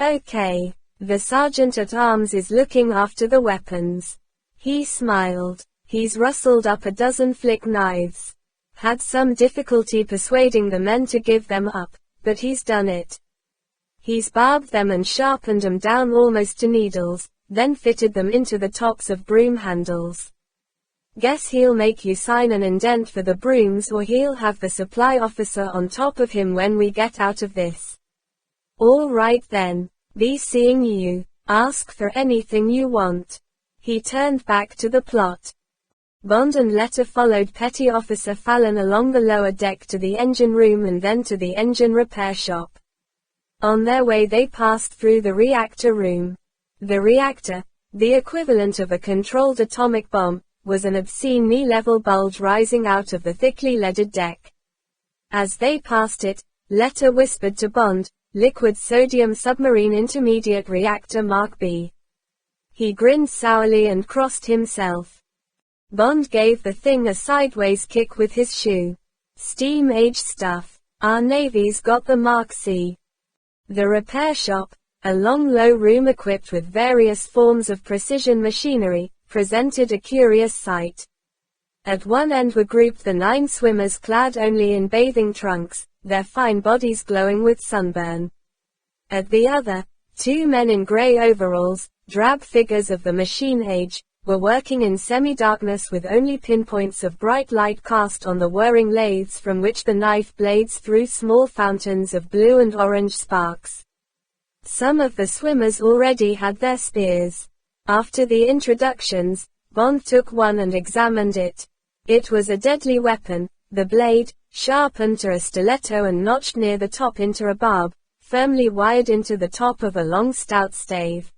Okay. The sergeant-at-arms is looking after the weapons. He smiled. He's rustled up a dozen flick knives. Had some difficulty persuading the men to give them up, but he's done it. He's barbed them and sharpened them down almost to needles, then fitted them into the tops of broom handles. Guess he'll make you sign an indent for the brooms or he'll have the supply officer on top of him when we get out of this. All right then. Be seeing you. Ask for anything you want. He turned back to the plot. Bond and Letter followed Petty Officer Fallon along the lower deck to the engine room and then to the engine repair shop. On their way they passed through the reactor room. The reactor, the equivalent of a controlled atomic bomb, was an obscene knee-level bulge rising out of the thickly leaded deck. As they passed it, Letter whispered to Bond, "Liquid sodium submarine intermediate reactor Mark B." He grinned sourly and crossed himself. Bond gave the thing a sideways kick with his shoe. Steam-age stuff. Our Navy's got the Mark C. The repair shop, a long low room equipped with various forms of precision machinery, presented a curious sight. At one end were grouped the 9 swimmers clad only in bathing trunks, their fine bodies glowing with sunburn. At the other, 2 men in gray overalls, drab figures of the machine age, were working in semi-darkness with only pinpoints of bright light cast on the whirring lathes from which the knife blades threw small fountains of blue and orange sparks. Some of the swimmers already had their spears. After the introductions, Bond took one and examined it. It was a deadly weapon, the blade, sharpened to a stiletto and notched near the top into a barb, firmly wired into the top of a long stout stave.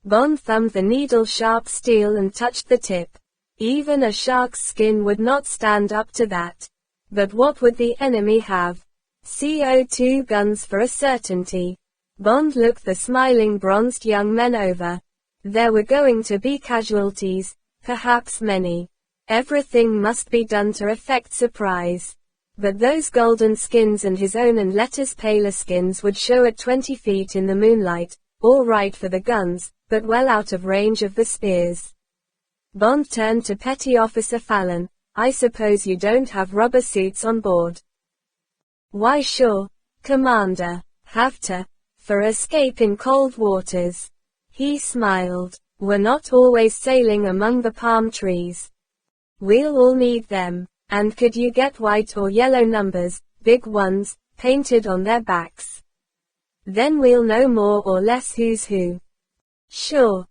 Bond thumbed the needle-sharp steel and touched the tip. Even a shark's skin would not stand up to that. But what would the enemy have? CO2 guns for a certainty. Bond looked the smiling bronzed young men over. There were going to be casualties, perhaps many. Everything must be done to effect surprise. But those golden skins and his own and Letter's paler skins would show at 20 feet in the moonlight, all right for the guns, but well out of range of the spears. Bond turned to Petty Officer Fallon. "I suppose you don't have rubber suits on board?" "Why sure, Commander. Have to. For escape in cold waters." He smiled. "We're not always sailing among the palm trees. We'll all need them. And could you get white or yellow numbers, big ones, painted on their backs? Then we'll know more or less who's who." Sure.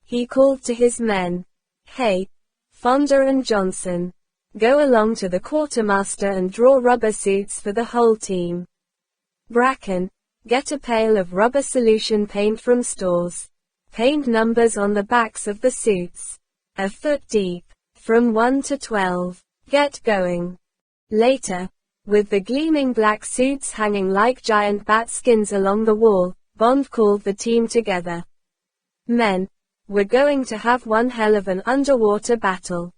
He called to his men. "Hey, Fonda and Johnson. Go along to the quartermaster and draw rubber suits for the whole team. Bracken, get a pail of rubber solution paint from stores. Paint numbers on the backs of the suits. A foot deep. From 1 to 12. Get going." Later, with the gleaming black suits hanging like giant bat skins along the wall, Bond called the team together. "Men, we're going to have one hell of an underwater battle.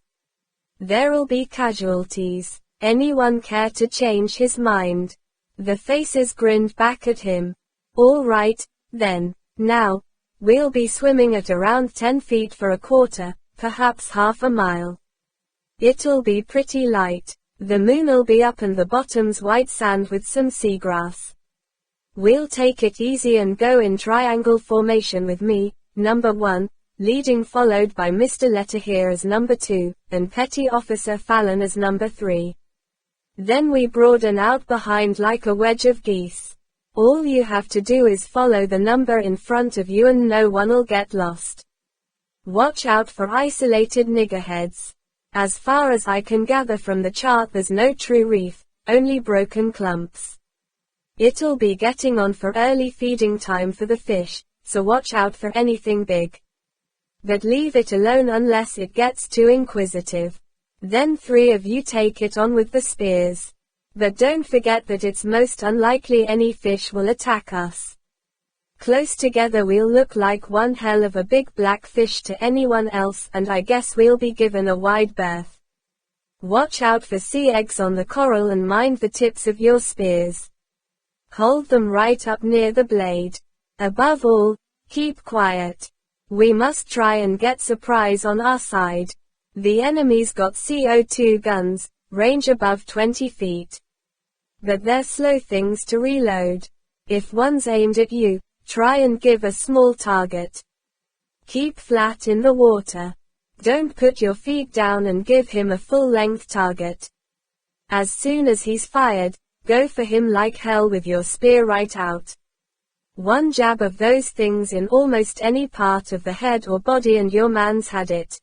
There'll be casualties. Anyone care to change his mind?" The faces grinned back at him. "All right, then. Now, we'll be swimming at around 10 feet for a quarter, perhaps half a mile. It'll be pretty light. The moon'll be up and the bottom's white sand with some seagrass. We'll take it easy and go in triangle formation with me, number 1, leading followed by Mr. Letterhere as number 2, and Petty Officer Fallon as number 3. Then we broaden out behind like a wedge of geese. All you have to do is follow the number in front of you and no one'll get lost. Watch out for isolated niggerheads. As far as I can gather from the chart, there's no true reef, only broken clumps. It'll be getting on for early feeding time for the fish, so watch out for anything big. But leave it alone unless it gets too inquisitive. Then 3 of you take it on with the spears. But don't forget that it's most unlikely any fish will attack us. Close together we'll look like one hell of a big black fish to anyone else, and I guess we'll be given a wide berth. Watch out for sea eggs on the coral and mind the tips of your spears. Hold them right up near the blade. Above all, keep quiet. We must try and get surprise on our side. The enemy's got CO2 guns, range above 20 feet. But they're slow things to reload. If one's aimed at you, try and give a small target. Keep flat in the water. Don't put your feet down and give him a full-length target. As soon as he's fired, go for him like hell with your spear right out. One jab of those things in almost any part of the head or body and your man's had it.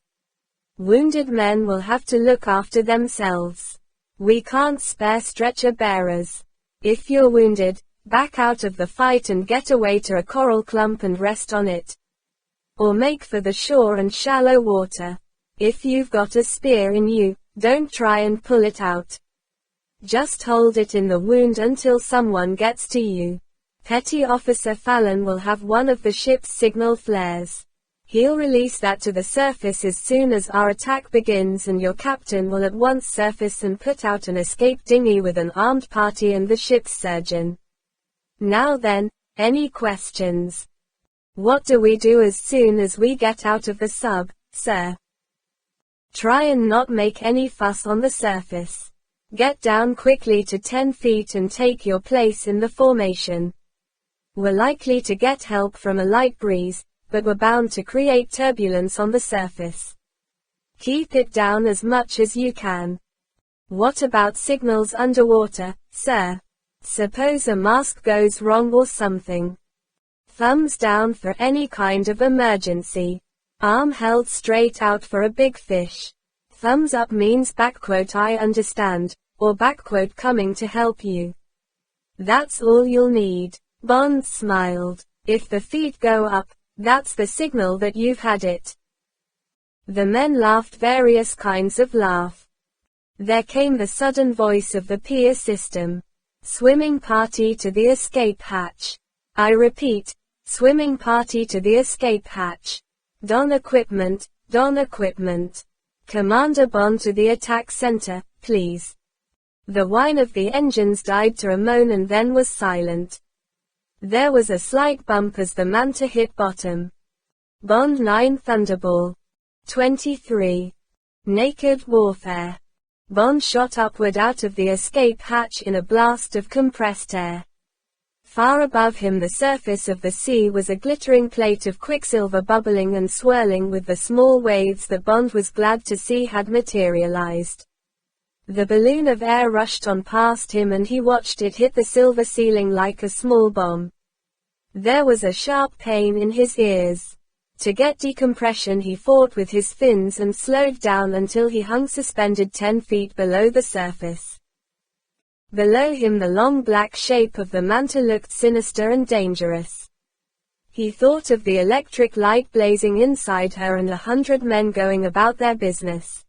Wounded men will have to look after themselves. We can't spare stretcher bearers. If you're wounded, back out of the fight and get away to a coral clump and rest on it. Or make for the shore and shallow water. If you've got a spear in you, don't try and pull it out. Just hold it in the wound until someone gets to you. Petty Officer Fallon will have one of the ship's signal flares. He'll release that to the surface as soon as our attack begins, and your captain will at once surface and put out an escape dinghy with an armed party and the ship's surgeon. Now then, any questions? What do we do as soon as we get out of the sub, sir? Try and not make any fuss on the surface. Get down quickly to 10 feet and take your place in the formation. We're likely to get help from a light breeze, but we're bound to create turbulence on the surface. Keep it down as much as you can. What about signals underwater, sir? Suppose a mask goes wrong or something. Thumbs down for any kind of emergency. Arm held straight out for a big fish. Thumbs up means "I understand," or "coming to help you." That's all you'll need. Bond smiled. If the feet go up, that's the signal that you've had it. The men laughed various kinds of laugh. There came the sudden voice of the pier system. Swimming party to the escape hatch. I repeat, swimming party to the escape hatch. Don equipment, don equipment. Commander Bond to the attack center, please. The whine of the engines died to a moan and then was silent. There was a slight bump as the Manta hit bottom. Bond 9 Thunderbolt. 23. Naked Warfare. Bond shot upward out of the escape hatch in a blast of compressed air. Far above him the surface of the sea was a glittering plate of quicksilver bubbling and swirling with the small waves that Bond was glad to see had materialized. The balloon of air rushed on past him and he watched it hit the silver ceiling like a small bomb. There was a sharp pain in his ears. To get decompression he fought with his fins and slowed down until he hung suspended 10 feet below the surface. Below him the long black shape of the Manta looked sinister and dangerous. He thought of the electric light blazing inside her and 100 men going about their business.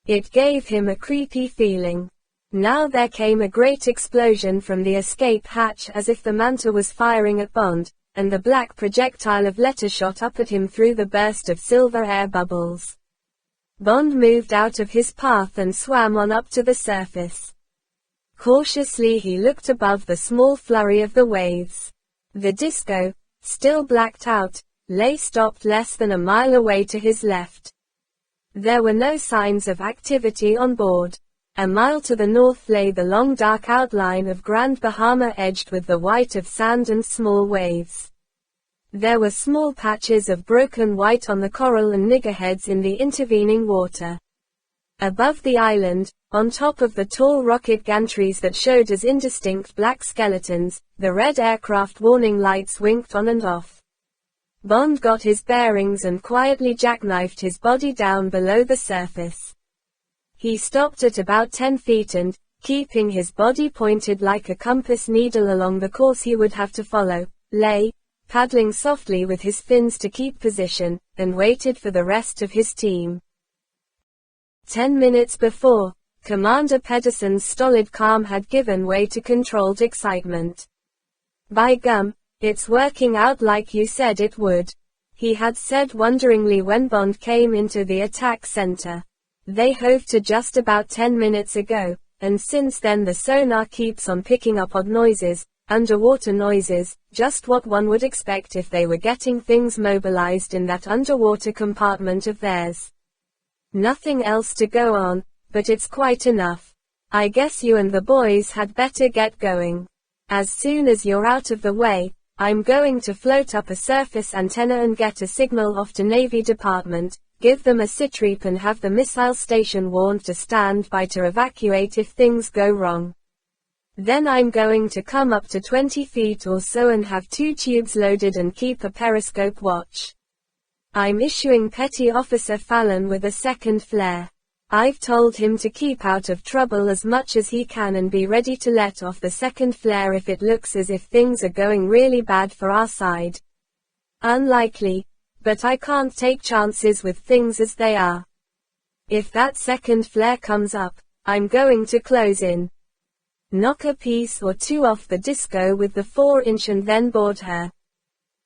It gave him a creepy feeling. Now there came a great explosion from the escape hatch as if the Manta was firing at Bond, and the black projectile of letter shot up at him through the burst of silver air bubbles. Bond moved out of his path and swam on up to the surface. Cautiously he looked above the small flurry of the waves. The disco, still blacked out, lay stopped less than a mile away to his left. There were no signs of activity on board. A mile to the north lay the long dark outline of Grand Bahama edged with the white of sand and small waves. There were small patches of broken white on the coral and niggerheads in the intervening water. Above the island, on top of the tall rocket gantries that showed as indistinct black skeletons, the red aircraft warning lights winked on and off. Bond got his bearings and quietly jackknifed his body down below the surface. He stopped at about 10 feet and, keeping his body pointed like a compass needle along the course he would have to follow, lay, paddling softly with his fins to keep position, and waited for the rest of his team. 10 minutes before, Commander Pedersen's stolid calm had given way to controlled excitement. "By gum, it's working out like you said it would," he had said wonderingly when Bond came into the attack center. "They hove to just about 10 minutes ago, and since then the sonar keeps on picking up odd noises, underwater noises, just what one would expect if they were getting things mobilized in that underwater compartment of theirs. Nothing else to go on, but it's quite enough. I guess you and the boys had better get going. As soon as you're out of the way, I'm going to float up a surface antenna and get a signal off to Navy Department, give them a sitrep and have the missile station warned to stand by to evacuate if things go wrong. Then I'm going to come up to 20 feet or so and have 2 tubes loaded and keep a periscope watch. I'm issuing Petty Officer Fallon with a second flare. I've told him to keep out of trouble as much as he can and be ready to let off the second flare if it looks as if things are going really bad for our side. Unlikely, but I can't take chances with things as they are. If that second flare comes up, I'm going to close in. Knock a piece or 2 off the disco with the 4-inch and then board her.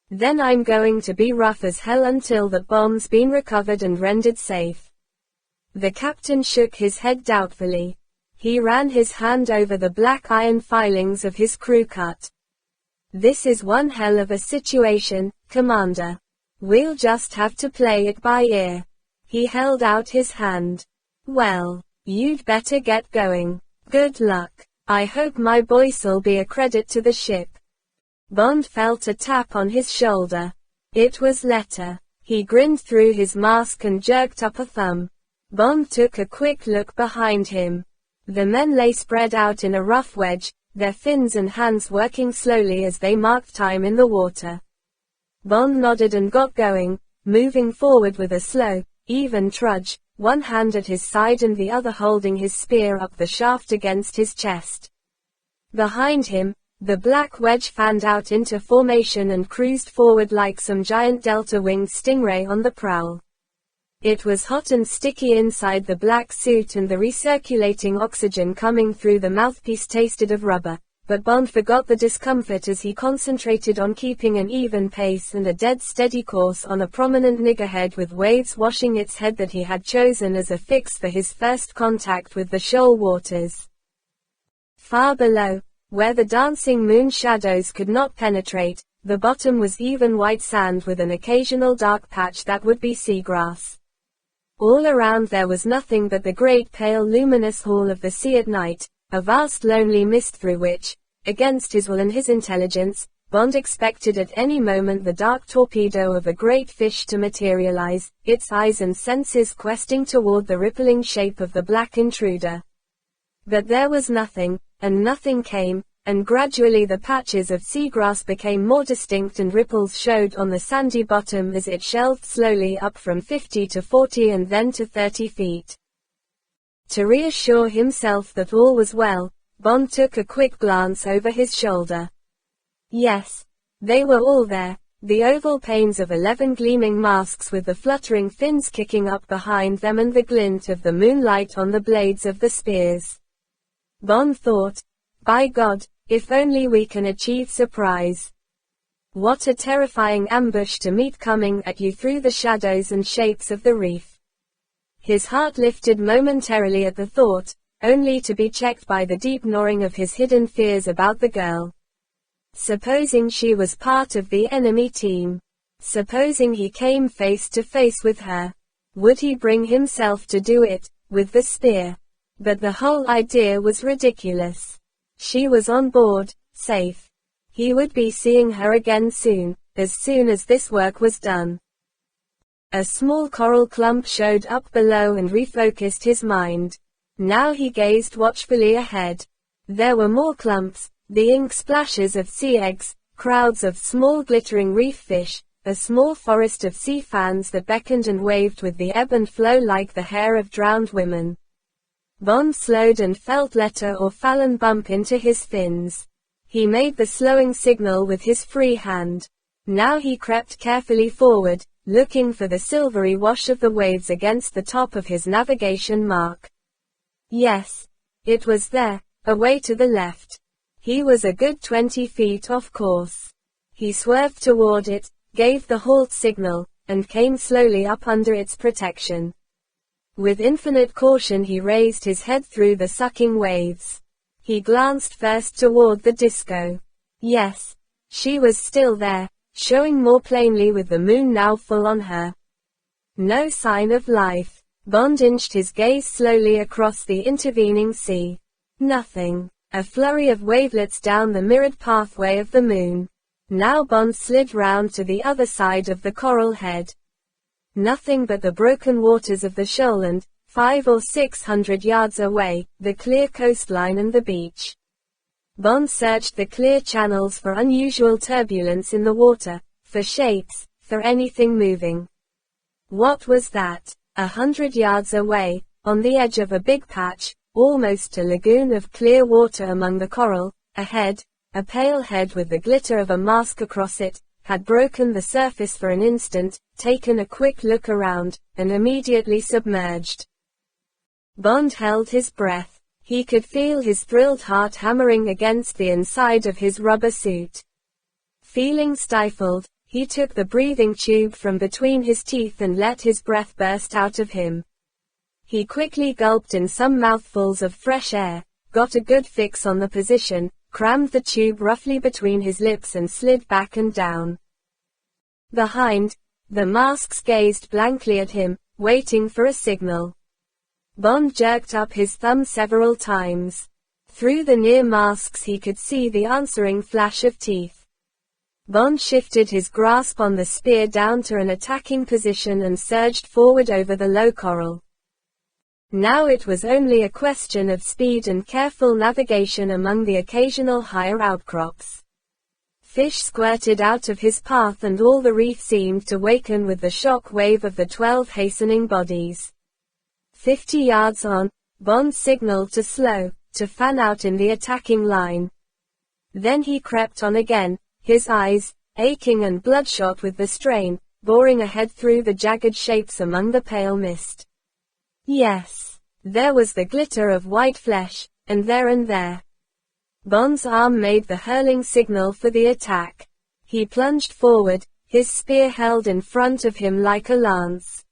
Then I'm going to be rough as hell until that bomb's been recovered and rendered safe." The captain shook his head doubtfully. He ran his hand over the black iron filings of his crew cut. "This is one hell of a situation, Commander. We'll just have to play it by ear." He held out his hand. "Well, you'd better get going. Good luck. I hope my boys'll be a credit to the ship." Bond felt a tap on his shoulder. It was Letta. He grinned through his mask and jerked up a thumb. Bond took a quick look behind him. The men lay spread out in a rough wedge, their fins and hands working slowly as they marked time in the water. Bond nodded and got going, moving forward with a slow, even trudge, one hand at his side and the other holding his spear up the shaft against his chest. Behind him, the black wedge fanned out into formation and cruised forward like some giant delta-winged stingray on the prowl. It was hot and sticky inside the black suit and the recirculating oxygen coming through the mouthpiece tasted of rubber, but Bond forgot the discomfort as he concentrated on keeping an even pace and a dead steady course on a prominent niggerhead with waves washing its head that he had chosen as a fix for his first contact with the shoal waters. Far below, where the dancing moon shadows could not penetrate, the bottom was even white sand with an occasional dark patch that would be seagrass. All around there was nothing but the great pale luminous hall of the sea at night, a vast lonely mist through which, against his will and his intelligence, Bond expected at any moment the dark torpedo of a great fish to materialize, its eyes and senses questing toward the rippling shape of the black intruder. But there was nothing, and nothing came, and gradually the patches of seagrass became more distinct and ripples showed on the sandy bottom as it shelved slowly up from 50 to 40 and then to 30 feet. To reassure himself that all was well, Bond took a quick glance over his shoulder. Yes, they were all there, the oval panes of 11 gleaming masks with the fluttering fins kicking up behind them and the glint of the moonlight on the blades of the spears. Bond thought, by God, if only we can achieve surprise. What a terrifying ambush to meet coming at you through the shadows and shapes of the reef. His heart lifted momentarily at the thought, only to be checked by the deep gnawing of his hidden fears about the girl. Supposing she was part of the enemy team. Supposing he came face to face with her. Would he bring himself to do it, with the spear? But the whole idea was ridiculous. She was on board, safe. He would be seeing her again soon as this work was done. A small coral clump showed up below and refocused his mind. Now he gazed watchfully ahead. There were more clumps, the ink splashes of sea eggs, crowds of small glittering reef fish, a small forest of sea fans that beckoned and waved with the ebb and flow like the hair of drowned women. Bond slowed and felt Letter or Fallon bump into his fins. He made the slowing signal with his free hand. Now he crept carefully forward, looking for the silvery wash of the waves against the top of his navigation mark. Yes. It was there, away to the left. He was a good 20 feet off course. He swerved toward it, gave the halt signal, and came slowly up under its protection. With infinite caution he raised his head through the sucking waves. He glanced first toward the disco. Yes. She was still there, showing more plainly with the moon now full on her. No sign of life. Bond inched his gaze slowly across the intervening sea. Nothing. A flurry of wavelets down the mirrored pathway of the moon. Now Bond slid round to the other side of the coral head. Nothing but the broken waters of the shoal and, 500 or 600 yards away, the clear coastline and the beach. Bond searched the clear channels for unusual turbulence in the water, for shapes, for anything moving. What was that? 100 yards away, on the edge of a big patch, almost a lagoon of clear water among the coral, a pale head with the glitter of a mask across it, had broken the surface for an instant, taken a quick look around, and immediately submerged. Bond held his breath. He could feel his thrilled heart hammering against the inside of his rubber suit. Feeling stifled, he took the breathing tube from between his teeth and let his breath burst out of him. He quickly gulped in some mouthfuls of fresh air, got a good fix on the position, crammed the tube roughly between his lips and slid back and down. Behind, the masks gazed blankly at him, waiting for a signal. Bond jerked up his thumb several times. Through the near masks he could see the answering flash of teeth. Bond shifted his grasp on the spear down to an attacking position and surged forward over the low coral. Now it was only a question of speed and careful navigation among the occasional higher outcrops. Fish squirted out of his path and all the reef seemed to waken with the shock wave of the 12 hastening bodies. 50 yards on, Bond signaled to slow, to fan out in the attacking line. Then he crept on again, his eyes, aching and bloodshot with the strain, boring ahead through the jagged shapes among the pale mist. Yes, there was the glitter of white flesh, and there. Bond's arm made the hurling signal for the attack. He plunged forward, his spear held in front of him like a lance.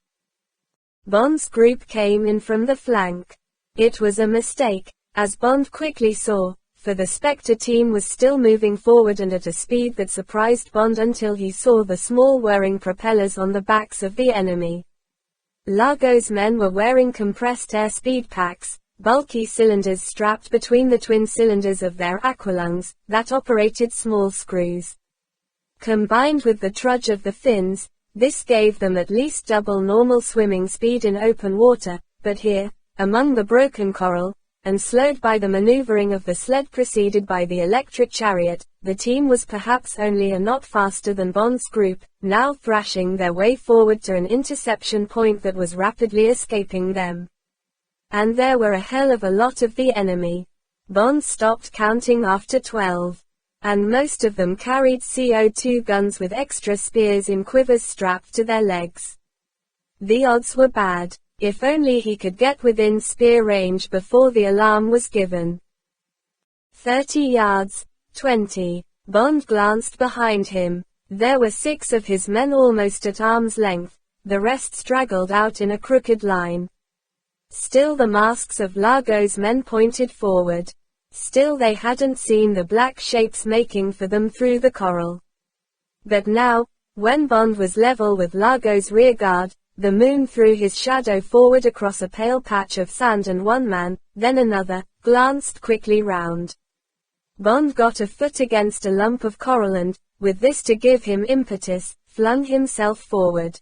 Bond's group came in from the flank. It was a mistake, as Bond quickly saw, for the Spectre team was still moving forward and at a speed that surprised Bond until he saw the small whirring propellers on the backs of the enemy. Largo's men were wearing compressed air speed packs, bulky cylinders strapped between the twin cylinders of their aqualungs, that operated small screws. Combined with the trudge of the fins, this gave them at least double normal swimming speed in open water, but here, among the broken coral, and slowed by the maneuvering of the sled preceded by the electric chariot, the team was perhaps only a knot faster than Bond's group, now thrashing their way forward to an interception point that was rapidly escaping them. And there were a hell of a lot of the enemy. Bond stopped counting after 12. And most of them carried CO2 guns with extra spears in quivers strapped to their legs. The odds were bad. If only he could get within spear range before the alarm was given. 30 yards, 20. Bond glanced behind him. There were 6 of his men almost at arm's length, the rest straggled out in a crooked line. Still the masks of Largo's men pointed forward. Still they hadn't seen the black shapes making for them through the coral. But now, when Bond was level with Largo's rearguard, The moon threw his shadow forward across a pale patch of sand, and one man, then another, glanced quickly round. Bond got a foot against a lump of coral and, with this to give him impetus, flung himself forward.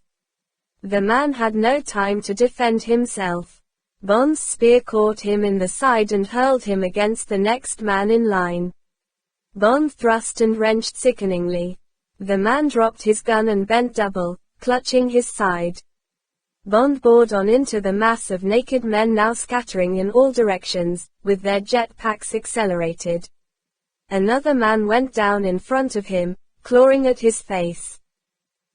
The man had no time to defend himself. Bond's spear caught him in the side and hurled him against the next man in line. Bond thrust and wrenched sickeningly. The man dropped his gun and bent double, clutching his side. Bond bored on into the mass of naked men now scattering in all directions, with their jet packs accelerated. Another man went down in front of him, clawing at his face.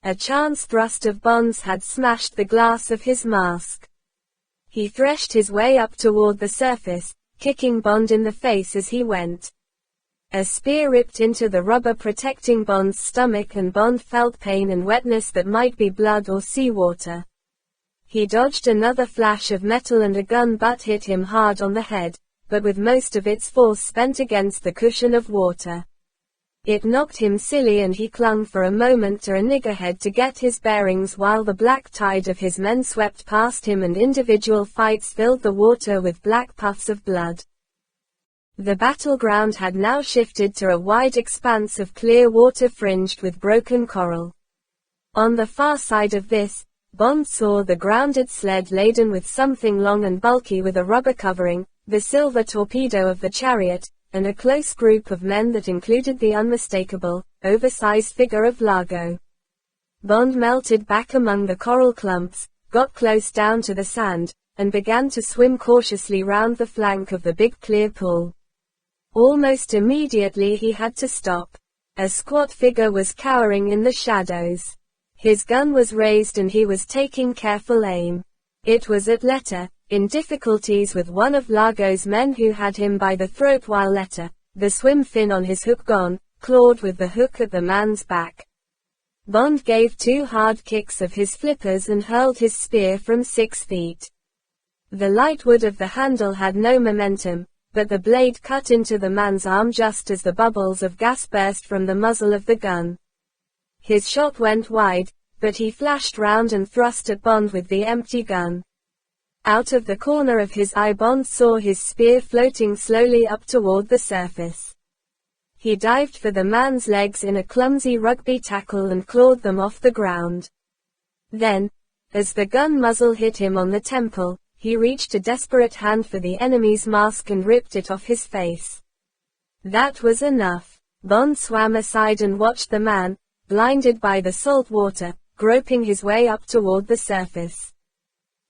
A chance thrust of Bond's had smashed the glass of his mask. He threshed his way up toward the surface, kicking Bond in the face as he went. A spear ripped into the rubber protecting Bond's stomach, and Bond felt pain and wetness that might be blood or seawater. He dodged another flash of metal and a gun butt hit him hard on the head, but with most of its force spent against the cushion of water. It knocked him silly and he clung for a moment to a niggerhead to get his bearings while the black tide of his men swept past him and individual fights filled the water with black puffs of blood. The battleground had now shifted to a wide expanse of clear water fringed with broken coral. On the far side of this, Bond saw the grounded sled laden with something long and bulky with a rubber covering, the silver torpedo of the chariot, and a close group of men that included the unmistakable, oversized figure of Largo. Bond melted back among the coral clumps, got close down to the sand, and began to swim cautiously round the flank of the big clear pool. Almost immediately he had to stop. A squat figure was cowering in the shadows. His gun was raised and he was taking careful aim. It was Atletta, in difficulties with one of Largo's men who had him by the throat while Letta, the swim fin on his hook gone, clawed with the hook at the man's back. Bond gave 2 hard kicks of his flippers and hurled his spear from 6 feet. The light wood of the handle had no momentum, but the blade cut into the man's arm just as the bubbles of gas burst from the muzzle of the gun. His shot went wide, but he flashed round and thrust at Bond with the empty gun. Out of the corner of his eye Bond saw his spear floating slowly up toward the surface. He dived for the man's legs in a clumsy rugby tackle and clawed them off the ground. Then, as the gun muzzle hit him on the temple, he reached a desperate hand for the enemy's mask and ripped it off his face. That was enough. Bond swam aside and watched the man, blinded by the salt water, groping his way up toward the surface.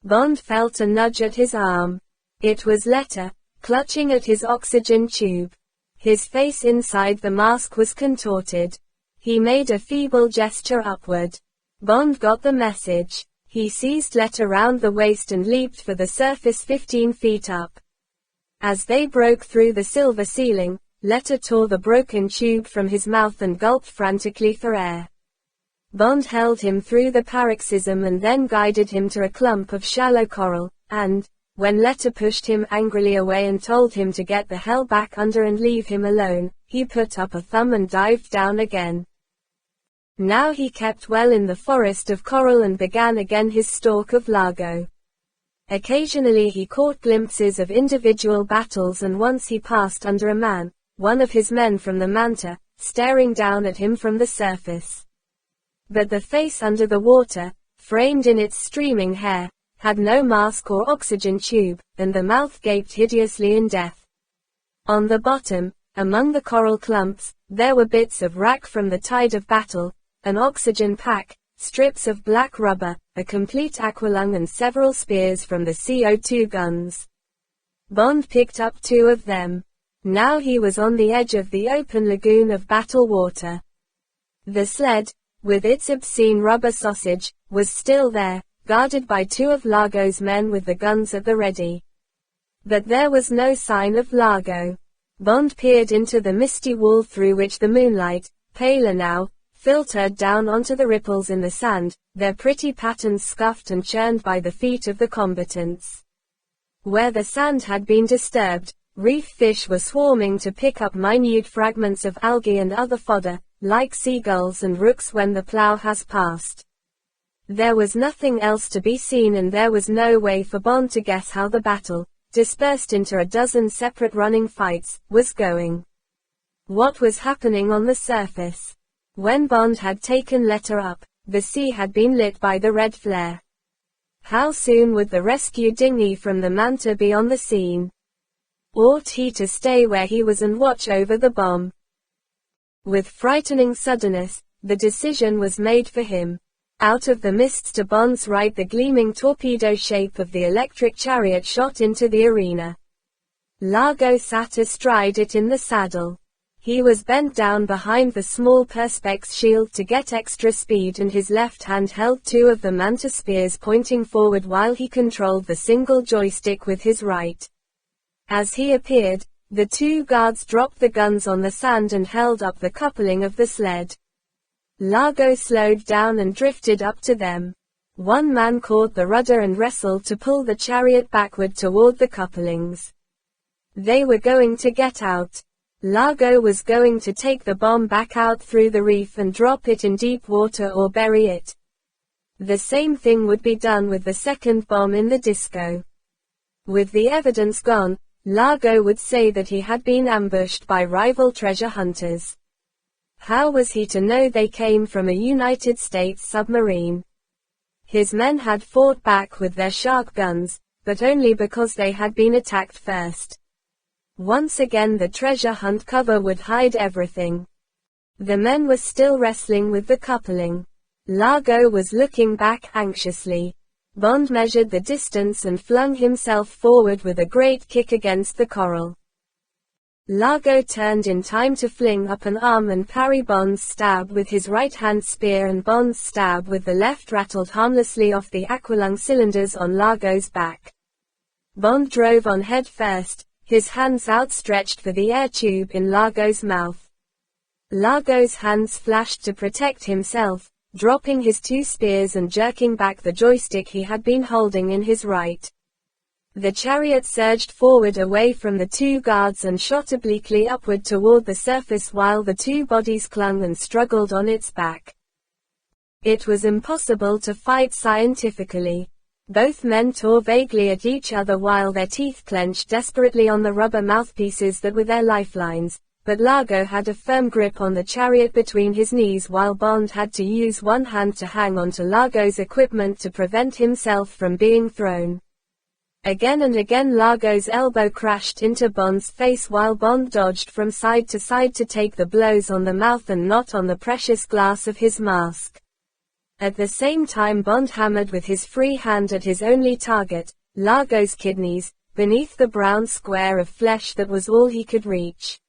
Bond felt a nudge at his arm. It was Letta, clutching at his oxygen tube. His face inside the mask was contorted. He made a feeble gesture upward. Bond got the message. He seized Letta round the waist and leaped for the surface 15 feet up. As they broke through the silver ceiling, Letta tore the broken tube from his mouth and gulped frantically for air. Bond held him through the paroxysm and then guided him to a clump of shallow coral, and, when Letta pushed him angrily away and told him to get the hell back under and leave him alone, he put up a thumb and dived down again. Now he kept well in the forest of coral and began again his stalk of Largo. Occasionally he caught glimpses of individual battles, and once he passed under a man, one of his men from the Manta, staring down at him from the surface. But the face under the water, framed in its streaming hair, had no mask or oxygen tube, and the mouth gaped hideously in death. On the bottom, among the coral clumps, there were bits of wrack from the tide of battle, an oxygen pack, strips of black rubber, a complete aqualung and several spears from the CO2 guns. Bond picked up 2 of them. Now he was on the edge of the open lagoon of battle water. The sled, with its obscene rubber sausage, was still there, guarded by 2 of Largo's men with the guns at the ready. But there was no sign of Largo. Bond peered into the misty wall through which the moonlight, paler now, filtered down onto the ripples in the sand, their pretty patterns scuffed and churned by the feet of the combatants. Where the sand had been disturbed, reef fish were swarming to pick up minute fragments of algae and other fodder, like seagulls and rooks when the plow has passed. There was nothing else to be seen, and there was no way for Bond to guess how the battle, dispersed into a dozen separate running fights, was going. What was happening on the surface? When Bond had taken letter up, the sea had been lit by the red flare. How soon would the rescue dinghy from the Manta be on the scene? Ought he to stay where he was and watch over the bomb? With frightening suddenness, the decision was made for him. Out of the mists to Bond's right, the gleaming torpedo shape of the electric chariot shot into the arena. Largo sat astride it in the saddle. He was bent down behind the small perspex shield to get extra speed, and his left hand held two of the Manta spears pointing forward while he controlled the single joystick with his right. As he appeared, the two guards dropped the guns on the sand and held up the coupling of the sled. Largo slowed down and drifted up to them. One man caught the rudder and wrestled to pull the chariot backward toward the couplings. They were going to get out. Largo was going to take the bomb back out through the reef and drop it in deep water or bury it. The same thing would be done with the second bomb in the disco. With the evidence gone, Largo would say that he had been ambushed by rival treasure hunters. How was he to know they came from a United States submarine? His men had fought back with their shark guns, but only because they had been attacked first. Once again the treasure hunt cover would hide everything. The men were still wrestling with the coupling. Largo was looking back anxiously. Bond measured the distance and flung himself forward with a great kick against the coral. Largo turned in time to fling up an arm and parry Bond's stab with his right-hand spear, and Bond's stab with the left rattled harmlessly off the aqualung cylinders on Largo's back. Bond drove on head first, his hands outstretched for the air tube in Largo's mouth. Largo's hands flashed to protect himself, dropping his two spears and jerking back the joystick he had been holding in his right. The chariot surged forward away from the two guards and shot obliquely upward toward the surface while the two bodies clung and struggled on its back. It was impossible to fight scientifically. Both men tore vaguely at each other while their teeth clenched desperately on the rubber mouthpieces that were their lifelines, but Largo had a firm grip on the chariot between his knees while Bond had to use one hand to hang onto Largo's equipment to prevent himself from being thrown. Again and again Largo's elbow crashed into Bond's face while Bond dodged from side to side to take the blows on the mouth and not on the precious glass of his mask. At the same time Bond hammered with his free hand at his only target, Largo's kidneys, beneath the brown square of flesh that was all he could reach.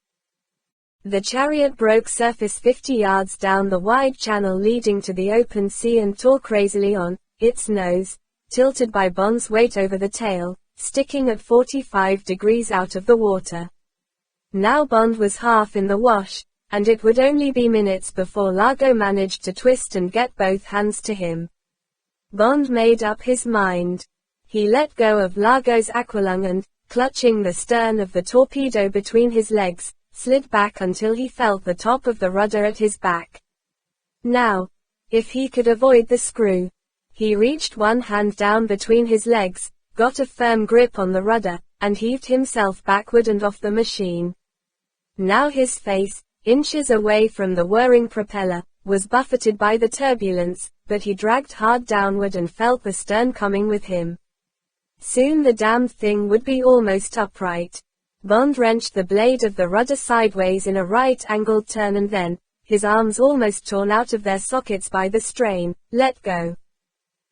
The chariot broke surface 50 yards down the wide channel leading to the open sea and tore crazily on, its nose, tilted by Bond's weight over the tail, sticking at 45 degrees out of the water. Now Bond was half in the wash, and it would only be minutes before Largo managed to twist and get both hands to him. Bond made up his mind. He let go of Largo's aqualung and, clutching the stern of the torpedo between his legs, slid back until he felt the top of the rudder at his back. Now, if he could avoid the screw. He reached one hand down between his legs, got a firm grip on the rudder, and heaved himself backward and off the machine. Now his face, inches away from the whirring propeller, was buffeted by the turbulence, but he dragged hard downward and felt the stern coming with him. Soon the damned thing would be almost upright. Bond wrenched the blade of the rudder sideways in a right-angled turn and then, his arms almost torn out of their sockets by the strain, let go.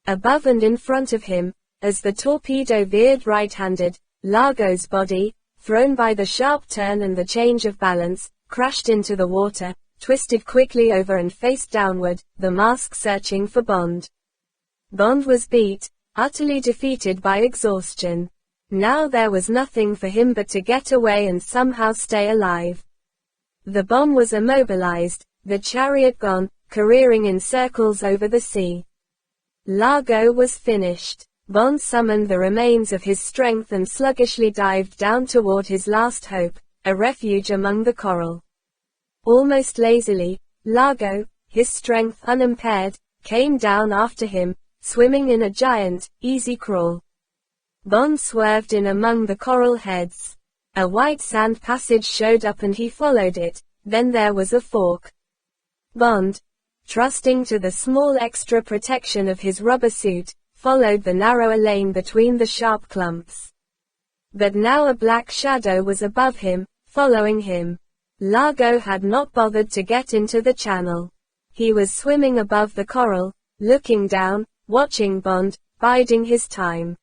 Above and in front of him, as the torpedo veered right-handed, Largo's body, thrown by the sharp turn and the change of balance, crashed into the water, twisted quickly over and faced downward, the mask searching for Bond. Bond was beat, utterly defeated by exhaustion. Now there was nothing for him but to get away and somehow stay alive. The bomb was immobilized, the chariot gone, careering in circles over the sea. Largo was finished. Bond summoned the remains of his strength and sluggishly dived down toward his last hope, a refuge among the coral. Almost lazily, Largo, his strength unimpaired, came down after him, swimming in a giant, easy crawl. Bond swerved in among the coral heads. A white sand passage showed up and he followed it, then there was a fork. Bond, trusting to the small extra protection of his rubber suit, followed the narrower lane between the sharp clumps. But now a black shadow was above him, following him. Largo had not bothered to get into the channel. He was swimming above the coral, looking down, watching Bond, biding his time.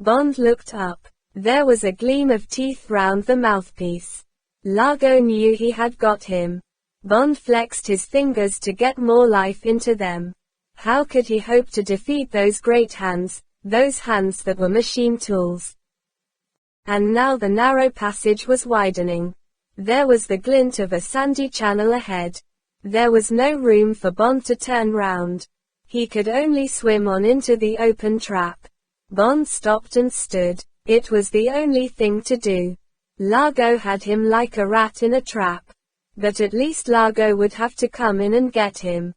Bond looked up. There was a gleam of teeth round the mouthpiece. Largo knew he had got him. Bond flexed his fingers to get more life into them. How could he hope to defeat those great hands, those hands that were machine tools? And now the narrow passage was widening. There was the glint of a sandy channel ahead. There was no room for Bond to turn round. He could only swim on into the open trap. Bond stopped and stood. It was the only thing to do. Largo had him like a rat in a trap. But at least Largo would have to come in and get him.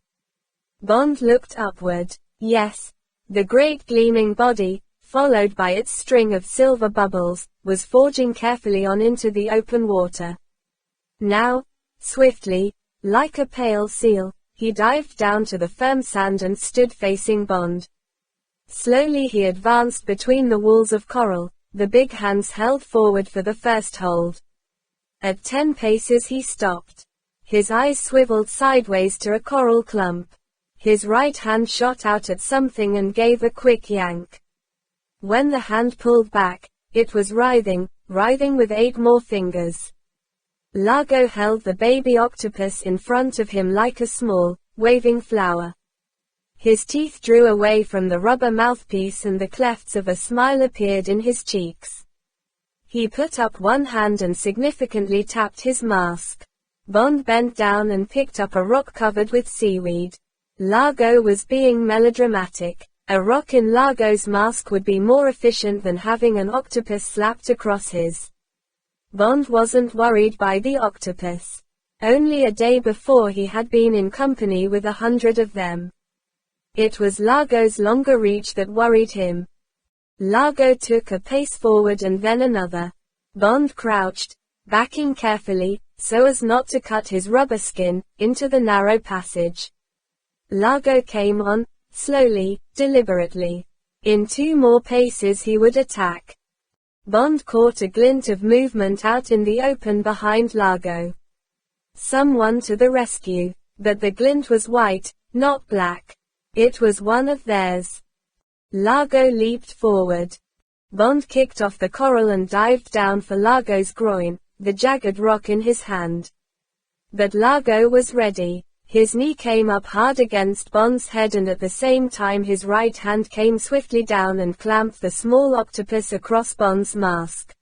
Bond looked upward. Yes. The great gleaming body, followed by its string of silver bubbles, was forging carefully on into the open water. Now, swiftly, like a pale seal, he dived down to the firm sand and stood facing Bond. Slowly he advanced between the walls of coral, the big hands held forward for the first hold. At 10 paces he stopped. His eyes swiveled sideways to a coral clump. His right hand shot out at something and gave a quick yank. When the hand pulled back, it was writhing with 8 more fingers. Largo held the baby octopus in front of him like a small, waving flower. His teeth drew away from the rubber mouthpiece and the clefts of a smile appeared in his cheeks. He put up one hand and significantly tapped his mask. Bond bent down and picked up a rock covered with seaweed. Largo was being melodramatic. A rock in Largo's mask would be more efficient than having an octopus slapped across his. Bond wasn't worried by the octopus. Only a day before he had been in company with 100 of them. It was Largo's longer reach that worried him. Largo took a pace forward and then another. Bond crouched, backing carefully, so as not to cut his rubber skin, into the narrow passage. Largo came on, slowly, deliberately. In 2 more paces he would attack. Bond caught a glint of movement out in the open behind Largo. Someone to the rescue, but the glint was white, not black. It was one of theirs. Largo leaped forward. Bond kicked off the coral and dived down for Largo's groin, the jagged rock in his hand. But Largo was ready. His knee came up hard against Bond's head and at the same time his right hand came swiftly down and clamped the small octopus across Bond's mask.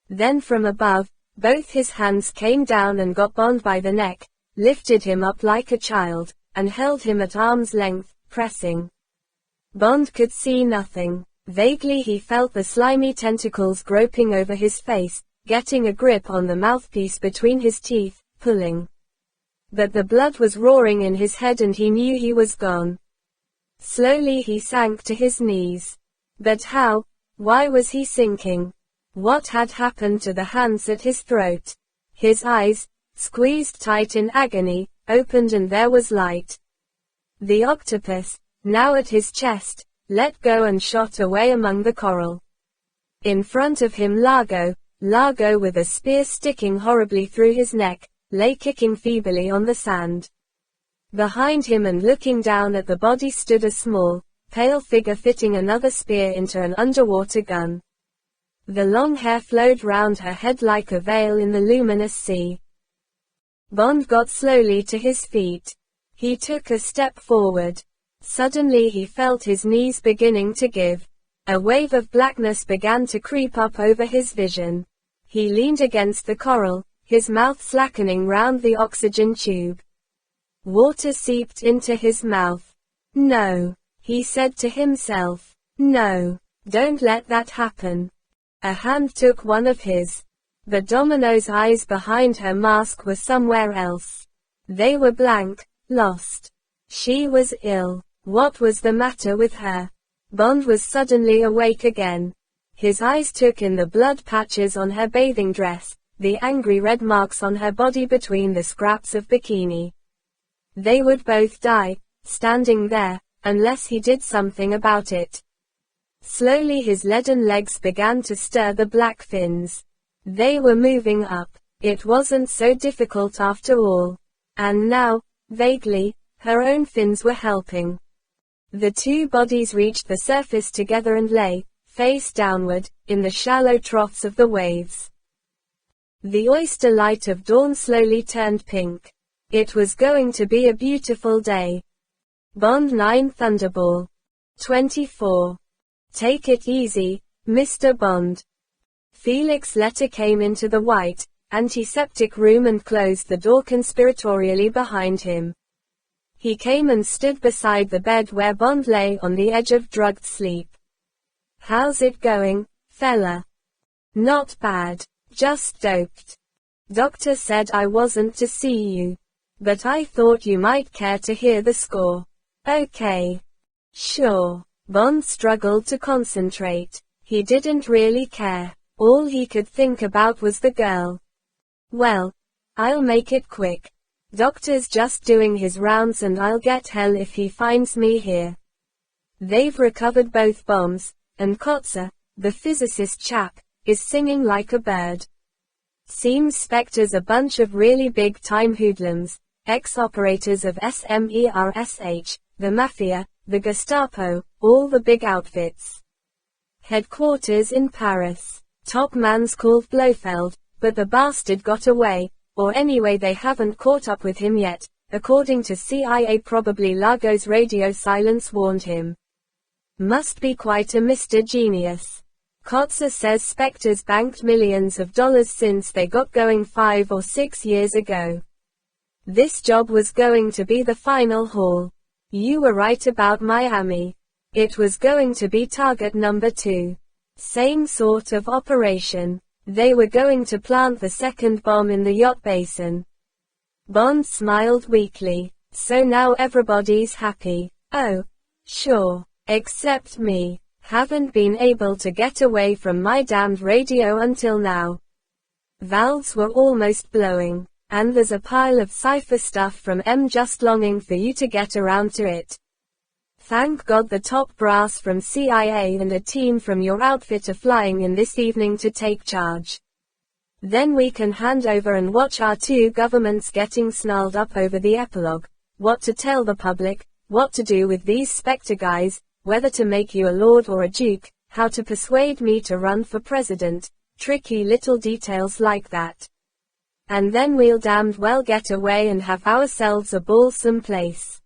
Then from above, both his hands came down and got Bond by the neck, lifted him up like a child, and held him at arm's length, pressing. Bond could see nothing. Vaguely he felt the slimy tentacles groping over his face, getting a grip on the mouthpiece between his teeth, pulling. But the blood was roaring in his head and he knew he was gone. Slowly he sank to his knees. But how? Why was he sinking? What had happened to the hands at his throat? His eyes, squeezed tight in agony, opened and there was light. The octopus, now at his chest, let go and shot away among the coral. In front of him Largo with a spear sticking horribly through his neck, lay kicking feebly on the sand. Behind him and looking down at the body stood a small, pale figure fitting another spear into an underwater gun. The long hair flowed round her head like a veil in the luminous sea. Bond got slowly to his feet. He took a step forward. Suddenly he felt his knees beginning to give. A wave of blackness began to creep up over his vision. He leaned against the coral, his mouth slackening round the oxygen tube. Water seeped into his mouth. No, he said to himself. No, don't let that happen. A hand took one of his. But Domino's eyes behind her mask were somewhere else. They were blank, lost. She was ill. What was the matter with her? Bond was suddenly awake again. His eyes took in the blood patches on her bathing dress, the angry red marks on her body between the scraps of bikini. They would both die, standing there, unless he did something about it. Slowly his leaden legs began to stir the black fins. They were moving up. It wasn't so difficult after all. And now, vaguely, her own fins were helping. The two bodies reached the surface together and lay, face downward, in the shallow troughs of the waves. The oyster light of dawn slowly turned pink. It was going to be a beautiful day. Bond 9 Thunderbolt. 24. Take it easy, Mr. Bond. Felix's letter came into the white, antiseptic room and closed the door conspiratorially behind him. He came and stood beside the bed where Bond lay on the edge of drugged sleep. How's it going, fella? Not bad. Just doped. Doctor said I wasn't to see you. But I thought you might care to hear the score. Okay. Sure. Bond struggled to concentrate. He didn't really care. All he could think about was the girl. Well, I'll make it quick. Doctor's just doing his rounds and I'll get hell if he finds me here. They've recovered both bombs, and Kotzer, the physicist chap, is singing like a bird. Seems Spectre's a bunch of really big-time hoodlums, ex-operators of SMERSH, the Mafia, the Gestapo, all the big outfits. Headquarters in Paris. Top man's called Blofeld, but the bastard got away. Or anyway they haven't caught up with him yet, according to CIA. Probably Largo's radio silence warned him. Must be quite a Mr. Genius. Kotzer says Spectre's banked millions of dollars since they got going 5 or 6 years ago. This job was going to be the final haul. You were right about Miami. It was going to be target number 2. Same sort of operation. They were going to plant the second bomb in the yacht basin. Bond smiled weakly. So now everybody's happy. Oh, sure. Except me. Haven't been able to get away from my damned radio until now. Valves were almost blowing. And there's a pile of cipher stuff from M just longing for you to get around to it. Thank God the top brass from CIA and a team from your outfit are flying in this evening to take charge. Then we can hand over and watch our two governments getting snarled up over the epilogue, what to tell the public, what to do with these Spectre guys, whether to make you a lord or a duke, how to persuade me to run for president, tricky little details like that. And then we'll damned well get away and have ourselves a ball someplace.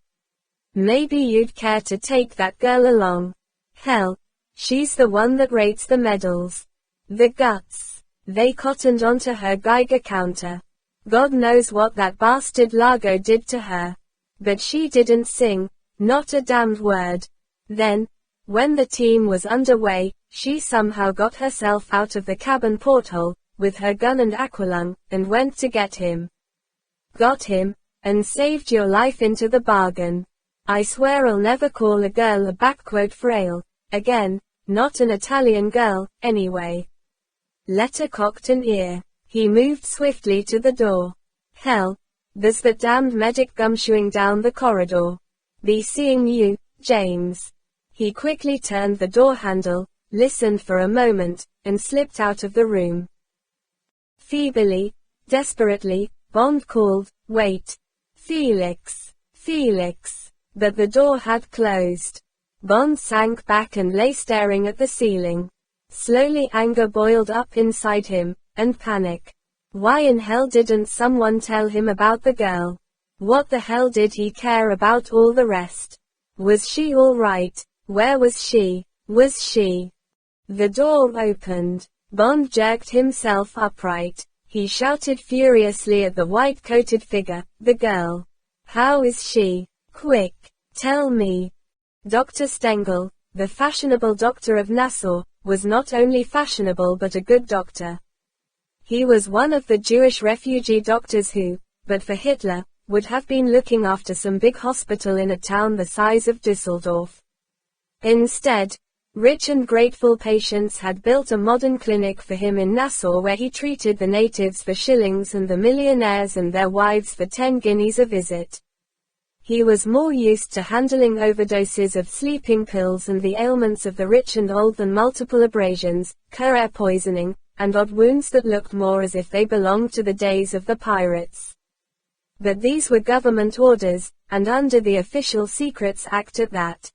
Maybe you'd care to take that girl along. Hell, she's the one that rates the medals. The guts. They cottoned onto her Geiger counter. God knows what that bastard Largo did to her. But she didn't sing, not a damned word. Then, when the team was underway, she somehow got herself out of the cabin porthole, with her gun and aqualung, and went to get him. Got him, and saved your life into the bargain. I swear I'll never call a girl a "frail" again, not an Italian girl, anyway. Letter cocked an ear. He moved swiftly to the door. Hell, there's that damned medic gumshoeing down the corridor. Be seeing you, James. He quickly turned the door handle, listened for a moment, and slipped out of the room. Feebly, desperately, Bond called, "Wait. Felix. Felix." But the door had closed. Bond sank back and lay staring at the ceiling. Slowly anger boiled up inside him, and panic. Why in hell didn't someone tell him about the girl? What the hell did he care about all the rest? Was she all right? Where was she? Was she? The door opened. Bond jerked himself upright. He shouted furiously at the white-coated figure, "The girl. How is she? Quick, tell me." Dr. Stengel, the fashionable doctor of Nassau, was not only fashionable but a good doctor. He was one of the Jewish refugee doctors who, but for Hitler, would have been looking after some big hospital in a town the size of Düsseldorf. Instead, rich and grateful patients had built a modern clinic for him in Nassau where he treated the natives for shillings and the millionaires and their wives for 10 guineas a visit. He was more used to handling overdoses of sleeping pills and the ailments of the rich and old than multiple abrasions, air poisoning, and odd wounds that looked more as if they belonged to the days of the pirates. But these were government orders, and under the Official Secrets Act at that.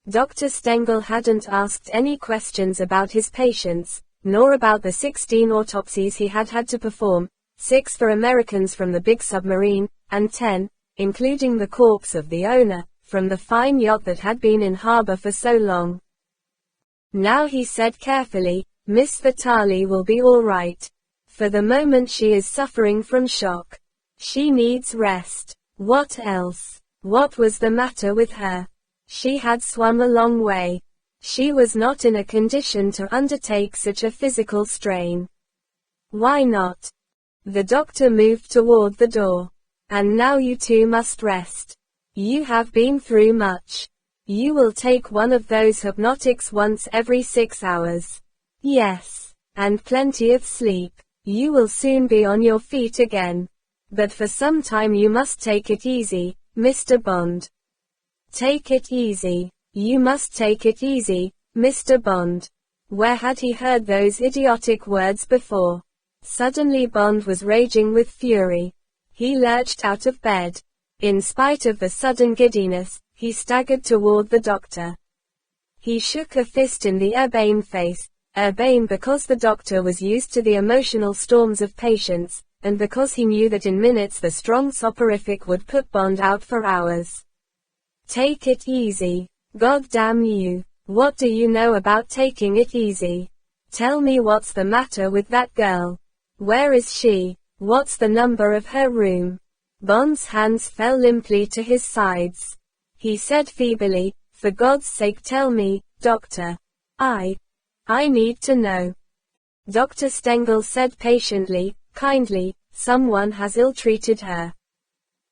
Dr. Stengel hadn't asked any questions about his patients, nor about the 16 autopsies he had had to perform, 6 for Americans from the big submarine, and 10, including the corpse of the owner, from the fine yacht that had been in harbor for so long. Now he said carefully, Miss Vitale will be all right. For the moment she is suffering from shock. She needs rest. What else? What was the matter with her? She had swum a long way. She was not in a condition to undertake such a physical strain. Why not? The doctor moved toward the door. And now you two must rest. You have been through much. You will take one of those hypnotics once every 6 hours. Yes. And plenty of sleep. You will soon be on your feet again. But for some time you must take it easy, Mr. Bond. Take it easy. You must take it easy, Mr. Bond. Where had he heard those idiotic words before? Suddenly Bond was raging with fury. He lurched out of bed. In spite of the sudden giddiness, he staggered toward the doctor. He shook a fist in the urbane face, urbane because the doctor was used to the emotional storms of patients, and because he knew that in minutes the strong soporific would put Bond out for hours. Take it easy. God damn you. What do you know about taking it easy? Tell me what's the matter with that girl. Where is she? What's the number of her room? Bond's hands fell limply to his sides. He said feebly, for God's sake tell me, doctor. I need to know. Dr. Stengel said patiently, kindly, someone has ill-treated her.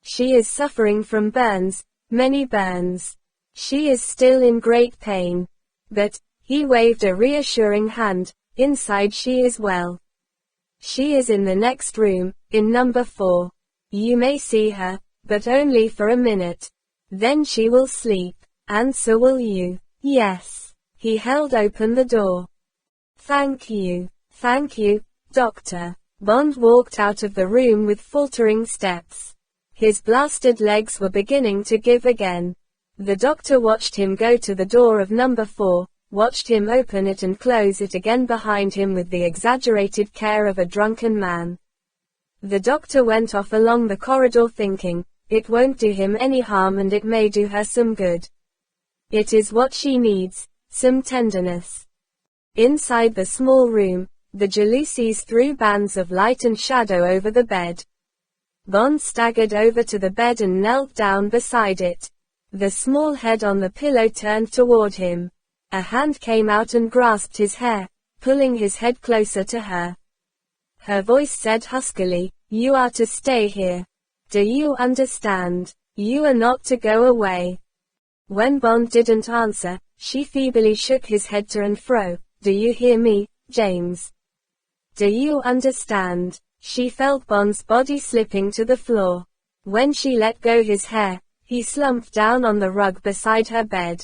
She is suffering from burns, many burns. She is still in great pain. But, he waved a reassuring hand, inside she is well. She is in the next room, in number 4. You may see her, but only for a minute. Then she will sleep, and so will you. Yes. He held open the door. Thank you, doctor. Bond walked out of the room with faltering steps. His blasted legs were beginning to give again. The doctor watched him go to the door of number 4. Watched him open it and close it again behind him with the exaggerated care of a drunken man. The doctor went off along the corridor thinking, it won't do him any harm and it may do her some good. It is what she needs, some tenderness. Inside the small room, the jalousies threw bands of light and shadow over the bed. Bond staggered over to the bed and knelt down beside it. The small head on the pillow turned toward him. A hand came out and grasped his hair, pulling his head closer to her. Her voice said huskily, you are to stay here. Do you understand? You are not to go away. When Bond didn't answer, she feebly shook his head to and fro. Do you hear me, James? Do you understand? She felt Bond's body slipping to the floor. When she let go his hair, he slumped down on the rug beside her bed.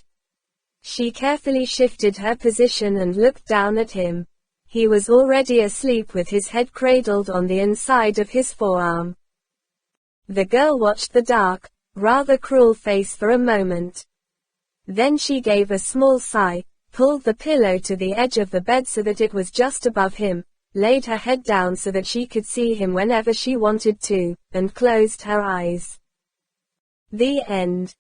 She carefully shifted her position and looked down at him. He was already asleep with his head cradled on the inside of his forearm. The girl watched the dark, rather cruel face for a moment. Then she gave a small sigh, pulled the pillow to the edge of the bed so that it was just above him, laid her head down so that she could see him whenever she wanted to, and closed her eyes. The end.